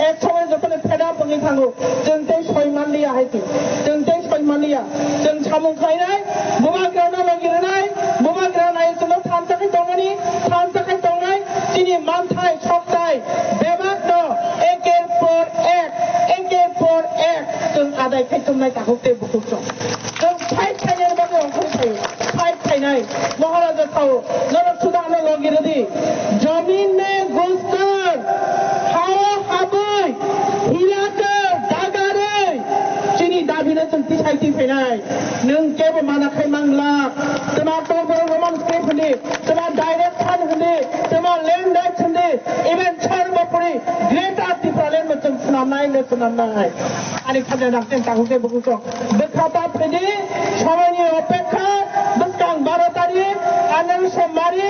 एक समय जतनो फेदा बंनि थांगो जों दै सयमानलिया हायति जों दै सयमानलिया जों सामु खायनाय बुमा ग्राना लगिरनाय बुमा ग्रानाय जों थान थाखाय दंगानि थान थाखाय दंनाय दिनै मानथाय सकथाय बेबाद न एकेर पर एक जों आदाय खायथुमनाय ताकुते बुकुस जों फाइट खायनाय बागै अंखर थायो फाइट खायनाय महाराजा थाव नरक सुदानो लगिरदि जमीन में घुसकर हावा हाबै हिलाकर दागारै चिनी दाबिनो जों तिसायथि फैनाय नों केबो मानाखै मांला तमा टबर रोमान स्क्रिप्ट होनि तमा डाइरेक्ट फान होनि तमा लैंड राइट होनि इवेंट छर बपरि ग्रेटर टिफ्रालेन में जों सुनामनाय आनि खाजा नाखतेन ताकुते बुकुस बखाता फैदि समायनि अपेक्षा बसकां 12 तारिख आनंद सोमवारी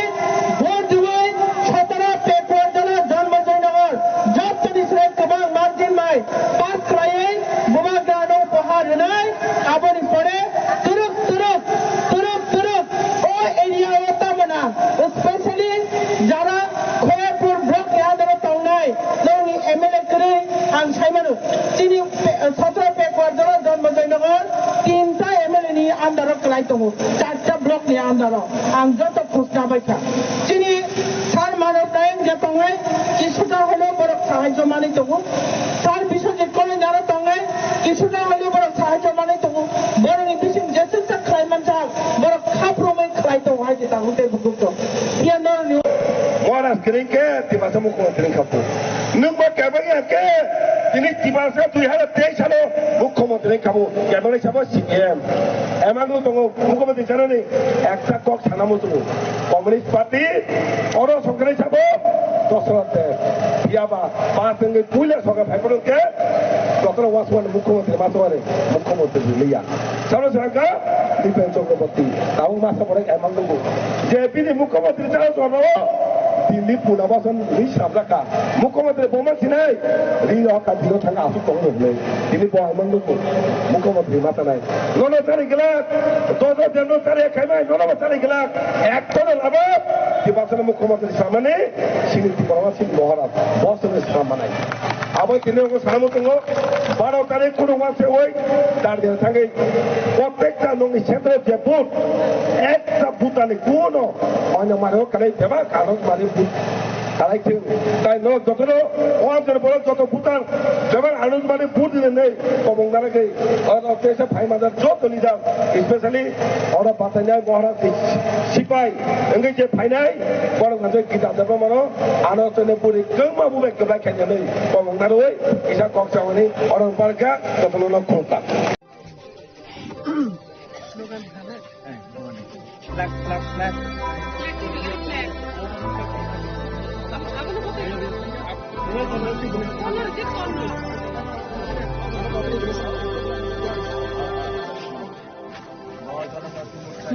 भोट दुबै 17 पेपर जला जन्म जयनगर जब तनिस्रे गोबां मार्जिन माय पास खालायै बुमा गानो उपहार होनाय आबनि परे तुरुक ओ एरिया ओतामना स्पेशली जारा खयपुर ब्लक यादव तावनाय जोंनि एमएलए करै आं सायमानु दिनै 17 पेपर जला जन्म जयनगर 3टा एमएलए नि आन्दाराव खालाय दङ 4टा ब्लक नि आन्दाराव आं जत खुसना बायखा दिनै सार मानव नायन जतंगाय किसुटा हलो बरक साहाय्य माने दङ सार बिश्वजित कलेज जारा दंगाय किसुटा हलो बरक साहाय्य माने दङ बरनि बिसिम जेसेसा खालायमान जा बरक खाफ्रोमै खालाय दङ हाय ताहुते बुकुस यानो Moras keringke tibasa mukhomantri kapu. Nungba kabagi ke ini tibasa 2023 salo mukhomantri kapu. Kabagi sabo CPM. Emang lu tunggu mukhomantri sana ni ekta kok sana musuh. Komunis Parti orang songkere sabo dosrate. Biaba pasangge punya songkere paypun ke dokter waswan mukhomantri masware mukhomantri liya. Salo serangka defense Chakraborty. Tahu masa orang emang tunggu. JP ni mukhomantri salo sono Delhi পুনাবাসন নি সাবরাকা মুখ্যমন্ত্রী বোমা Sinai রি হকা দিও থাকা আসু তং হলে তিনি বহামন্দ মুখ্যমন্ত্রী মাথা নাই নন তারি গেলা দোদ জন্য তারি খাইমাই নন তারি গেলা এক করে লাভ নির্বাচন মুখ্যমন্ত্রী সামনে সিনিতি পরামাসি মহারাজ বসনের সামনে আবার তিনি সামনে 12 তারিখ কোনো মাসে ওই তার দিন থাকে প্রত্যেকটা নঙ্গি ক্ষেত্রে যে বুথ একটা বুথানে কোনো অন্য মারেও কালাই দেবা কারণ মানে বুথ কালাই তাই যত ওয়াদের বড় যত ভুটান যেমন আনুজ মানে বুথ নেই কমংদারাকে এসে ভাই মাদার যত নিজাম স্পেশালি ওরা বাতাইনায় মহারাজ সিপাই এঙ্গে যে ফাইনাই বড় গাছে গীতা দেব মানো আলোচনে পুরি গমা বুবে গবা খেয়ে নেই কমংদার ওই ইসা কক্সাওনি অরণ পার্কা যত লোক খোঁতা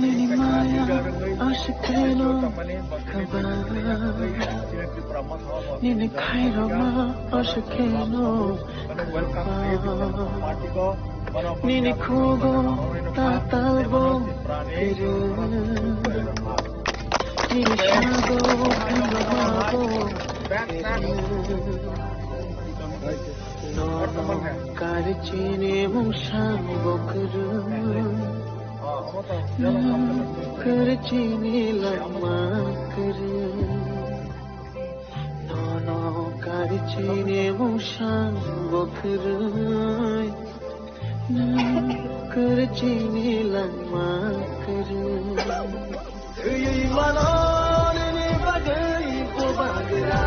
Nini maya ashikeno kabara Nini kairama ashikeno kabara Nini kogo tatalbo hiru Nini shago kandamabo Nono karichine mushan bokru करचीने लम्मा कर दोनों करचीने मुशान बखर करचीने लम्मा कर ये मनाने ने बगई को बगरा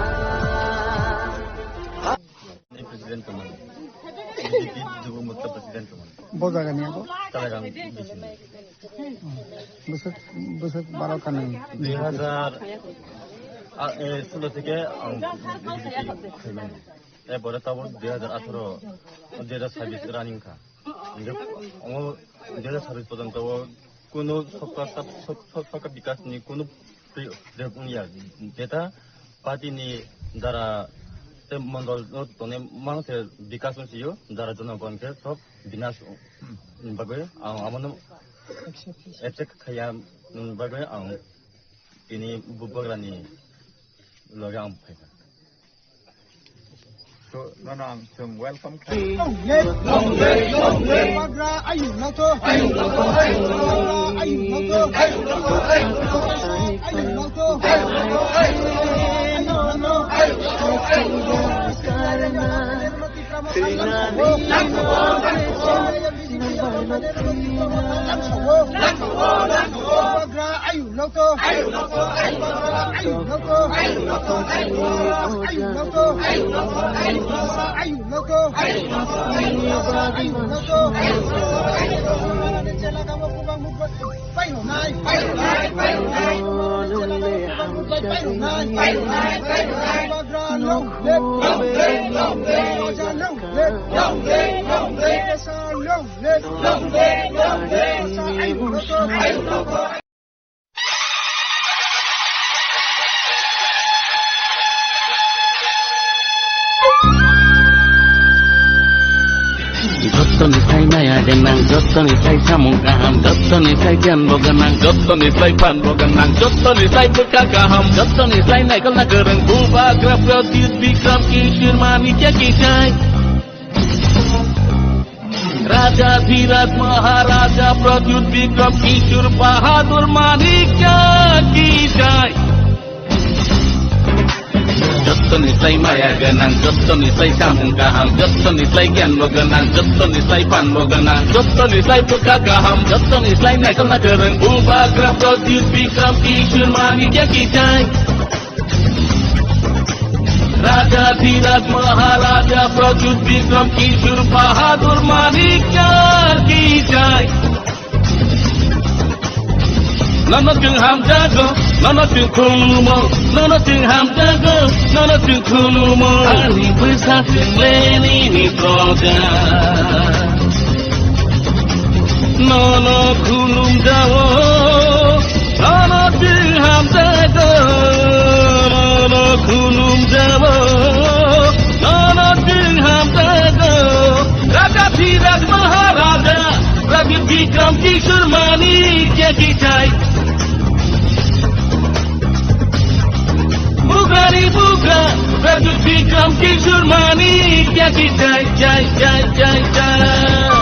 प्रेसिडेंट कमान जो मुक्त प्रेसिडेंट कमान बोझा करने को talagang bisin busuk baro kanan 2016 থেকে এরপরে তারপর 2018 2026 রানিং খা কিন্তু 2026 পর্যন্ত কোনো সরকার বিকাশ নিয়ে কোনো যেটা পার্টিনি দ্বারা মন্ডল মানুষের বিকাশ হয়েছিল যারা জনগণকে সব বিনাশ ভাবে আমার এফেক্ট খাইয়া ভাবে তিনি বুবগ্রানি লগে আম ফাইকা So, Nanang, some welcome. Jottoni sai maya denang, jottoni sai samung kaham, jottoni sai jan boganang, jottoni sai pan boganang, jottoni sai bekakaham, jottoni sai naikal nagereng, buba graf gratis bikram kishir manikya kisai. Raja Dhiraj Maharaja Pradyut Bikram Kishur Bahadur Manikya kisai. Jottoni sai maya ganang, jottoni sai samung kaham, jottoni sai gyan boganang, jottoni sai pan boganang, jottoni sai bekakaham, jottoni sai naikal nagereng, buba graf gratis bikram kishur manikya kisai. Raja Dhiraj Maharaja Pradyut Bikram Kishur Bahadur Manikya kisai. Nana ting ham jago, nana ting kulumo, nana ting ham jago, nana ting kulumo. Ani besar ting leni ni proja. Nana kulum jago, nana ting ham jago. क्या की जय जय जय जय जय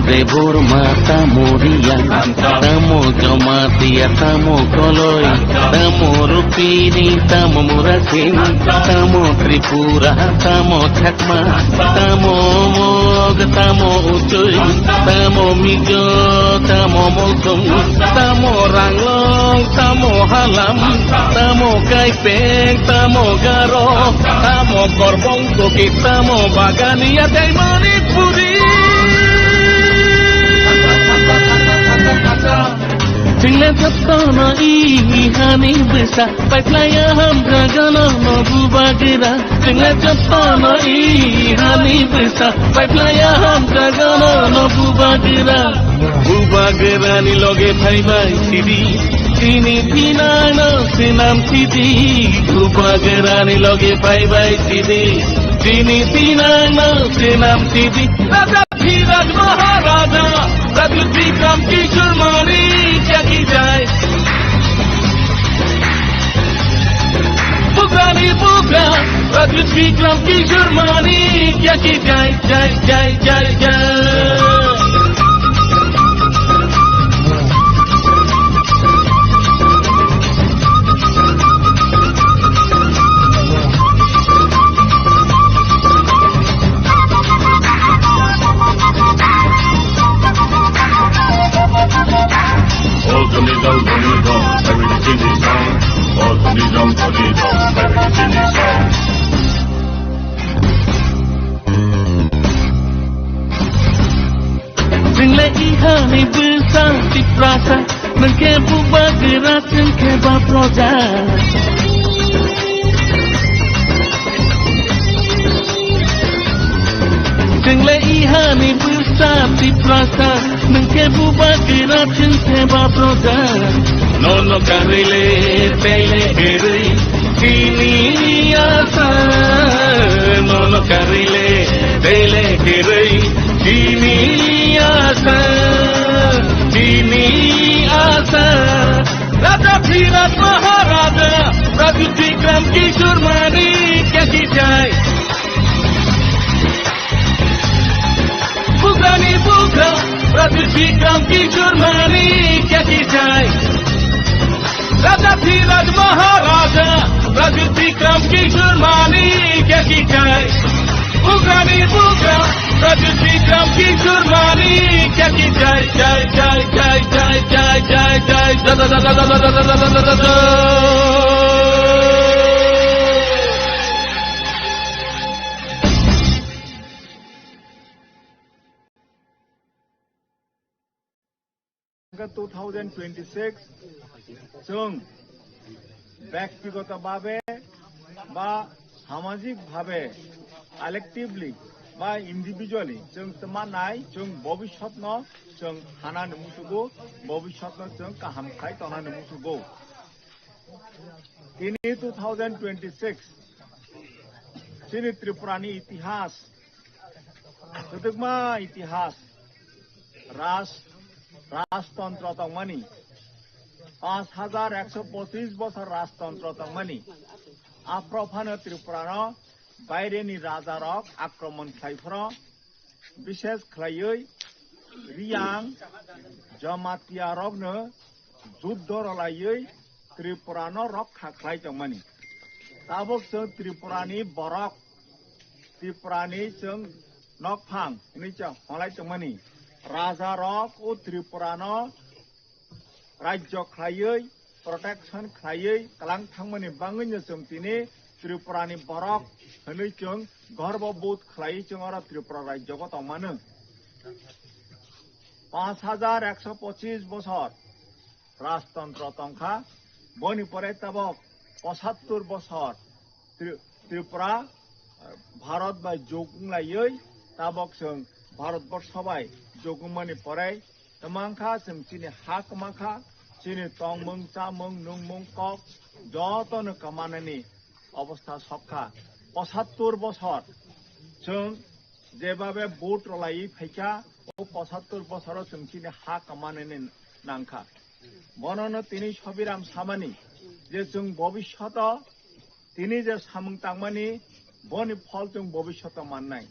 দেবর মাতা মরিয়া তামো জমাতিয়া তামো কলই তামো রূপিনী তামো মুরাসিন তামো ত্রিপুরা তামো ঠাকমা তামো মগ তামো উচই তামো মিজ তামো মৌসুম তামো রাংলং তামো হালাম তামো কাইপেং তামো গারো তামো গর্বং কোকি তামো বাগানিয়া দেই Manipuri Tinggal sepana ihani besar, baiklah hamra gana nabu bagera. Tinggal sepana ihani besar, baiklah hamra gana nabu bagera. Bu bagera ni loge bhai bhai sidi, tini tina na sinam sidi. Bu bagera ni loge bhai bhai sidi, tini tina na sinam sidi. Raja Dhiraj Maharaja, Raja Vikram Kishore Mani. क्या की जाए पुकानी पुका राजू विक्रम किशोर मानी क्या की जाए जाए जाए जाए जाए Ihani besar di prasa mengkebu bergerak mengkeba proja Jengle ihani besar di prasa mengkebu bergerak mengkeba proja Nono karile tele eri kini asa Nono karile tele eri kini asa Kini asa Raja Dhiraj Maharaja Raja Vikram Kishore Mani क्या की जाए Bugani Buga Raja Vikram Kishore Mani क्या की जाए Raja Dhiraj Maharaja Raja Vikram Kishore Mani क्या की जाए Bugani Buga Raja Vikram Kishore Mani क्या की जाए जाए जाए जाए जाए जाए जाए जाए da da da da da da da da da da da जों ব্যক্তিগতভাবে বা সামাজিকভাবে কালেক্টিভলি বা ইন্ডিভিজুয়ালি जों तमानाय जों भबिष्यतनो जों हानानो मुसुगो भबिष्यतनो जों काहामखाय तनानो मुसुगो in 2026 जोंनि त्रिपुरानि इतिहास सोदोबमा इतिहास राजतंत्र तंगमानि 5125 বছর রাজতন্ত্র তংমানি আফ্রফানো ত্রিপুরাनो বাইরেनि राजा रक आक्रमण खायफ्र विशेष खायै रियां जमातिया रकनो जुद्ध रलायै त्रिपुरानो रक्षा खायजोंमानि ताबक जों त्रिपुरानि बरक त्रिपुरानि जों नकफां निचा हलायजोंमानि राजा रक ओ त्रिपुरानो राज्य खायै प्रोटेक्शन खायै कलां थांमानि बाङैनो जों दिनै त्रिपुरानि बरक होनै जों गर्वबोध खायै जों आरो त्रिपुरा राज्यखौ तंमानो 5125 বছর राजतंत्र तंखा बनि परे तबक 75 বছর त्रिपुरा भारत बा जौगुंलायै तबक जों भारतबर्ष सबाय जौगुंमानि परे तमांखा जों चिनि हा कमाखा चिनि तंमं चामं नुंमं कक जतनो कमानायनि अवस्था सबखा 75 বছর जों जेबाबे भोट रलाई फैका ओ 75 বছর जों चिनि हा कमानायनि नांखा बननो तिनि सबिराम सामानि जे जों भबिष्यत तिनि जे सामं तांमानि बनि फल जों भबिष्यत माननाय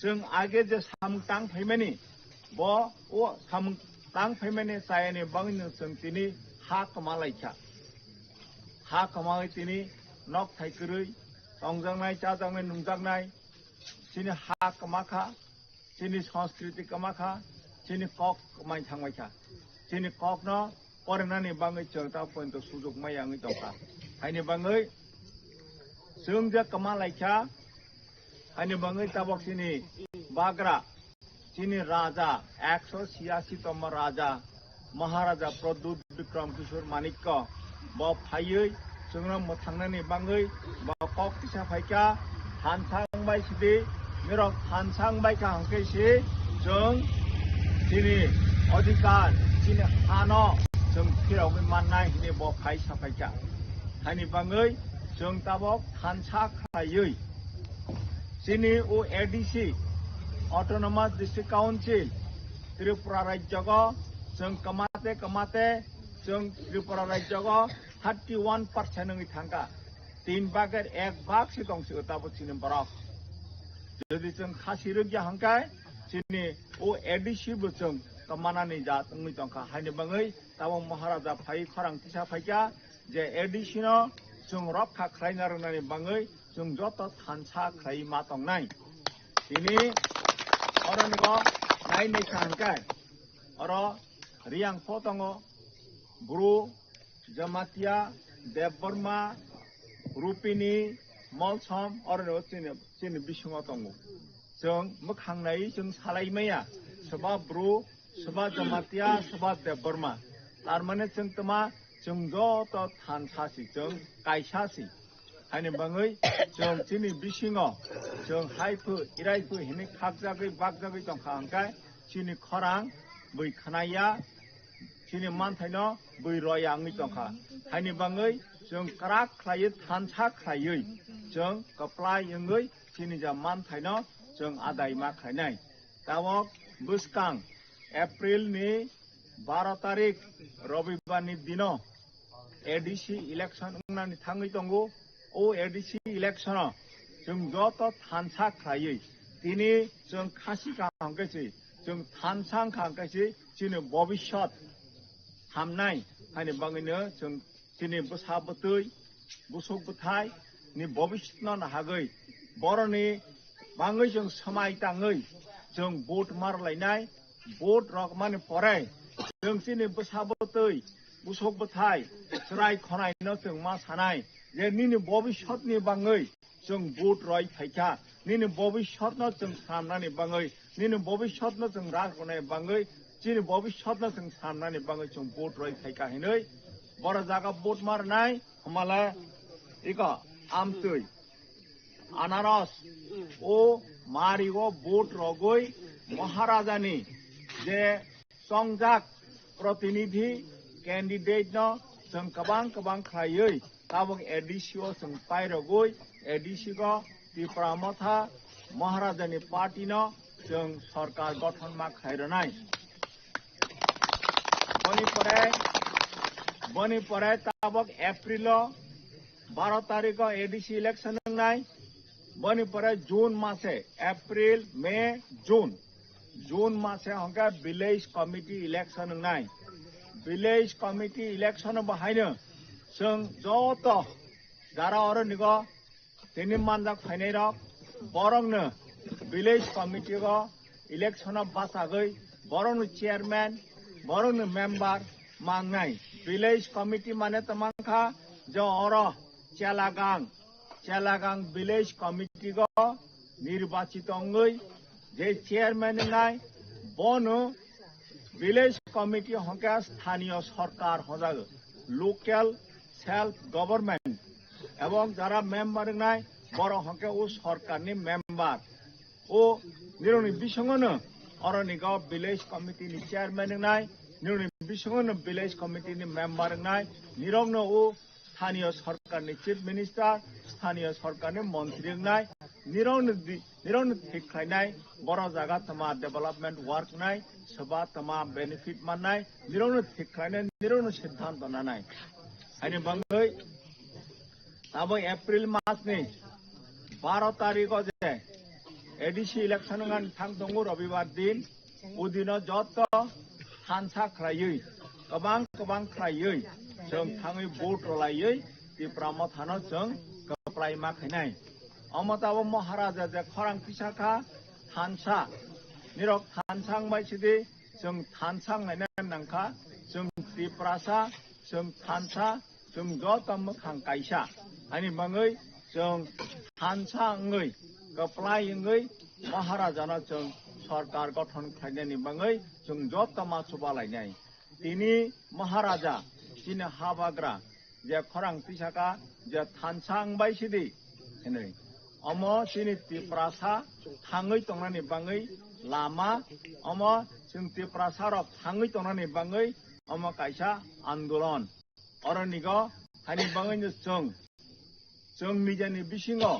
जों आगे जे सामं तां फैमानि ब ओ सामं तां फैमानि सायनि बांनो जों तिनि हा कमालायखा हा कमाय तिनि नक थाइकरै रंजांनाय जाजांनाय नुजांनाय तिनि हा कमाखा तिनि संस्कृति कमाखा तिनि कक कमाय थांबायखा तिनि कक न फरायनानै बाङै जों दा पइन्ट सुजुग मायाङै दंखा हायनि बाङै जों जे कमालायखा हायनि बाङै ताबक तिनि बाग्रा तिनि राजा 186तम राजा महाराजा प्रद्युत विक्रम किशोर माणिक्य ब फायै जोंनो मोथांनानै बाङै ब कक तिसा फायका हानसांबाय सिदि मिरक हानसांबायका हांकेसि जों तिनि अधिकार तिनि हानो जों फिरावै माननाय हिने ब फाय साफायका हायनि बाङै जों ताबक हानसा खायै तिनि ओ ADC autonomous district council Tripura राज्यग जों कमाते जों त्रिपुरा राज्यग 31% नङै थांगा 3 भागेर 1 भाग से दंसो ताबो तिनि बरक जदि जों खासिरगिया हांकाय तिनि ओ एडीसी बो जों कमानानै जा नङै दंखा हायनि बाङै ताबो महाराजा फाय खरांतिसा फायका जे एडीसी न जों रक्षा खालायना रोंनानै बाङै जों जत थानसा खाय मा दंनाय तिनि अरनगो नायनै थांकाय अर रियां फतंग ब्रु जमातिया देवबर्मा रुपिनी मलसम अरनो चिनि बिसुङाव दङ जों मोखांनाय जों सालायमाया सोबा ब्रु सोबा जमातिया सोबा देवबर्मा तारमाने जों तमा जों जत थानसासि जों कायसासि हायनि बाङै जों चिनि बिसिङाव जों हायफो इरायफो हिनि खागजागै बागजागै दंखा हांकाय चिनि खरां बै खानाया चिनि मानथायनो बै रया आंनि दंखा हायनि बाङै जों क्राक खायो थानसा खायै जों कप्लाय यङै चिनि जा मानथायनो जों आदाय मा खायनाय तावक बुसकां एप्रिल नि 12 तारिख रविबारनि दिनो एडीसी इलेक्शन उंनानै थाङै दंगो ओ एडीसी इलेक्शन जों जत थानसा खायै तिनि जों खासि खांगायसै जों थानसां खांगायसै चिनि भबिष्यत हामनाय हायनि बाङैनो जों चिनि बोसाबोतै बुसुक बुथाय नि भबिष्यत न हागै बरनि बाङै जों समायताङै जों भोट मारलायनाय भोट रकमानि पराय जों चिनि बोसाबोतै बुसुक बुथाय स्राय खनायनो जों मा सानाय जे निनि भबिष्यतनि बाङै जों भोट रय फायका निनि भबिष्यत न जों साननानै बाङै निनि भबिष्यत न जों राजगनाय बाङै चिनि भबिष्यत न जों साननानै बाङै जों भोट रय फायका हिनै बर जागा भोट मारनाय हमाला इक आमतै आनारस ओ मारिगो भोट रगै महाराजानि जे संजाक प्रतिनिधि कैंडिडेट न जों गोबां खायै ताबक एडीसी ओ जों पायरगै एडीसी को त्रिपुरा मथा महाराजानि पार्टी न जों सरकार गठन मा खायरनाय बनी परे ताबक एप्रिल 12 तारिख एडीसी इलेक्शन नाय बनी परे जून मासे एप्रिल मे जून मासे हंका विलेज कमिटी इलेक्शन नाय विलेज कमिटी इलेक्शन बाहायनो जों जत जारा अरनिगो तिनि मानजाक फायनाय रक बरंनो विलेज कमिटी को इलेक्शन बासागै बरंनो चेयरमैन बरंनो मेंबर मांगनाय विलेज कमिटी माने तमांखा जो और चेलागांग विलेज कमिटी को निर्वाचित अंगै जे चेयरमैन नाय बनो विलेज कमिटी हंका स्थानीय सरकार हजाग लोकल सेल्फ गवर्नमेंट एवं जरा मेंबर नाय बर हंके ओ सरकार नि मेंबर ओ निरनि बिसंगनो অরনিগা ভিলেজ কমিটিনি চেয়ারম্যান নাই নিরনি বিসঙ্গন ভিলেজ কমিটিনি মেম্বার নাই নিরগ্ন ও স্থানীয় সরকারনি চিফ মিনিস্টার স্থানীয় সরকারনি মন্ত্রী নাই নিরগ্ন ঠিক খাইনাই বড় জায়গা তোমা ডেভেলপমেন্ট ওয়ার্ক নাই সবা তোমা বেনিফিট মাননাই নিরগ্ন ঠিক খাইনাই নিরগ্ন সিদ্ধান্ত নাই আইনি বাঙ্গই তাবো এপ্রিল মাস नि 12 तारिख जे एडिसी इलेक्शन गान थांग दङ रविबार दिन उदिनो जत थानसा ख्लायै गोबां ख्लायै जों थाङै भोट रलायै तिप्रामा थानो जों गप्लाय माखैनाय अमताबो महाराजा जे खरां पिसाखा थानसा निरक थानसां बायसिदि जों थानसां नायना नांखा जों तिप्रासा जों थानसा जों जत मोखां कायसा आनि बाङै जों थानसा अंगै गप्लाय अंगै महाराजानो जों सरकार गठन खालामनायनि बाङै जों जत मासुबा लायनाय तिनि महाराजा तिनि हाबाग्रा जे खरां पिसाखा जे थानसा अंबायसिदि हेनै अम तिनि तिप्रासा थाङै तंनानि बाङै लामा अम जों तिप्रासा र थाङै तंनानि बाङै अम कायसा आन्दोलन अरनिग हानि बाङैनो जों निजानि बिसिङाव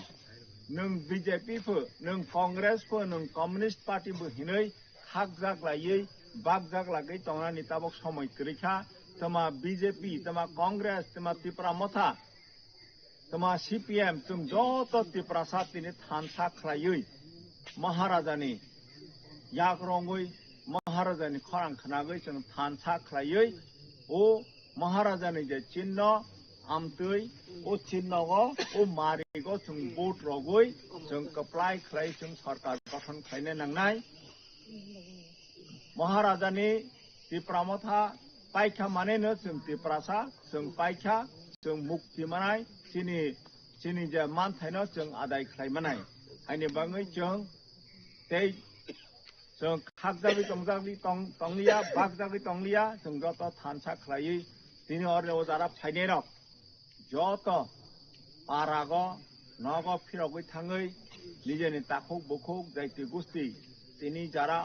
नों बिजेपिफो नों कांग्रेसफो नों कम्युनिस्ट पार्टीबो हिनै खाक जाग्लायै बाग जाग्लागै तंनानि ताबक समय गैखा तमा बिजेपि तमा कांग्रेस तमा तिप्रा मथा तमा सीपीएम जों जत तिप्रासा तिनि थानसा ख्लायै महाराजानि याक रंगै महाराजानि खरां खनागै जों थानसा ख्लायै ओ महाराजानि जे चिन्ह आमतै ओ चिन्हगो ओ मारिगो जों भोट रगै जों कप्लाय ख्लाय जों सरकार गठन खालायनो नांनाय महाराजानि तिप्रामथा पाइखा मानेनो जों तिप्रासा जों पाइखा जों मुक्ति मानाय चिनि जे मानथायनो जों आदाय खालायमानाय आइनि बाङै जों खागजागै तंलिया बागजागै तंलिया जों जत थानसा ख्लायै दिनै अरले अजारा फाइनेर जत पाराग नग फिरगै थाङै निजेनि ताखुक बुखुक जायति गुस्ति तिनि जारा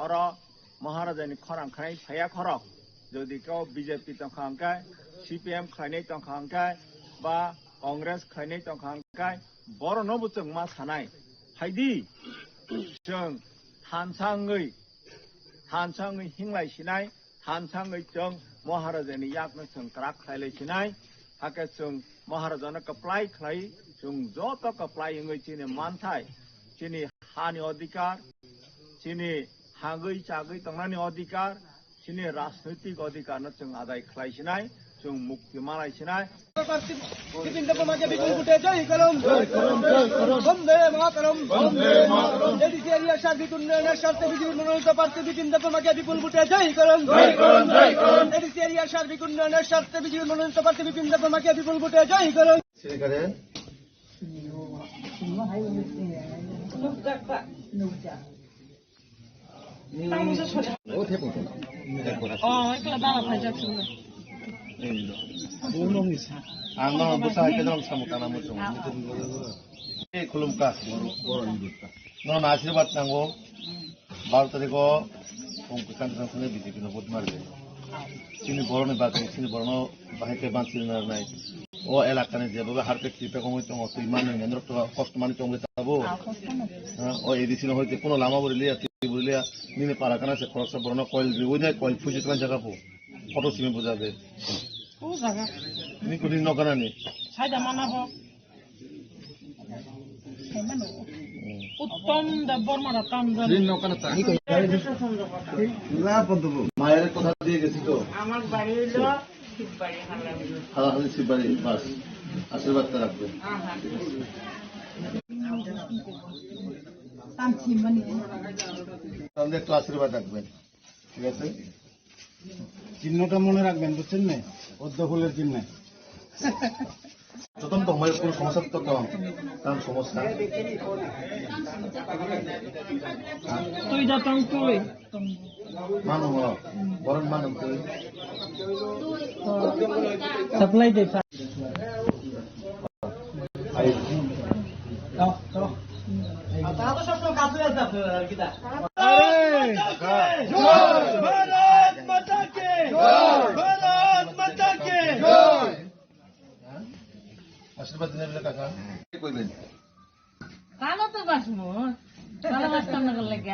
अर महाराजानि खरां खानाय फाया खरक যদি কেউ বিজেপি तंखांखाय सीपीएम खायनाय तंखांखाय बा कांग्रेस खायनाय तंखांखाय बरनोबो जों मा सानाय फायदि जों थानसाङै हिंलायसिनाय थानसाङै जों महाराजानि याकनो जों क्राक खायलायसिनाय हाके जों महाराजानो कप्लाय खाय जों जत कप्लायङै चिनि मानथाय चिनि हानि अधिकार चिनि हागै चागै तंनानि अधिकार चिनि राजनैतिक अधिकार जों आदाय खालायसिनाय जों मुक्ति मालायसिनाय Ang busahay ka lang sa mukha na mo itong kulum ka. No, nasirbat nang ko. Bago tadi ko, kung kusang sana BJP na vote marge. Sini borone bakit, sini borno bahay kay bang sila na o elaka ni jebo har pe tipe ko mo itong osi man ng endro to cost man itong tabo. O edisi no hoite kuno lama burilia burilia nini para kana se cross borno coil riunya coil fuji kan jaga po. Photo simi bujabe. Ko jaga. Ni kudin no kana ni. Sai jamana ho. Semano. Uttom da borma da tam da. Din no kana ta. Ni ko la pontu. Mayer কথা দিয়ে গেছি তো। আমার বাড়ি হলো শিববাড়ি হালা। হালা শিববাড়ি বাস। আশীর্বাদ রাখবে। তামছি মানে। তাহলে একটু আশীর্বাদ রাখবেন। ঠিক আছে? চিহ্নটা মনে রাখবেন বুঝছেন না পদ্ম ফুলের চিহ্ন প্রথম তো আমার কোনো সমস্যা তো কম কারণ সমস্যা তুই যা তং তুই মানো বরং মানো তুই সাপ্লাই দে তাহলে সব কাজ হয়ে যাচ্ছে আর কি भारत माता के भारत माता के আশীর্বাদ দিলেন কাকা কি কইবেন ভালো তো বাসমু ভালো বাসতাম না করলে কে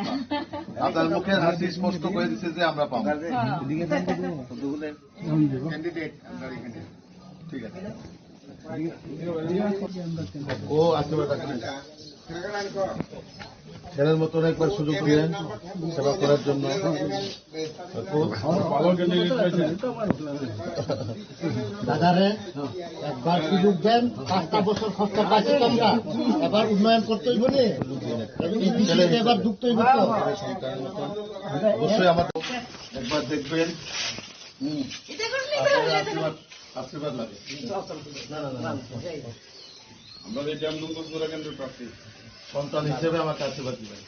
আপনার মুখের হাসি স্পষ্ট করে দিচ্ছে যে আমরা পাবো ক্যান্ডিডেট ঠিক আছে ও আশীর্বাদ রাখবেন ছেলের মতন একবার সুযোগ দিলেন সেবা করার জন্য দাদারে একবার সুযোগ দেন 5টা বছর খরচা পাইছি তোমরা এবার উন্নয়ন করতে হইব নি এবার যুক্ত হইব তো অবশ্যই আমাদের একবার দেখবেন আশীর্বাদ লাগে আমরা এই জামদুলপুরা কেন্দ্রের প্রার্থী সন্তান হিসেবে আমাকে আশীর্বাদ দিবেন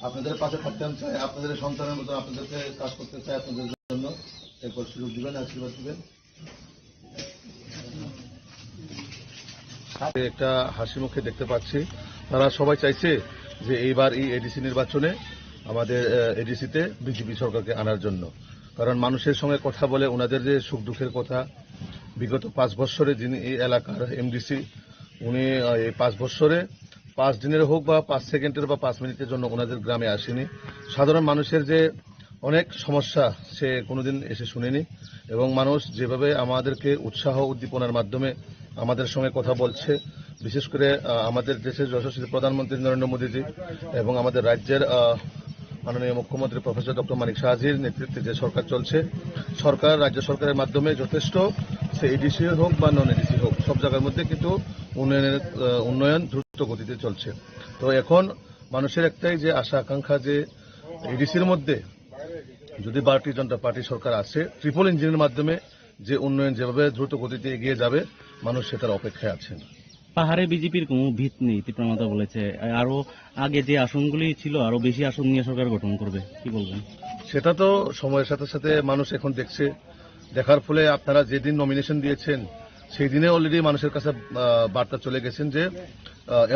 আপনাদের পাশে থাকতে চাই আপনাদের সন্তানের মতো আপনাদেরকে কাজ করতে চাই আপনাদের জন্য একবার সুযোগ দিবেন আশীর্বাদ দিবেন একটা হাসি মুখে দেখতে পাচ্ছি তারা সবাই চাইছে যে এইবার এই এডিসি নির্বাচনে আমাদের এডিসিতে বিজেপি সরকারকে আনার জন্য কারণ মানুষের সঙ্গে কথা বলে ওনাদের যে সুখ দুঃখের কথা বিগত 5 বছরে যিনি এই এলাকার এমডিসি উনি এই 5 বছরে 5 দিনের হোক বা 5 সেকেন্ডের বা 5 মিনিটের জন্য ওনাদের গ্রামে আসেনি সাধারণ মানুষের যে অনেক সমস্যা সে কোনোদিন এসে শুনেনি এবং মানুষ যেভাবে আমাদেরকে উৎসাহ উদ্দীপনার মাধ্যমে আমাদের সঙ্গে কথা বলছে বিশেষ করে আমাদের দেশের যশস্বী প্রধানমন্ত্রী নরেন্দ্র মোদীজি এবং আমাদের রাজ্যের মাননীয় মুখ্যমন্ত্রী প্রফেসর ডক্টর মানিক সাহাজির নেতৃত্বে যে সরকার চলছে সরকার রাজ্য সরকারের মাধ্যমে যথেষ্ট সে এডিসি হোক বা নন এডিসি হোক সব জায়গার মধ্যে কিন্তু উন্নয়ন দ্রুত গতিতে চলছে তো এখন মানুষের একটাই যে আশা আকাঙ্ক্ষা যে এডিসির মধ্যে যদি ভারতীয় জনতা পার্টি সরকার আসে ট্রিপল ইঞ্জিনের মাধ্যমে যে উন্নয়ন যেভাবে দ্রুত গতিতে এগিয়ে যাবে মানুষ সেটার অপেক্ষায় আছেন পাহাড়ে বিজেপির কোনো ভিত নেই তীব্রমাতা বলেছে আরো আগে যে আসনগুলি ছিল আরো বেশি আসন নিয়ে সরকার গঠন করবে কি বলবেন সেটা তো সময়ের সাথে সাথে মানুষ এখন দেখছে দেখার ফলে আপনারা যেদিন নমিনেশন দিয়েছেন সেই দিনে অলরেডি মানুষের কাছে বার্তা চলে গেছেন যে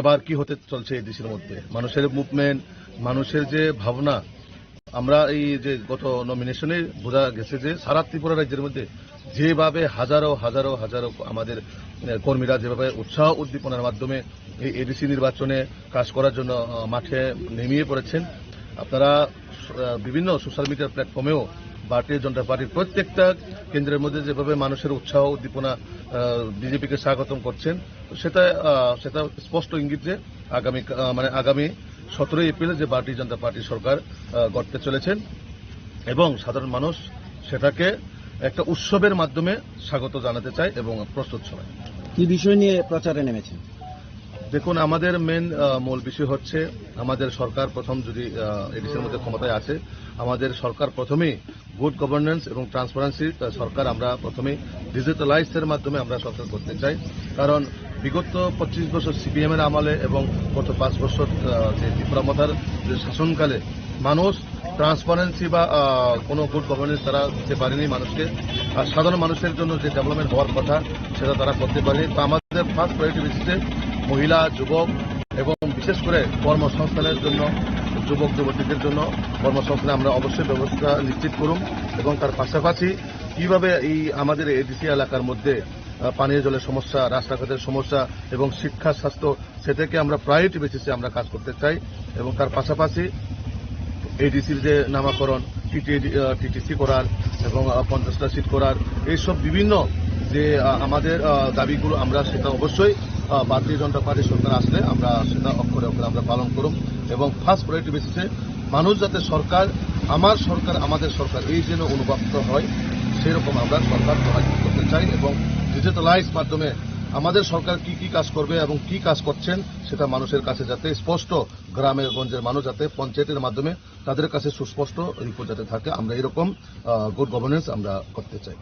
এবার কি হতে চলছে এই দেশের মধ্যে মানুষের মুভমেন্ট মানুষের যে ভাবনা আমরা এই যে গত নমিনেশনে বোঝা গেছে যে সারা ত্রিপুরা রাজ্যের মধ্যে যেভাবে হাজারো হাজারো হাজারো আমাদের কর্মীরা যেভাবে উৎসাহ উদ্দীপনার মাধ্যমে এই এডিসি নির্বাচনে কাজ করার জন্য মাঠে নেমিয়ে পড়েছেন আপনারা বিভিন্ন সোশ্যাল মিডিয়ার প্ল্যাটফর্মেও ভারতীয় জনতা পার্টির প্রত্যেকটা কেন্দ্রের মধ্যে যেভাবে মানুষের উৎসাহ উদ্দীপনা বিজেপিকে স্বাগতম করছেন সেটা স্পষ্ট ইঙ্গিত যে আগামী 17 এপ্রিল যে ভারতীয় জনতা পার্টি সরকার গড়তে চলেছেন এবং সাধারণ মানুষ সেটাকে একটা উৎসবের মাধ্যমে স্বাগত জানাতে চায় এবং প্রস্তুত সবাই কি বিষয় নিয়ে প্রচারে নেমেছেন দেখুন আমাদের মূল বিষয় হচ্ছে আমাদের সরকার প্রথম যদি এডিসির মধ্যে ক্ষমতায় আছে আমাদের সরকার প্রথমেই গুড গভর্নেন্স এবং ট্রান্সপারেন্সি সরকার আমরা প্রথমে ডিজিটালাইজের মাধ্যমে আমরা সরকার করতে চাই কারণ বিগত 25 বছর সিপিএম এর আমলে এবং গত 5 বছর যে ত্রিপুরামাতার যে শাসনকালে মানুষ ট্রান্সপারেন্সি বা কোনো গুড গভর্নেন্স তারা দিতে পারেনি মানুষকে আর সাধারণ মানুষের জন্য যে ডেভেলপমেন্ট হওয়ার কথা সেটা তারা করতে পারেনি তো আমাদের ফার্স্ট প্রায়োরিটি বেসিসে মহিলা যুবক এবং বিশেষ করে কর্মসংস্থানের জন্য যুবক যুবতীদের জন্য কর্মসংস্থানে আমরা অবশ্যই ব্যবস্থা নিশ্চিত করুন এবং তার পাশাপাশি কিভাবে এই আমাদের এডিসি এলাকার মধ্যে পানীয় জলের সমস্যা রাস্তাঘাটের সমস্যা এবং শিক্ষা স্বাস্থ্য সেটাকে আমরা প্রায়োরিটি বেসিসে আমরা কাজ করতে চাই এবং তার পাশাপাশি এডিসির যে নামাকরণ টিটিসি করার এবং 50টা সিট করার এইসব বিভিন্ন যে আমাদের দাবিগুলো আমরা সেটা অবশ্যই ভারতীয় জনতা পার্টি সরকার আসলে আমরা সেটা অক্ষরে অক্ষরে আমরা পালন করুন এবং ফার্স্ট প্রায়োরিটি বেসিসে মানুষ যাতে সরকার আমার সরকার আমাদের সরকার এই যেন অনুভূত হয় সেরকম আমরা সরকার করতে চাই এবং ডিজিটালাইজ মাধ্যমে আমাদের সরকার কি কি কাজ করবে এবং কি কাজ করছেন সেটা মানুষের কাছে যাতে স্পষ্ট গ্রামে গঞ্জের মানুষ যাতে পঞ্চায়েতের মাধ্যমে তাদের কাছে সুস্পষ্ট রিপোর্ট যাতে থাকে আমরা এরকম গুড গভর্নেন্স আমরা করতে চাই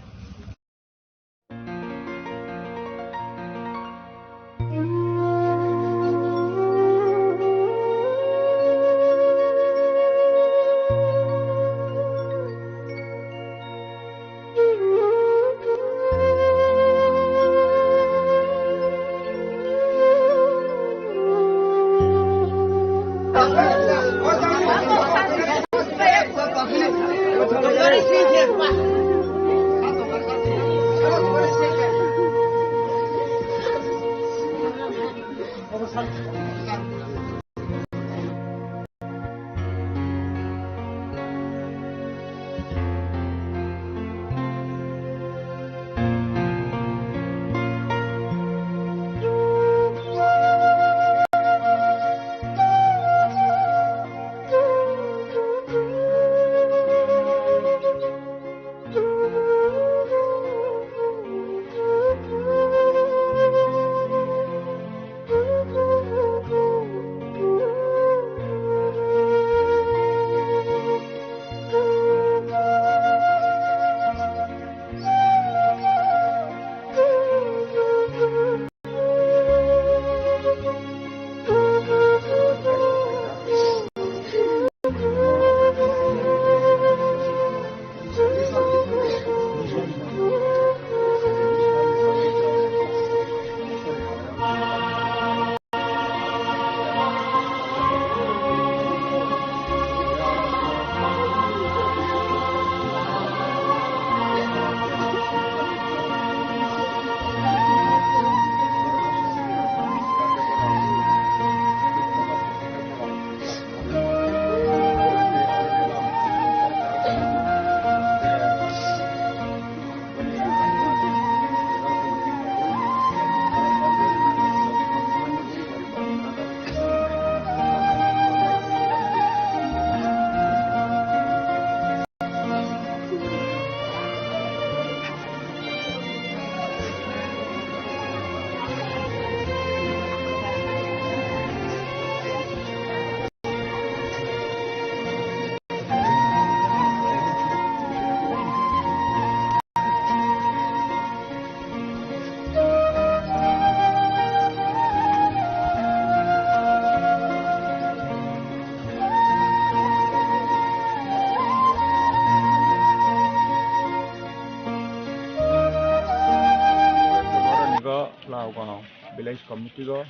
committee go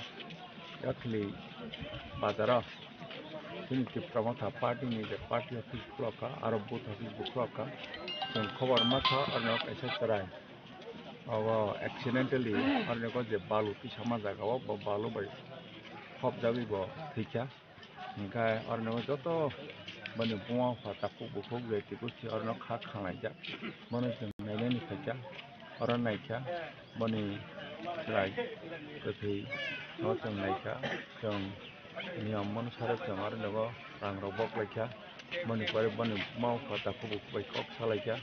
yakli bazara Unity Pramotha Party ni the party office bloka aro booth office bloka jeng khobor matha arnok esa tarai awa accidentally arnok je balu pisama jaga o balu bai khop jabi bo thikya engka arnok joto bani buwa phata puk ge tikusi arnok kha khanai ja mano jeng naine ni thikya aron naikya bani rai thei no jeng naikya jeng niam mon sare jamar nego rang robok laikya mani pare bani mau phata puk bai kok salaikya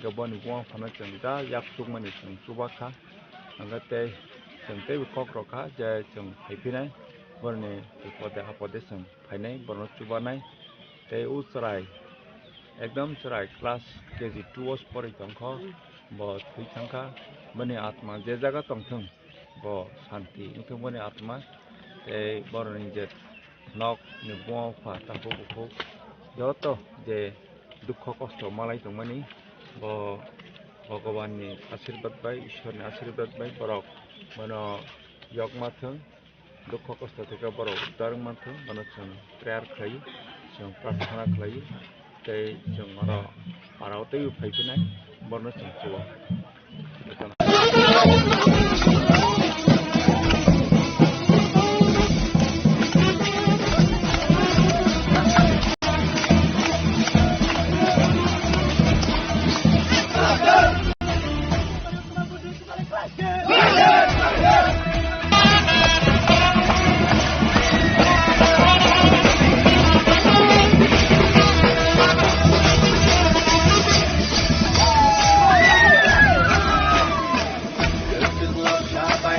ga bani buwa phana jeng da yak tuk mani jeng subakha angate jeng te kok rokha je jeng haipinai borne apode jeng phainai borno chubanai te usrai ekdam chrai class kg 2 os pori tongkho bo thui thangkha bani atma je jaga tongthung bo shanti ingthung bani atma te borni je nok ni buwa phata puk joto je dukho kosto malai tongmani bo Bhagavan ni आशीर्वाद bai Ishwar ni आशीर्वाद bai borok mano yokmathung dukho kosto theke borok uddar mathung mano chung prayer khlai chung prarthana khlai tei chung mano parao tei phaipinai borno chung chuo By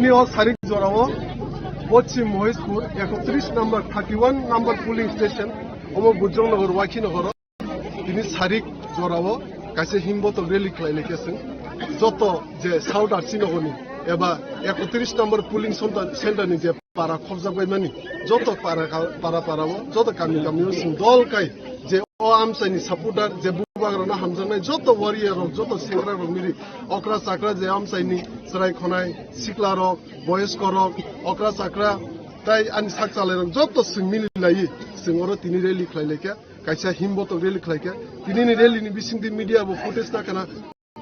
bini o sarik jorao Paschim Maheshpur 31 number 31 number pulling station ওমো বুজংনগর ওয়াকিনগর তিনি সারিক জরাও কাছে হিমবতল rally খাইলেকেছেন যত যে south আর্চিনগরনি এবা 31 নম্বর pulling সেন্টারনি যে পারা খবজাবাইমানি যত পারাও যত গামিও সিং দলকাই যে ও আমসাইনি সাপোর্টার যে বুবাগ্রানা হামজানাই যত ওয়ারিয়ার যত সেংগ্রা রক মিরি অকরা চাকরা যে আমসাইনি সরাই খনাই সিকলা রক বয়স্ক রক অকরা চাকরা তাই আনি সাক চালাই রক যত সিং মিলিলাই সিংর তিনি রেলি খাইলেকে কাইসা হিমবত রেলি খাইকে তিনি রেলিনি বিসিংদি মিডিয়া বো ফুটেজ না কেনা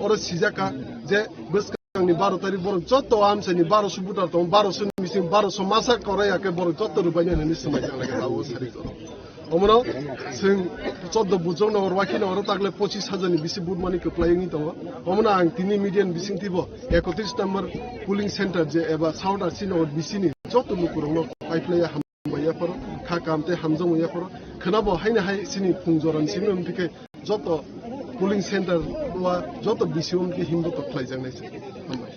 ওর সিজাকা যে বসকাংনি 12 তারিখ বড় যত আমসাইনি 1200 বুটার তো 1200 মিসিং 1200 মাসা করাইয়াকে বড় যত রুবাইনি নিসমাই লাগে দাও সারি তো অমরাও जों 14 বুজংনগর ওয়াকিনগর তাকলে 25,000 বিসি বুটমানি কপ্লাইনি দङ অমনা आं तिनी मिडियान बिसिंथिबो 31 नम्बर पुलिंग सेन्टर जे एबा साउथ आर्चिनगरनि बिसिनि जत लुकुरंनो पाइपलाया हामबायाफोर खाकामते हामजंयाफोर खोनाबो हायना हाय सिनि फुंजरन सिनि उमथिके जत पुलिंग सेन्टर वा जत बिसिउमके हिमबो कप्लाइजांनायसै हामबाय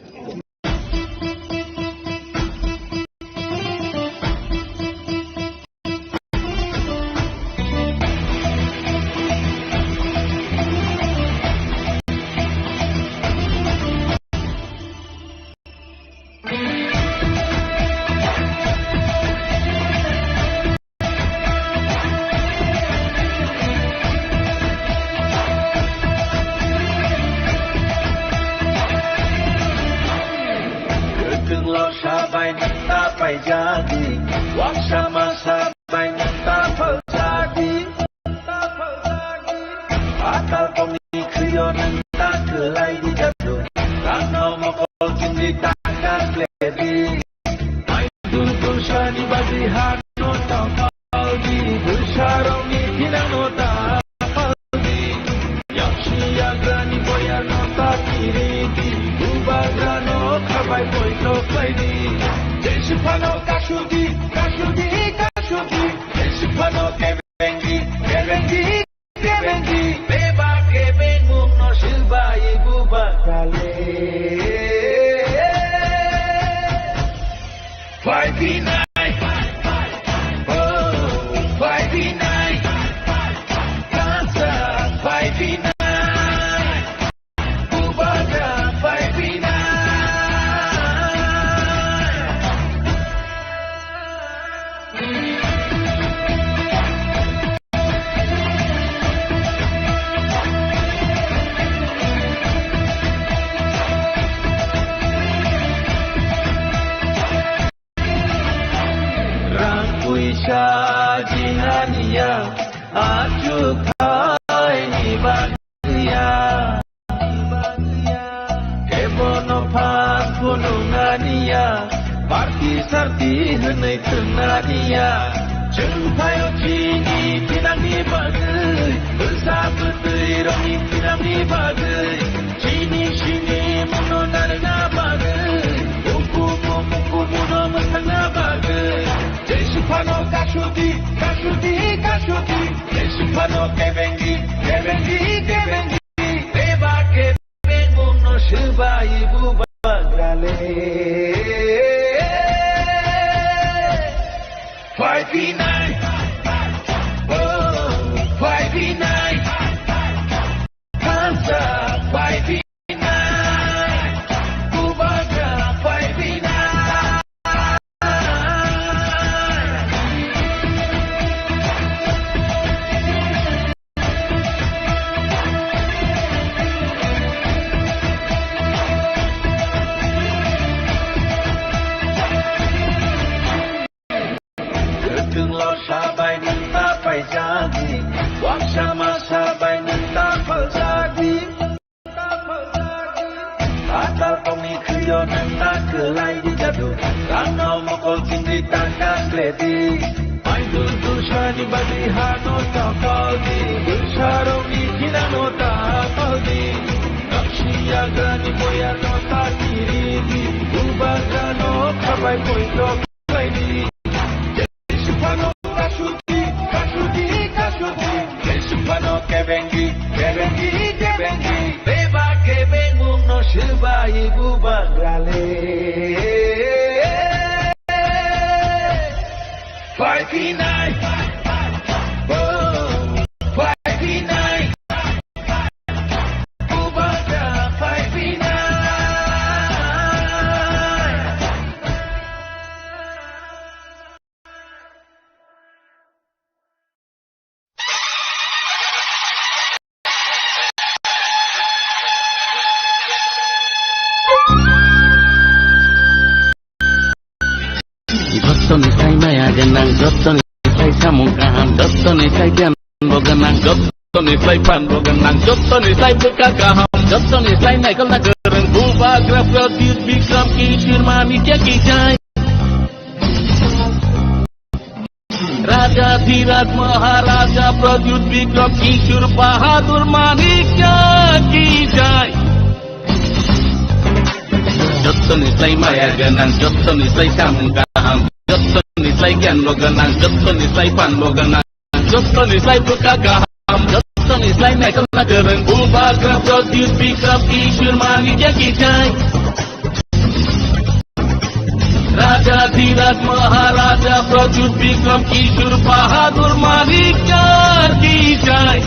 jadi waksama sabai tapal jadi akal komi kriyon tak kelai di jatuh karena mokol kini takkan ledi main dosa di bagi hano tapal di bersaroni hinano tapal di yang siagrani boyano tak kiri di ubagrano kabai boy tokai di Sipano kasudi, kasudi, kasudi. Sipano kebengi, kebengi, kebengi. Beba kebengu no silba ibu bakale. 5v9, oh 5v9. Dansa 5v9. Bubaga 5v9. Jinania acukai ni bagia ebono pan punungania parti sarti henai tenania jengpayo jini pinang ni bagai bersabetui romi pinang ni bagai jini sini munonar na bagai muku no mesanga bagai Sipano kasudi, kasudi, kasudi. Sipano kebengi, kebengi, kebengi. Beba kebengu no silba ibu bagale. 5v9, oh 5v9. Kansa 5v9. Bubaga 5v9. Sabai nenta pai jadi waksama sabai nenta pal jadi akal komi kriyon nenta kelai di jatuh karena mokol kini takkan ledi main dosa di bagi hano tapal di bersaroni hinano tapal di naksiagani boyano tak kiri di ubagano kabai poito kai di Sipano kasudi, kasudi, kasudi. Sipano kebengi, kebengi, kebengi. Beba kebengu no silba ibu bagale. Jottonisai maya genang, jottonisai samung kaham, jottonisai gan bogenang, jottonisai pan bogenang, jottonisai buka kaham, jottonisai naikal nagereng, buba graf gradir bikram kishir manikya kijai. Raja Dhiraj Maharaja Pradyut Vikram Kishur Bahadur Manikya kijai. Jottonisai maya genang, jottonisai samung kaham, jottonisai gan bogenang, jottonisai pan bogenang, jottonisai buka kaham, jottonisai naikal nagereng, buba graf gradir bikram kishur manikya kijai. Raja Dhiraj Maharaja Pradyut Vikram Kishur Bahadur Manikya kijai.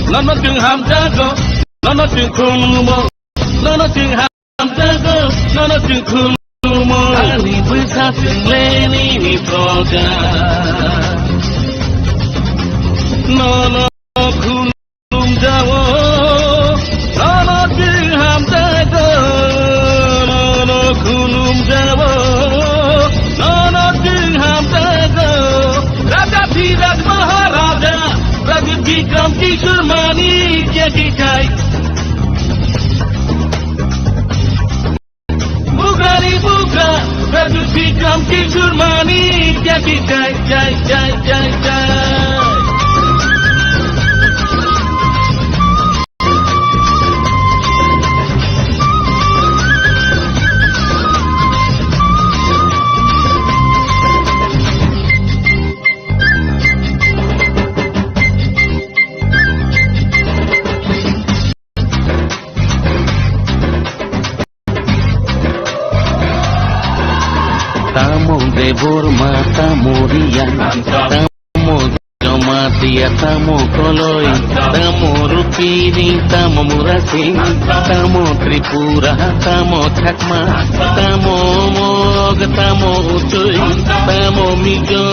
Nono jeung ham jago, nono jeung khulumo, nono jeung ham jago, nono jeung khulumo. Kali besar jeung leni ni proga. Nono khulum jawo, nono jeung ham jago. Gunung Jawa, nono jeung ham jago. Raja Dhiraj Maharaja Pradyut Vikram Kishur Manikya kijai. Bugani buka Pradyut Vikram Kishur Manikya kijai, jai jai jai jai. Tamu debur mata murian, tamu jomatia, tamu koloi, tamu rupini, tamu murasing, tamu tripura, tamu chakma, tamu mog, tamu ucuy, tamu mijo,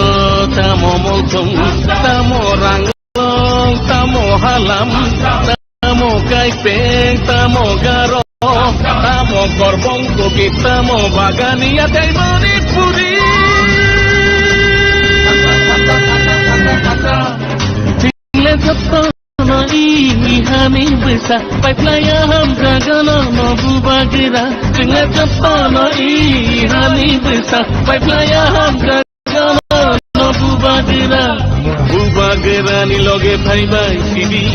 tamu moltung, tamu ranglong, tamu halam, tamu kaipeng, tamu garo. Tamo korbong koki tamo bagani atai manipuri. Tinggal sepana ini kami besar, baiklah ham jagana nobu bagira. Tinggal sepana ini kami besar, baiklah ham jagana nobu bagira. Bubagira ni loge bhai bhai sidi.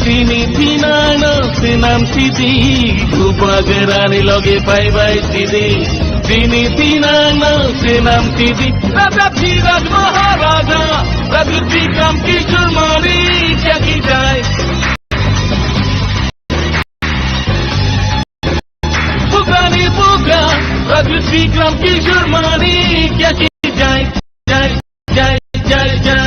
Sini tinana senam sidi, Bubagerani loge bhai bhai sidi. Sini tinana senam sidi. Raja Dhiraj Maharaja Pradyut Vikram Kishur Manikya kijai. Bugani buka Pradyut Vikram Kishur Manikya kijai, jai jai jai jai.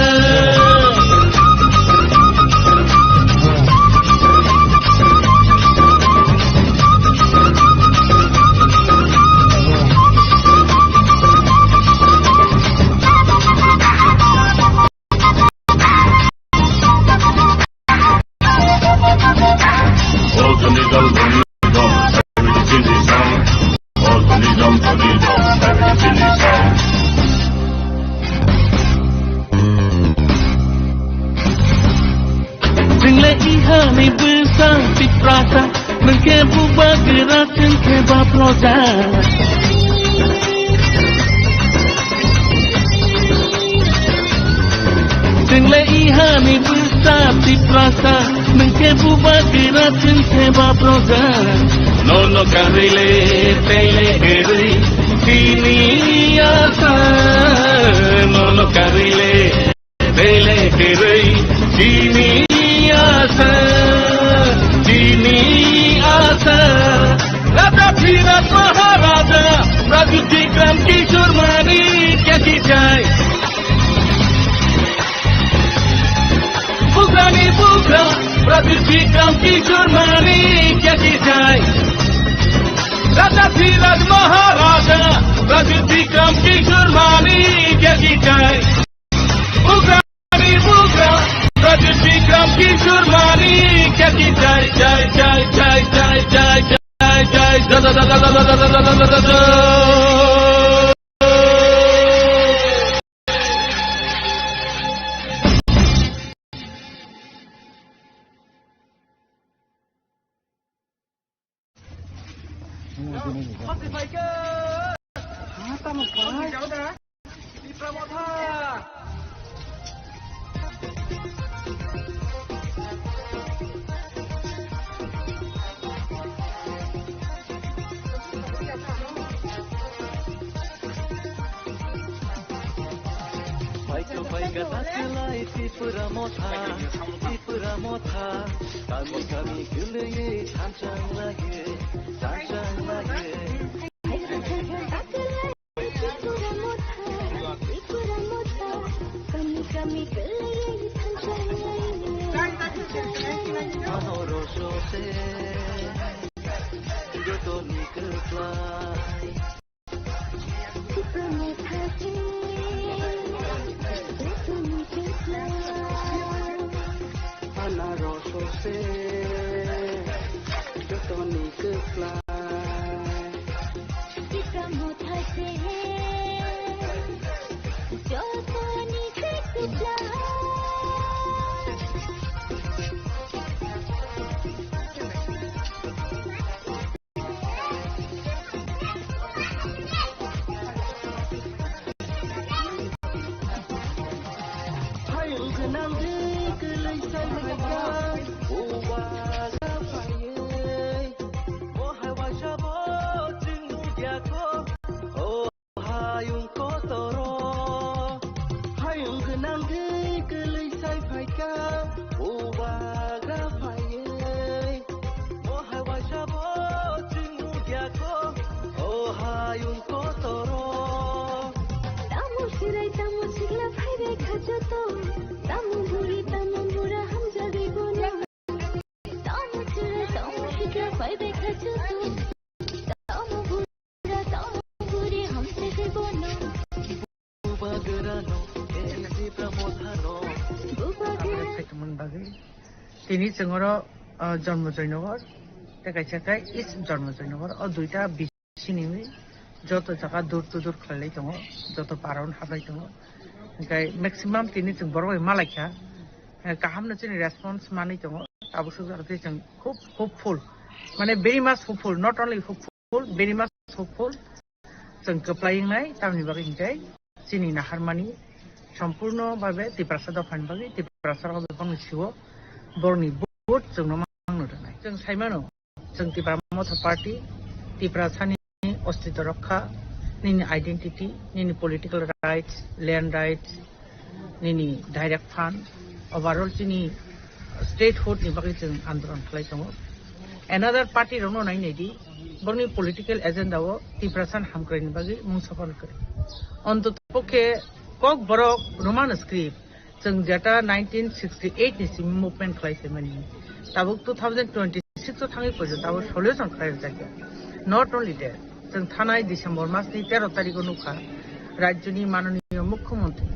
Ihani besar di prasa, mengkebu bergerak kebab prosa. Dengle ihani besar di prasa, mengkebu bergerak kebab prosa. Nono karile tele heri, sini asa. Nono karile tele heri, sini asa, sini asa. Raja Dhiraj Maharaja Pradyut Vikram Kishur Manikya কি চাই বুকরানি বুকরা রাজীব বিক্রম কিশোর মানি কি চাই রাজা ধীরাজ মহারাজা রাজীব বিক্রম কিশোর মানি কি চাই বুকরানি বুকরা রাজীব বিক্রম কিশোর মানি কি চাই চাই চাই চাই চাই চাই চাই চাই da da da da da da da da da da Kami kami güleye sancang lagi Amoroso se Joto nikelplai Amoroso se Joto nikelplai Kita mothai se Joto nikelplai তিনি जोंरो जन्म जयनगर देखायसाखाय इस जन्म जयनगर दुईटा बिसिनिमि जत जागा दूर दूर खालाय दङ जत पारावन हाबाय दङ ओमफ्राय मेक्सिमाम তিনি जों बरबाय मालायखा गाहामनो जोंनि रेसपन्स मानै दङ आबोसो जाहाथे जों खुब होपफुल माने भेरि माच hopeful not only hopeful very माच होपफुल जों गोप्लायनाय तामनि बागै हिंखाय जोंनि नाहारमानि सम्पूर्ण भावे तिप्रासा दफानि बागै तिप्रासा बेफोरनि सिङाव बरनि बुहुत जोंनो मांनो दोननाय जों साइमानो जों तिप्रा मथा पार्टी तिप्रासानि अस्तित्व रक्षा निनि आइडेन्टिटी निनि पलिटिकल राइट्स लैंड राइट्स निनि डाइरेक्ट फान्ड ओवरऑल जोंनि स्टेटहुड नि बागै जों आन्दोलन खालाय दङ एनादार पार्टी रनो नायनायदि बरनि पलिटिकल एजेंडाव तिप्रासान हामग्रायनि बागै मुं सफल करे अन्तत पक्षे कक बरक रोमान स्क्रिप्ट जों डेटा 1968 नि सिम मुभमेन्ट खालायसे माने दाबो 2026 थाङै पर्यन्त दाबो सल्युसन खालाय जायो नट ओनलि दैट जों थानाय डिसेम्बर मासनि 13 तारिखआव नुखा राज्यनि माननीय मुख्यमंत्री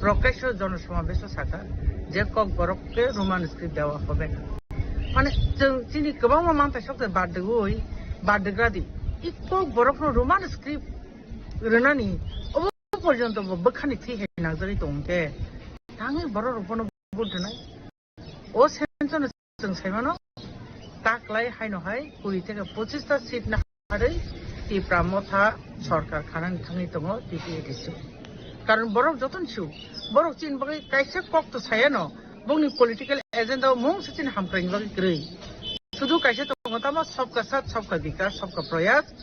प्रकाश जनसमावेश साखा जे कक बरकके रोमान स्क्रिप्ट देवा হবে माने जों जोंनि गोबां मानथाय सबसे बादगोय बादग्रादि इ कक बरकनो रोमान स्क्रिप्ट रनानि पर्यन्त बखानि थि हेनागजरि दंके थाङै बर' रुपनो बुद्धनाय ओ सेन्सन जों साइमानो ताकलाय हायनोहाय 20 থেকে 25 टा सीट ना हारै तिप्रा मथा सरकार खानानि थाङै दङ टिपिएडिसि कारण बरक जतन छु बरक चिन बागै काइसे कक्ट सायानो बुंनि पलिटिकल एजेंडा मुं सचिन हामक्राइनि बागै ग्रै शुद्ध काइसे दङ तामा सबका साथ सबका विकास सबका प्रयास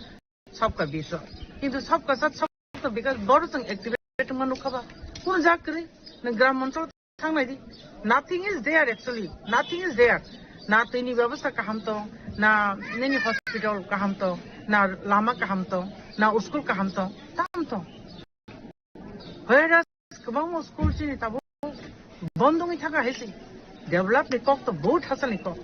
सबका विश्वास किन्तु सबका साथ सबका विकास बरक जों एक्टिवेट मनुखबा कुन जाकरै ग्राम अंचल थांनायदि nothing is there actually nothing is there ना दैनि व्यवस्था काहाम दं ना नैनि हस्पिटाल काहाम दं ना लामा काहाम दं ना स्कुल काहाम दं ताम दं Whereas kebang school sini tabu bondongi thaka hesi develop ni kok to बहुत hasan ni kok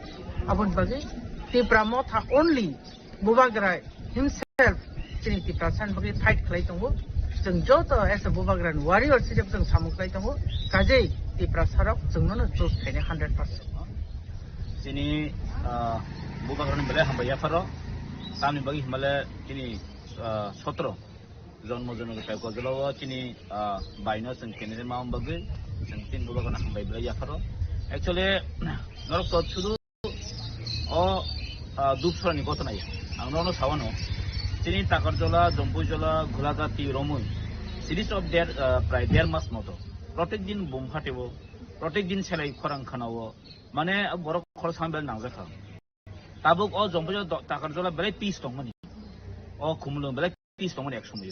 abon bagi Tipra Motha only Bubagrai himself sini Tipra san bagi fight khlai tongo जों joto as a Bubagran warrior sijab जों samuk khlai tongo kajai Tipra sarok जों no jos khaine 100%. Sini Bubagran bele hamba ya faro sami bagi himale sini 17 জন্মজনক type গজলাও চিনি বাইনো जों Canada माम बगे जों तीन बुबागना हम्बाय बले याफारो एक्चुअली नरक तो शुरू ओ दुपसरानि घटनाय आं ननो सावनो चिनि ताकारजला जम्बुजला गुलागाती रमुय सिरिज अफ देयर प्राय देयर मास मतो प्रत्येक दिन बम फाटेबो प्रत्येक दिन सेलाय खरां खानावो माने बर खर सामबेल नांजाखा ताबुक ओ जम्बुजला ताकारजला बले पीस दंमोन ओ खुमलो बले पीस दंमोन एक समय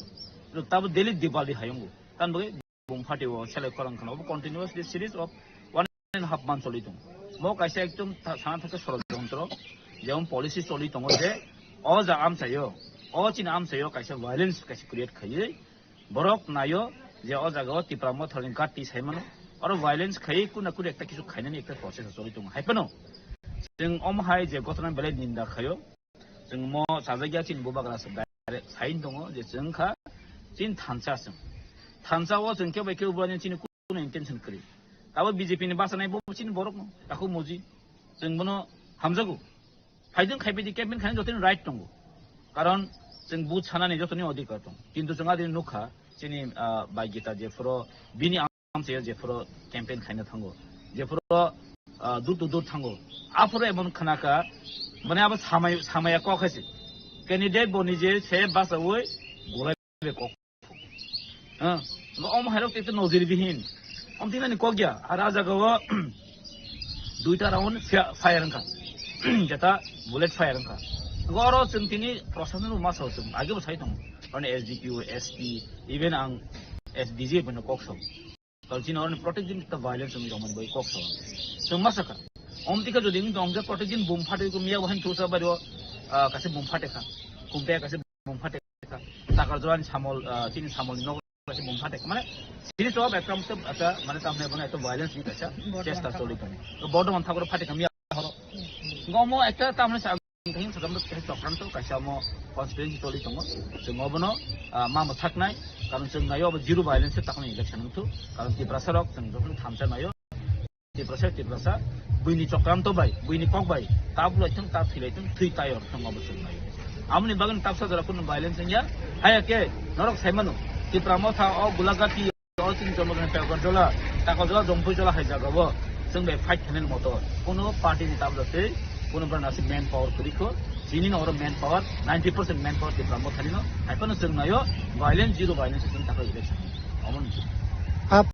तब डेली दिवाली हायंगो तान बगे बम फाटेबो सेलाय खरां खानावो continuous this series of 1.5 months चली दं मो कायसे एकदम साना थाके षड़यंत्र जेम पॉलिसी चली दं जे अ जा आम सायो अ चिन आम सायो कायसे वायलेंस कायसे क्रिएट खायो बरक नायो जे अ जागाव तिप्रा म थलिन गाटी सायमानो और वायलेंस खायो कुना कुन एकटा किसु खायनानि एकटा प्रोसेस चली दं हायपनो जों अम हाय जे गथना बेले निंदा खायो जों म साजागिया चिन बुबाग्रा डाइरेक्ट साइन दं जे जोंखा चिन थानसासों थानसाव जोंखे बायखे उबानि चिन कुन इंटेंशन करि ताबो बीजेपी नि बासानाय बचिन बरक ताखौ मोजि जों बनो हामजागौ फाइजों खायबिदि केम्पेन खायन जतन राइट दंगौ कारण जों बुथ सानानै जतनि अधिकार दं किन्तु जों आदि नुखा जोंनि बायगिता जेफोरो बिनि आमसे जेफोरो केम्पेन खायनो थांगौ जेफोरो दूर थांगौ आफोरो एमन खानाका माने आबो सामाया कखायसि कैंडिडेट बनि जे से बासावै गलायबे कख अम हायरक तेत नजिर बिहिन अमतिनानि कगया आरो आजागाव दुइटा राउन्ड फायर अंका जेता बुलेट फायर अंका गरो जों तिनि प्रशासन मासाव जों आगेबो साइ दं माने एसडीपीओ एसपी इवन आं एसडीजे बनो कक्सम कलचिन और प्रोटेक्ट दिन त वायलेंस जों जमन बै कक्सम जों मासाका अमतिका जदि दं जे प्रोटेक्ट दिन बम फाटे को मिया वहन थुसा बारो कासे बम फाटेखा कुम्पे कासे बम फाटेखा ताकार जवान सामल चिनि सामल न कासे बम फाटेखा माने सिरिज अफ एटम्प्ट आता माने तामने बने एतो वायलेंस नि कासा चेष्टा चलि दं बर्तमान थागर फाटेखा मिया हरो गमो एकटा तामने सागथिं सदम चक्रान्त कासा म कन्स्पिरेसी चलि दं जों अबनो मामा थाकनाय कारण जों नायो अब जिरो वायलेंस ताकनि इलेक्शन थु कारण ति प्रसारक जों जखन थामसा नायो ति प्रसा बुइनि चक्रान्त बाय बुइनि कक बाय ताबुल थं ता थिलायथं थै तायर थं अब जों नायो आमनि बागन तापसा जरा कुन वायलेंस या हायाके नरक सायमानो ति प्रमथा अ गुलागाती अ चिन जमगन पेगरजला ताकजला जम्पुजला हायजागाबो जों बे फाइट खानन मतो कोनो पार्टी नि ताबलते কোনো ब्रानासि मैन पावर करिखो जिनिन और मैन पावर 90% मैन पावर ति प्रमथ थालिनो हायपनो जों नायो वायलेंस जिरो वायलेंस जों ताको इलेक्शन अमन